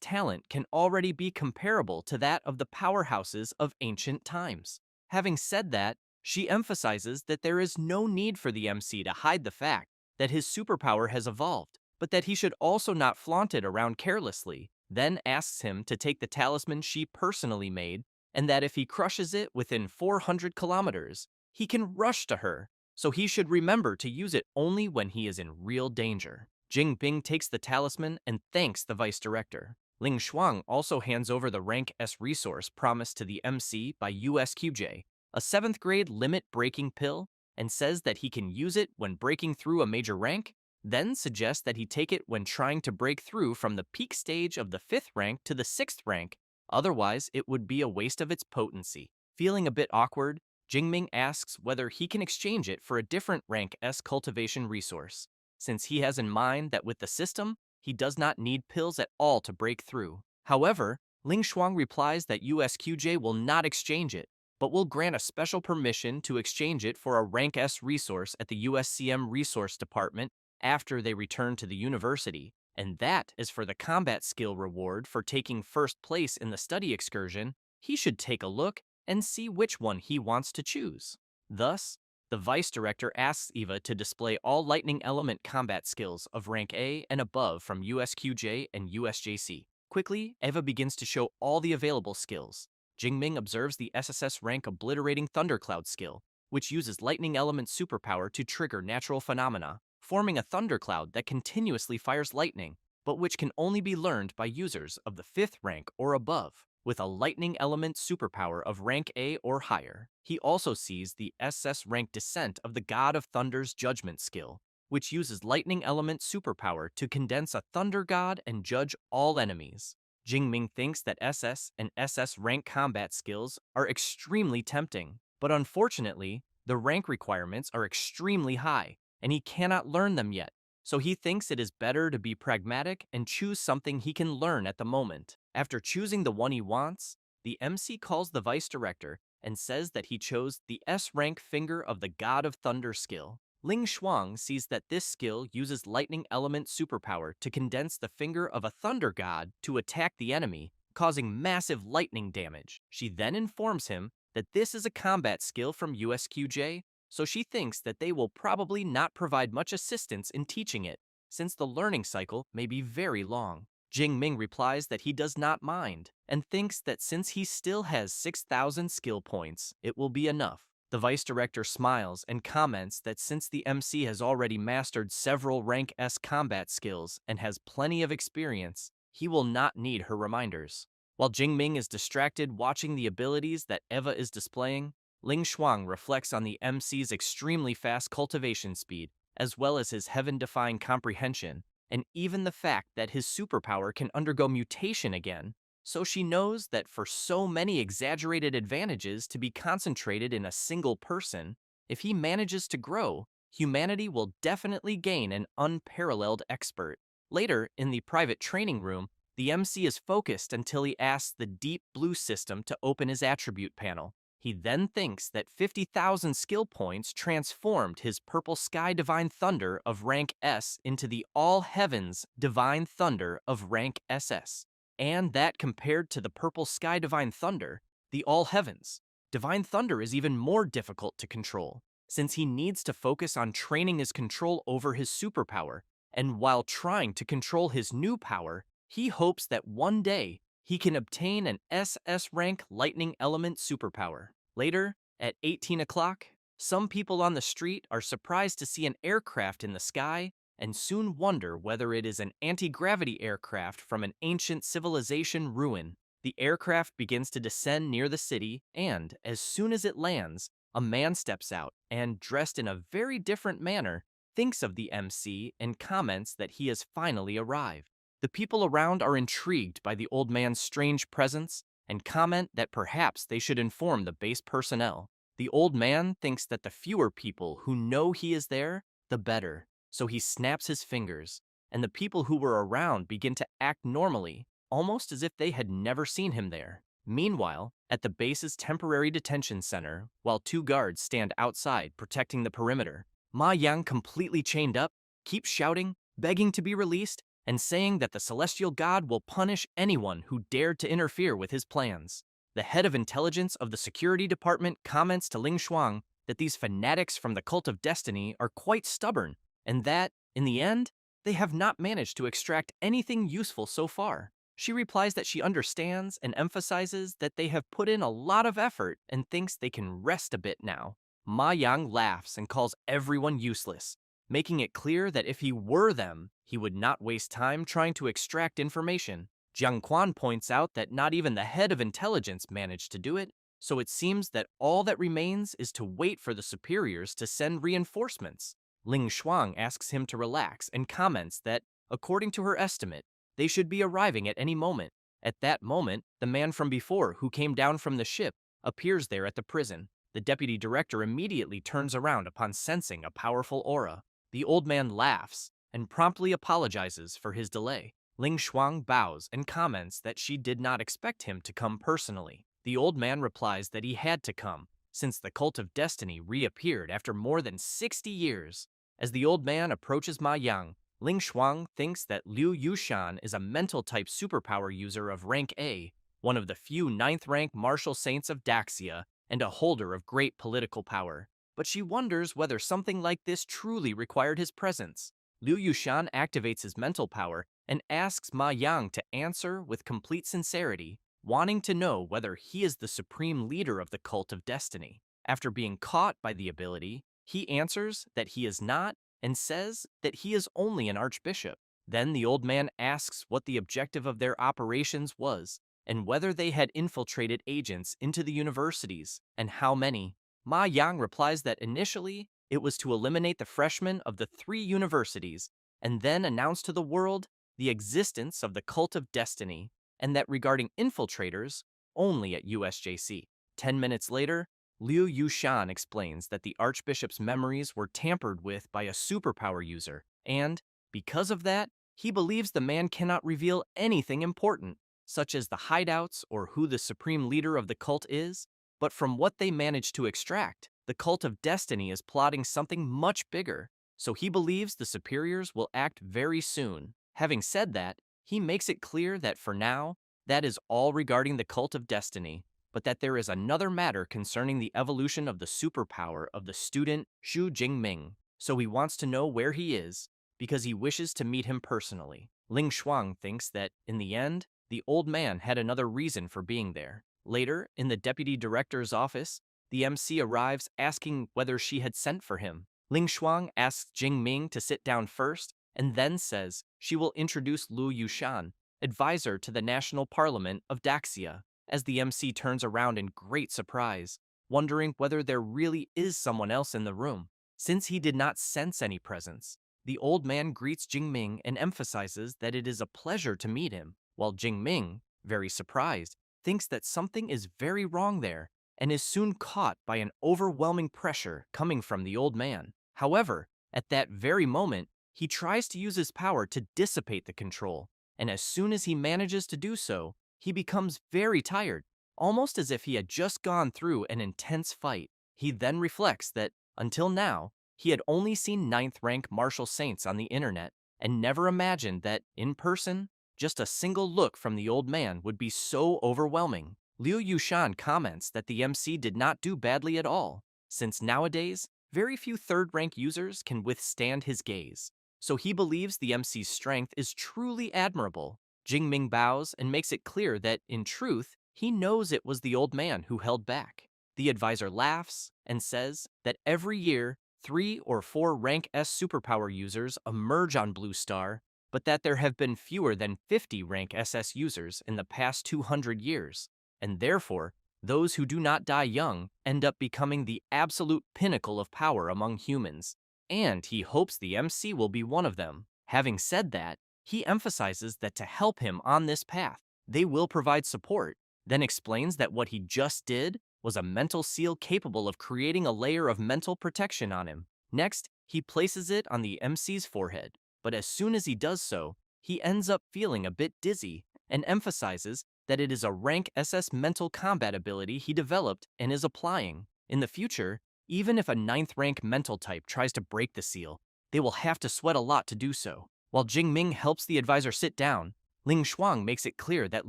talent can already be comparable to that of the powerhouses of ancient times. Having said that, she emphasizes that there is no need for the MC to hide the fact that his superpower has evolved, but that he should also not flaunt it around carelessly, then asks him to take the talisman she personally made, and that if he crushes it within 400 kilometers, he can rush to her, so he should remember to use it only when he is in real danger. Jing Bing takes the talisman and thanks the vice director. Ling Shuang also hands over the rank S resource promised to the MC by USQJ, a 7th grade limit breaking pill, and says that he can use it when breaking through a major rank, then suggests that he take it when trying to break through from the peak stage of the 5th rank to the 6th rank, otherwise it would be a waste of its potency. Feeling a bit awkward, Jingming asks whether he can exchange it for a different rank S cultivation resource, since he has in mind that with the system, he does not need pills at all to break through. However, Ling Shuang replies that USQJ will not exchange it, but will grant a special permission to exchange it for a rank S resource at the USCM Resource Department after they return to the university, and that is for the combat skill reward for taking first place in the study excursion. He should take a look and see which one he wants to choose. Thus, the vice director asks Eva to display all lightning element combat skills of rank A and above from USQJ and USJC. Quickly, Eva begins to show all the available skills. Jingming observes the SSS rank Obliterating Thundercloud skill, which uses lightning element superpower to trigger natural phenomena, forming a thundercloud that continuously fires lightning, but which can only be learned by users of the 5th rank or above, with a lightning element superpower of rank A or higher. He also sees the SS rank Descent of the God of Thunder's Judgment skill, which uses lightning element superpower to condense a thunder god and judge all enemies. Jingming thinks that SS and SS rank combat skills are extremely tempting, but unfortunately, the rank requirements are extremely high, and he cannot learn them yet, so he thinks it is better to be pragmatic and choose something he can learn at the moment. After choosing the one he wants, the MC calls the vice director and says that he chose the S rank Finger of the God of Thunder skill. Ling Shuang sees that this skill uses lightning element superpower to condense the finger of a thunder god to attack the enemy, causing massive lightning damage. She then informs him that this is a combat skill from USQJ, so she thinks that they will probably not provide much assistance in teaching it, since the learning cycle may be very long. Jingming replies that he does not mind, and thinks that since he still has 6,000 skill points, it will be enough. The vice director smiles and comments that since the MC has already mastered several rank S combat skills and has plenty of experience, he will not need her reminders. While Jingming is distracted watching the abilities that Eva is displaying, Ling Shuang reflects on the MC's extremely fast cultivation speed, as well as his heaven-defying comprehension, and even the fact that his superpower can undergo mutation again, so she knows that for so many exaggerated advantages to be concentrated in a single person, if he manages to grow, humanity will definitely gain an unparalleled expert. Later, in the private training room, the MC is focused until he asks the Deep Blue system to open his attribute panel. He then thinks that 50,000 skill points transformed his Purple Sky Divine Thunder of rank S into the All Heavens Divine Thunder of rank SS. and that compared to the purple sky divine thunder, the all heavens, divine thunder is even more difficult to control, since he needs to focus on training his control over his superpower, and while trying to control his new power, he hopes that one day he can obtain an SS rank lightning element superpower. Later, at 18 o'clock, some people on the street are surprised to see an aircraft in the sky and soon wonder whether it is an anti-gravity aircraft from an ancient civilization ruin. The aircraft begins to descend near the city, and as soon as it lands, a man steps out and, dressed in a very different manner, thinks of the MC and comments that he has finally arrived. The people around are intrigued by the old man's strange presence and comment that perhaps they should inform the base personnel. The old man thinks that the fewer people who know he is there, the better, so he snaps his fingers, and the people who were around begin to act normally, almost as if they had never seen him there. Meanwhile, at the base's temporary detention center, while two guards stand outside protecting the perimeter, Ma Yang, completely chained up, keeps shouting, begging to be released, and saying that the celestial god will punish anyone who dared to interfere with his plans. The head of intelligence of the security department comments to Ling Shuang that these fanatics from the cult of destiny are quite stubborn, and that, in the end, they have not managed to extract anything useful so far. She replies that she understands and emphasizes that they have put in a lot of effort and thinks they can rest a bit now. Ma Yang laughs and calls everyone useless, making it clear that if he were them, he would not waste time trying to extract information. Jiang Quan points out that not even the head of intelligence managed to do it, so it seems that all that remains is to wait for the superiors to send reinforcements. Ling Shuang asks him to relax and comments that, according to her estimate, they should be arriving at any moment. At that moment, the man from before who came down from the ship appears there at the prison. The deputy director immediately turns around upon sensing a powerful aura. The old man laughs and promptly apologizes for his delay. Ling Shuang bows and comments that she did not expect him to come personally. The old man replies that he had to come, since the cult of destiny reappeared after more than 60 years. As the old man approaches Ma Yang, Ling Shuang thinks that Liu Yushan is a mental type superpower user of rank A, one of the few 9th rank martial saints of Daxia, and a holder of great political power. But she wonders whether something like this truly required his presence. Liu Yushan activates his mental power and asks Ma Yang to answer with complete sincerity, wanting to know whether he is the supreme leader of the cult of destiny. After being caught by the ability, he answers that he is not and says that he is only an archbishop. Then the old man asks what the objective of their operations was and whether they had infiltrated agents into the universities and how many. Ma Yang replies that initially it was to eliminate the freshmen of the 3 universities and then announce to the world the existence of the cult of destiny, and that regarding infiltrators, only at USJC. 10 minutes later, Liu Yushan explains that the Archbishop's memories were tampered with by a superpower user, and, because of that, he believes the man cannot reveal anything important, such as the hideouts or who the supreme leader of the cult is, but from what they managed to extract, the cult of destiny is plotting something much bigger, so he believes the superiors will act very soon. Having said that, he makes it clear that for now, that is all regarding the cult of destiny, but that there is another matter concerning the evolution of the superpower of the student Xu Jingming, so he wants to know where he is, because he wishes to meet him personally. Ling Shuang thinks that, in the end, the old man had another reason for being there. Later, in the deputy director's office, the MC arrives asking whether she had sent for him. Ling Shuang asks Jingming to sit down first, and then says she will introduce Liu Yushan, advisor to the National Parliament of Daxia, as the MC turns around in great surprise, wondering whether there really is someone else in the room. Since he did not sense any presence, the old man greets Jingming and emphasizes that it is a pleasure to meet him, while Jingming, very surprised, thinks that something is very wrong there and is soon caught by an overwhelming pressure coming from the old man. However, at that very moment, he tries to use his power to dissipate the control, and as soon as he manages to do so, he becomes very tired, almost as if he had just gone through an intense fight. He then reflects that, until now, he had only seen 9th rank martial saints on the internet and never imagined that, in person, Just a single look from the old man would be so overwhelming. Liu Yushan comments that the MC did not do badly at all, since nowadays, very few third-rank users can withstand his gaze. So he believes the MC's strength is truly admirable. Jingming bows and makes it clear that, in truth, he knows it was the old man who held back. The advisor laughs and says that every year, 3 or 4 rank S superpower users emerge on Blue Star, but that there have been fewer than 50 rank SS users in the past 200 years, and therefore, those who do not die young end up becoming the absolute pinnacle of power among humans, and he hopes the MC will be one of them. Having said that, he emphasizes that to help him on this path, they will provide support, then explains that what he just did was a mental seal capable of creating a layer of mental protection on him. Next, he places it on the MC's forehead, but as soon as he does so, he ends up feeling a bit dizzy and emphasizes that it is a rank SS mental combat ability he developed and is applying. In the future, even if a 9th rank mental type tries to break the seal, they will have to sweat a lot to do so. While Jingming helps the advisor sit down, Ling Shuang makes it clear that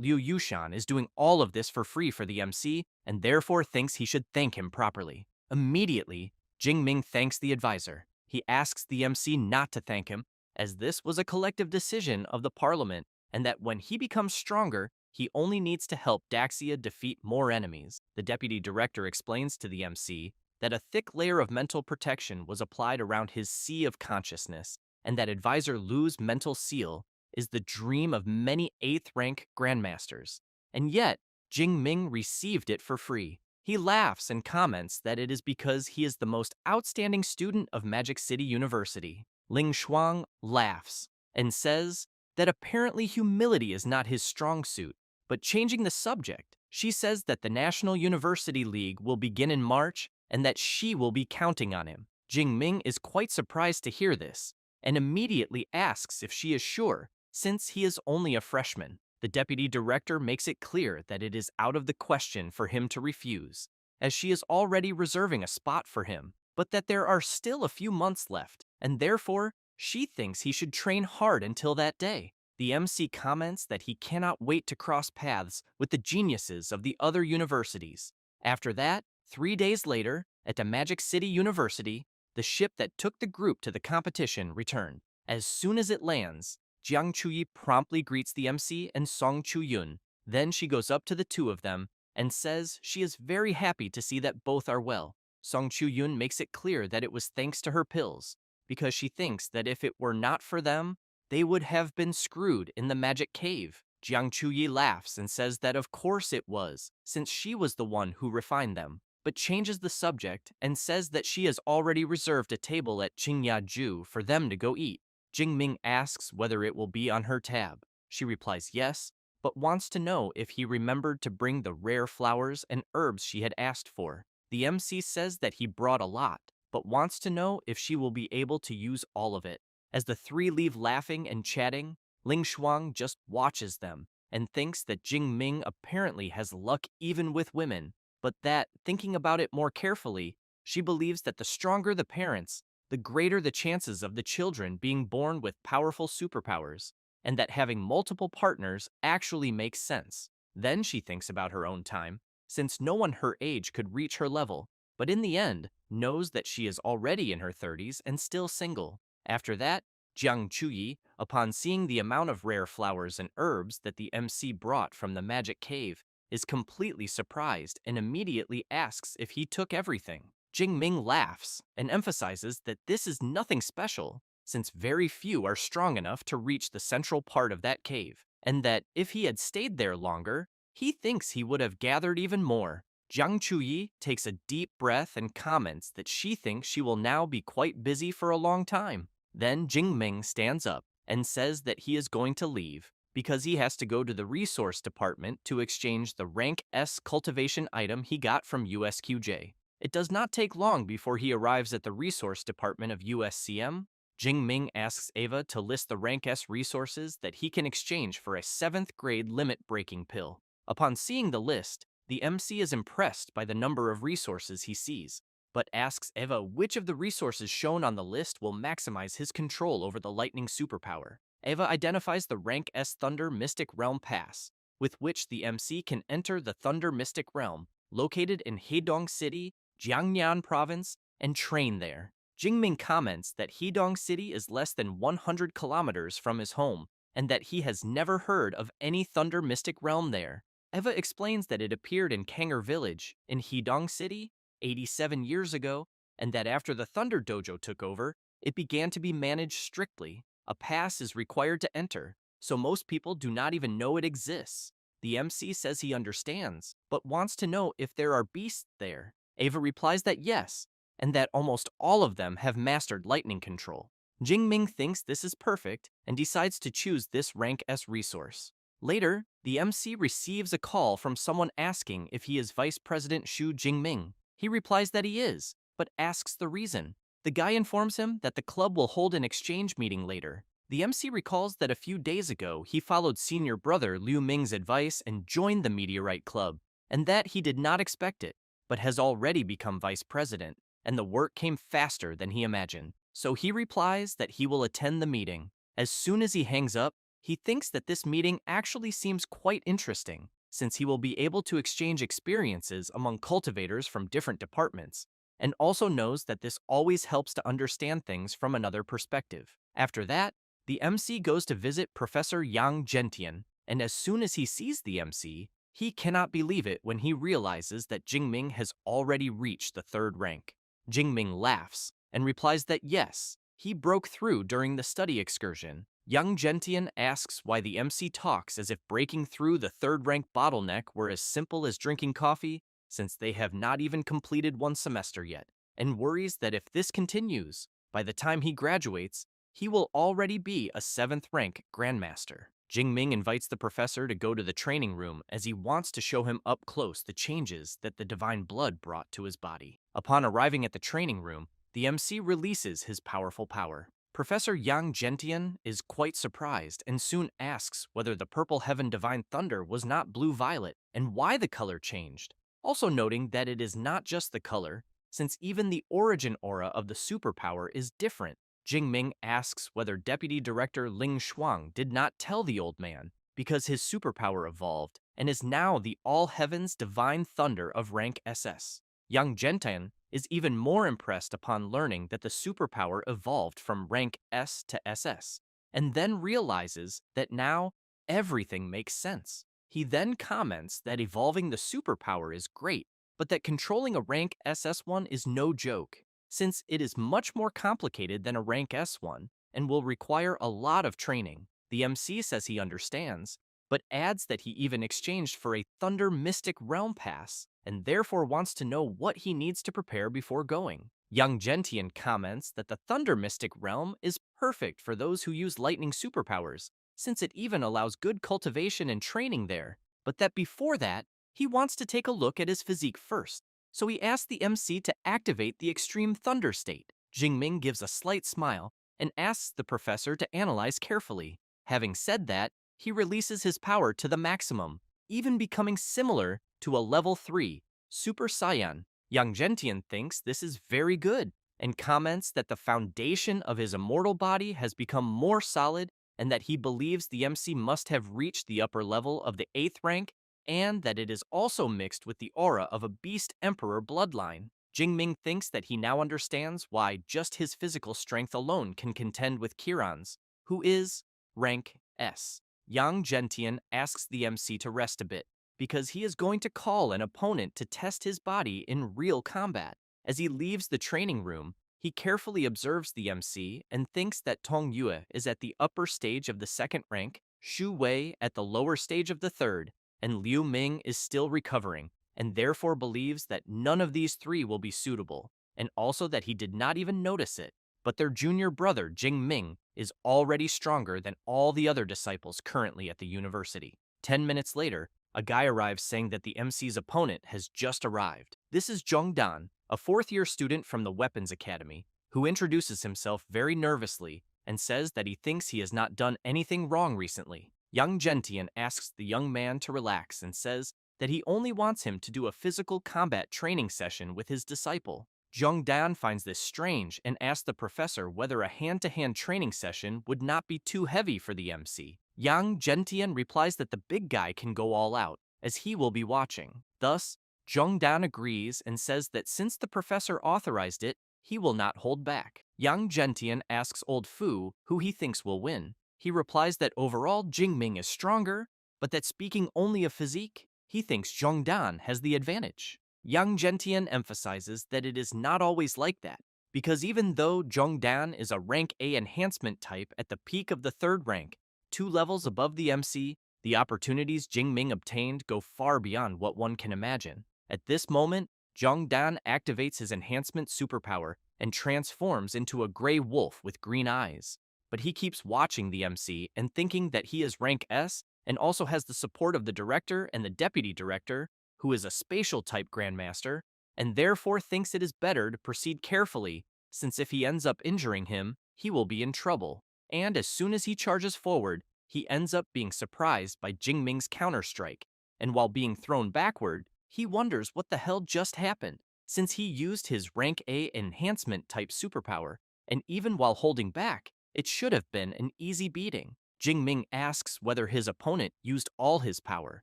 Liu Yushan is doing all of this for free for the MC and therefore thinks he should thank him properly. Immediately, Jingming thanks the advisor. He asks the MC not to thank him, as this was a collective decision of the parliament, and that when he becomes stronger, he only needs to help Daxia defeat more enemies. The deputy director explains to the MC that a thick layer of mental protection was applied around his sea of consciousness, and that advisor Lu's mental seal is the dream of many 8th rank grandmasters. And yet, Jing Ming received it for free. He laughs and comments that it is because he is the most outstanding student of Magic City University. Ling Shuang laughs and says that apparently humility is not his strong suit, but changing the subject, she says that the National University League will begin in March and that she will be counting on him. Jing Ming is quite surprised to hear this and immediately asks if she is sure, since he is only a freshman. The deputy director makes it clear that it is out of the question for him to refuse, as she is already reserving a spot for him, but that there are still a few months left, and therefore, she thinks he should train hard until that day. The MC comments that he cannot wait to cross paths with the geniuses of the other universities. After that, 3 days later, at the Magic City University, the ship that took the group to the competition returned. As soon as it lands, Jiang Chuyi promptly greets the MC and Song Chu-yun. Then she goes up to the two of them and says she is very happy to see that both are well. Song Chu-yun makes it clear that it was thanks to her pills, because she thinks that if it were not for them, they would have been screwed in the magic cave. Jiang Chuyi laughs and says that of course it was, since she was the one who refined them, but changes the subject and says that she has already reserved a table at Qingyaju for them to go eat. Jingming asks whether it will be on her tab. She replies yes, but wants to know if he remembered to bring the rare flowers and herbs she had asked for. The MC says that he brought a lot, but wants to know if she will be able to use all of it. As the three leave laughing and chatting, Ling Shuang just watches them and thinks that Jing Ming apparently has luck even with women, but that, thinking about it more carefully, she believes that the stronger the parents, the greater the chances of the children being born with powerful superpowers, and that having multiple partners actually makes sense. Then she thinks about her own time, since no one her age could reach her level, but in the end, knows that she is already in her 30s and still single. After that, Jiang Chuyi, upon seeing the amount of rare flowers and herbs that the MC brought from the magic cave, is completely surprised and immediately asks if he took everything. Jing Ming laughs and emphasizes that this is nothing special, since very few are strong enough to reach the central part of that cave, and that if he had stayed there longer, he thinks he would have gathered even more. Jiang Chuyi takes a deep breath and comments that she thinks she will now be quite busy for a long time. Then Jing Ming stands up and says that he is going to leave because he has to go to the resource department to exchange the rank S cultivation item he got from USQJ. It does not take long before he arrives at the resource department of USCM. Jing Ming asks Ava to list the rank S resources that he can exchange for a 7th grade limit-breaking pill. Upon seeing the list, the MC is impressed by the number of resources he sees, but asks Eva which of the resources shown on the list will maximize his control over the lightning superpower. Eva identifies the Rank S Thunder Mystic Realm Pass, with which the MC can enter the Thunder Mystic Realm, located in Hedong City, Jiangnan Province, and train there. Jingming comments that Hedong City is less than 100 kilometers from his home, and that he has never heard of any Thunder Mystic Realm there. Eva explains that it appeared in Kanger Village, in Hedong City, 87 years ago, and that after the Thunder Dojo took over, it began to be managed strictly. A pass is required to enter, so most people do not even know it exists. The MC says he understands, but wants to know if there are beasts there. Ava replies that yes, and that almost all of them have mastered lightning control. Jingming thinks this is perfect and decides to choose this Rank S resource. Later, the MC receives a call from someone asking if he is Vice President Xu Jingming. He replies that he is, but asks the reason. The guy informs him that the club will hold an exchange meeting later. The MC recalls that a few days ago he followed senior brother Liu Ming's advice and joined the Meteorite Club, and that he did not expect it, but has already become vice president, and the work came faster than he imagined. So he replies that he will attend the meeting. As soon as he hangs up, he thinks that this meeting actually seems quite interesting, since he will be able to exchange experiences among cultivators from different departments, and also knows that this always helps to understand things from another perspective. After that, the MC goes to visit Professor Yang Gentian, and as soon as he sees the MC, he cannot believe it when he realizes that Jingming has already reached the third rank. Jingming laughs and replies that yes, he broke through during the study excursion. Young Gentian asks why the MC talks as if breaking through the third rank bottleneck were as simple as drinking coffee, since they have not even completed one semester yet, and worries that if this continues, by the time he graduates, he will already be a 7th rank Grandmaster. Jingming invites the professor to go to the training room as he wants to show him up close the changes that the divine blood brought to his body. Upon arriving at the training room, the MC releases his powerful power. Professor Yang Gentian is quite surprised and soon asks whether the Purple Heaven Divine Thunder was not blue-violet and why the color changed, also noting that it is not just the color, since even the origin aura of the superpower is different. Jingming asks whether Deputy Director Ling Shuang did not tell the old man because his superpower evolved and is now the All Heavens Divine Thunder of rank SS. Yang Gentian is even more impressed upon learning that the superpower evolved from rank S to SS, and then realizes that now everything makes sense. He then comments that evolving the superpower is great, but that controlling a rank SS1 is no joke, since it is much more complicated than a rank S1 and will require a lot of training. The MC says he understands, but adds that he even exchanged for a Thunder Mystic Realm Pass and therefore wants to know what he needs to prepare before going. Young Gentian comments that the Thunder Mystic Realm is perfect for those who use lightning superpowers, since it even allows good cultivation and training there, but that before that, he wants to take a look at his physique first. So he asks the MC to activate the Extreme Thunder state. Jingming gives a slight smile and asks the professor to analyze carefully. Having said that, he releases his power to the maximum, even becoming similar to a level 3 Super Saiyan. Yang Gentian thinks this is very good and comments that the foundation of his immortal body has become more solid and that he believes the MC must have reached the upper level of the 8th rank and that it is also mixed with the aura of a Beast Emperor bloodline. Jingming thinks that he now understands why just his physical strength alone can contend with Kiran's, who is rank S. Yang Gentian asks the MC to rest a bit, because he is going to call an opponent to test his body in real combat. As he leaves the training room, he carefully observes the MC and thinks that Tong Yue is at the upper stage of the 2nd rank, Xu Wei at the lower stage of the 3rd, and Liu Ming is still recovering, and therefore believes that none of these 3 will be suitable, and also that he did not even notice it. But their junior brother, Jing Ming, is already stronger than all the other disciples currently at the university. 10 minutes later, a guy arrives saying that the MC's opponent has just arrived. This is Zhong Dan, a 4th-year student from the Weapons Academy, who introduces himself very nervously and says that he thinks he has not done anything wrong recently. Young Gentian asks the young man to relax and says that he only wants him to do a physical combat training session with his disciple. Jung-dan finds this strange and asks the professor whether a hand-to-hand training session would not be too heavy for the MC. Yang Gentian replies that the big guy can go all out, as he will be watching. Thus, Jung-dan agrees and says that since the professor authorized it, he will not hold back. Yang Gentian asks old Fu who he thinks will win. He replies that overall Jingming is stronger, but that speaking only of physique, he thinks Jung-dan has the advantage. Yang Gentian emphasizes that it is not always like that, because even though Jung-dan is a rank A enhancement type at the peak of the third rank, 2 levels above the MC, the opportunities Jingming obtained go far beyond what one can imagine. At this moment, Jung-dan activates his enhancement superpower and transforms into a gray wolf with green eyes. But he keeps watching the MC and thinking that he is rank S and also has the support of the director and the deputy director, who is a spatial type grandmaster, and therefore thinks it is better to proceed carefully, since if he ends up injuring him, he will be in trouble. And as soon as he charges forward, he ends up being surprised by Jingming's counter-strike, and while being thrown backward, he wonders what the hell just happened, since he used his rank A enhancement type superpower, and even while holding back, it should have been an easy beating. Jingming asks whether his opponent used all his power.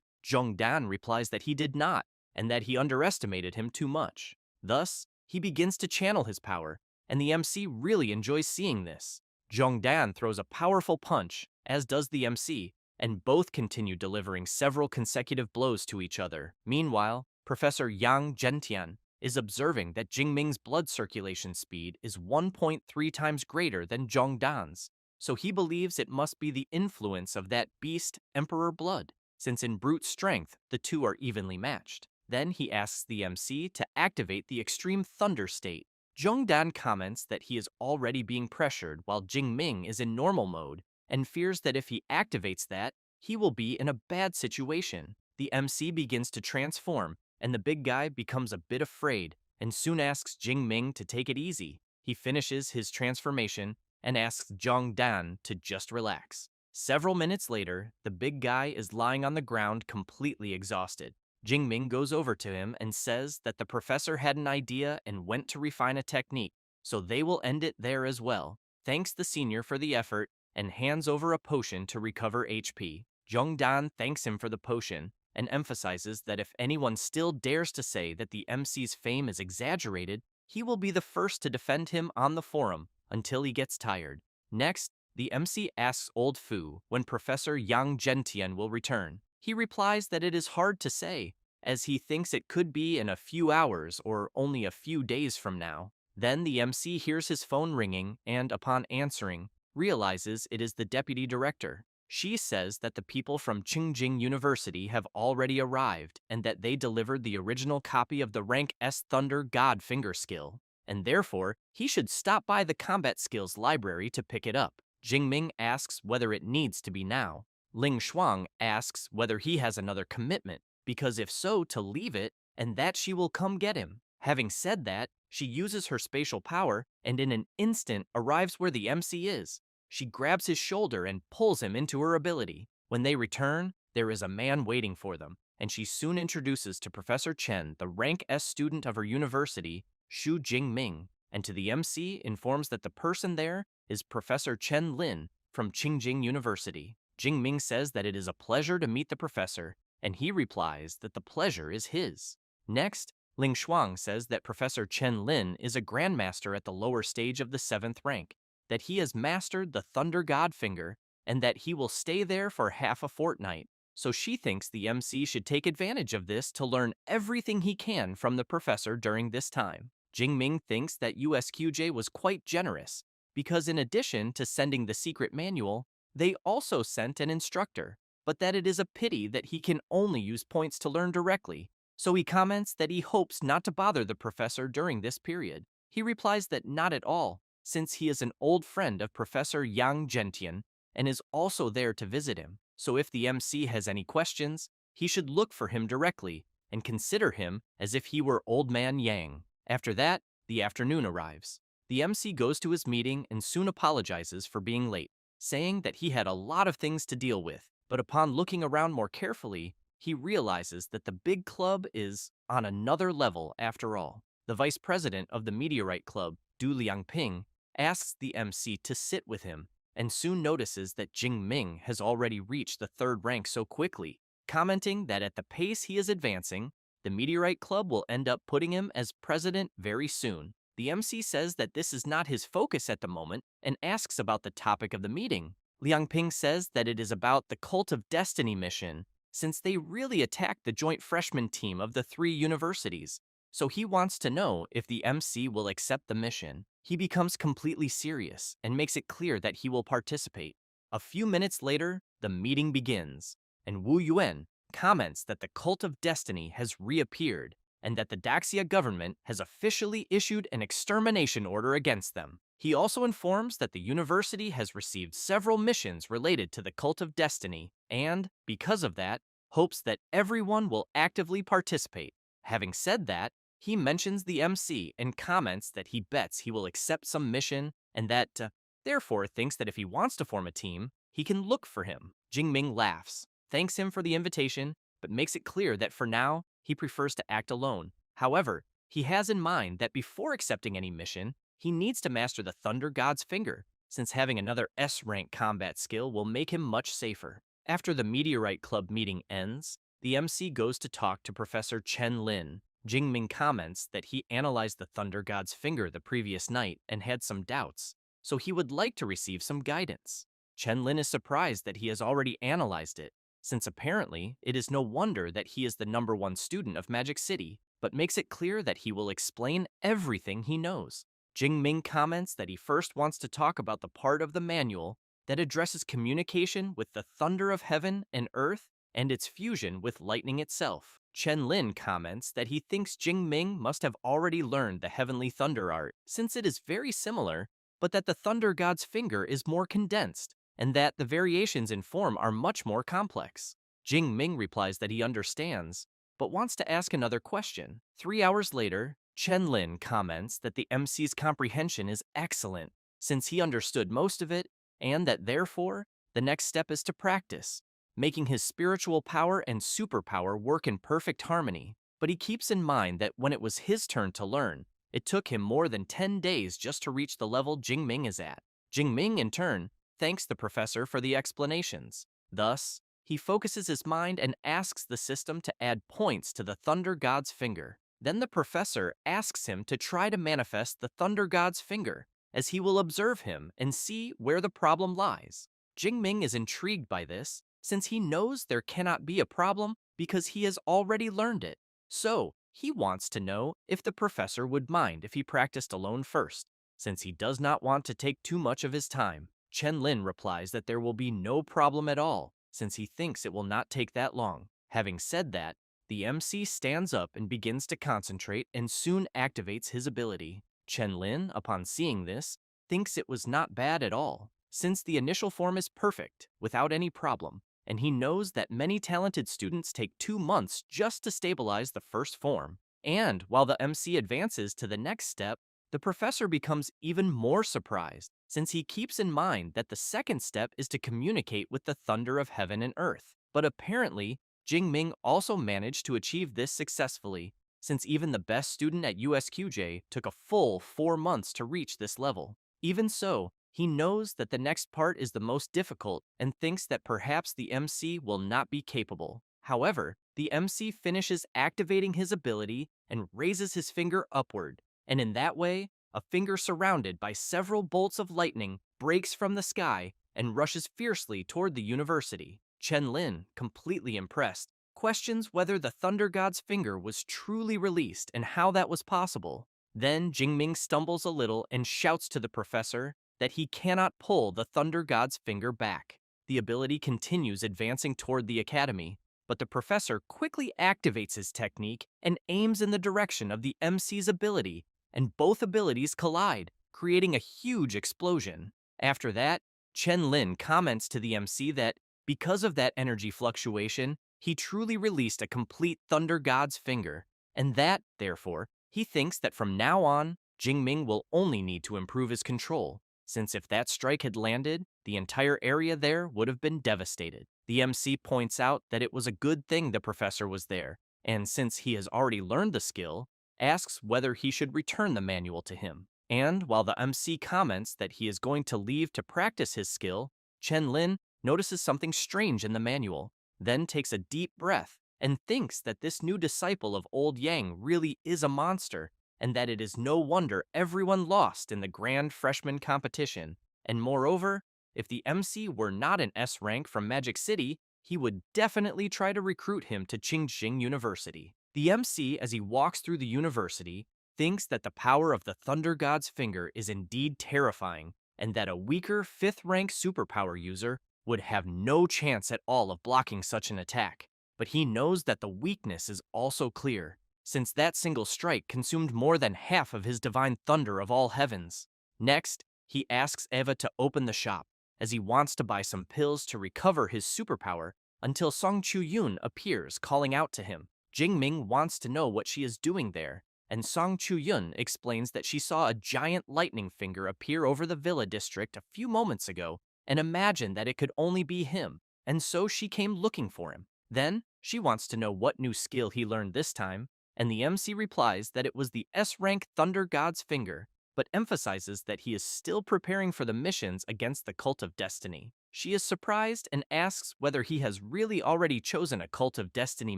Jung-dan replies that he did not, and that he underestimated him too much. Thus, he begins to channel his power, and the MC really enjoys seeing this. Jung-dan throws a powerful punch, as does the MC, and both continue delivering several consecutive blows to each other. Meanwhile, Professor Yang Gentian is observing that Jingming's blood circulation speed is 1.3 times greater than Jung-dan's, so he believes it must be the influence of that beast Emperor blood, since in brute strength, the two are evenly matched. Then he asks the MC to activate the extreme thunder state. Jung-dan comments that he is already being pressured while Jingming is in normal mode, and fears that if he activates that, he will be in a bad situation. The MC begins to transform, and the big guy becomes a bit afraid, and soon asks Jingming to take it easy. He finishes his transformation and asks Jung-dan to just relax. Several minutes later, the big guy is lying on the ground completely exhausted. Jingming goes over to him and says that the professor had an idea and went to refine a technique, so they will end it there as well. Thanks the senior for the effort and hands over a potion to recover HP. Jung-dan thanks him for the potion and emphasizes that if anyone still dares to say that the MC's fame is exaggerated, he will be the first to defend him on the forum until he gets tired. Next, the MC asks old Fu when Professor Yang Gentian will return. He replies that it is hard to say, as he thinks it could be in a few hours or only a few days from now. Then the MC hears his phone ringing and, upon answering, realizes it is the deputy director. She says that the people from Qingjing University have already arrived and that they delivered the original copy of the rank S Thunder God Finger skill, and therefore he should stop by the combat skills library to pick it up. Jingming asks whether it needs to be now. Ling Shuang asks whether he has another commitment, because if so, to leave it, and that she will come get him. Having said that, she uses her spatial power and in an instant arrives where the MC is. She grabs his shoulder and pulls him into her ability. When they return, there is a man waiting for them, and she soon introduces to Professor Chen the rank S student of her university, Xu Jingming, and to the MC informs that the person there is Professor Chen Lin from Qingjing University. Jingming says that it is a pleasure to meet the professor, and he replies that the pleasure is his. Next, Ling Shuang says that Professor Chen Lin is a grandmaster at the lower stage of the 7th rank, that he has mastered the Thunder God Finger, and that he will stay there for half a fortnight. So she thinks the MC should take advantage of this to learn everything he can from the professor during this time. Jingming thinks that USQJ was quite generous, because in addition to sending the secret manual, they also sent an instructor, but that it is a pity that he can only use points to learn directly, so he comments that he hopes not to bother the professor during this period. He replies that not at all, since he is an old friend of Professor Yang Gentian and is also there to visit him, so if the MC has any questions, he should look for him directly and consider him as if he were Old Man Yang. After that, the afternoon arrives. The MC goes to his meeting and soon apologizes for being late, saying that he had a lot of things to deal with, but upon looking around more carefully, he realizes that the big club is on another level after all. The vice president of the Meteorite Club, Du Liangping, asks the MC to sit with him and soon notices that Jing Ming has already reached the third rank so quickly, commenting that at the pace he is advancing, the Meteorite Club will end up putting him as president very soon. The MC says that this is not his focus at the moment and asks about the topic of the meeting. Liang Ping says that it is about the Cult of Destiny mission, since they really attacked the joint freshman team of the three universities. So he wants to know if the MC will accept the mission. He becomes completely serious and makes it clear that he will participate. A few minutes later, the meeting begins, and Wu Yuan comments that the Cult of Destiny has reappeared and that the Daxia government has officially issued an extermination order against them. He also informs that the university has received several missions related to the Cult of Destiny and, because of that, hopes that everyone will actively participate. Having said that, he mentions the MC and comments that he bets he will accept some mission and that, therefore, thinks that if he wants to form a team, he can look for him. Jingming laughs, thanks him for the invitation, but makes it clear that for now, he prefers to act alone. However, he has in mind that before accepting any mission, he needs to master the Thunder God's Finger, since having another S-rank combat skill will make him much safer. After the Meteorite Club meeting ends, the MC goes to talk to Professor Chen Lin. Jingming comments that he analyzed the Thunder God's Finger the previous night and had some doubts, so he would like to receive some guidance. Chen Lin is surprised that he has already analyzed it, since apparently it is no wonder that he is the #1 student of Magic City, but makes it clear that he will explain everything he knows. Jingming comments that he first wants to talk about the part of the manual that addresses communication with the thunder of heaven and earth and its fusion with lightning itself. Chen Lin comments that he thinks Jingming must have already learned the heavenly thunder art, since it is very similar, but that the Thunder God's Finger is more condensed, and that the variations in form are much more complex. Jingming replies that he understands, but wants to ask another question. 3 hours later, Chen Lin comments that the MC's comprehension is excellent, since he understood most of it, and that therefore, the next step is to practice, making his spiritual power and superpower work in perfect harmony. But he keeps in mind that when it was his turn to learn, it took him more than 10 days just to reach the level Jingming is at. Jingming, in turn, thanks the professor for the explanations. Thus, he focuses his mind and asks the system to add points to the Thunder God's Finger. Then the professor asks him to try to manifest the Thunder God's Finger, as he will observe him and see where the problem lies. Jingming is intrigued by this, since he knows there cannot be a problem because he has already learned it. So, he wants to know if the professor would mind if he practiced alone first, since he does not want to take too much of his time. Chen Lin replies that there will be no problem at all, since he thinks it will not take that long. Having said that, the MC stands up and begins to concentrate and soon activates his ability. Chen Lin, upon seeing this, thinks it was not bad at all, since the initial form is perfect, without any problem, and he knows that many talented students take 2 months just to stabilize the first form. And while the MC advances to the next step, the professor becomes even more surprised, since he keeps in mind that the second step is to communicate with the thunder of heaven and earth. But apparently, Jingming also managed to achieve this successfully, since even the best student at USQJ took a full 4 months to reach this level. Even so, he knows that the next part is the most difficult and thinks that perhaps the MC will not be capable. However, the MC finishes activating his ability and raises his finger upward, and in that way, a finger surrounded by several bolts of lightning breaks from the sky and rushes fiercely toward the university. Chen Lin, completely impressed, questions whether the Thunder God's Finger was truly released and how that was possible. Then Jingming stumbles a little and shouts to the professor that he cannot pull the Thunder God's Finger back. The ability continues advancing toward the academy, but the professor quickly activates his technique and aims in the direction of the MC's ability, and both abilities collide, creating a huge explosion. After that, Chen Lin comments to the MC that because of that energy fluctuation, he truly released a complete Thunder God's Finger, and that, therefore, he thinks that from now on, Jingming will only need to improve his control, since if that strike had landed, the entire area there would have been devastated. The MC points out that it was a good thing the professor was there, and since he has already learned the skill, asks whether he should return the manual to him. And while the MC comments that he is going to leave to practice his skill, Chen Lin notices something strange in the manual, then takes a deep breath and thinks that this new disciple of Old Yang really is a monster, and that it is no wonder everyone lost in the grand freshman competition. And moreover, if the MC were not an S rank from Magic City, he would definitely try to recruit him to Qingxing University. The MC, as he walks through the university, thinks that the power of the Thunder God's finger is indeed terrifying, and that a weaker 5th rank superpower user would have no chance at all of blocking such an attack. But he knows that the weakness is also clear, since that single strike consumed more than half of his divine thunder of all heavens. Next, he asks Eva to open the shop, as he wants to buy some pills to recover his superpower until Song Chu-yun appears calling out to him. Jingming wants to know what she is doing there, and Song Chu-yun explains that she saw a giant lightning finger appear over the villa district a few moments ago and imagined that it could only be him, and so she came looking for him. Then, she wants to know what new skill he learned this time, and the MC replies that it was the S-rank Thunder God's finger, but emphasizes that he is still preparing for the missions against the Cult of Destiny. She is surprised and asks whether he has really already chosen a Cult of Destiny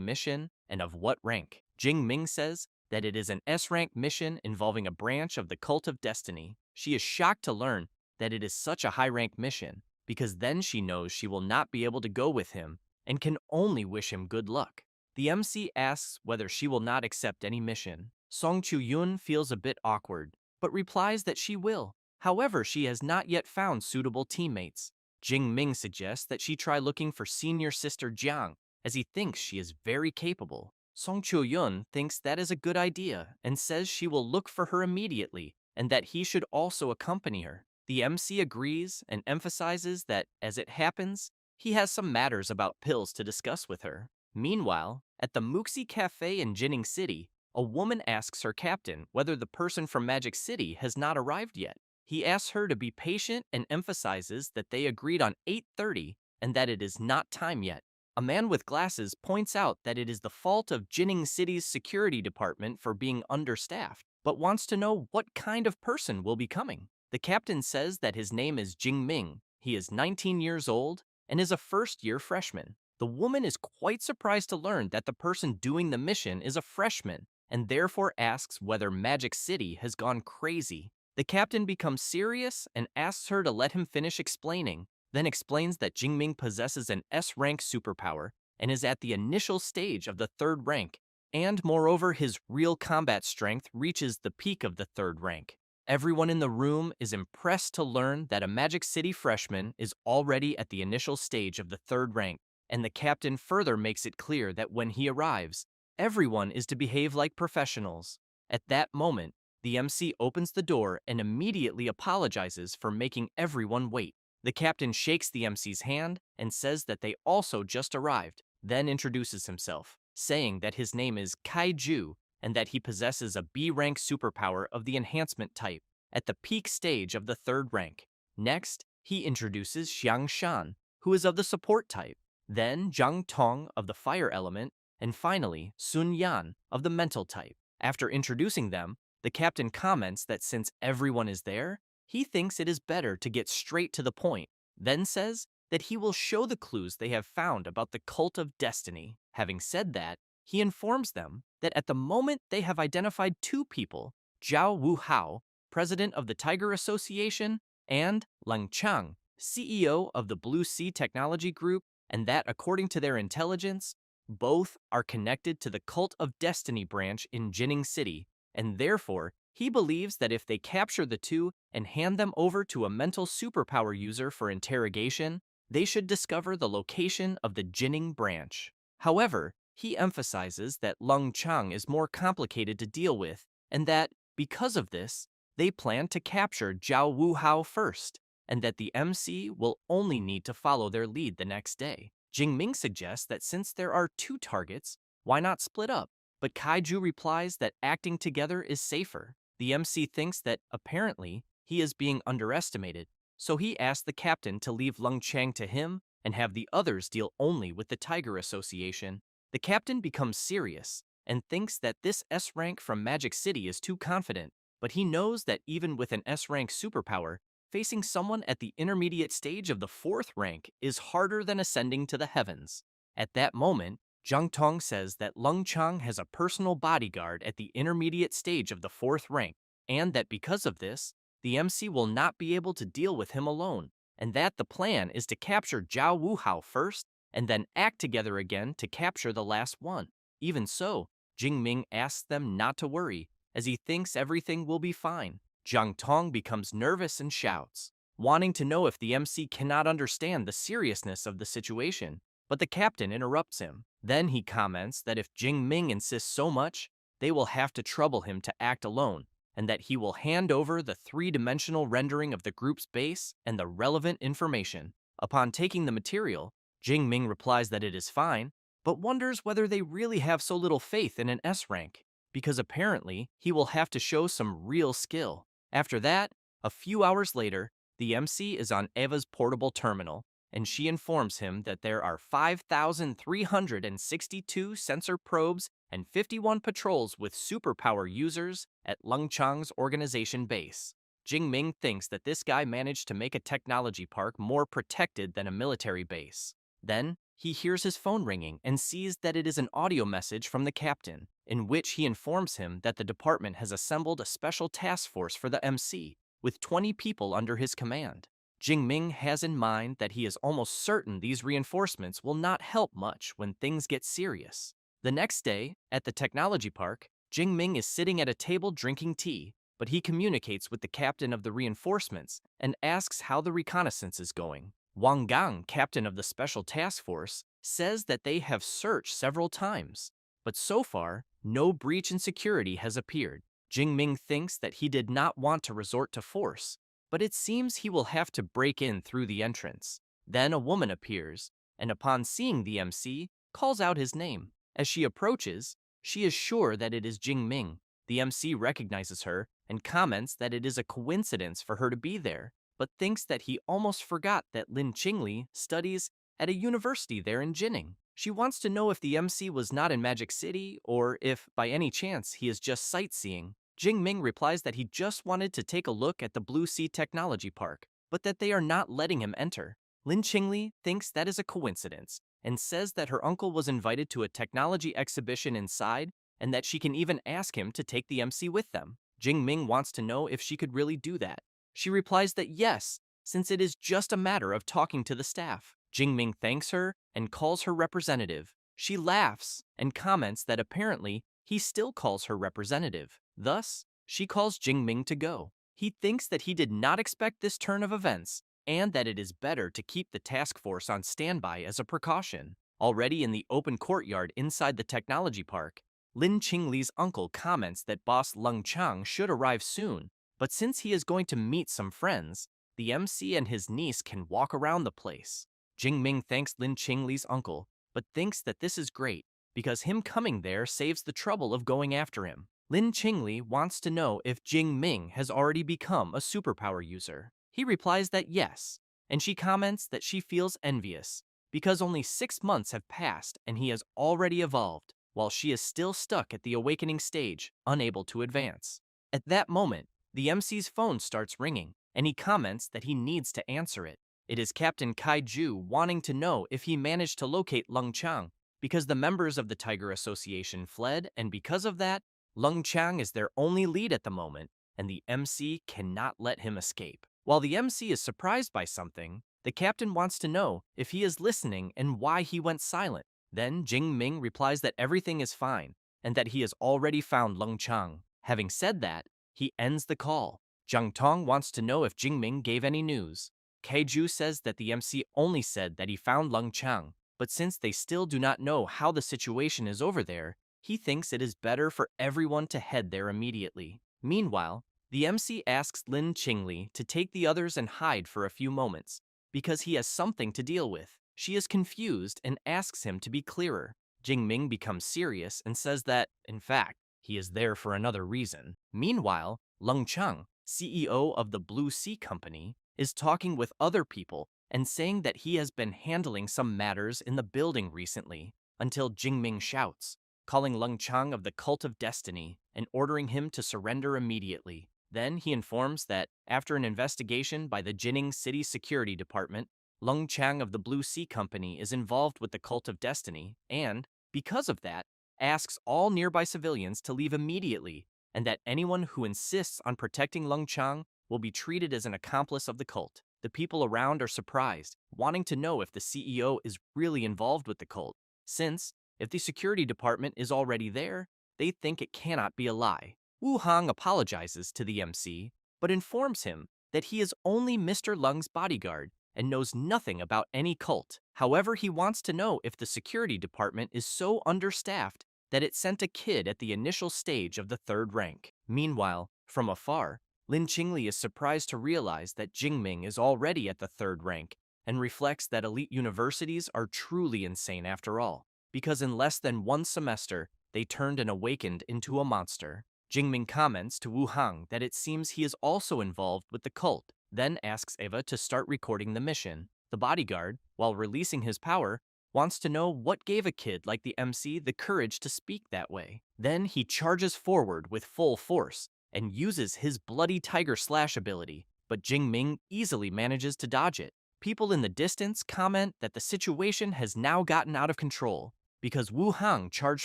mission and of what rank. Jing Ming says that it is an S-rank mission involving a branch of the Cult of Destiny. She is shocked to learn that it is such a high-rank mission, because then she knows she will not be able to go with him and can only wish him good luck. The MC asks whether she will not accept any mission. Song Chu-yun feels a bit awkward, but replies that she will. However, she has not yet found suitable teammates. Jing Ming suggests that she try looking for senior sister Jiang, as he thinks she is very capable. Song Chu-yun thinks that is a good idea and says she will look for her immediately and that he should also accompany her. The MC agrees and emphasizes that, as it happens, he has some matters about pills to discuss with her. Meanwhile, at the Muxi Cafe in Jinning City, a woman asks her captain whether the person from Magic City has not arrived yet. He asks her to be patient and emphasizes that they agreed on 8:30 and that it is not time yet. A man with glasses points out that it is the fault of Jinning City's security department for being understaffed, but wants to know what kind of person will be coming. The captain says that his name is Jing Ming. He is 19 years old and is a first-year freshman. The woman is quite surprised to learn that the person doing the mission is a freshman, and therefore asks whether Magic City has gone crazy. The captain becomes serious and asks her to let him finish explaining, then explains that Jingming possesses an S-rank superpower and is at the initial stage of the 3rd rank, and moreover his real combat strength reaches the peak of the 3rd rank. Everyone in the room is impressed to learn that a Magic City freshman is already at the initial stage of the 3rd rank, and the captain further makes it clear that when he arrives, everyone is to behave like professionals. At that moment, the MC opens the door and immediately apologizes for making everyone wait. The captain shakes the MC's hand and says that they also just arrived, then introduces himself, saying that his name is Kaiju and that he possesses a B-rank superpower of the enhancement type at the peak stage of the 3rd rank. Next, he introduces Xiang Shan, who is of the support type, then Zhang Tong of the fire element, and finally Sun Yan of the mental type. After introducing them, the captain comments that since everyone is there, he thinks it is better to get straight to the point, then says that he will show the clues they have found about the Cult of Destiny. Having said that, he informs them that at the moment they have identified 2 people, Zhao Wuhao, president of the Tiger Association, and Lang Chang, CEO of the Blue Sea Technology Group, and that according to their intelligence, both are connected to the Cult of Destiny branch in Jinning City, and therefore, he believes that if they capture the 2 and hand them over to a mental superpower user for interrogation, they should discover the location of the Jinning branch. However, he emphasizes that Lung Chang is more complicated to deal with, and that, because of this, they plan to capture Zhao Wuhao first, and that the MC will only need to follow their lead the next day. Jingming suggests that since there are 2 targets, why not split up? But Kaiju replies that acting together is safer. The MC thinks that, apparently, he is being underestimated, so he asks the captain to leave Lung Chang to him and have the others deal only with the Tiger Association. The captain becomes serious and thinks that this S rank from Magic City is too confident, but he knows that even with an S rank superpower, facing someone at the intermediate stage of the 4th rank is harder than ascending to the heavens. At that moment, Zhang Tong says that Lung Chang has a personal bodyguard at the intermediate stage of the 4th rank, and that because of this, the MC will not be able to deal with him alone, and that the plan is to capture Zhao Wuhao first, and then act together again to capture the last one. Even so, Jingming asks them not to worry, as he thinks everything will be fine. Zhang Tong becomes nervous and shouts, wanting to know if the MC cannot understand the seriousness of the situation, but the captain interrupts him. Then he comments that if Jingming insists so much, they will have to trouble him to act alone, and that he will hand over the 3-dimensional rendering of the group's base and the relevant information. Upon taking the material, Jingming replies that it is fine, but wonders whether they really have so little faith in an S rank, because apparently he will have to show some real skill. After that, a few hours later, the MC is on Eva's portable terminal, and she informs him that there are 5,362 sensor probes and 51 patrols with superpower users at Lung Chang's organization base. Jingming thinks that this guy managed to make a technology park more protected than a military base. Then, he hears his phone ringing and sees that it is an audio message from the captain, in which he informs him that the department has assembled a special task force for the MC, with 20 people under his command. Jingming has in mind that he is almost certain these reinforcements will not help much when things get serious. The next day, at the technology park, Jingming is sitting at a table drinking tea, but he communicates with the captain of the reinforcements and asks how the reconnaissance is going. Wang Gang, captain of the special task force, says that they have searched several times, but so far, no breach in security has appeared. Jingming thinks that he did not want to resort to force, but it seems he will have to break in through the entrance. Then a woman appears, and upon seeing the MC, calls out his name. As she approaches, she is sure that it is Jingming. The MC recognizes her and comments that it is a coincidence for her to be there, but thinks that he almost forgot that Lin Qingli studies at a university there in Jining. She wants to know if the MC was not in Magic City, or if, by any chance, he is just sightseeing. Jingming replies that he just wanted to take a look at the Blue Sea Technology Park, but that they are not letting him enter. Lin Qingli thinks that is a coincidence, and says that her uncle was invited to a technology exhibition inside, and that she can even ask him to take the MC with them. Jingming wants to know if she could really do that. She replies that yes, since it is just a matter of talking to the staff. Jingming thanks her and calls her representative. She laughs and comments that apparently he still calls her representative. Thus, she calls Jingming to go. He thinks that he did not expect this turn of events, and that it is better to keep the task force on standby as a precaution. Already in the open courtyard inside the technology park, Lin Qingli's uncle comments that boss Lung Chang should arrive soon, but since he is going to meet some friends, the MC and his niece can walk around the place. Jingming thanks Lin Qingli's uncle, but thinks that this is great, because him coming there saves the trouble of going after him. Lin Qingli wants to know if Jingming has already become a superpower user. He replies that yes, and she comments that she feels envious, because only 6 months have passed and he has already evolved, while she is still stuck at the awakening stage, unable to advance. At that moment, the MC's phone starts ringing, and he comments that he needs to answer it. It is Captain Kaiju wanting to know if he managed to locate Lung Chang, because the members of the Tiger Association fled, and because of that, Lung Chang is their only lead at the moment, and the MC cannot let him escape. While the MC is surprised by something, the captain wants to know if he is listening and why he went silent. Then Jingming replies that everything is fine, and that he has already found Lung Chang. Having said that, he ends the call. Zhang Tong wants to know if Jingming gave any news. Kaiju says that the MC only said that he found Lung Chang, but since they still do not know how the situation is over there, he thinks it is better for everyone to head there immediately. Meanwhile, the MC asks Lin Qingli to take the others and hide for a few moments, because he has something to deal with. She is confused and asks him to be clearer. Jingming becomes serious and says that, in fact, he is there for another reason. Meanwhile, Lung Chang, CEO of the Blue Sea Company, is talking with other people and saying that he has been handling some matters in the building recently, until Jingming shouts, calling Lung Chang of the Cult of Destiny and ordering him to surrender immediately. Then he informs that, after an investigation by the Jining City Security Department, Lung Chang of the Blue Sea Company is involved with the Cult of Destiny and, because of that, asks all nearby civilians to leave immediately, and that anyone who insists on protecting Lung Chang will be treated as an accomplice of the cult. The people around are surprised, wanting to know if the CEO is really involved with the cult, since, if the security department is already there, they think it cannot be a lie. Wu Hong apologizes to the MC, but informs him that he is only Mr. Lung's bodyguard and knows nothing about any cult. However, he wants to know if the security department is so understaffed that it sent a kid at the initial stage of the third rank. Meanwhile, from afar, Lin Qingli is surprised to realize that Jingming is already at the third rank and reflects that elite universities are truly insane after all, because in less than one semester, they turned and awakened into a monster. Jingming comments to Wu Hang that it seems he is also involved with the cult, then asks Eva to start recording the mission. The bodyguard, while releasing his power, wants to know what gave a kid like the MC the courage to speak that way. Then he charges forward with full force and uses his bloody tiger slash ability, but Jingming easily manages to dodge it. People in the distance comment that the situation has now gotten out of control because Wu Hang charged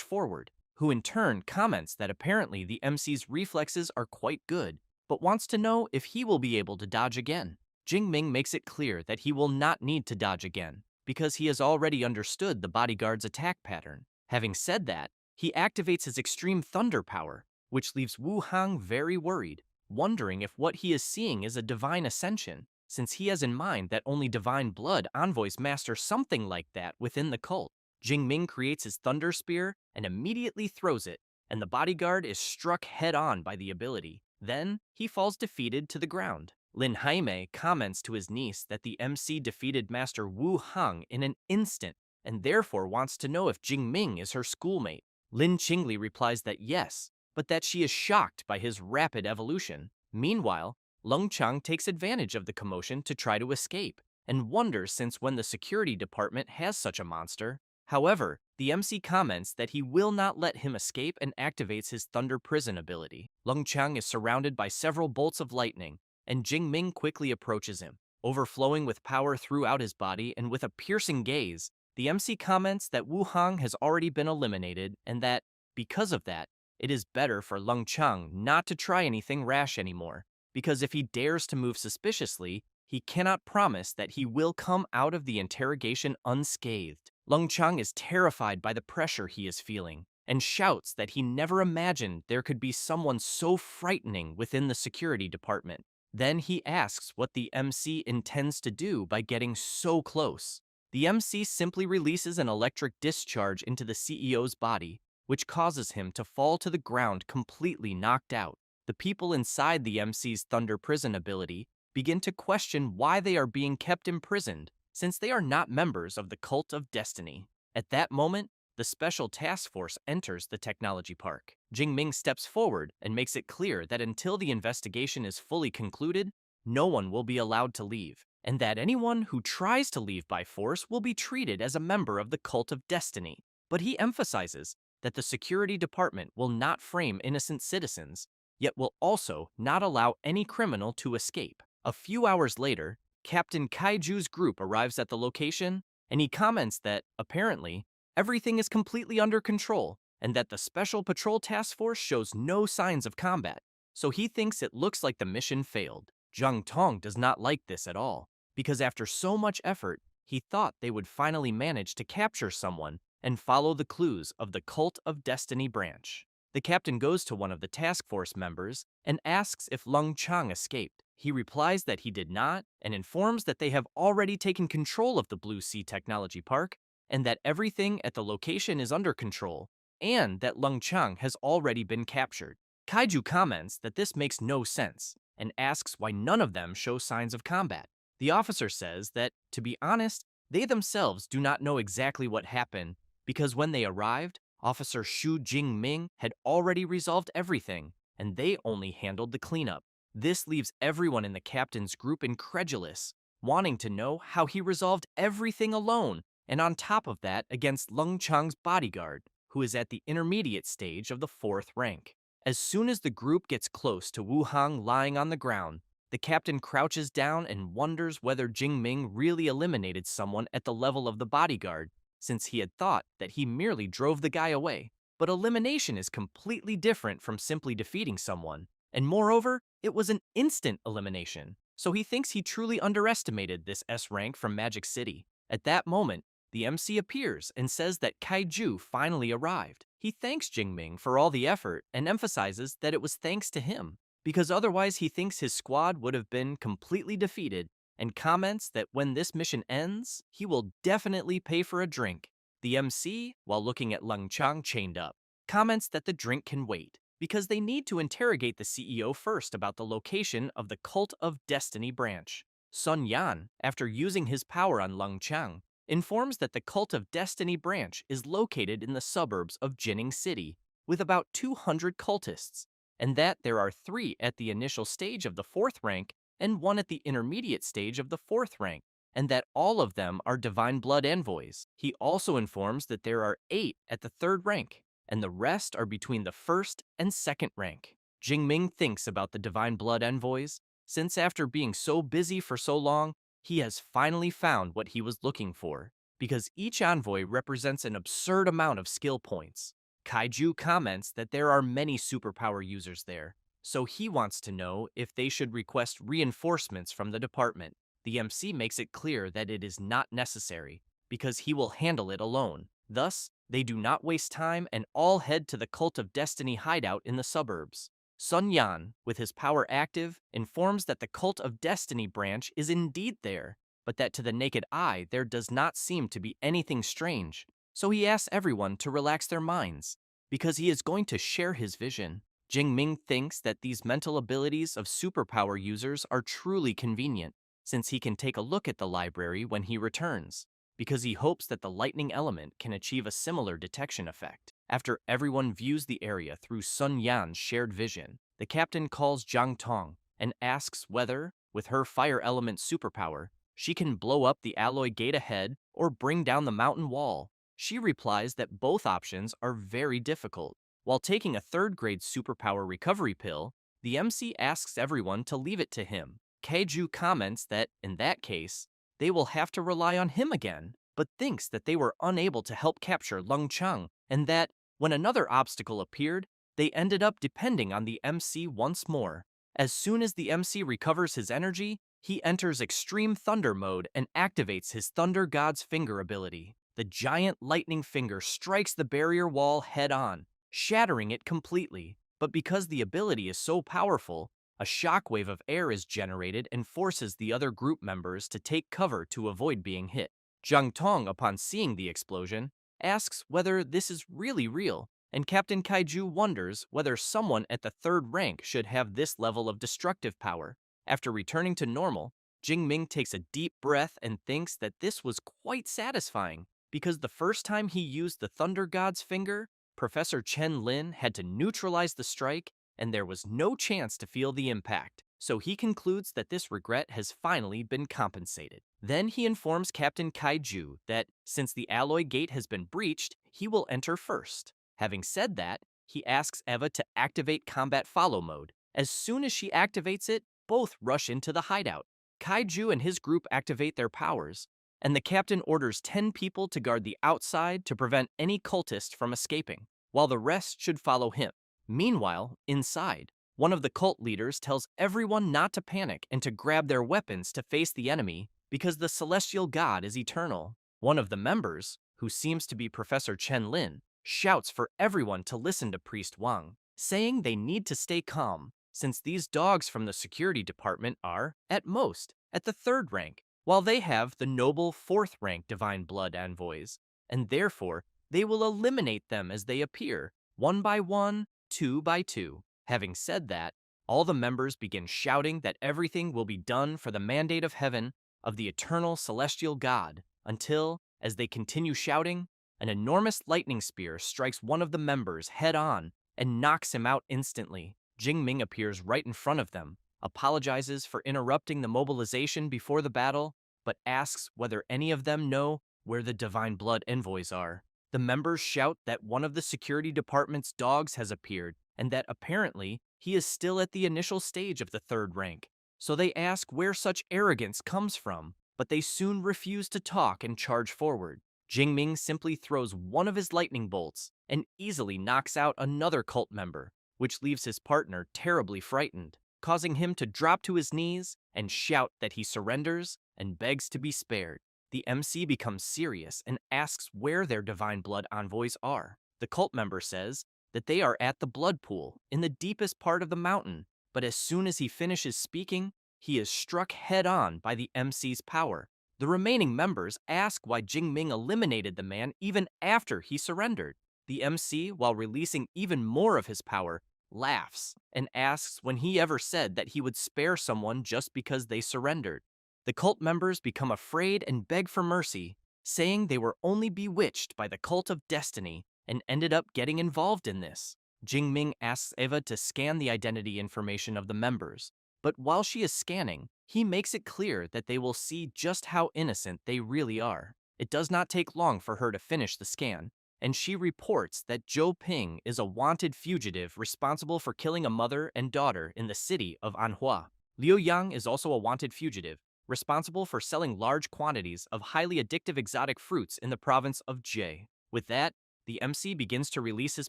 forward, who in turn comments that apparently the MC's reflexes are quite good, but wants to know if he will be able to dodge again. Jingming makes it clear that he will not need to dodge again, because he has already understood the bodyguard's attack pattern. Having said that, he activates his extreme thunder power, which leaves Wu Hang very worried, wondering if what he is seeing is a divine ascension, since he has in mind that only divine blood envoys master something like that within the cult. Jingming creates his thunder spear and immediately throws it, and the bodyguard is struck head-on by the ability. Then, he falls defeated to the ground. Lin Jaime comments to his niece that the MC defeated Master Wu Hang in an instant, and therefore wants to know if Jingming is her schoolmate. Lin Qingli replies that yes, but that she is shocked by his rapid evolution. Meanwhile, Lung Chang takes advantage of the commotion to try to escape, and wonders since when the security department has such a monster. However, the MC comments that he will not let him escape and activates his Thunder Prison ability. Lung Chang is surrounded by several bolts of lightning, and Jingming quickly approaches him. Overflowing with power throughout his body and with a piercing gaze, the MC comments that Wu Hang has already been eliminated and that, because of that, it is better for Lung Chang not to try anything rash anymore, because if he dares to move suspiciously, he cannot promise that he will come out of the interrogation unscathed. Lung Chang is terrified by the pressure he is feeling and shouts that he never imagined there could be someone so frightening within the security department. Then he asks what the MC intends to do by getting so close. The MC simply releases an electric discharge into the CEO's body, which causes him to fall to the ground completely knocked out. The people inside the MC's Thunder Prison ability begin to question why they are being kept imprisoned, since they are not members of the Cult of Destiny. At that moment, the Special Task Force enters the technology park. Jingming steps forward and makes it clear that until the investigation is fully concluded, no one will be allowed to leave, and that anyone who tries to leave by force will be treated as a member of the Cult of Destiny. But he emphasizes that the security department will not frame innocent citizens, yet will also not allow any criminal to escape. A few hours later, Captain Kaiju's group arrives at the location, and he comments that, apparently, everything is completely under control, and that the Special Patrol Task Force shows no signs of combat, so he thinks it looks like the mission failed. Zhang Tong does not like this at all, because after so much effort, he thought they would finally manage to capture someone and follow the clues of the Cult of Destiny branch. The captain goes to one of the task force members and asks if Lung Chang escaped. He replies that he did not and informs that they have already taken control of the Blue Sea Technology Park and that everything at the location is under control and that Lung Chang has already been captured. Kaiju comments that this makes no sense and asks why none of them show signs of combat. The officer says that, to be honest, they themselves do not know exactly what happened because when they arrived, Officer Xu Jingming had already resolved everything, and they only handled the cleanup. This leaves everyone in the captain's group incredulous, wanting to know how he resolved everything alone, and on top of that against Lung Chang's bodyguard. who is at the intermediate stage of the 4th rank. As soon as the group gets close to Wu Hong lying on the ground, the captain crouches down and wonders whether Jing Ming really eliminated someone at the level of the bodyguard, since he had thought that he merely drove the guy away. But elimination is completely different from simply defeating someone, and moreover, it was an instant elimination, so he thinks he truly underestimated this S rank from Magic City. At that moment, the MC appears and says that Kaiju finally arrived. He thanks Jingming for all the effort and emphasizes that it was thanks to him, because otherwise he thinks his squad would have been completely defeated, and comments that when this mission ends, he will definitely pay for a drink. The MC, while looking at Leng Chang chained up, comments that the drink can wait, because they need to interrogate the CEO first about the location of the Cult of Destiny branch. Sun Yan, after using his power on Leng Chang, informs that the Cult of Destiny branch is located in the suburbs of Jining City, with about 200 cultists, and that there are 3 at the initial stage of the 4th rank and 1 at the intermediate stage of the 4th rank, and that all of them are Divine Blood envoys. He also informs that there are 8 at the 3rd rank, and the rest are between the 1st and 2nd rank. Jingming thinks about the Divine Blood envoys, since after being so busy for so long, he has finally found what he was looking for, because each envoy represents an absurd amount of skill points. Kaiju comments that there are many superpower users there, so he wants to know if they should request reinforcements from the department. The MC makes it clear that it is not necessary, because he will handle it alone. Thus, they do not waste time and all head to the Cult of Destiny hideout in the suburbs. Sun Yan, with his power active, informs that the Cult of Destiny branch is indeed there, but that to the naked eye there does not seem to be anything strange. So he asks everyone to relax their minds, because he is going to share his vision. Jing Ming thinks that these mental abilities of superpower users are truly convenient, since he can take a look at the library when he returns, because he hopes that the lightning element can achieve a similar detection effect. After everyone views the area through Sun Yan's shared vision, the captain calls Jiang Tong and asks whether, with her fire element superpower, she can blow up the alloy gate ahead or bring down the mountain wall. She replies that both options are very difficult. While taking a 3rd-grade superpower recovery pill, the MC asks everyone to leave it to him. Kaiju comments that, in that case, they will have to rely on him again, but thinks that they were unable to help capture Leng Chang, and that, when another obstacle appeared, they ended up depending on the MC once more. As soon as the MC recovers his energy, he enters Extreme Thunder mode and activates his Thunder God's Finger ability. The giant lightning finger strikes the barrier wall head-on, shattering it completely. But because the ability is so powerful, a shockwave of air is generated and forces the other group members to take cover to avoid being hit. Jiang Tong, upon seeing the explosion, asks whether this is really real, and Captain Kaiju wonders whether someone at the 3rd rank should have this level of destructive power. After returning to normal, Jing Ming takes a deep breath and thinks that this was quite satisfying, because the first time he used the Thunder God's Finger, Professor Chen Lin had to neutralize the strike, and there was no chance to feel the impact. So he concludes that this regret has finally been compensated. Then he informs Captain Kaiju that, since the alloy gate has been breached, he will enter first. Having said that, he asks Eva to activate combat follow mode. As soon as she activates it, both rush into the hideout. Kaiju and his group activate their powers, and the captain orders 10 people to guard the outside to prevent any cultist from escaping, while the rest should follow him. Meanwhile, inside, one of the cult leaders tells everyone not to panic and to grab their weapons to face the enemy because the celestial god is eternal. One of the members, who seems to be Professor Chen Lin, shouts for everyone to listen to Priest Wang, saying they need to stay calm, since these dogs from the security department are, at most, at the 3rd rank, while they have the noble 4th rank Divine Blood envoys, and therefore they will eliminate them as they appear, 1 by 1, 2 by 2. Having said that, all the members begin shouting that everything will be done for the mandate of heaven of the eternal celestial god, until, as they continue shouting, an enormous lightning spear strikes one of the members head-on and knocks him out instantly. Jing Ming appears right in front of them, apologizes for interrupting the mobilization before the battle, but asks whether any of them know where the Divine Blood envoys are. The members shout that one of the security department's dogs has appeared and that apparently he is still at the initial stage of the third rank. So they ask where such arrogance comes from, but they soon refuse to talk and charge forward. Jingming simply throws one of his lightning bolts and easily knocks out another cult member, which leaves his partner terribly frightened, causing him to drop to his knees and shout that he surrenders and begs to be spared. The MC becomes serious and asks where their divine blood envoys are. The cult member says that they are at the blood pool in the deepest part of the mountain, but as soon as he finishes speaking, he is struck head-on by the MC's power. The remaining members ask why Jingming eliminated the man even after he surrendered. The MC, while releasing even more of his power, laughs and asks when he ever said that he would spare someone just because they surrendered. The cult members become afraid and beg for mercy, saying they were only bewitched by the cult of destiny and ended up getting involved in this. Jingming asks Eva to scan the identity information of the members, but while she is scanning, he makes it clear that they will see just how innocent they really are. It does not take long for her to finish the scan, and she reports that Zhou Ping is a wanted fugitive responsible for killing a mother and daughter in the city of Manhwa. Liu Yang is also a wanted fugitive, responsible for selling large quantities of highly addictive exotic fruits in the province of Jie. With that, the MC begins to release his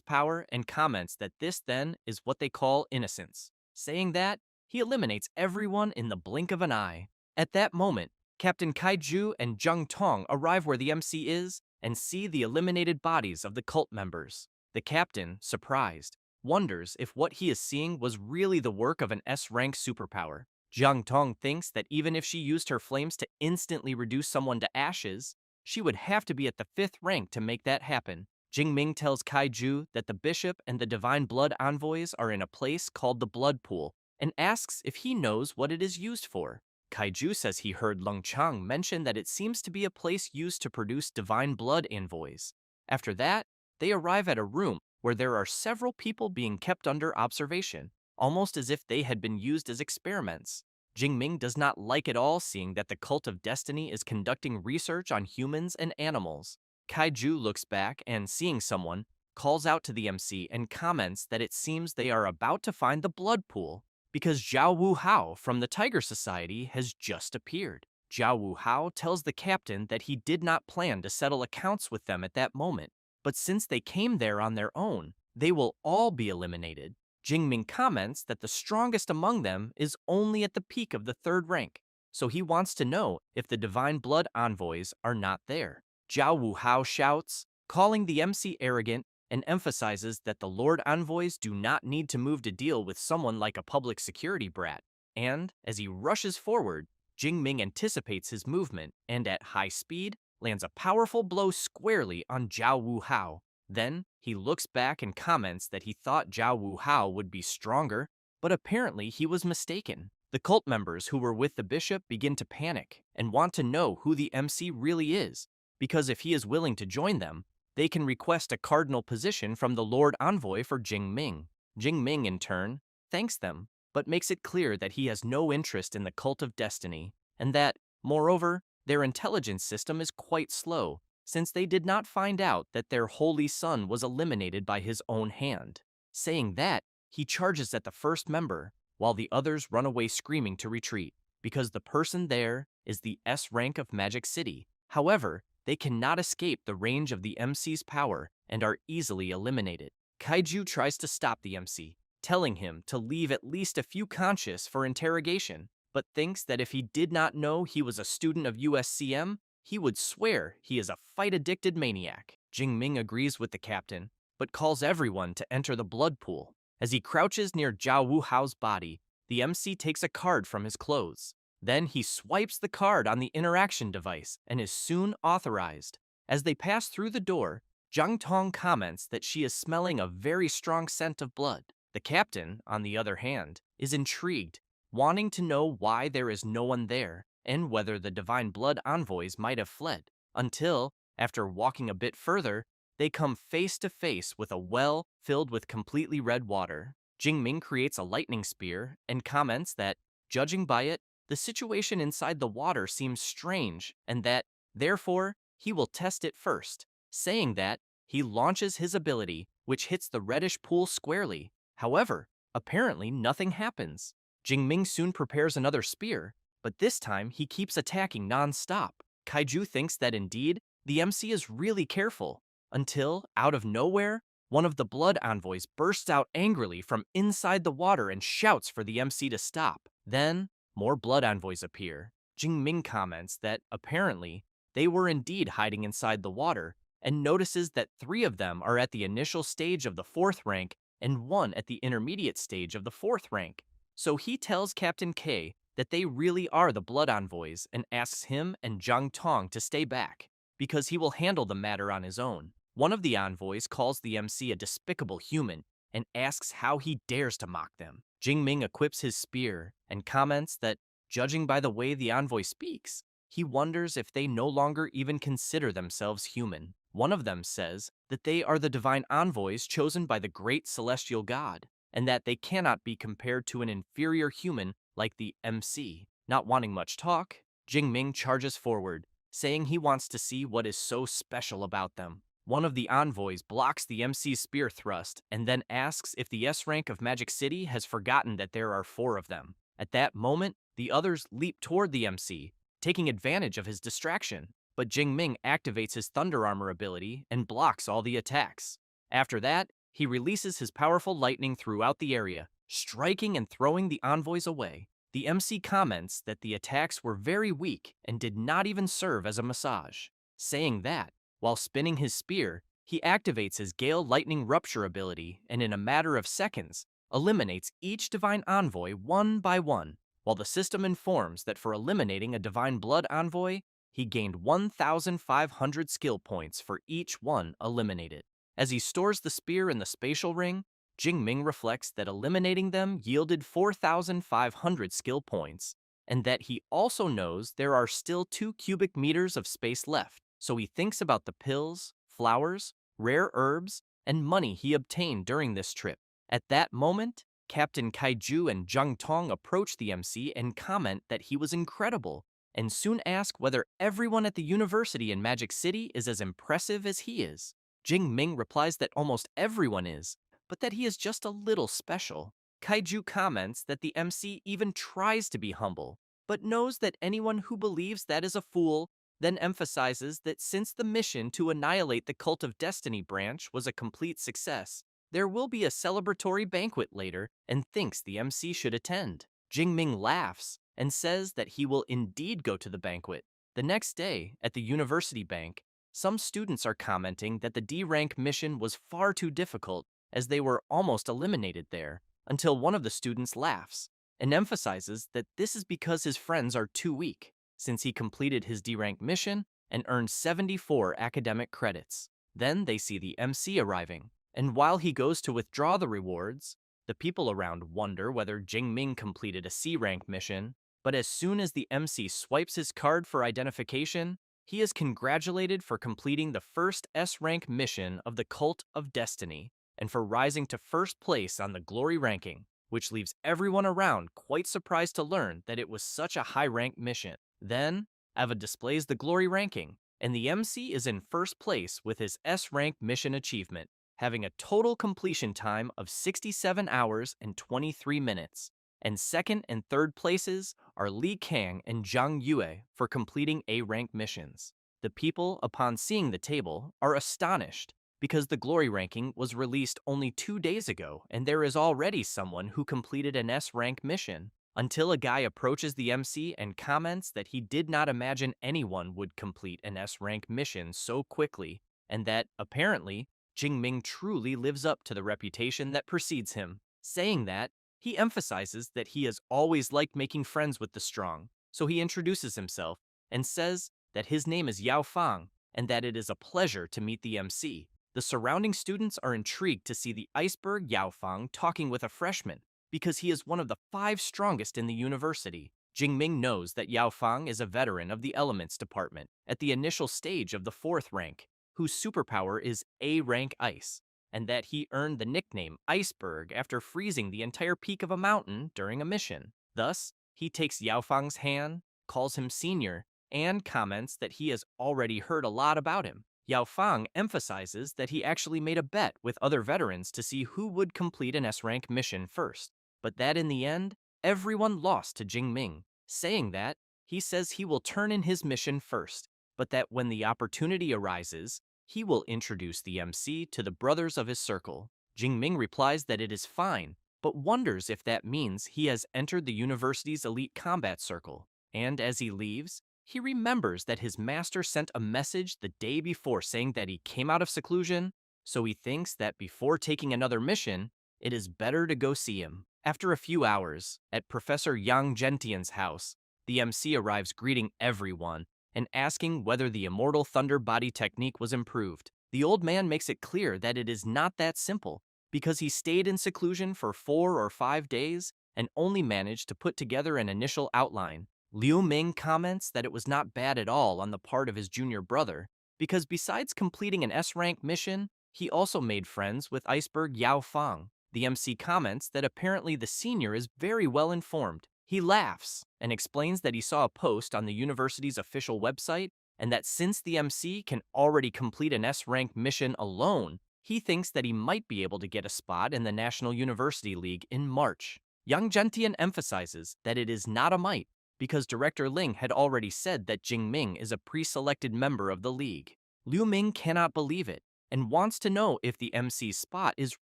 power and comments that this then is what they call innocence, saying that he eliminates everyone in the blink of an eye. At that moment, Captain Kaiju and Zhang Tong arrive where the MC is and see the eliminated bodies of the cult members. The captain, surprised, wonders if what he is seeing was really the work of an S-rank superpower. Zhang Tong thinks that even if she used her flames to instantly reduce someone to ashes, she would have to be at the 5th rank to make that happen. Jingming tells Kaiju that the bishop and the divine blood envoys are in a place called the blood pool and asks if he knows what it is used for. Kaiju says he heard Lung Chang mention that it seems to be a place used to produce divine blood envoys. After that, they arrive at a room where there are several people being kept under observation, almost as if they had been used as experiments. Jingming does not like at all seeing that the cult of destiny is conducting research on humans and animals. Kaiju looks back and, seeing someone, calls out to the MC and comments that it seems they are about to find the blood pool because Zhao Wu Hao from the Tiger Society has just appeared. Zhao Wu Hao tells the captain that he did not plan to settle accounts with them at that moment, but since they came there on their own, they will all be eliminated. Jingming comments that the strongest among them is only at the peak of the 3rd rank, so he wants to know if the divine blood envoys are not there. Zhao Wu Hao shouts, calling the MC arrogant, and emphasizes that the Lord Envoys do not need to move to deal with someone like a public security brat. And, as he rushes forward, Jingming anticipates his movement and, at high speed, lands a powerful blow squarely on Zhao Wu Hao. Then, he looks back and comments that he thought Zhao Wu Hao would be stronger, but apparently he was mistaken. The cult members who were with the bishop begin to panic and want to know who the MC really is, because if he is willing to join them, they can request a cardinal position from the Lord Envoy for Jingming. Jingming, in turn, thanks them, but makes it clear that he has no interest in the cult of destiny, and that, moreover, their intelligence system is quite slow, since they did not find out that their holy son was eliminated by his own hand. Saying that, he charges at the first member, while the others run away screaming to retreat, because the person there is the S rank of Magic City. However, they cannot escape the range of the MC's power and are easily eliminated. Kaiju tries to stop the MC, telling him to leave at least a few conscious for interrogation, but thinks that if he did not know he was a student of USCM, he would swear he is a fight-addicted maniac. Jingming agrees with the captain, but calls everyone to enter the blood pool. As he crouches near Zhao Wu Hao's body, the MC takes a card from his clothes. Then he swipes the card on the interaction device and is soon authorized. As they pass through the door, Zhang Tong comments that she is smelling a very strong scent of blood. The captain, on the other hand, is intrigued, wanting to know why there is no one there and whether the divine blood envoys might have fled, until, after walking a bit further, they come face to face with a well filled with completely red water. Jingming creates a lightning spear and comments that, judging by it, the situation inside the water seems strange and that, therefore, he will test it first, saying that he launches his ability, which hits the reddish pool squarely. However, apparently nothing happens. Jingming soon prepares another spear, but this time he keeps attacking non-stop. Kaiju thinks that indeed, the MC is really careful, until, out of nowhere, one of the blood envoys bursts out angrily from inside the water and shouts for the MC to stop. Then, more blood envoys appear. Jingming comments that, apparently, they were indeed hiding inside the water, and notices that 3 of them are at the initial stage of the 4th rank and 1 at the intermediate stage of the 4th rank. So he tells Captain K that they really are the blood envoys and asks him and Zhang Tong to stay back, because he will handle the matter on his own. One of the envoys calls the MC a despicable human and asks how he dares to mock them. Jingming equips his spear and comments that, judging by the way the envoy speaks, he wonders if they no longer even consider themselves human. One of them says that they are the divine envoys chosen by the great celestial god, and that they cannot be compared to an inferior human like the MC. Not wanting much talk, Jingming charges forward, saying he wants to see what is so special about them. One of the envoys blocks the MC's spear thrust and then asks if the S rank of Magic City has forgotten that there are 4 of them. At that moment, the others leap toward the MC, taking advantage of his distraction, but Jingming activates his Thunder Armor ability and blocks all the attacks. After that, he releases his powerful lightning throughout the area, striking and throwing the envoys away. The MC comments that the attacks were very weak and did not even serve as a massage, saying that, while spinning his spear, he activates his Gale Lightning Rupture ability and in a matter of seconds, eliminates each Divine Envoy one by one, while the system informs that for eliminating a Divine Blood Envoy, he gained 1,500 skill points for each one eliminated. As he stores the spear in the spatial ring, Jingming reflects that eliminating them yielded 4,500 skill points, and that he also knows there are still 2 cubic meters of space left, so he thinks about the pills, flowers, rare herbs, and money he obtained during this trip. At that moment, Captain Kaiju and Zhang Tong approach the MC and comment that he was incredible, and soon ask whether everyone at the university in Magic City is as impressive as he is. Jingming replies that almost everyone is, but that he is just a little special. Kaiju comments that the MC even tries to be humble, but knows that anyone who believes that is a fool, then emphasizes that since the mission to annihilate the Cult of Destiny branch was a complete success, there will be a celebratory banquet later and thinks the MC should attend. Jingming laughs and says that he will indeed go to the banquet. The next day, at the university bank, some students are commenting that the D-rank mission was far too difficult as they were almost eliminated there, until one of the students laughs and emphasizes that this is because his friends are too weak, since he completed his D-rank mission and earned 74 academic credits. Then they see the MC arriving, and while he goes to withdraw the rewards, the people around wonder whether Jingming completed a C-rank mission, but as soon as the MC swipes his card for identification, he is congratulated for completing the first S-rank mission of the Cult of Destiny, and for rising to first place on the glory ranking, which leaves everyone around quite surprised to learn that it was such a high-rank mission. Then, Eva displays the glory ranking, and the MC is in first place with his S-rank mission achievement, having a total completion time of 67 hours and 23 minutes. And second and third places are Li Kang and Zhang Yue for completing A-rank missions. The people, upon seeing the table, are astonished, because the glory ranking was released only 2 days ago and there is already someone who completed an S-rank mission, until a guy approaches the MC and comments that he did not imagine anyone would complete an S-rank mission so quickly, and that, apparently, Jingming truly lives up to the reputation that precedes him. Saying that, he emphasizes that he has always liked making friends with the strong, so he introduces himself and says that his name is Yao Fang and that it is a pleasure to meet the MC. The surrounding students are intrigued to see the iceberg Yao Fang talking with a freshman, because he is one of the 5 strongest in the university. Jingming knows that Yao Fang is a veteran of the Elements Department at the initial stage of the 4th rank, whose superpower is A-rank ice, and that he earned the nickname Iceberg after freezing the entire peak of a mountain during a mission. Thus, he takes Yao Fang's hand, calls him senior, and comments that he has already heard a lot about him. Yao Fang emphasizes that he actually made a bet with other veterans to see who would complete an S rank mission first, but that in the end, everyone lost to Jingming, saying that he says he will turn in his mission first, but that when the opportunity arises, he will introduce the MC to the brothers of his circle. Jingming replies that it is fine, but wonders if that means he has entered the university's elite combat circle. And as he leaves, he remembers that his master sent a message the day before saying that he came out of seclusion, so he thinks that before taking another mission, it is better to go see him. After a few hours, at Professor Yang Gentian's house, the MC arrives greeting everyone and asking whether the immortal thunder body technique was improved. The old man makes it clear that it is not that simple, because he stayed in seclusion for 4 or 5 days and only managed to put together an initial outline. Liu Ming comments that it was not bad at all on the part of his junior brother, because besides completing an S-rank mission, he also made friends with Iceberg Yao Fang. The MC comments that apparently the senior is very well informed. He laughs and explains that he saw a post on the university's official website and that since the MC can already complete an S-rank mission alone, he thinks that he might be able to get a spot in the National University League in March. Yang Gentian emphasizes that it is not a might, because Director Ling had already said that Jingming is a pre-selected member of the league. Liu Ming cannot believe it and wants to know if the MC's spot is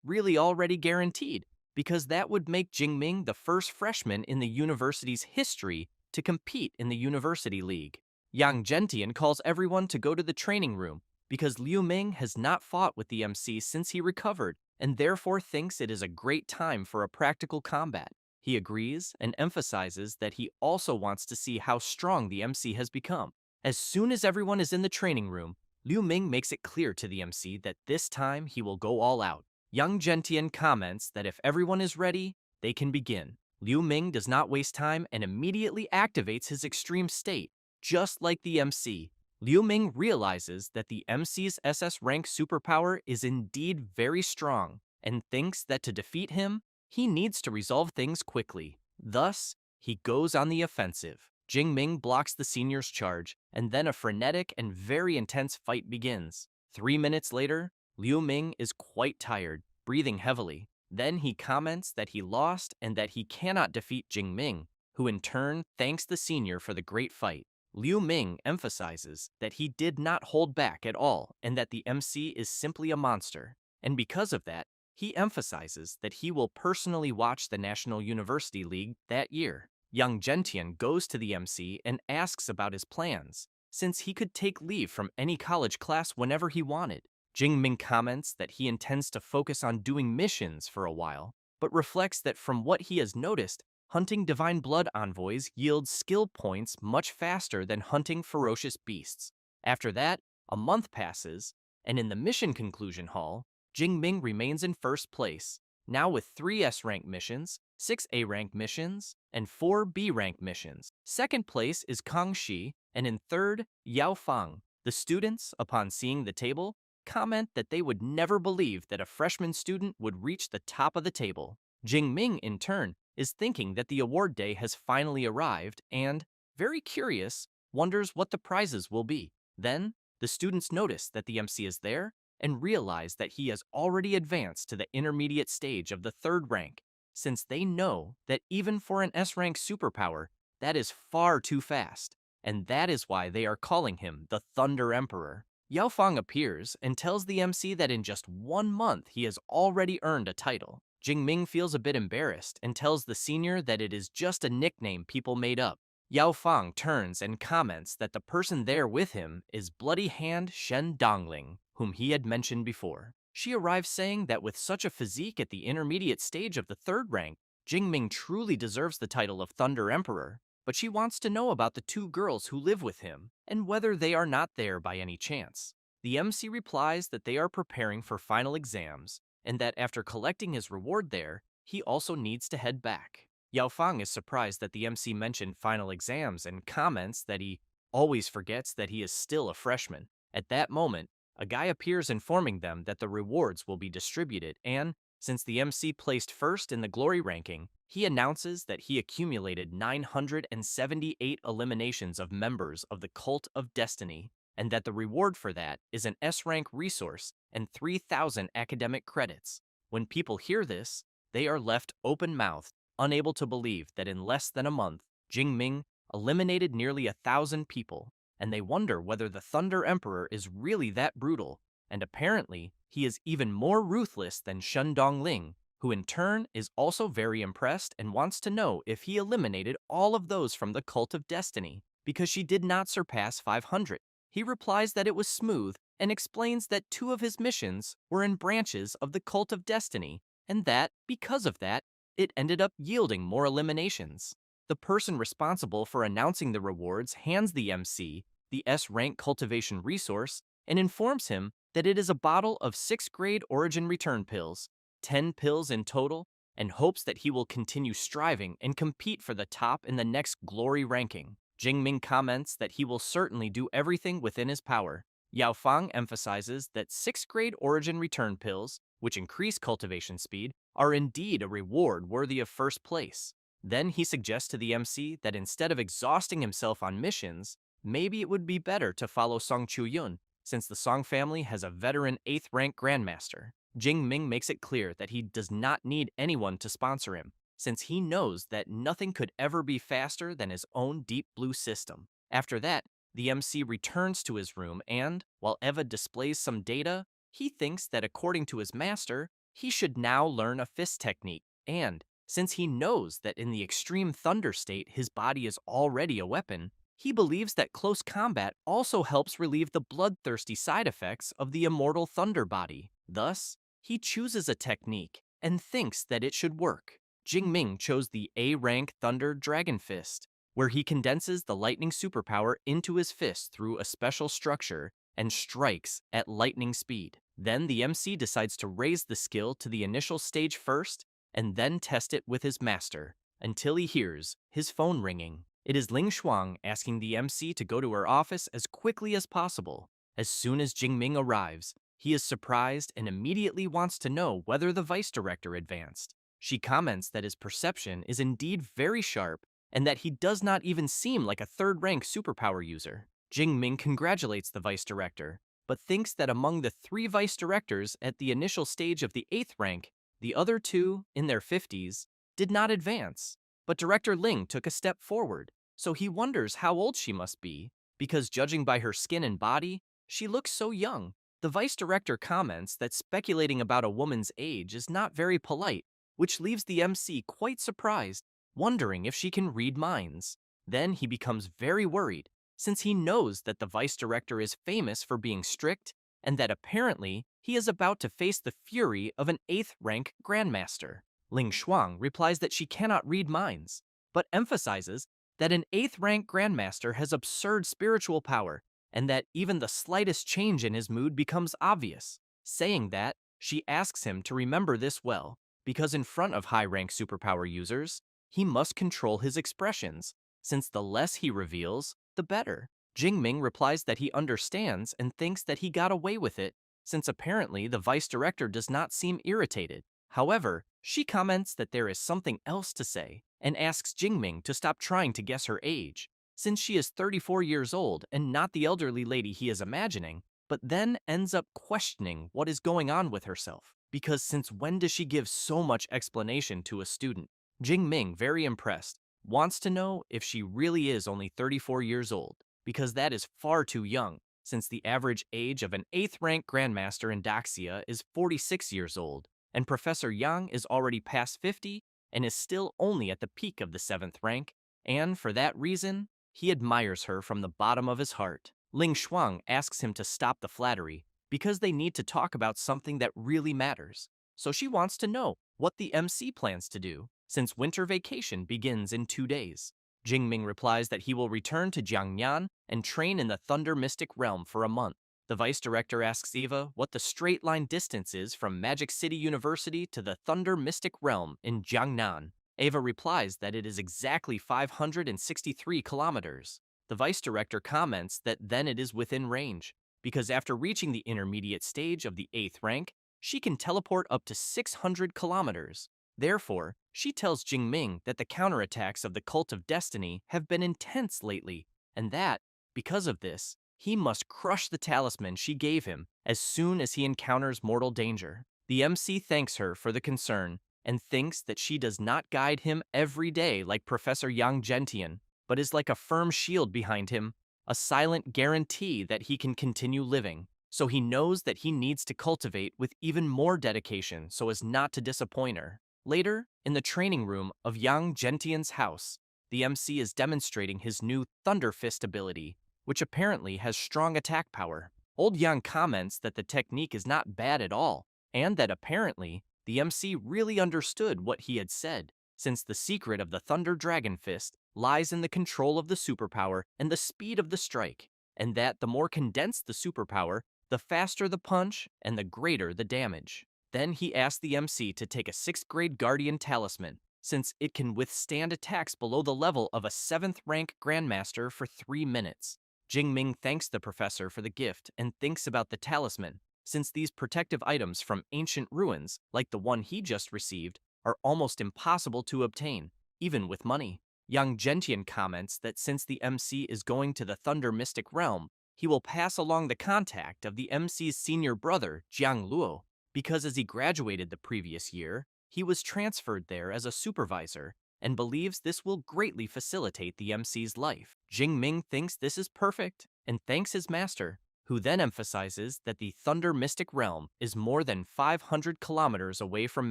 really already guaranteed, because that would make Jingming the first freshman in the university's history to compete in the University League. Yang Gentian calls everyone to go to the training room because Liu Ming has not fought with the MC since he recovered and therefore thinks it is a great time for a practical combat. He agrees and emphasizes that he also wants to see how strong the MC has become. As soon as everyone is in the training room, Liu Ming makes it clear to the MC that this time he will go all out. Yang Gentian comments that if everyone is ready, they can begin. Liu Ming does not waste time and immediately activates his extreme state, just like the MC. Liu Ming realizes that the MC's SS rank superpower is indeed very strong and thinks that to defeat him, he needs to resolve things quickly. Thus, he goes on the offensive. Jingming blocks the senior's charge, and then a frenetic and very intense fight begins. 3 minutes later, Liu Ming is quite tired, breathing heavily. Then he comments that he lost and that he cannot defeat Jingming, who in turn thanks the senior for the great fight. Liu Ming emphasizes that he did not hold back at all and that the MC is simply a monster. And because of that, he emphasizes that he will personally watch the National University League that year. Yang Gentian goes to the MC and asks about his plans, since he could take leave from any college class whenever he wanted. Jingming comments that he intends to focus on doing missions for a while, but reflects that from what he has noticed, hunting divine blood envoys yields skill points much faster than hunting ferocious beasts. After that, a month passes, and in the mission conclusion hall, Jingming remains in first place, now with 3 S-rank missions, 6 A-rank missions, and 4 B-rank missions. Second place is Kang Shi, and in third, Yao Fang. The students, upon seeing the table, comment that they would never believe that a freshman student would reach the top of the table. Jingming, in turn, is thinking that the award day has finally arrived and, very curious, wonders what the prizes will be. Then, the students notice that the MC is there and realize that he has already advanced to the intermediate stage of the 3rd rank, since they know that even for an S-rank superpower, that is far too fast, and that is why they are calling him the Thunder Emperor. Yao Fang appears and tells the MC that in just 1 month he has already earned a title. Jingming feels a bit embarrassed and tells the senior that it is just a nickname people made up. Yao Fang turns and comments that the person there with him is Bloody Hand Shen Dongling, whom he had mentioned before. She arrives saying that with such a physique at the intermediate stage of the 3rd rank, Jingming truly deserves the title of Thunder Emperor, but she wants to know about the 2 girls who live with him and whether they are not there by any chance. The MC replies that they are preparing for final exams and that after collecting his reward there, he also needs to head back. Yao Fang is surprised that the MC mentioned final exams and comments that he always forgets that he is still a freshman. At that moment, a guy appears informing them that the rewards will be distributed and, since the MC placed first in the glory ranking, he announces that he accumulated 978 eliminations of members of the Cult of Destiny, and that the reward for that is an S-rank resource and 3,000 academic credits. When people hear this, they are left open-mouthed, unable to believe that in less than a month, Jingming eliminated nearly 1,000 people, and they wonder whether the Thunder Emperor is really that brutal, and apparently he is even more ruthless than Shen Dongling, who in turn is also very impressed and wants to know if he eliminated all of those from the Cult of Destiny, because she did not surpass 500. He replies that it was smooth and explains that 2 of his missions were in branches of the Cult of Destiny, and that, because of that, it ended up yielding more eliminations. The person responsible for announcing the rewards hands the MC the S-rank cultivation resource and informs him that it is a bottle of 6th grade origin return pills, 10 pills in total, and hopes that he will continue striving and compete for the top in the next glory ranking. Jingming comments that he will certainly do everything within his power. Yao Fang emphasizes that 6th grade origin return pills, which increase cultivation speed, are indeed a reward worthy of first place. Then he suggests to the MC that instead of exhausting himself on missions, maybe it would be better to follow Song Chu-yun, since the Song family has a veteran 8th rank grandmaster. Jing Ming makes it clear that he does not need anyone to sponsor him, since he knows that nothing could ever be faster than his own Deep Blue system. After that, the MC returns to his room and, while Eva displays some data, he thinks that according to his master, he should now learn a fist technique, and, since he knows that in the extreme thunder state his body is already a weapon, he believes that close combat also helps relieve the bloodthirsty side effects of the immortal thunder body. Thus, he chooses a technique and thinks that it should work. Jingming chose the A-rank Thunder Dragon Fist, where he condenses the lightning superpower into his fist through a special structure and strikes at lightning speed. Then the MC decides to raise the skill to the initial stage first and then test it with his master until he hears his phone ringing. It is Ling Shuang asking the MC to go to her office as quickly as possible. As soon as Jingming arrives, he is surprised and immediately wants to know whether the vice director advanced. She comments that his perception is indeed very sharp and that he does not even seem like a third-rank superpower user. Jingming congratulates the vice director, but thinks that among the 3 vice directors at the initial stage of the 8th rank, the other 2, in their 50s, did not advance. But Director Ling took a step forward, so he wonders how old she must be, because judging by her skin and body, she looks so young. The vice director comments that speculating about a woman's age is not very polite, which leaves the MC quite surprised, wondering if she can read minds. Then he becomes very worried, since he knows that the vice director is famous for being strict, and that apparently he is about to face the fury of an 8th rank grandmaster. Ling Shuang replies that she cannot read minds, but emphasizes that an 8th rank grandmaster has absurd spiritual power, and that even the slightest change in his mood becomes obvious. Saying that, she asks him to remember this well, because in front of high-rank superpower users, he must control his expressions, since the less he reveals, the better. Jingming replies that he understands and thinks that he got away with it, since apparently the vice director does not seem irritated. However, she comments that there is something else to say, and asks Jingming to stop trying to guess her age, since she is 34 years old and not the elderly lady he is imagining, but then ends up questioning what is going on with herself, because since when does she give so much explanation to a student? Jingming, very impressed, wants to know if she really is only 34 years old, because that is far too young, since the average age of an 8th rank grandmaster in Daxia is 46 years old, and Professor Yang is already past 50 and is still only at the peak of the 7th rank, and for that reason, he admires her from the bottom of his heart. Ling Shuang asks him to stop the flattery, because they need to talk about something that really matters. So she wants to know what the MC plans to do, since winter vacation begins in 2 days. Jingming replies that he will return to Jiangnan and train in the Thunder Mystic Realm for a month. The vice director asks Eva what the straight line distance is from Magic City University to the Thunder Mystic Realm in Jiangnan. Eva replies that it is exactly 563 kilometers. The vice director comments that then it is within range, because after reaching the intermediate stage of the 8th rank, she can teleport up to 600 kilometers. Therefore, she tells Jingming that the counterattacks of the Cult of Destiny have been intense lately, and that, because of this, he must crush the talisman she gave him as soon as he encounters mortal danger. The MC thanks her for the concern and thinks that she does not guide him every day like Professor Yang Gentian, but is like a firm shield behind him, a silent guarantee that he can continue living. So he knows that he needs to cultivate with even more dedication so as not to disappoint her. Later, in the training room of Yang Gentian's house, the MC is demonstrating his new Thunder Fist ability, which apparently has strong attack power. Old Yang comments that the technique is not bad at all, and that apparently the MC really understood what he had said, since the secret of the Thunder Dragon Fist lies in the control of the superpower and the speed of the strike, and that the more condensed the superpower, the faster the punch and the greater the damage. Then he asked the MC to take a 6th grade Guardian Talisman, since it can withstand attacks below the level of a 7th rank Grandmaster for 3 minutes. Jingming thanks the professor for the gift and thinks about the talisman, since these protective items from ancient ruins, like the one he just received, are almost impossible to obtain, even with money. Yang Gentian comments that since the MC is going to the Thunder Mystic Realm, he will pass along the contact of the MC's senior brother, Jiang Luo, because as he graduated the previous year, he was transferred there as a supervisor and believes this will greatly facilitate the MC's life. Jing Ming thinks this is perfect and thanks his master, who then emphasizes that the Thunder Mystic Realm is more than 500 kilometers away from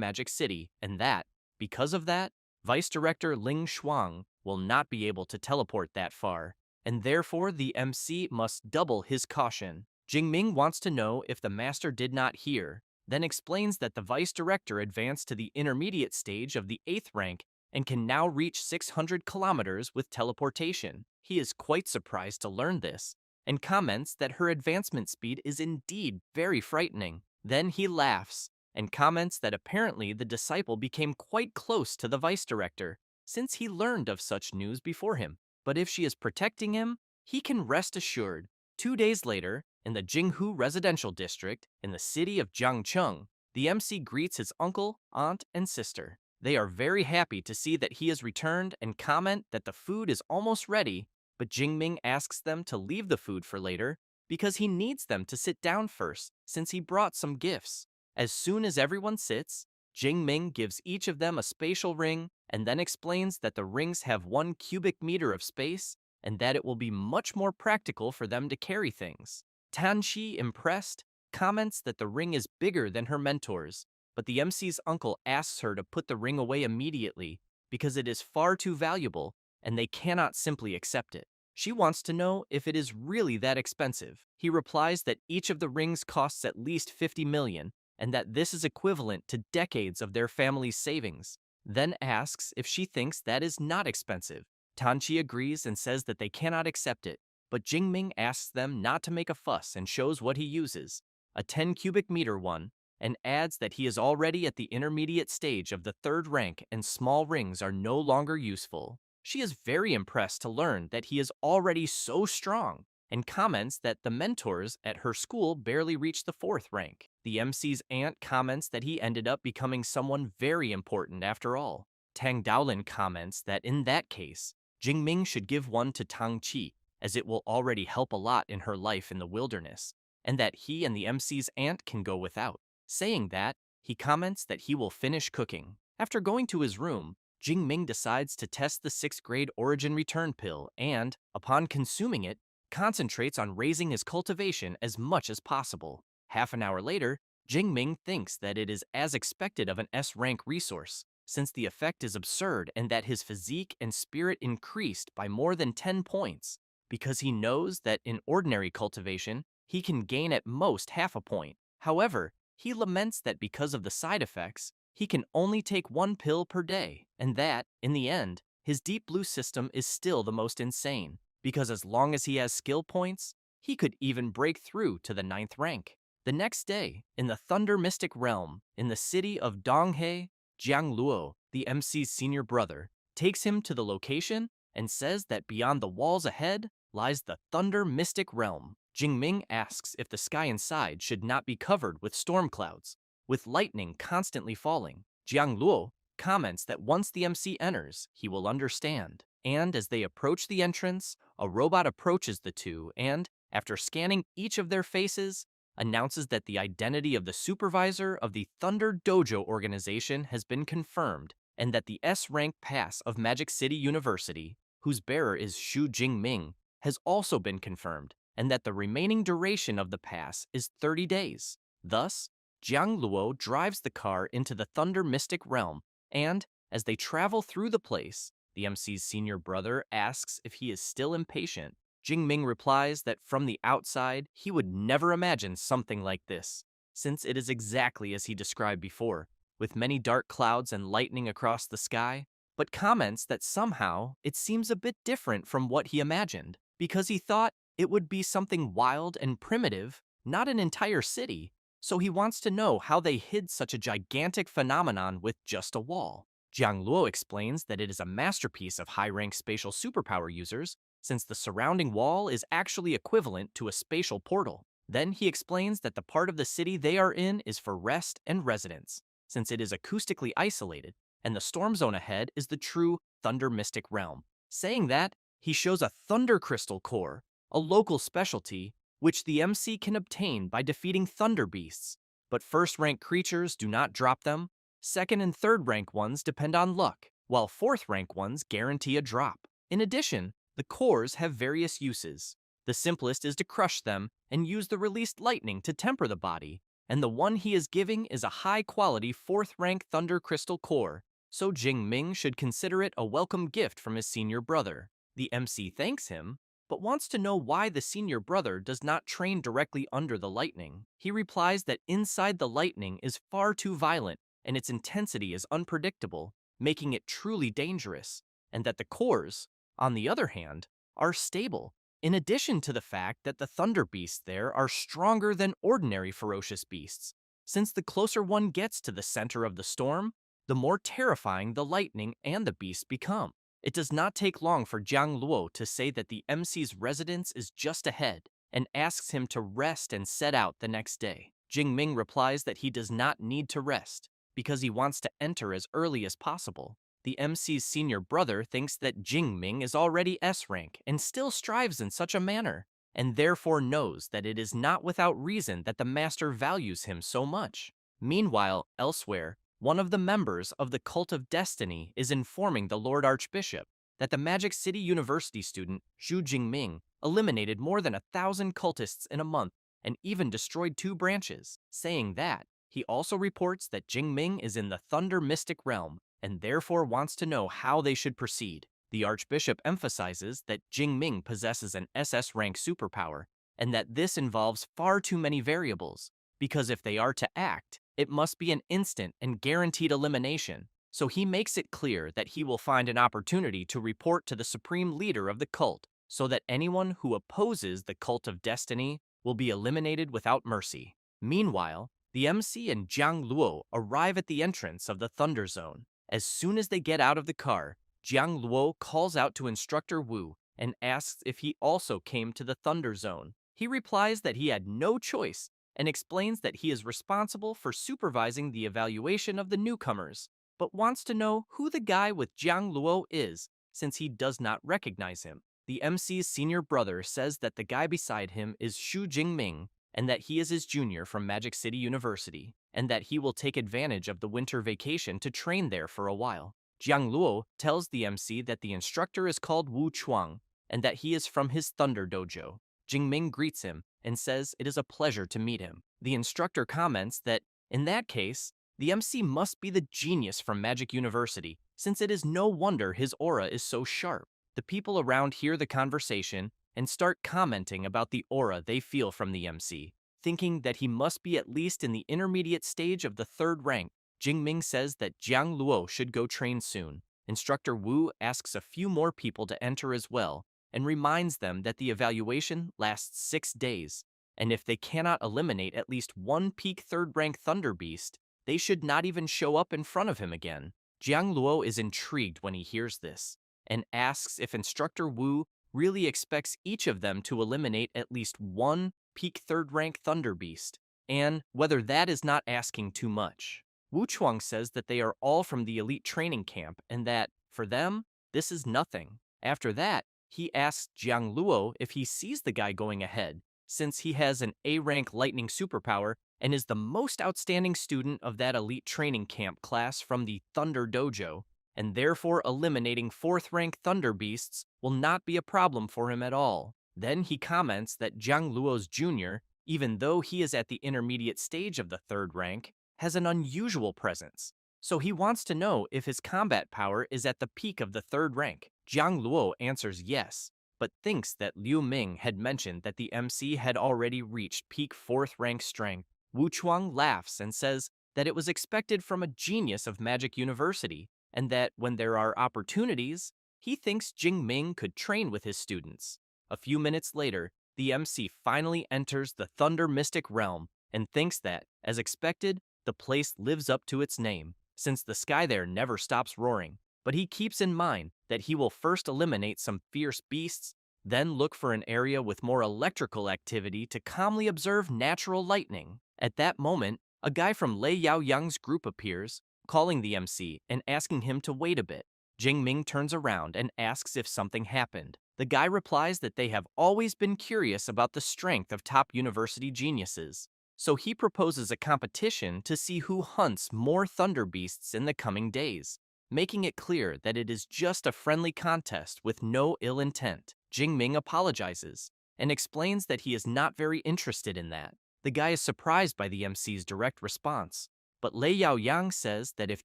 Magic City and that, because of that, Vice Director Ling Shuang will not be able to teleport that far, and therefore the MC must double his caution. Jingming wants to know if the master did not hear, then explains that the vice director advanced to the intermediate stage of the 8th rank and can now reach 600 kilometers with teleportation. He is quite surprised to learn this, and comments that her advancement speed is indeed very frightening. Then he laughs, and comments that apparently the disciple became quite close to the vice director, since he learned of such news before him. But if she is protecting him, he can rest assured. 2 days later, in the Jinghu residential district, in the city of Jiangcheng, the MC greets his uncle, aunt, and sister. They are very happy to see that he has returned and comment that the food is almost ready, but Jingming asks them to leave the food for later because he needs them to sit down first since he brought some gifts. As soon as everyone sits, Jingming gives each of them a spatial ring and then explains that the rings have 1 cubic meter of space and that it will be much more practical for them to carry things. Tanchi, impressed, comments that the ring is bigger than her mentor's, but the MC's uncle asks her to put the ring away immediately because it is far too valuable and they cannot simply accept it. She wants to know if it is really that expensive. He replies that each of the rings costs at least 50 million and that this is equivalent to decades of their family's savings. Then asks if she thinks that is not expensive. Tanchi agrees and says that they cannot accept it, but Jingming asks them not to make a fuss and shows what he uses, a 10 cubic meter one, and adds that he is already at the intermediate stage of the 3rd rank and small rings are no longer useful. She is very impressed to learn that he is already so strong and comments that the mentors at her school barely reached the 4th rank. The MC's aunt comments that he ended up becoming someone very important after all. Tang Daolin comments that in that case, Jingming should give one to Tang Qi, as it will already help a lot in her life in the wilderness, and that he and the MC's aunt can go without. Saying that, he comments that he will finish cooking. After going to his room, Jingming decides to test the 6th grade origin return pill and, upon consuming it, concentrates on raising his cultivation as much as possible. Half an hour later, Jingming thinks that it is as expected of an S-rank resource, since the effect is absurd and that his physique and spirit increased by more than 10 points, because he knows that in ordinary cultivation, he can gain at most half a point. However, he laments that because of the side effects, he can only take 1 pill per day, and that, in the end, his Deep Blue system is still the most insane, because as long as he has skill points, he could even break through to the 9th rank. The next day, in the Thunder Mystic Realm, in the city of Donghe, Jiang Luo, the MC's senior brother, takes him to the location and says that beyond the walls ahead lies the Thunder Mystic Realm. Jingming asks if the sky inside should not be covered with storm clouds, with lightning constantly falling. Jiang Luo comments that once the MC enters, he will understand. And as they approach the entrance, a robot approaches the two and, after scanning each of their faces, announces that the identity of the supervisor of the Thunder Dojo organization has been confirmed and that the S-rank pass of Magic City University, whose bearer is Xu Jingming, has also been confirmed, and that the remaining duration of the pass is 30 days. Thus, Jiang Luo drives the car into the Thunder Mystic Realm, and, as they travel through the place, the MC's senior brother asks if he is still impatient. Jingming replies that from the outside, he would never imagine something like this, since it is exactly as he described before, with many dark clouds and lightning across the sky, but comments that somehow it seems a bit different from what he imagined, because he thought it would be something wild and primitive, not an entire city, so he wants to know how they hid such a gigantic phenomenon with just a wall. Jiang Luo explains that it is a masterpiece of high-rank spatial superpower users, since the surrounding wall is actually equivalent to a spatial portal. Then he explains that the part of the city they are in is for rest and residence, since it is acoustically isolated, and the storm zone ahead is the true Thunder Mystic Realm. Saying that, he shows a Thunder Crystal Core, a local specialty, which the MC can obtain by defeating Thunder Beasts. But first-rank creatures do not drop them, second and third-rank ones depend on luck, while fourth-rank ones guarantee a drop. In addition, the cores have various uses. The simplest is to crush them and use the released lightning to temper the body, and the one he is giving is a high-quality 4th-rank Thunder Crystal Core, so Jing Ming should consider it a welcome gift from his senior brother. The MC thanks him, but wants to know why the senior brother does not train directly under the lightning. He replies that inside the lightning is far too violent, and its intensity is unpredictable, making it truly dangerous, and that the cores, on the other hand, are stable, in addition to the fact that the thunder beasts there are stronger than ordinary ferocious beasts. Since the closer one gets to the center of the storm, the more terrifying the lightning and the beasts become. It does not take long for Jiang Luo to say that the MC's residence is just ahead, and asks him to rest and set out the next day. Jing Ming replies that he does not need to rest, because he wants to enter as early as possible. The MC's senior brother thinks that Jing Ming is already S-rank and still strives in such a manner, and therefore knows that it is not without reason that the master values him so much. Meanwhile, elsewhere, one of the members of the Cult of Destiny is informing the Lord Archbishop that the Magic City University student Xu Jingming eliminated more than 1,000 cultists in a month and even destroyed 2 branches, saying that he also reports that Jingming is in the Thunder Mystic Realm and therefore wants to know how they should proceed. The Archbishop emphasizes that Jingming possesses an SS rank superpower and that this involves far too many variables, because if they are to act, it must be an instant and guaranteed elimination, so he makes it clear that he will find an opportunity to report to the supreme leader of the cult, so that anyone who opposes the Cult of Destiny will be eliminated without mercy. Meanwhile, the MC and Jiang Luo arrive at the entrance of the Thunder Zone. As soon as they get out of the car, Jiang Luo calls out to Instructor Wu and asks if he also came to the Thunder Zone. He replies that he had no choice and explains that he is responsible for supervising the evaluation of the newcomers, but wants to know who the guy with Jiang Luo is, since he does not recognize him. The MC's senior brother says that the guy beside him is Xu Jingming, and that he is his junior from Magic City University, and that he will take advantage of the winter vacation to train there for a while. Jiang Luo tells the MC that the instructor is called Wu Chuang, and that he is from his Thunder Dojo. Jingming greets him and says it is a pleasure to meet him. The instructor comments that, in that case, the MC must be the genius from Magic University, since it is no wonder his aura is so sharp. The people around hear the conversation and start commenting about the aura they feel from the MC, thinking that he must be at least in the intermediate stage of the 3rd rank. Jingming says that Jiang Luo should go train soon. Instructor Wu asks a few more people to enter as well, and reminds them that the evaluation lasts 6 days, and if they cannot eliminate at least one peak 3rd rank Thunder Beast, they should not even show up in front of him again. Jiang Luo is intrigued when he hears this, and asks if Instructor Wu really expects each of them to eliminate at least one peak 3rd rank Thunder Beast, and whether that is not asking too much. Wu Chuang says that they are all from the elite training camp and that, for them, this is nothing. After that, He asks Jiang Luo if he sees the guy going ahead, since he has an A-rank lightning superpower and is the most outstanding student of that elite training camp class from the Thunder Dojo, and therefore eliminating 4th rank Thunder Beasts will not be a problem for him at all. Then he comments that Jiang Luo's junior, even though he is at the intermediate stage of the 3rd rank, has an unusual presence. So he wants to know if his combat power is at the peak of the 3rd rank. Jiang Luo answers yes, but thinks that Liu Ming had mentioned that the MC had already reached peak 4th rank strength. Wu Chuang laughs and says that it was expected from a genius of Magic University, and that when there are opportunities, he thinks Jing Ming could train with his students. A few minutes later, the MC finally enters the Thunder Mystic realm and thinks that, as expected, the place lives up to its name, since the sky there never stops roaring. But he keeps in mind that he will first eliminate some fierce beasts, then look for an area with more electrical activity to calmly observe natural lightning. At that moment, a guy from Lei Yao Yang's group appears, calling the MC and asking him to wait a bit. Jing Ming turns around and asks if something happened. The guy replies that they have always been curious about the strength of top university geniuses, so he proposes a competition to see who hunts more thunder beasts in the coming days, making it clear that it is just a friendly contest with no ill intent. Jing Ming apologizes and explains that he is not very interested in that. The guy is surprised by the MC's direct response, but Lei Yao Yang says that if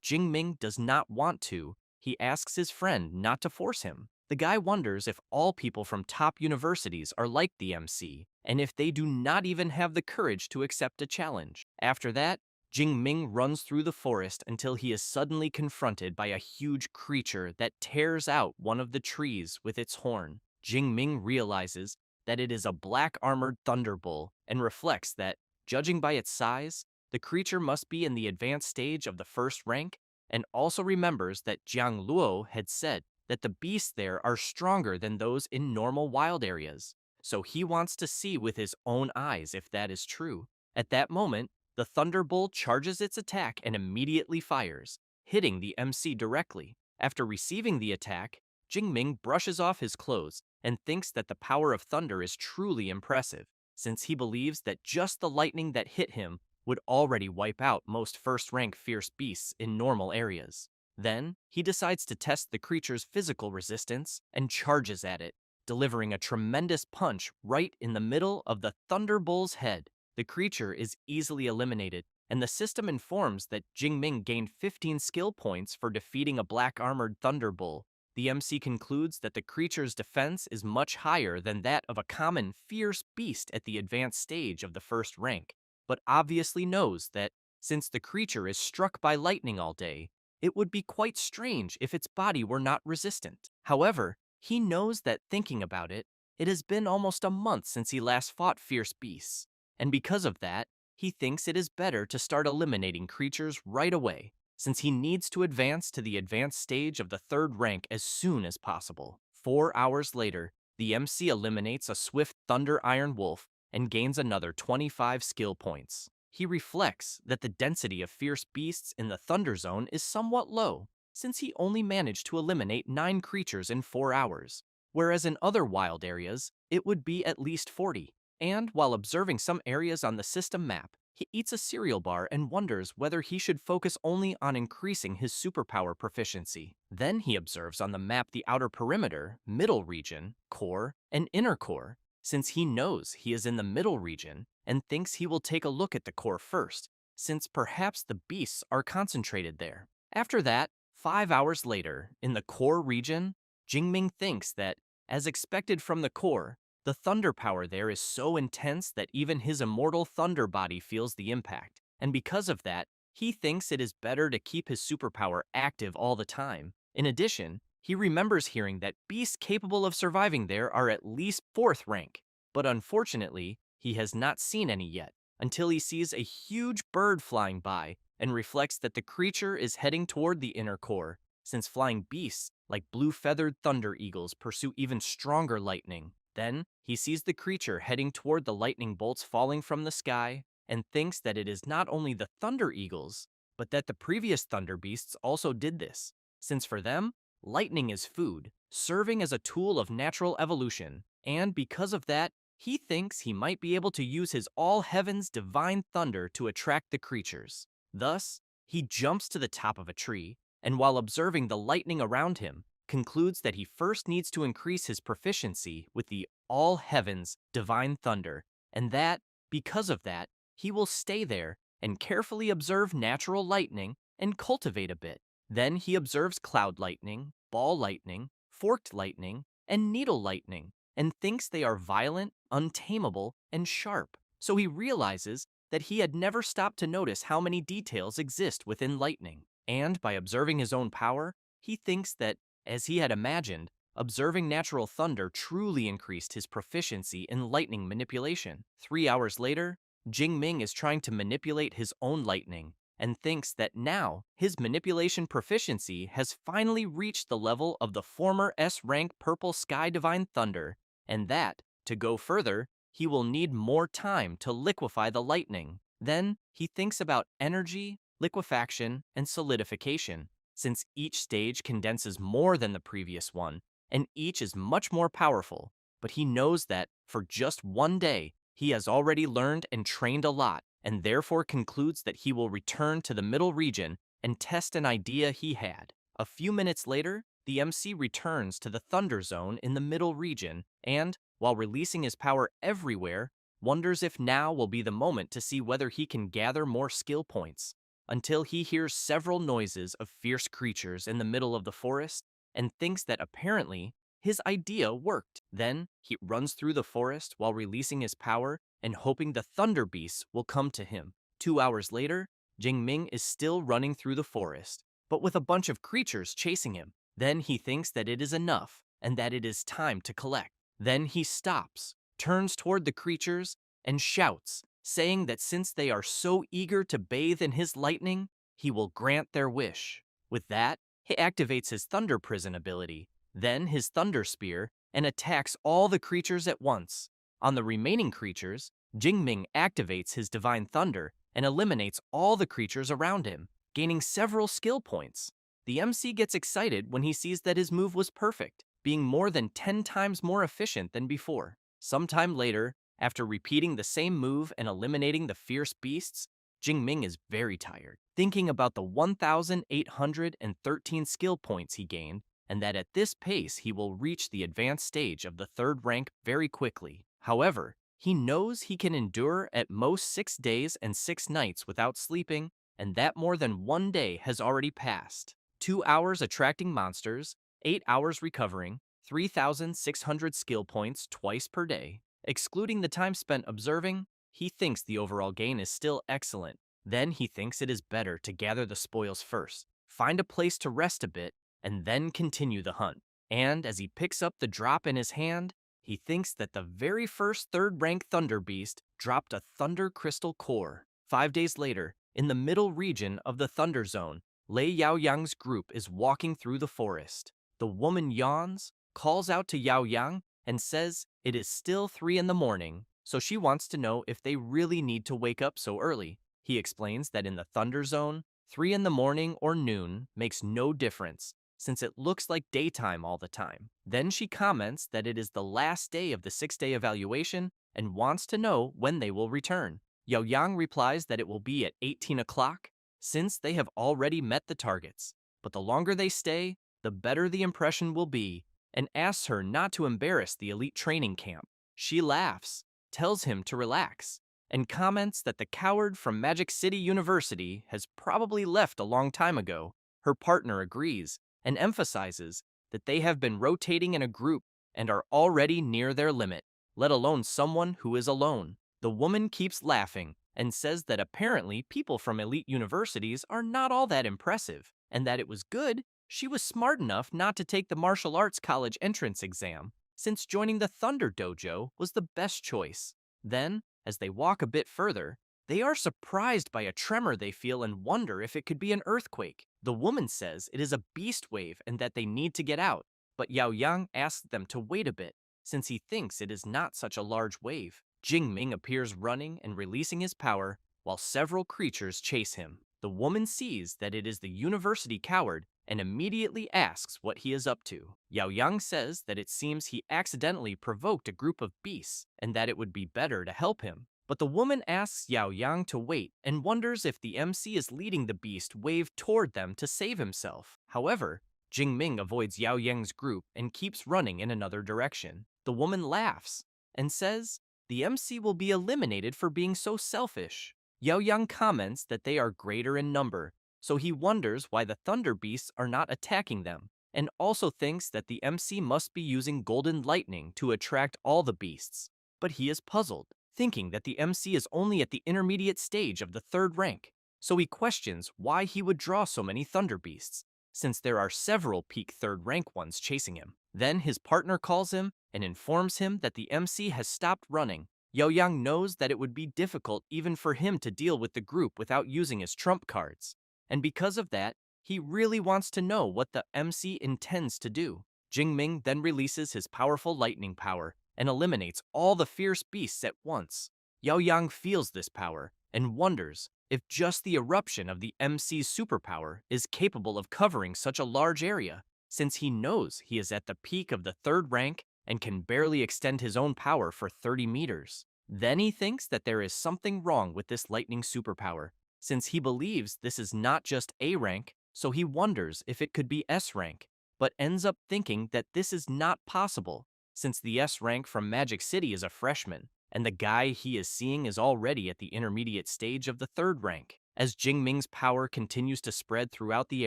Jing Ming does not want to, he asks his friend not to force him. The guy wonders if all people from top universities are like the MC, and if they do not even have the courage to accept a challenge. After that, Jing Ming runs through the forest until he is suddenly confronted by a huge creature that tears out one of the trees with its horn. Jing Ming realizes that it is a black-armored thunderbull and reflects that, judging by its size, the creature must be in the advanced stage of the 1st rank, and also remembers that Jiang Luo had said that the beasts there are stronger than those in normal wild areas. So he wants to see with his own eyes if that is true. At that moment, the Thunderbolt charges its attack and immediately fires, hitting the MC directly. After receiving the attack, Jing Ming brushes off his clothes and thinks that the power of thunder is truly impressive, since he believes that just the lightning that hit him would already wipe out most 1st rank fierce beasts in normal areas. Then, he decides to test the creature's physical resistance and charges at it, delivering a tremendous punch right in the middle of the Thunderbull's head. The creature is easily eliminated, and the system informs that Jing Ming gained 15 skill points for defeating a black-armored Thunderbull. The MC concludes that the creature's defense is much higher than that of a common fierce beast at the advanced stage of the 1st rank, but obviously knows that, since the creature is struck by lightning all day, it would be quite strange if its body were not resistant. However, he knows that thinking about it, it has been almost a month since he last fought fierce beasts, and because of that, he thinks it is better to start eliminating creatures right away, since he needs to advance to the advanced stage of the 3rd rank as soon as possible. 4 hours later, the MC eliminates a swift Thunder Iron Wolf and gains another 25 skill points. He reflects that the density of fierce beasts in the Thunder Zone is somewhat low, since he only managed to eliminate 9 creatures in 4 hours, whereas in other wild areas, it would be at least 40. And while observing some areas on the system map, he eats a cereal bar and wonders whether he should focus only on increasing his superpower proficiency. Then he observes on the map the outer perimeter, middle region, core, and inner core, since he knows he is in the middle region and thinks he will take a look at the core first, since perhaps the beasts are concentrated there. After that, 5 hours later, in the core region, Jingming thinks that, as expected from the core, the thunder power there is so intense that even his immortal thunder body feels the impact, and because of that, he thinks it is better to keep his superpower active all the time. In addition, he remembers hearing that beasts capable of surviving there are at least 4th rank, but unfortunately, he has not seen any yet, until he sees a huge bird flying by and reflects that the creature is heading toward the inner core, since flying beasts like blue-feathered thunder eagles pursue even stronger lightning. Then, he sees the creature heading toward the lightning bolts falling from the sky and thinks that it is not only the thunder eagles, but that the previous thunder beasts also did this, since for them, lightning is food, serving as a tool of natural evolution, and because of that, he thinks he might be able to use his all heaven's divine thunder to attract the creatures. Thus, he jumps to the top of a tree, and while observing the lightning around him, concludes that he first needs to increase his proficiency with the all heavens divine thunder, and that, because of that, he will stay there and carefully observe natural lightning and cultivate a bit. Then he observes cloud lightning, ball lightning, forked lightning, and needle lightning, and thinks they are violent, untamable, and sharp. So he realizes that he had never stopped to notice how many details exist within lightning. And by observing his own power, he thinks that, as he had imagined, observing natural thunder truly increased his proficiency in lightning manipulation. 3 hours later, Jingming is trying to manipulate his own lightning and thinks that now his manipulation proficiency has finally reached the level of the former S-rank Purple Sky Divine Thunder, and that, to go further, he will need more time to liquefy the lightning. Then he thinks about energy, liquefaction, and solidification, since each stage condenses more than the previous one, and each is much more powerful. But he knows that, for just one day, he has already learned and trained a lot, and therefore concludes that he will return to the middle region and test an idea he had. A few minutes later, the MC returns to the Thunder Zone in the middle region and, while releasing his power everywhere, wonders if now will be the moment to see whether he can gather more skill points, until he hears several noises of fierce creatures in the middle of the forest and thinks that apparently his idea worked. Then he runs through the forest while releasing his power and hoping the thunder beasts will come to him. 2 hours later, Jingming is still running through the forest, but with a bunch of creatures chasing him. Then he thinks that it is enough and that it is time to collect. Then he stops, turns toward the creatures, and shouts, saying that since they are so eager to bathe in his lightning, he will grant their wish. With that, he activates his Thunder Prison ability, then his Thunder Spear, and attacks all the creatures at once. On the remaining creatures, Jingming activates his Divine Thunder and eliminates all the creatures around him, gaining several skill points. The MC gets excited when he sees that his move was perfect, being more than 10 times more efficient than before. Sometime later, after repeating the same move and eliminating the fierce beasts, Jingming is very tired, thinking about the 1,813 skill points he gained, and that at this pace he will reach the advanced stage of the third rank very quickly. However, he knows he can endure at most 6 days and 6 nights without sleeping, and that more than one day has already passed. 2 hours attracting monsters, 8 hours recovering, 3,600 skill points twice per day. Excluding the time spent observing, he thinks the overall gain is still excellent. Then he thinks it is better to gather the spoils first, find a place to rest a bit, and then continue the hunt. And as he picks up the drop in his hand, he thinks that the very first third-rank Thunder Beast dropped a Thunder Crystal Core. 5 days later, in the middle region of the Thunder Zone, Lei Yaoyang's group is walking through the forest. The woman yawns, calls out to Yaoyang, and says it is still 3 in the morning, so she wants to know if they really need to wake up so early. He explains that in the Thunder Zone, 3 in the morning or noon makes no difference, since it looks like daytime all the time. Then she comments that it is the last day of the 6-day evaluation and wants to know when they will return. Yaoyang replies that it will be at 18 o'clock, since they have already met the targets. But the longer they stay, the better the impression will be, and asks her not to embarrass the elite training camp. She laughs, tells him to relax, and comments that the coward from Magic City University has probably left a long time ago. Her partner agrees and emphasizes that they have been rotating in a group and are already near their limit, let alone someone who is alone. The woman keeps laughing and says that apparently people from elite universities are not all that impressive, and that it was good she was smart enough not to take the martial arts college entrance exam, since joining the Thunder Dojo was the best choice. Then, as they walk a bit further, they are surprised by a tremor they feel and wonder if it could be an earthquake. The woman says it is a beast wave and that they need to get out, but Yaoyang asks them to wait a bit, since he thinks it is not such a large wave. Jingming appears running and releasing his power, while several creatures chase him. The woman sees that it is the university coward and immediately asks what he is up to. Yao Yang says that it seems he accidentally provoked a group of beasts and that it would be better to help him. But the woman asks Yao Yang to wait and wonders if the MC is leading the beast wave toward them to save himself. However, Jingming avoids Yao Yang's group and keeps running in another direction. The woman laughs and says the MC will be eliminated for being so selfish. Yao Yang comments that they are greater in number, so he wonders why the Thunder Beasts are not attacking them, and also thinks that the MC must be using golden lightning to attract all the beasts. But he is puzzled, thinking that the MC is only at the intermediate stage of the third rank, so he questions why he would draw so many Thunder Beasts, since there are several peak third rank ones chasing him. Then his partner calls him and informs him that the MC has stopped running. Yao Yang knows that it would be difficult even for him to deal with the group without using his trump cards, and because of that, he really wants to know what the MC intends to do. Jingming then releases his powerful lightning power and eliminates all the fierce beasts at once. Yao Yang feels this power and wonders if just the eruption of the MC's superpower is capable of covering such a large area, since he knows he is at the peak of the third rank and can barely extend his own power for 30 meters. Then he thinks that there is something wrong with this lightning superpower, since he believes this is not just A rank, so he wonders if it could be S rank, but ends up thinking that this is not possible, since the S rank from Magic City is a freshman, and the guy he is seeing is already at the intermediate stage of the third rank. As Jingming's power continues to spread throughout the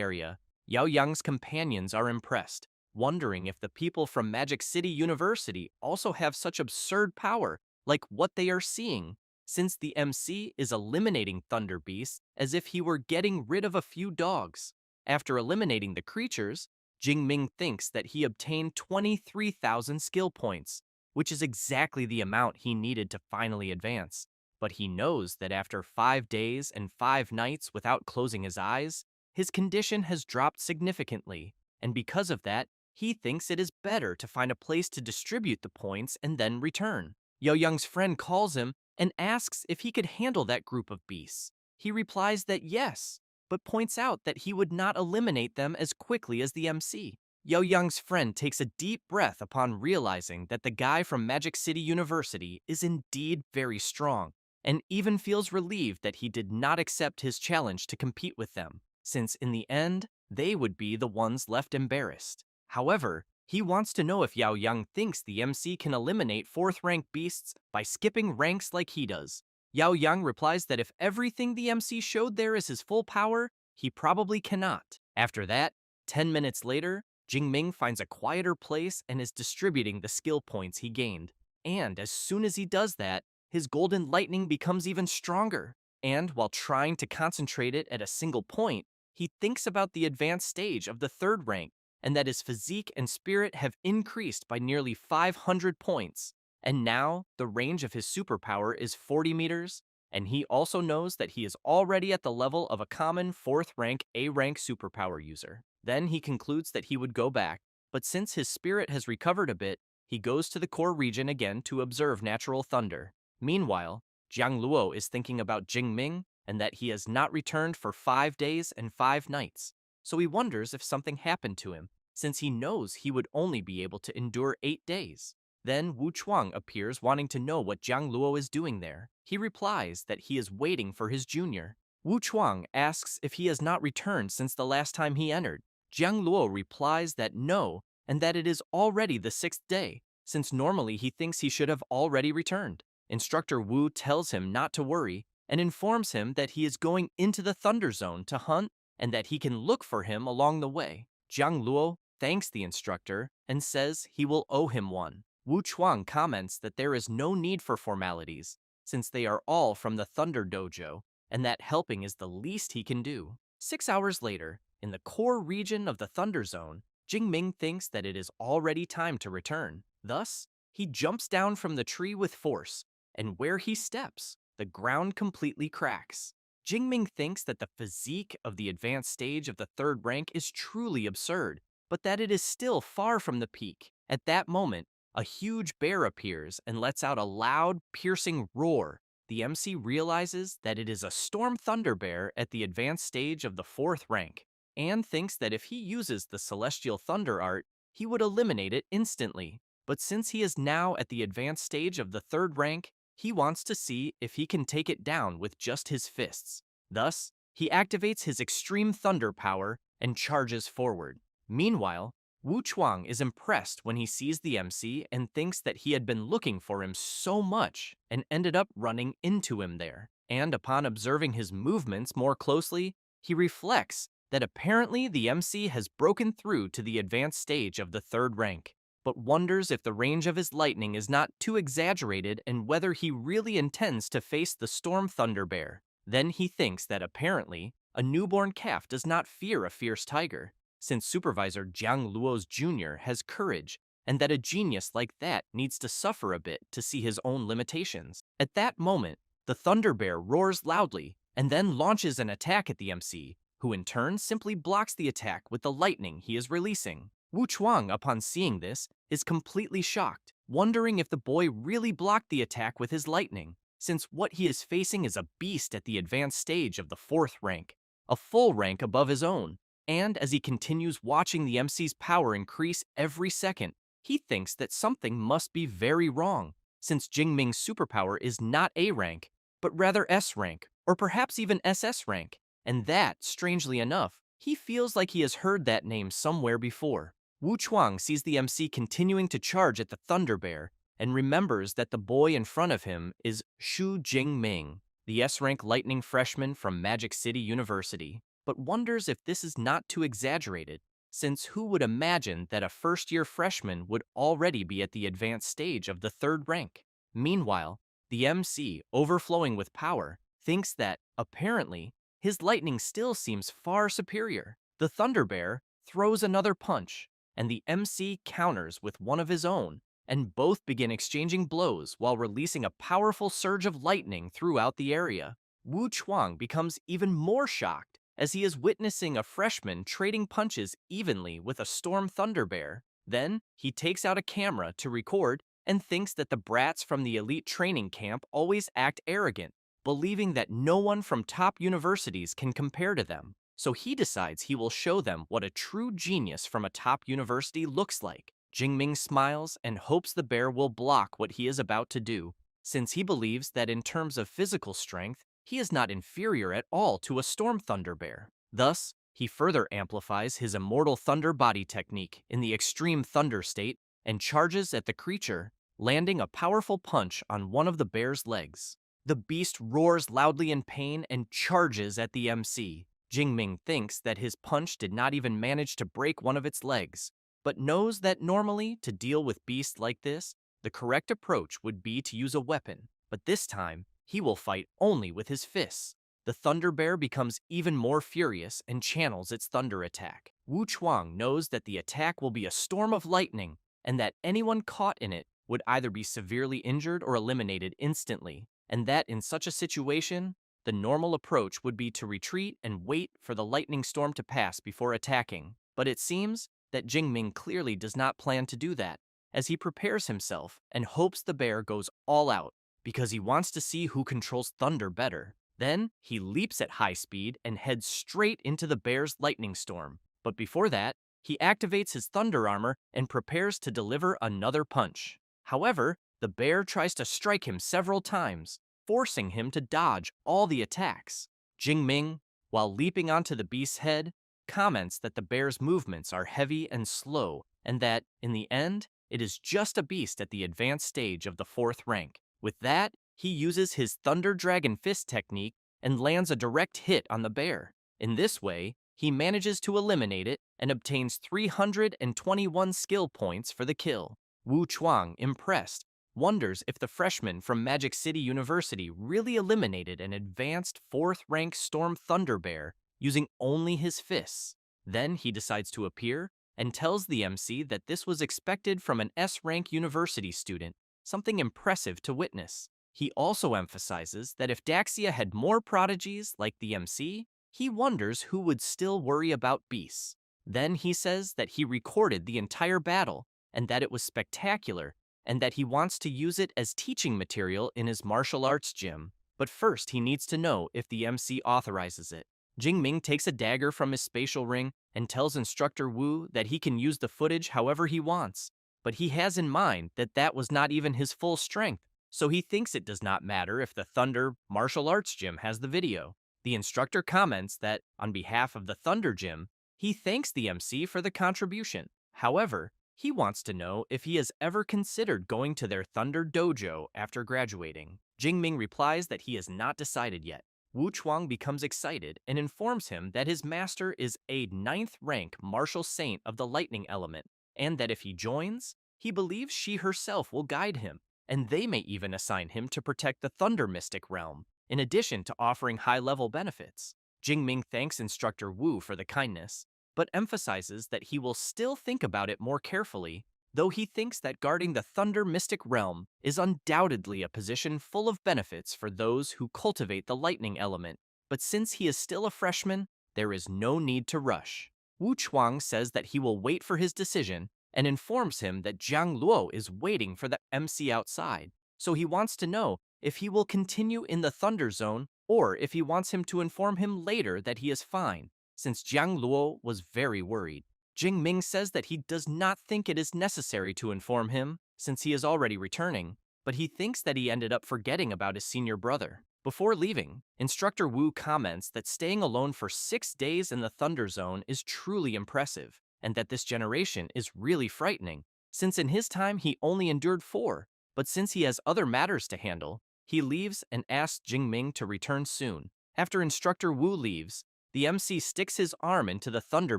area, Yao Yang's companions are impressed, wondering if the people from Magic City University also have such absurd power like what they are seeing, since the MC is eliminating Thunder Beasts as if he were getting rid of a few dogs. After eliminating the creatures, Jingming thinks that he obtained 23,000 skill points, which is exactly the amount he needed to finally advance. But he knows that after 5 days and 5 nights without closing his eyes, his condition has dropped significantly, and because of that, he thinks it is better to find a place to distribute the points and then return. Yo Young's friend calls him and asks if he could handle that group of beasts. He replies that yes, but points out that he would not eliminate them as quickly as the MC. Yo Young's friend takes a deep breath upon realizing that the guy from Magic City University is indeed very strong, and even feels relieved that he did not accept his challenge to compete with them, since in the end, they would be the ones left embarrassed. However, he wants to know if Yao Yang thinks the MC can eliminate 4th rank beasts by skipping ranks like he does. Yao Yang replies that if everything the MC showed there is his full power, he probably cannot. After that, 10 minutes later, Jingming finds a quieter place and is distributing the skill points he gained. And as soon as he does that, his golden lightning becomes even stronger. And while trying to concentrate it at a single point, he thinks about the advanced stage of the 3rd rank and that his physique and spirit have increased by nearly 500 points. And now, the range of his superpower is 40 meters, and he also knows that he is already at the level of a common 4th rank A rank superpower user. Then he concludes that he would go back, but since his spirit has recovered a bit, he goes to the core region again to observe natural thunder. Meanwhile, Jiang Luo is thinking about Jingming and that he has not returned for 5 days and 5 nights, so he wonders if something happened to him, since he knows he would only be able to endure 8 days. Then Wu Chuang appears wanting to know what Jiang Luo is doing there. He replies that he is waiting for his junior. Wu Chuang asks if he has not returned since the last time he entered. Jiang Luo replies that no, and that it is already the 6th day, since normally he thinks he should have already returned. Instructor Wu tells him not to worry and informs him that he is going into the Thunder Zone to hunt and that he can look for him along the way. Jiang Luo thanks the instructor and says he will owe him one. Wu Chuang comments that there is no need for formalities, since they are all from the Thunder Dojo, and that helping is the least he can do. 6 hours later, in the core region of the Thunder Zone, Jingming thinks that it is already time to return. Thus, he jumps down from the tree with force, and where he steps, the ground completely cracks. Jingming thinks that the physique of the advanced stage of the 3rd rank is truly absurd, but that it is still far from the peak. At that moment, a huge bear appears and lets out a loud, piercing roar. The MC realizes that it is a storm thunder bear at the advanced stage of the 4th rank, and thinks that if he uses the celestial thunder art, he would eliminate it instantly. But since he is now at the advanced stage of the third rank, he wants to see if he can take it down with just his fists. Thus, he activates his extreme thunder power and charges forward. Meanwhile, Wu Chuang is impressed when he sees the MC and thinks that he had been looking for him so much and ended up running into him there. And upon observing his movements more closely, he reflects that apparently the MC has broken through to the advanced stage of the third rank, but wonders if the range of his lightning is not too exaggerated and whether he really intends to face the Storm Thunder Bear. Then he thinks that apparently a newborn calf does not fear a fierce tiger, since Supervisor Jiang Luo's Jr. has courage, and that a genius like that needs to suffer a bit to see his own limitations. At that moment, the Thunder Bear roars loudly and then launches an attack at the MC, who in turn simply blocks the attack with the lightning he is releasing. Wu Chuang, upon seeing this, is completely shocked, wondering if the boy really blocked the attack with his lightning, since what he is facing is a beast at the advanced stage of the fourth rank, a full rank above his own. And as he continues watching the MC's power increase every second, he thinks that something must be very wrong, since Jingming's superpower is not A rank, but rather S rank, or perhaps even SS rank. And that, strangely enough, he feels like he has heard that name somewhere before. Wu Chuang sees the MC continuing to charge at the Thunder Bear and remembers that the boy in front of him is Shu Jingming, the S-rank lightning freshman from Magic City University, but wonders if this is not too exaggerated, since who would imagine that a first-year freshman would already be at the advanced stage of the third rank? Meanwhile, the MC, overflowing with power, thinks that, apparently, his lightning still seems far superior. The Thunder Bear throws another punch, and the MC counters with one of his own, and both begin exchanging blows while releasing a powerful surge of lightning throughout the area. Wu Chuang becomes even more shocked as he is witnessing a freshman trading punches evenly with a Storm Thunder Bear. Then, he takes out a camera to record and thinks that the brats from the elite training camp always act arrogant, believing that no one from top universities can compare to them. So he decides he will show them what a true genius from a top university looks like. Jingming smiles and hopes the bear will block what he is about to do, since he believes that in terms of physical strength, he is not inferior at all to a Storm Thunder Bear. Thus, he further amplifies his Immortal Thunder body technique in the extreme thunder state and charges at the creature, landing a powerful punch on one of the bear's legs. The beast roars loudly in pain and charges at the MC. Jingming thinks that his punch did not even manage to break one of its legs, but knows that normally, to deal with beasts like this, the correct approach would be to use a weapon, but this time, he will fight only with his fists. The Thunder Bear becomes even more furious and channels its thunder attack. Wu Chuang knows that the attack will be a storm of lightning, and that anyone caught in it would either be severely injured or eliminated instantly, and that in such a situation, the normal approach would be to retreat and wait for the lightning storm to pass before attacking. But it seems that Jingming clearly does not plan to do that, as he prepares himself and hopes the bear goes all out, because he wants to see who controls thunder better. Then, he leaps at high speed and heads straight into the bear's lightning storm. But before that, he activates his thunder armor and prepares to deliver another punch. However, the bear tries to strike him several times, forcing him to dodge all the attacks. Jingming, while leaping onto the beast's head, comments that the bear's movements are heavy and slow, and that, in the end, it is just a beast at the advanced stage of the fourth rank. With that, he uses his Thunder Dragon Fist technique and lands a direct hit on the bear. In this way, he manages to eliminate it and obtains 321 skill points for the kill. Wu Chuang, impressed, wonders if the freshman from Magic City University really eliminated an advanced fourth-rank Storm Thunder Bear using only his fists. Then he decides to appear and tells the MC that this was expected from an S-rank university student, something impressive to witness. He also emphasizes that if Daxia had more prodigies like the MC, he wonders who would still worry about beasts. Then he says that he recorded the entire battle and that it was spectacular and that he wants to use it as teaching material in his martial arts gym. But first he needs to know if the MC authorizes it. Jingming takes a dagger from his spatial ring and tells instructor Wu that he can use the footage however he wants, but he has in mind that that was not even his full strength, so he thinks it does not matter if the Thunder Martial Arts Gym has the video. The instructor comments that, on behalf of the Thunder Gym, he thanks the MC for the contribution. However, he wants to know if he has ever considered going to their Thunder Dojo after graduating. Jingming replies that he has not decided yet. Wu Chuang becomes excited and informs him that his master is a 9th rank martial saint of the lightning element, and that if he joins, he believes she herself will guide him, and they may even assign him to protect the Thunder Mystic realm, in addition to offering high-level benefits. Jingming thanks instructor Wu for the kindness, but emphasizes that he will still think about it more carefully, though he thinks that guarding the Thunder Mystic realm is undoubtedly a position full of benefits for those who cultivate the lightning element. But since he is still a freshman, there is no need to rush. Wu Chuang says that he will wait for his decision and informs him that Jiang Luo is waiting for the MC outside, so he wants to know if he will continue in the Thunder Zone or if he wants him to inform him later that he is fine, since Jiang Luo was very worried. Jing Ming says that he does not think it is necessary to inform him, since he is already returning, but he thinks that he ended up forgetting about his senior brother. Before leaving, Instructor Wu comments that staying alone for 6 days in the Thunder Zone is truly impressive, and that this generation is really frightening, since in his time he only endured 4, but since he has other matters to handle, he leaves and asks Jing Ming to return soon. After Instructor Wu leaves, the MC sticks his arm into the Thunder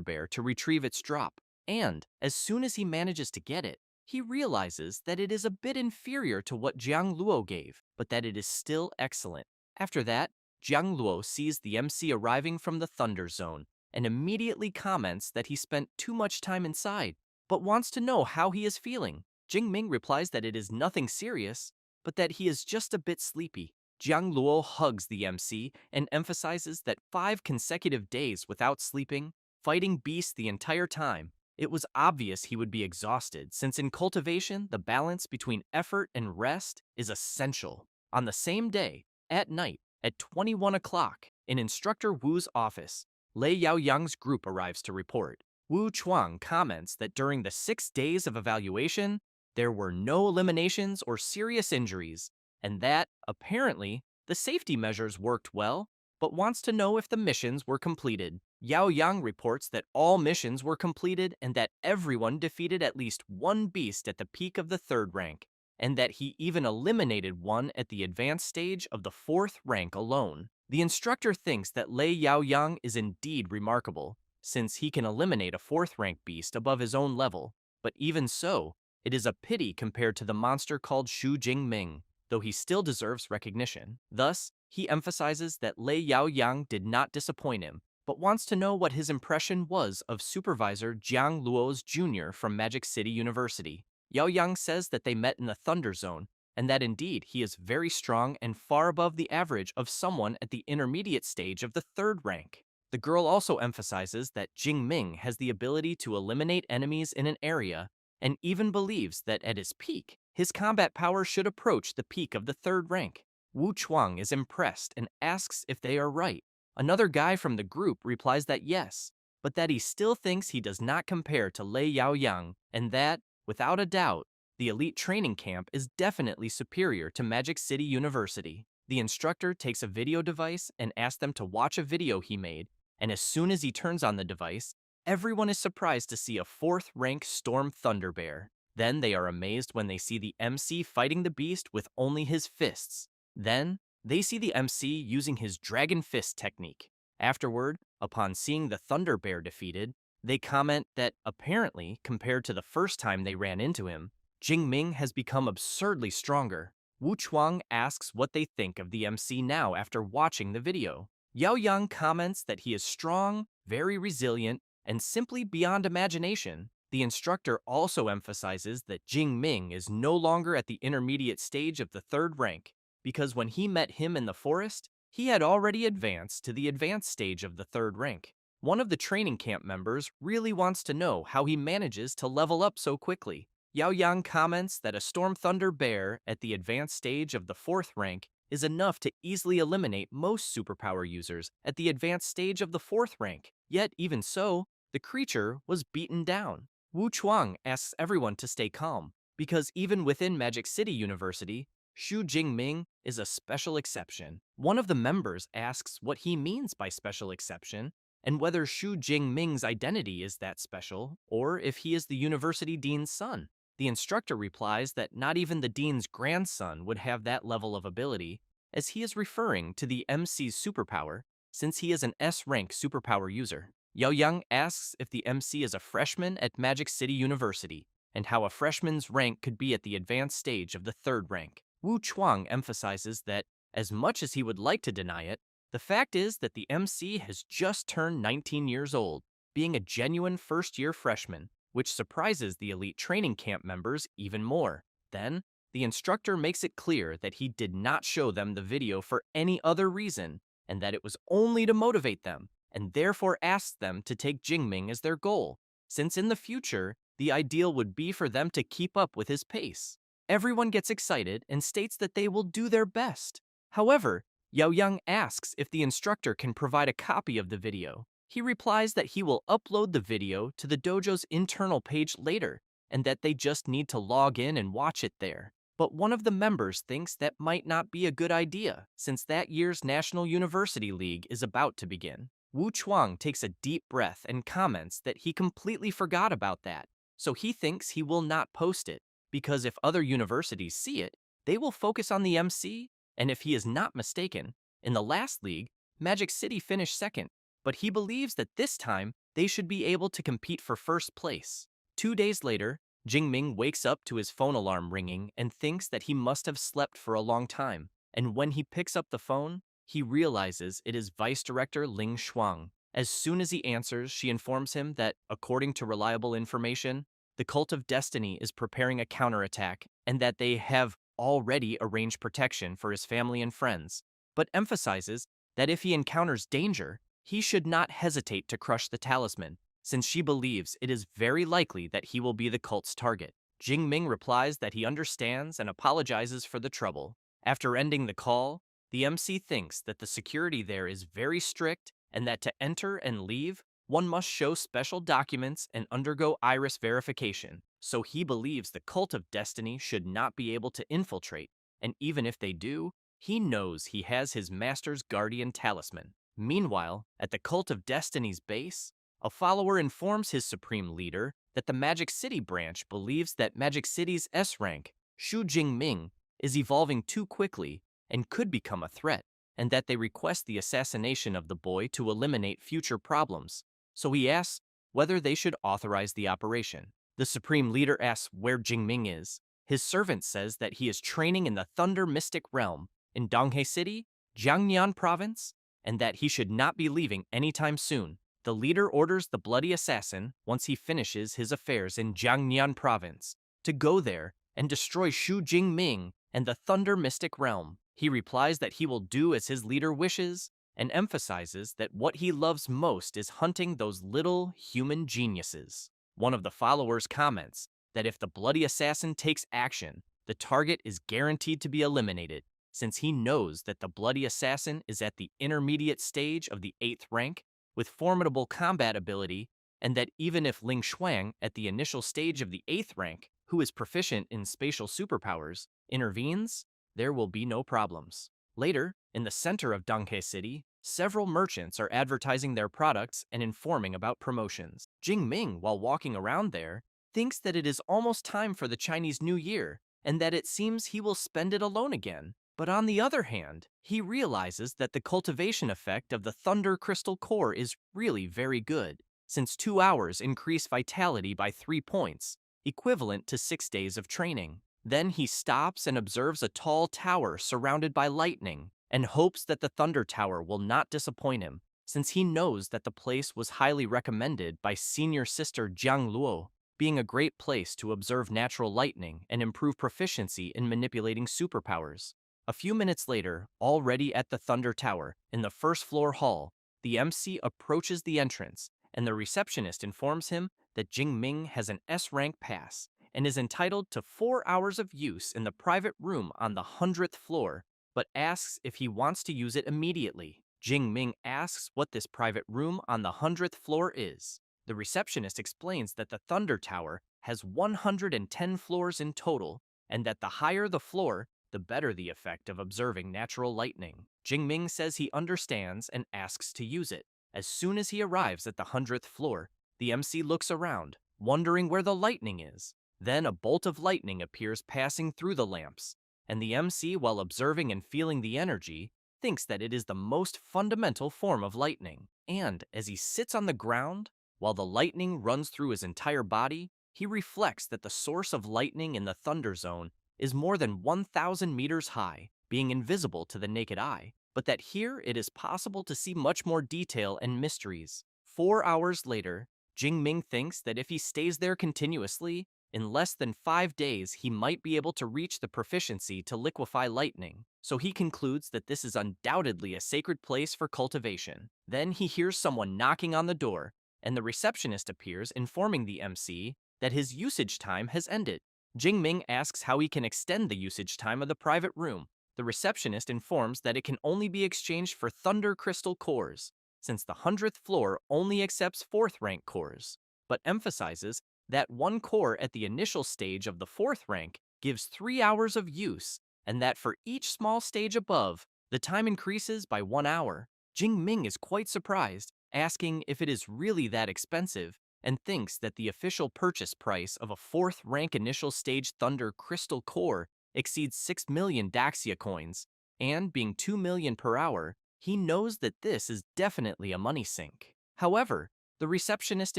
Bear to retrieve its drop, and, as soon as he manages to get it, he realizes that it is a bit inferior to what Jiang Luo gave, but that it is still excellent. After that, Jiang Luo sees the MC arriving from the Thunder Zone, and immediately comments that he spent too much time inside, but wants to know how he is feeling. Jing Ming replies that it is nothing serious, but that he is just a bit sleepy. Jiang Luo hugs the MC and emphasizes that 5 consecutive days without sleeping, fighting beasts the entire time, it was obvious he would be exhausted, since in cultivation, the balance between effort and rest is essential. On the same day, at night, at 21 o'clock, in Instructor Wu's office, Lei Yaoyang's group arrives to report. Wu Chuang comments that during the 6 days of evaluation, there were no eliminations or serious injuries, and that, apparently, the safety measures worked well, but wants to know if the missions were completed. Yao Yang reports that all missions were completed and that everyone defeated at least one beast at the peak of the 3rd rank, and that he even eliminated one at the advanced stage of the 4th rank alone. The instructor thinks that Lei Yao Yang is indeed remarkable, since he can eliminate a 4th rank beast above his own level, but even so, it is a pity compared to the monster called Shu Jingming, though he still deserves recognition. Thus, he emphasizes that Lei Yaoyang did not disappoint him, but wants to know what his impression was of Supervisor Jiang Luo's junior from Magic City University. Yaoyang says that they met in the Thunder Zone, and that indeed he is very strong and far above the average of someone at the intermediate stage of the 3rd rank. The girl also emphasizes that Jing Ming has the ability to eliminate enemies in an area, and even believes that at his peak, his combat power should approach the peak of the 3rd rank. Wu Chuang is impressed and asks if they are right. Another guy from the group replies that yes, but that he still thinks he does not compare to Lei Yaoyang, and that, without a doubt, the elite training camp is definitely superior to Magic City University. The instructor takes a video device and asks them to watch a video he made, and as soon as he turns on the device, everyone is surprised to see a 4th rank Storm Thunder Bear. Then they are amazed when they see the MC fighting the beast with only his fists. Then, they see the MC using his Dragon Fist technique. Afterward, upon seeing the Thunder Bear defeated, they comment that, apparently, compared to the first time they ran into him, Jing Ming has become absurdly stronger. Wu Chuang asks what they think of the MC now after watching the video. Yao Yang comments that he is strong, very resilient, and simply beyond imagination. The instructor also emphasizes that Jing Ming is no longer at the intermediate stage of the 3rd rank, because when he met him in the forest, he had already advanced to the advanced stage of the 3rd rank. One of the training camp members really wants to know how he manages to level up so quickly. Yao Yang comments that a Storm Thunder Bear at the advanced stage of the 4th rank is enough to easily eliminate most superpower users at the advanced stage of the 4th rank. Yet, even so, the creature was beaten down. Wu Chuang asks everyone to stay calm, because even within Magic City University, Xu Jingming is a special exception. One of the members asks what he means by special exception, and whether Xu Jingming's identity is that special, or if he is the university dean's son. The instructor replies that not even the dean's grandson would have that level of ability, as he is referring to the MC's superpower, since he is an S-rank superpower user. Yao Yang asks if the MC is a freshman at Magic City University, and how a freshman's rank could be at the advanced stage of the 3rd rank. Wu Chuang emphasizes that, as much as he would like to deny it, the fact is that the MC has just turned 19 years old, being a genuine first-year freshman, which surprises the elite training camp members even more. Then, the instructor makes it clear that he did not show them the video for any other reason, and that it was only to motivate them, and therefore asks them to take Jingming as their goal, since in the future, the ideal would be for them to keep up with his pace. Everyone gets excited and states that they will do their best. However, Yao Yang asks if the instructor can provide a copy of the video. He replies that he will upload the video to the dojo's internal page later, and that they just need to log in and watch it there. But one of the members thinks that might not be a good idea, since that year's National University League is about to begin. Wu Chuang takes a deep breath and comments that he completely forgot about that, so he thinks he will not post it, because if other universities see it, they will focus on the MC, and if he is not mistaken, in the last league, Magic City finished 2nd, but he believes that this time they should be able to compete for 1st place. 2 days later, Jingming wakes up to his phone alarm ringing and thinks that he must have slept for a long time, and when he picks up the phone, he realizes it is Vice Director Ling Shuang. As soon as he answers, she informs him that, according to reliable information, the Cult of Destiny is preparing a counterattack and that they have already arranged protection for his family and friends, but emphasizes that if he encounters danger, he should not hesitate to crush the talisman, since she believes it is very likely that he will be the cult's target. Jingming replies that he understands and apologizes for the trouble. After ending the call, the MC thinks that the security there is very strict and that to enter and leave, one must show special documents and undergo iris verification, so he believes the Cult of Destiny should not be able to infiltrate, and even if they do, he knows he has his master's guardian talisman. Meanwhile, at the Cult of Destiny's base, a follower informs his supreme leader that the Magic City branch believes that Magic City's S-rank, Xu Jingming, is evolving too quickly and could become a threat, and that they request the assassination of the boy to eliminate future problems. So he asks whether they should authorize the operation. The supreme leader asks where Jingming is. His servant says that he is training in the Thunder Mystic Realm in Donghae City, Jiangnan Province, and that he should not be leaving anytime soon. The leader orders the bloody assassin, once he finishes his affairs in Jiangnan Province, to go there and destroy Xu Jingming and the Thunder Mystic Realm. He replies that he will do as his leader wishes, and emphasizes that what he loves most is hunting those little human geniuses. One of the followers comments that if the bloody assassin takes action, the target is guaranteed to be eliminated, since he knows that the bloody assassin is at the intermediate stage of the 8th rank with formidable combat ability, and that even if Ling Shuang at the initial stage of the 8th rank, who is proficient in spatial superpowers, intervenes, there will be no problems. Later, in the center of Donghae City, several merchants are advertising their products and informing about promotions. Jingming, while walking around there, thinks that it is almost time for the Chinese New Year, and that it seems he will spend it alone again. But on the other hand, he realizes that the cultivation effect of the Thunder Crystal Core is really very good, since 2 hours increase vitality by 3 points, equivalent to 6 days of training. Then he stops and observes a tall tower surrounded by lightning, and hopes that the Thunder Tower will not disappoint him, since he knows that the place was highly recommended by senior sister Jiang Luo, being a great place to observe natural lightning and improve proficiency in manipulating superpowers. A few minutes later, already at the Thunder Tower, in the first-floor hall, the MC approaches the entrance, and the receptionist informs him that Jingming has an S-rank pass and is entitled to 4 hours of use in the private room on the 100th floor, but asks if he wants to use it immediately. Jing Ming asks what this private room on the 100th floor is. The receptionist explains that the Thunder Tower has 110 floors in total, and that the higher the floor, the better the effect of observing natural lightning. Jing Ming says he understands and asks to use it. As soon as he arrives at the 100th floor, the MC looks around, wondering where the lightning is. Then a bolt of lightning appears passing through the lamps, and the MC, while observing and feeling the energy, thinks that it is the most fundamental form of lightning. And as he sits on the ground, while the lightning runs through his entire body, he reflects that the source of lightning in the Thunder Zone is more than 1,000 meters high, being invisible to the naked eye, but that here it is possible to see much more detail and mysteries. 4 hours later, Jing Ming thinks that if he stays there continuously, in less than 5 days he might be able to reach the proficiency to liquefy lightning, so he concludes that this is undoubtedly a sacred place for cultivation. Then he hears someone knocking on the door, and the receptionist appears, informing the MC that his usage time has ended. Jing Ming asks how he can extend the usage time of the private room. The receptionist informs that it can only be exchanged for thunder crystal cores, since the 100th floor only accepts 4th rank cores, but emphasizes that one core at the initial stage of the 4th rank gives 3 hours of use, and that for each small stage above, the time increases by 1 hour. Jing Ming is quite surprised, asking if it is really that expensive, and thinks that the official purchase price of a 4th rank initial stage Thunder Crystal Core exceeds 6 million Daxia coins, and being 2 million per hour, he knows that this is definitely a money sink. However, the receptionist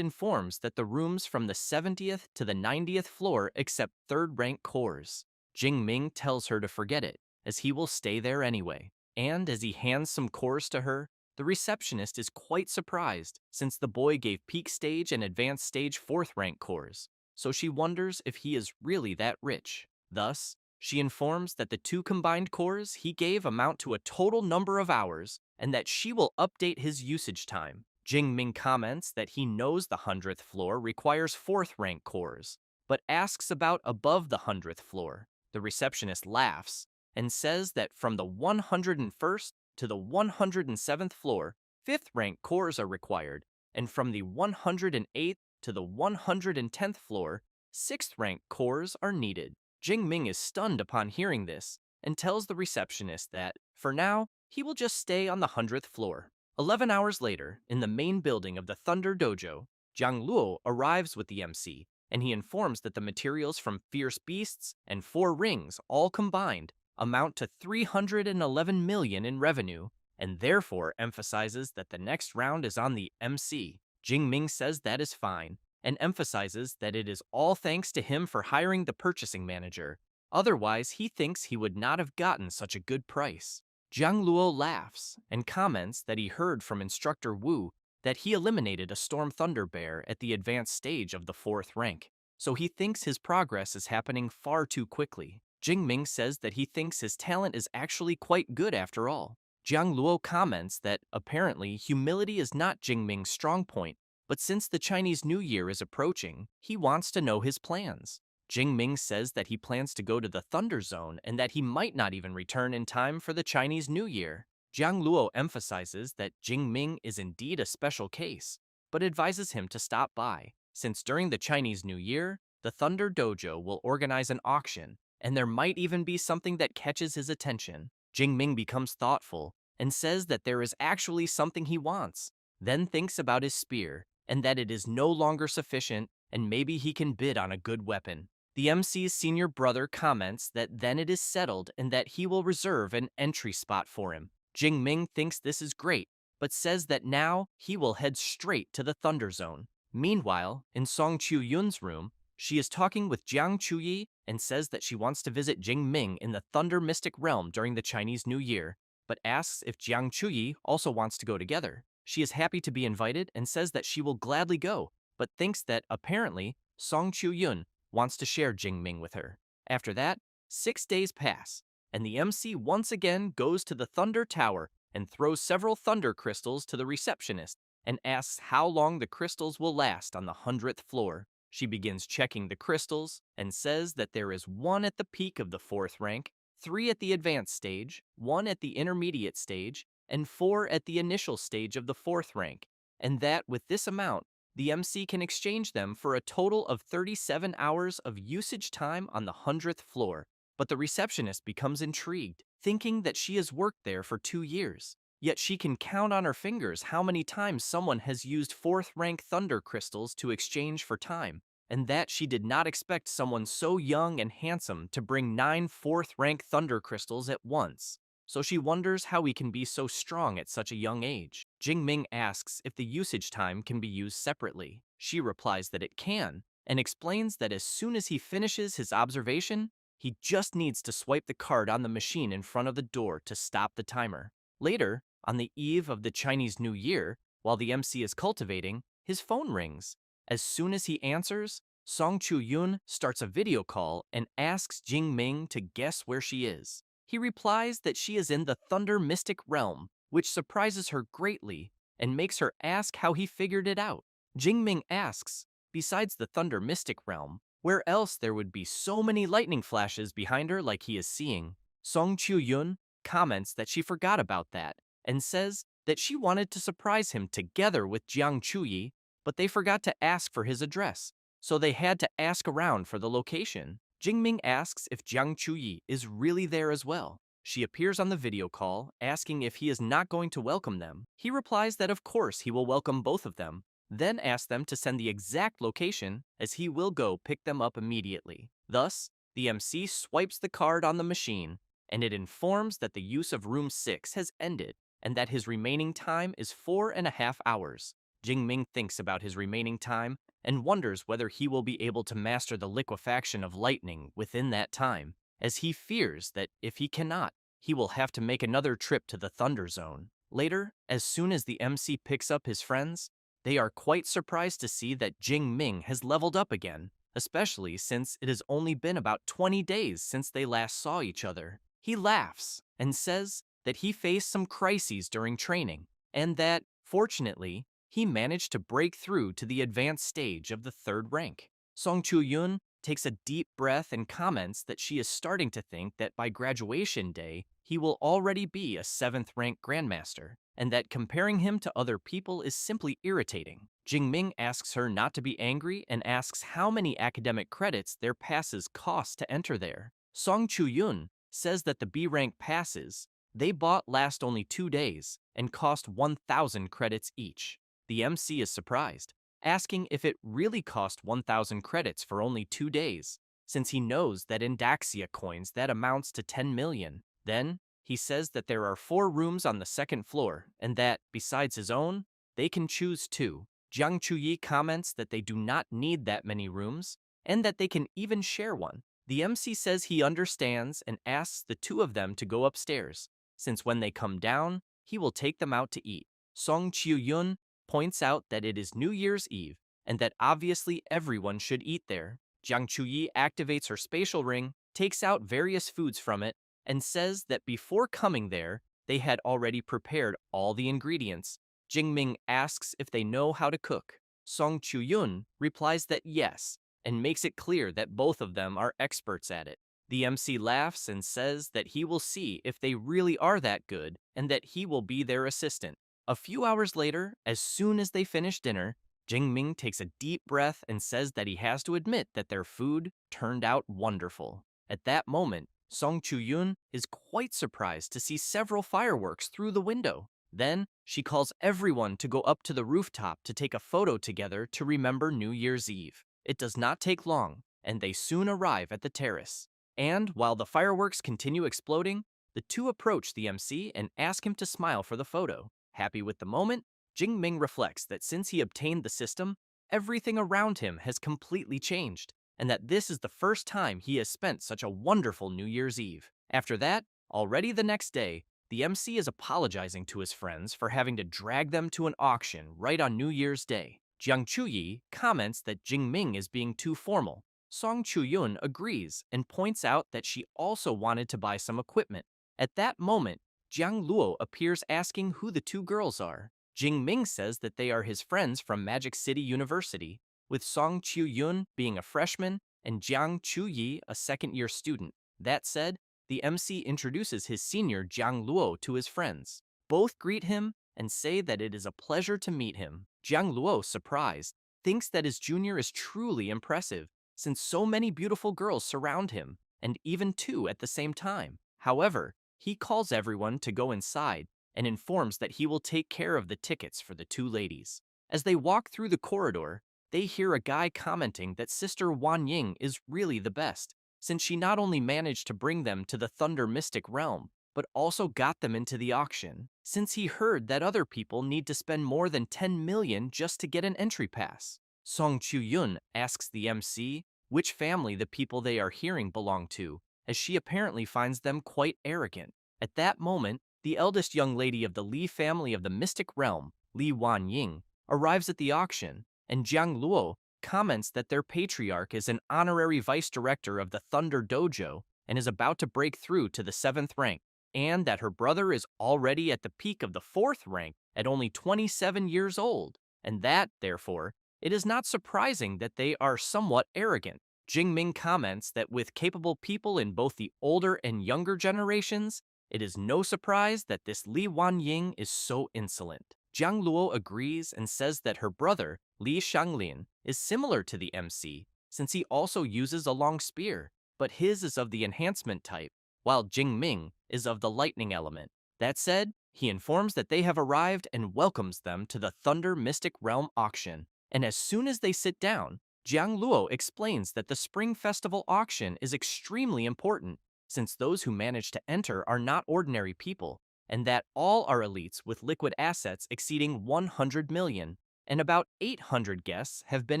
informs that the rooms from the 70th to the 90th floor accept 3rd rank cores. Jing Ming tells her to forget it, as he will stay there anyway. And as he hands some cores to her, the receptionist is quite surprised, since the boy gave peak stage and advanced stage 4th rank cores, so she wonders if he is really that rich. Thus, she informs that the 2 combined cores he gave amount to a total number of hours, and that she will update his usage time. Jing Ming comments that he knows the 100th floor requires 4th rank cores, but asks about above the 100th floor. The receptionist laughs and says that from the 101st to the 107th floor, 5th rank cores are required, and from the 108th to the 110th floor, 6th rank cores are needed. Jing Ming is stunned upon hearing this and tells the receptionist that, for now, he will just stay on the 100th floor. 11 hours later, in the main building of the Thunder Dojo, Jiang Luo arrives with the MC, and he informs that the materials from Fierce Beasts and 4 Rings, all combined, amount to 311 million in revenue, and therefore emphasizes that the next round is on the MC. Jing Ming says that is fine, and emphasizes that it is all thanks to him for hiring the purchasing manager. Otherwise, he thinks he would not have gotten such a good price. Jiang Luo laughs and comments that he heard from Instructor Wu that he eliminated a Storm Thunder Bear at the advanced stage of the 4th rank, so he thinks his progress is happening far too quickly. Jing Ming says that he thinks his talent is actually quite good after all. Jiang Luo comments that, apparently, humility is not Jing Ming's strong point, but since the Chinese New Year is approaching, he wants to know his plans. Jing Ming says that he plans to go to the Thunder Zone and that he might not even return in time for the Chinese New Year. Jiang Luo emphasizes that Jing Ming is indeed a special case, but advises him to stop by, since during the Chinese New Year, the Thunder Dojo will organize an auction, and there might even be something that catches his attention. Jing Ming becomes thoughtful and says that there is actually something he wants, then thinks about his spear and that it is no longer sufficient and maybe he can bid on a good weapon. The MC's senior brother comments that then it is settled and that he will reserve an entry spot for him. Jing Ming thinks this is great, but says that now he will head straight to the Thunder Zone. Meanwhile, in Song Chu-yun's room, she is talking with Jiang Chuyi and says that she wants to visit Jing Ming in the Thunder Mystic Realm during the Chinese New Year, but asks if Jiang Chuyi also wants to go together. She is happy to be invited and says that she will gladly go, but thinks that, apparently, Song Chu-yun wants to share Jing Ming with her. After that, 6 days pass, and the MC once again goes to the Thunder Tower and throws several thunder crystals to the receptionist and asks how long the crystals will last on the 100th floor. She begins checking the crystals and says that there is 1 at the peak of the 4th rank, 3 at the advanced stage, 1 at the intermediate stage, and 4 at the initial stage of the 4th rank, and that with this amount, the MC can exchange them for a total of 37 hours of usage time on the 100th floor. But the receptionist becomes intrigued, thinking that she has worked there for 2 years. Yet she can count on her fingers how many times someone has used 4th rank thunder crystals to exchange for time, and that she did not expect someone so young and handsome to bring 9 4th rank thunder crystals at once. So she wonders how he can be so strong at such a young age. Jingming asks if the usage time can be used separately. She replies that it can, and explains that as soon as he finishes his observation, he just needs to swipe the card on the machine in front of the door to stop the timer. Later, on the eve of the Chinese New Year, while the MC is cultivating, his phone rings. As soon as he answers, Song Chu-yun starts a video call and asks Jing Ming to guess where she is. He replies that she is in the Thunder Mystic Realm, which surprises her greatly and makes her ask how he figured it out. Jing Ming asks, besides the Thunder Mystic Realm, where else there would be so many lightning flashes behind her like he is seeing. Song Chu-yun comments that she forgot about that and says that she wanted to surprise him together with Jiang Chuyi, but they forgot to ask for his address, so they had to ask around for the location. Jingming asks if Jiang Chuyi is really there as well. She appears on the video call, asking if he is not going to welcome them. He replies that of course he will welcome both of them, then asks them to send the exact location as he will go pick them up immediately. Thus, the MC swipes the card on the machine, and it informs that the use of room 6 has ended and that his remaining time is 4.5 hours. Jingming thinks about his remaining time and wonders whether he will be able to master the liquefaction of lightning within that time, as he fears that if he cannot, he will have to make another trip to the Thunder Zone. Later, as soon as the MC picks up his friends, they are quite surprised to see that Jing Ming has leveled up again, especially since it has only been about 20 days since they last saw each other. He laughs and says that he faced some crises during training, and that, fortunately, he managed to break through to the advanced stage of the 3rd rank. Song Chu-yun takes a deep breath and comments that she is starting to think that by graduation day, he will already be a 7th rank grandmaster, and that comparing him to other people is simply irritating. Jingming asks her not to be angry and asks how many academic credits their passes cost to enter there. Song Chu-yun says that the B rank passes they bought last only 2 days and cost 1,000 credits each. The MC is surprised, asking if it really cost 1,000 credits for only 2 days, since he knows that in Daxia coins that amounts to 10 million. Then, he says that there are 4 rooms on the 2nd floor, and that, besides his own, they can choose 2. Jiang Chuyi comments that they do not need that many rooms, and that they can even share one. The MC says he understands and asks the 2 of them to go upstairs, since when they come down, he will take them out to eat. Song Chiu-yun points out that it is New Year's Eve, and that obviously everyone should eat there. Jiang Chuyi activates her spatial ring, takes out various foods from it, and says that before coming there, they had already prepared all the ingredients. Jingming asks if they know how to cook. Song Chu-yun replies that yes, and makes it clear that both of them are experts at it. The MC laughs and says that he will see if they really are that good and that he will be their assistant. A few hours later, as soon as they finish dinner, Jingming takes a deep breath and says that he has to admit that their food turned out wonderful. At that moment, Song Chu-yun is quite surprised to see several fireworks through the window. Then, she calls everyone to go up to the rooftop to take a photo together to remember New Year's Eve. It does not take long, and they soon arrive at the terrace. And while the fireworks continue exploding, the 2 approach the MC and ask him to smile for the photo. Happy with the moment, Jingming reflects that since he obtained the system, everything around him has completely changed, and that this is the first time he has spent such a wonderful New Year's Eve. After that, already the next day, the MC is apologizing to his friends for having to drag them to an auction right on New Year's Day. Jiang Chuyi comments that Jingming is being too formal. Song Chu-yun agrees and points out that she also wanted to buy some equipment. At that moment, Jiang Luo appears asking who the 2 girls are. Jingming says that they are his friends from Magic City University, with Song Chu-yun being a freshman and Jiang Chuyi a second-year student. That said, the MC introduces his senior Jiang Luo to his friends. Both greet him and say that it is a pleasure to meet him. Jiang Luo, surprised, thinks that his junior is truly impressive, since so many beautiful girls surround him, and even two at the same time. However, he calls everyone to go inside and informs that he will take care of the tickets for the two ladies. As they walk through the corridor, they hear a guy commenting that Sister Wan Ying is really the best, since she not only managed to bring them to the Thunder Mystic realm, but also got them into the auction, since he heard that other people need to spend more than 10 million just to get an entry pass. Song Chu-yun asks the MC which family the people they are hearing belong to, as she apparently finds them quite arrogant. At that moment, the eldest young lady of the Li family of the Mystic Realm, Li Wanying, arrives at the auction, and Jiang Luo comments that their patriarch is an honorary vice director of the Thunder Dojo and is about to break through to the 7th rank, and that her brother is already at the peak of the 4th rank at only 27 years old, and that, therefore, it is not surprising that they are somewhat arrogant. Jingming comments that with capable people in both the older and younger generations, it is no surprise that this Li Wanying is so insolent. Jiang Luo agrees and says that her brother, Li Shanglin, is similar to the MC, since he also uses a long spear, but his is of the enhancement type, while Jingming is of the lightning element. That said, he informs that they have arrived and welcomes them to the Thunder Mystic Realm auction. And as soon as they sit down, Jiang Luo explains that the Spring Festival auction is extremely important, since those who manage to enter are not ordinary people, and that all are elites with liquid assets exceeding 100 million, and about 800 guests have been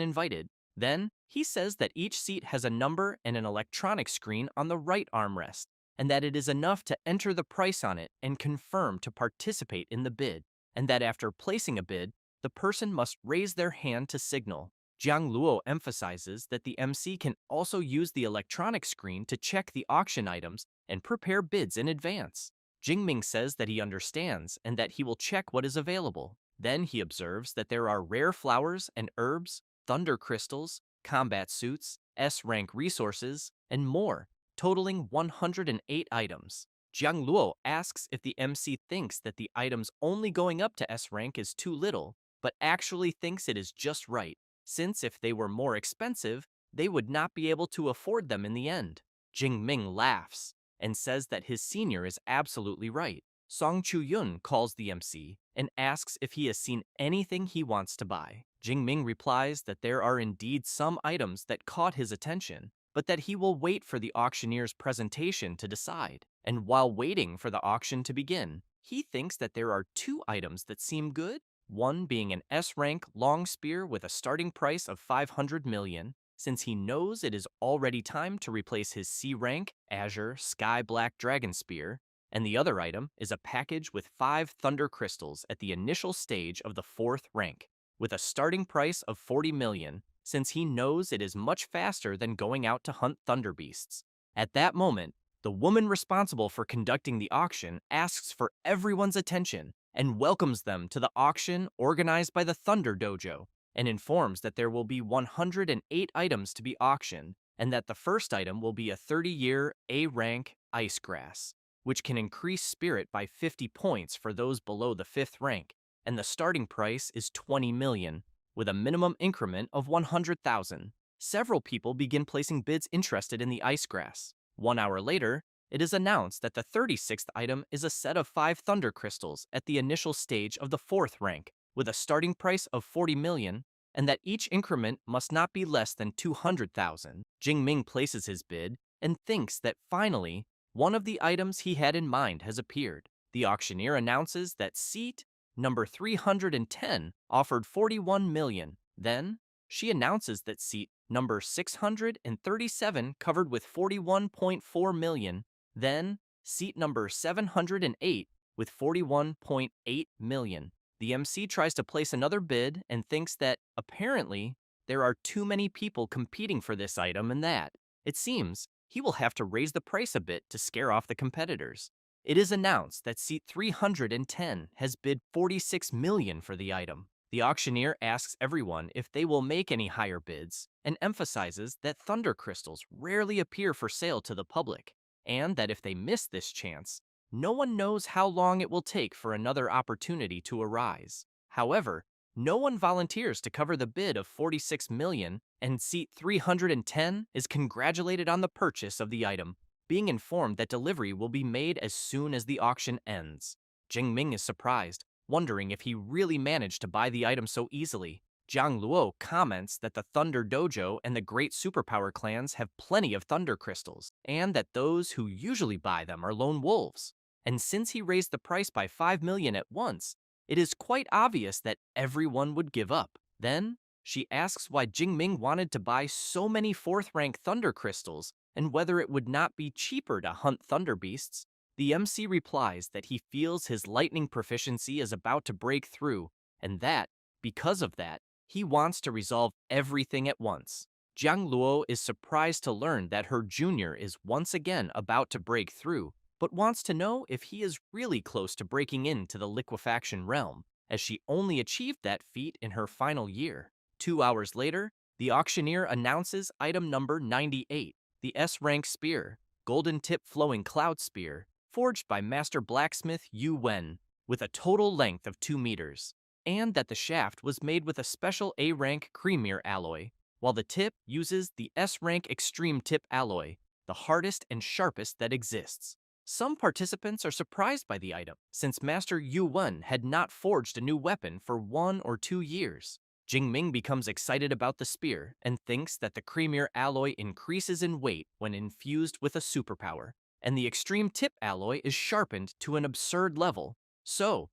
invited. Then, he says that each seat has a number and an electronic screen on the right armrest, and that it is enough to enter the price on it and confirm to participate in the bid, and that after placing a bid, the person must raise their hand to signal. Jiang Luo emphasizes that the MC can also use the electronic screen to check the auction items and prepare bids in advance. Jingming says that he understands and that he will check what is available. Then he observes that there are rare flowers and herbs, thunder crystals, combat suits, S-rank resources, and more, totaling 108 items. Jiang Luo asks if the MC thinks that the items only going up to S rank is too little, but actually thinks it is just right, since if they were more expensive, they would not be able to afford them in the end. Jingming laughs and says that his senior is absolutely right. Song Chu-yun calls the MC and asks if he has seen anything he wants to buy. Jingming replies that there are indeed some items that caught his attention, but that he will wait for the auctioneer's presentation to decide. And while waiting for the auction to begin, he thinks that there are two items that seem good, one being an S-rank long spear with a starting price of 500 million, since he knows it is already time to replace his C-rank Azure Sky Black Dragon Spear, and the other item is a package with 5 Thunder Crystals at the initial stage of the 4th rank, with a starting price of 40 million, since he knows it is much faster than going out to hunt Thunder Beasts. At that moment, the woman responsible for conducting the auction asks for everyone's attention and welcomes them to the auction organized by the Thunder Dojo, and informs that there will be 108 items to be auctioned, and that the first item will be a 30-year A-rank ice grass, which can increase spirit by 50 points for those below the 5th rank, and the starting price is 20 million, with a minimum increment of 100,000. Several people begin placing bids interested in the ice grass. 1 hour later, it is announced that the 36th item is a set of 5 Thunder Crystals at the initial stage of the 4th rank, with a starting price of 40 million, and that each increment must not be less than 200,000. Jingming places his bid and thinks that finally, one of the items he had in mind has appeared. The auctioneer announces that seat number 310 offered 41 million. Then, she announces that seat number 637 covered with 41.4 million. Then, seat number 708 with 41.8 million. The MC tries to place another bid and thinks that, apparently, there are too many people competing for this item and that, it seems, he will have to raise the price a bit to scare off the competitors. It is announced that seat 310 has bid 46 million for the item. The auctioneer asks everyone if they will make any higher bids and emphasizes that thunder crystals rarely appear for sale to the public. and that if they miss this chance, no one knows how long it will take for another opportunity to arise. However, no one volunteers to cover the bid of 46 million, and seat 310 is congratulated on the purchase of the item, being informed that delivery will be made as soon as the auction ends. Jingming is surprised, wondering if he really managed to buy the item so easily. Jiang Luo comments that the Thunder Dojo and the Great Superpower clans have plenty of thunder crystals, and that those who usually buy them are lone wolves. And since he raised the price by 5 million at once, it is quite obvious that everyone would give up. Then, she asks why Jingming wanted to buy so many 4th rank thunder crystals and whether it would not be cheaper to hunt thunder beasts. The MC replies that he feels his lightning proficiency is about to break through, and that, because of that, he wants to resolve everything at once. Jiang Luo is surprised to learn that her junior is once again about to break through, but wants to know if he is really close to breaking into the liquefaction realm, as she only achieved that feat in her final year. 2 hours later, the auctioneer announces item number 98, the S-rank spear, golden tip flowing cloud spear, forged by master blacksmith Yu Wen, with a total length of 2 meters, and that the shaft was made with a special A-rank creamier alloy, while the tip uses the S-rank extreme tip alloy, the hardest and sharpest that exists. Some participants are surprised by the item, since Master Yu Wen had not forged a new weapon for 1 or 2 years. Jingming becomes excited about the spear and thinks that the creamier alloy increases in weight when infused with a superpower, and the extreme tip alloy is sharpened to an absurd level. So,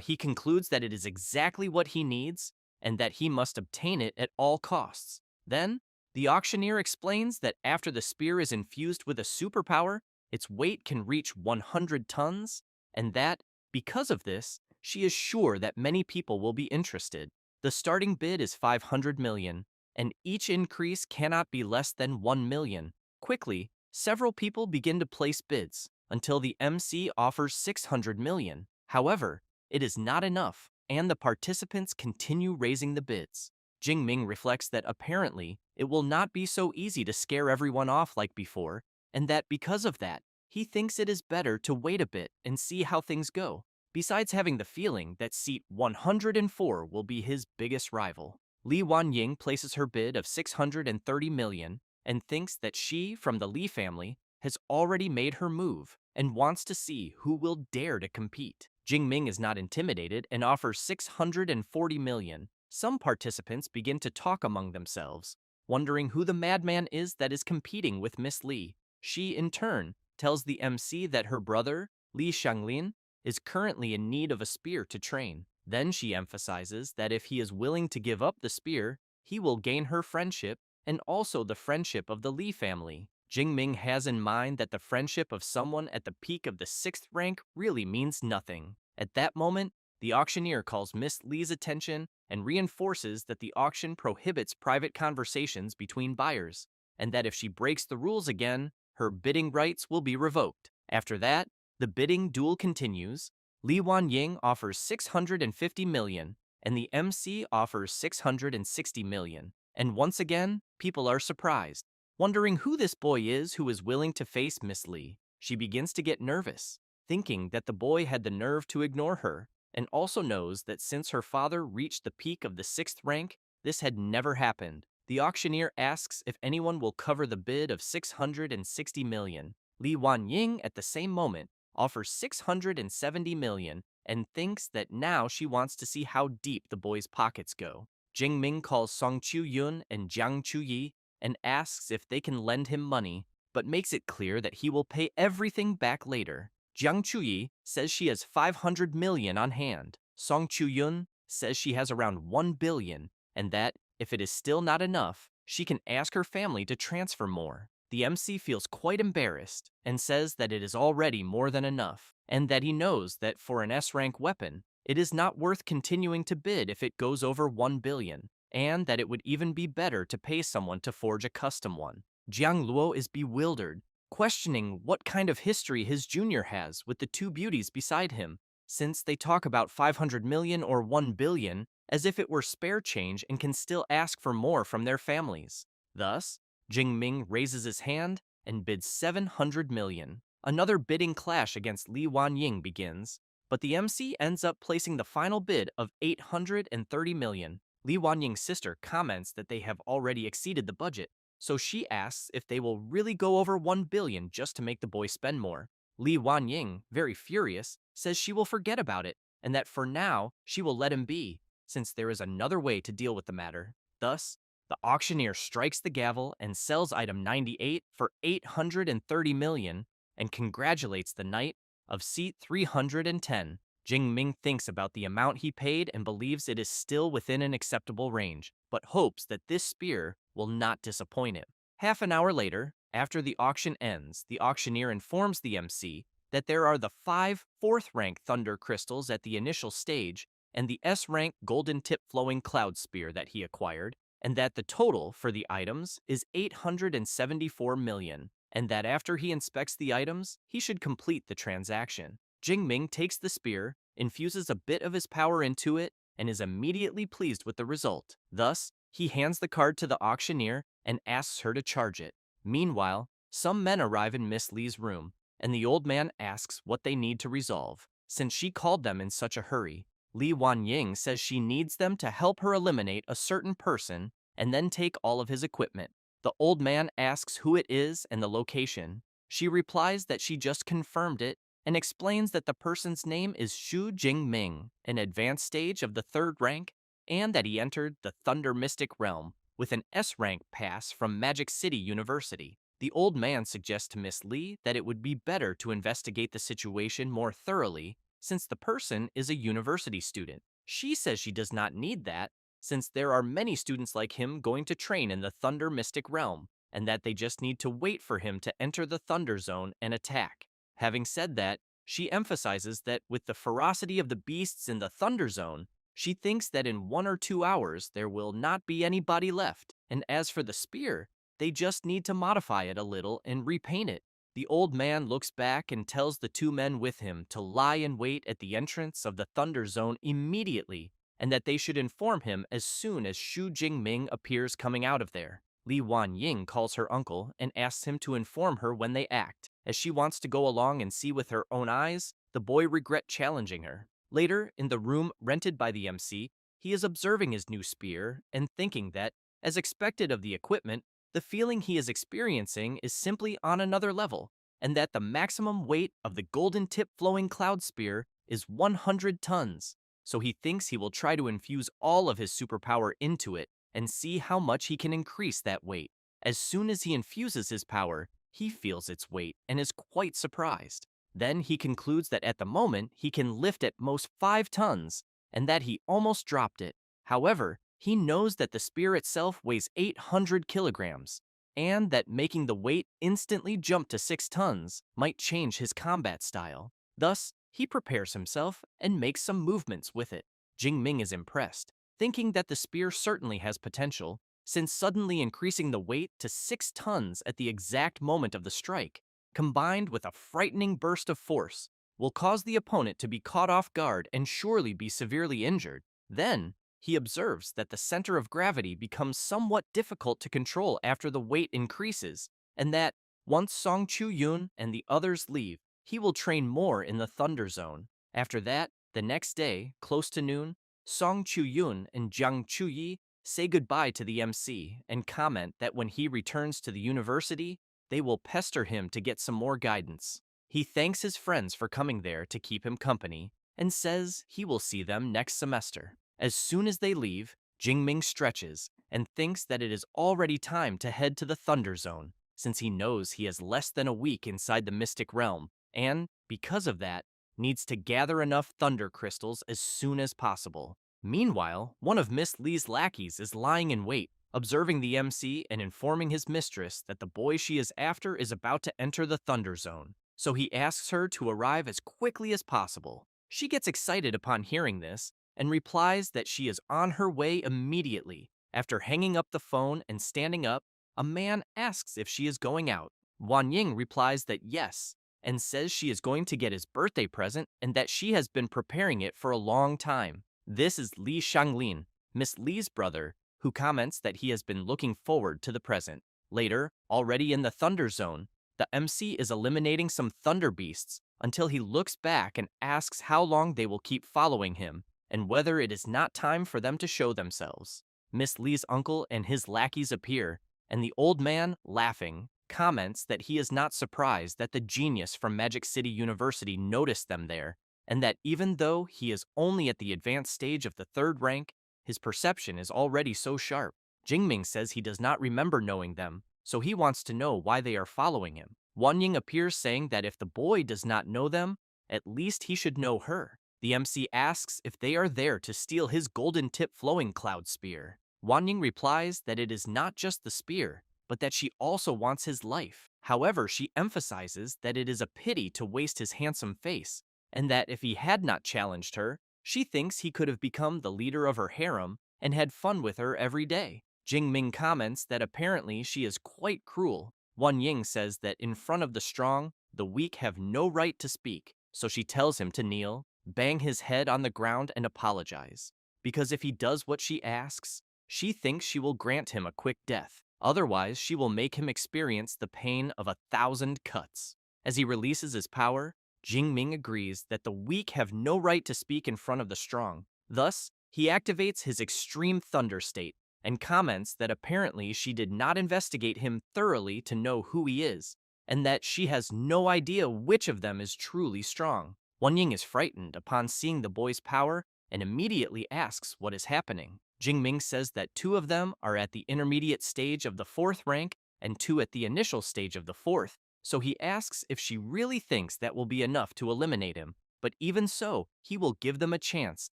he concludes that it is exactly what he needs and that he must obtain it at all costs. Then, the auctioneer explains that after the spear is infused with a superpower, its weight can reach 100 tons, and that, because of this, she is sure that many people will be interested. The starting bid is 500 million, and each increase cannot be less than 1 million. Quickly, several people begin to place bids, until the MC offers 600 million. However, it is not enough, and the participants continue raising the bids. Jingming reflects that apparently, it will not be so easy to scare everyone off like before, and that because of that, he thinks it is better to wait a bit and see how things go, besides having the feeling that seat 104 will be his biggest rival. Li Wanying places her bid of 630 million and thinks that she, from the Li family, has already made her move and wants to see who will dare to compete. Jingming is not intimidated and offers 640 million. Some participants begin to talk among themselves, wondering who the madman is that is competing with Miss Li. She, in turn, tells the MC that her brother, Li Shanglin, is currently in need of a spear to train. Then she emphasizes that if he is willing to give up the spear, he will gain her friendship and also the friendship of the Li family. Jingming has in mind that the friendship of someone at the peak of the 6th rank really means nothing. At that moment, the auctioneer calls Miss Li's attention and reinforces that the auction prohibits private conversations between buyers, and that if she breaks the rules again, her bidding rights will be revoked. After that, the bidding duel continues. Li Wanying offers 650 million, and the MC offers 660 million. And once again, people are surprised, wondering who this boy is who is willing to face Miss Li. She begins to get nervous, thinking that the boy had the nerve to ignore her, and also knows that since her father reached the peak of the 6th rank, this had never happened. The auctioneer asks if anyone will cover the bid of 660 million. Li Wanying, at the same moment, offers 670 million and thinks that now she wants to see how deep the boy's pockets go. Jingming calls Song Chu-yun and Jiang Chu-yi and asks if they can lend him money, but makes it clear that he will pay everything back later. Jiang Chu-yi says she has 500 million on hand. Song Chu-yun says she has around 1 billion, and that, if it is still not enough, she can ask her family to transfer more. The MC feels quite embarrassed and says that it is already more than enough, and that he knows that for an S-rank weapon, it is not worth continuing to bid if it goes over 1 billion, and that it would even be better to pay someone to forge a custom one. Jiang Luo is bewildered, questioning what kind of history his junior has with the two beauties beside him, since they talk about 500 million or 1 billion as if it were spare change and can still ask for more from their families. Thus, Jingming raises his hand and bids 700 million. Another bidding clash against Li Wanying begins, but the MC ends up placing the final bid of 830 million. Li Wanying's sister comments that they have already exceeded the budget, so she asks if they will really go over 1 billion just to make the boy spend more. Li Wanying, very furious, says she will forget about it and that for now she will let him be, since there is another way to deal with the matter. Thus, the auctioneer strikes the gavel and sells item 98 for 830 million and congratulates the knight of seat 310. Jing Ming thinks about the amount he paid and believes it is still within an acceptable range, but hopes that this spear will not disappoint him. Half an hour later, after the auction ends, the auctioneer informs the MC that there are the 5 fourth-rank thunder crystals at the initial stage and the S-rank golden tip flowing cloud spear that he acquired, and that the total for the items is 874 million, and that after he inspects the items, he should complete the transaction. Jing Ming takes the spear, infuses a bit of his power into it, and is immediately pleased with the result. Thus, he hands the card to the auctioneer and asks her to charge it. Meanwhile, some men arrive in Miss Li's room, and the old man asks what they need to resolve. Since she called them in such a hurry, Li Wanying says she needs them to help her eliminate a certain person and then take all of his equipment. The old man asks who it is and the location. She replies that she just confirmed it and explains that the person's name is Xu Jingming, an advanced stage of the 3rd rank, and that he entered the Thunder Mystic Realm with an S-rank pass from Magic City University. The old man suggests to Miss Li that it would be better to investigate the situation more thoroughly since the person is a university student. She says she does not need that since there are many students like him going to train in the Thunder Mystic Realm, and that they just need to wait for him to enter the Thunder Zone and attack. Having said that, she emphasizes that with the ferocity of the beasts in the Thunder Zone, she thinks that in 1 or 2 hours there will not be anybody left, and as for the spear, they just need to modify it a little and repaint it. The old man looks back and tells the 2 men with him to lie in wait at the entrance of the Thunder Zone immediately, and that they should inform him as soon as Xu Jingming appears coming out of there. Li Wanying calls her uncle and asks him to inform her when they act. As she wants to go along and see with her own eyes, the boy regrets challenging her. Later, in the room rented by the MC, he is observing his new spear and thinking that, as expected of the equipment, the feeling he is experiencing is simply on another level, and that the maximum weight of the golden tip flowing cloud spear is 100 tons. So he thinks he will try to infuse all of his superpower into it and see how much he can increase that weight. As soon as he infuses his power, he feels its weight and is quite surprised. Then he concludes that at the moment he can lift at most 5 tons and that he almost dropped it. However, he knows that the spear itself weighs 800 kilograms and that making the weight instantly jump to 6 tons might change his combat style. Thus, he prepares himself and makes some movements with it. Jing Ming is impressed, thinking that the spear certainly has potential, since suddenly increasing the weight to 6 tons at the exact moment of the strike, combined with a frightening burst of force, will cause the opponent to be caught off guard and surely be severely injured. Then, he observes that the center of gravity becomes somewhat difficult to control after the weight increases, and that, once Song Chu-yun and the others leave, he will train more in the Thunder Zone. After that, the next day, close to noon, Song Chu-yun and Jiang Chu-yi say goodbye to the MC and comment that when he returns to the university, they will pester him to get some more guidance. He thanks his friends for coming there to keep him company and says he will see them next semester. As soon as they leave, Jingming stretches and thinks that it is already time to head to the Thunder Zone, since he knows he has less than a week inside the Mystic Realm, and, because of that, needs to gather enough thunder crystals as soon as possible. Meanwhile, one of Miss Li's lackeys is lying in wait, observing the MC and informing his mistress that the boy she is after is about to enter the Thunder Zone, so he asks her to arrive as quickly as possible. She gets excited upon hearing this and replies that she is on her way immediately. After hanging up the phone and standing up, a man asks if she is going out. Wan Ying replies that yes, and says she is going to get his birthday present and that she has been preparing it for a long time. This is Li Shanglin, Miss Li's brother, who comments that he has been looking forward to the present. Later, already in the Thunder Zone, The MC is eliminating some thunder beasts until he looks back and asks how long they will keep following him and whether it is not time for them to show themselves. Miss Lee's uncle and his lackeys appear, and the old man, laughing, comments that he is not surprised that the genius from Magic City University noticed them there, and that even though he is only at the advanced stage of the third rank, his perception is already so sharp. Jingming says he does not remember knowing them, so he wants to know why they are following him. Wanying appears saying that if the boy does not know them, at least he should know her. The MC asks if they are there to steal his golden tip flowing cloud spear. Wanying replies that it is not just the spear, but that she also wants his life. However, she emphasizes that it is a pity to waste his handsome face, and that if he had not challenged her, she thinks he could have become the leader of her harem and had fun with her every day. Jingming comments that apparently she is quite cruel. Wan Ying says that in front of the strong, the weak have no right to speak, so she tells him to kneel, bang his head on the ground and apologize. Because if he does what she asks, she thinks she will grant him a quick death. Otherwise, she will make him experience the pain of 1,000 cuts. As he releases his power, Jingming agrees that the weak have no right to speak in front of the strong. Thus, he activates his extreme thunder state and comments that apparently she did not investigate him thoroughly to know who he is, and that she has no idea which of them is truly strong. Wanying is frightened upon seeing the boy's power and immediately asks what is happening. Jingming says that 2 of them are at the intermediate stage of the 4th rank and 2 at the initial stage of the 4th, so he asks if she really thinks that will be enough to eliminate him, but even so, he will give them a chance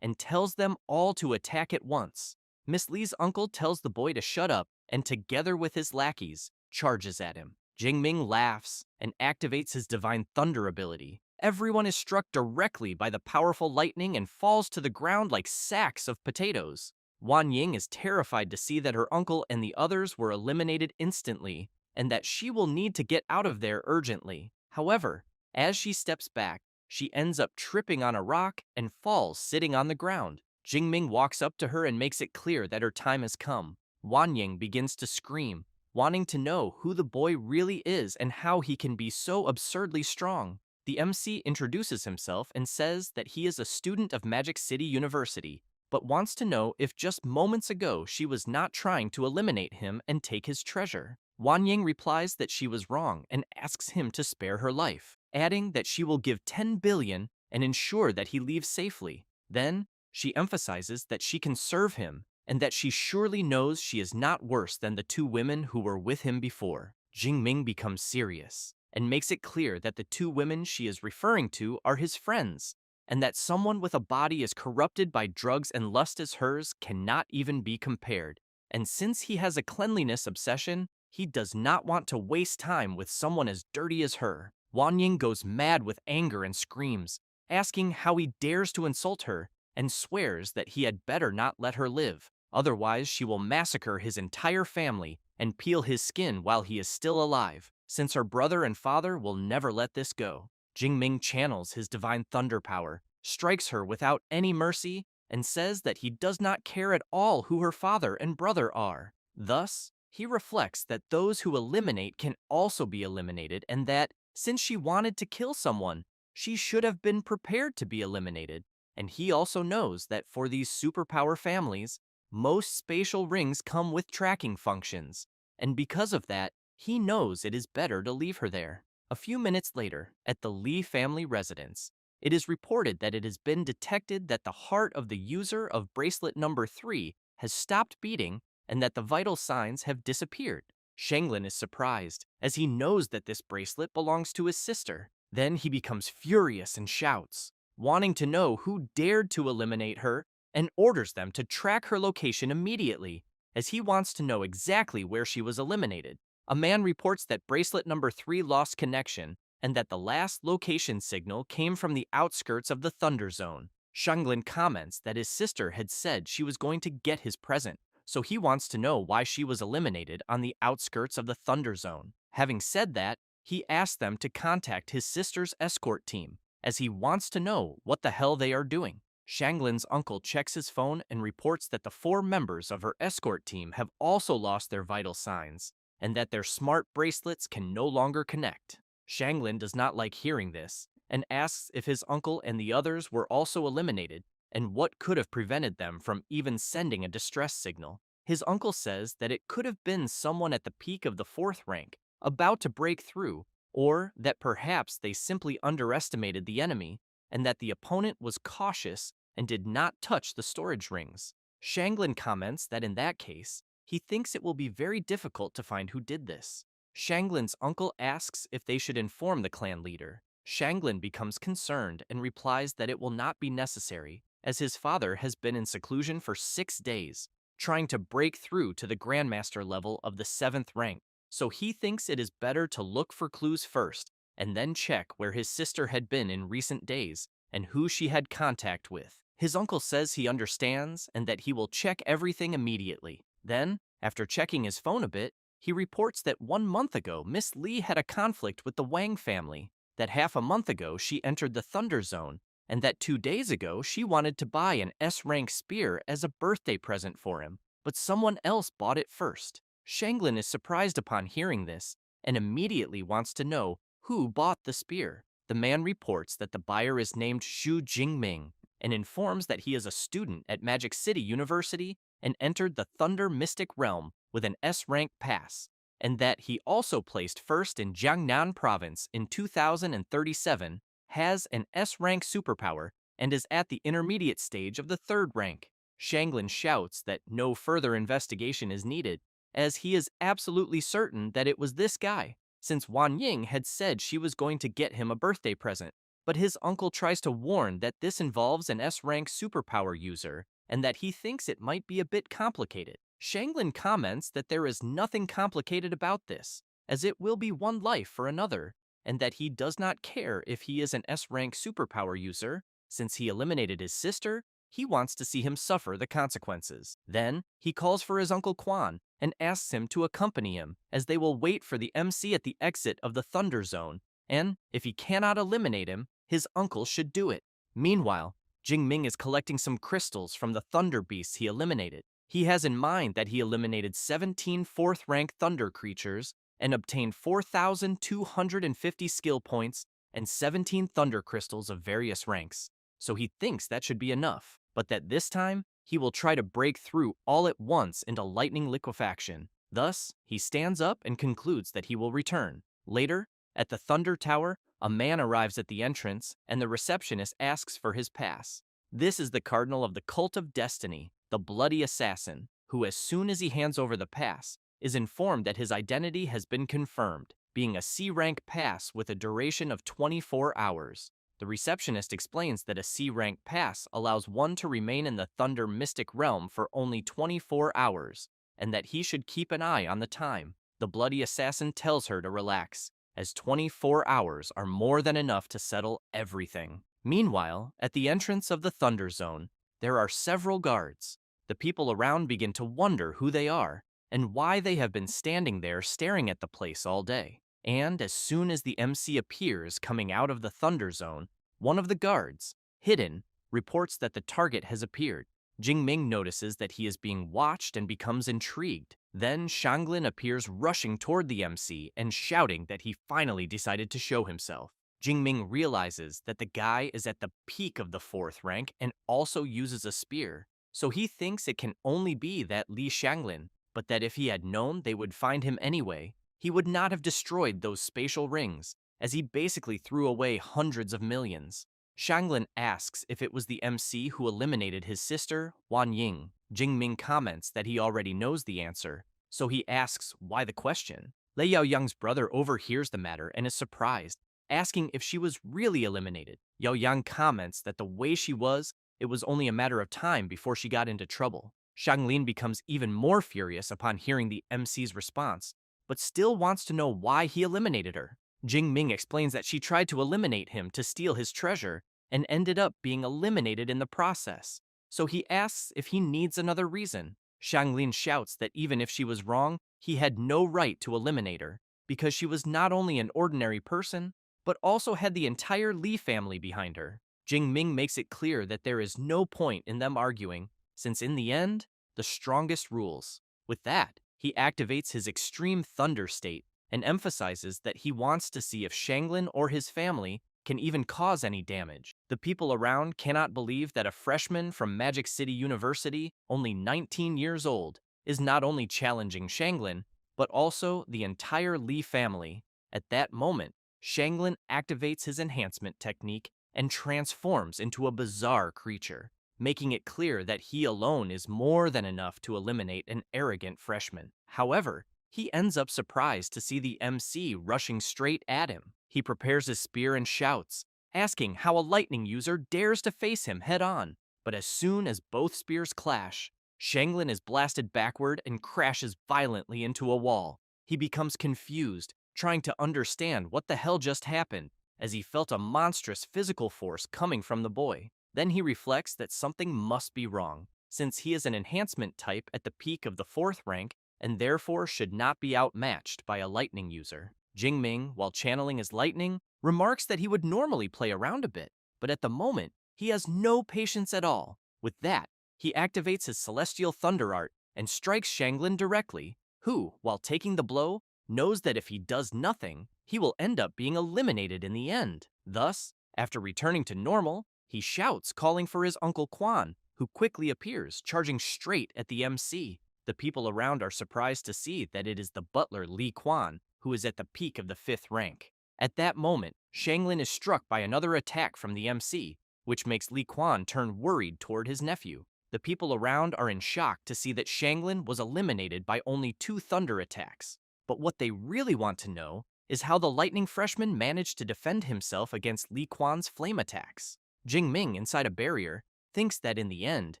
and tells them all to attack at once. Miss Lee's uncle tells the boy to shut up and together with his lackeys, charges at him. Jingming laughs and activates his divine thunder ability. Everyone is struck directly by the powerful lightning and falls to the ground like sacks of potatoes. Wan Ying is terrified to see that her uncle and the others were eliminated instantly, and that she will need to get out of there urgently. However, as she steps back, she ends up tripping on a rock and falls sitting on the ground. Jingming walks up to her and makes it clear that her time has come. Wanying begins to scream, wanting to know who the boy really is and how he can be so absurdly strong. The MC introduces himself and says that he is a student of Magic City University, but wants to know if just moments ago she was not trying to eliminate him and take his treasure. Wanying replies that she was wrong and asks him to spare her life, adding that she will give 10 billion and ensure that he leaves safely. Then, she emphasizes that she can serve him and that she surely knows she is not worse than the 2 women who were with him before. Jingming becomes serious and makes it clear that the 2 women she is referring to are his friends, and that someone with a body as corrupted by drugs and lust as hers cannot even be compared. And since he has a cleanliness obsession, he does not want to waste time with someone as dirty as her. Wanying goes mad with anger and screams, asking how he dares to insult her, and swears that he had better not let her live, otherwise she will massacre his entire family and peel his skin while he is still alive, since her brother and father will never let this go. Jingming channels his divine thunder power, strikes her without any mercy, and says that he does not care at all who her father and brother are. Thus, he reflects that those who eliminate can also be eliminated and that, since she wanted to kill someone, she should have been prepared to be eliminated. And he also knows that for these superpower families, most spatial rings come with tracking functions, and because of that, he knows it is better to leave her there. A few minutes later, at the Lee family residence, it is reported that it has been detected that the heart of the user of bracelet number 3 has stopped beating and that the vital signs have disappeared. Shanglin is surprised, as he knows that this bracelet belongs to his sister. Then he becomes furious and shouts, wanting to know who dared to eliminate her, and orders them to track her location immediately, as he wants to know exactly where she was eliminated. A man reports that bracelet number 3 lost connection, and that the last location signal came from the outskirts of the Thunder Zone. Shanglin comments that his sister had said she was going to get his present, so he wants to know why she was eliminated on the outskirts of the Thunder Zone. Having said that, he asks them to contact his sister's escort team, as he wants to know what the hell they are doing. Shanglin's uncle checks his phone and reports that the 4 members of her escort team have also lost their vital signs, and that their smart bracelets can no longer connect. Shanglin does not like hearing this, and asks if his uncle and the others were also eliminated, and what could have prevented them from even sending a distress signal. His uncle says that it could have been someone at the peak of the 4th rank, about to break through, or that perhaps they simply underestimated the enemy, and that the opponent was cautious and did not touch the storage rings. Shanglin comments that in that case, he thinks it will be very difficult to find who did this. Shanglin's uncle asks if they should inform the clan leader. Shanglin becomes concerned and replies that it will not be necessary, as his father has been in seclusion for 6 days, trying to break through to the Grandmaster level of the 7th rank. So he thinks it is better to look for clues first, and then check where his sister had been in recent days, and who she had contact with. His uncle says he understands and that he will check everything immediately. Then, after checking his phone a bit, he reports that 1 month ago Miss Lee had a conflict with the Wang family, that half a month ago she entered the Thunder Zone, and that 2 days ago she wanted to buy an S-rank spear as a birthday present for him, but someone else bought it first. Shanglin is surprised upon hearing this, and immediately wants to know who bought the spear. The man reports that the buyer is named Xu Jingming, and informs that he is a student at Magic City University and entered the Thunder Mystic Realm with an S-rank pass, and that he also placed first in Jiangnan Province in 2037, has an S-rank superpower, and is at the intermediate stage of the 3rd rank. Shanglin shouts that no further investigation is needed, as he is absolutely certain that it was this guy, since Wan Ying had said she was going to get him a birthday present. But his uncle tries to warn that this involves an S-rank superpower user, and that he thinks it might be a bit complicated. Shanglin comments that there is nothing complicated about this, as it will be one life for another, and that he does not care if he is an S-rank superpower user. Since he eliminated his sister, he wants to see him suffer the consequences. Then, he calls for his Uncle Quan and asks him to accompany him, as they will wait for the MC at the exit of the Thunder Zone, and if he cannot eliminate him, his uncle should do it. Meanwhile, Jingming is collecting some crystals from the Thunder Beasts he eliminated. He has in mind that he eliminated 17 4th-rank Thunder creatures and obtained 4,250 skill points and 17 Thunder crystals of various ranks, so he thinks that should be enough, but that this time, he will try to break through all at once into lightning liquefaction. Thus, he stands up and concludes that he will return. Later, at the Thunder Tower, a man arrives at the entrance, and the receptionist asks for his pass. This is the Cardinal of the Cult of Destiny, the Bloody Assassin, who as soon as he hands over the pass, is informed that his identity has been confirmed, being a C-rank pass with a duration of 24 hours. The receptionist explains that a C-rank pass allows one to remain in the Thunder Mystic Realm for only 24 hours, and that he should keep an eye on the time. The Bloody Assassin tells her to relax, as 24 hours are more than enough to settle everything. Meanwhile, at the entrance of the Thunder Zone, there are several guards. The people around begin to wonder who they are, and why they have been standing there staring at the place all day. And as soon as the MC appears coming out of the Thunder Zone, one of the guards, hidden, reports that the target has appeared. Jingming notices that he is being watched and becomes intrigued. Then Shanglin appears rushing toward the MC and shouting that he finally decided to show himself. Jingming realizes that the guy is at the peak of the 4th rank and also uses a spear, so he thinks it can only be that Li Shanglin, but that if he had known they would find him anyway, he would not have destroyed those spatial rings, as he basically threw away hundreds of millions. Shanglin asks if it was the MC who eliminated his sister, Wan Ying. Jingming comments that he already knows the answer, so he asks why the question. Lei Yaoyang's brother overhears the matter and is surprised, asking if she was really eliminated. Yaoyang comments that the way she was, it was only a matter of time before she got into trouble. Shanglin becomes even more furious upon hearing the MC's response, but still wants to know why he eliminated her. Jingming explains that she tried to eliminate him to steal his treasure and ended up being eliminated in the process, so he asks if he needs another reason. Shanglin shouts that even if she was wrong, he had no right to eliminate her, because she was not only an ordinary person, but also had the entire Li family behind her. Jingming makes it clear that there is no point in them arguing, since in the end, the strongest rules. With that, he activates his extreme thunder state and emphasizes that he wants to see if Shanglin or his family can even cause any damage. The people around cannot believe that a freshman from Magic City University, only 19 years old, is not only challenging Shanglin, but also the entire Lee family. At that moment, Shanglin activates his enhancement technique and transforms into a bizarre creature, making it clear that he alone is more than enough to eliminate an arrogant freshman. However, he ends up surprised to see the MC rushing straight at him. He prepares his spear and shouts, asking how a lightning user dares to face him head-on. But as soon as both spears clash, Shanglin is blasted backward and crashes violently into a wall. He becomes confused, trying to understand what the hell just happened, as he felt a monstrous physical force coming from the boy. Then he reflects that something must be wrong, since he is an enhancement type at the peak of the 4th rank and therefore should not be outmatched by a lightning user. Jingming, while channeling his lightning, remarks that he would normally play around a bit, but at the moment, he has no patience at all. With that, he activates his celestial thunder art and strikes Shanglin directly, who, while taking the blow, knows that if he does nothing, he will end up being eliminated in the end. Thus, after returning to normal, he shouts, calling for his Uncle Quan, who quickly appears, charging straight at the MC. The people around are surprised to see that it is the butler Li Quan, who is at the peak of the 5th rank. At that moment, Shanglin is struck by another attack from the MC, which makes Li Quan turn worried toward his nephew. The people around are in shock to see that Shanglin was eliminated by only 2 thunder attacks. But what they really want to know is how the lightning freshman managed to defend himself against Li Quan's flame attacks. Jingming, inside a barrier, thinks that in the end,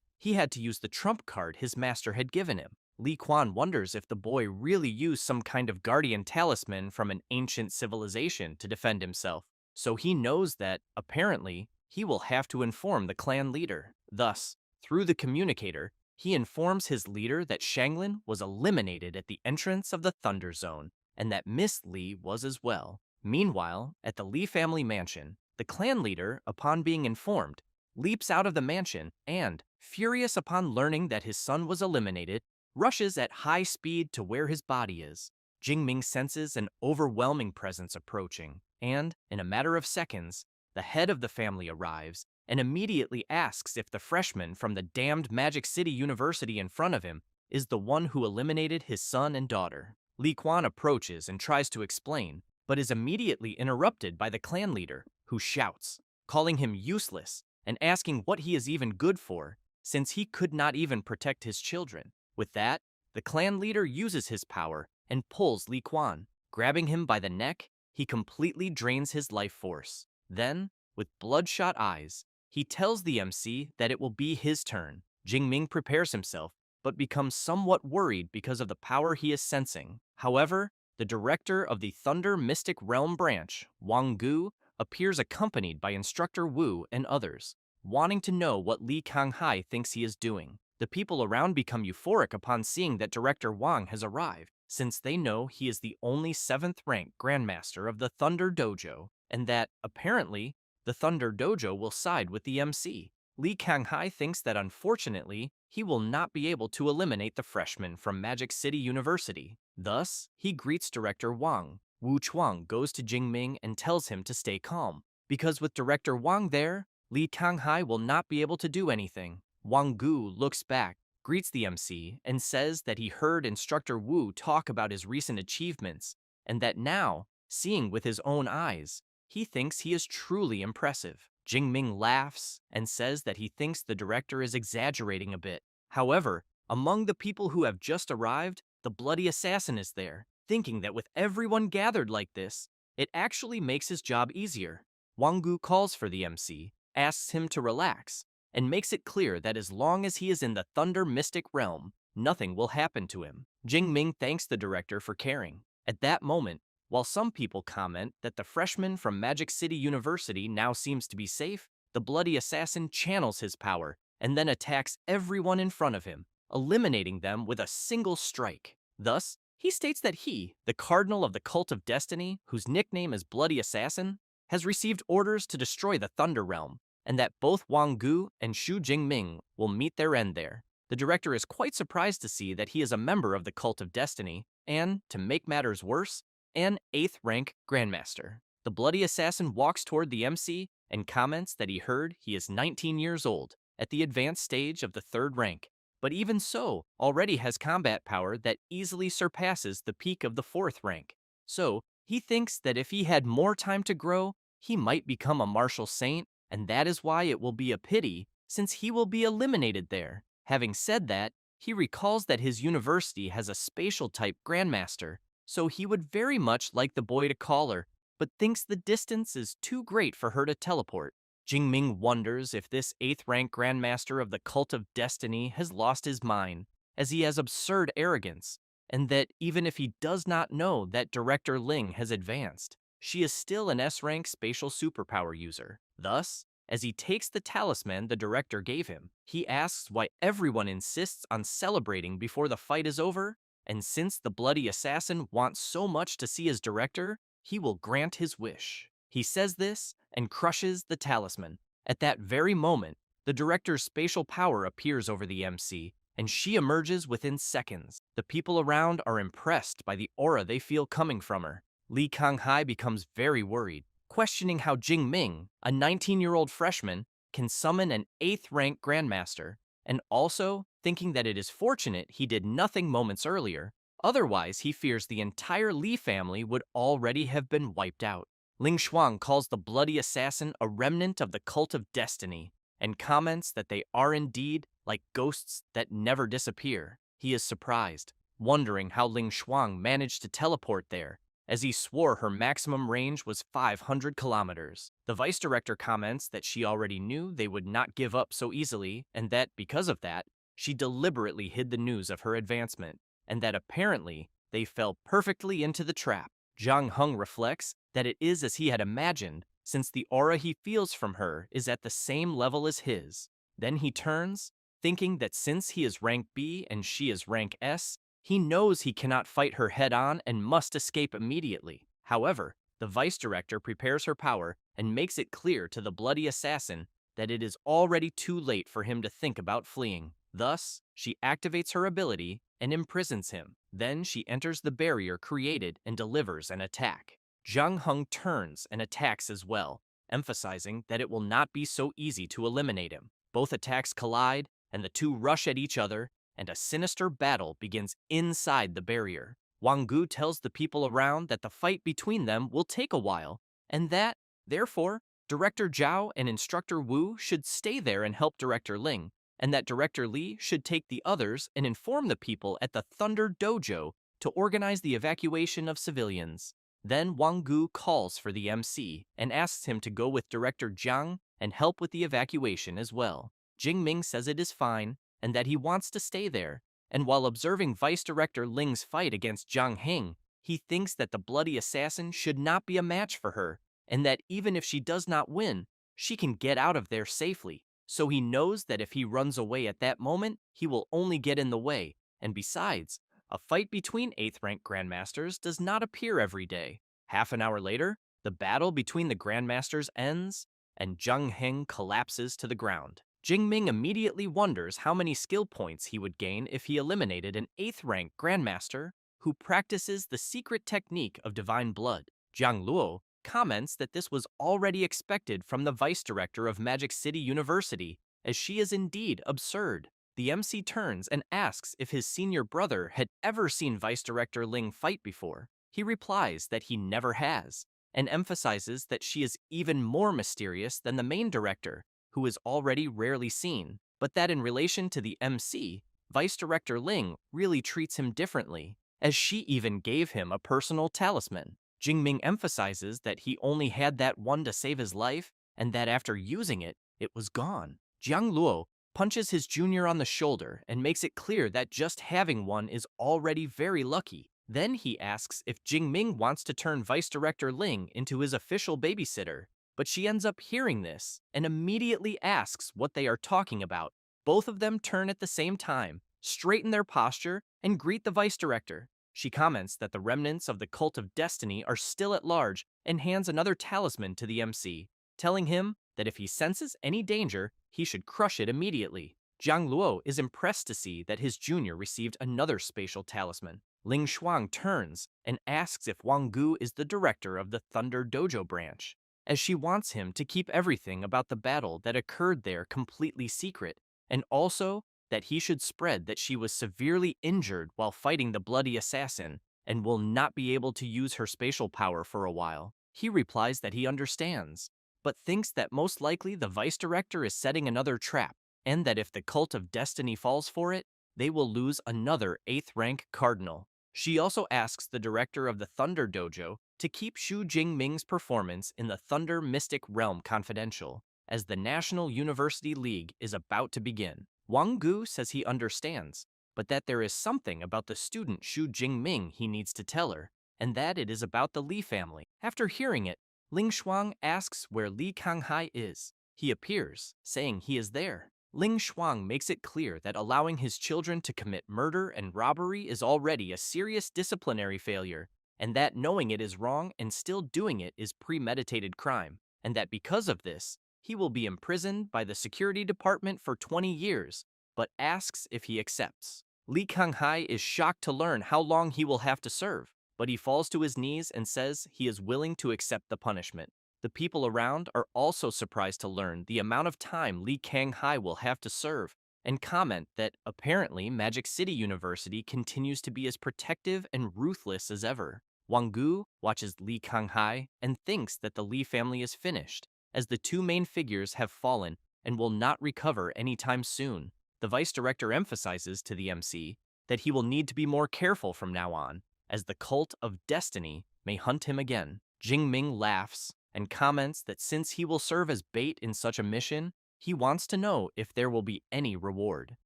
he had to use the trump card his master had given him. Li Quan wonders if the boy really used some kind of guardian talisman from an ancient civilization to defend himself, so he knows that, apparently, he will have to inform the clan leader. Thus, through the communicator, he informs his leader that Shanglin was eliminated at the entrance of the Thunder Zone, and that Miss Li was as well. Meanwhile, at the Li family mansion, the clan leader, upon being informed, leaps out of the mansion and, furious upon learning that his son was eliminated, rushes at high speed to where his body is. Jingming senses an overwhelming presence approaching, and, in a matter of seconds, the head of the family arrives and immediately asks if the freshman from the damned Magic City University in front of him is the one who eliminated his son and daughter. Li Quan approaches and tries to explain, but is immediately interrupted by the clan leader, who shouts, calling him useless and asking what he is even good for, since he could not even protect his children. With that, the clan leader uses his power and pulls Li Quan. Grabbing him by the neck, he completely drains his life force. Then, with bloodshot eyes, he tells the MC that it will be his turn. Jingming prepares himself, but becomes somewhat worried because of the power he is sensing. However, the director of the Thunder Mystic Realm branch, Wang Gu, appears accompanied by Instructor Wu and others, wanting to know what Li Kanghai thinks he is doing. The people around become euphoric upon seeing that Director Wang has arrived, since they know he is the only 7th rank Grandmaster of the Thunder Dojo, and that, apparently, the Thunder Dojo will side with the MC. Li Kanghai thinks that unfortunately, he will not be able to eliminate the freshman from Magic City University. Thus, he greets Director Wang. Wu Chuang goes to Jingming and tells him to stay calm, because with Director Wang there, Li Kanghai will not be able to do anything. Wang Gu looks back, greets the MC, and says that he heard Instructor Wu talk about his recent achievements, and that now, seeing with his own eyes, he thinks he is truly impressive. Jingming laughs and says that he thinks the director is exaggerating a bit. However, among the people who have just arrived, the bloody assassin is there, thinking that with everyone gathered like this, it actually makes his job easier. Wang Gu calls for the MC, asks him to relax, and makes it clear that as long as he is in the Thunder Mystic Realm, nothing will happen to him. Jingming thanks the director for caring. At that moment, while some people comment that the freshman from Magic City University now seems to be safe, the bloody assassin channels his power and then attacks everyone in front of him, eliminating them with a single strike. Thus, he states that he, the Cardinal of the Cult of Destiny, whose nickname is Bloody Assassin, has received orders to destroy the Thunder Realm, and that both Wang Gu and Xu Jingming will meet their end there. The director is quite surprised to see that he is a member of the Cult of Destiny, and, to make matters worse, an 8th rank Grandmaster. The bloody assassin walks toward the MC and comments that he heard he is 19 years old, at the advanced stage of the 3rd rank, but even so, already has combat power that easily surpasses the peak of the 4th rank. So, he thinks that if he had more time to grow, he might become a martial saint, and that is why it will be a pity, since he will be eliminated there. Having said that, he recalls that his university has a spatial type grandmaster, so he would very much like the boy to call her, but thinks the distance is too great for her to teleport. Jingming wonders if this 8th rank grandmaster of the Cult of Destiny has lost his mind, as he has absurd arrogance, and that even if he does not know that Director Ling has advanced, she is still an S-rank spatial superpower user. Thus, as he takes the talisman the director gave him, he asks why everyone insists on celebrating before the fight is over, and since the bloody assassin wants so much to see his director, he will grant his wish. He says this and crushes the talisman. At that very moment, the director's spatial power appears over the MC, and she emerges within seconds. The people around are impressed by the aura they feel coming from her. Li Konghai becomes very worried, questioning how Jing Ming, a 19-year-old freshman, can summon an 8th rank grandmaster, and also thinking that it is fortunate he did nothing moments earlier, otherwise he fears the entire Li family would already have been wiped out. Ling Shuang calls the bloody assassin a remnant of the Cult of Destiny, and comments that they are indeed like ghosts that never disappear. He is surprised, wondering how Ling Shuang managed to teleport there, as he swore her maximum range was 500 kilometers. The vice director comments that she already knew they would not give up so easily, and that, because of that, she deliberately hid the news of her advancement, and that apparently they fell perfectly into the trap. Zhang Heng reflects that it is as he had imagined, since the aura he feels from her is at the same level as his. Then he turns, thinking that since he is rank B and she is rank S, he knows he cannot fight her head-on and must escape immediately. However, the vice director prepares her power and makes it clear to the bloody assassin that it is already too late for him to think about fleeing. Thus, she activates her ability and imprisons him. Then she enters the barrier created and delivers an attack. Zhang Heng turns and attacks as well, emphasizing that it will not be so easy to eliminate him. Both attacks collide, and the two rush at each other, and a sinister battle begins inside the barrier. Wang Gu tells the people around that the fight between them will take a while, and that, therefore, Director Zhao and Instructor Wu should stay there and help Director Ling, and that Director Li should take the others and inform the people at the Thunder Dojo to organize the evacuation of civilians. Then Wang Gu calls for the MC and asks him to go with Director Jiang and help with the evacuation as well. Jing Ming says it is fine and that he wants to stay there, and while observing Vice Director Ling's fight against Zhang Heng, he thinks that the bloody assassin should not be a match for her, and that even if she does not win, she can get out of there safely. So he knows that if he runs away at that moment, he will only get in the way, and besides, a fight between 8th rank Grandmasters does not appear every day. Half an hour later, the battle between the Grandmasters ends, and Zhang Heng collapses to the ground. Jing Ming immediately wonders how many skill points he would gain if he eliminated an 8th rank Grandmaster who practices the secret technique of divine blood. Jiang Luo comments that this was already expected from the vice director of Magic City University, as she is indeed absurd. The MC turns and asks if his senior brother had ever seen Vice Director Ling fight before. He replies that he never has, and emphasizes that she is even more mysterious than the main director, who is already rarely seen, but that in relation to the MC, Vice Director Ling really treats him differently, as she even gave him a personal talisman. Jingming emphasizes that he only had that one to save his life, and that after using it, it was gone. Jiang Luo punches his junior on the shoulder and makes it clear that just having one is already very lucky. Then he asks if Jingming wants to turn Vice Director Ling into his official babysitter, but she ends up hearing this and immediately asks what they are talking about. Both of them turn at the same time, straighten their posture, and greet the Vice Director. She comments that the remnants of the Cult of Destiny are still at large and hands another talisman to the MC, telling him that if he senses any danger, he should crush it immediately. Jiang Luo is impressed to see that his junior received another spatial talisman. Ling Shuang turns and asks if Wang Gu is the director of the Thunder Dojo branch, as she wants him to keep everything about the battle that occurred there completely secret, and also that he should spread that she was severely injured while fighting the bloody assassin and will not be able to use her spatial power for a while. He replies that he understands, but thinks that most likely the vice director is setting another trap, and that if the cult of destiny falls for it, they will lose another 8th rank cardinal. She also asks the director of the Thunder Dojo to keep Xu Jingming's performance in the Thunder Mystic Realm confidential, as the National University League is about to begin. Wang Gu says he understands, but that there is something about the student Xu Jingming he needs to tell her, and that it is about the Li family. After hearing it, Ling Shuang asks where Li Kanghai is. He appears, saying he is there. Ling Shuang makes it clear that allowing his children to commit murder and robbery is already a serious disciplinary failure, and that knowing it is wrong and still doing it is premeditated crime, and that because of this, he will be imprisoned by the security department for 20 years, but asks if he accepts. Li Kanghai is shocked to learn how long he will have to serve, but he falls to his knees and says he is willing to accept the punishment. The people around are also surprised to learn the amount of time Li Kanghai will have to serve, and comment that apparently Magic City University continues to be as protective and ruthless as ever. Wang Gu watches Li Kanghai and thinks that the Li family is finished, as the two main figures have fallen and will not recover anytime soon. The vice director emphasizes to the MC that he will need to be more careful from now on, as the cult of destiny may hunt him again. Jingming laughs and comments that since he will serve as bait in such a mission, he wants to know if there will be any reward.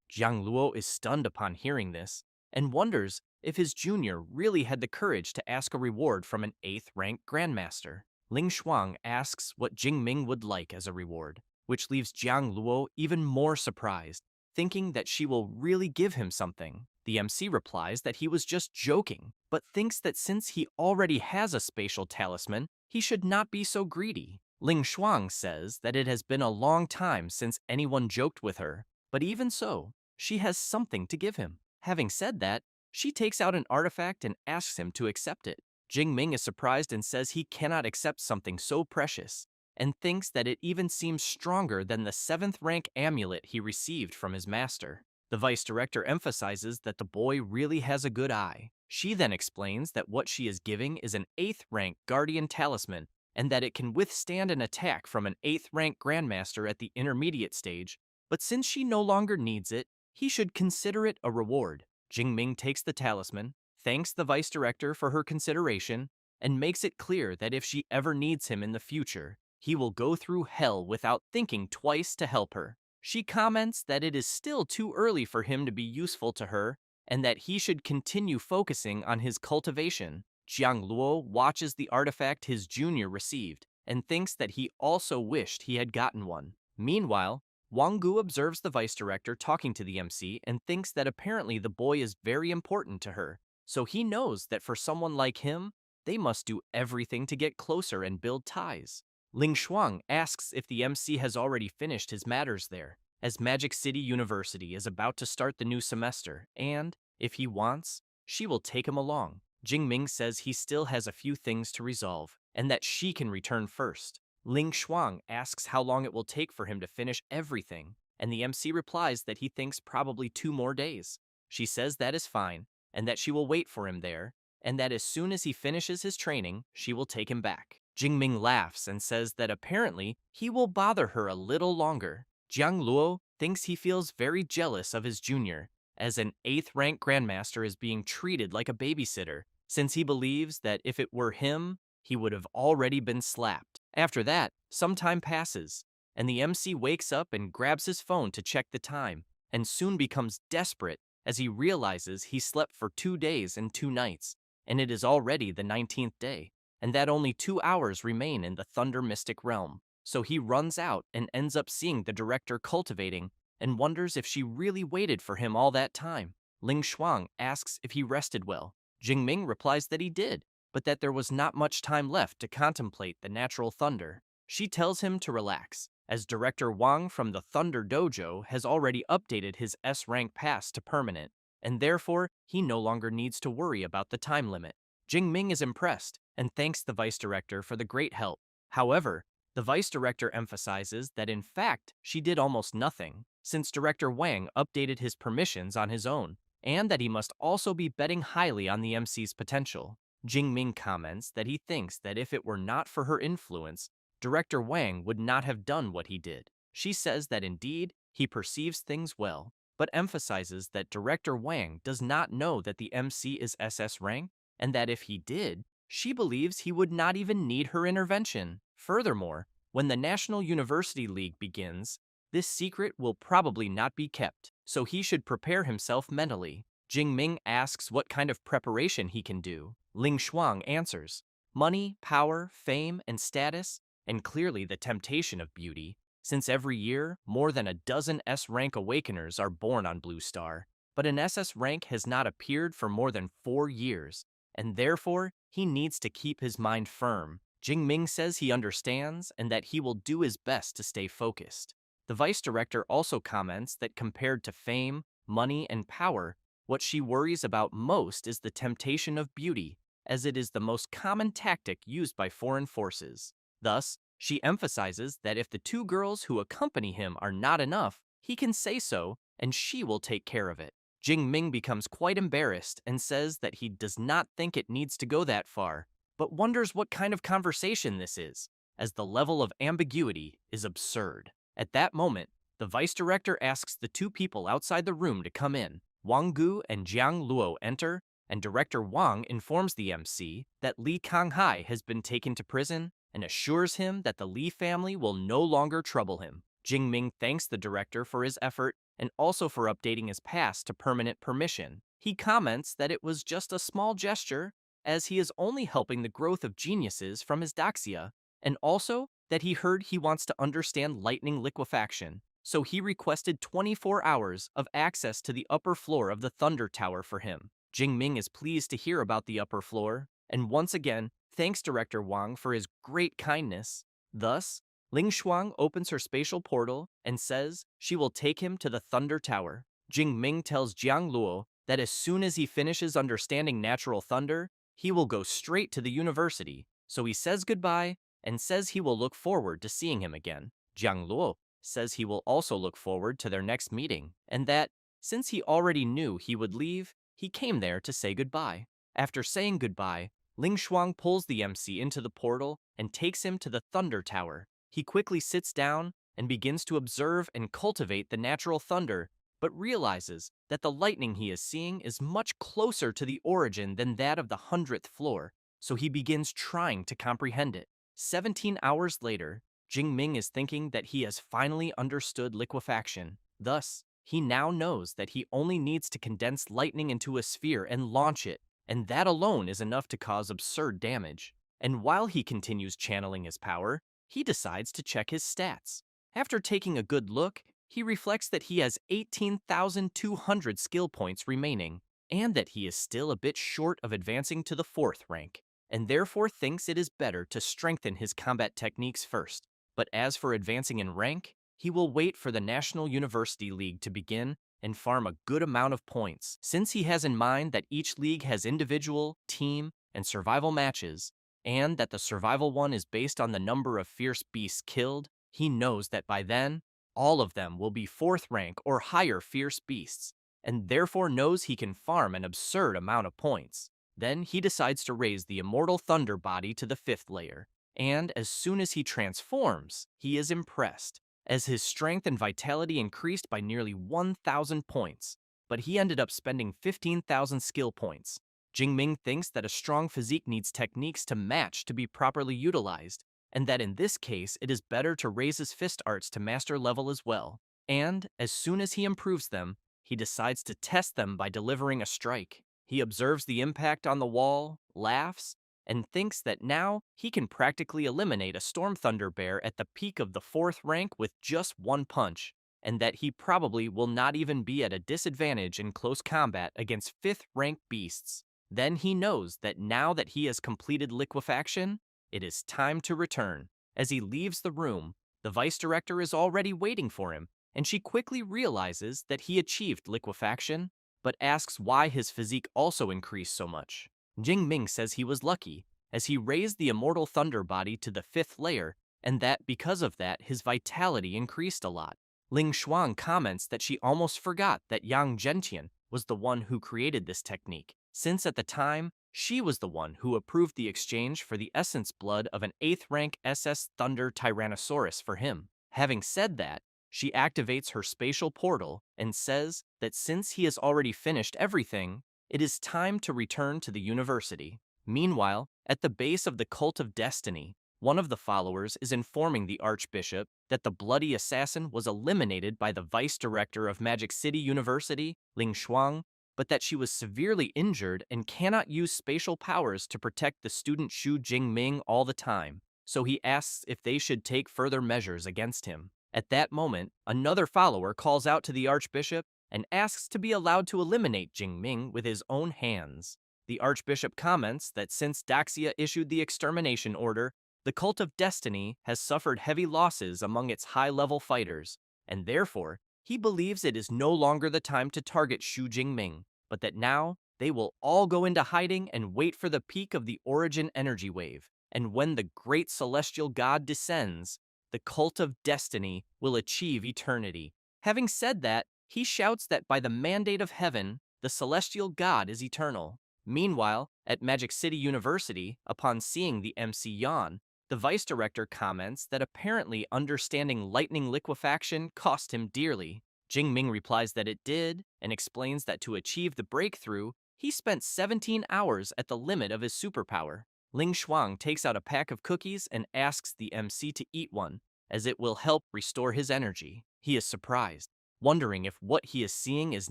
Jiang Luo is stunned upon hearing this and wonders if his junior really had the courage to ask a reward from an 8th rank grandmaster. Ling Shuang asks what Jingming would like as a reward, which leaves Jiang Luo even more surprised, thinking that she will really give him something. The MC replies that he was just joking, but thinks that since he already has a spatial talisman, he should not be so greedy. Ling Shuang says that it has been a long time since anyone joked with her, but even so, she has something to give him. Having said that, she takes out an artifact and asks him to accept it. Jingming is surprised and says he cannot accept something so precious, and thinks that it even seems stronger than the 7th rank amulet he received from his master. The vice director emphasizes that the boy really has a good eye. She then explains that what she is giving is an 8th rank guardian talisman, and that it can withstand an attack from an 8th rank grandmaster at the intermediate stage, but since she no longer needs it, he should consider it a reward. Jingming takes the talisman, thanks the vice director for her consideration, and makes it clear that if she ever needs him in the future, he will go through hell without thinking twice to help her. She comments that it is still too early for him to be useful to her, and that he should continue focusing on his cultivation. Jiang Luo watches the artifact his junior received, and thinks that he also wished he had gotten one. Meanwhile, Wang Gu observes the vice director talking to the MC and thinks that apparently the boy is very important to her, so he knows that for someone like him, they must do everything to get closer and build ties. Ling Shuang asks if the MC has already finished his matters there, as Magic City University is about to start the new semester, and, if he wants, she will take him along. Jingming says he still has a few things to resolve, and that she can return first. Ling Shuang asks how long it will take for him to finish everything, and the MC replies that he thinks probably 2 more days. She says that is fine, and that she will wait for him there, and that as soon as he finishes his training, she will take him back. Jingming laughs and says that apparently he will bother her a little longer. Jiang Luo thinks he feels very jealous of his junior, as an 8th rank grandmaster is being treated like a babysitter, since he believes that if it were him, he would have already been slapped. After that, some time passes, and the MC wakes up and grabs his phone to check the time, and soon becomes desperate as he realizes he slept for 2 days and 2 nights, and it is already the 19th day, and that only 2 hours remain in the Thunder Mystic Realm. So he runs out and ends up seeing the director cultivating, and wonders if she really waited for him all that time. Ling Shuang asks if he rested well. Jingming replies that he did, but that there was not much time left to contemplate the natural thunder. She tells him to relax, as Director Wang from the Thunder Dojo has already updated his S rank pass to permanent, and therefore he no longer needs to worry about the time limit. Jingming is impressed and thanks the vice director for the great help. However, the vice director emphasizes that in fact she did almost nothing, since Director Wang updated his permissions on his own, and that he must also be betting highly on the MC's potential. Jingming comments that he thinks that if it were not for her influence, Director Wang would not have done what he did. She says that indeed, he perceives things well, but emphasizes that Director Wang does not know that the MC is SS rank, and that if he did, she believes he would not even need her intervention. Furthermore, when the National University League begins, this secret will probably not be kept, so he should prepare himself mentally. Jingming asks what kind of preparation he can do. Ling Shuang answers, money, power, fame, and status, and clearly the temptation of beauty, since every year, more than a dozen S-rank awakeners are born on Blue Star, but an SS rank has not appeared for more than 4 years, and therefore, he needs to keep his mind firm. Jingming says he understands and that he will do his best to stay focused. The vice director also comments that compared to fame, money, and power, what she worries about most is the temptation of beauty, as it is the most common tactic used by foreign forces. Thus, she emphasizes that if the 2 girls who accompany him are not enough, he can say so, and she will take care of it. Jingming becomes quite embarrassed and says that he does not think it needs to go that far, but wonders what kind of conversation this is, as the level of ambiguity is absurd. At that moment, the vice director asks the 2 people outside the room to come in. Wang Gu and Jiang Luo enter, and Director Wang informs the MC that Li Kanghai has been taken to prison and assures him that the Li family will no longer trouble him. Jingming thanks the director for his effort and also for updating his pass to permanent permission. He comments that it was just a small gesture, as he is only helping the growth of geniuses from his doxia, and also that he heard he wants to understand lightning liquefaction, so he requested 24 hours of access to the upper floor of the Thunder Tower for him. Jingming is pleased to hear about the upper floor, and once again thanks Director Wang for his great kindness. Thus, Ling Shuang opens her spatial portal and says she will take him to the Thunder Tower. Jingming tells Jiang Luo that as soon as he finishes understanding natural thunder, he will go straight to the university, so he says goodbye and says he will look forward to seeing him again. Jiang Luo says he will also look forward to their next meeting, and that, since he already knew he would leave, he came there to say goodbye. After saying goodbye, Ling Shuang pulls the MC into the portal and takes him to the Thunder Tower. He quickly sits down and begins to observe and cultivate the natural thunder, but realizes that the lightning he is seeing is much closer to the origin than that of the 100th floor, so he begins trying to comprehend it. 17 hours later, Jingming is thinking that he has finally understood liquefaction. Thus, he now knows that he only needs to condense lightning into a sphere and launch it, and that alone is enough to cause absurd damage. And while he continues channeling his power, he decides to check his stats. After taking a good look, he reflects that he has 18,200 skill points remaining, and that he is still a bit short of advancing to the 4th rank, and therefore thinks it is better to strengthen his combat techniques first. But as for advancing in rank, he will wait for the National University League to begin and farm a good amount of points. Since he has in mind that each league has individual, team, and survival matches, and that the survival one is based on the number of fierce beasts killed, he knows that by then, all of them will be 4th rank or higher fierce beasts, and therefore knows he can farm an absurd amount of points. Then he decides to raise the Immortal Thunder body to the 5th layer, and as soon as he transforms, he is impressed, as his strength and vitality increased by nearly 1,000 points, but he ended up spending 15,000 skill points. Jingming thinks that a strong physique needs techniques to match to be properly utilized, and that in this case it is better to raise his fist arts to master level as well. And, as soon as he improves them, he decides to test them by delivering a strike. He observes the impact on the wall, laughs, and thinks that now he can practically eliminate a Storm Thunder Bear at the peak of the 4th rank with just one punch, and that he probably will not even be at a disadvantage in close combat against 5th rank beasts. Then he knows that now that he has completed liquefaction, it is time to return. As he leaves the room, The vice director is already waiting for him, and she quickly realizes that he achieved liquefaction, but asks why his physique also increased so much. Jing Ming says he was lucky, as he raised the immortal thunder body to the 5th layer, and that because of that, his vitality increased a lot. Ling Shuang comments that she almost forgot that Yang Zhentian was the one who created this technique, since at the time, she was the one who approved the exchange for the essence blood of an 8th rank SS Thunder Tyrannosaurus for him. Having said that, she activates her spatial portal and says that since he has already finished everything, it is time to return to the university. Meanwhile, at the base of the Cult of Destiny, one of the followers is informing the Archbishop that the bloody assassin was eliminated by the vice director of Magic City University, Ling Shuang, but that she was severely injured and cannot use spatial powers to protect the student Xu Jingming all the time, so he asks if they should take further measures against him. At that moment, another follower calls out to the Archbishop and asks to be allowed to eliminate Jingming with his own hands. The Archbishop comments that since Daxia issued the extermination order, the Cult of Destiny has suffered heavy losses among its high-level fighters, and therefore, he believes it is no longer the time to target Xu Jingming, but that now they will all go into hiding and wait for the peak of the origin energy wave. And when the great celestial god descends, the Cult of Destiny will achieve eternity. Having said that, he shouts that by the mandate of heaven, the celestial god is eternal. Meanwhile, at Magic City University, upon seeing the MC yawn, the vice director comments that apparently understanding lightning liquefaction cost him dearly. Jing Ming replies that it did, and explains that to achieve the breakthrough, he spent 17 hours at the limit of his superpower. Ling Shuang takes out a pack of cookies and asks the MC to eat one, as it will help restore his energy. He is surprised, wondering if what he is seeing is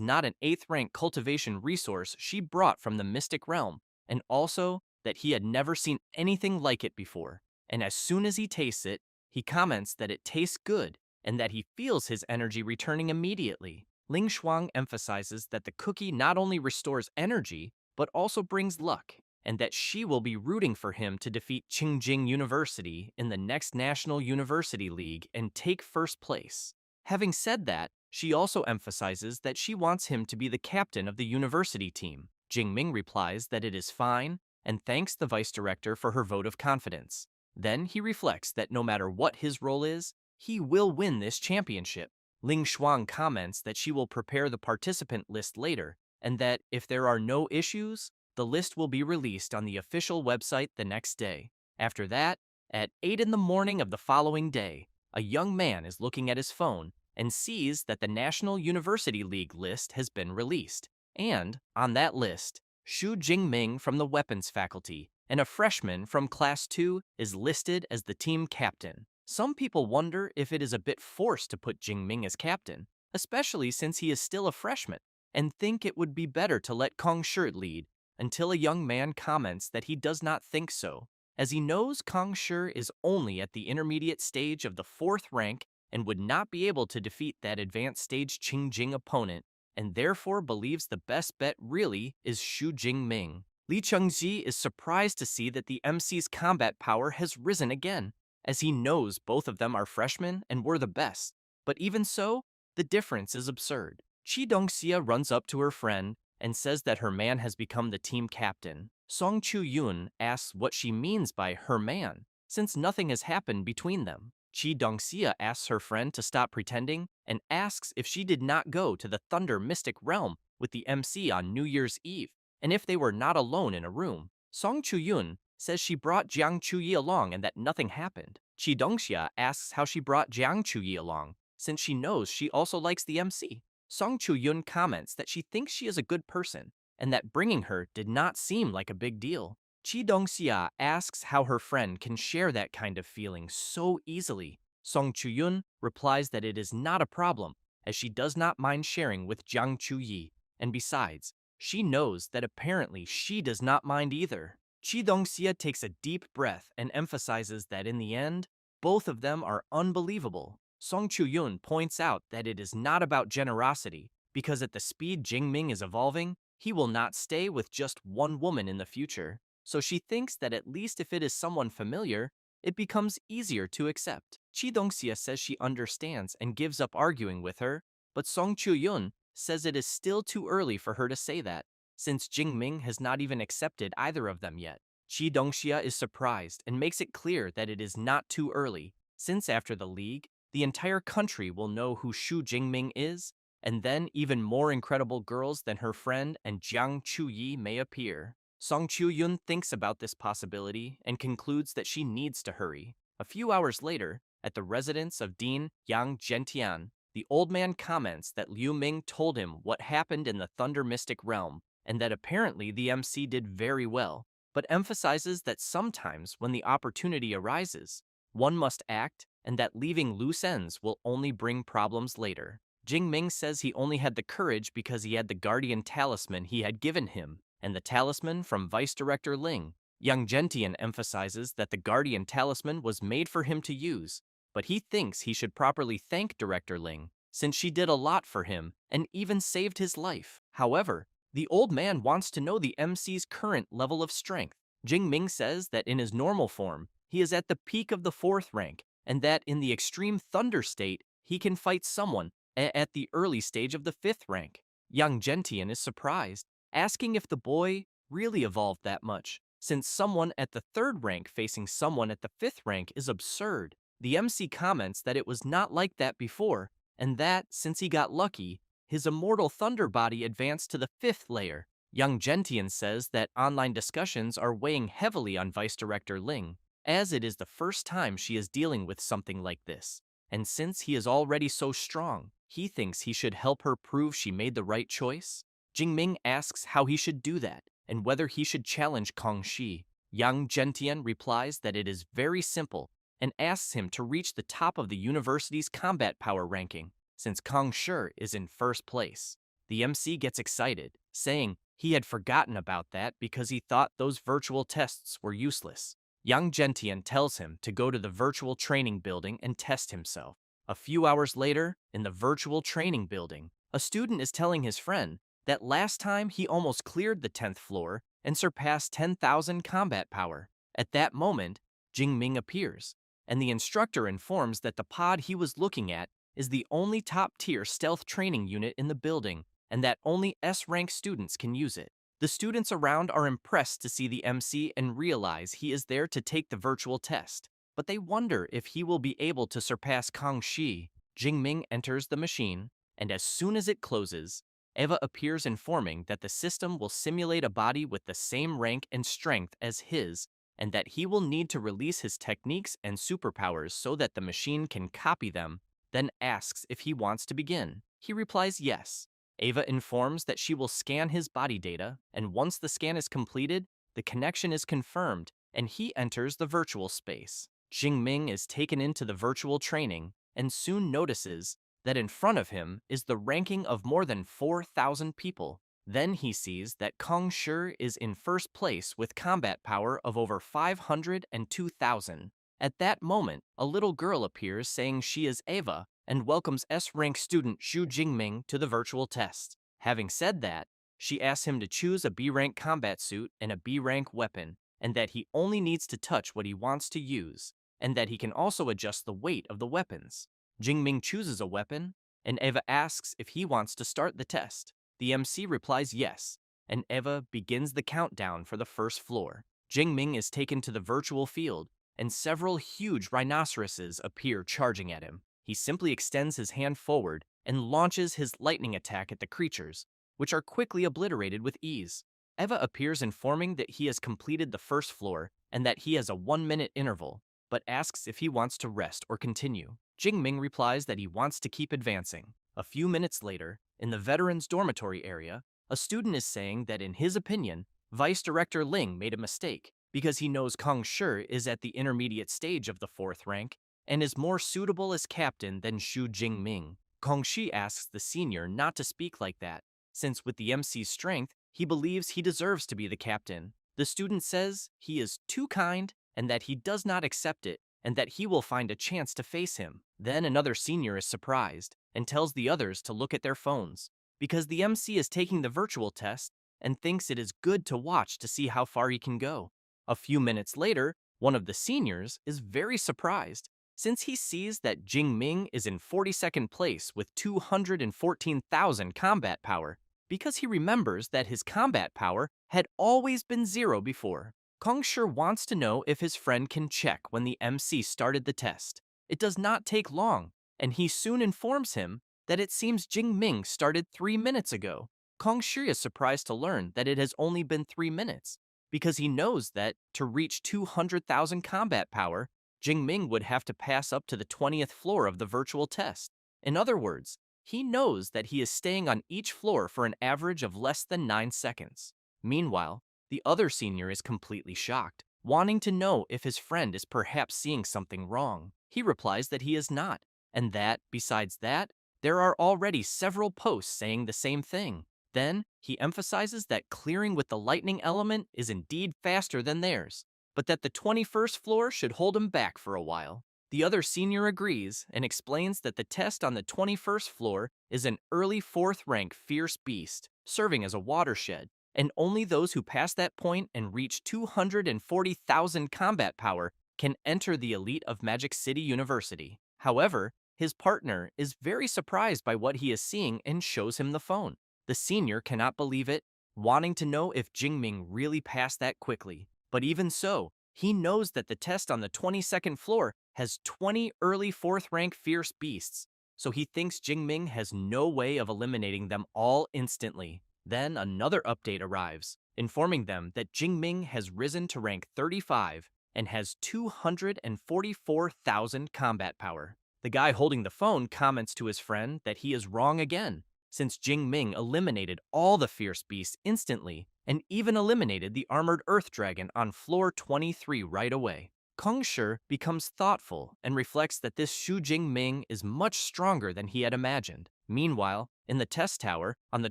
not an 8th rank cultivation resource she brought from the mystic realm, and also that he had never seen anything like it before. And as soon as he tastes it, he comments that it tastes good and that he feels his energy returning immediately. Ling Shuang emphasizes that the cookie not only restores energy, but also brings luck, and that she will be rooting for him to defeat Qingjing University in the next National University League and take first place. Having said that, she also emphasizes that she wants him to be the captain of the university team. Jingming replies that it is fine and thanks the vice director for her vote of confidence. Then he reflects that no matter what his role is, he will win this championship. Ling Shuang comments that she will prepare the participant list later, and that if there are no issues, the list will be released on the official website the next day. After that, at 8 in the morning of the following day, a young man is looking at his phone and sees that the National University League list has been released. And, on that list, Xu Jingming from the Weapons Faculty and a freshman from Class 2 is listed as the team captain. Some people wonder if it is a bit forced to put Jingming as captain, especially since he is still a freshman, and think it would be better to let Kong Shi lead, until a young man comments that he does not think so, as he knows Kong Shi is only at the intermediate stage of the 4th rank and would not be able to defeat that advanced stage Qingjing opponent, and therefore believes the best bet really is Xu Jingming. Li Chengji is surprised to see that the MC's combat power has risen again, as he knows both of them are freshmen and were the best. But even so, the difference is absurd. Qi Dongxia runs up to her friend and says that her man has become the team captain. Song Chu-yun asks what she means by her man, since nothing has happened between them. Qi Dongxia asks her friend to stop pretending and asks if she did not go to the Thunder Mystic Realm with the MC on New Year's Eve, and if they were not alone in a room. Song Chu-yun says she brought Jiang Chuyi along and that nothing happened. Qi Dongxia asks how she brought Jiang Chuyi along, since she knows she also likes the MC. Song Chu-yun comments that she thinks she is a good person, and that bringing her did not seem like a big deal. Qi Dongxia asks how her friend can share that kind of feeling so easily. Song Chu-yun replies that it is not a problem, as she does not mind sharing with Jiang Chuyi, and besides, she knows that apparently she does not mind either. Qi Dongxia takes a deep breath and emphasizes that in the end, both of them are unbelievable. Song Chu-yun points out that it is not about generosity, because at the speed Jingming is evolving, he will not stay with just one woman in the future. So she thinks that at least if it is someone familiar, it becomes easier to accept. Chi Dongxia says she understands and gives up arguing with her, but Song Chu-yun says it is still too early for her to say that, since Jingming has not even accepted either of them yet. Chi Dongxia is surprised and makes it clear that it is not too early, since after the league, the entire country will know who Shu Jingming is, and then even more incredible girls than her friend and Jiang Chuyi may appear. Song Chu-yun thinks about this possibility and concludes that she needs to hurry. A few hours later, at the residence of Dean Yang Gentian, the old man comments that Liu Ming told him what happened in the Thunder Mystic realm, and that apparently the MC did very well, but emphasizes that sometimes when the opportunity arises, one must act, and that leaving loose ends will only bring problems later. Jing Ming says he only had the courage because he had the guardian talisman he had given him, and the talisman from Vice Director Ling. Young Gentian emphasizes that the guardian talisman was made for him to use, but he thinks he should properly thank Director Ling, since she did a lot for him and even saved his life. However, the old man wants to know the MC's current level of strength. Jing Ming says that in his normal form, he is at the peak of the 4th rank, and that in the extreme thunder state, he can fight someone at the early stage of the 5th rank. Young Gentian is surprised, asking if the boy really evolved that much, since someone at the 3rd rank facing someone at the 5th rank is absurd. The MC comments that it was not like that before, and that, since he got lucky, his immortal thunder body advanced to the 5th layer. Young Gentian says that online discussions are weighing heavily on Vice Director Ling, as it is the first time she is dealing with something like this. And since he is already so strong, he thinks he should help her prove she made the right choice. Jingming asks how he should do that, and whether he should challenge Kong Shi. Yang Gentian replies that it is very simple, and asks him to reach the top of the university's combat power ranking, since Kong Shi is in 1st place. The MC gets excited, saying he had forgotten about that because he thought those virtual tests were useless. Young Gentian tells him to go to the virtual training building and test himself. A few hours later, in the virtual training building, a student is telling his friend that last time he almost cleared the 10th floor and surpassed 10,000 combat power. At that moment, Jingming appears, and the instructor informs that the pod he was looking at is the only top-tier stealth training unit in the building, and that only S-rank students can use it. The students around are impressed to see the MC and realize he is there to take the virtual test, but they wonder if he will be able to surpass Kang Shi. Jingming enters the machine, and as soon as it closes, Eva appears informing that the system will simulate a body with the same rank and strength as his, and that he will need to release his techniques and superpowers so that the machine can copy them, then asks if he wants to begin. He replies yes. Ava informs that she will scan his body data, and once the scan is completed, the connection is confirmed, and he enters the virtual space. Jingming is taken into the virtual training, and soon notices that in front of him is the ranking of more than 4,000 people. Then he sees that Kong Shi is in 1st place with combat power of over 502,000. At that moment, a little girl appears saying she is Ava and welcomes S-rank student Xu Jingming to the virtual test. Having said that, she asks him to choose a B-rank combat suit and a B-rank weapon, and that he only needs to touch what he wants to use, and that he can also adjust the weight of the weapons. Jingming chooses a weapon, and Eva asks if he wants to start the test. The MC replies yes, and Eva begins the countdown for the 1st floor. Jingming is taken to the virtual field, and several huge rhinoceroses appear charging at him. He simply extends his hand forward and launches his lightning attack at the creatures, which are quickly obliterated with ease. Eva appears informing that he has completed the 1st floor and that he has a 1-minute interval, but asks if he wants to rest or continue. Jingming replies that he wants to keep advancing. A few minutes later, in the veterans' dormitory area, a student is saying that in his opinion, Vice Director Ling made a mistake because he knows Kong Shi is at the intermediate stage of the 4th rank and is more suitable as captain than Xu Jingming. Kong Shi asks the senior not to speak like that, since with the MC's strength, he believes he deserves to be the captain. The student says he is too kind and that he does not accept it, and that he will find a chance to face him. Then another senior is surprised and tells the others to look at their phones, because the MC is taking the virtual test and thinks it is good to watch to see how far he can go. A few minutes later, One of the seniors is very surprised since he sees that Jingming is in 42nd place with 214,000 combat power because he remembers that his combat power had always been 0 before. Kongsher wants to know if his friend can check when the MC started the test. It does not take long, and he soon informs him that it seems Jingming started 3 minutes ago. Kongsher is surprised to learn that it has only been 3 minutes, because he knows that to reach 200,000 combat power, Jingming would have to pass up to the 20th floor of the virtual test. In other words, he knows that he is staying on each floor for an average of less than 9 seconds. Meanwhile, the other senior is completely shocked, wanting to know if his friend is perhaps seeing something wrong. He replies that he is not, and that, besides that, there are already several posts saying the same thing. Then, he emphasizes that clearing with the lightning element is indeed faster than theirs, but that the 21st floor should hold him back for a while. The other senior agrees and explains that the test on the 21st floor is an early 4th rank fierce beast, serving as a watershed, and only those who pass that point and reach 240,000 combat power can enter the elite of Magic City University. However, his partner is very surprised by what he is seeing and shows him the phone. The senior cannot believe it, wanting to know if Jingming really passed that quickly. But even so, he knows that the test on the 22nd floor has 20 early 4th rank fierce beasts, so he thinks Jingming has no way of eliminating them all instantly. Then another update arrives, informing them that Jingming has risen to rank 35 and has 244,000 combat power. The guy holding the phone comments to his friend that he is wrong again, since Jingming eliminated all the fierce beasts instantly and even eliminated the armored earth dragon on floor 23 right away. Kongsher becomes thoughtful and reflects that this Xu Jingming is much stronger than he had imagined. Meanwhile, in the test tower, on the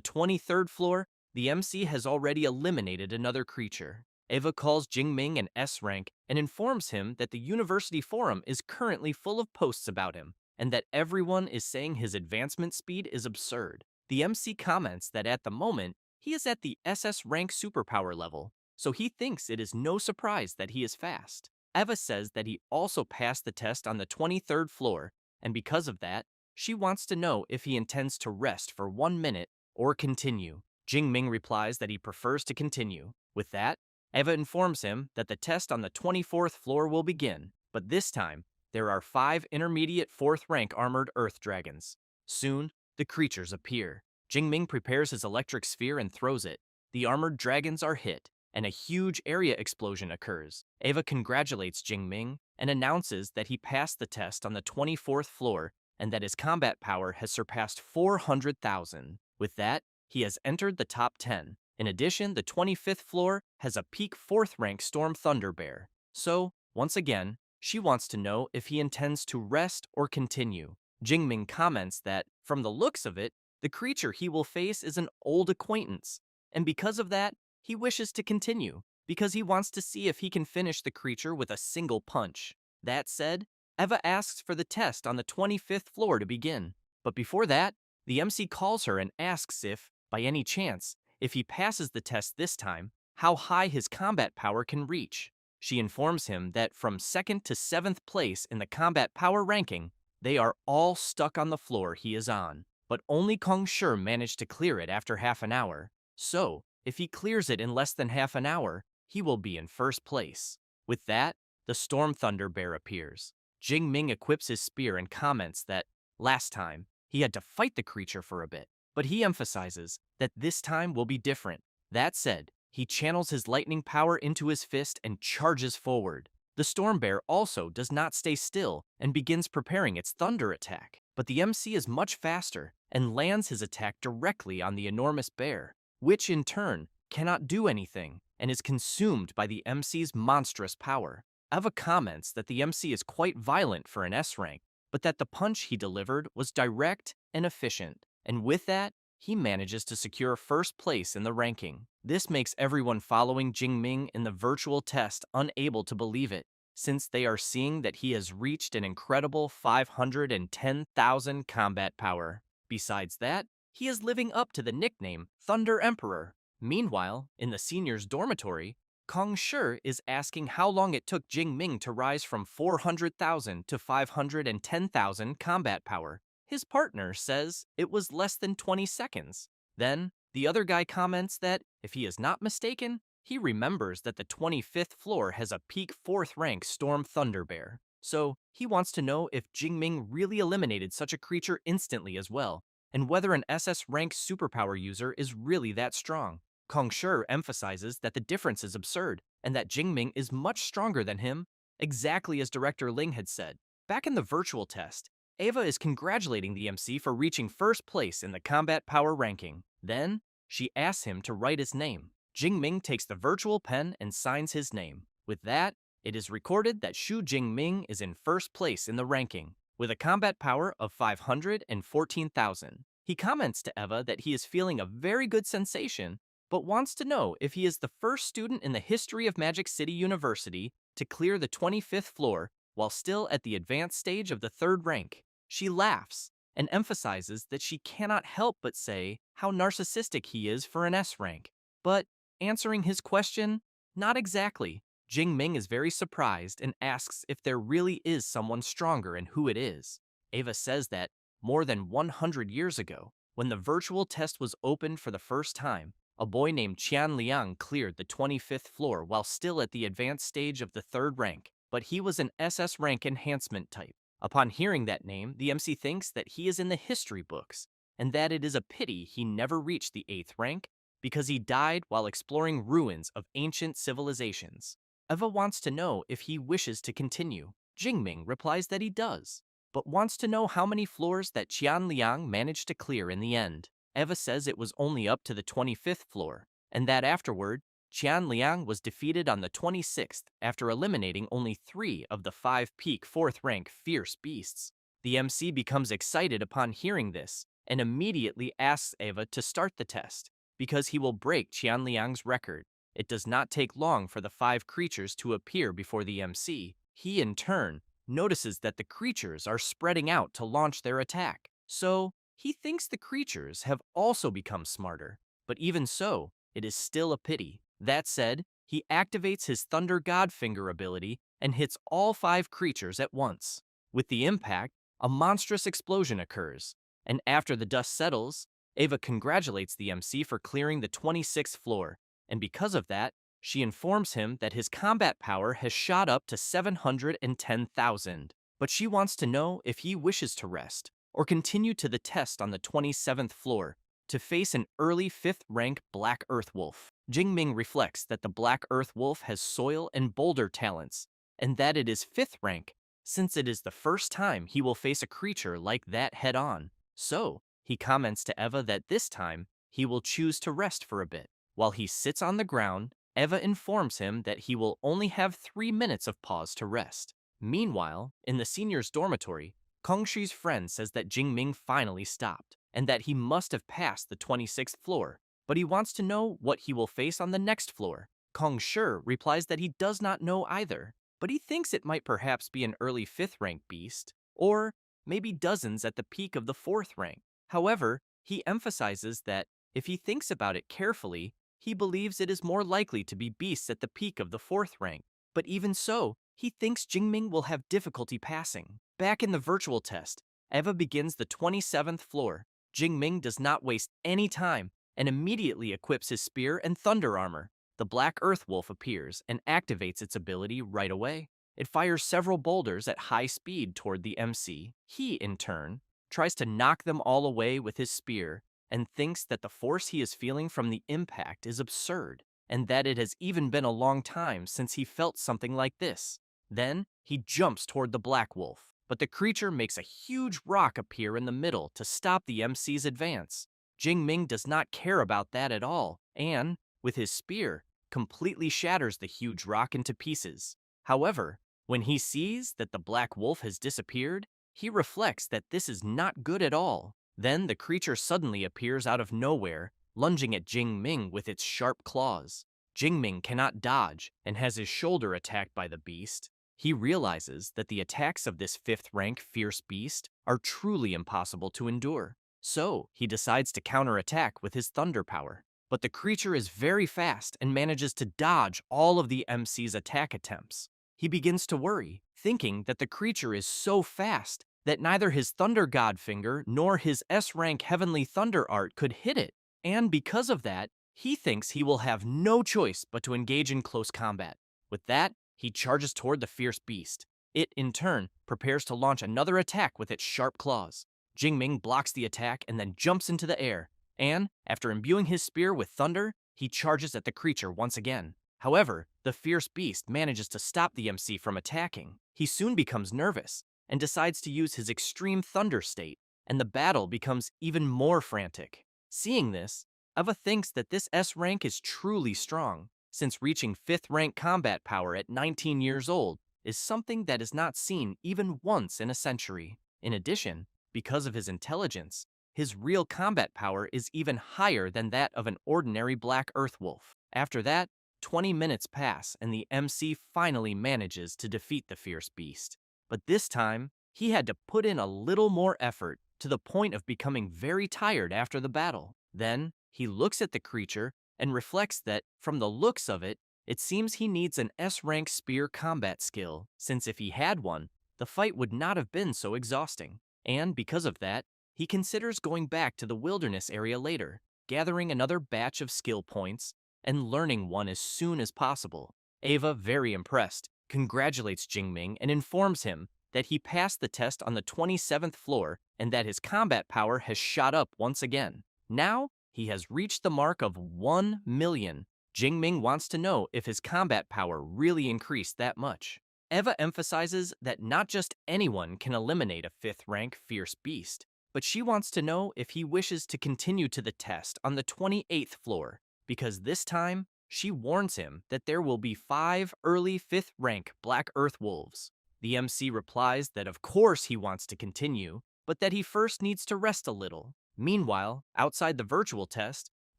23rd floor, the MC has already eliminated another creature. Eva calls Jingming an S rank and informs him that the university forum is currently full of posts about him, and that everyone is saying his advancement speed is absurd. The MC comments that at the moment, he is at the SS rank superpower level, so he thinks it is no surprise that he is fast. Eva says that he also passed the test on the 23rd floor, and because of that, she wants to know if he intends to rest for 1 minute or continue. Jingming replies that he prefers to continue. With that, Eva informs him that the test on the 24th floor will begin, but this time, there are 5 intermediate 4th rank armored earth dragons. Soon, the creatures appear. Jingming prepares his electric sphere and throws it. The armored dragons are hit, and a huge area explosion occurs. Eva congratulates Jingming and announces that he passed the test on the 24th floor and that his combat power has surpassed 400,000. With that, he has entered the top 10. In addition, the 25th floor has a peak 4th rank Storm Thunder Bear. So, once again, she wants to know if he intends to rest or continue. Jingming comments that, from the looks of it, the creature he will face is an old acquaintance, and because of that, he wishes to continue, because he wants to see if he can finish the creature with a single punch. That said, Eva asks for the test on the 25th floor to begin. But before that, the MC calls her and asks if, by any chance, if he passes the test this time, how high his combat power can reach. She informs him that from 2nd to 7th place in the combat power ranking, they are all stuck on the floor he is on. But only Kongsher managed to clear it after half an hour. So, if he clears it in less than half an hour, he will be in 1st place. With that, the Storm Thunder Bear appears. Jingming equips his spear and comments that, last time, he had to fight the creature for a bit, but he emphasizes that this time will be different. That said, he channels his lightning power into his fist and charges forward. The Storm Bear also does not stay still and begins preparing its thunder attack, but the MC is much faster and lands his attack directly on the enormous bear, which in turn cannot do anything and is consumed by the MC's monstrous power. Eva comments that the MC is quite violent for an S rank, but that the punch he delivered was direct and efficient, and with that, he manages to secure 1st place in the ranking. This makes everyone following Jingming in the virtual test unable to believe it, since they are seeing that he has reached an incredible 510,000 combat power. Besides that, he is living up to the nickname Thunder Emperor. Meanwhile, in the seniors' dormitory, Kong Shi is asking how long it took Jing Ming to rise from 400,000 to 510,000 combat power. His partner says it was less than 20 seconds. Then, the other guy comments that, if he is not mistaken, he remembers that the 25th floor has a peak 4th rank Storm Thunder Bear. So, he wants to know if Jing Ming really eliminated such a creature instantly as well, and whether an SS rank superpower user is really that strong. Kong Shi emphasizes that the difference is absurd and that Jingming is much stronger than him, exactly as director Ling had said. Back in the virtual test, Ava is congratulating the MC for reaching first place in the combat power ranking. Then, she asks him to write his name. Jingming takes the virtual pen and signs his name. With that, it is recorded that Xu Jingming is in first place in the ranking, with a combat power of 514,000. He comments to Eva that he is feeling a very good sensation, but wants to know if he is the first student in the history of Magic City University to clear the 25th floor while still at the advanced stage of the 3rd rank. She laughs and emphasizes that she cannot help but say how narcissistic he is for an S rank. But, answering his question, not exactly. Jing Ming is very surprised and asks if there really is someone stronger and who it is. Ava says that, more than 100 years ago, when the virtual test was opened for the first time, a boy named Qian Liang cleared the 25th floor while still at the advanced stage of the 3rd rank, but he was an SS rank enhancement type. Upon hearing that name, the MC thinks that he is in the history books, and that it is a pity he never reached the 8th rank because he died while exploring ruins of ancient civilizations. Eva wants to know if he wishes to continue. Jingming replies that he does, but wants to know how many floors that Qian Liang managed to clear in the end. Eva says it was only up to the 25th floor, and that afterward, Qian Liang was defeated on the 26th after eliminating only 3 of the 5 peak 4th rank fierce beasts. The MC becomes excited upon hearing this and immediately asks Eva to start the test, because he will break Qian Liang's record. It does not take long for the 5 creatures to appear before the MC. He, in turn, notices that the creatures are spreading out to launch their attack. So, he thinks the creatures have also become smarter, but even so, it is still a pity. That said, he activates his Thunder God Finger ability and hits all 5 creatures at once. With the impact, a monstrous explosion occurs, and after the dust settles, Ava congratulates the MC for clearing the 26th floor, and because of that, she informs him that his combat power has shot up to 710,000. But she wants to know if he wishes to rest or continue to the test on the 27th floor to face an early 5th rank Black Earth Wolf. Jingming reflects that the Black Earth Wolf has soil and boulder talents, and that it is 5th rank, since it is the first time he will face a creature like that head-on. So, he comments to Eva that this time, he will choose to rest for a bit. While he sits on the ground, Eva informs him that he will only have 3 minutes of pause to rest. Meanwhile, in the seniors' dormitory, Kongshi's friend says that Jingming finally stopped, and that he must have passed the 26th floor, but he wants to know what he will face on the next floor. Kongshi replies that he does not know either, but he thinks it might perhaps be an early 5th rank beast, or maybe dozens at the peak of the 4th rank. However, he emphasizes that, if he thinks about it carefully, he believes it is more likely to be beasts at the peak of the 4th rank. But even so, he thinks Jingming will have difficulty passing. Back in the virtual test, Eva begins the 27th floor. Jingming does not waste any time and immediately equips his spear and thunder armor. The Black Earth Wolf appears and activates its ability right away. It fires several boulders at high speed toward the MC. He, in turn, tries to knock them all away with his spear and thinks that the force he is feeling from the impact is absurd, and that it has even been a long time since he felt something like this. Then, he jumps toward the Black Wolf, but the creature makes a huge rock appear in the middle to stop the MC's advance. Jingming does not care about that at all, and, with his spear, completely shatters the huge rock into pieces. However, when he sees that the Black Wolf has disappeared, he reflects that this is not good at all. Then the creature suddenly appears out of nowhere, lunging at Jingming with its sharp claws. Jingming cannot dodge and has his shoulder attacked by the beast. He realizes that the attacks of this 5th rank fierce beast are truly impossible to endure. So, he decides to counterattack with his thunder power. But the creature is very fast and manages to dodge all of the MC's attack attempts. He begins to worry, thinking that the creature is so fast that neither his Thunder God finger nor his S-rank Heavenly Thunder art could hit it, and because of that, he thinks he will have no choice but to engage in close combat. With that, he charges toward the fierce beast. It, in turn, prepares to launch another attack with its sharp claws. Jingming blocks the attack and then jumps into the air, and, after imbuing his spear with thunder, he charges at the creature once again. However, the fierce beast manages to stop the MC from attacking. He soon becomes nervous and decides to use his extreme thunder state, and the battle becomes even more frantic. Seeing this, Eva thinks that this S rank is truly strong, since reaching 5th rank combat power at 19 years old is something that is not seen even once in a century. In addition, because of his intelligence, his real combat power is even higher than that of an ordinary black earth wolf. After that, 20 minutes pass and the MC finally manages to defeat the fierce beast. But this time, he had to put in a little more effort to the point of becoming very tired after the battle. Then, he looks at the creature and reflects that, from the looks of it, it seems he needs an S-rank spear combat skill, since if he had one, the fight would not have been so exhausting. And because of that, he considers going back to the wilderness area later, gathering another batch of skill points, and learning one as soon as possible. Eva, very impressed, congratulates Jingming and informs him that he passed the test on the 27th floor and that his combat power has shot up once again. Now, he has reached the mark of 1 million. Jingming wants to know if his combat power really increased that much. Eva emphasizes that not just anyone can eliminate a 5th rank fierce beast, but she wants to know if he wishes to continue to the test on the 28th floor, because this time, she warns him that there will be 5 early 5th rank Black Earth Wolves. The MC replies that of course he wants to continue, but that he first needs to rest a little. Meanwhile, outside the virtual test,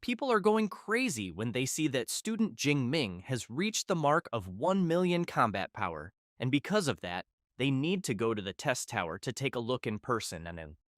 people are going crazy when they see that student Jingming has reached the mark of 1 million combat power, and because of that, they need to go to the test tower to take a look in person.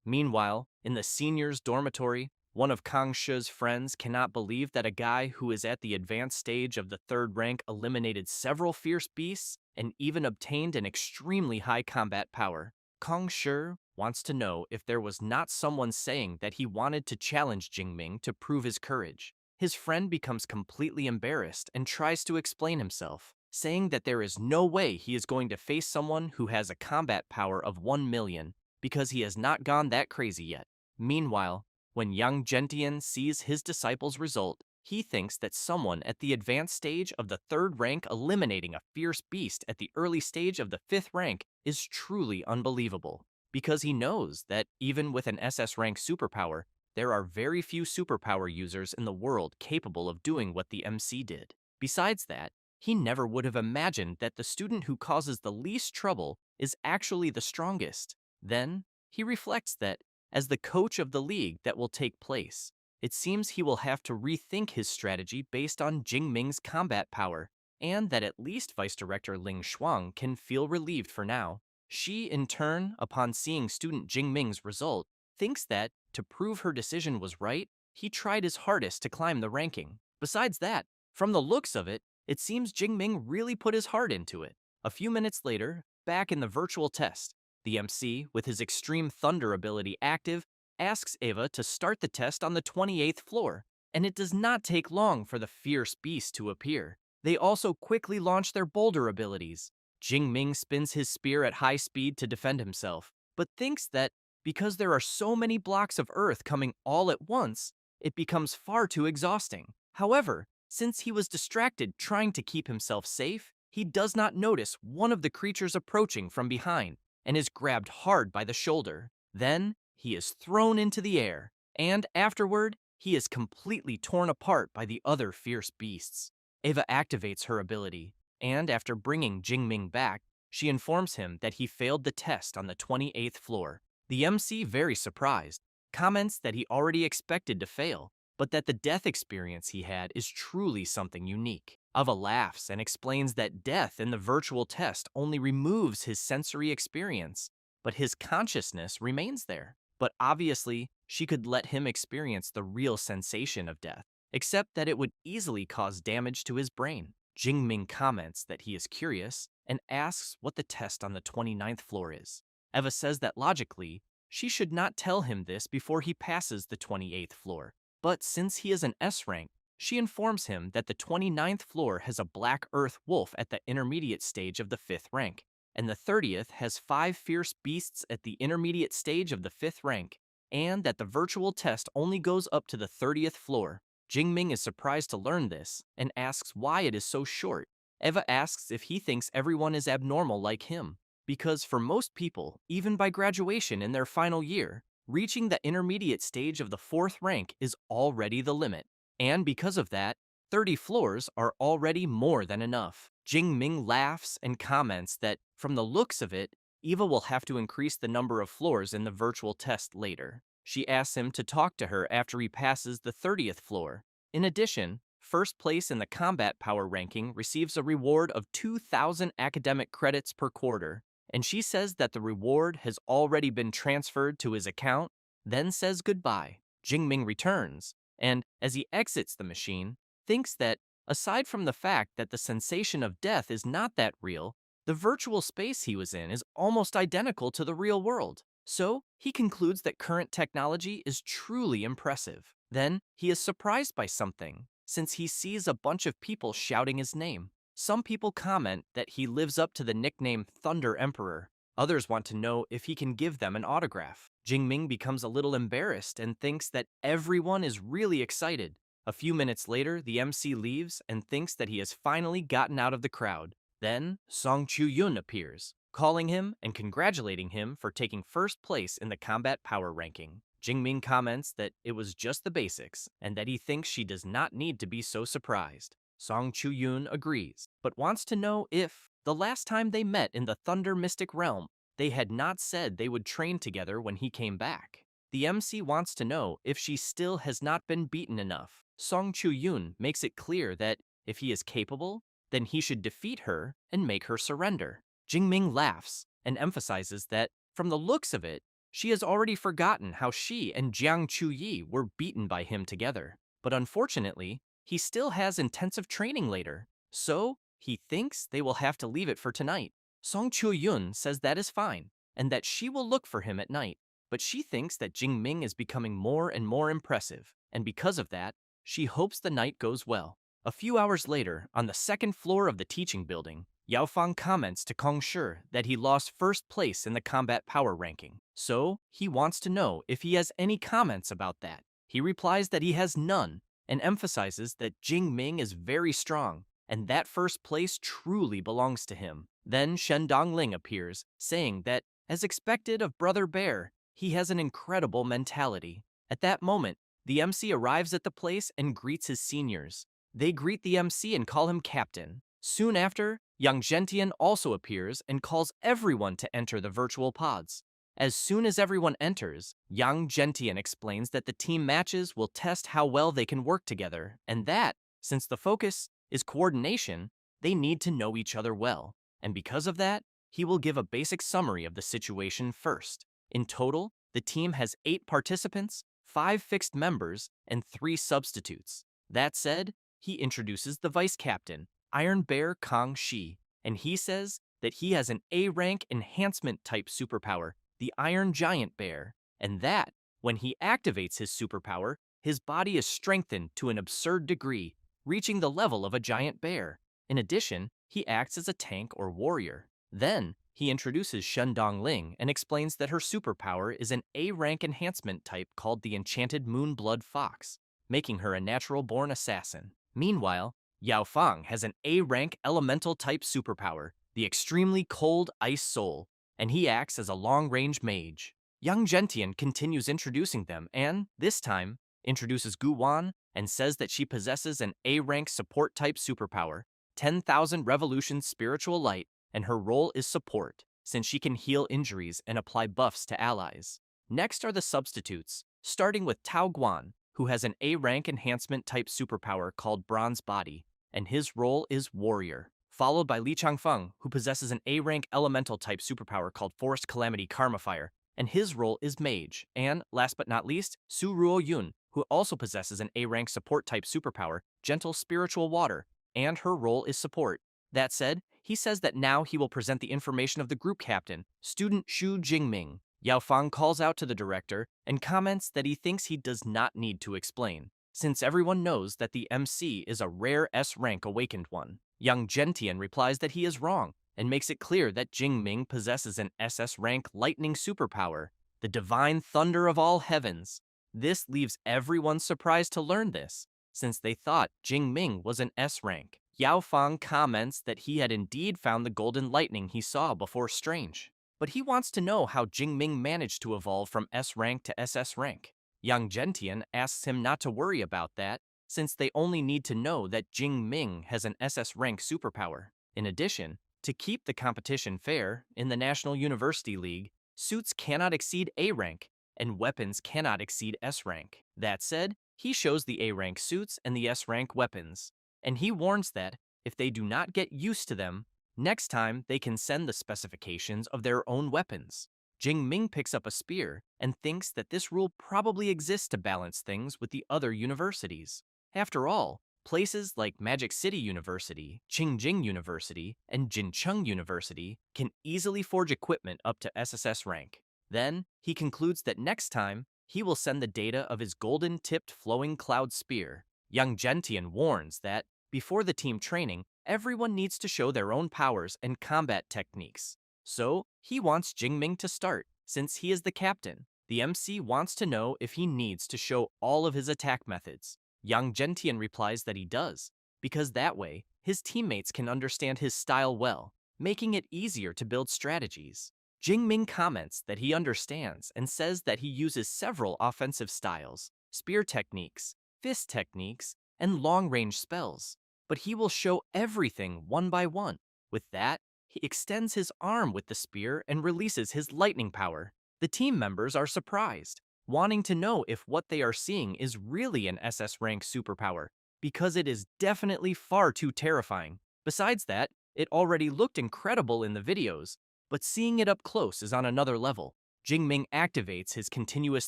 Meanwhile, in the seniors' dormitory, one of Kang She's friends cannot believe that a guy who is at the advanced stage of the 3rd rank eliminated several fierce beasts and even obtained an extremely high combat power. Kang She wants to know if there was not someone saying that he wanted to challenge Jingming to prove his courage. His friend becomes completely embarrassed and tries to explain himself, saying that there is no way he is going to face someone who has a combat power of 1 million because he has not gone that crazy yet. Meanwhile, when young Gentian sees his disciple's result, he thinks that someone at the advanced stage of the 3rd rank eliminating a fierce beast at the early stage of the 5th rank is truly unbelievable, because he knows that even with an SS rank superpower, there are very few superpower users in the world capable of doing what the MC did. Besides that, he never would have imagined that the student who causes the least trouble is actually the strongest. Then, he reflects that, as the coach of the league that will take place, it seems he will have to rethink his strategy based on Jingming's combat power, and that at least Vice Director Ling Shuang can feel relieved for now. She, in turn, upon seeing student Jingming's result, thinks that, to prove her decision was right, he tried his hardest to climb the ranking. Besides that, from the looks of it, it seems Jingming really put his heart into it. A few minutes later, back in the virtual test, the MC, with his extreme thunder ability active, asks Eva to start the test on the 28th floor, and it does not take long for the fierce beast to appear. They also quickly launch their boulder abilities. Jingming spins his spear at high speed to defend himself, but thinks that because there are so many blocks of earth coming all at once, it becomes far too exhausting. However, since he was distracted trying to keep himself safe, he does not notice one of the creatures approaching from behind and is grabbed hard by the shoulder. Then, he is thrown into the air, and afterward, he is completely torn apart by the other fierce beasts. Eva activates her ability, and after bringing Jingming back, she informs him that he failed the test on the 28th floor. The MC, very surprised, comments that he already expected to fail, but that the death experience he had is truly something unique. Eva laughs and explains that death in the virtual test only removes his sensory experience, but his consciousness remains there. But obviously, she could let him experience the real sensation of death. except that it would easily cause damage to his brain. Jingming comments that he is curious and asks what the test on the 29th floor is. Eva says that logically, she should not tell him this before he passes the 28th floor. But since he is an S rank, she informs him that the 29th floor has a black earth wolf at the intermediate stage of the 5th rank, and the 30th has 5 fierce beasts at the intermediate stage of the 5th rank, and that the virtual test only goes up to the 30th floor. Jingming is surprised to learn this and asks why it is so short. Eva asks if he thinks everyone is abnormal like him, because for most people, even by graduation in their final year, reaching the intermediate stage of the 4th rank is already the limit. And because of that, 30 floors are already more than enough. Jingming laughs and comments that, from the looks of it, Eva will have to increase the number of floors in the virtual test later. She asks him to talk to her after he passes the 30th floor. In addition, first place in the combat power ranking receives a reward of 2,000 academic credits per quarter, and she says that the reward has already been transferred to his account, then says goodbye. Jingming returns, and as he exits the machine, thinks that, aside from the fact that the sensation of death is not that real, the virtual space he was in is almost identical to the real world. So, he concludes that current technology is truly impressive. Then, he is surprised by something, since he sees a bunch of people shouting his name. Some people comment that he lives up to the nickname Thunder Emperor. Others want to know if he can give them an autograph. Jingming becomes a little embarrassed and thinks that everyone is really excited. A few minutes later, the MC leaves and thinks that he has finally gotten out of the crowd. Then, Song Chu-yun appears, calling him and congratulating him for taking first place in the combat power ranking. Jingming comments that it was just the basics and that he thinks she does not need to be so surprised. Song Chu-yun agrees, but wants to know if, the last time they met in the Thunder Mystic Realm, they had not said they would train together when he came back. The MC wants to know if she still has not been beaten enough. Song Chu-yun makes it clear that if he is capable, then he should defeat her and make her surrender. Jingming laughs and emphasizes that, from the looks of it, she has already forgotten how she and Jiang Chuyi were beaten by him together. But unfortunately, he still has intensive training later, so he thinks they will have to leave it for tonight. Song Chu-yun says that is fine, and that she will look for him at night, but she thinks that Jingming is becoming more and more impressive, and because of that, she hopes the night goes well. A few hours later, on the 2nd floor of the teaching building, Yao Fang comments to Kong Shi that he lost first place in the combat power ranking, so he wants to know if he has any comments about that. He replies that he has none, and emphasizes that Jingming is very strong, and that first place truly belongs to him. Then Shen Dongling appears, saying that, as expected of Brother Bear, he has an incredible mentality. At that moment, the MC arrives at the place and greets his seniors. They greet the MC and call him Captain. Soon after, Yang Zhentian also appears and calls everyone to enter the virtual pods. As soon as everyone enters, Yang Zhentian explains that the team matches will test how well they can work together, and that, since the focus is coordination, they need to know each other well. And because of that, he will give a basic summary of the situation first. In total, the team has 8 participants, 5 fixed members, and 3 substitutes. That said, he introduces the vice captain, Iron Bear Kang Shi, and he says that he has an A-rank enhancement type superpower, the Iron Giant Bear, and that, when he activates his superpower, his body is strengthened to an absurd degree, reaching the level of a giant bear. In addition, he acts as a tank or warrior. Then, he introduces Shen Dongling and explains that her superpower is an A-rank enhancement type called the Enchanted Moonblood Fox, making her a natural-born assassin. Meanwhile, Yao Fang has an A-rank elemental type superpower, the Extremely Cold Ice Soul, and he acts as a long-range mage. Yang Zhentian continues introducing them and, this time, introduces Gu Wan and says that she possesses an A-rank support type superpower, 10,000 Revolution Spiritual Light, and her role is support, since she can heal injuries and apply buffs to allies. Next are the substitutes, starting with Tao Guan, who has an A-rank enhancement type superpower called Bronze Body, and his role is warrior, followed by Li Changfeng, who possesses an A-rank elemental type superpower called Forest Calamity Karma Fire, and his role is mage, and, last but not least, Su Ruo Yun, who also possesses an A-rank support-type superpower, Gentle Spiritual Water, and her role is support. That said, he says that now he will present the information of the group captain, student Xu Jingming. Yao Fang calls out to the director and comments that he thinks he does not need to explain, since everyone knows that the MC is a rare S-rank awakened one. Young Gentian replies that he is wrong and makes it clear that Jingming possesses an SS rank lightning superpower, the divine thunder of all heavens. This leaves everyone surprised to learn this, since they thought Jingming was an S rank. Yao Fang comments that he had indeed found the golden lightning he saw before Strange, but he wants to know how Jingming managed to evolve from S rank to SS rank. Young Gentian asks him not to worry about that, since they only need to know that Jingming has an SS rank superpower. In addition, to keep the competition fair, in the National University League, suits cannot exceed A rank, and weapons cannot exceed S rank. That said, he shows the A rank suits and the S rank weapons, and he warns that, if they do not get used to them, next time they can send the specifications of their own weapons. Jing Ming picks up a spear and thinks that this rule probably exists to balance things with the other universities. After all, places like Magic City University, Qingjing University, and Jincheng University can easily forge equipment up to SSS rank. Then, he concludes that next time, he will send the data of his golden-tipped flowing cloud spear. Young Gentian warns that, before the team training, everyone needs to show their own powers and combat techniques. So, he wants Jingming to start, since he is the captain. The MC wants to know if he needs to show all of his attack methods. Young Gentian replies that he does, because that way, his teammates can understand his style well, making it easier to build strategies. Jingming comments that he understands and says that he uses several offensive styles, spear techniques, fist techniques, and long-range spells, but he will show everything one by one. With that, he extends his arm with the spear and releases his lightning power. The team members are surprised, wanting to know if what they are seeing is really an SS rank superpower, because it is definitely far too terrifying. Besides that, it already looked incredible in the videos, but seeing it up close is on another level. Jingming activates his continuous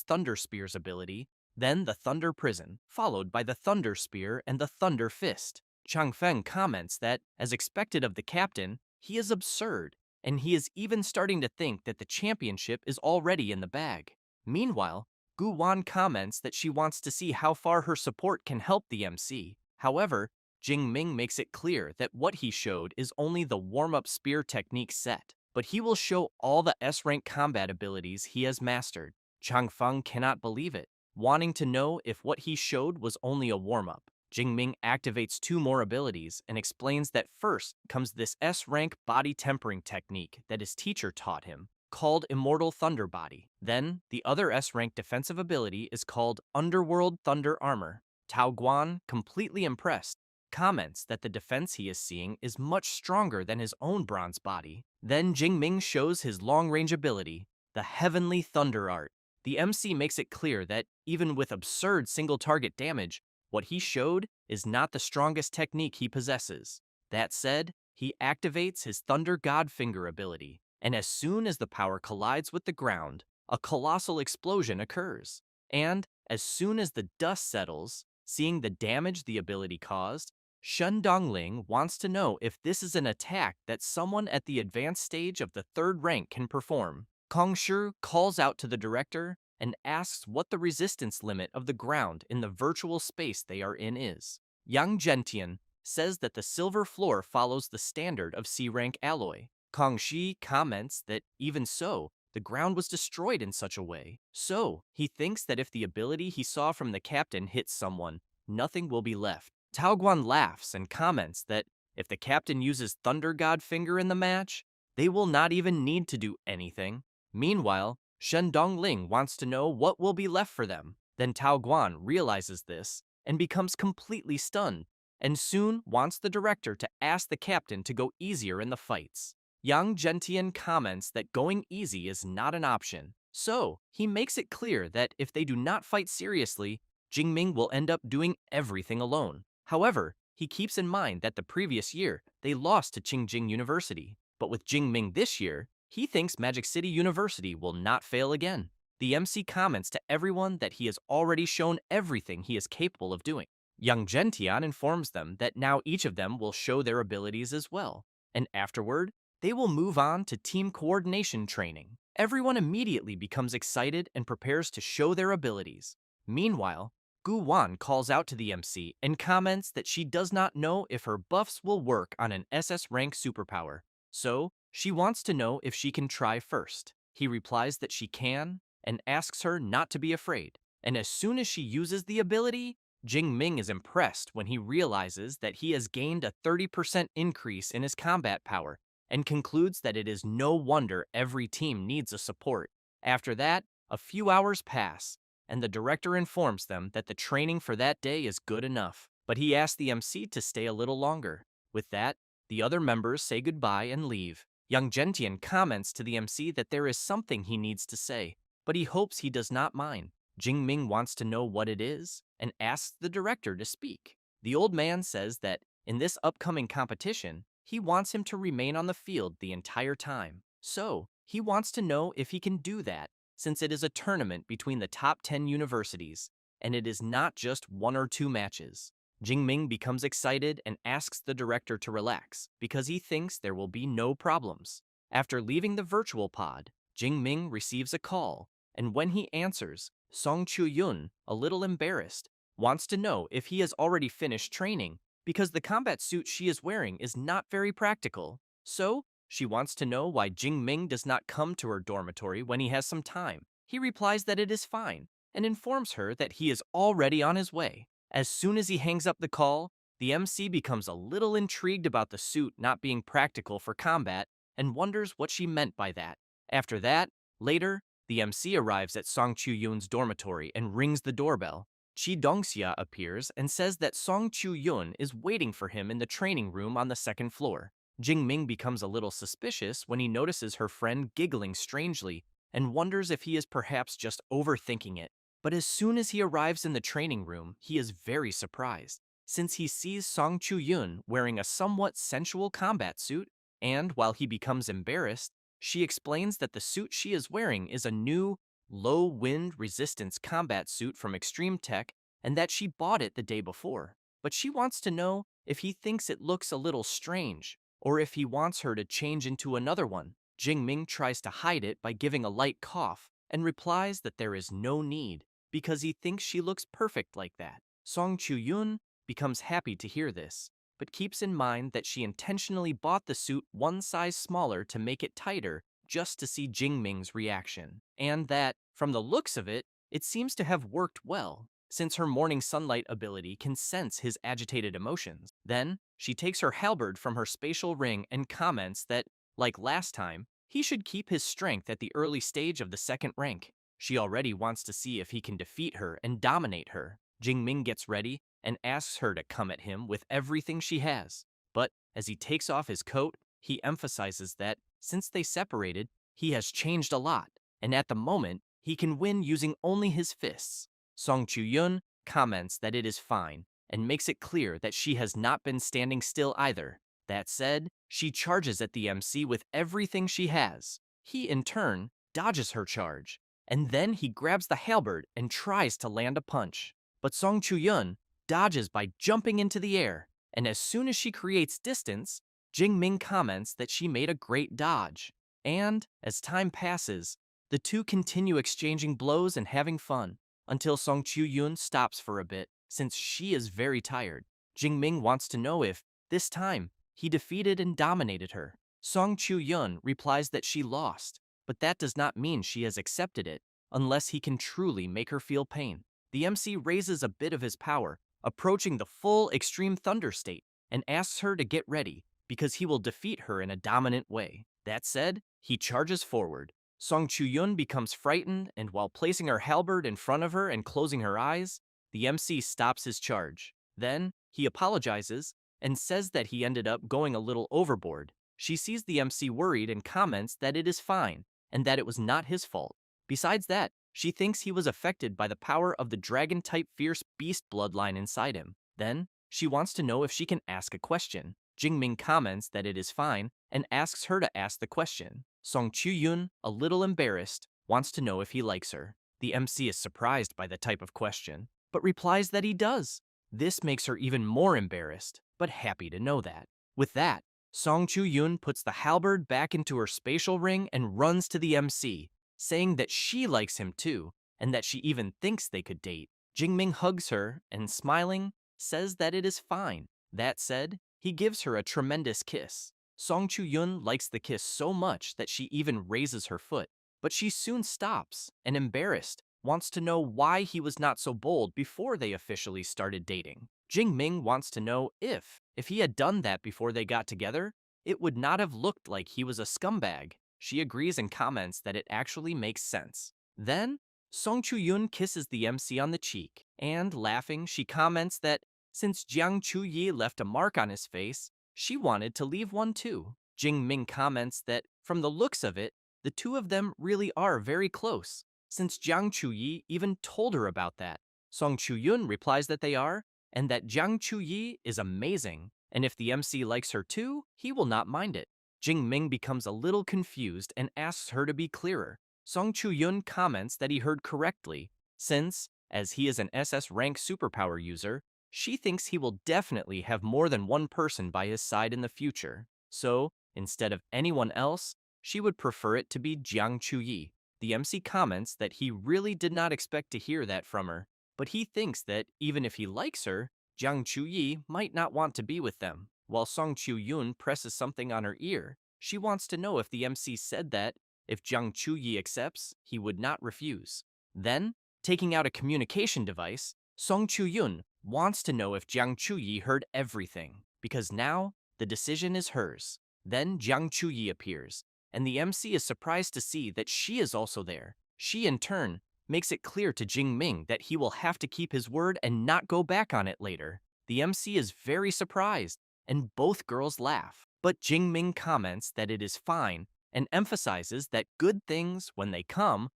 Thunder Spears ability, then the Thunder Prison, followed by the Thunder Spear and the Thunder Fist. Changfeng comments that, as expected of the captain, he is absurd, and he is even starting to think that the championship is already in the bag. Meanwhile, Gu Wan comments that she wants to see how far her support can help the MC. However, Jingming makes it clear that what he showed is only the warm-up spear technique set, but he will show all the S-rank combat abilities he has mastered. Changfeng cannot believe it, wanting to know if what he showed was only a warm-up. Jingming activates two more abilities and explains that first comes this S-rank body tempering technique that his teacher taught him, called Immortal Thunder Body. Then, the other S-rank defensive ability is called Underworld Thunder Armor. Tao Guan, completely impressed, comments that the defense he is seeing is much stronger than his own bronze body. Then Jingming shows his long-range ability, the Heavenly Thunder Art. The MC makes it clear that, even with absurd single-target damage, what he showed is not the strongest technique he possesses. That said, he activates his Thunder God Finger ability, and as soon as the power collides with the ground, a colossal explosion occurs. And, as soon as the dust settles, seeing the damage the ability caused, Shen Dongling wants to know if this is an attack that someone at the advanced stage of the third rank can perform. Kong Shi calls out to the director and asks what the resistance limit of the ground in the virtual space they are in is. Yang Gentian says that the silver floor follows the standard of C-rank alloy. Kong Shi comments that, even so, the ground was destroyed in such a way. So, he thinks that if the ability he saw from the captain hits someone, nothing will be left. Tao Guan laughs and comments that if the captain uses Thunder God Finger in the match, they will not even need to do anything. Meanwhile, Shen Dongling wants to know what will be left for them. Then Tao Guan realizes this and becomes completely stunned, and soon wants the director to ask the captain to go easier in the fights. Yang Gentian comments that going easy is not an option, so he makes it clear that if they do not fight seriously, Jingming will end up doing everything alone. However, he keeps in mind that the previous year they lost to Qingjing University, but with Jingming this year, he thinks Magic City University will not fail again. The MC comments to everyone that he has already shown everything he is capable of doing. Young Gentian informs them that now each of them will show their abilities as well, and afterward, they will move on to team coordination training. Everyone immediately becomes excited and prepares to show their abilities. Meanwhile, Gu Wan calls out to the MC and comments that she does not know if her buffs will work on an SS rank superpower, so she wants to know if she can try first. He replies that she can and asks her not to be afraid, and as soon as she uses the ability, Jing Ming is impressed when he realizes that he has gained a 30% increase in his combat power and concludes that it is no wonder every team needs a support. After that, a few hours pass, and the director informs them that the training for that day is good enough, but he asks the MC to stay a little longer. With that, the other members say goodbye and leave. Young Gentian comments to the MC that there is something he needs to say, but he hopes he does not mind. Jing Ming wants to know what it is and asks the director to speak. The old man says that in this upcoming competition, he wants him to remain on the field the entire time. So, he wants to know if he can do that, since it is a tournament between the top 10 universities, and it is not just 1 or 2 matches. Jing Ming becomes excited and asks the director to relax, because he thinks there will be no problems. After leaving the virtual pod, Jing Ming receives a call, and when he answers, Song Chu-yun, a little embarrassed, wants to know if he has already finished training, because the combat suit she is wearing is not very practical. So, she wants to know why Jing Ming does not come to her dormitory when he has some time. He replies that it is fine, and informs her that he is already on his way. As soon as he hangs up the call, the MC becomes a little intrigued about the suit not being practical for combat and wonders what she meant by that. After that, later, the MC arrives at Song Chu-yun's dormitory and rings the doorbell. Chi Dongxia appears and says that Song Chu-yun is waiting for him in the training room on the second floor. Jing Ming becomes a little suspicious when he notices her friend giggling strangely and wonders if he is perhaps just overthinking it. But as soon as he arrives in the training room, he is very surprised, since he sees Song Chu-yun wearing a somewhat sensual combat suit, and while he becomes embarrassed, she explains that the suit she is wearing is a new, low-wind resistance combat suit from Extreme Tech and that she bought it the day before. But she wants to know if he thinks it looks a little strange, or if he wants her to change into another one. Jing Ming tries to hide it by giving a light cough and replies that there is no need, because he thinks she looks perfect like that. Song Chu-yun becomes happy to hear this, but keeps in mind that she intentionally bought the suit one size smaller to make it tighter just to see Jing Ming's reaction. And that, from the looks of it, it seems to have worked well, since her morning sunlight ability can sense his agitated emotions. Then, she takes her halberd from her spatial ring and comments that, like last time, he should keep his strength at the early stage of the second rank. She already wants to see if he can defeat her and dominate her. Jing Ming gets ready and asks her to come at him with everything she has. But as he takes off his coat, he emphasizes that, since they separated, he has changed a lot, and at the moment, he can win using only his fists. Song Chu-yun comments that it is fine, and makes it clear that she has not been standing still either. That said, she charges at the MC with everything she has. He, in turn, dodges her charge, and then he grabs the halberd and tries to land a punch. But Song Chu-yun dodges by jumping into the air, and as soon as she creates distance, Jing Ming comments that she made a great dodge. And, as time passes, the two continue exchanging blows and having fun, until Song Chu-yun stops for a bit, since she is very tired. Jing Ming wants to know if, this time, he defeated and dominated her. Song Chu-yun replies that she lost, but that does not mean she has accepted it, unless he can truly make her feel pain. The MC raises a bit of his power, approaching the full Extreme Thunder state, and asks her to get ready, because he will defeat her in a dominant way. That said, he charges forward. Song Chu-yun becomes frightened, and while placing her halberd in front of her and closing her eyes, the MC stops his charge. Then, he apologizes and says that he ended up going a little overboard. She sees the MC worried and comments that it is fine, and that it was not his fault. Besides that, she thinks he was affected by the power of the dragon-type fierce beast bloodline inside him. Then, she wants to know if she can ask a question. Jing Ming comments that it is fine and asks her to ask the question. Song Chu-yun, a little embarrassed, wants to know if he likes her. The MC is surprised by the type of question, but replies that he does. This makes her even more embarrassed, but happy to know that. With that, Song Chu-yoon puts the halberd back into her spatial ring and runs to the MC, saying that she likes him too, and that she even thinks they could date. Jingming hugs her and, smiling, says that it is fine. That said, he gives her a tremendous kiss. Song Chu-yoon likes the kiss so much that she even raises her foot, but she soon stops and, embarrassed, wants to know why he was not so bold before they officially started dating. Jingming wants to know if he had done that before they got together, it would not have looked like he was a scumbag. She agrees and comments that it actually makes sense. Then, Song Chu-yoon kisses the MC on the cheek, and, laughing, she comments that since Jiang Chu-yi left a mark on his face, she wanted to leave one too. Jing Ming comments that, from the looks of it, the two of them really are very close, since Jiang Chu-yi even told her about that. Song Chu-yun replies that they are, and that Jiang Chu-yi is amazing, and if the MC likes her too, he will not mind it. Jing Ming becomes a little confused and asks her to be clearer. Song Chu-yun comments that he heard correctly, since, as he is an SS rank superpower user, she thinks he will definitely have more than one person by his side in the future. So, instead of anyone else, she would prefer it to be Jiang Chu-yi. The MC comments that he really did not expect to hear that from her, but he thinks that even if he likes her, Jiang Chu-yi might not want to be with them. While Song Chu-yun presses something on her ear, she wants to know if the MC said that, if Jiang Chu-yi accepts, he would not refuse. Then, taking out a communication device, Song Chu-yun wants to know if Jiang Chu-yi heard everything, because now the decision is hers. Then Jiang Chu-yi appears, and the MC is surprised to see that she is also there. She, in turn, makes it clear to Jing Ming that he will have to keep his word and not go back on it later. The MC is very surprised, and both girls laugh. But Jing Ming comments that it is fine and emphasizes that good things, when they come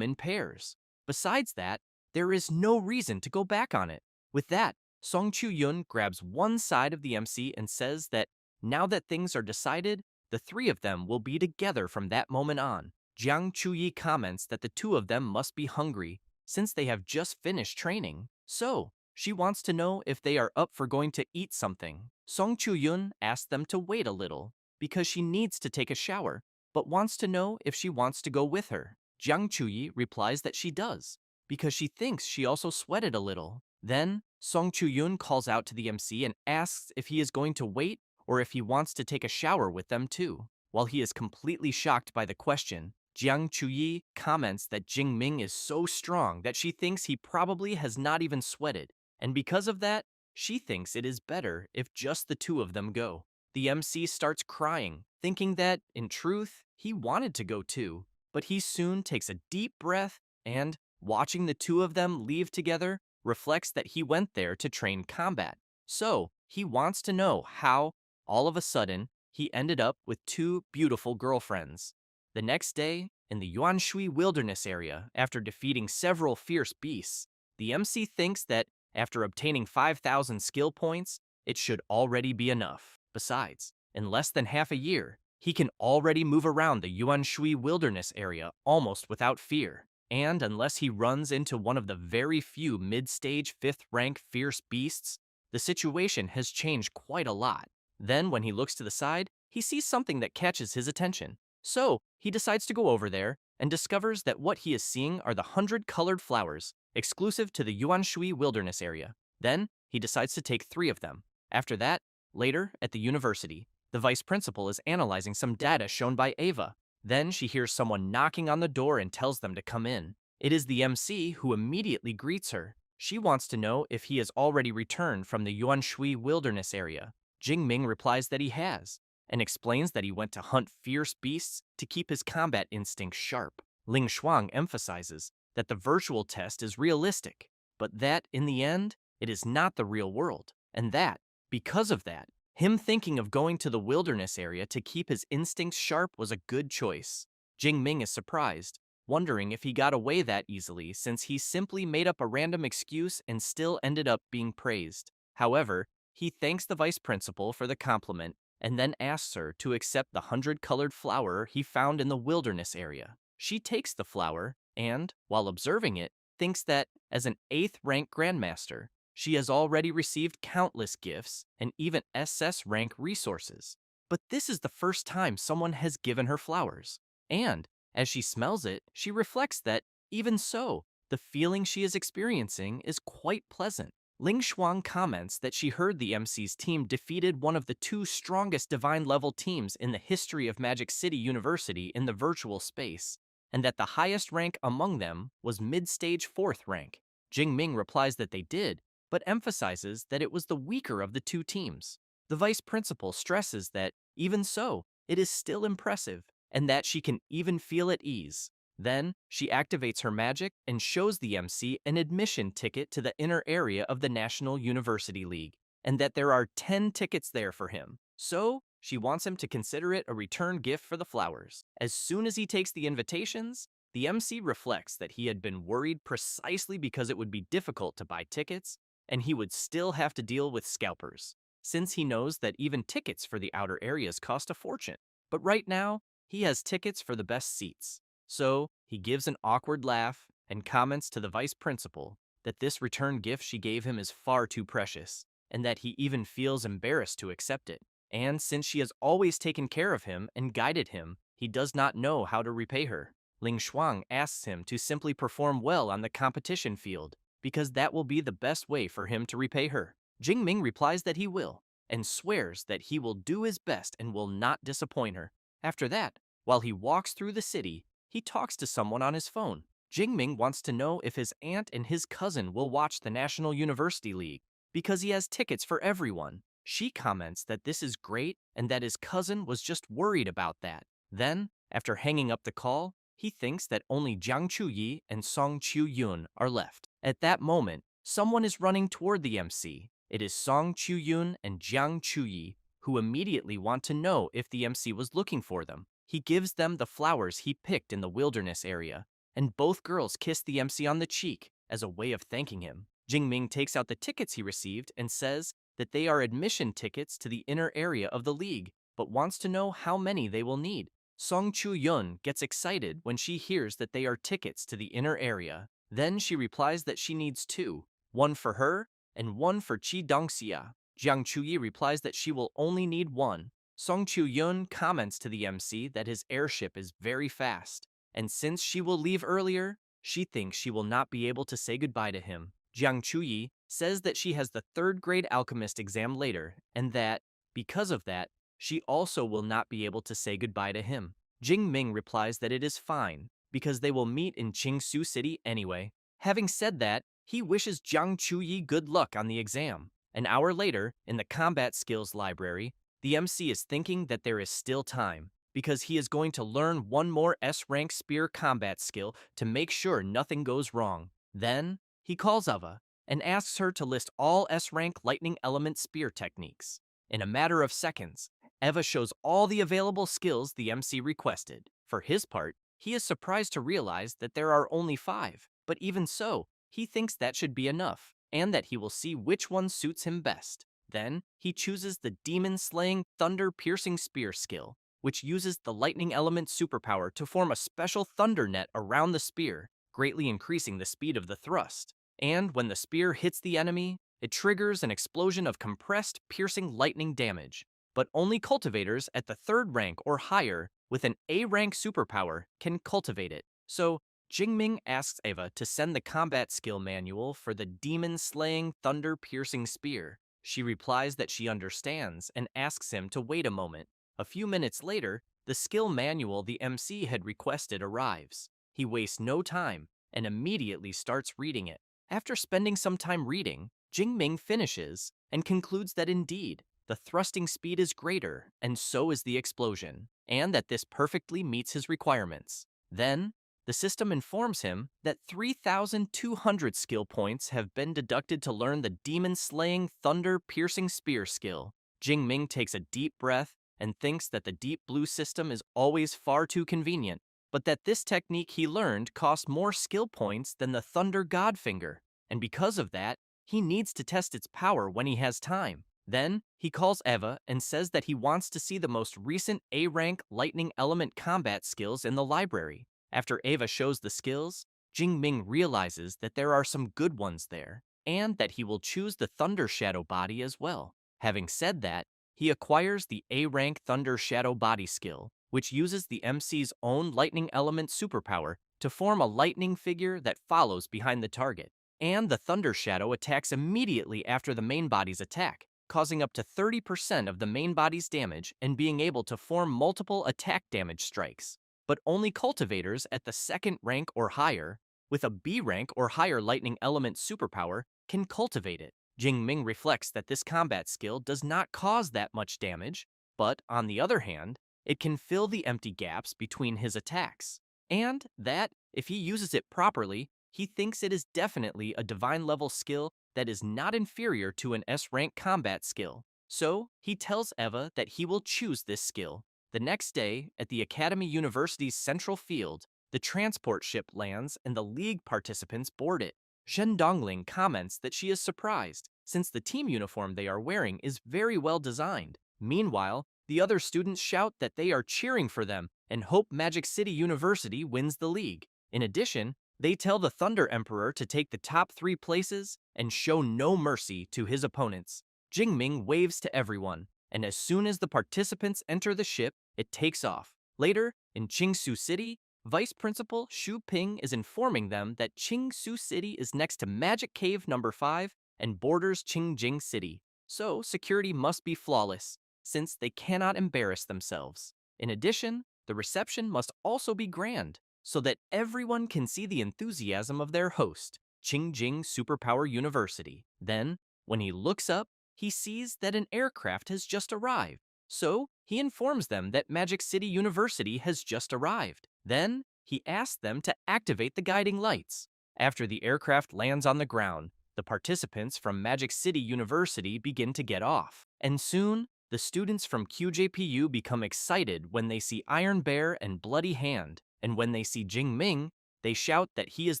in pairs. Besides that, there is no reason to go back on it. With that, Song Chu-yun grabs one side of the MC and says that now that things are decided, the three of them will be together from that moment on. Jiang Chu-yi comments that the two of them must be hungry, since they have just finished training. So, she wants to know if they are up for going to eat something. Song Chu-yun asks them to wait a little, because she needs to take a shower, but wants to know if she wants to go with her. Jiang Chu-yi replies that she does, because she thinks she also sweated a little. Then, Song Chu-yun calls out to the MC and asks if he is going to wait or if he wants to take a shower with them too. While he is completely shocked by the question, Jiang Chu-yi comments that Jing Ming is so strong that she thinks he probably has not even sweated, and because of that, she thinks it is better if just the two of them go. The MC starts crying, thinking that, in truth, he wanted to go too, but he soon takes a deep breath and, watching the two of them leave together, reflects that he went there to train combat. So, he wants to know how, all of a sudden, he ended up with two beautiful girlfriends. The next day, in the Yuanshui wilderness area, after defeating several fierce beasts, the MC thinks that, after obtaining 5,000 skill points, it should already be enough. Besides, in less than half a year, he can already move around the Yuanshui wilderness area almost without fear. And unless he runs into one of the very few mid-stage 5th rank fierce beasts, the situation has changed quite a lot. Then, when he looks to the side, he sees something that catches his attention. So, he decides to go over there and discovers that what he is seeing are the 100 colored flowers, exclusive to the Yuanshui wilderness area. Then, he decides to take 3 of them. After that, later, at the university, the vice principal is analyzing some data shown by Ava. Then she hears someone knocking on the door and tells them to come in. It is the MC who immediately greets her. She wants to know if he has already returned from the Yuanshui wilderness area. Jing Ming replies that he has, and explains that he went to hunt fierce beasts to keep his combat instincts sharp. Ling Shuang emphasizes that the virtual test is realistic, but that, in the end, it is not the real world, and that, because of that, him thinking of going to the wilderness area to keep his instincts sharp was a good choice. Jing Ming is surprised, wondering if he got away that easily since he simply made up a random excuse and still ended up being praised. However, he thanks the vice principal for the compliment and then asks her to accept the 100 colored flower he found in the wilderness area. She takes the flower and, while observing it, thinks that, as an 8th rank grandmaster, she has already received countless gifts and even SS rank resources. But this is the first time someone has given her flowers. And, as she smells it, she reflects that, even so, the feeling she is experiencing is quite pleasant. Ling Shuang comments that she heard the MC's team defeated one of the 2 strongest divine-level teams in the history of Magic City University in the virtual space, and that the highest rank among them was mid-stage 4th rank. Jingming replies that they did, but emphasizes that it was the weaker of the 2 teams. The vice principal stresses that, even so, it is still impressive, and that she can even feel at ease. Then, she activates her magic and shows the MC an admission ticket to the inner area of the National University League, and that there are 10 tickets there for him. So, she wants him to consider it a return gift for the flowers. As soon as he takes the invitations, the MC reflects that he had been worried precisely because it would be difficult to buy tickets, and he would still have to deal with scalpers, since he knows that even tickets for the outer areas cost a fortune. But right now, he has tickets for the best seats. So, he gives an awkward laugh and comments to the vice principal that this return gift she gave him is far too precious, and that he even feels embarrassed to accept it. And since she has always taken care of him and guided him, he does not know how to repay her. Ling Shuang asks him to simply perform well on the competition field, because that will be the best way for him to repay her. Jingming replies that he will, and swears that he will do his best and will not disappoint her. After that, while he walks through the city, he talks to someone on his phone. Jingming wants to know if his aunt and his cousin will watch the National University League, because he has tickets for everyone. She comments that this is great and that his cousin was just worried about that. Then, after hanging up the call, he thinks that only Jiang Chuyi and Song Chu-yun are left. At that moment, someone is running toward the MC. It is Song Chu-yun and Jiang Chuyi, who immediately want to know if the MC was looking for them. He gives them the flowers he picked in the wilderness area, and both girls kiss the MC on the cheek as a way of thanking him. Jingming takes out the tickets he received and says that they are admission tickets to the inner area of the league, but wants to know how many they will need. Song Chu-yun gets excited when she hears that they are tickets to the inner area. Then she replies that she needs 2, one for her and one for Chi Dongxia. Jiang Chuyi replies that she will only need 1. Song Chu-yun comments to the MC that his airship is very fast, and since she will leave earlier, she thinks she will not be able to say goodbye to him. Jiang Chuyi says that she has the 3rd grade alchemist exam later, and that, because of that, she also will not be able to say goodbye to him. Jingming replies that it is fine, because they will meet in Qingsu City anyway. Having said that, he wishes Jiang Chuyi good luck on the exam. An hour later, in the combat skills library, the MC is thinking that there is still time, because he is going to learn one more S-rank spear combat skill to make sure nothing goes wrong. Then, he calls Ava and asks her to list all S-rank lightning element spear techniques. In a matter of seconds, Eva shows all the available skills the MC requested. For his part, he is surprised to realize that there are only 5, but even so, he thinks that should be enough, and that he will see which one suits him best. Then, he chooses the demon-slaying thunder-piercing spear skill, which uses the lightning element superpower to form a special thunder net around the spear, greatly increasing the speed of the thrust. And when the spear hits the enemy, it triggers an explosion of compressed, piercing lightning damage. But only cultivators at the 3rd rank or higher with an A-rank superpower can cultivate it. So, Jingming asks Ava to send the combat skill manual for the demon-slaying thunder-piercing spear. She replies that she understands and asks him to wait a moment. A few minutes later, the skill manual the MC had requested arrives. He wastes no time and immediately starts reading it. After spending some time reading, Jingming finishes and concludes that indeed, the thrusting speed is greater and so is the explosion, and that this perfectly meets his requirements. Then, the system informs him that 3,200 skill points have been deducted to learn the demon-slaying thunder-piercing spear skill. Jingming takes a deep breath and thinks that the deep blue system is always far too convenient, but that this technique he learned costs more skill points than the Thunder Godfinger, and because of that, he needs to test its power when he has time. Then, he calls Eva and says that he wants to see the most recent A-rank lightning element combat skills in the library. After Ava shows the skills, Jingming realizes that there are some good ones there, and that he will choose the Thunder Shadow body as well. Having said that, he acquires the A-rank Thunder Shadow body skill, which uses the MC's own lightning element superpower to form a lightning figure that follows behind the target. And the Thunder Shadow attacks immediately after the main body's attack, causing up to 30% of the main body's damage and being able to form multiple attack damage strikes. But only cultivators at the second rank or higher, with a B rank or higher lightning element superpower, can cultivate it. Jingming reflects that this combat skill does not cause that much damage, but on the other hand, it can fill the empty gaps between his attacks. And that, if he uses it properly, he thinks it is definitely a divine level skill that is not inferior to an S-rank combat skill. So, he tells Eva that he will choose this skill. The next day, at the Academy University's central field, the transport ship lands and the League participants board it. Shen Dongling comments that she is surprised, since the team uniform they are wearing is very well designed. Meanwhile, the other students shout that they are cheering for them and hope Magic City University wins the league. In addition, they tell the Thunder Emperor to take the top 3 places and show no mercy to his opponents. Jingming waves to everyone, and as soon as the participants enter the ship, it takes off. Later, in Qingsu City, Vice Principal Xu Ping is informing them that Qingsu City is next to Magic Cave number 5 and borders Qingjing City, so security must be flawless, since they cannot embarrass themselves. In addition, the reception must also be grand, so that everyone can see the enthusiasm of their host, Qingjing Superpower University. Then, when he looks up, he sees that an aircraft has just arrived. So, he informs them that Magic City University has just arrived. Then, he asks them to activate the guiding lights. After the aircraft lands on the ground, the participants from Magic City University begin to get off. And soon, the students from QJPU become excited when they see Iron Bear and Bloody Hand. And when they see Jingming, they shout that he is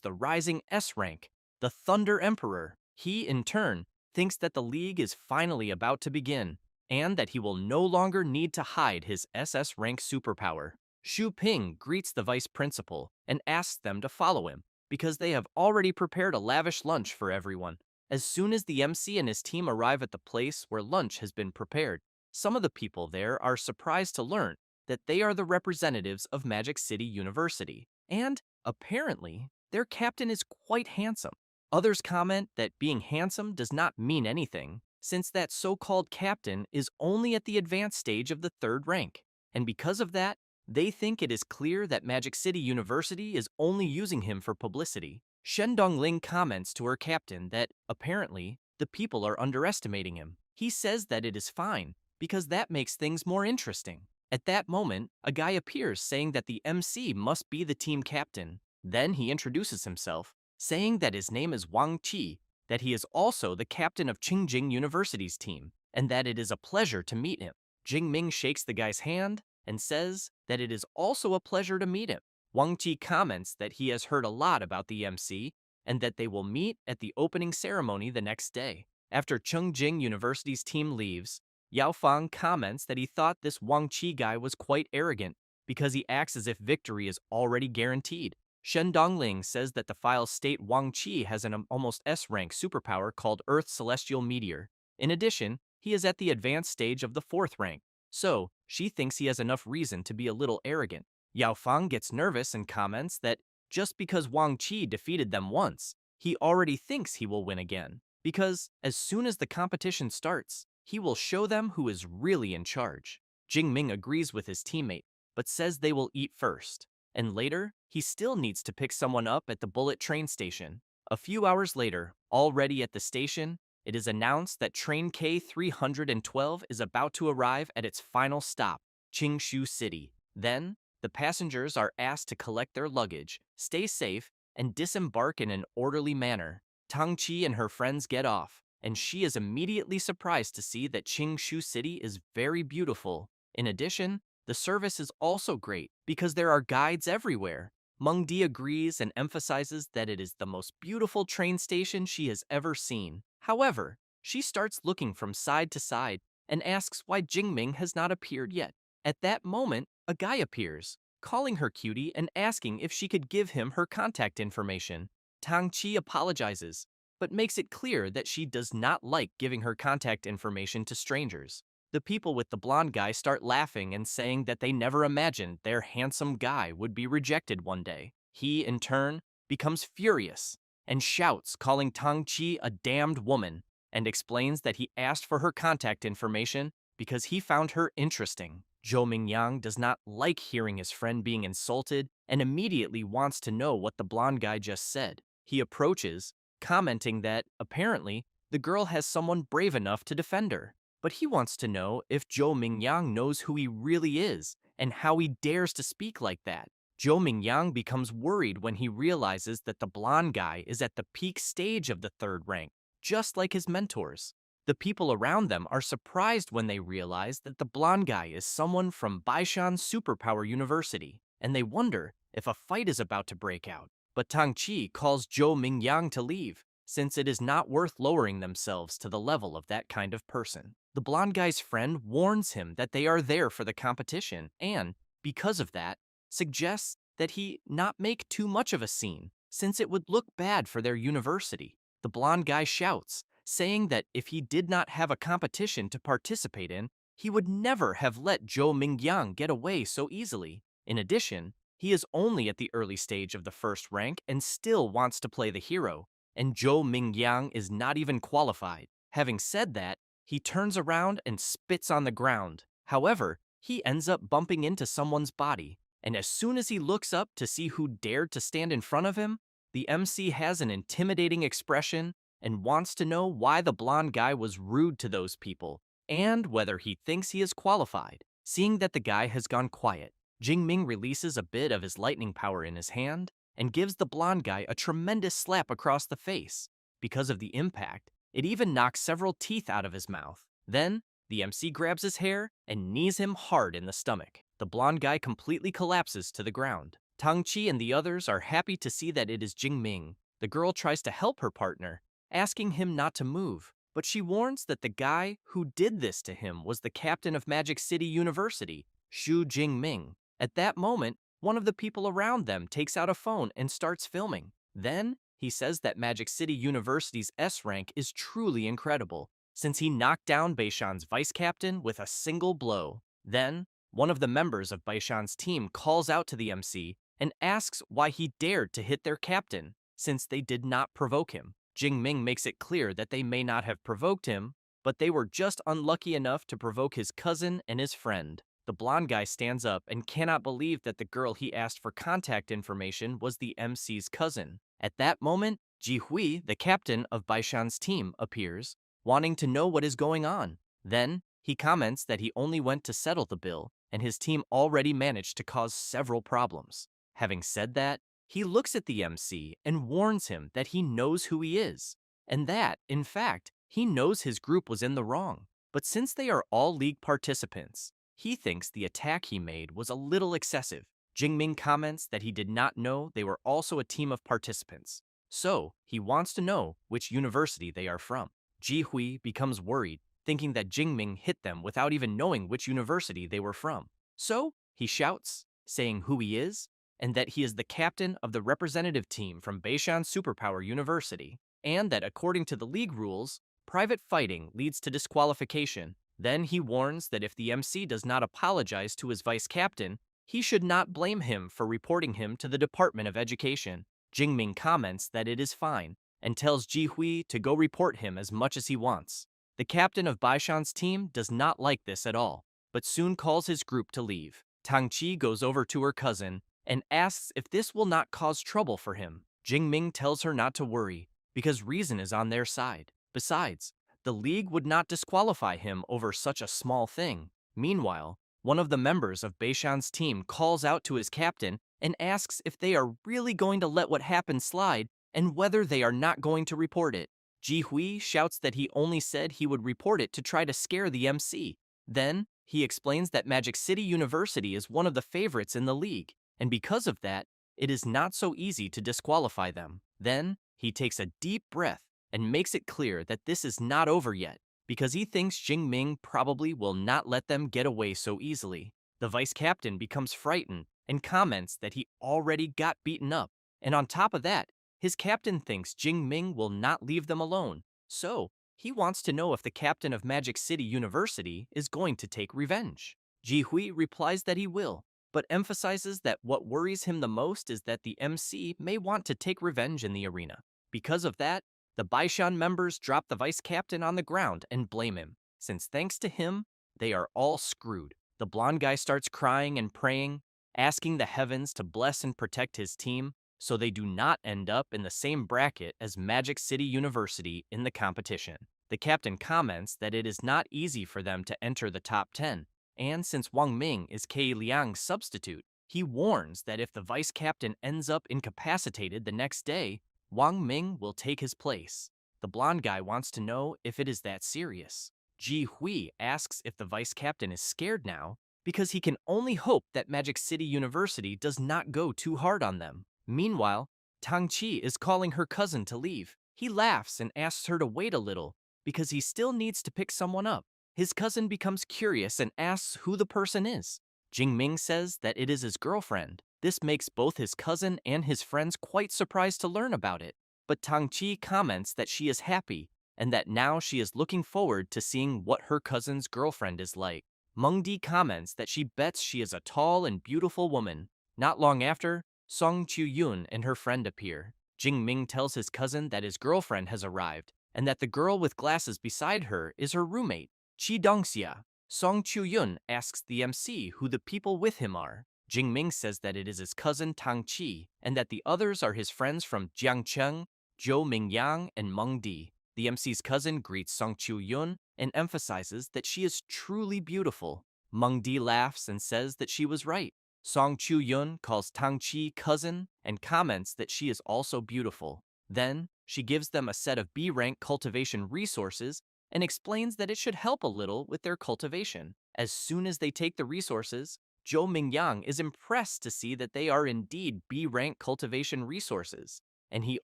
the rising S rank, the Thunder Emperor. He, in turn, thinks that the league is finally about to begin, and that he will no longer need to hide his SS rank superpower. Xu Ping greets the vice principal and asks them to follow him, because they have already prepared a lavish lunch for everyone. As soon as the MC and his team arrive at the place where lunch has been prepared, some of the people there are surprised to learn that they are the representatives of Magic City University, and apparently, their captain is quite handsome. Others comment that being handsome does not mean anything, since that so-called captain is only at the advanced stage of the 3rd rank, and because of that, they think it is clear that Magic City University is only using him for publicity. Shen Dongling comments to her captain that, apparently, the people are underestimating him. He says that it is fine, because that makes things more interesting. At that moment, a guy appears saying that the MC must be the team captain. Then he introduces himself, saying that his name is Wang Qi, that he is also the captain of Qingjing University's team, and that it is a pleasure to meet him. Jingming shakes the guy's hand and says that it is also a pleasure to meet him. Wang Qi comments that he has heard a lot about the MC and that they will meet at the opening ceremony the next day. After Qingjing University's team leaves, Yao Fang comments that he thought this Wang Qi guy was quite arrogant because he acts as if victory is already guaranteed. Shen Dongling says that the files state Wang Qi has an almost S-rank superpower called Earth Celestial Meteor. In addition, he is at the advanced stage of the 4th rank, so she thinks he has enough reason to be a little arrogant. Yao Fang gets nervous and comments that just because Wang Qi defeated them once, he already thinks he will win again, because as soon as the competition starts, he will show them who is really in charge. Jingming agrees with his teammate, but says they will eat first. And later, he still needs to pick someone up at the bullet train station. A few hours later, already at the station, it is announced that train K312 is about to arrive at its final stop, Qingshu City. Then, the passengers are asked to collect their luggage, stay safe, and disembark in an orderly manner. Tang Qi and her friends get off, and she is immediately surprised to see that Qingshu City is very beautiful. In addition, the service is also great because there are guides everywhere. Meng Di agrees and emphasizes that it is the most beautiful train station she has ever seen. However, she starts looking from side to side and asks why Jingming has not appeared yet. At that moment, a guy appears, calling her cutie and asking if she could give him her contact information. Tang Chi apologizes, but makes it clear that she does not like giving her contact information to strangers. The people with the blonde guy start laughing and saying that they never imagined their handsome guy would be rejected one day. He, in turn, becomes furious and shouts, calling Tang Chi a damned woman, and explains that he asked for her contact information because he found her interesting. Zhou Mingyang does not like hearing his friend being insulted and immediately wants to know what the blonde guy just said. He approaches, commenting that, apparently, the girl has someone brave enough to defend her. But he wants to know if Zhou Mingyang knows who he really is and how he dares to speak like that. Zhou Mingyang becomes worried when he realizes that the blonde guy is at the peak stage of the third rank, just like his mentors. The people around them are surprised when they realize that the blonde guy is someone from Baishan Superpower University, and they wonder if a fight is about to break out. But Tang Chi calls Zhou Mingyang to leave, since it is not worth lowering themselves to the level of that kind of person. The blonde guy's friend warns him that they are there for the competition and, because of that, suggests that he not make too much of a scene, since it would look bad for their university. The blonde guy shouts, saying that if he did not have a competition to participate in, he would never have let Zhou Mingyang get away so easily. In addition, he is only at the early stage of the first rank and still wants to play the hero, and Zhou Mingyang is not even qualified. Having said that, he turns around and spits on the ground. However, he ends up bumping into someone's body, and as soon as he looks up to see who dared to stand in front of him, the MC has an intimidating expression and wants to know why the blonde guy was rude to those people, and whether he thinks he is qualified. Seeing that the guy has gone quiet, Jingming releases a bit of his lightning power in his hand and gives the blonde guy a tremendous slap across the face. Because of the impact, it even knocks several teeth out of his mouth. Then, the MC grabs his hair and knees him hard in the stomach. The blonde guy completely collapses to the ground. Tang Chi and the others are happy to see that it is Jingming. The girl tries to help her partner, asking him not to move, but she warns that the guy who did this to him was the captain of Magic City University, Xu Jingming. At that moment, one of the people around them takes out a phone and starts filming. Then, he says that Magic City University's S rank is truly incredible, since he knocked down Beishan's vice captain with a single blow. Then, one of the members of Beishan's team calls out to the MC and asks why he dared to hit their captain, since they did not provoke him. Jingming makes it clear that they may not have provoked him, but they were just unlucky enough to provoke his cousin and his friend. The blonde guy stands up and cannot believe that the girl he asked for contact information was the MC's cousin. At that moment, Ji Hui, the captain of Baishan's team, appears, wanting to know what is going on. Then, he comments that he only went to settle the bill, and his team already managed to cause several problems. Having said that, he looks at the MC and warns him that he knows who he is, and that, in fact, he knows his group was in the wrong. But since they are all league participants, he thinks the attack he made was a little excessive. Jingming comments that he did not know they were also a team of participants, so he wants to know which university they are from. Ji Hui becomes worried, thinking that Jingming hit them without even knowing which university they were from. So he shouts, saying who he is, and that he is the captain of the representative team from Beishan Superpower University, and that according to the league rules, private fighting leads to disqualification. Then he warns that if the MC does not apologize to his vice captain, he should not blame him for reporting him to the Department of Education. Jingming comments that it is fine, and tells Ji Hui to go report him as much as he wants. The captain of Baishan's team does not like this at all, but soon calls his group to leave. Tang Chi goes over to her cousin and asks if this will not cause trouble for him. Jingming tells her not to worry, because reason is on their side. Besides, the league would not disqualify him over such a small thing. Meanwhile, one of the members of Beishan's team calls out to his captain and asks if they are really going to let what happened slide and whether they are not going to report it. Ji Hui shouts that he only said he would report it to try to scare the MC. Then, he explains that Magic City University is one of the favorites in the league, and because of that, it is not so easy to disqualify them. Then, he takes a deep breath and makes it clear that this is not over yet, because he thinks Jingming probably will not let them get away so easily. The vice captain becomes frightened and comments that he already got beaten up. And on top of that, his captain thinks Jing Ming will not leave them alone. So, he wants to know if the captain of Magic City University is going to take revenge. Ji Hui replies that he will, but emphasizes that what worries him the most is that the MC may want to take revenge in the arena. Because of that, the Baishan members drop the vice captain on the ground and blame him, since thanks to him, they are all screwed. The blonde guy starts crying and praying, asking the heavens to bless and protect his team so they do not end up in the same bracket as Magic City University in the competition. The captain comments that it is not easy for them to enter the top 10, and since Wang Ming is Kei Liang's substitute, he warns that if the vice captain ends up incapacitated the next day, Wang Ming will take his place. The blonde guy wants to know if it is that serious. Ji Hui asks if the vice captain is scared now because he can only hope that Magic City University does not go too hard on them. Meanwhile, Tang Chi is calling her cousin to leave. He laughs and asks her to wait a little because he still needs to pick someone up. His cousin becomes curious and asks who the person is. Jing Ming says that it is his girlfriend. This makes both his cousin and his friends quite surprised to learn about it. But Tang Chi comments that she is happy and that now she is looking forward to seeing what her cousin's girlfriend is like. Meng Di comments that she bets she is a tall and beautiful woman. Not long after, Song Chu-yun and her friend appear. Jing Ming tells his cousin that his girlfriend has arrived and that the girl with glasses beside her is her roommate, Chi Dongxia. Song Chu-yun asks the MC who the people with him are. Jing Ming says that it is his cousin Tang Chi and that the others are his friends from Jiangcheng, Zhou Mingyang, and Meng Di. The MC's cousin greets Song Chu-yun and emphasizes that she is truly beautiful. Meng Di laughs and says that she was right. Song Chu-yun calls Tang Chi cousin and comments that she is also beautiful. Then, she gives them a set of B-rank cultivation resources and explains that it should help a little with their cultivation. As soon as they take the resources, Zhou Mingyang is impressed to see that they are indeed B-rank cultivation resources, and he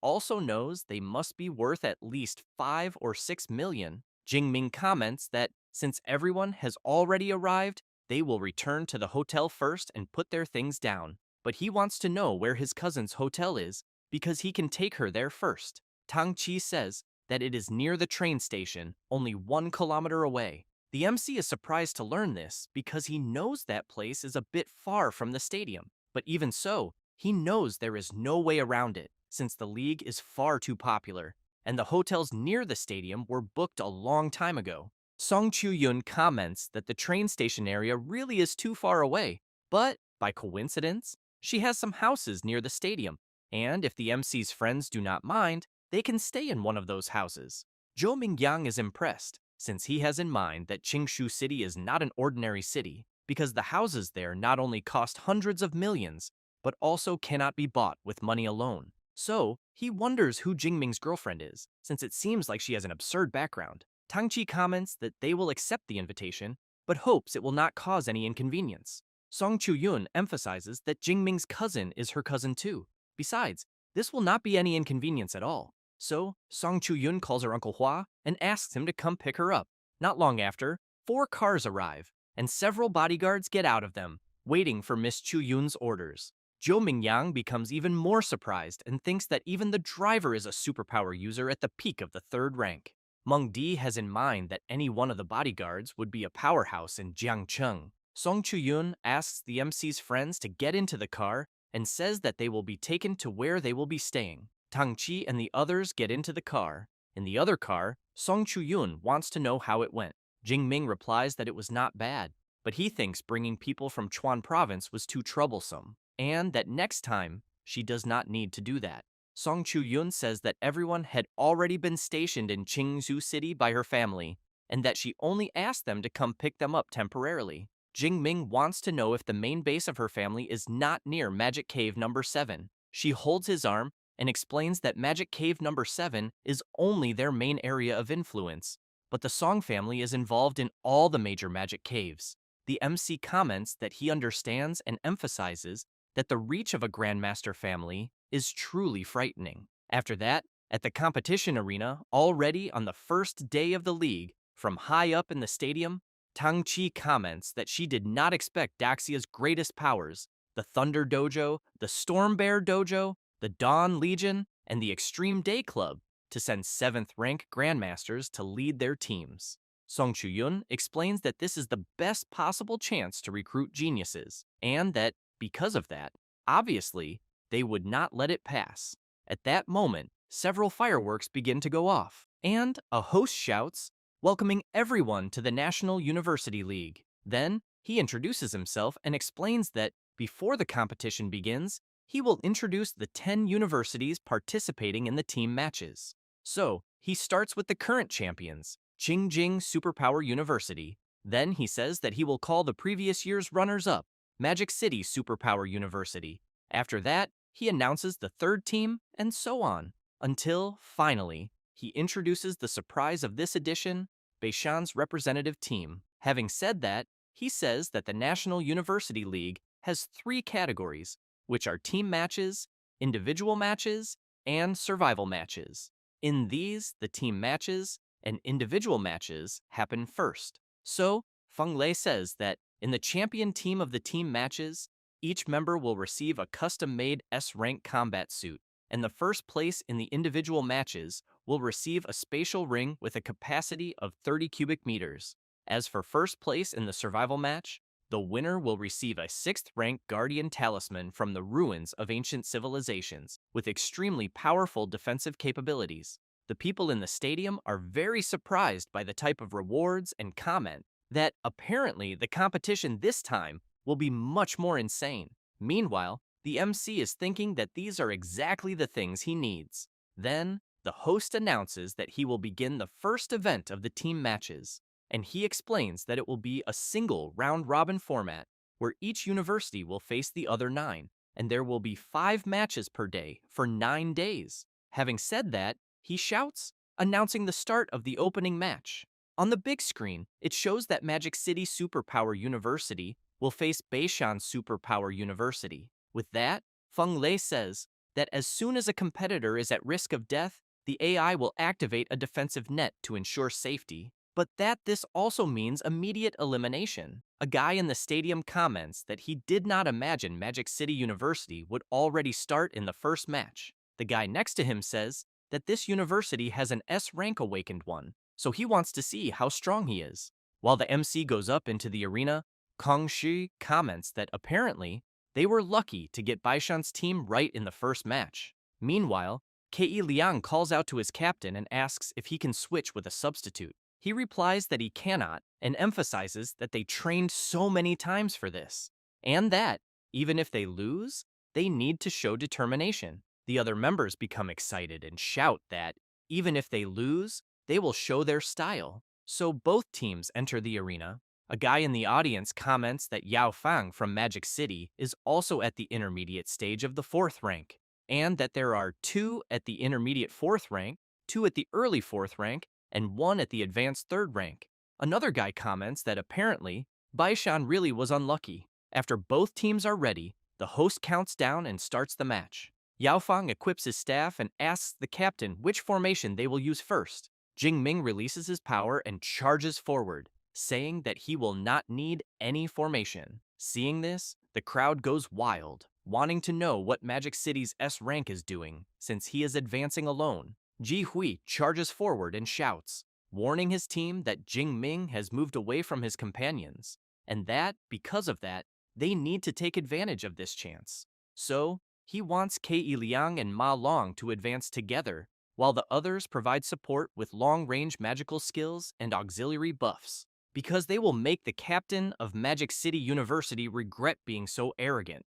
also knows they must be worth at least 5 or 6 million. Jing Ming comments that since everyone has already arrived, they will return to the hotel first and put their things down. But he wants to know where his cousin's hotel is because he can take her there first. Tang Chi says that it is near the train station, only 1 kilometer away. The MC is surprised to learn this because he knows that place is a bit far from the stadium. But even so, he knows there is no way around it since the league is far too popular, and the hotels near the stadium were booked a long time ago. Song Chu-yun comments that the train station area really is too far away, but, by coincidence, she has some houses near the stadium, and if the MC's friends do not mind, they can stay in one of those houses. Zhou Mingyang is impressed, since he has in mind that Qingshu City is not an ordinary city, because the houses there not only cost hundreds of millions, but also cannot be bought with money alone. So, he wonders who Jingming's girlfriend is, since it seems like she has an absurd background. Tang Chi comments that they will accept the invitation, but hopes it will not cause any inconvenience. Song Chu-yun emphasizes that Jingming's cousin is her cousin too. Besides, this will not be any inconvenience at all. So, Song Chu-yun calls her Uncle Hua and asks him to come pick her up. Not long after, 4 cars arrive, and several bodyguards get out of them, waiting for Miss Chu-yun's orders. Zhou Mingyang becomes even more surprised and thinks that even the driver is a superpower user at the peak of the 3rd rank. Meng Di has in mind that any one of the bodyguards would be a powerhouse in Jiangcheng. Song Chu-yun asks the MC's friends to get into the car and says that they will be taken to where they will be staying. Tang Chi and the others get into the car. In the other car, Song Chu-yun wants to know how it went. Jing Ming replies that it was not bad, but he thinks bringing people from Chuan province was too troublesome, and that next time, she does not need to do that. Song Chu-yun says that everyone had already been stationed in Qingzhou City by her family, and that she only asked them to come pick them up temporarily. Jing Ming wants to know if the main base of her family is not near Magic Cave number 7. She holds his arm and explains that Magic Cave number 7 is only their main area of influence, but the Song family is involved in all the major magic caves. The MC comments that he understands and emphasizes that the reach of a Grandmaster family is truly frightening. After that, at the competition arena, already on the first day of the league, from high up in the stadium, Tang Chi comments that she did not expect Daxia's greatest powers, the Thunder Dojo, the Storm Bear Dojo, the Dawn Legion, and the Extreme Day Club to send 7th rank grandmasters to lead their teams. Song Chu-yun explains that this is the best possible chance to recruit geniuses, and that, because of that, obviously, they would not let it pass. At that moment, several fireworks begin to go off, and a host shouts, welcoming everyone to the National University League. Then, he introduces himself and explains that, before the competition begins, he will introduce the 10 universities participating in the team matches. So, he starts with the current champions, Qingjing Superpower University. Then he says that he will call the previous year's runners-up, Magic City Superpower University. After that, he announces the third team, and so on, until, finally, he introduces the surprise of this edition, Beishan's representative team. Having said that, he says that the National University League has 3 categories, which are team matches, individual matches, and survival matches. In these, the team matches and individual matches happen first. So, Feng Lei says that in the champion team of the team matches, each member will receive a custom-made S-rank combat suit, and the first place in the individual matches will receive a spatial ring with a capacity of 30 cubic meters. As for first place in the survival match, the winner will receive a 6th rank Guardian Talisman from the ruins of ancient civilizations, with extremely powerful defensive capabilities. The people in the stadium are very surprised by the type of rewards and comment that apparently the competition this time will be much more insane. Meanwhile, the MC is thinking that these are exactly the things he needs. Then, the host announces that he will begin the first event of the team matches, and he explains that it will be a single round-robin format where each university will face the other 9, and there will be 5 matches per day for 9 days. Having said that, he shouts, announcing the start of the opening match. On the big screen, it shows that Magic City Superpower University will face Beishan Superpower University. With that, Feng Lei says that as soon as a competitor is at risk of death, the AI will activate a defensive net to ensure safety, but that this also means immediate elimination. A guy in the stadium comments that he did not imagine Magic City University would already start in the first match. The guy next to him says that this university has an S-rank awakened one, so he wants to see how strong he is. While the MC goes up into the arena, Kong Shi comments that apparently they were lucky to get Baishan's team right in the first match. Meanwhile, Kei Liang calls out to his captain and asks if he can switch with a substitute. He replies that he cannot and emphasizes that they trained so many times for this, and that, even if they lose, they need to show determination. The other members become excited and shout that, even if they lose, they will show their style. So both teams enter the arena. A guy in the audience comments that Yao Fang from Magic City is also at the intermediate stage of the 4th rank, and that there are 2 at the intermediate 4th rank, 2 at the early 4th rank, and 1 at the advanced 3rd rank. Another guy comments that apparently, Baishan really was unlucky. After both teams are ready, the host counts down and starts the match. Yao Fang equips his staff and asks the captain which formation they will use first. Jing Ming releases his power and charges forward, saying that he will not need any formation. Seeing this, the crowd goes wild, wanting to know what Magic City's S rank is doing, since he is advancing alone. Ji Hui charges forward and shouts, warning his team that Jing Ming has moved away from his companions, and that, because of that, they need to take advantage of this chance. So, he wants Kei Liang and Ma Long to advance together, while the others provide support with long-range magical skills and auxiliary buffs, because they will make the captain of Magic City University regret being so arrogant.